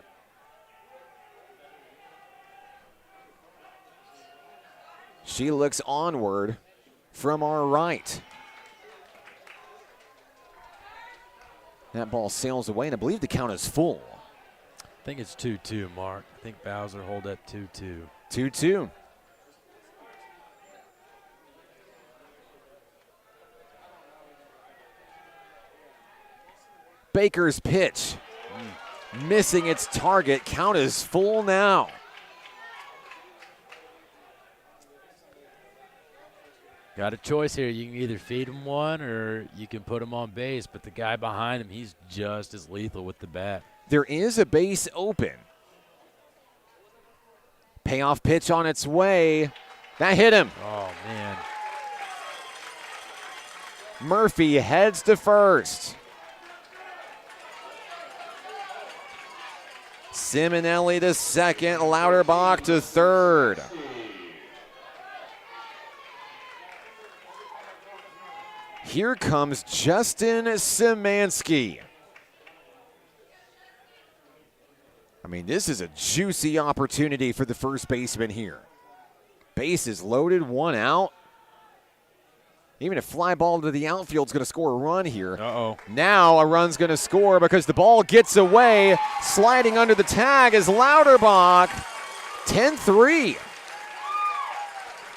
She looks onward from our right. That ball sails away, and I believe the count is full. I think it's 2-2, Mark. I think Bowser hold up 2-2. 2-2. Baker's pitch. Missing its target. Count is full now. Got a choice here. You can either feed him one or you can put him on base, but the guy behind him, he's just as lethal with the bat. There is a base open. Payoff pitch on its way. That hit him. Oh, man. Murphy heads to first. Simonelli to second. Lauterbach to third. Here comes Justin Szymanski. I mean, this is a juicy opportunity for the first baseman here. Base is loaded, 1 out. Even a fly ball to the outfield is going to score a run here. Uh-oh. Now a run's going to score because the ball gets away. Sliding under the tag is Lauterbach. 10-3.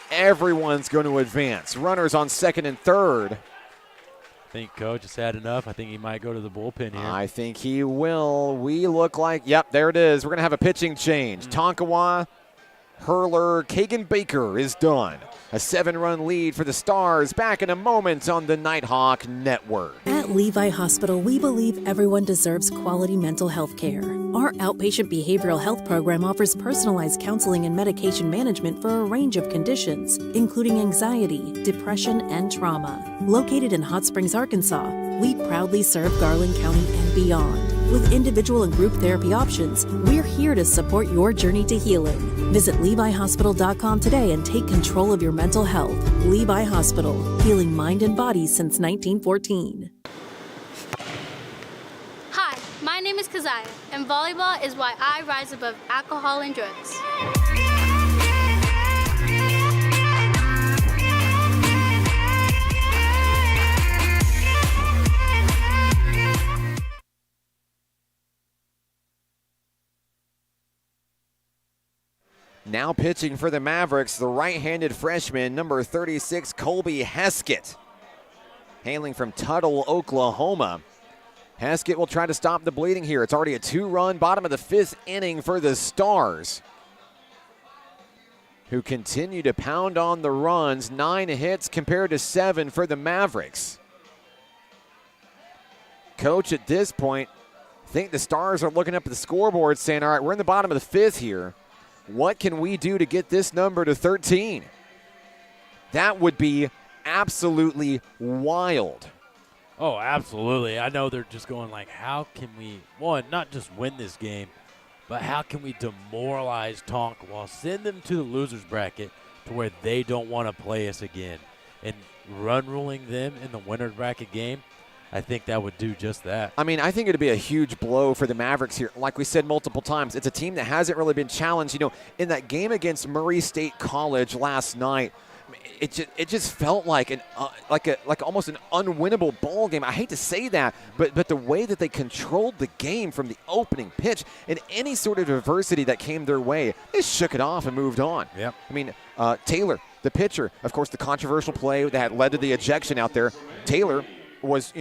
Everyone's going to advance. Runners on second and third. I think Coach has had enough. I think he might go to the bullpen here. I think he will. We look like, yep, there it is. We're going to have a pitching change. Tonkawa, Hurler, Kagan Baker is done. A 7-run lead for the Stars. Back in a moment on the Nighthawk Network. At Levi Hospital, we believe everyone deserves quality mental health care. Our outpatient behavioral health program offers personalized counseling and medication management for a range of conditions, including anxiety, depression, and trauma. Located in Hot Springs, Arkansas, we proudly serve Garland County and beyond. With individual and group therapy options, we're here to support your journey to healing. Visit LeviHospital.com today and take control of your mental health. Levi Hospital, healing mind and body since 1914. Hi, my name is Keziah, and volleyball is why I rise above alcohol and drugs. Now pitching for the Mavericks, the right-handed freshman, number 36, Colby Heskett. Hailing from Tuttle, Oklahoma. Heskett will try to stop the bleeding here. It's already a 2-run bottom of the 5th inning for the Stars, who continue to pound on the runs. 9 hits compared to 7 for the Mavericks. Coach, at this point, I think the Stars are looking up at the scoreboard saying, all right, we're in the bottom of the 5th here. What can we do to get this number to 13? That would be absolutely wild. Oh, absolutely. I know they're just going like, how can we, one, not just win this game, but how can we demoralize Tonkawa, send them to the loser's bracket to where they don't want to play us again, and run ruling them in the winner's bracket game? I think that would do just that. I mean, I think it would be a huge blow for the Mavericks here. Like we said multiple times, it's a team that hasn't really been challenged. You know, in that game against Murray State College last night, it just felt like like almost an unwinnable ball game. I hate to say that, but the way that they controlled the game from the opening pitch and any sort of adversity that came their way, they shook it off and moved on. Yep. I mean, Taylor, the pitcher, of course, the controversial play that led to the ejection out there. Taylor was,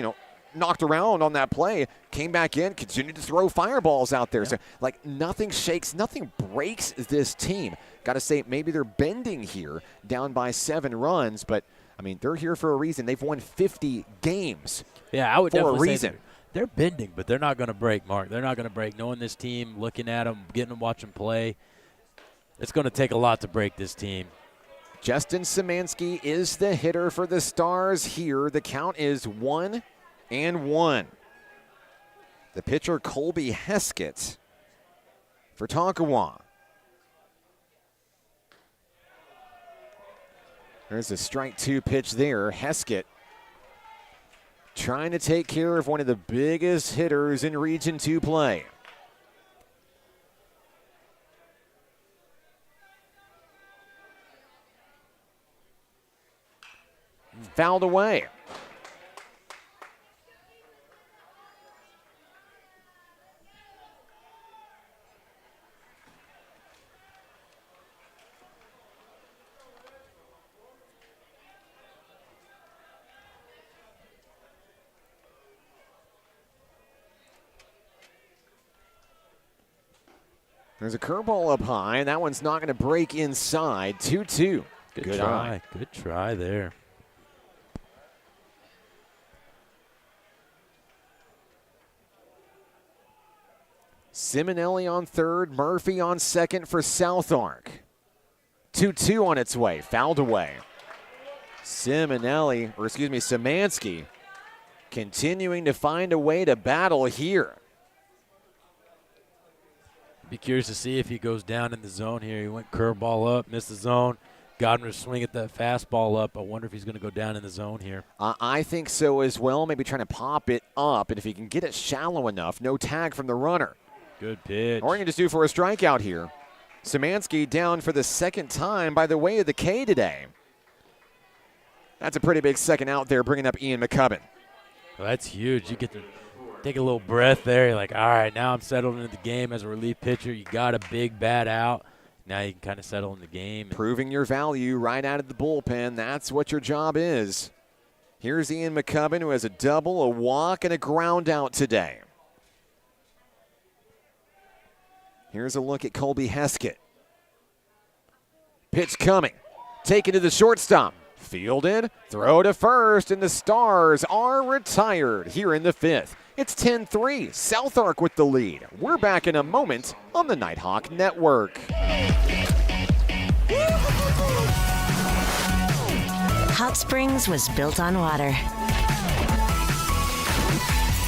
knocked around on that play, came back in, continued to throw fireballs out there. Yeah. So, like, nothing shakes, nothing breaks this team. Got to say, maybe they're bending here, down by 7 runs, but, I mean, they're here for a reason. They've won 50 games I would for a definitely reason. Say they're bending, but they're not going to break, Mark. They're not going to break. Knowing this team, looking at them, getting them, watch them play, it's going to take a lot to break this team. Justin Szymanski is the hitter for the Stars here. The count is 1-1. The pitcher, Colby Heskett, for Tonkawa. There's a strike 2 pitch there. Heskett trying to take care of one of the biggest hitters in Region 2 play. Fouled away. There's a curveball up high, and that one's not going to break inside. 2-2. Good try. Eye. Good try there. Simonelli on third, Murphy on second for South Ark. 2-2 on its way, fouled away. Szymanski continuing to find a way to battle here. Be curious to see if he goes down in the zone here. He went curveball up, missed the zone. Got him to swing at that fastball up. I wonder if he's going to go down in the zone here. I think so as well. Maybe trying to pop it up, and if he can get it shallow enough, no tag from the runner. Good pitch. Or you can just do for a strikeout here. Szymanski down for the second time by the way of the K today. That's a pretty big second out there, bringing up Ian McCubbin. Well, that's huge. You get to take a little breath there. You're like, all right, now I'm settled into the game as a relief pitcher. You got a big bat out. Now you can kind of settle in the game. Proving your value right out of the bullpen. That's what your job is. Here's Ian McCubbin, who has a double, a walk, and a ground out today. Here's a look at Colby Heskett. Pitch coming. Taken to the shortstop. Fielded, throw to first, and the Stars are retired here in the 5th. It's 10-3, South Ark with the lead. We're back in a moment on the Nighthawk Network. Hot Springs was built on water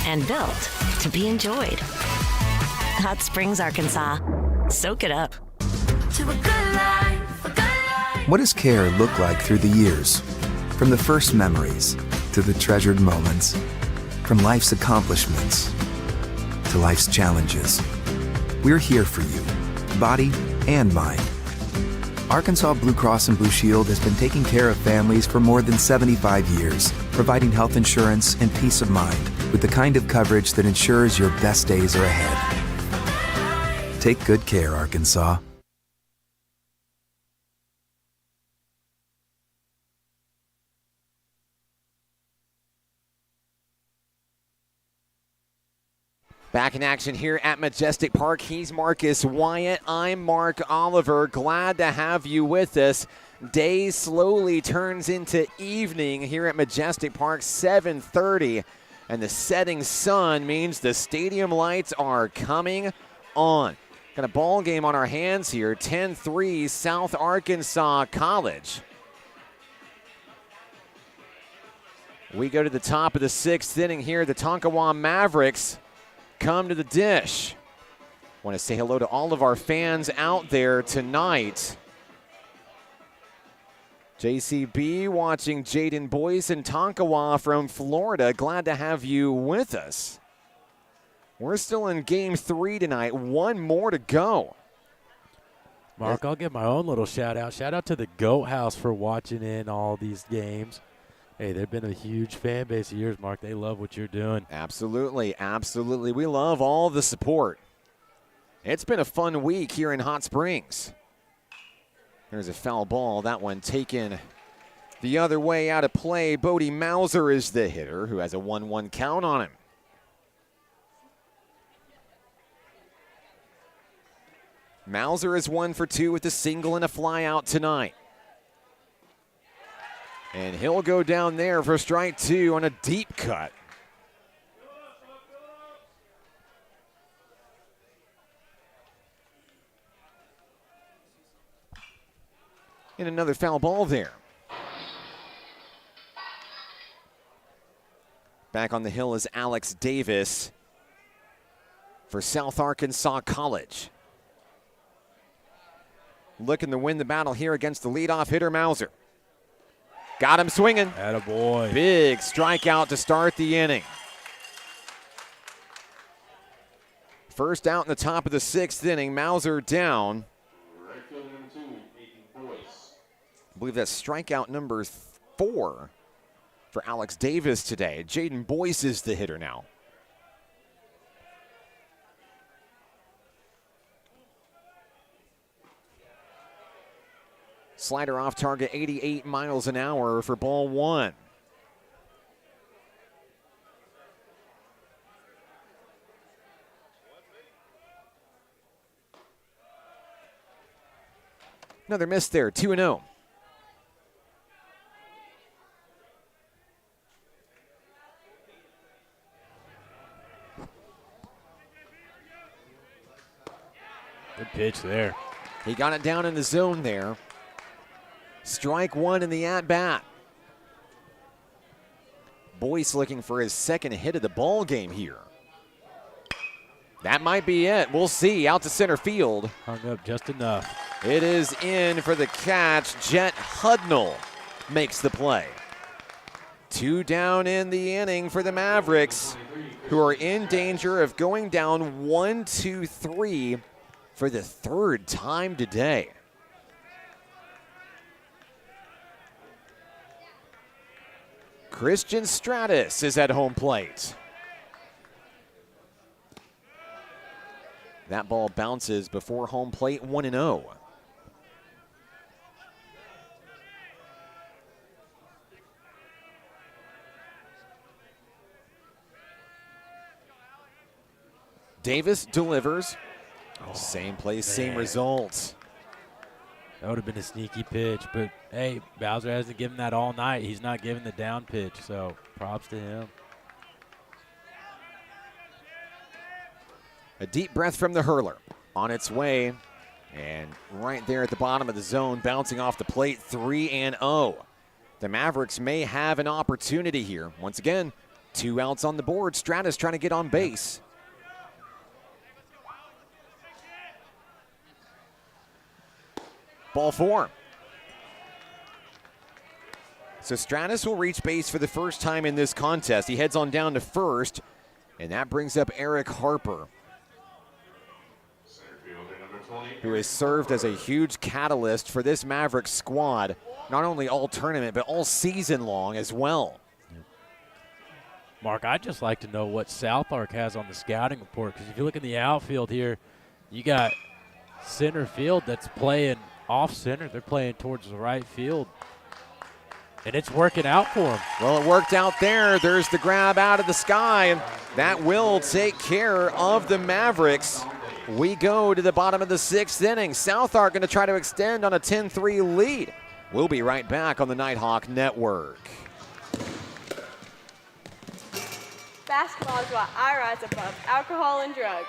and built to be enjoyed. Hot Springs, Arkansas. Soak it up. To a good life, a good life. What does care look like through the years? From the first memories to the treasured moments. From life's accomplishments to life's challenges. We're here for you, body and mind. Arkansas Blue Cross and Blue Shield has been taking care of families for more than 75 years, providing health insurance and peace of mind with the kind of coverage that ensures your best days are ahead. Take good care, Arkansas. Back in action here at Majestic Park. He's Marcus Wyatt. I'm Mark Oliver. Glad to have you with us. Day slowly turns into evening here at Majestic Park, 7:30. And the setting sun means the stadium lights are coming on. Got a ball game on our hands here, 10-3 South Arkansas College. We go to the top of the 6th inning here. The Tonkawa Mavericks come to the dish. Want to say hello to all of our fans out there tonight. JCB watching Jaden Boyce and Tonkawa from Florida. Glad to have you with us. We're still in Game 3 tonight. One more to go. Mark, I'll give my own little shout out. Shout out to the Goat House for watching in all these games. Hey, they've been a huge fan base of yours, Mark. They love what you're doing. Absolutely, absolutely. We love all the support. It's been a fun week here in Hot Springs. There's a foul ball. That one taken the other way out of play. Bodie Mauser is the hitter who has a 1-1 count on him. Mauser is 1 for 2 with a single and a fly out tonight. And he'll go down there for strike 2 on a deep cut. And another foul ball there. Back on the hill is Alex Davis for South Arkansas College. Looking to win the battle here against the leadoff hitter, Mauser. Got him swinging. Attaboy. Big strikeout to start the inning. First out in the top of the 6th inning, Mauser down. I believe that's strikeout number 4 for Alex Davis today. Jaden Boyce is the hitter now. Slider off target, 88 miles an hour for ball 1. Another miss there, 2-0. Good pitch there. He got it down in the zone there. Strike 1 in the at-bat. Boyce looking for his second hit of the ball game here. That might be it. We'll see. Out to center field. Hung up just enough. It is in for the catch. Jet Hudnall makes the play. 2 down in the inning for the Mavericks, who are in danger of going down 1-2-3 for the 3rd time today. Christian Stratus is at home plate. That ball bounces before home plate, 1-0. Davis delivers. Same place, same results. That would have been a sneaky pitch, but hey, Bowser hasn't given that all night. He's not giving the down pitch, so props to him. A deep breath from the hurler. On its way, and right there at the bottom of the zone, bouncing off the plate, 3-0. The Mavericks may have an opportunity here. Once again, 2 outs on the board. Stratus trying to get on base. Ball 4. So Stratus will reach base for the first time in this contest. He heads on down to first, and that brings up Eric Harper, who has served as a huge catalyst for this Mavericks squad, not only all tournament, but all season long as well. Mark, I'd just like to know what South Ark has on the scouting report, because if you look in the outfield here, you got center field that's playing off center. They're playing towards the right field, and it's working out for them. Well, it worked out there. There's the grab out of the sky, and that will take care of the Mavericks. We go to the bottom of the 6th inning. South Ark going to try to extend on a 10-3 lead. We'll be right back on the Nighthawk Network. Basketball is why I rise above alcohol and drugs.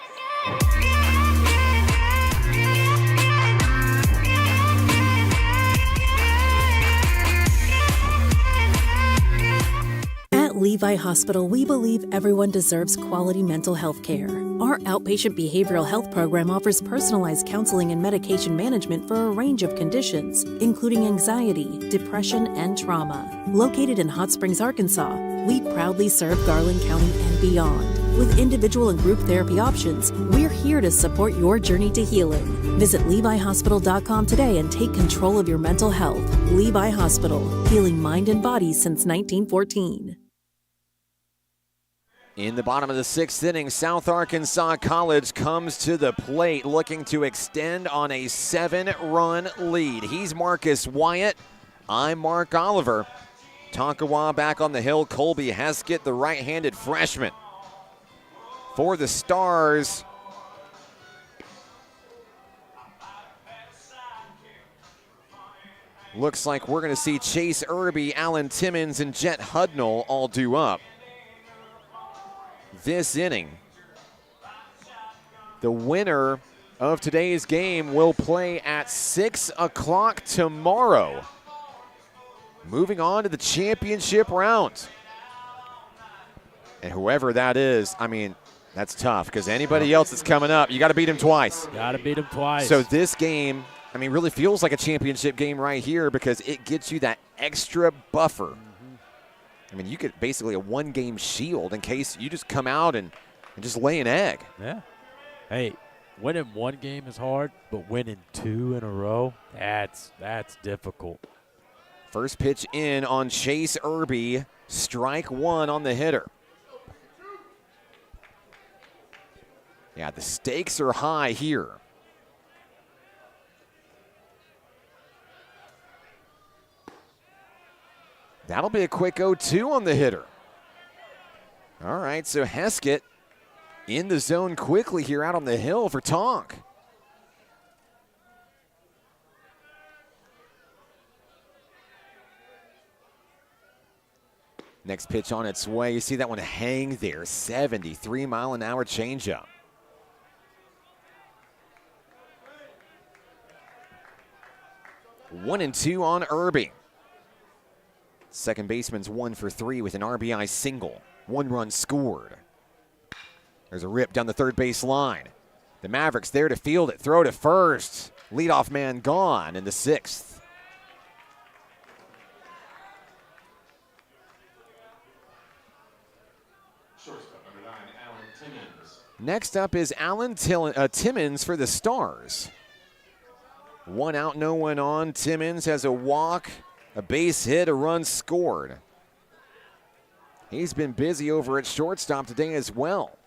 Levi Hospital, we believe everyone deserves quality mental health care. Our outpatient behavioral health program offers personalized counseling and medication management for a range of conditions, including anxiety, depression, and trauma. Located in Hot Springs, Arkansas, we proudly serve Garland County and beyond. With individual and group therapy options, we're here to support your journey to healing. Visit LeviHospital.com today and take control of your mental health. Levi Hospital, healing mind and body since 1914. In the bottom of the 6th inning, South Arkansas College comes to the plate looking to extend on a 7-run lead. He's Marcus Wyatt. I'm Mark Oliver. Tonkawa back on the hill. Colby Heskett, the right-handed freshman. For the Stars, looks like we're going to see Chase Irby, Alan Timmons, and Jet Hudnall all due up this inning. The winner of today's game will play at 6 o'clock tomorrow. Moving on to the championship round. And whoever that is, I mean, that's tough because anybody else that's coming up, you got to beat them twice. Got to beat them twice. So this game, I mean, really feels like a championship game right here because it gets you that extra buffer. I mean, you get basically a one-game shield in case you just come out and just lay an egg. Yeah. Hey, winning one game is hard, but winning 2 in a row, that's difficult. First pitch in on Chase Irby, strike 1 on the hitter. Yeah, the stakes are high here. That'll be a quick 0-2 on the hitter. All right, so Heskett in the zone quickly here out on the hill for Tonk. Next pitch on its way. You see that one hang there. 73-mile-an-hour changeup. One and 2 on Irby. Second baseman's 1 for 3 with an RBI single. 1 run scored. There's a rip down the third base line. The Mavericks there to field it. Throw to first. Leadoff man gone in the 6th. Shortstop number 9, Alan Timmons. Next up is Alan Timmons for the Stars. 1 out, no one on. Timmons has a walk, a base hit, a run scored. He's been busy over at shortstop today as well.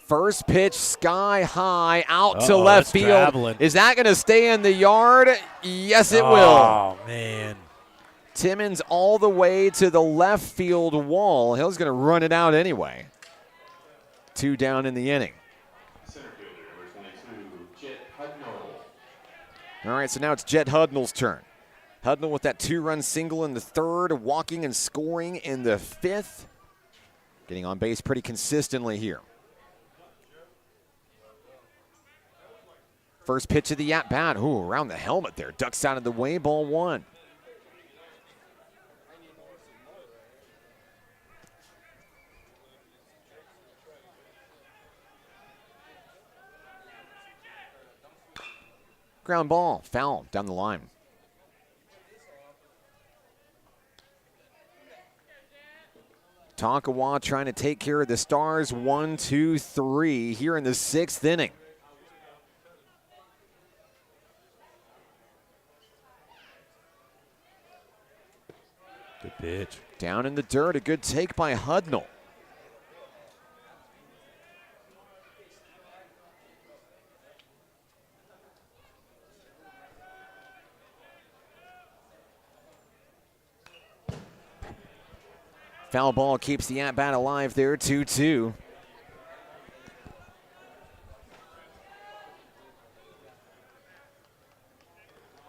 First pitch sky high out to left field. Traveling. Is that going to stay in the yard? Yes, it will. Oh, man. Timmons all the way to the left field wall. He's going to run it out anyway. 2 down in the inning. Center fielder, number 22, Jet Hudnall. All right, so now it's Jet Hudnall's turn. Hudnall with that 2-run single in the 3rd, walking and scoring in the 5th. Getting on base pretty consistently here. First pitch of the at-bat. Ooh, around the helmet there. Ducks out of the way, ball 1. Ground ball, foul down the line. Tonkawa trying to take care of the Stars. 1, 2, 3 here in the 6th inning. Good pitch. Down in the dirt, a good take by Hudnall. Foul ball keeps the at-bat alive there, 2-2.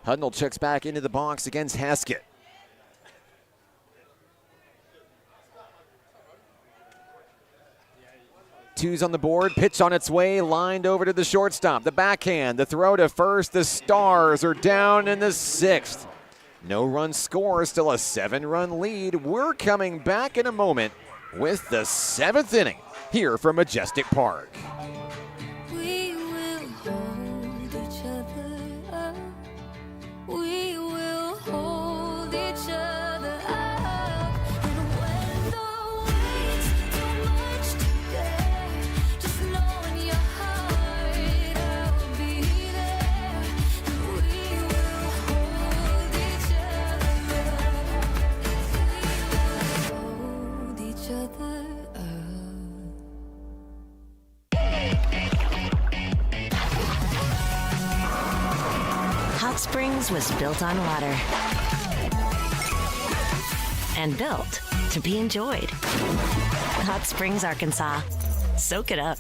Hudnall checks back into the box against Heskett. 2's on the board. Pitch on its way, lined over to the shortstop. The backhand, the throw to first. The Stars are down in the 6th. No run score, still a 7-run lead. We're coming back in a moment with the 7th inning here from Majestic Park. We will hold each other up. We will hold each other up. And when the weight's too much to bear, just know in your heart I'll be there. And we will hold each other up. Hold each other up. Hot Springs was built on water and built to be enjoyed. Hot Springs, Arkansas. Soak it up.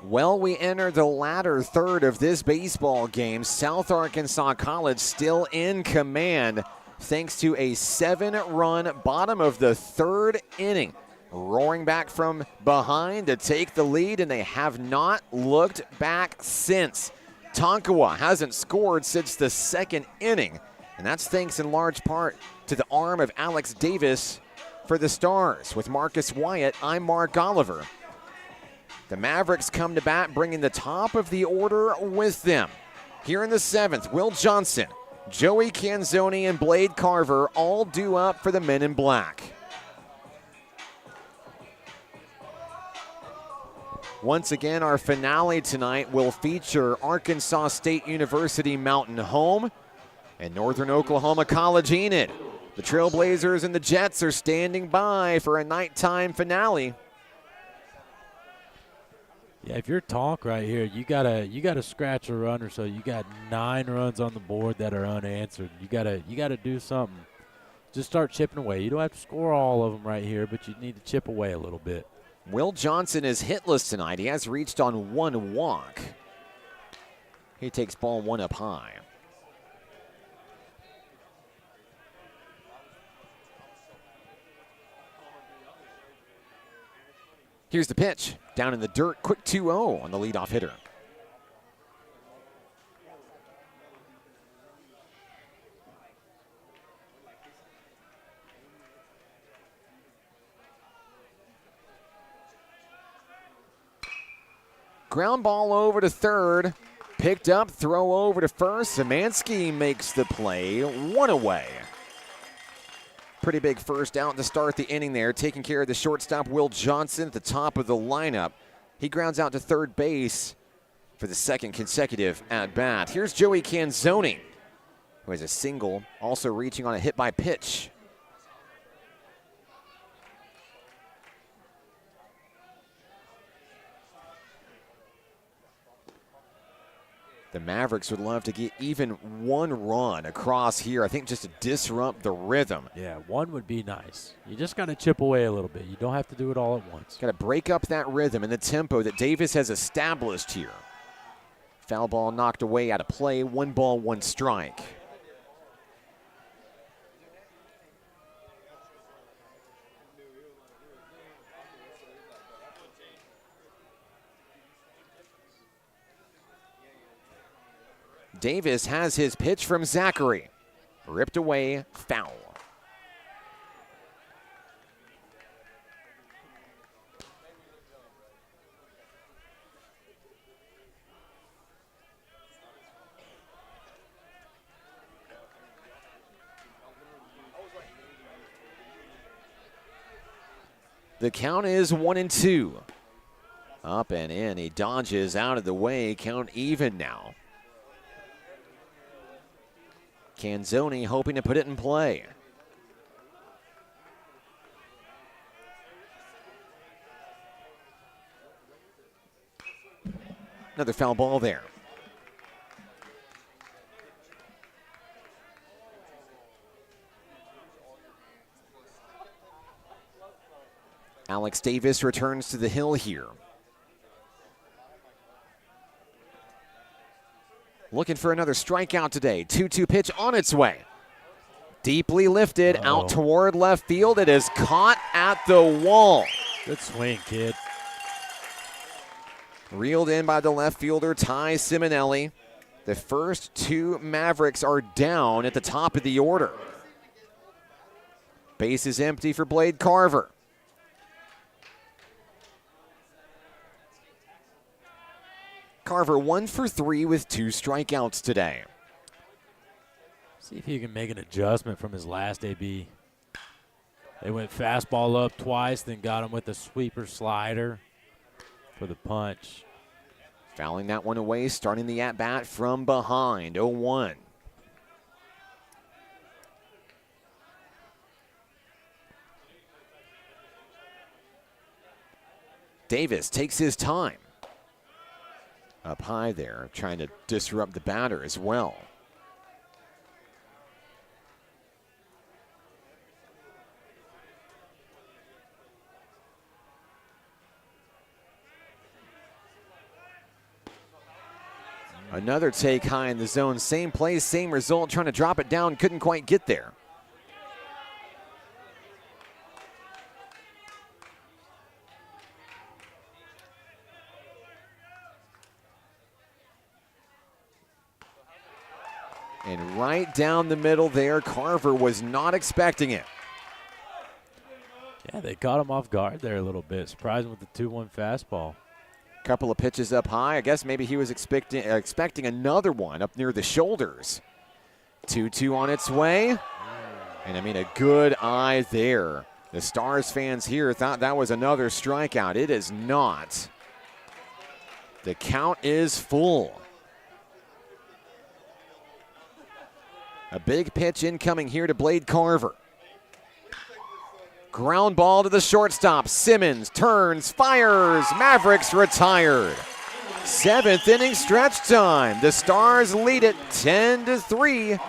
Well, we enter the latter third of this baseball game. South Arkansas College still in command thanks to a 7-run bottom of the 3rd inning. Roaring back from behind to take the lead, and they have not looked back since. Tonkawa hasn't scored since the 2nd inning, and that's thanks in large part to the arm of Alex Davis for the Stars. With Marcus Wyatt, I'm Mark Oliver. The Mavericks come to bat, bringing the top of the order with them. Here in the 7th, Will Johnson, Joey Canzoni, and Blade Carver all due up for the Men in Black. Once again, our finale tonight will feature Arkansas State University Mountain Home and Northern Oklahoma College Enid. The Trailblazers and the Jets are standing by for a nighttime finale. Yeah, if you're Tonk right here, you gotta scratch a run or so. You got 9 runs on the board that are unanswered. You gotta do something. Just start chipping away. You don't have to score all of them right here, but you need to chip away a little bit. Will Johnson is hitless tonight. He has reached on 1 walk. He takes ball 1 up high. Here's the pitch. Down in the dirt, quick 2-0 on the leadoff hitter. Ground ball over to third. Picked up, throw over to first. Szymanski makes the play. 1 away. Pretty big first out to start the inning there. Taking care of the shortstop, Will Johnson, at the top of the lineup. He grounds out to third base for the 2nd consecutive at-bat. Here's Joey Canzoni, who has a single, also reaching on a hit by pitch. The Mavericks would love to get even 1 run across here, I think, just to disrupt the rhythm. Yeah, 1 would be nice. You just got to chip away a little bit. You don't have to do it all at once. Got to break up that rhythm and the tempo that Davis has established here. Foul ball knocked away out of play. 1 ball, 1 strike. Davis has his pitch from Zachary. Ripped away, foul. The count is 1-2. Up and in, he dodges out of the way, count even now. Canzoni hoping to put it in play. Another foul ball there. Alex Davis returns to the hill here. Looking for another strikeout today. 2-2 pitch on its way. Deeply lifted out toward left field. It is caught at the wall. Good swing, kid. Reeled in by the left fielder, Ty Simonelli. The first two Mavericks are down at the top of the order. Base is empty for Blade Carver. Carver 1 for 3 with 2 strikeouts today. See if he can make an adjustment from his last AB. They went fastball up twice, then got him with a sweeper slider for the punch. Fouling that one away, starting the at-bat from behind, 0-1. Davis takes his time. Up high there, trying to disrupt the batter as well. Another take high in the zone, same place, same result, trying to drop it down, couldn't quite get there. And right down the middle there, Carver was not expecting it. Yeah, they caught him off guard there a little bit. Surprising with the 2-1 fastball. Couple of pitches up high. I guess maybe he was expecting another one up near the shoulders. 2-2 on its way. And I mean, a good eye there. The Stars fans here thought that was another strikeout. It is not. The count is full. A big pitch incoming here to Blade Carver. Ground ball to the shortstop. Simmons turns, fires. Mavericks retired. 7th inning stretch time. The Stars lead it 10-3.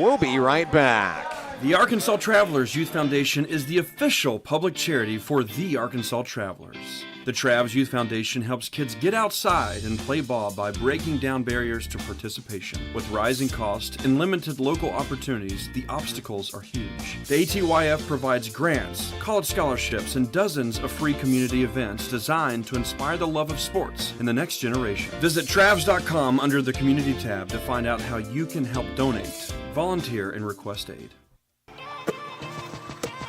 We'll be right back. The Arkansas Travelers Youth Foundation is the official public charity for the Arkansas Travelers. The Travs Youth Foundation helps kids get outside and play ball by breaking down barriers to participation. With rising costs and limited local opportunities, the obstacles are huge. The ATYF provides grants, college scholarships, and dozens of free community events designed to inspire the love of sports in the next generation. Visit Travs.com under the Community tab to find out how you can help donate, volunteer, and request aid.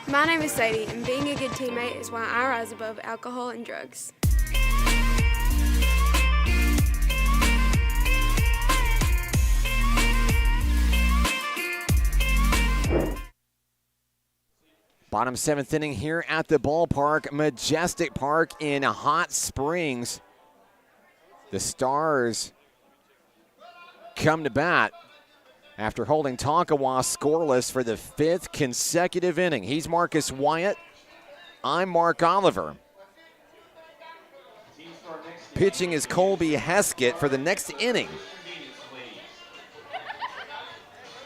My name is Sadie, and being a good teammate is why I rise above alcohol and drugs. Bottom 7th inning here at the ballpark, Majestic Park in Hot Springs. The Stars come to bat after holding Tonkawa scoreless for the 5th consecutive inning. He's Marcus Wyatt. I'm Mark Oliver. Pitching is Colby Heskett for the next inning.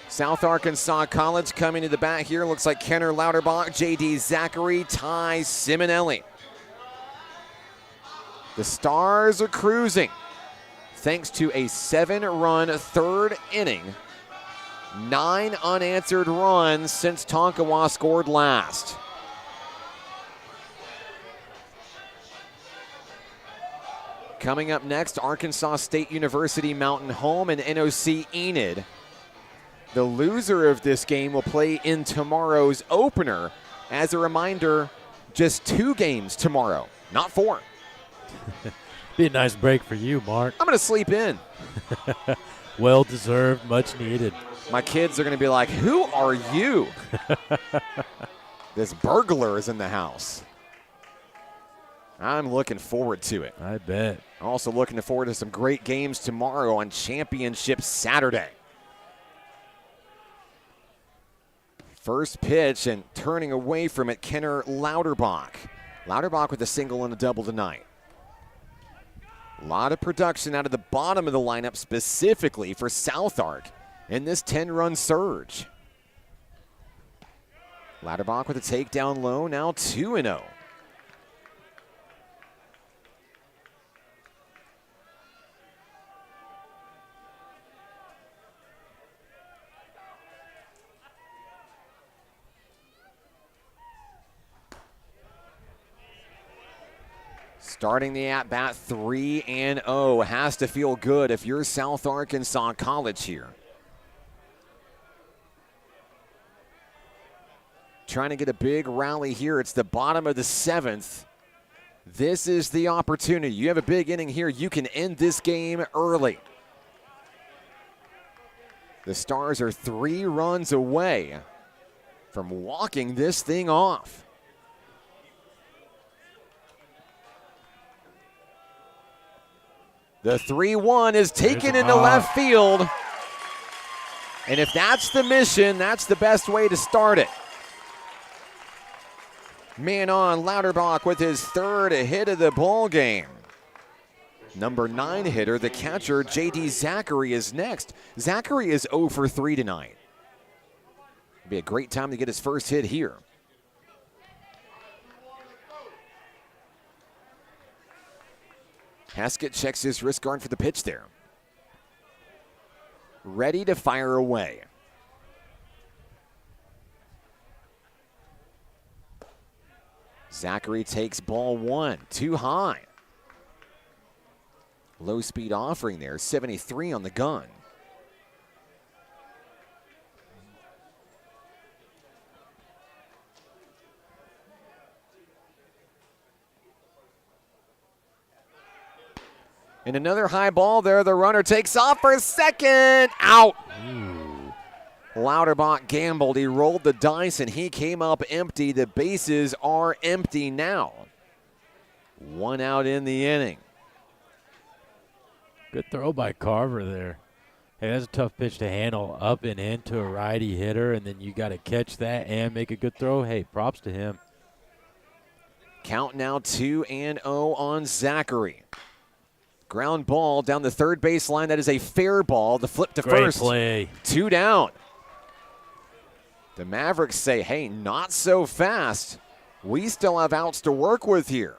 South Arkansas College coming to the bat here. Looks like Kenner Lauterbach, J.D. Zachary, Ty Simonelli. The Stars are cruising thanks to a 7-run 3rd inning. 9 unanswered runs since Tonkawa scored last. Coming up next, Arkansas State University Mountain Home and NOC Enid. The loser of this game will play in tomorrow's opener. As a reminder, just 2 games tomorrow, not 4. Be a nice break for you, Mark. I'm going to sleep in. Well deserved, much needed. My kids are going to be like, who are you? This burglar is in the house. I'm looking forward to it. I bet. Also looking forward to some great games tomorrow on Championship Saturday. First pitch and turning away from it, Kenner Lauterbach. Lauterbach with a single and a double tonight. A lot of production out of the bottom of the lineup specifically for South Ark in this 10-run surge. Lauterbach with a takedown low, now 2-0. Starting the at-bat 3-0. Has to feel good if you're South Arkansas College here. Trying to get a big rally here. It's the bottom of the 7th. This is the opportunity. You have a big inning here. You can end this game early. The Stars are 3 runs away from walking this thing off. The 3-1 is taken into left field. And if that's the mission, that's the best way to start it. Man on, Lauterbach with his 3rd hit of the ball game. Number 9 hitter, the catcher, J.D. Zachary, is next. Zachary is 0 for 3 tonight. It'd be a great time to get his first hit here. Haskett checks his wrist guard for the pitch there. Ready to fire away. Zachary takes ball 1, too high. Low speed offering there, 73 on the gun. And another high ball there. The runner takes off for second. Out. Lauterbach gambled. He rolled the dice, and he came up empty. The bases are empty now. 1 out in the inning. Good throw by Carver there. Hey, that's a tough pitch to handle up and into a righty hitter, and then you got to catch that and make a good throw. Hey, props to him. Count now 2-0 on Zachary. Ground ball down the third baseline. That is a fair ball. The flip to first. Great play. 2 down. The Mavericks say, hey, not so fast. We still have outs to work with here.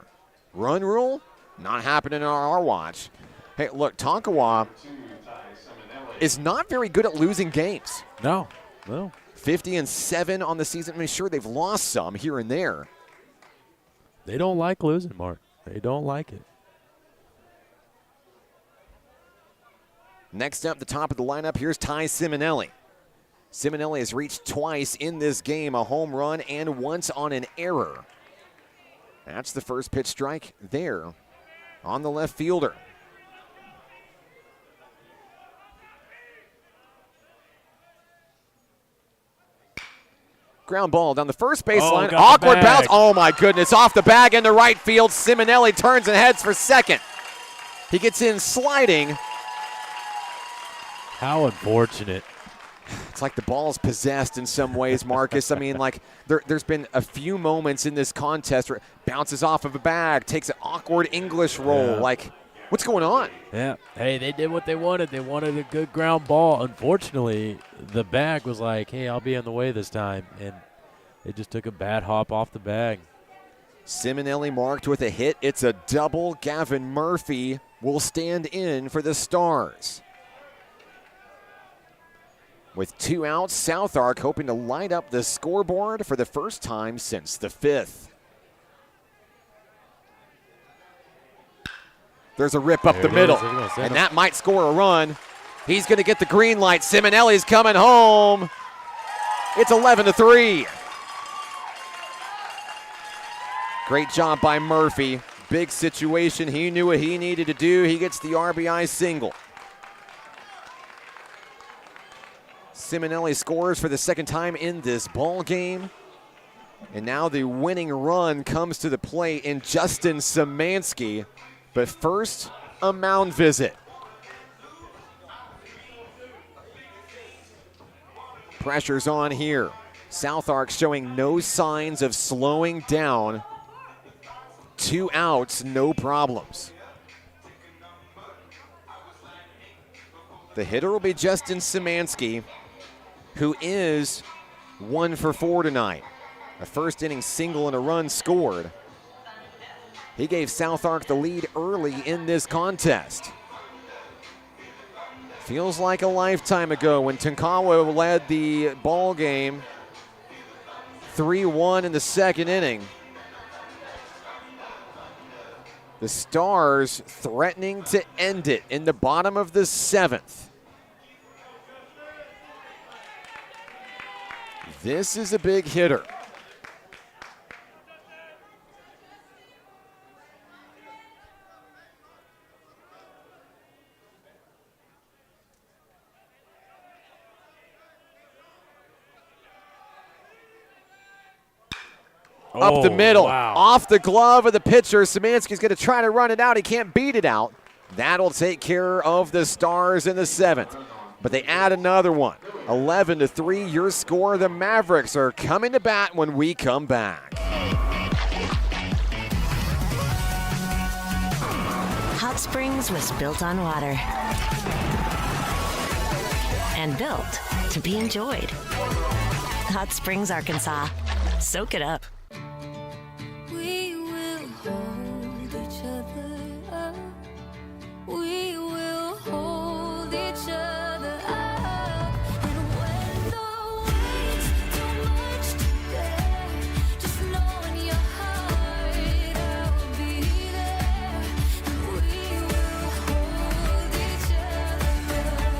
Run rule? Not happening on our watch. Hey, look, Tonkawa is not very good at losing games. No. 50-7 on the season. I mean, sure, they've lost some here and there. They don't like losing, Mark. They don't like it. Next up, the top of the lineup, here's Ty Simonelli. Simonelli has reached twice in this game, a home run and once on an error. That's the first pitch strike there on the left fielder. Ground ball down the first baseline. Awkward bounce. Oh, my goodness. Off the bag into right field. Simonelli turns and heads for second. He gets in sliding. How unfortunate. It's like the ball's possessed in some ways, Marcus. I mean, like, there's been a few moments in this contest where it bounces off of a bag, takes an awkward English roll. Yeah. Like, what's going on? Yeah. Hey, they did what they wanted. They wanted a good ground ball. Unfortunately, the bag was like, hey, I'll be in the way this time. And it just took a bad hop off the bag. Simonelli marked with a hit. It's a double. Gavin Murphy will stand in for the Stars. With 2 outs, South Ark hoping to light up the scoreboard for the first time since the 5th. There's a rip up the middle, and that might score a run. He's going to get the green light. Simonelli's coming home. It's 11-3. Great job by Murphy. Big situation. He knew what he needed to do. He gets the RBI single. Simonelli scores for the second time in this ball game. And now the winning run comes to the plate in Justin Szymanski. But first, a mound visit. Pressure's on here. South Ark showing no signs of slowing down. 2 outs, no problems. The hitter will be Justin Szymanski, who is 1 for 4 tonight. A first inning single and a run scored. He gave South Ark the lead early in this contest. Feels like a lifetime ago when Tonkawa led the ball game 3-1 in the second inning. The Stars threatening to end it in the bottom of the 7th. This is a big hitter. Up the middle, off the glove of the pitcher. Szymanski's going to try to run it out. He can't beat it out. That'll take care of the Stars in the 7th. But they add another one. 11-3, your score. The Mavericks are coming to bat when we come back. Hot Springs was built on water and built to be enjoyed. Hot Springs, Arkansas. Soak it up. We will hold each other up. We will hold each other up. And when the weight's too much to bear, just know in your heart I'll be there. And we will hold each other up.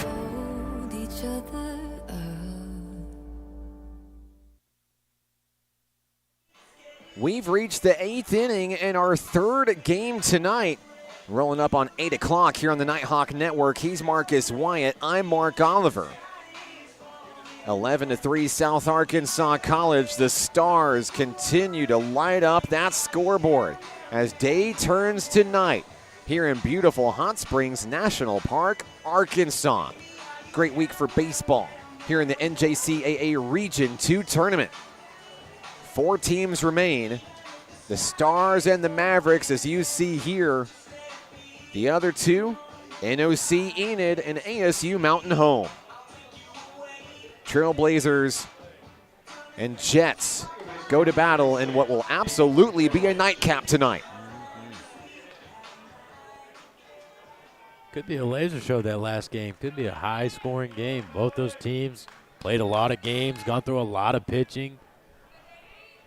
Hold each other up. We've reached the 8th inning in our 3rd game tonight. Rolling up on 8 o'clock here on the Nighthawk Network. He's Marcus Wyatt. I'm Mark Oliver. 11-3 South Arkansas College. The Stars continue to light up that scoreboard as day turns to night here in beautiful Hot Springs National Park, Arkansas. Great week for baseball here in the NJCAA Region 2 tournament. 4 teams remain. The Stars and the Mavericks, as you see here. The other 2, NOC Enid and ASU Mountain Home. Trailblazers and Jets go to battle in what will absolutely be a nightcap tonight. Could be a laser show that last game. Could be a high-scoring game. Both those teams played a lot of games, gone through a lot of pitching.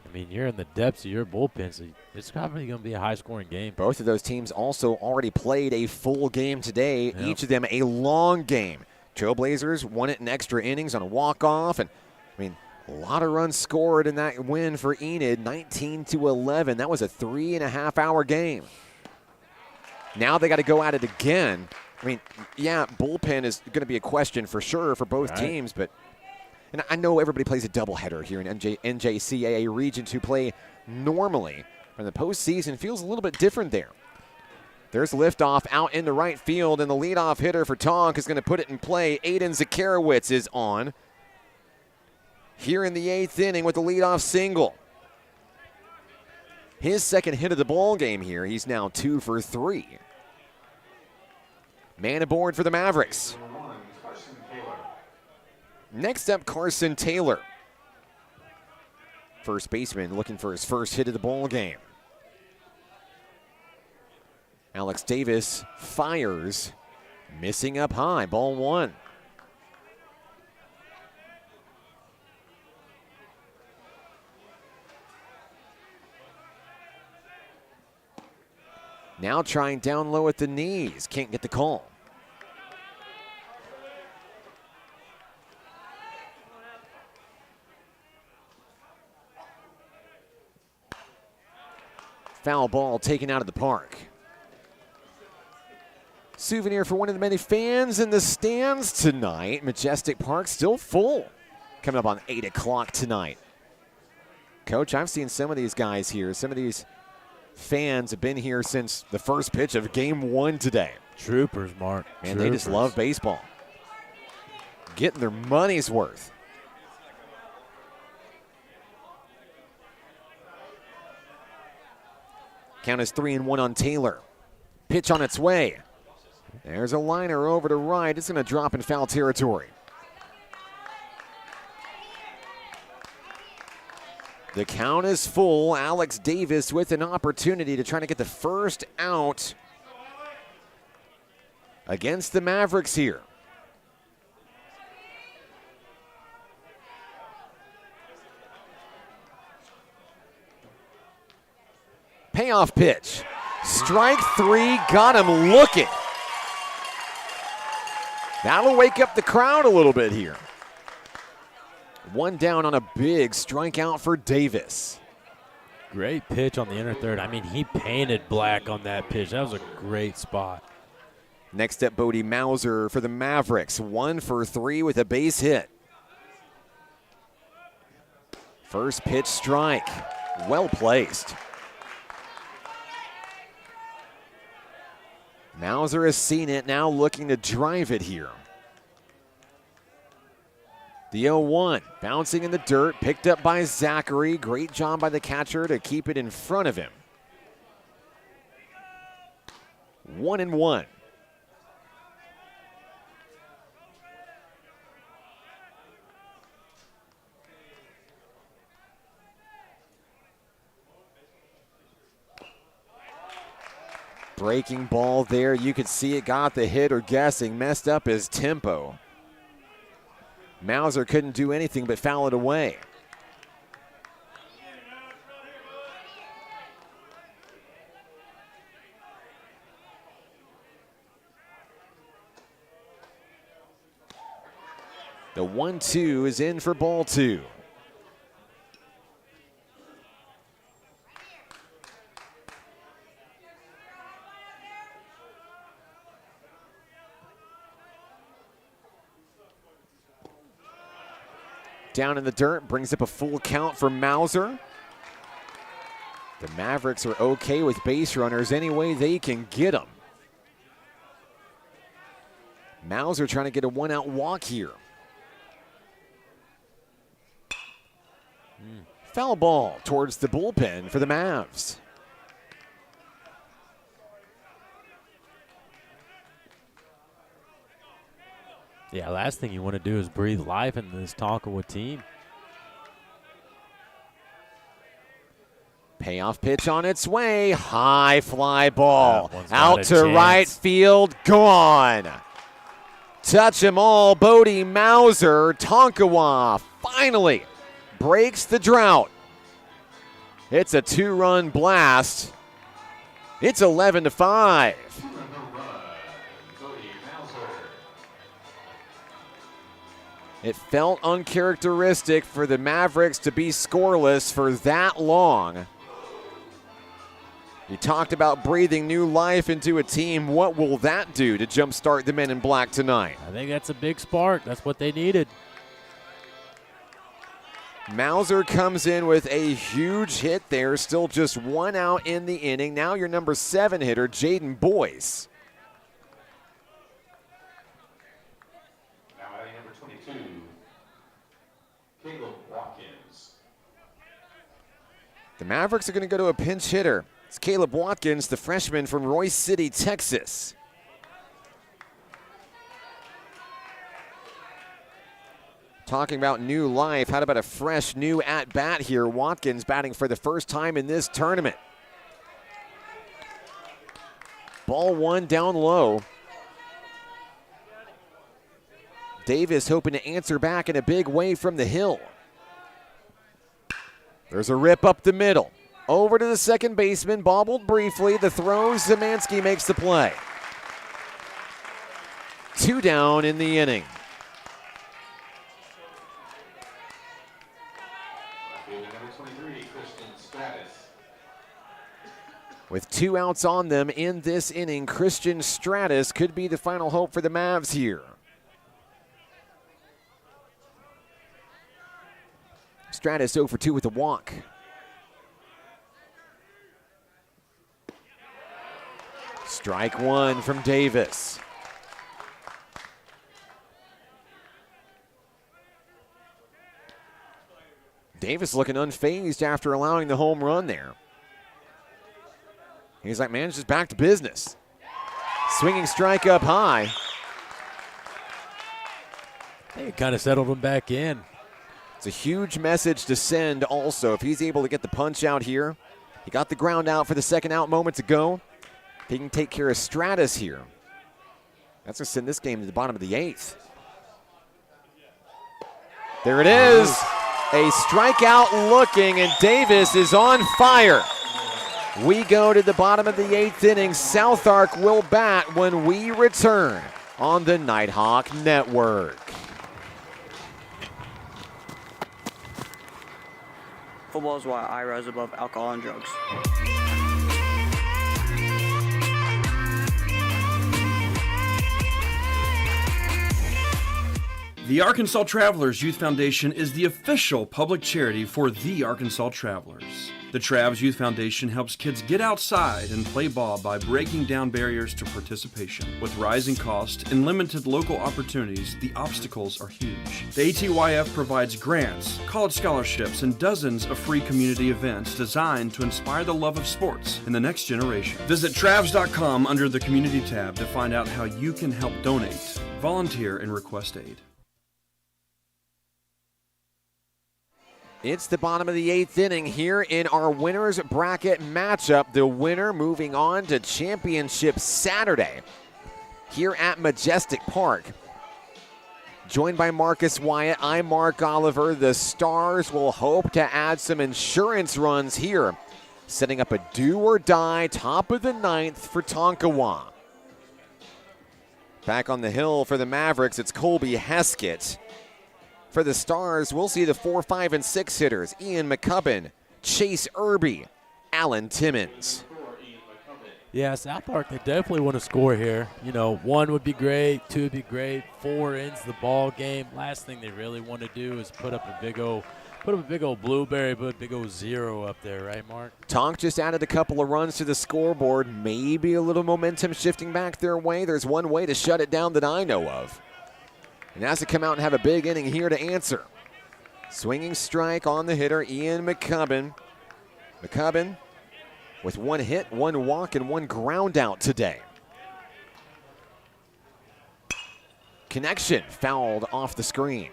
I mean, you're in the depths of your bullpen, so it's probably going to be a high-scoring game. Both of those teams also already played a full game today, each of them a long game. Trailblazers won it in extra innings on a walk-off, and, I mean, a lot of runs scored in that win for Enid, 19-11. That was a 3.5-hour game. Now they got to go at it again. I mean, yeah, bullpen is going to be a question for sure for both teams, but and I know everybody plays a doubleheader here in NJCAA Region 2 play normally. And the postseason feels a little bit different there. There's liftoff out in the right field, and the leadoff hitter for Tonk is going to put it in play. Aiden Zakarowicz is on here in the 8th inning with the leadoff single. His second hit of the ball game here. He's now 2 for 3. Man aboard for the Mavericks. Next up, Carson Taylor. First baseman looking for his first hit of the ball game. Alex Davis fires, missing up high, ball 1. Now trying down low at the knees, can't get the call. Foul ball taken out of the park. Souvenir for one of the many fans in the stands tonight. Majestic Park still full. Coming up on 8 o'clock tonight. Coach, I've seen some of these guys here. Some of these fans have been here since the first pitch of game 1 today. Troopers, Mark. And they just love baseball. Getting their money's worth. Count is 3-1 on Taylor. Pitch on its way. There's a liner over to right. It's going to drop in foul territory. The count is full. Alex Davis with an opportunity to try to get the first out against the Mavericks here. Payoff pitch. Strike 3, got him looking. That'll wake up the crowd a little bit here. One down on a big strikeout for Davis. Great pitch on the inner third. I mean, he painted black on that pitch. That was a great spot. Next up, Bodie Mauser for the Mavericks. 1 for 3 with a base hit. First pitch strike. Well placed. Mauser has seen it, now looking to drive it here. The 0-1, bouncing in the dirt, picked up by Zachary. Great job by the catcher to keep it in front of him. 1-1. Breaking ball there. You could see it got the hit or guessing, messed up his tempo. Mauser couldn't do anything but foul it away. The 1-2 is in for ball 2. Down in the dirt, brings up a full count for Mauser. The Mavericks are okay with base runners any way they can get them. Mauser trying to get a one-out walk here. Foul ball towards the bullpen for the Mavs. Yeah, last thing you want to do is breathe life into this Tonkawa team. Payoff pitch on its way. High fly ball. Out to chance. right field. Gone. Touch 'em all. Bodie Mauser. Tonkawa finally breaks the drought. It's a 2-run blast. It's 11-5. It felt uncharacteristic for the Mavericks to be scoreless for that long. You talked about breathing new life into a team. What will that do to jumpstart the men in black tonight? I think that's a big spark. That's what they needed. Mauser comes in with a huge hit there. Still just 1 out in the inning. Now your number 7 hitter, Jaden Boyce. The Mavericks are going to go to a pinch hitter. It's Caleb Watkins, the freshman from Royce City, Texas. Talking about new life, how about a fresh new at-bat here? Watkins batting for the first time in this tournament. Ball 1 down low. Davis hoping to answer back in a big way from the hill. There's a rip up the middle. Over to the second baseman, bobbled briefly. The throw, Zemanski makes the play. 2 down in the inning. With 2 outs on them in this inning, Christian Stratus could be the final hope for the Mavs here. Stratus 0 for 2 with a walk. Strike 1 from Davis. Davis looking unfazed after allowing the home run there. He's like, man, it's just back to business. Swinging strike up high. They kind of settled him back in. It's a huge message to send also. If he's able to get the punch out here, he got the ground out for the second out moments ago. He can take care of Stratus here. That's going to send this game to the bottom of the 8th. There it is. A strikeout looking, and Davis is on fire. We go to the bottom of the 8th inning. South Ark will bat when we return on the Nighthawk Network. Football is why I rise above alcohol and drugs. The Arkansas Travelers Youth Foundation is the official public charity for the Arkansas Travelers. The Travs Youth Foundation helps kids get outside and play ball by breaking down barriers to participation. With rising costs and limited local opportunities, the obstacles are huge. The ATYF provides grants, college scholarships, and dozens of free community events designed to inspire the love of sports in the next generation. Visit Travs.com under the Community tab to find out how you can help donate, volunteer, and request aid. It's the bottom of the 8th inning here in our winners bracket matchup. The winner moving on to championship Saturday here at Majestic Park. Joined by Marcus Wyatt, I'm Mark Oliver. The Stars will hope to add some insurance runs here, setting up a do-or-die top of the 9th for Tonkawa. Back on the hill for the Mavericks, it's Colby Heskett. For the Stars, we'll see the 4, 5, and 6 hitters. Ian McCubbin, Chase Irby, Alan Timmons. Yeah, South Park, they definitely want to score here. You know, 1 would be great, 2 would be great, 4 ends the ball game. Last thing they really want to do is put up a big old blueberry, put a big old 0 up there, right, Mark? Tonk just added a couple of runs to the scoreboard. Maybe a little momentum shifting back their way. There's one way to shut it down that I know of. And has to come out and have a big inning here to answer. Swinging strike on the hitter, Ian McCubbin. McCubbin with 1 hit, 1 walk, and 1 ground out today. Connection fouled off the screen.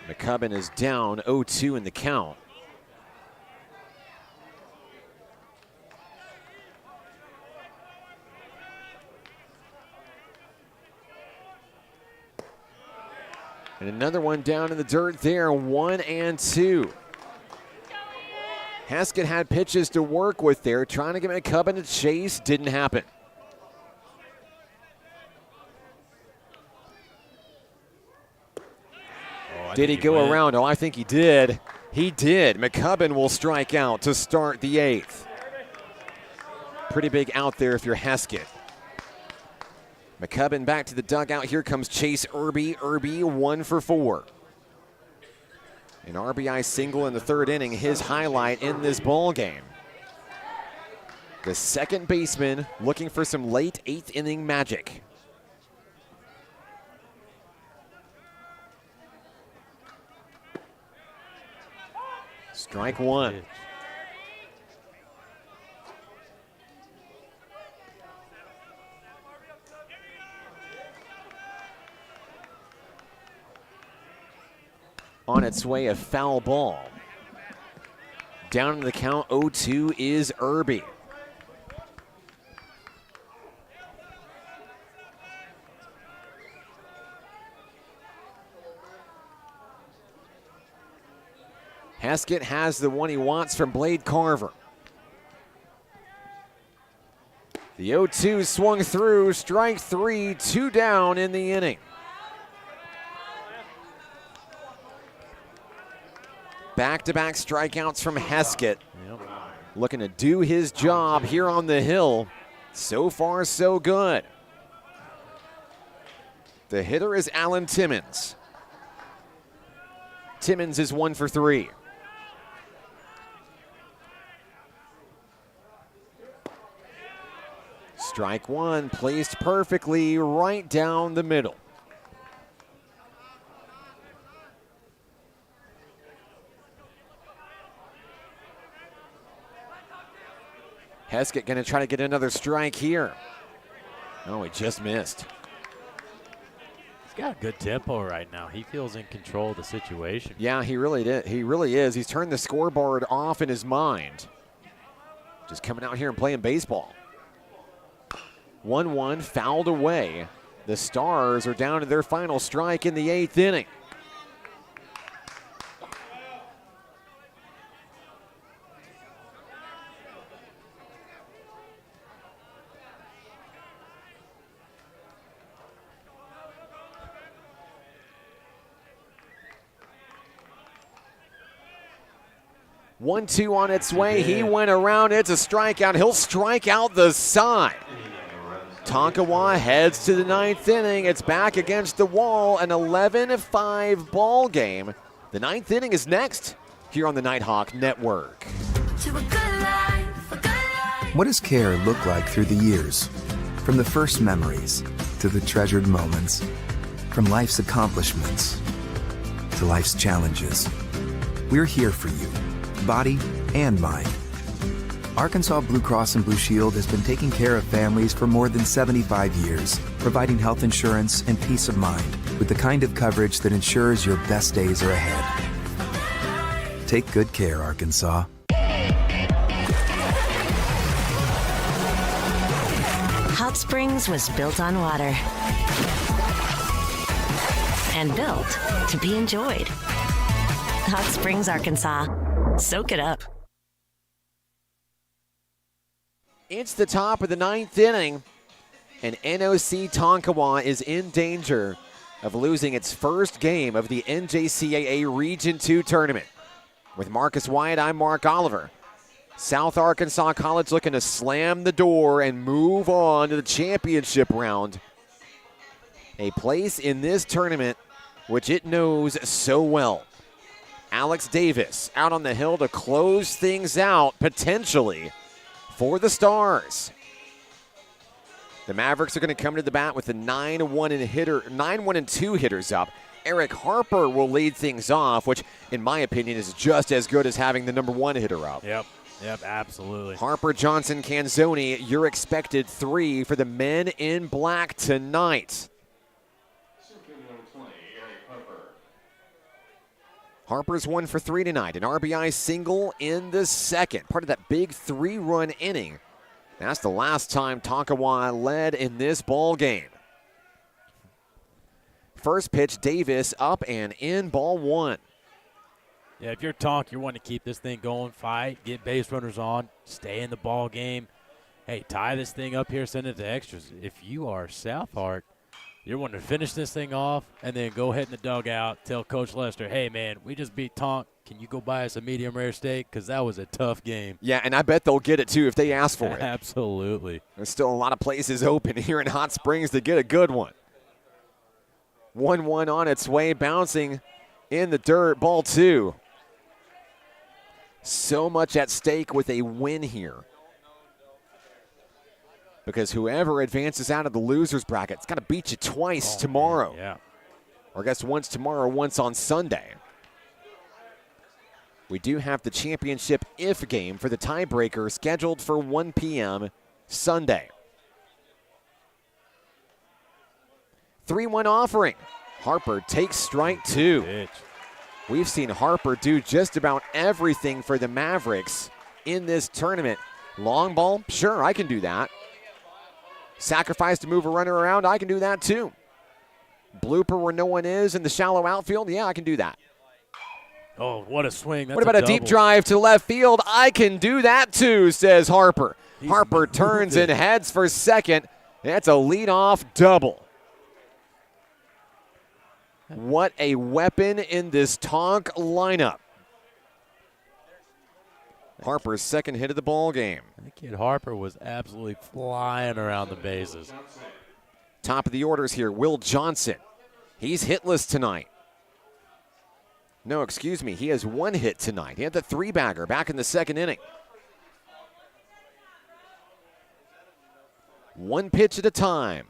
McCubbin is down 0-2 in the count. And another one down in the dirt there, 1-2. Heskett had pitches to work with there, trying to get McCubbin to chase, didn't happen. Did he go around? Oh, I think he did. He did. McCubbin will strike out to start the 8th. Pretty big out there if you're Heskett. McCubbin back to the dugout. Here comes Chase Irby. Irby 1 for 4. An RBI single in the 3rd inning, his highlight in this ball game. The second baseman looking for some late 8th inning magic. Strike 1. On its way, a foul ball. Down in the count, 0-2 is Irby. Heskett has the one he wants from Blade Carver. The 0-2 swung through, strike 3, 2 down in the inning. Back-to-back strikeouts from Heskett. Looking to do his job here on the hill. So far, so good. The hitter is Alan Timmons. Timmons is 1 for 3. Strike 1, placed perfectly right down the middle. Heskett going to try to get another strike here. Oh, he just missed. He's got a good tempo right now. He feels in control of the situation. Yeah, he really did. He really is. He's turned the scoreboard off in his mind. Just coming out here and playing baseball. 1-1, fouled away. The Stars are down to their final strike in the 8th inning. 1-2 on its way. He went around. It's a strikeout. He'll strike out the side. Tonkawa heads to the 9th inning. It's back against the wall, an 11-5 ball game. The 9th inning is next here on the Nighthawk Network. What does care look like through the years? From the first memories to the treasured moments, from life's accomplishments to life's challenges. We're here for you, body and mind. Arkansas Blue Cross and Blue Shield has been taking care of families for more than 75 years, providing health insurance and peace of mind with the kind of coverage that ensures your best days are ahead. Take good care, Arkansas. Hot Springs was built on water and built to be enjoyed. Hot Springs, Arkansas. Soak it up. It's the top of the 9th inning, and NOC Tonkawa is in danger of losing its first game of the NJCAA Region 2 tournament. With Marcus Wyatt, I'm Mark Oliver. South Arkansas College looking to slam the door and move on to the championship round. A place in this tournament which it knows so well. Alex Davis out on the hill to close things out, potentially, for the Stars. The Mavericks are going to come to the bat with the 9-1-2 hitters up. Eric Harper will lead things off, which, in my opinion, is just as good as having the number 1 hitter up. Yep, absolutely. Harper, Johnson, Canzoni, your expected 3 for the men in black tonight. Harper's 1 for 3 tonight, an RBI single in the second, part of that big 3-run inning. That's the last time Tonkawa led in this ball game. First pitch, Davis up and in, ball 1. Yeah, if you're Tonk, you want to keep this thing going, fight, get base runners on, stay in the ball game. Hey, tie this thing up here, send it to extras. If you are South Ark, you're wanting to finish this thing off and then go hit in the dugout, tell Coach Lester, hey, man, we just beat Tonk. Can you go buy us a medium rare steak? Because that was a tough game. Yeah, and I bet they'll get it, too, if they ask for it. Absolutely. There's still a lot of places open here in Hot Springs to get a good one. 1-1 on its way, bouncing in the dirt, ball 2. So much at stake with a win here. Because whoever advances out of the loser's bracket, it's got to beat you twice tomorrow. Man, yeah. Or I guess once tomorrow, once on Sunday. We do have the championship if game for the tiebreaker scheduled for 1 p.m. Sunday. 3-1 offering. Harper takes strike 2. We've seen Harper do just about everything for the Mavericks in this tournament. Long ball, sure, I can do that. Sacrifice to move a runner around, I can do that too. Blooper where no one is in the shallow outfield, yeah, I can do that. Oh, what a swing. That's what about a deep drive to left field? I can do that too, says Harper. Harper turns and heads for second. That's a leadoff double. What a weapon in this Tonk lineup. Harper's second hit of the ball game. That kid Harper was absolutely flying around the bases. Top of the orders here, Will Johnson. He's hitless tonight. No, excuse me, he has 1 hit tonight. He had the 3-bagger back in the second inning. 1 pitch at a time.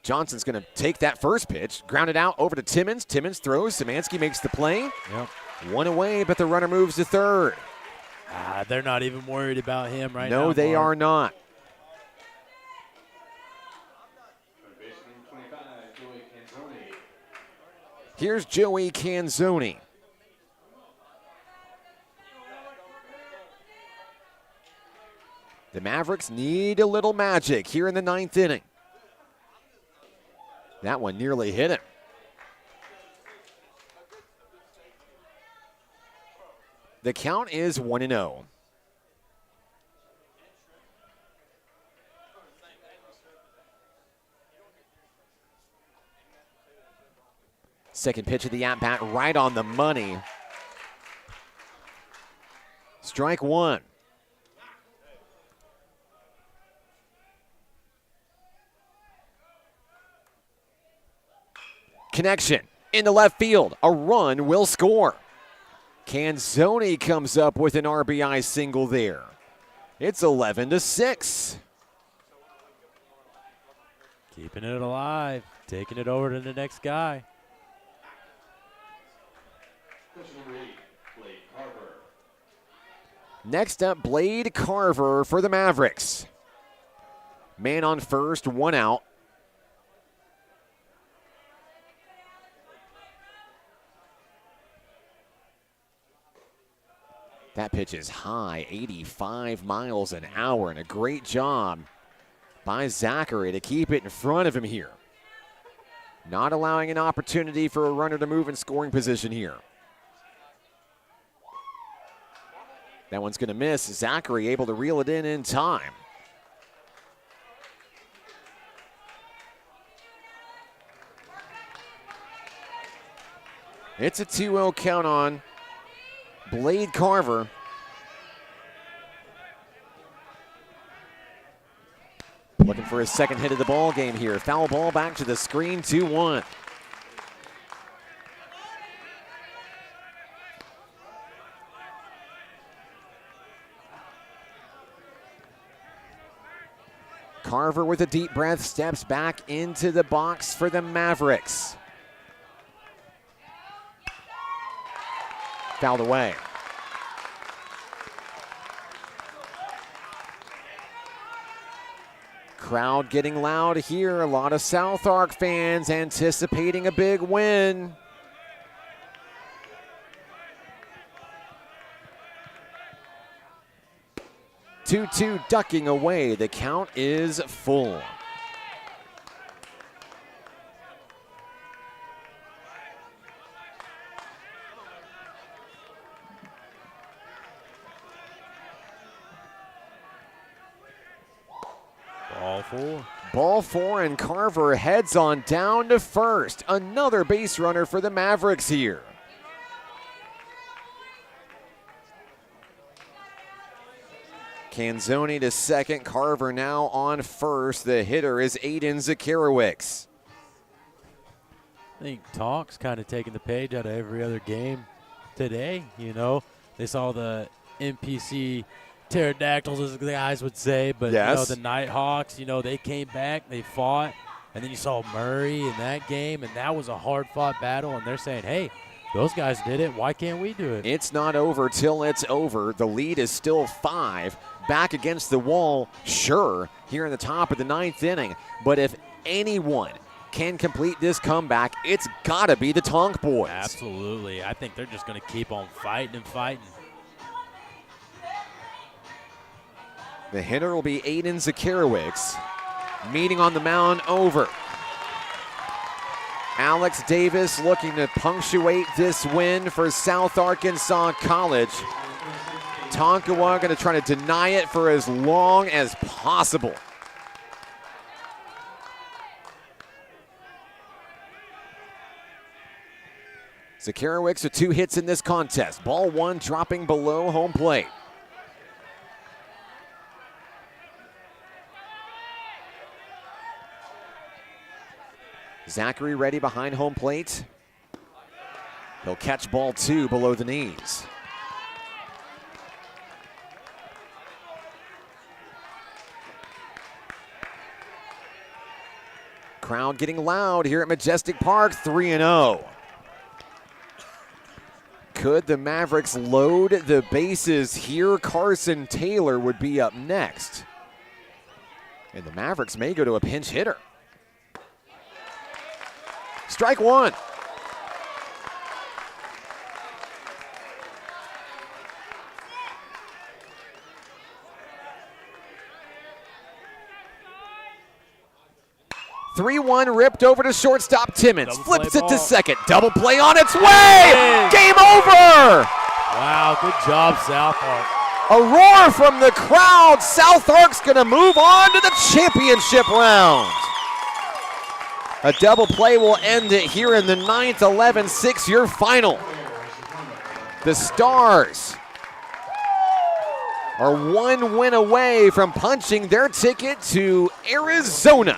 Johnson's going to take that first pitch, ground it out over to Timmons. Timmons throws, Szymanski makes the play. Yep. 1 away, but the runner moves to third. They're not even worried about him right now. No, they are not. Here's Joey Canzoni. The Mavericks need a little magic here in the 9th inning. That one nearly hit him. The count is 1-0. Second pitch of the at-bat right on the money. Strike one. Connection into left field. A run will score. Canzoni comes up with an RBI single there. It's 11-6. Keeping it alive, taking it over to the next guy. Next up, Blade Carver for the Mavericks. Man on first, one out. That pitch is high, 85 miles an hour, and a great job by Zachary to keep it in front of him here. Not allowing an opportunity for a runner to move in scoring position here. That one's going to miss. Zachary able to reel it in time. It's a 2-0 count on Blade Carver. Looking for his second hit of the ball game here. Foul ball back to the screen, 2-1. Carver with a deep breath steps back into the box for the Mavericks. Fouled away. Crowd getting loud here. A lot of South Ark fans anticipating a big win. Two ducking away. The count is full. Ball four, and Carver heads on down to first. Another base runner for the Mavericks here. Canzoni to second, Carver now on first. The hitter is Aiden Zakariewicz. I think Talk's kind of taking the page out of every other game today. You know, they saw the NPC pterodactyls, as the guys would say, but yes. You know, the Nighthawks, you know, they came back, they fought, and then you saw Murray in that game, and that was a hard-fought battle, and they're saying, hey, those guys did it, why can't we do it? It's not over till it's over. The lead is still 5. Back against the wall, sure, here in the top of the 9th inning, but if anyone can complete this comeback, it's got to be the Tonk boys. Absolutely. I think they're just going to keep on fighting and fighting. The hitter will be Aiden Zakariewicz. Meeting on the mound over. Alex Davis looking to punctuate this win for South Arkansas College. Tonkawa going to try to deny it for as long as possible. Zakariewicz with 2 hits in this contest. Ball 1 dropping below home plate. Zachary ready behind home plate. He'll catch ball 2 below the knees. Crowd getting loud here at Majestic Park, 3-0. Could the Mavericks load the bases here? Carson Taylor would be up next. And the Mavericks may go to a pinch hitter. Strike one. (3-1) ripped over to shortstop Timmons. Flips it to second. Double play on its way. Game over. Wow, good job, South Ark. A roar from the crowd. South Ark's going to move on to the championship round. A double play will end it here in the 9th, 11-6 your final. The Stars are one win away from punching their ticket to Arizona.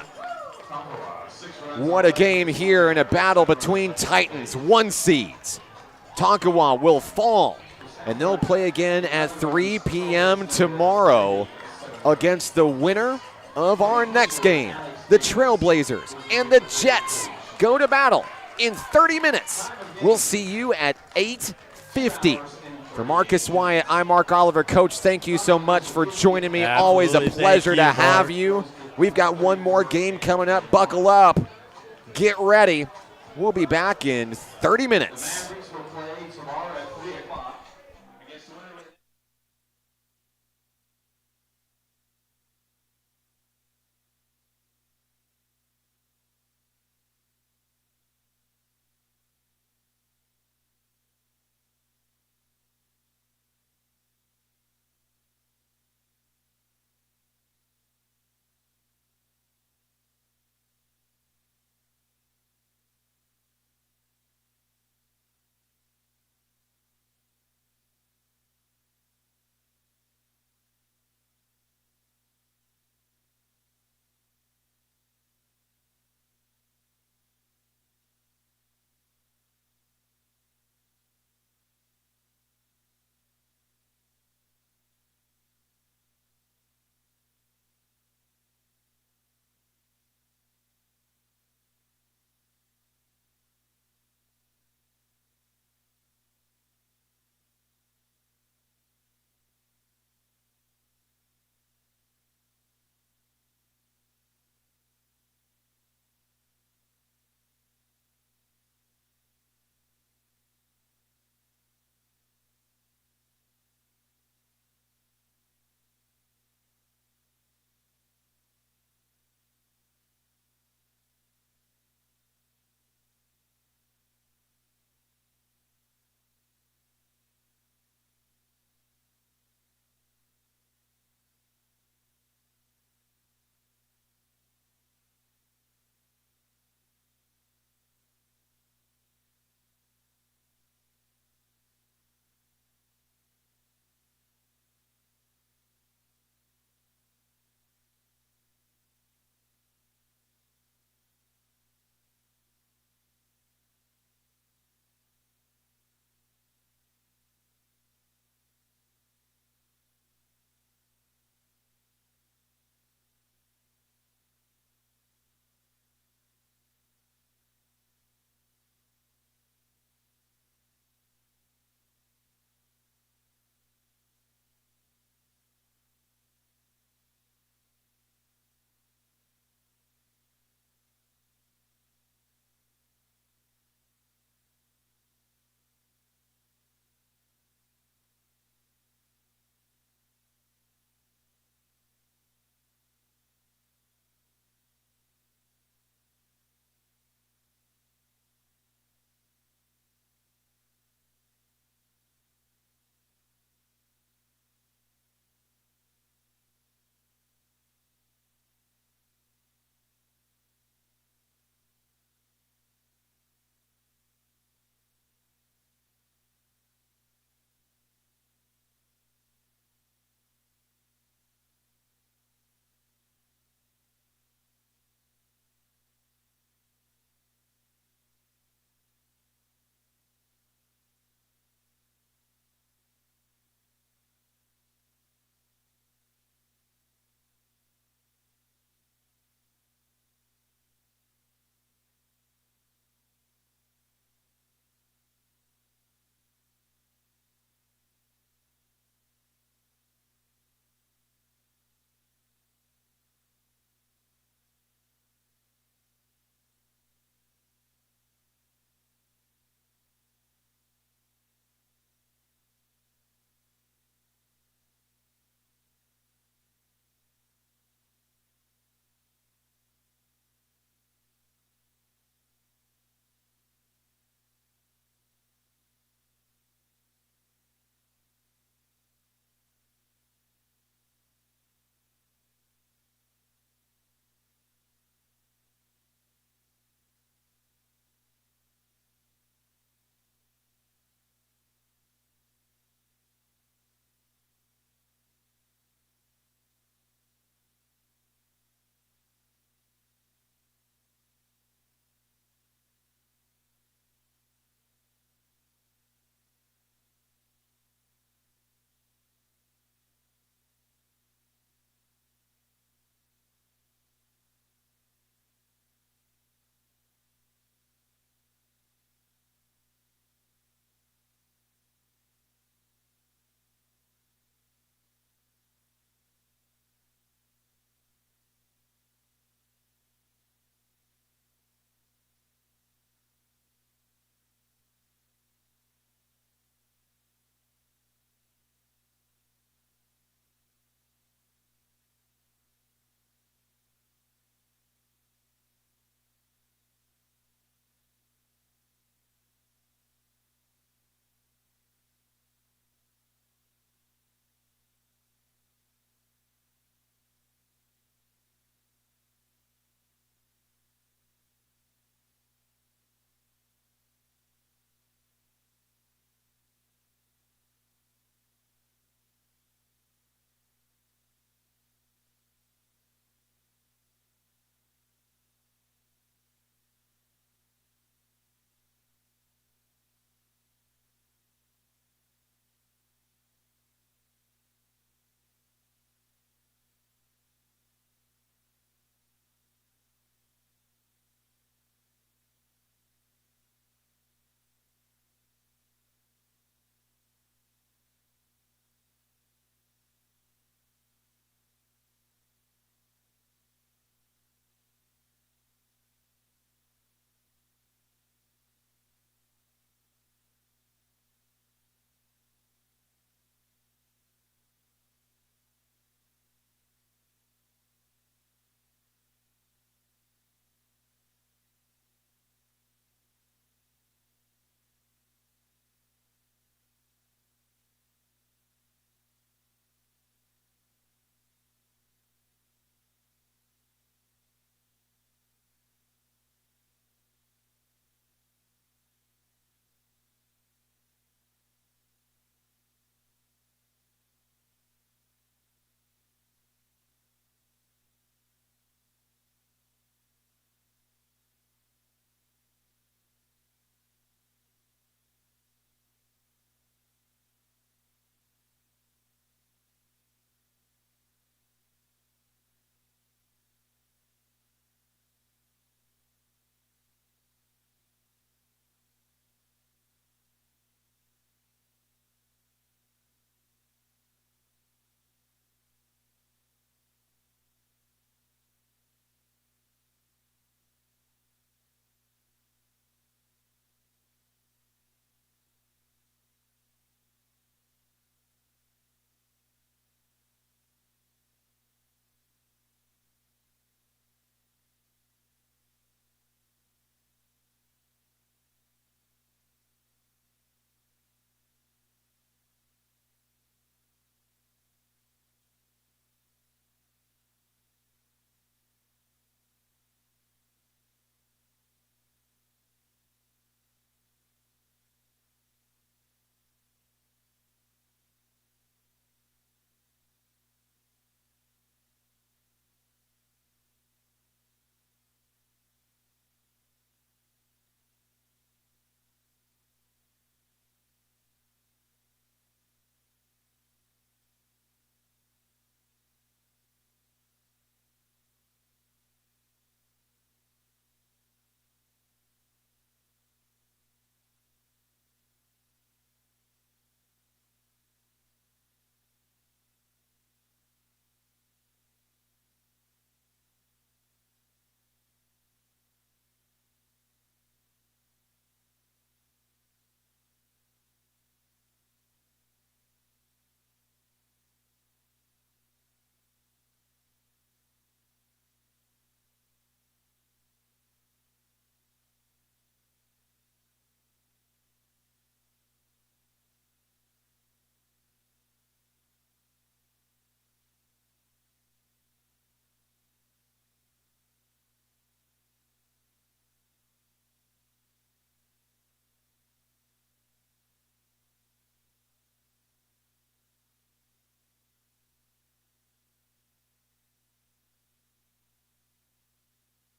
What a game here in a battle between Titans, 1 seeds. Tonkawa will fall, and they'll play again at 3 p.m. tomorrow against the winner of our next game. The Trailblazers and the Jets go to battle in 30 minutes. We'll see you at 8:50. For Marcus Wyatt, I'm Mark Oliver. Coach, thank you so much for joining me. Absolutely. Always a pleasure to Thank you, have Mark. you. We've got one more game coming up. Buckle up. Get ready. We'll be back in 30 minutes.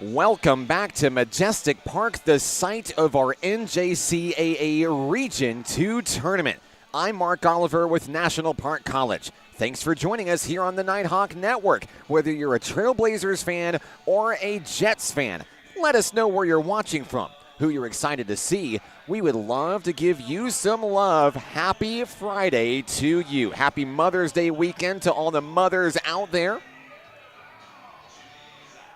Welcome back to Majestic Park, the site of our NJCAA Region 2 tournament. I'm Mark Oliver with National Park College. Thanks for joining us here on the Nighthawk Network. Whether you're a Trailblazers fan or a Jets fan, let us know where you're watching from, who you're excited to see. We would love to give you some love. Happy Friday to you. Happy Mother's Day weekend to all the mothers out there.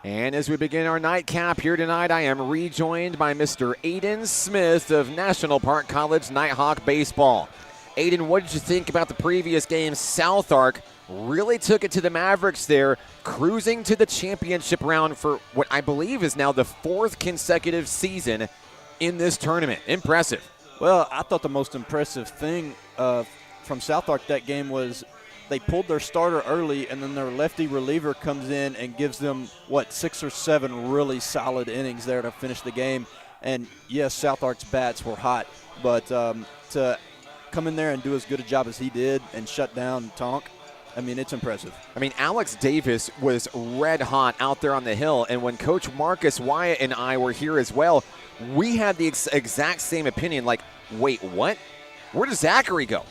And as we begin our nightcap here tonight, I am rejoined by Mr. Aiden Smith of National Park College Nighthawk Baseball. Aiden, what did you think about the previous game? South Ark really took it to the Mavericks there, cruising to the championship round for what I believe is now the 4th consecutive season in this tournament. Impressive. Well, I thought the most impressive thing from South Ark that game was they pulled their starter early, and then their lefty reliever comes in and gives them, 6 or 7 really solid innings there to finish the game. And, yes, South Ark's bats were hot, but to come in there and do as good a job as he did and shut down Tonk, I mean, it's impressive. I mean, Alex Davis was red hot out there on the hill, and when Coach Marcus Wyatt and I were here as well, we had the exact same opinion, like, wait, what? Where does Zachary go?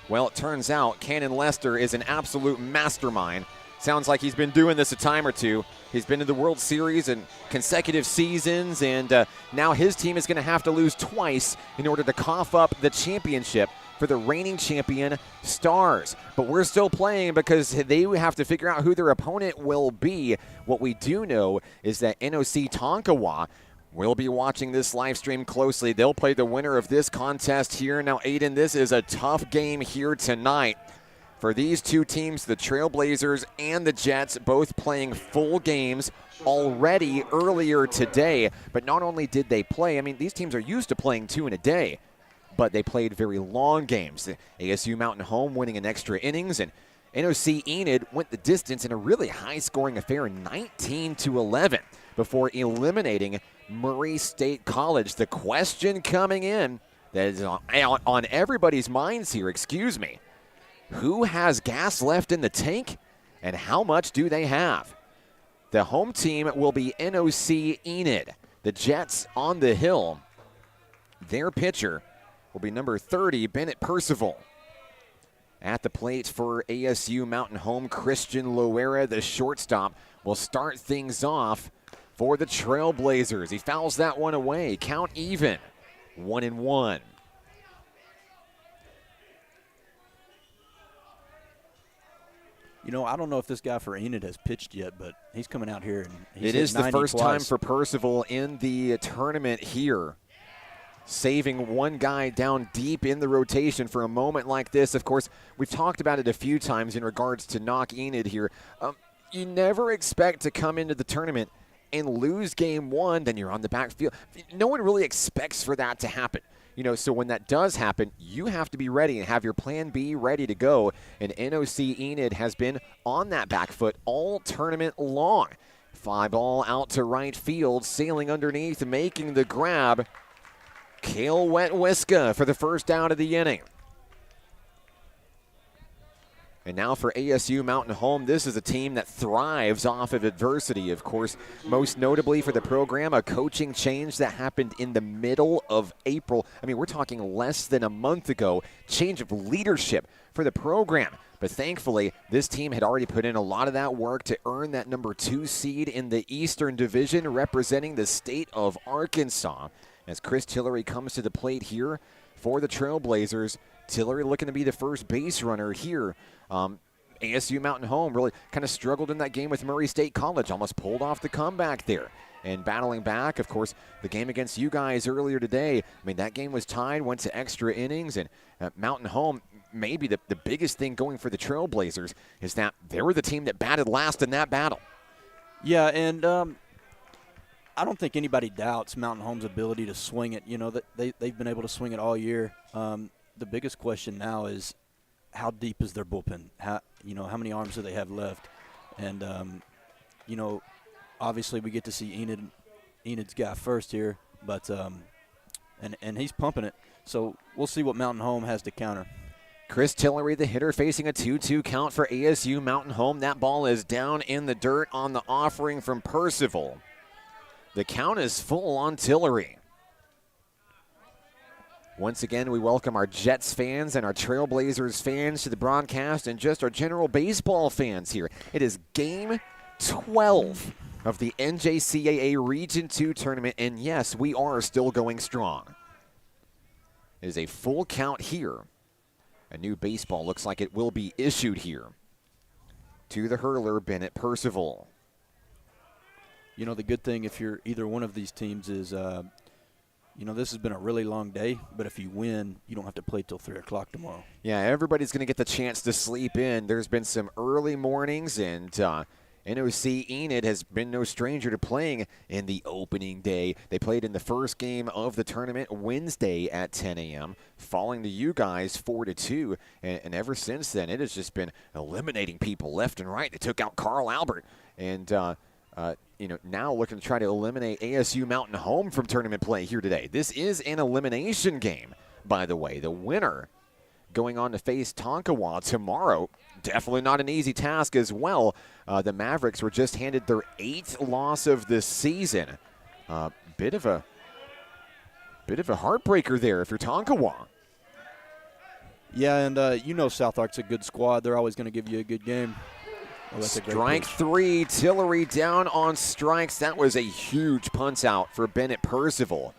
Well, it turns out Cannon Lester is an absolute mastermind. Sounds like he's been doing this a time or two. He's been to the World Series in consecutive seasons, and now his team is going to have to lose twice in order to cough up the championship for the reigning champion Stars. But we're still playing because they have to figure out who their opponent will be. What we do know is that NOC Tonkawa will be watching this live stream closely. They'll play the winner of this contest here. Now, Aiden, this is a tough game here tonight for these two teams, the Trailblazers and the Jets, both playing full games already earlier today. But not only did they play, I mean, these teams are used to playing 2 in a day, but they played very long games. The ASU Mountain Home winning an extra innings, and NOC Enid went the distance in a really high-scoring affair, 19-11, before eliminating Murray State College. The question coming in that is on everybody's minds here, who has gas left in the tank and how much do they have? The home team will be NOC Enid. The Jets on the hill. Their pitcher will be number 30, Bennett Percival. At the plate for ASU Mountain Home, Christian Loera, the shortstop, will start things off for the Trailblazers. He fouls that one away. Count even. 1-1. You know, I don't know if this guy for Enid has pitched yet, but he's coming out here. And he's it is the first twice. time for Percival in the tournament here, saving one guy down deep in the rotation for a moment like this. Of course, we've talked about it a few times in regards to knock Enid here. You never expect to come into the tournament and lose game 1, then you're on the backfield. No one really expects for that to happen. You know, so when that does happen, you have to be ready and have your plan B ready to go. And NOC Enid has been on that back foot all tournament long. Fly ball out to right field, sailing underneath, making the grab. Cale Wetwiska for the first out of the inning. And now for ASU Mountain Home, this is a team that thrives off of adversity, of course. Most notably for the program, a coaching change that happened in the middle of April. I mean, we're talking less than a month ago. Change of leadership for the program. But thankfully, this team had already put in a lot of that work to earn that number 2 seed in the Eastern Division, representing the state of Arkansas. As Chris Tillery comes to the plate here for the Trailblazers. Tillery looking to be the first base runner here. ASU Mountain Home really kind of struggled in that game with Murray State College, almost pulled off the comeback there. And battling back, of course, the game against you guys earlier today, I mean, that game was tied, went to extra innings, and Mountain Home, maybe the biggest thing going for the Trailblazers is that they were the team that batted last in that battle. Yeah, and I don't think anybody doubts Mountain Home's ability to swing it. You know, that they've been able to swing it all year. The biggest question now is how deep is their bullpen? How many arms do they have left? And, obviously we get to see Enid's guy first here, but and he's pumping it. So we'll see what Mountain Home has to counter. Chris Tillery, the hitter, facing a 2-2 count for ASU Mountain Home. That ball is down in the dirt on the offering from Percival. The count is full on Tillery. Once again, we welcome our Jets fans and our Trailblazers fans to the broadcast and just our general baseball fans here. It is Game 12 of the NJCAA Region 2 tournament, and yes, we are still going strong. It is a full count here. A new baseball looks like it will be issued here to the hurler, Bennett Percival. You know, the good thing if you're either one of these teams is, you know, this has been a really long day, but if you win, you don't have to play till 3 o'clock tomorrow. Yeah, everybody's going to get the chance to sleep in. There's been some early mornings, and NOC Enid has been no stranger to playing in the opening day. They played in the first game of the tournament Wednesday at 10 a.m., falling to you guys 4-2. And ever since then, it has just been eliminating people left and right. They took out Carl Albert, and you know, now looking to try to eliminate ASU Mountain Home from tournament play here today. This is an elimination game, by the way. The winner going on to face Tonkawa tomorrow. Definitely not an easy task as well. The Mavericks were just handed their 8th loss of the season. Bit of a heartbreaker there if you're Tonkawa. Yeah, and you know South Ark's a good squad. They're always going to give you a good game. Oh, Strike 3, Tillery down on strikes. That was a huge punch out for Bennett Percival.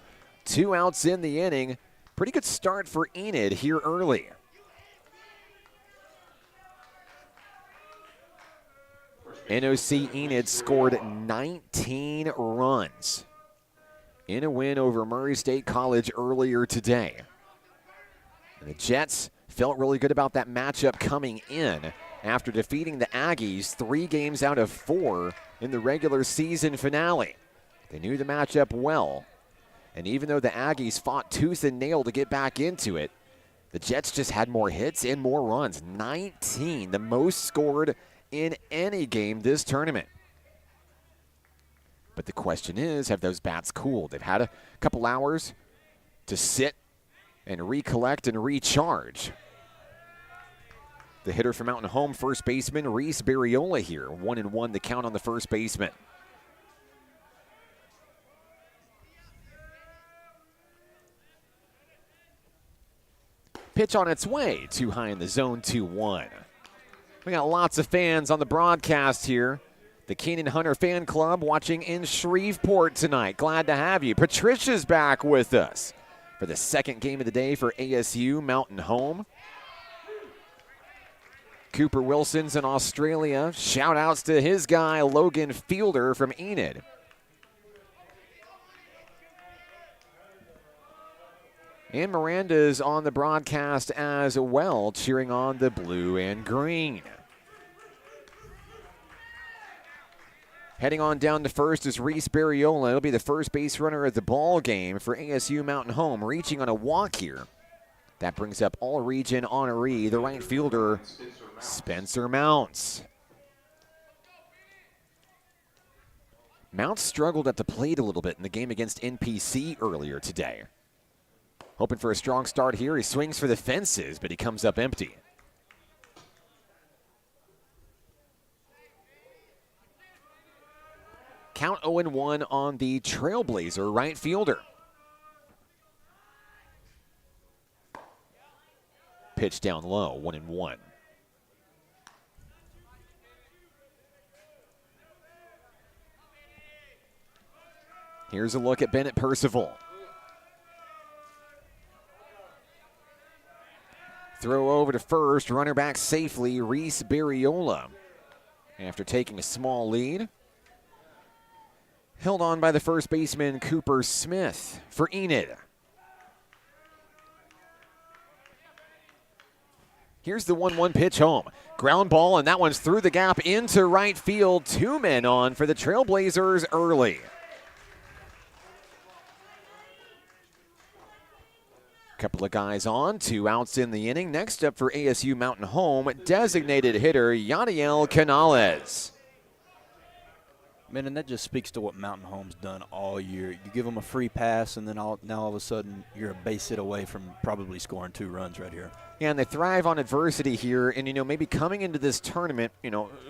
2 outs in the inning. Pretty good start for Enid here early. NOC Enid scored 19 runs in a win over Murray State College earlier today. And the Jets felt really good about that matchup coming in after defeating the Aggies 3 games out of 4 in the regular season finale. They knew the matchup well, and even though the Aggies fought tooth and nail to get back into it, the Jets just had more hits and more runs. 19, the most scored in any game this tournament. But the question is, have those bats cooled? They've had a couple hours to sit and recollect and recharge. The hitter for Mountain Home, first baseman Reese Barriola here. 1-1 the count on the first baseman. Pitch on its way, too high in the zone, 2-1. We got lots of fans on the broadcast here. The Keenan Hunter fan club watching in Shreveport tonight. Glad to have you. Patricia's back with us for the second game of the day for ASU Mountain Home. Cooper Wilson's in Australia. Shout outs to his guy, Logan Fielder from Enid. And Miranda's on the broadcast as well, cheering on the blue and green. Heading on down to first is Reese Barriola. He'll be the first base runner of the ball game for ASU Mountain Home, reaching on a walk here. That brings up all-region honoree, the right fielder, Spencer Mounts. Mounts struggled at the plate a little bit in the game against NPC earlier today. Hoping for a strong start here. He swings for the fences, but he comes up empty. Count 0-1 on the Trailblazer right fielder. Pitch down low, 1-1. Here's a look at Bennett Percival. Throw over to first, runner back safely, Reese Barriola. After taking a small lead. Held on by the first baseman, Cooper Smith for Enid. Here's the 1-1 pitch home. Ground ball, and that one's through the gap into right field. 2 men on for the Trailblazers early. Couple of guys on, 2 outs in the inning. Next up for ASU Mountain Home, designated hitter Yadiel Canales. Man, and that just speaks to what Mountain Home's done all year. You give them a free pass, and then now all of a sudden you're a base hit away from probably scoring 2 runs right here. Yeah, and they thrive on adversity here. And, maybe coming into this tournament,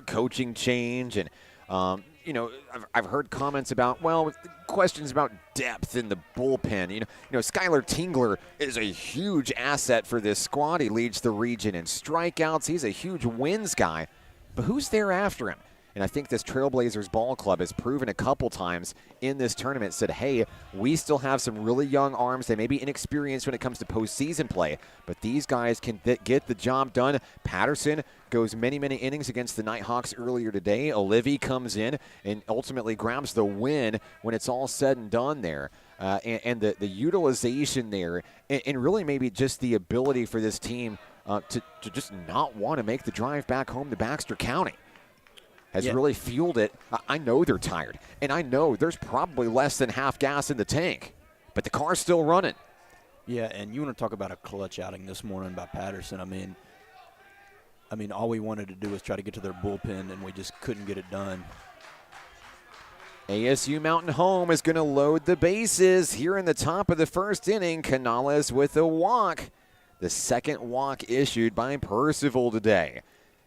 coaching change and, I've heard comments about, questions about depth in the bullpen. Skylar Tingler is a huge asset for this squad. He leads the region in strikeouts. He's a huge wins guy. But who's there after him? And I think this Trailblazers ball club has proven a couple times in this tournament, said, hey, we still have some really young arms. They may be inexperienced when it comes to postseason play, but these guys can get the job done. Patterson goes many, many innings against the Nighthawks earlier today. Olivia comes in and ultimately grabs the win when it's all said and done there. And the utilization there, and really maybe just the ability for this team to just not want to make the drive back home to Baxter County has really fueled it. I know they're tired, and I know there's probably less than half gas in the tank, but the car's still running. Yeah, and you want to talk about a clutch outing this morning by Patterson. I mean, all we wanted to do was try to get to their bullpen, and we just couldn't get it done. ASU Mountain Home is going to load the bases here in the top of the first inning. Canales with a walk. The second walk issued by Percival today.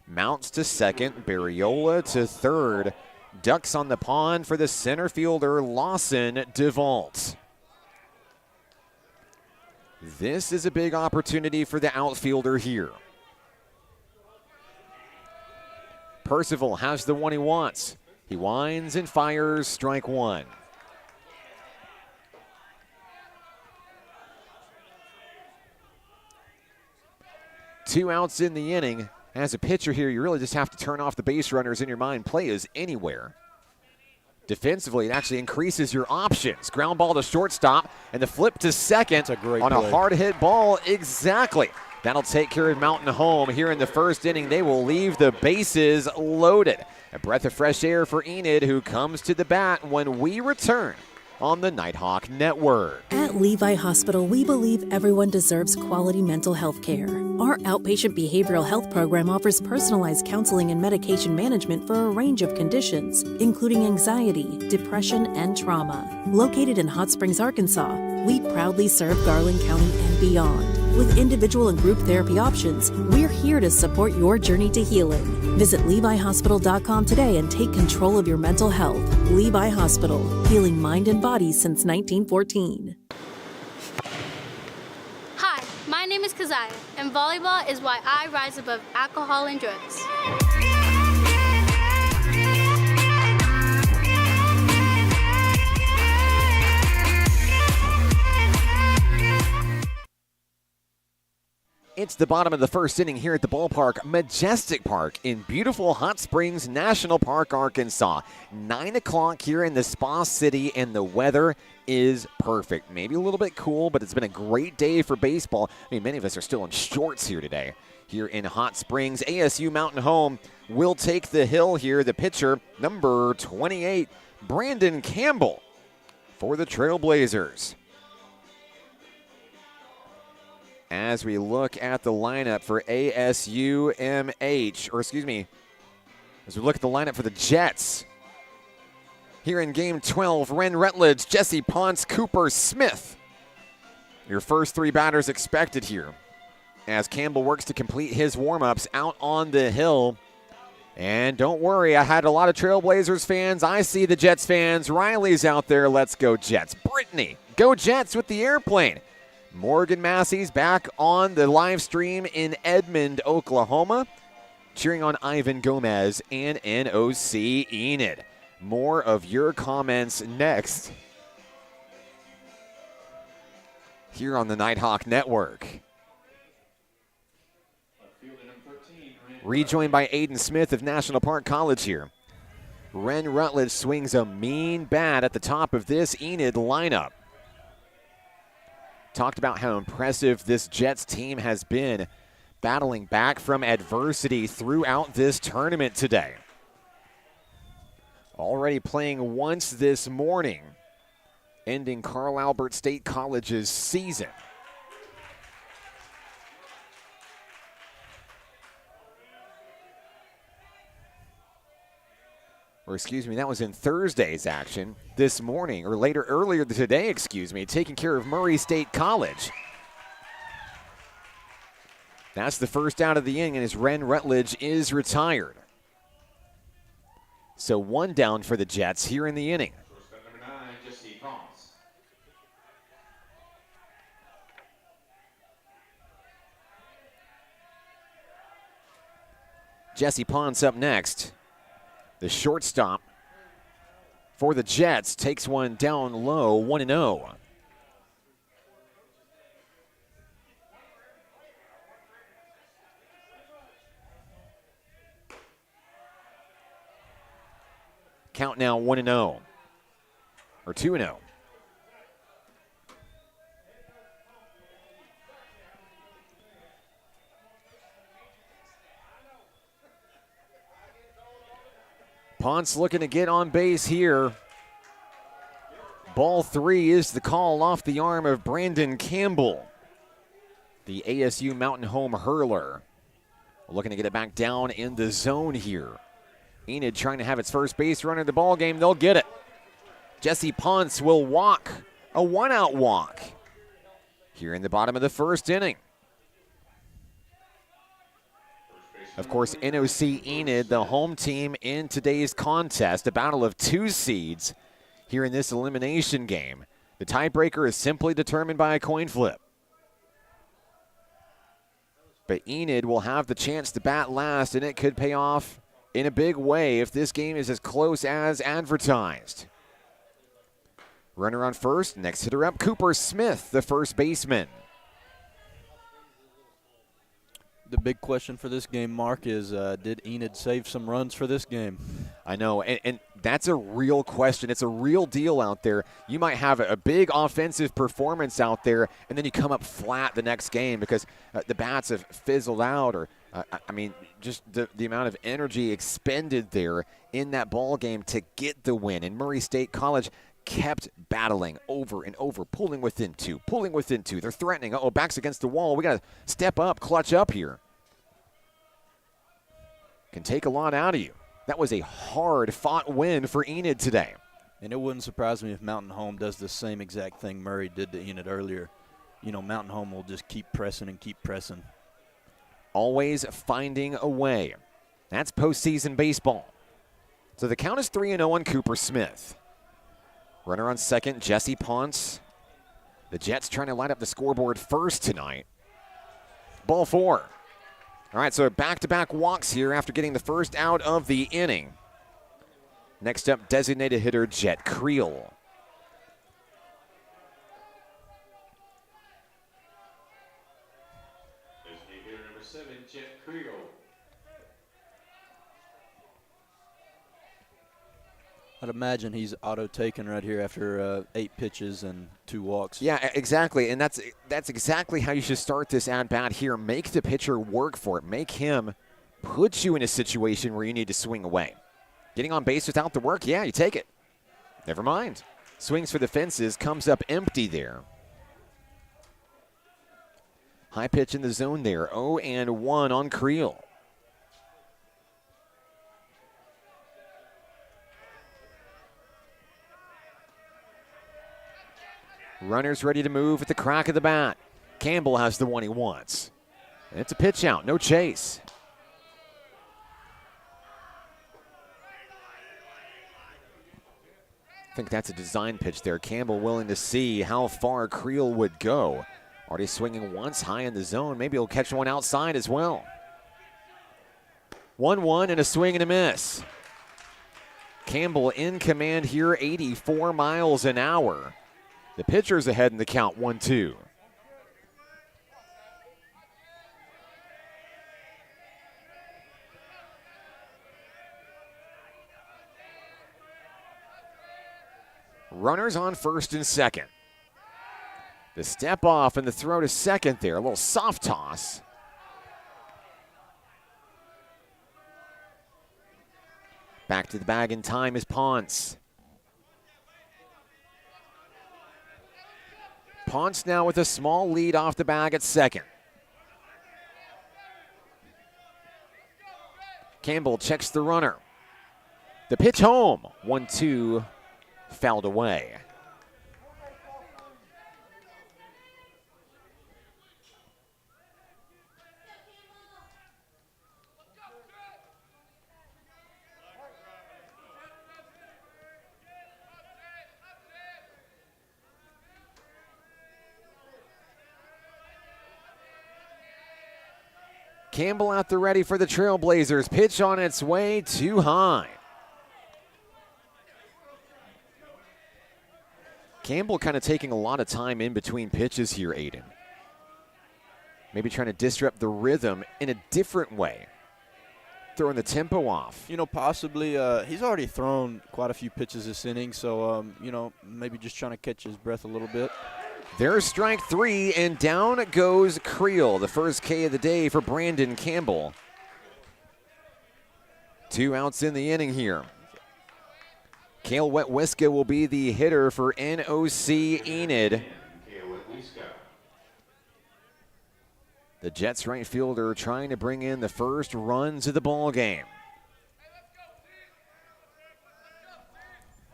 Mounts to second, Barriola to third. Ducks on the pond for the center fielder, Lawson DeVault. This is a big opportunity for the outfielder here. Percival has the one he wants. He winds and fires, strike one. Two outs in the inning. As a pitcher here, you really just have to turn off the base runners in your mind. Play is anywhere. Defensively, it actually increases your options. Ground ball to shortstop, and the flip to second on a hard hit ball. Exactly. That'll take care of Mountain Home here in the first inning. They will leave the bases loaded. A breath of fresh air for Enid, who comes to the bat when we return on the Nighthawk Network. At Levi Hospital, we believe everyone deserves quality mental health care. Our outpatient behavioral health program offers personalized counseling and medication management for a range of conditions, including anxiety, depression, and trauma. Located in Hot Springs, Arkansas, we proudly serve Garland County and beyond. With individual and group therapy options, we're here to support your journey to healing. Visit LeviHospital.com today and take control of your mental health. Levi Hospital, healing mind and body since 1914. Hi, my name is Keziah, and volleyball is why I rise above alcohol and drugs. It's the bottom of the first inning here at the ballpark, Majestic Park in beautiful Hot Springs National Park, Arkansas. 9 o'clock here in the Spa City, and the weather is perfect. Maybe a little bit cool, but it's been a great day for baseball. I mean, many of us are still in shorts here today. Here in Hot Springs, ASU Mountain Home will take the hill here. The pitcher, number 28, Brandon Campbell for the Trailblazers. As we look at the lineup for ASUMH, as we look at the lineup for the Jets. Here in game 12, Ren Rutledge, Jesse Ponce, Cooper Smith. Your first three batters expected here as Campbell works to complete his warm-ups out on the hill. And don't worry, I had a lot of Trailblazers fans. I see the Jets fans. Riley's out there. Let's go Jets. Brittany, go Jets with the airplane. Morgan Massey's back on the live stream in Edmond, Oklahoma, cheering on Ivan Gomez and NOC Enid. More of your comments next here on the Nighthawk Network. Rejoined by Aiden Smith of National Park College here. Ren Rutledge swings a mean bat at the top of this Enid lineup. Talked about how impressive this Jets team has been, battling back from adversity throughout this tournament today. Already playing once this morning, ending Carl Albert State College's season. That was in Thursday's action this morning, or earlier today, taking care of Murray State College. That's the first out of the inning, and as Ren Rutledge is retired. So 1 down for the Jets here in the inning. Shortstop number 9, Jesse Ponce. Jesse Ponce up next. The shortstop for the Jets takes one down low, 1-0. Count now 1-0. Or 2-0. Ponce looking to get on base here. Ball 3 is the call off the arm of Brandon Campbell, the ASU Mountain Home hurler. Looking to get it back down in the zone here. Enid trying to have its first base runner in the ball game. They'll get it. Jesse Ponce will walk, a 1-out walk here in the bottom of the first inning. Of course, NOC Enid, the home team in today's contest, a battle of 2 seeds here in this elimination game. The tiebreaker is simply determined by a coin flip. But Enid will have the chance to bat last, and it could pay off in a big way if this game is as close as advertised. Runner on first, next hitter up, Cooper Smith, the first baseman. The big question for this game, Mark, is did Enid save some runs for this game? I know, and that's a real question. It's a real deal out there. You might have a big offensive performance out there, and then you come up flat the next game because the bats have fizzled out, or just the amount of energy expended there in that ball game to get the win. And Murray State College kept battling over and over, pulling within two. They're threatening. Uh-oh, back's against the wall. We got to step up, clutch up here. Can take a lot out of you. That was a hard-fought win for Enid today. And it wouldn't surprise me if Mountain Home does the same exact thing Murray did to Enid earlier. You know, Mountain Home will just keep pressing and keep pressing. Always finding a way. That's postseason baseball. So the count is 3-0 on Cooper Smith. Runner on second, Jesse Ponce. The Jets trying to light up the scoreboard first tonight. Ball 4. All right, so back-to-back walks here after getting the first out of the inning. Next up, designated hitter Jet Creel. Designated hitter number 7, Jet Creel. I'd imagine he's auto-taken right here after 8 pitches and 2 walks. Yeah, exactly, and that's exactly how you should start this at-bat here. Make the pitcher work for it. Make him put you in a situation where you need to swing away. Getting on base without the work, yeah, you take it. Never mind. Swings for the fences, comes up empty there. High pitch in the zone there, 0-1 on Creel. Runners ready to move at the crack of the bat. Campbell has the one he wants. And it's a pitch out, no chase. I think that's a design pitch there. Campbell willing to see how far Creel would go. Already swinging once high in the zone. Maybe he'll catch one outside as well. 1-1 and a swing and a miss. Campbell in command here, 84 miles an hour. The pitcher's ahead in the count, 1-2. Runners on first and second. The step off and the throw to second there. A little soft toss. Back to the bag in time is Ponce. Ponce now with a small lead off the bag at second. Campbell checks the runner. The pitch home. 1-2, fouled away. Campbell at the ready for the Trailblazers. Pitch on its way too high. Campbell kind of taking a lot of time in between pitches here, Aiden. Maybe trying to disrupt the rhythm in a different way. Throwing the tempo off. You know, possibly he's already thrown quite a few pitches this inning, so, you know, maybe just trying to catch his breath a little bit. There's strike 3, and down goes Creel, the first K of the day for Brandon Campbell. 2 outs in the inning here. Cale Wetwiska will be the hitter for NOC Enid. The Jets right fielder trying to bring in the first runs of the ball game.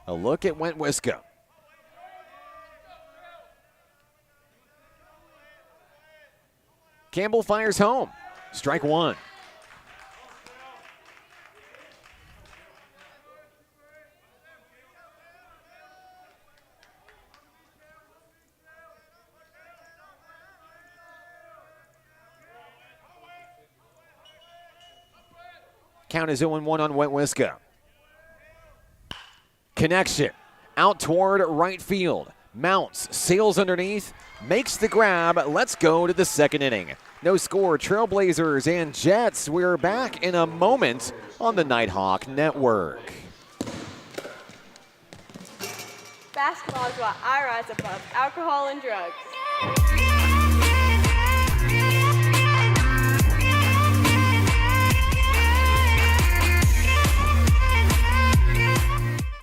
A look at Wentwiska. Campbell fires home. Strike 1. Count is 0-1 on Wentwiska. Connection. Out toward right field. Mounts, sails underneath, makes the grab. Let's go to the second inning. No score, Trailblazers and Jets. We're back in a moment on the Nighthawk Network. Basketball is why I rise above alcohol and drugs.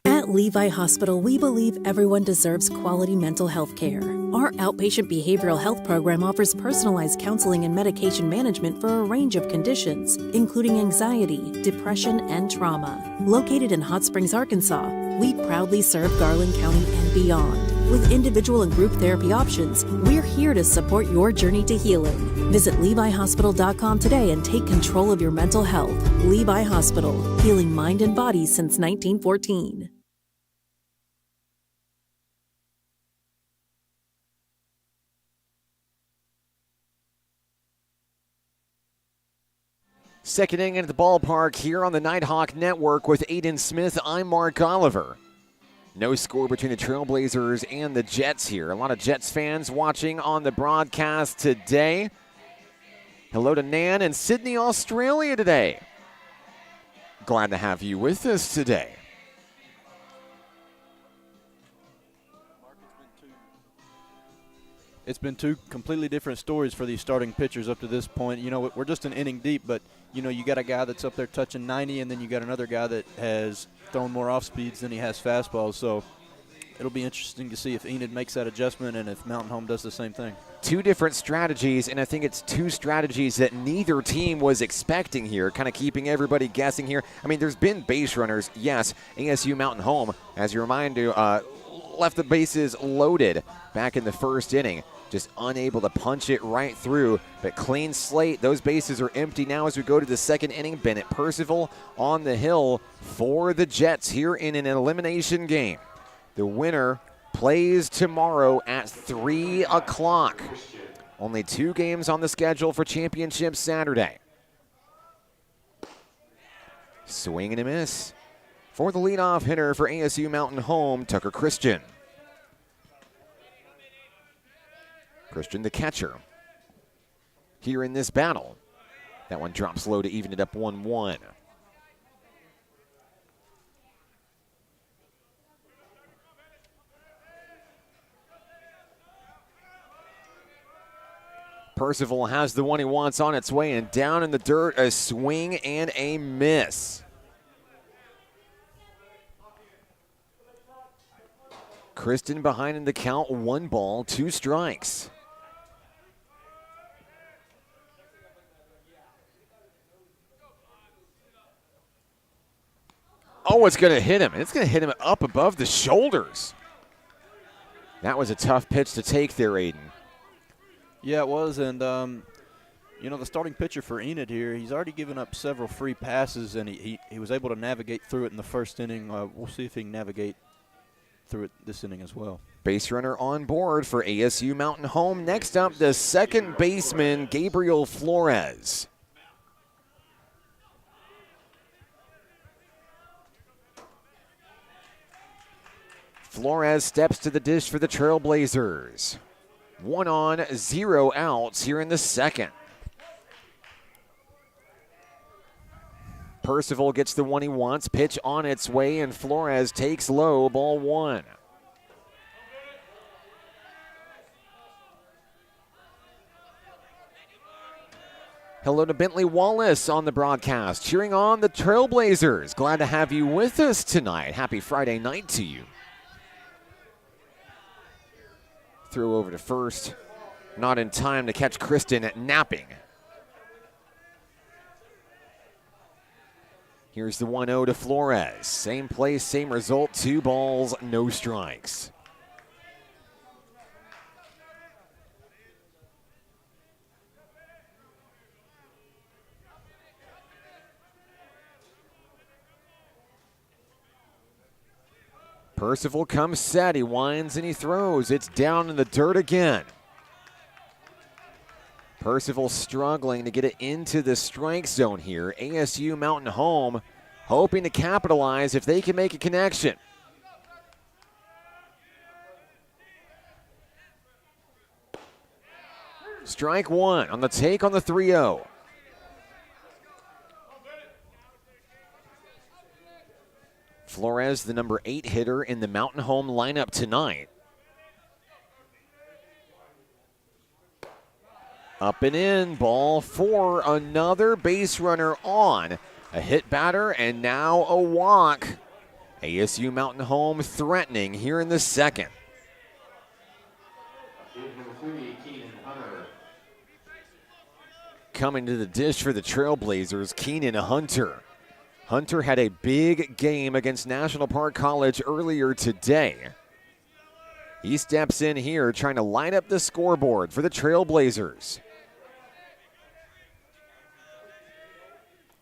At Levi Hospital, we believe everyone deserves quality mental health care. Our outpatient behavioral health program offers personalized counseling and medication management for a range of conditions, including anxiety, depression, and trauma. Located in Hot Springs, Arkansas, we proudly serve Garland County and beyond. With individual and group therapy options, we're here to support your journey to healing. Visit LeviHospital.com today and take control of your mental health. Levi Hospital, healing mind and body since 1914. Second inning at the ballpark here on the Nighthawk Network with Aiden Smith. I'm Mark Oliver. No score between the Trailblazers and the Jets here. A lot of Jets fans watching on the broadcast today. Hello to Nan in Sydney, Australia today. Glad to have you with us today. It's been 2 completely different stories for these starting pitchers up to this point. You know, we're just an inning deep, but, you know, you got a guy that's up there touching 90, and then you got another guy that has thrown more off speeds than he has fastballs. So it'll be interesting to see if Enid makes that adjustment and if Mountain Home does the same thing. 2 different strategies, and I think it's 2 strategies that neither team was expecting here, kind of keeping everybody guessing here. I mean, there's been base runners, yes. ASU Mountain Home, as you remind you, left the bases loaded back in the first inning. Just unable to punch it right through, but clean slate. Those bases are empty now as we go to the second inning. Bennett Percival on the hill for the Jets here in an elimination game. The winner plays tomorrow at 3 o'clock. Only 2 games on the schedule for Championship Saturday. Swing and a miss for the leadoff hitter for ASU Mountain Home, Tucker Christian. Christian, the catcher, here in this battle. That one drops low to even it up 1-1. Percival has the one he wants on its way, and down in the dirt, a swing and a miss. Kristen behind in the count, 1 ball, 2 strikes. Oh, it's going to hit him. It's going to hit him up above the shoulders. That was a tough pitch to take there, Aiden. Yeah, it was, and, you know, the starting pitcher for Enid here, he's already given up several free passes, and he was able to navigate through it in the first inning. We'll see if he can navigate through it this inning as well. Base runner on board for ASU Mountain Home. Next up, the second baseman, Gabriel Flores. Flores steps to the dish for the Trailblazers. 1 on, 0 outs here in the second. Percival gets the one he wants. Pitch on its way, and Flores takes low, ball 1. Hello to Bentley Wallace on the broadcast, cheering on the Trailblazers. Glad to have you with us tonight. Happy Friday night to you. Throw over to first. Not in time to catch Kristen napping. Here's the 1-0 to Flores. Same place, same result. 2 balls, no strikes. Percival comes set. He winds and he throws. It's down in the dirt again. Percival struggling to get it into the strike zone here. ASU Mountain Home hoping to capitalize if they can make a connection. Strike 1 on the take on the 3-0. Flores, the number 8 hitter in the Mountain Home lineup tonight. Up and in, ball 4, another base runner on. A hit batter and now a walk. ASU Mountain Home threatening here in the second. Coming to the dish for the Trailblazers, Keenan Hunter. Hunter had a big game against National Park College earlier today. He steps in here trying to line up the scoreboard for the Trailblazers.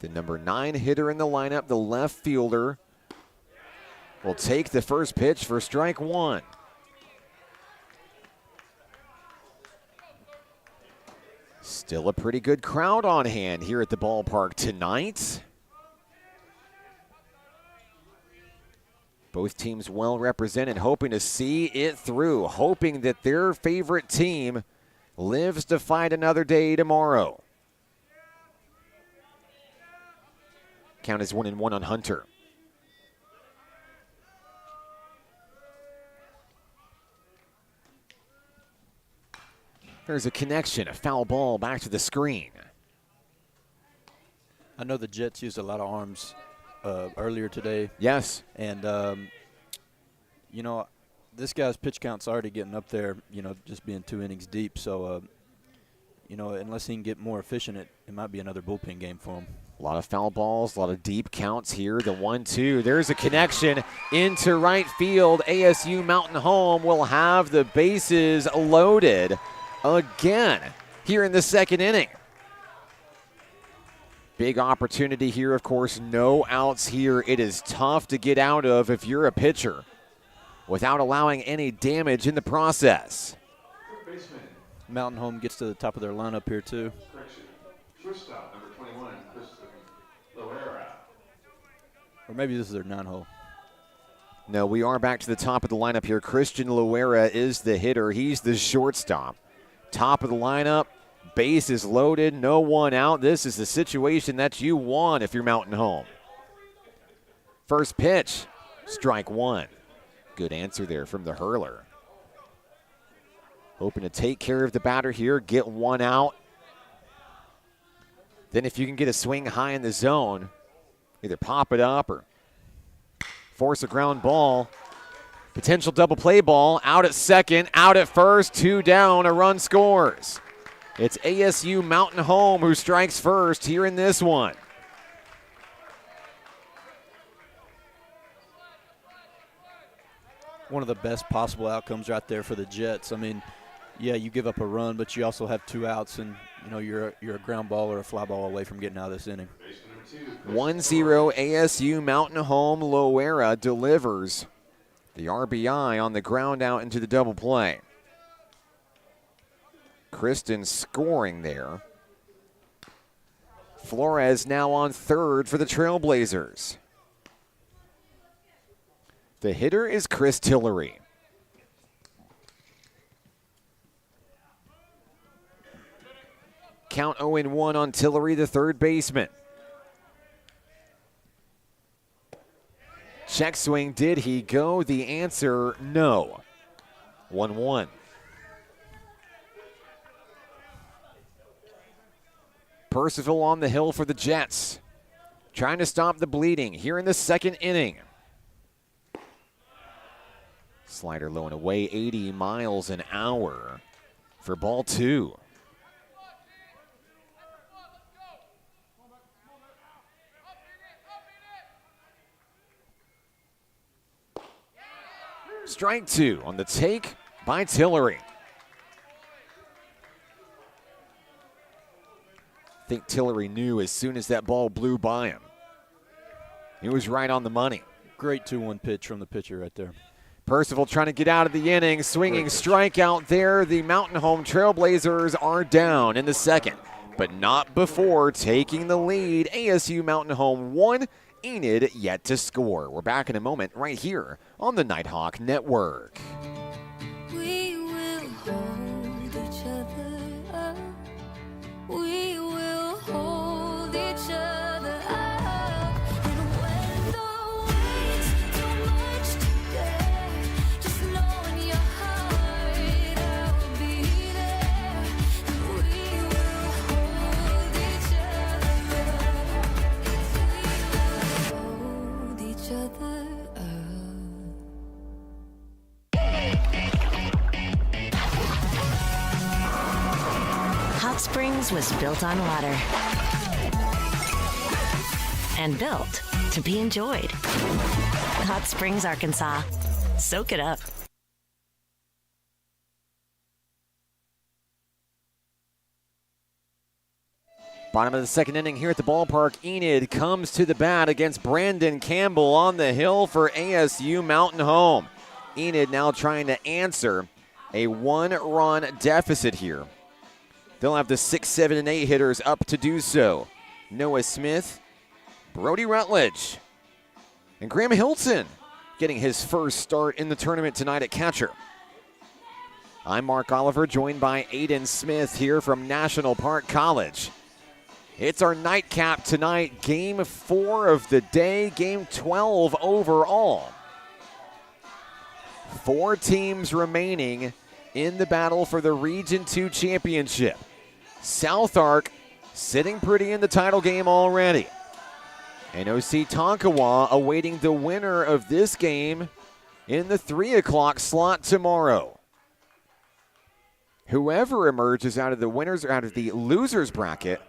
The number 9 hitter in the lineup, the left fielder, will take the first pitch for strike 1. Still a pretty good crowd on hand here at the ballpark tonight. Both teams well represented, hoping to see it through, hoping that their favorite team lives to fight another day tomorrow. Count is 1-1 on Hunter. There's a connection, a foul ball back to the screen. I know the Jets used a lot of arms earlier today. Yes. And, you know, this guy's pitch count's already getting up there, you know, just being 2 innings deep. So, you know, unless he can get more efficient, it might be another bullpen game for him. A lot of foul balls, a lot of deep counts here. The 1-2. There's a connection into right field. ASU Mountain Home will have the bases loaded again here in the second inning. Big opportunity here, of course. No outs here. It is tough to get out of if you're a pitcher without allowing any damage in the process. Mountain Home gets to the top of their lineup here, too. Shortstop, number 21, Kristen Loera. Or maybe this is their 9-hole. No, we are back to the top of the lineup here. Christian Loera is the hitter. He's the shortstop. Top of the lineup, base is loaded, no one out. This is the situation that you want if you're Mountain Home. First pitch, strike 1. Good answer there from the hurler. Hoping to take care of the batter here, get one out. Then if you can get a swing high in the zone, either pop it up or force a ground ball. Potential double play ball, out at second, out at first, 2 down, a run scores. It's ASU Mountain Home who strikes first here in this one. One of the best possible outcomes right there for the Jets. I mean, yeah, you give up a run, but you also have 2 outs, and you know you're a ground ball or a fly ball away from getting out of this inning. 1-0 ASU Mountain Home. Loera delivers the RBI on the ground out into the double play. Kristen scoring there. Flores now on third for the Trailblazers. The hitter is Chris Tillery. Count 0-1 on Tillery, the third baseman. Check swing, did he go? The answer, no. 1-1. Percival on the hill for the Jets. Trying to stop the bleeding here in the second inning. Slider low and away, 80 miles an hour for ball 2. Strike 2 on the take by Tillery. I think Tillery knew as soon as that ball blew by him. He was right on the money. Great 2-1 pitch from the pitcher right there. Percival trying to get out of the inning, swinging strikeout there. The Mountain Home Trailblazers are down in the second, but not before taking the lead. ASU Mountain Home 1, Enid yet to score. We're back in a moment right here on the Nighthawk Network. We will hold each other up. We will hold each other up. And when the weight's too much to bear, just know in your heart I'll be there. And we will hold each other up. We will hold each other up. Hot Springs was built on water and built to be enjoyed. Hot Springs, Arkansas. Soak it up. Bottom of the second inning here at the ballpark. Enid comes to the bat against Brandon Campbell on the hill for ASU Mountain Home. Enid now trying to answer a 1-run deficit here. They'll have the 6, 7, and 8 hitters up to do so. Noah Smith, Brody Rutledge, and Graham Hilton getting his first start in the tournament tonight at catcher. I'm Mark Oliver, joined by Aiden Smith here from National Park College. It's our nightcap tonight, game 4 of the day, game 12 overall. 4 teams remaining in the battle for the Region 2 championship. South Ark sitting pretty in the title game already. NOC Tonkawa awaiting the winner of this game in the 3 o'clock slot tomorrow. Whoever emerges out of the winners or out of the losers bracket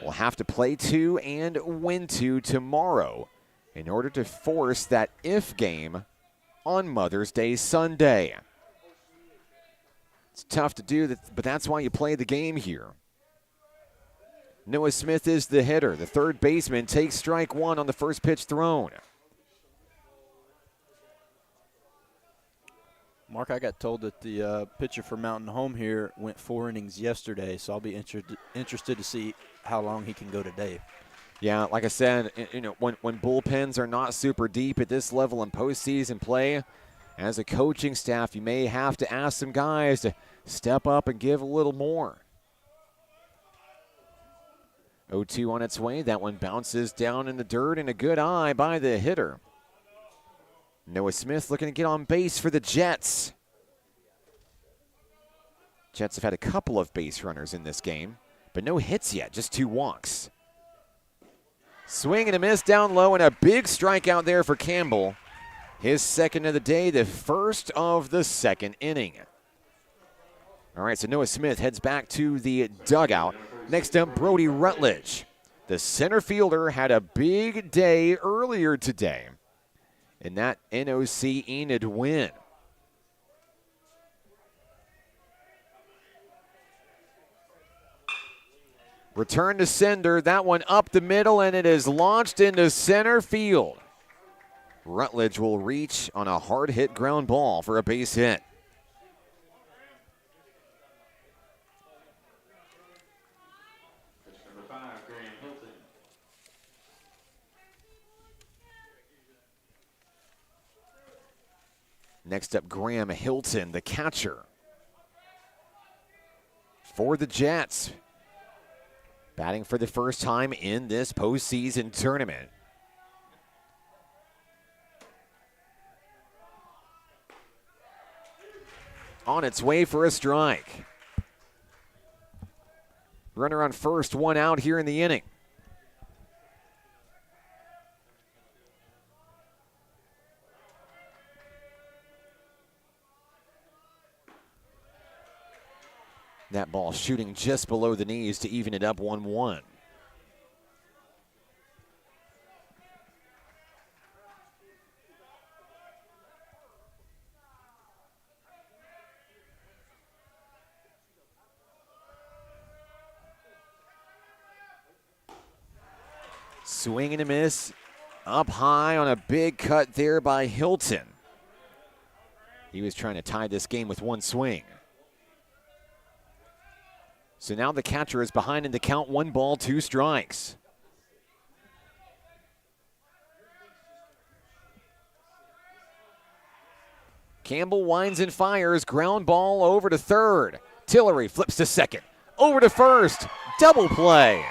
will have to play 2 and win 2 tomorrow in order to force that if game on Mother's Day Sunday. It's tough to do, but that's why you play the game here. Noah Smith is the hitter. The third baseman takes strike 1 on the first pitch thrown. Mark, I got told that the pitcher for Mountain Home here went 4 innings yesterday, so I'll be interested to see how long he can go today. Yeah, like I said, when bullpens are not super deep at this level in postseason play, as a coaching staff, you may have to ask some guys to step up and give a little more. 0-2 on its way. That one bounces down in the dirt and a good eye by the hitter. Noah Smith looking to get on base for the Jets. Jets have had a couple of base runners in this game, but no hits yet, just 2 walks. Swing and a miss down low and a big strikeout there for Campbell. His second of the day, the first of the second inning. All right, so Noah Smith heads back to the dugout. Next up, Brody Rutledge. The center fielder had a big day earlier today in that NOC Enid win. Return to sender, that one up the middle, and it is launched into center field. Rutledge will reach on a hard-hit ground ball for a base hit. Number 5, Graham Hilton. Next up, Graham Hilton, the catcher for the Jets. Batting for the first time in this postseason tournament. On its way for a strike. Runner on first, one out here in the inning. That ball shooting just below the knees to even it up 1-1. Swing and a miss. Up high on a big cut there by Hilton. He was trying to tie this game with one swing. So now the catcher is behind in the count, 1 ball, 2 strikes. Campbell winds and fires, ground ball over to third. Tillery flips to second, over to first, double play.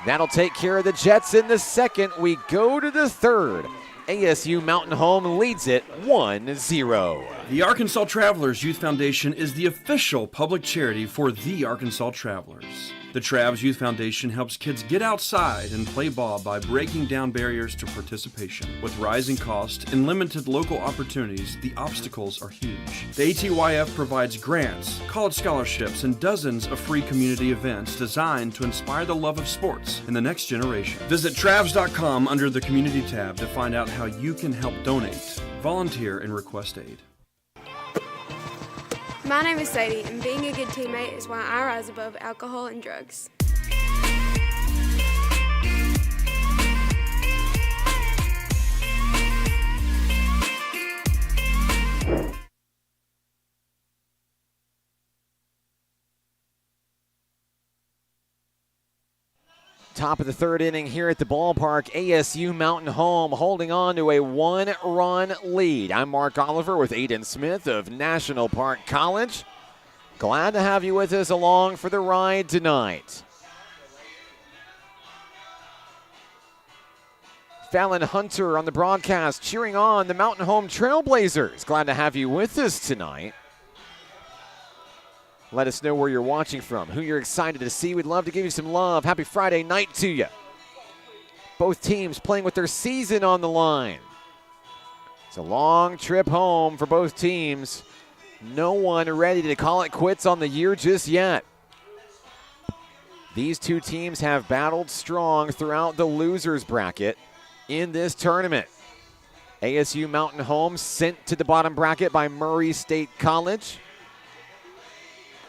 That'll take care of the Jets in the second. We go to the third. ASU Mountain Home leads it 1-0. The Arkansas Travelers Youth Foundation is the official public charity for the Arkansas Travelers. The Travs Youth Foundation helps kids get outside and play ball by breaking down barriers to participation. With rising costs and limited local opportunities, the obstacles are huge. The ATYF provides grants, college scholarships, and dozens of free community events designed to inspire the love of sports in the next generation. Visit Travs.com under the Community tab to find out how you can help donate, volunteer, and request aid. My name is Sadie, and being a good teammate is why I rise above alcohol and drugs. Top of the third inning here at the ballpark. ASU Mountain Home holding on to a 1-run lead. I'm Mark Oliver with Aiden Smith of National Park College. Glad to have you with us along for the ride tonight. Fallon Hunter on the broadcast cheering on the Mountain Home Trailblazers. Glad to have you with us tonight. Let us know where you're watching from, who you're excited to see. We'd love to give you some love. Happy Friday night to you. Both teams playing with their season on the line. It's a long trip home for both teams. No one ready to call it quits on the year just yet. These two teams have battled strong throughout the losers bracket in this tournament. ASU Mountain Home sent to the bottom bracket by Murray State College.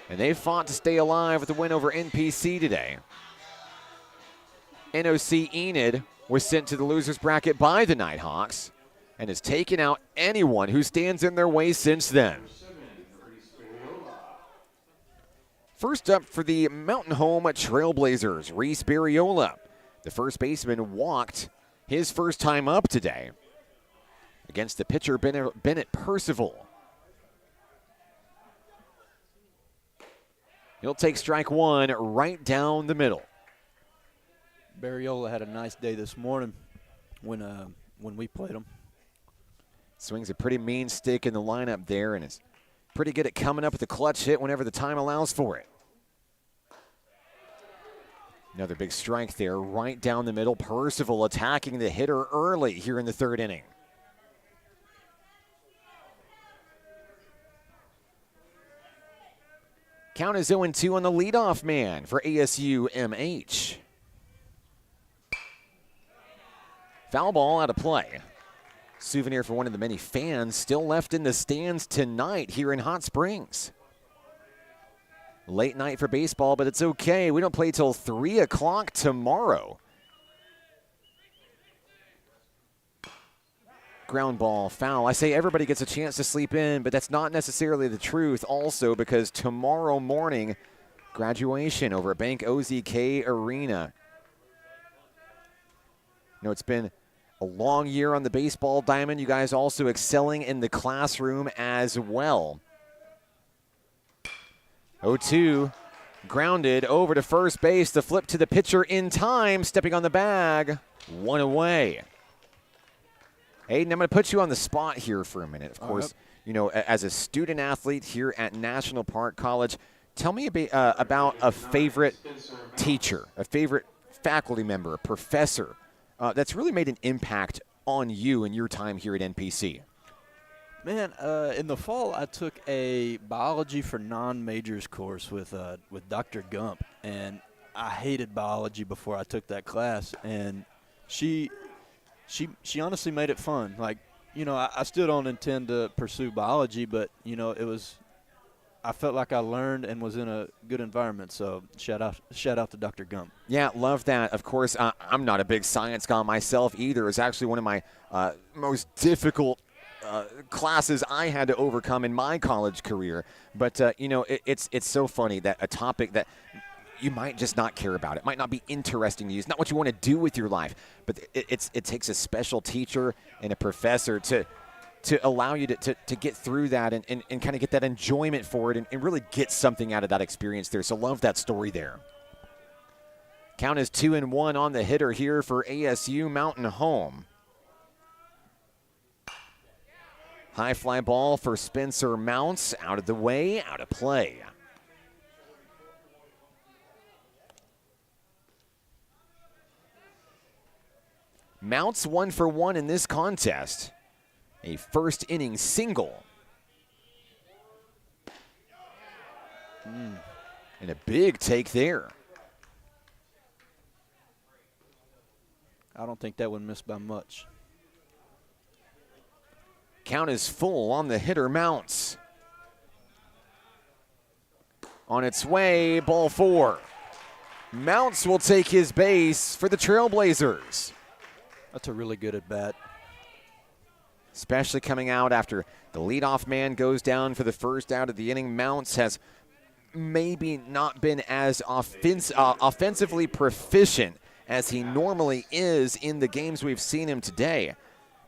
And they fought to stay alive with a win over NPC today. NOC Enid was sent to the losers bracket by the Nighthawks and has taken out anyone who stands in their way since then. First up for the Mountain Home Trailblazers, Reese Barriola. The first baseman walked his first time up today against the pitcher Bennett Percival. He'll take strike one right down the middle. Barriola had a nice day this morning when we played him. Swings a pretty mean stick in the lineup there and is pretty good at coming up with a clutch hit whenever the time allows for it. Another big strike there right down the middle. Percival attacking the hitter early here in the third inning. Count is 0-2 on the leadoff man for ASU MH. Foul ball out of play. Souvenir for one of the many fans still left in the stands tonight here in Hot Springs. Late night for baseball, but it's okay. We don't play till 3 o'clock tomorrow. Ground ball, foul. I say everybody gets a chance to sleep in, but that's not necessarily the truth also because tomorrow morning, graduation over at Bank OZK Arena. You know, it's been a long year on the baseball diamond. You guys also excelling in the classroom as well. 0-2, grounded over to first base. The flip to the pitcher in time, stepping on the bag. 1 away. Aiden, I'm going to put you on the spot here for a minute. Of course, you know, as a student athlete here at National Park College, tell me about a favorite teacher, a favorite faculty member, a professor that's really made an impact on you in your time here at NPC. Man, in the fall, I took a biology for non-majors course with Dr. Gump, and I hated biology before I took that class, and she honestly made it fun. Like, you know, I still don't intend to pursue biology, but, you know, I felt like I learned and was in a good environment. So shout out to Dr. Gump. Yeah, love that. Of course, I'm not a big science guy myself either. It's actually one of my most difficult classes I had to overcome in my college career. But, you know, it's so funny that a topic that you might just not care about. It might not be interesting to you. It's not what you want to do with your life. But it takes a special teacher and a professor to allow you to get through that and kind of get that enjoyment for it and really get something out of that experience there. So love that story there. Count is 2-1 on the hitter here for ASU Mountain Home. High fly ball for Spencer Mounts. Out of the way, out of play. Mounts 1 for 1 in this contest. A first inning single. And a big take there. I don't think that one missed by much. Count is full on the hitter, Mounts. On its way, ball 4. Mounts will take his base for the Trailblazers. That's a really good at-bat. Especially coming out after the leadoff man goes down for the first out of the inning. Mounts has maybe not been as offensively proficient as he normally is in the games we've seen him today.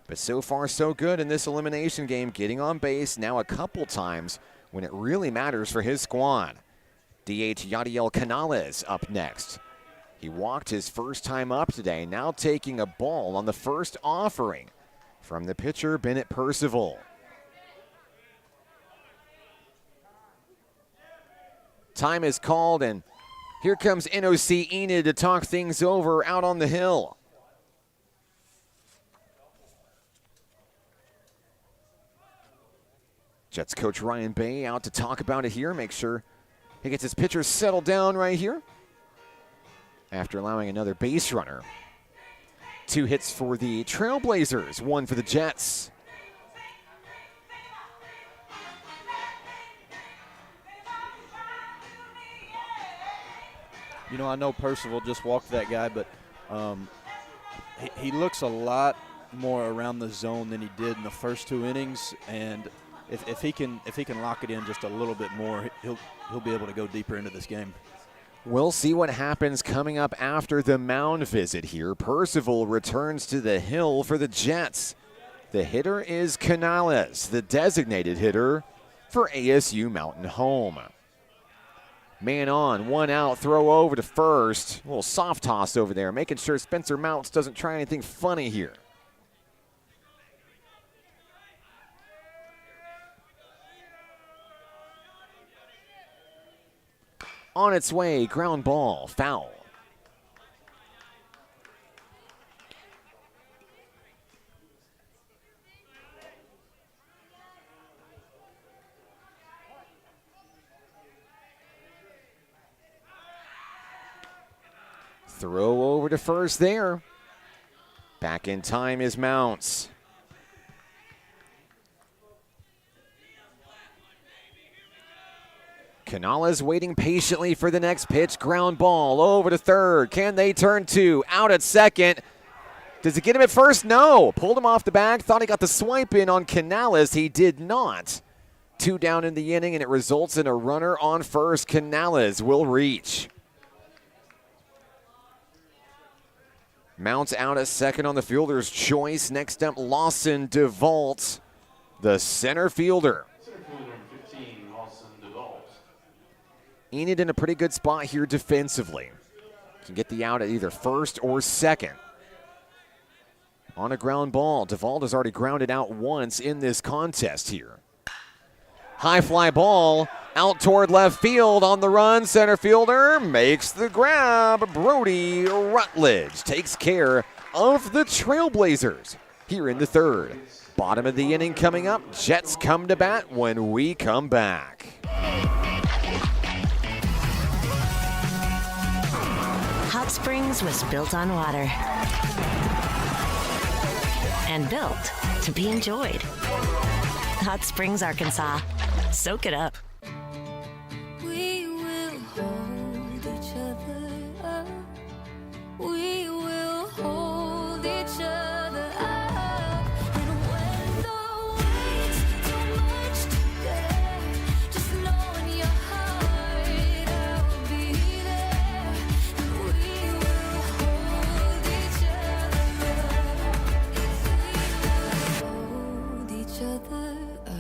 But so far, so good in this elimination game, getting on base now a couple times when it really matters for his squad. DH Yadiel Canales up next. He walked his first time up today, now taking a ball on the first offering from the pitcher, Bennett Percival. Time is called, and here comes NOC Enid to talk things over out on the hill. Jets coach Ryan Bay out to talk about it here, make sure he gets his pitchers settled down right here after allowing another base runner. 2 hits for the Trailblazers, 1 for the Jets. You know, I know Percival just walked that guy, but he looks a lot more around the zone than he did in the first 2 innings, and if he can lock it in just a little bit more, he'll be able to go deeper into this game. We'll see what happens coming up after the mound visit here. Percival returns to the hill for the Jets. The hitter is Canales, the designated hitter for ASU Mountain Home. Man on, 1 out, throw over to first. A little soft toss over there, making sure Spencer Mounts doesn't try anything funny here. On its way, ground ball, foul. Throw over to first there. Back in time is Mounts. Canales waiting patiently for the next pitch. Ground ball over to third. Can they turn 2? Out at second. Does it get him at first? No. Pulled him off the bag. Thought he got the swipe in on Canales. He did not. 2 down in the inning, and it results in a runner on first. Canales will reach. Mounts out at second on the fielder's choice. Next up, Lawson DeVault, the center fielder. Center fielder number 15, Lawson DeVault. Enid in a pretty good spot here defensively. Can get the out at either first or second. On a ground ball, DeVault has already grounded out once in this contest here. High fly ball out toward left field. On the run, center fielder makes the grab. Brody Rutledge takes care of the Trailblazers here in the third. Bottom of the inning coming up. Jets come to bat when we come back. Hot Springs was built on water and built to be enjoyed. Hot Springs, Arkansas. Soak it up. We will hold each other up. We will hold each other up. And when the weight's too much to bear, just know in your heart I'll be there. And we will hold each other up. Hold each other up.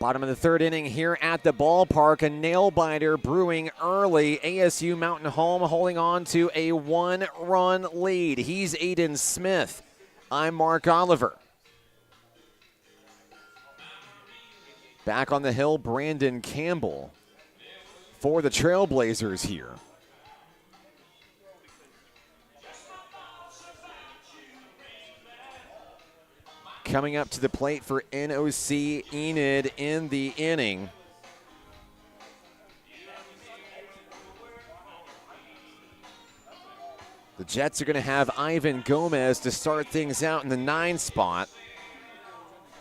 Bottom of the third inning here at the ballpark. A nail-biter brewing early. ASU Mountain Home holding on to a one-run lead. He's Aiden Smith. I'm Mark Oliver. Back on the hill, Brandon Campbell for the Trailblazers here. Coming up to the plate for NOC Enid in the inning. The Jets are going to have Ivan Gomez to start things out in the 9 spot.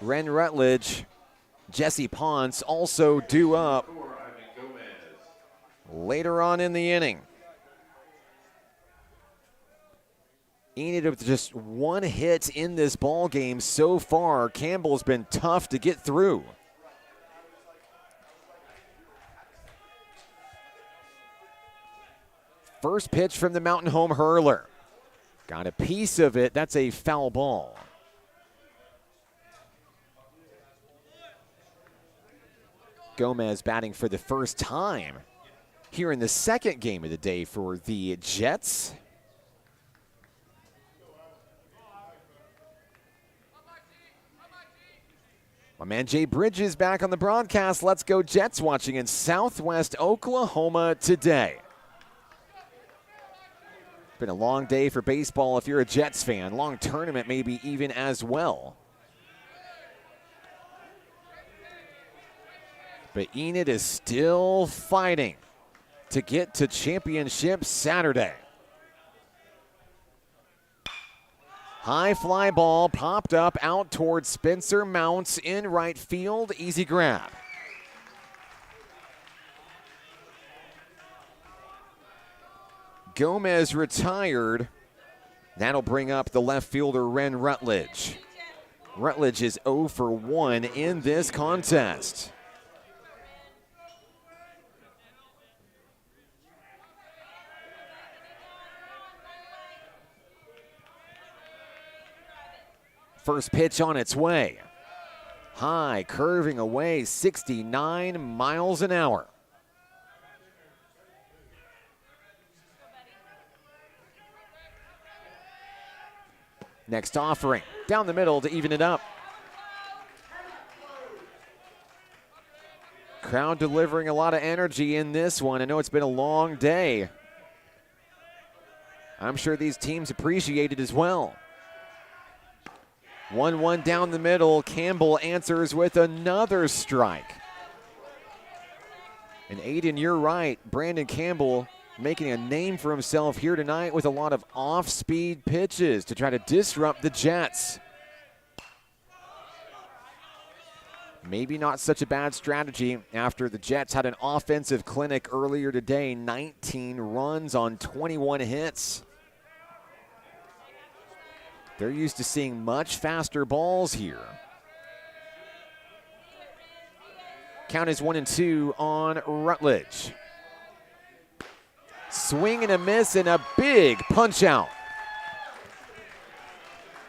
Ren Rutledge, Jesse Ponce also due up later on in the inning. Enid with just one hit in this ball game so far. Campbell's been tough to get through. First pitch from the Mountain Home hurler. Got a piece of it. That's a foul ball. Gomez batting for the first time here in the second game of the day for the Jets. My man Jay Bridges back on the broadcast. Let's go Jets, watching in Southwest Oklahoma today. Been a long day for baseball if you're a Jets fan. Long tournament maybe even as well. But Enid is still fighting to get to championship Saturday. High fly ball popped up out towards Spencer Mounts in right field. Easy grab. Gomez retired. That'll bring up the left fielder, Ren Rutledge. Rutledge is 0 for 1 in this contest. First pitch on its way. High, curving away, 69 miles an hour. Next offering, down the middle to even it up. Crowd delivering a lot of energy in this one. I know it's been a long day. I'm sure these teams appreciate it as well. 1-1 down the middle. Campbell answers with another strike. And Aiden, you're right. Brandon Campbell making a name for himself here tonight with a lot of off-speed pitches to try to disrupt the Jets. Maybe not such a bad strategy after the Jets had an offensive clinic earlier today. 19 runs on 21 hits. They're used to seeing much faster balls here. Count is 1-2 on Rutledge. Swing and a miss and a big punch out.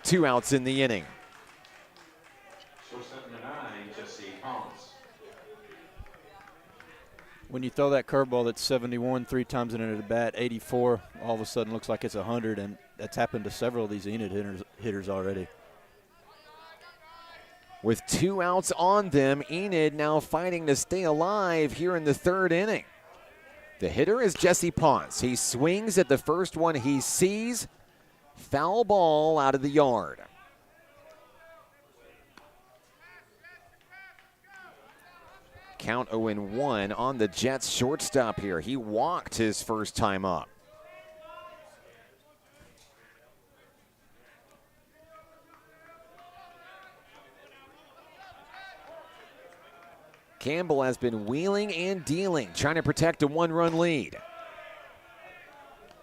2 outs in the inning. Shortstop number 9, Jesse Collins. When you throw that curveball that's 71 3 times in an at bat, 84 all of a sudden looks like it's 100, and that's happened to several of these Enid hitters already. With 2 outs on them, Enid now fighting to stay alive here in the 3rd inning. The hitter is Jesse Ponce. He swings at the first one he sees. Foul ball out of the yard. Count 0-1 on the Jets shortstop here. He walked his first time up. Campbell has been wheeling and dealing, trying to protect a 1-run lead.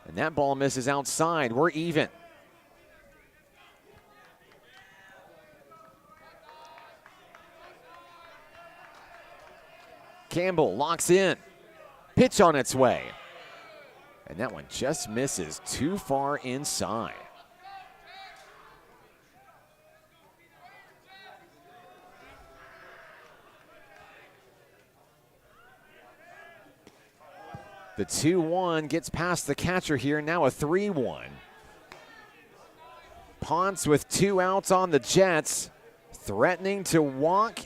And that ball misses outside. We're even. Campbell locks in. Pitch on its way. And that one just misses too far inside. The 2-1 gets past the catcher here. Now a 3-1. Ponce with 2 outs on the Jets, threatening to walk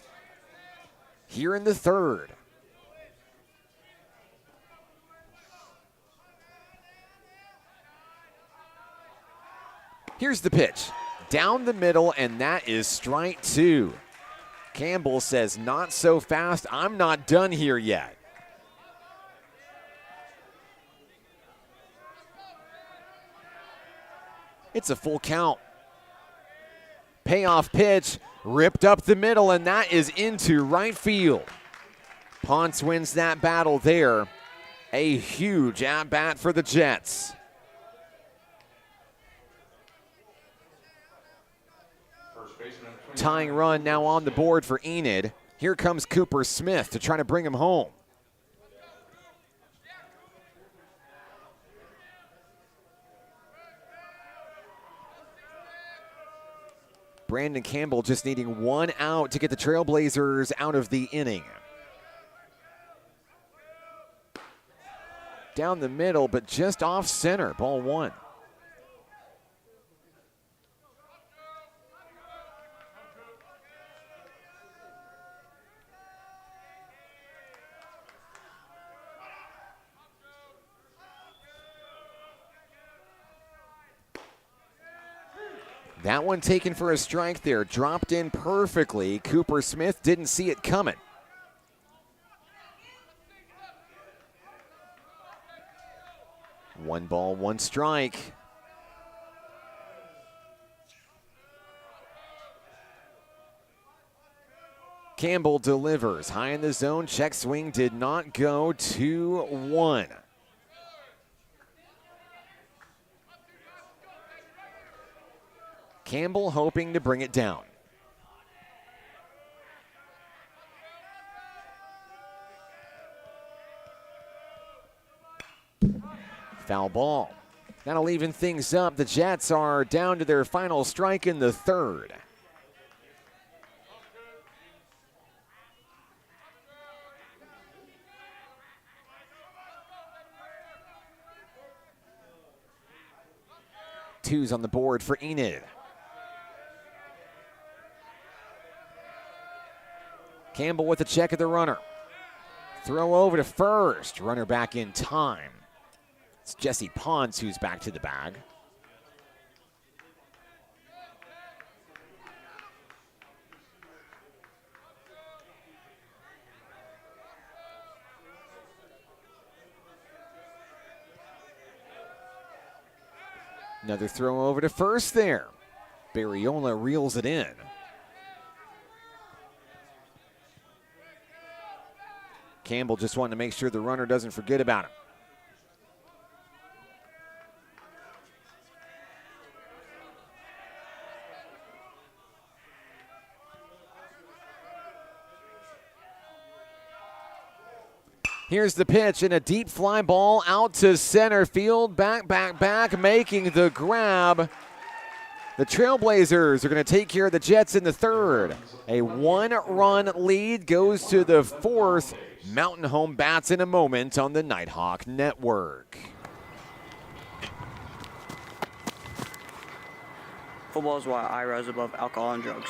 here in the 3rd. Here's the pitch. Down the middle, and that is strike 2. Campbell says, not so fast. I'm not done here yet. It's a full count. Payoff pitch, ripped up the middle, and that is into right field. Ponce wins that battle there. A huge at-bat for the Jets. Tying run now on the board for Enid. Here comes Cooper Smith to try to bring him home. Brandon Campbell just needing 1 out to get the Trailblazers out of the inning. Down the middle, but just off center, ball 1. That one taken for a strike there, dropped in perfectly. Cooper Smith didn't see it coming. One ball, 1 strike. Campbell delivers. High in the zone, check swing did not go. 2-1. Campbell hoping to bring it down. Foul ball. That'll even things up. The Jets are down to their final strike in the 3rd. Twos on the board for Enid. Campbell with a check of the runner. Throw over to first. Runner back in time. It's Jesse Ponce who's back to the bag. Another throw over to first there. Barriola reels it in. Campbell just wanting to make sure the runner doesn't forget about him. Here's the pitch and a deep fly ball out to center field. Back, making the grab. The Trailblazers are going to take care of the Jets in the third. A one-run lead goes to the fourth. Mountain Home bats in a moment on the Nighthawk Network. Football is why I rise above alcohol and drugs.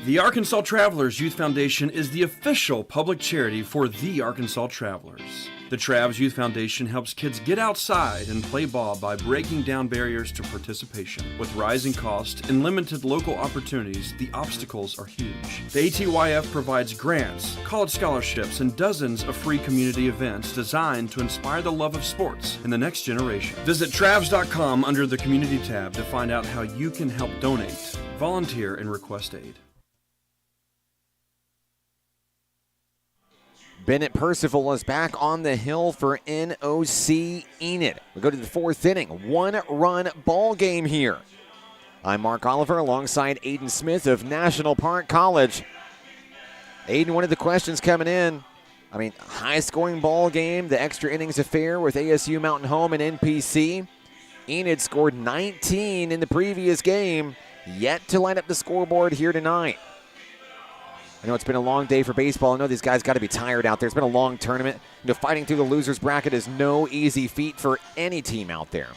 The Arkansas Travelers Youth Foundation is the official public charity for the Arkansas Travelers. The Travs Youth Foundation helps kids get outside and play ball by breaking down barriers to participation. With rising costs and limited local opportunities, the obstacles are huge. The ATYF provides grants, college scholarships, and dozens of free community events designed to inspire the love of sports in the next generation. Visit Travs.com under the Community tab to find out how you can help donate, volunteer, and request aid. Bennett Percival is back on the hill for NOC Enid. We go to the fourth inning. One-run ball game here. I'm Mark Oliver alongside Aiden Smith of National Park College. Aiden, one of the questions coming in. I mean, high-scoring ball game, the extra innings affair with ASU Mountain Home and NPC. Enid scored 19 in the previous game, yet to light up the scoreboard here tonight. I know it's been a long day for baseball. I know these guys got to be tired out there. It's been a long tournament. You know, fighting through the loser's bracket is no easy feat for any team out there.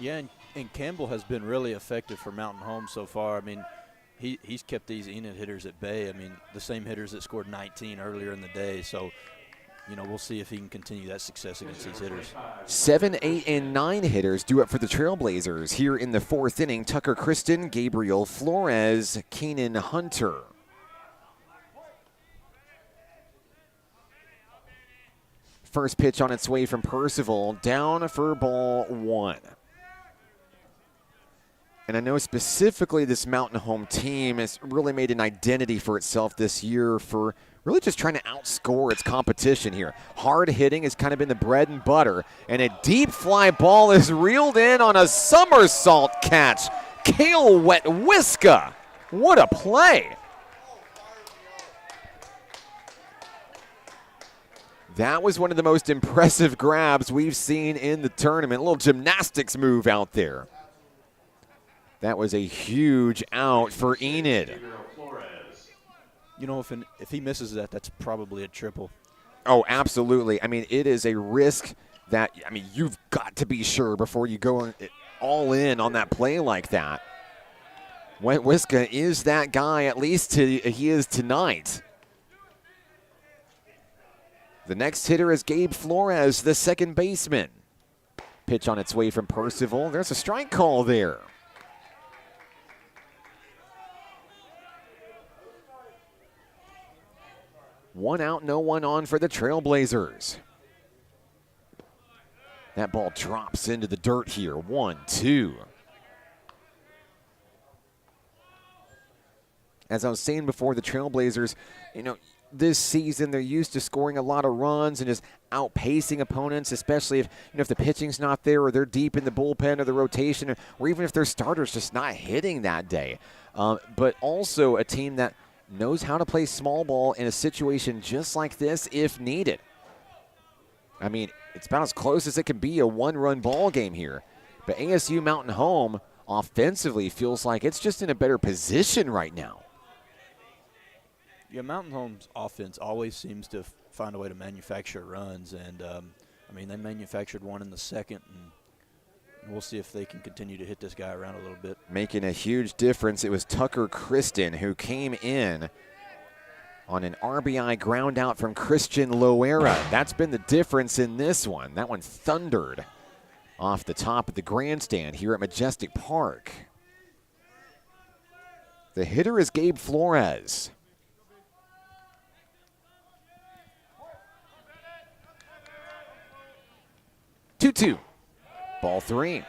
Yeah, and Campbell has been really effective for Mountain Home so far. I mean, he's kept these Enid hitters at bay. I mean, the same hitters that scored 19 earlier in the day. So, you know, we'll see if he can continue that success against these hitters. 7, 8, and 9 hitters do it for the Trailblazers here in the fourth inning. Tucker Kristen, Gabriel Flores, Keenan Hunter. First pitch on its way from Percival, down for ball one. And I know specifically this Mountain Home team has really made an identity for itself this year for really just trying to outscore its competition here. Hard hitting has kind of been the bread and butter, and a deep fly ball is reeled in on a somersault catch. Kale Wetwiska, what a play. That was one of the most impressive grabs we've seen in the tournament. A little gymnastics move out there. That was a huge out for Enid. You know, if he misses that, that's probably a triple. Oh, absolutely. I mean, it is a risk that, I mean, you've got to be sure before you go all in on that play like that. Wetwiska is that guy, at least he is tonight. The next hitter is Gabe Flores, the second baseman. Pitch on its way from Percival. There's a strike call there. One out, no one on for the Trailblazers. That ball drops into the dirt here. 1-2. As I was saying before, the Trailblazers, you know, this season they're used to scoring a lot of runs and just outpacing opponents, especially if the pitching's not there or they're deep in the bullpen or the rotation, or even if their starter's just not hitting that day. But also a team that knows how to play small ball in a situation just like this if needed. I mean, it's about as close as it can be a one-run ball game here. But ASU Mountain Home offensively feels like it's just in a better position right now. Yeah, Mountain Home's offense always seems to find a way to manufacture runs, and I mean, they manufactured one in the second, and we'll see if they can continue to hit this guy around a little bit. Making a huge difference, it was Tucker Kristen who came in on an RBI ground out from Christian Loera. That's been the difference in this one. That one thundered off the top of the grandstand here at Majestic Park. The hitter is Gabe Flores. 2-2. Ball three.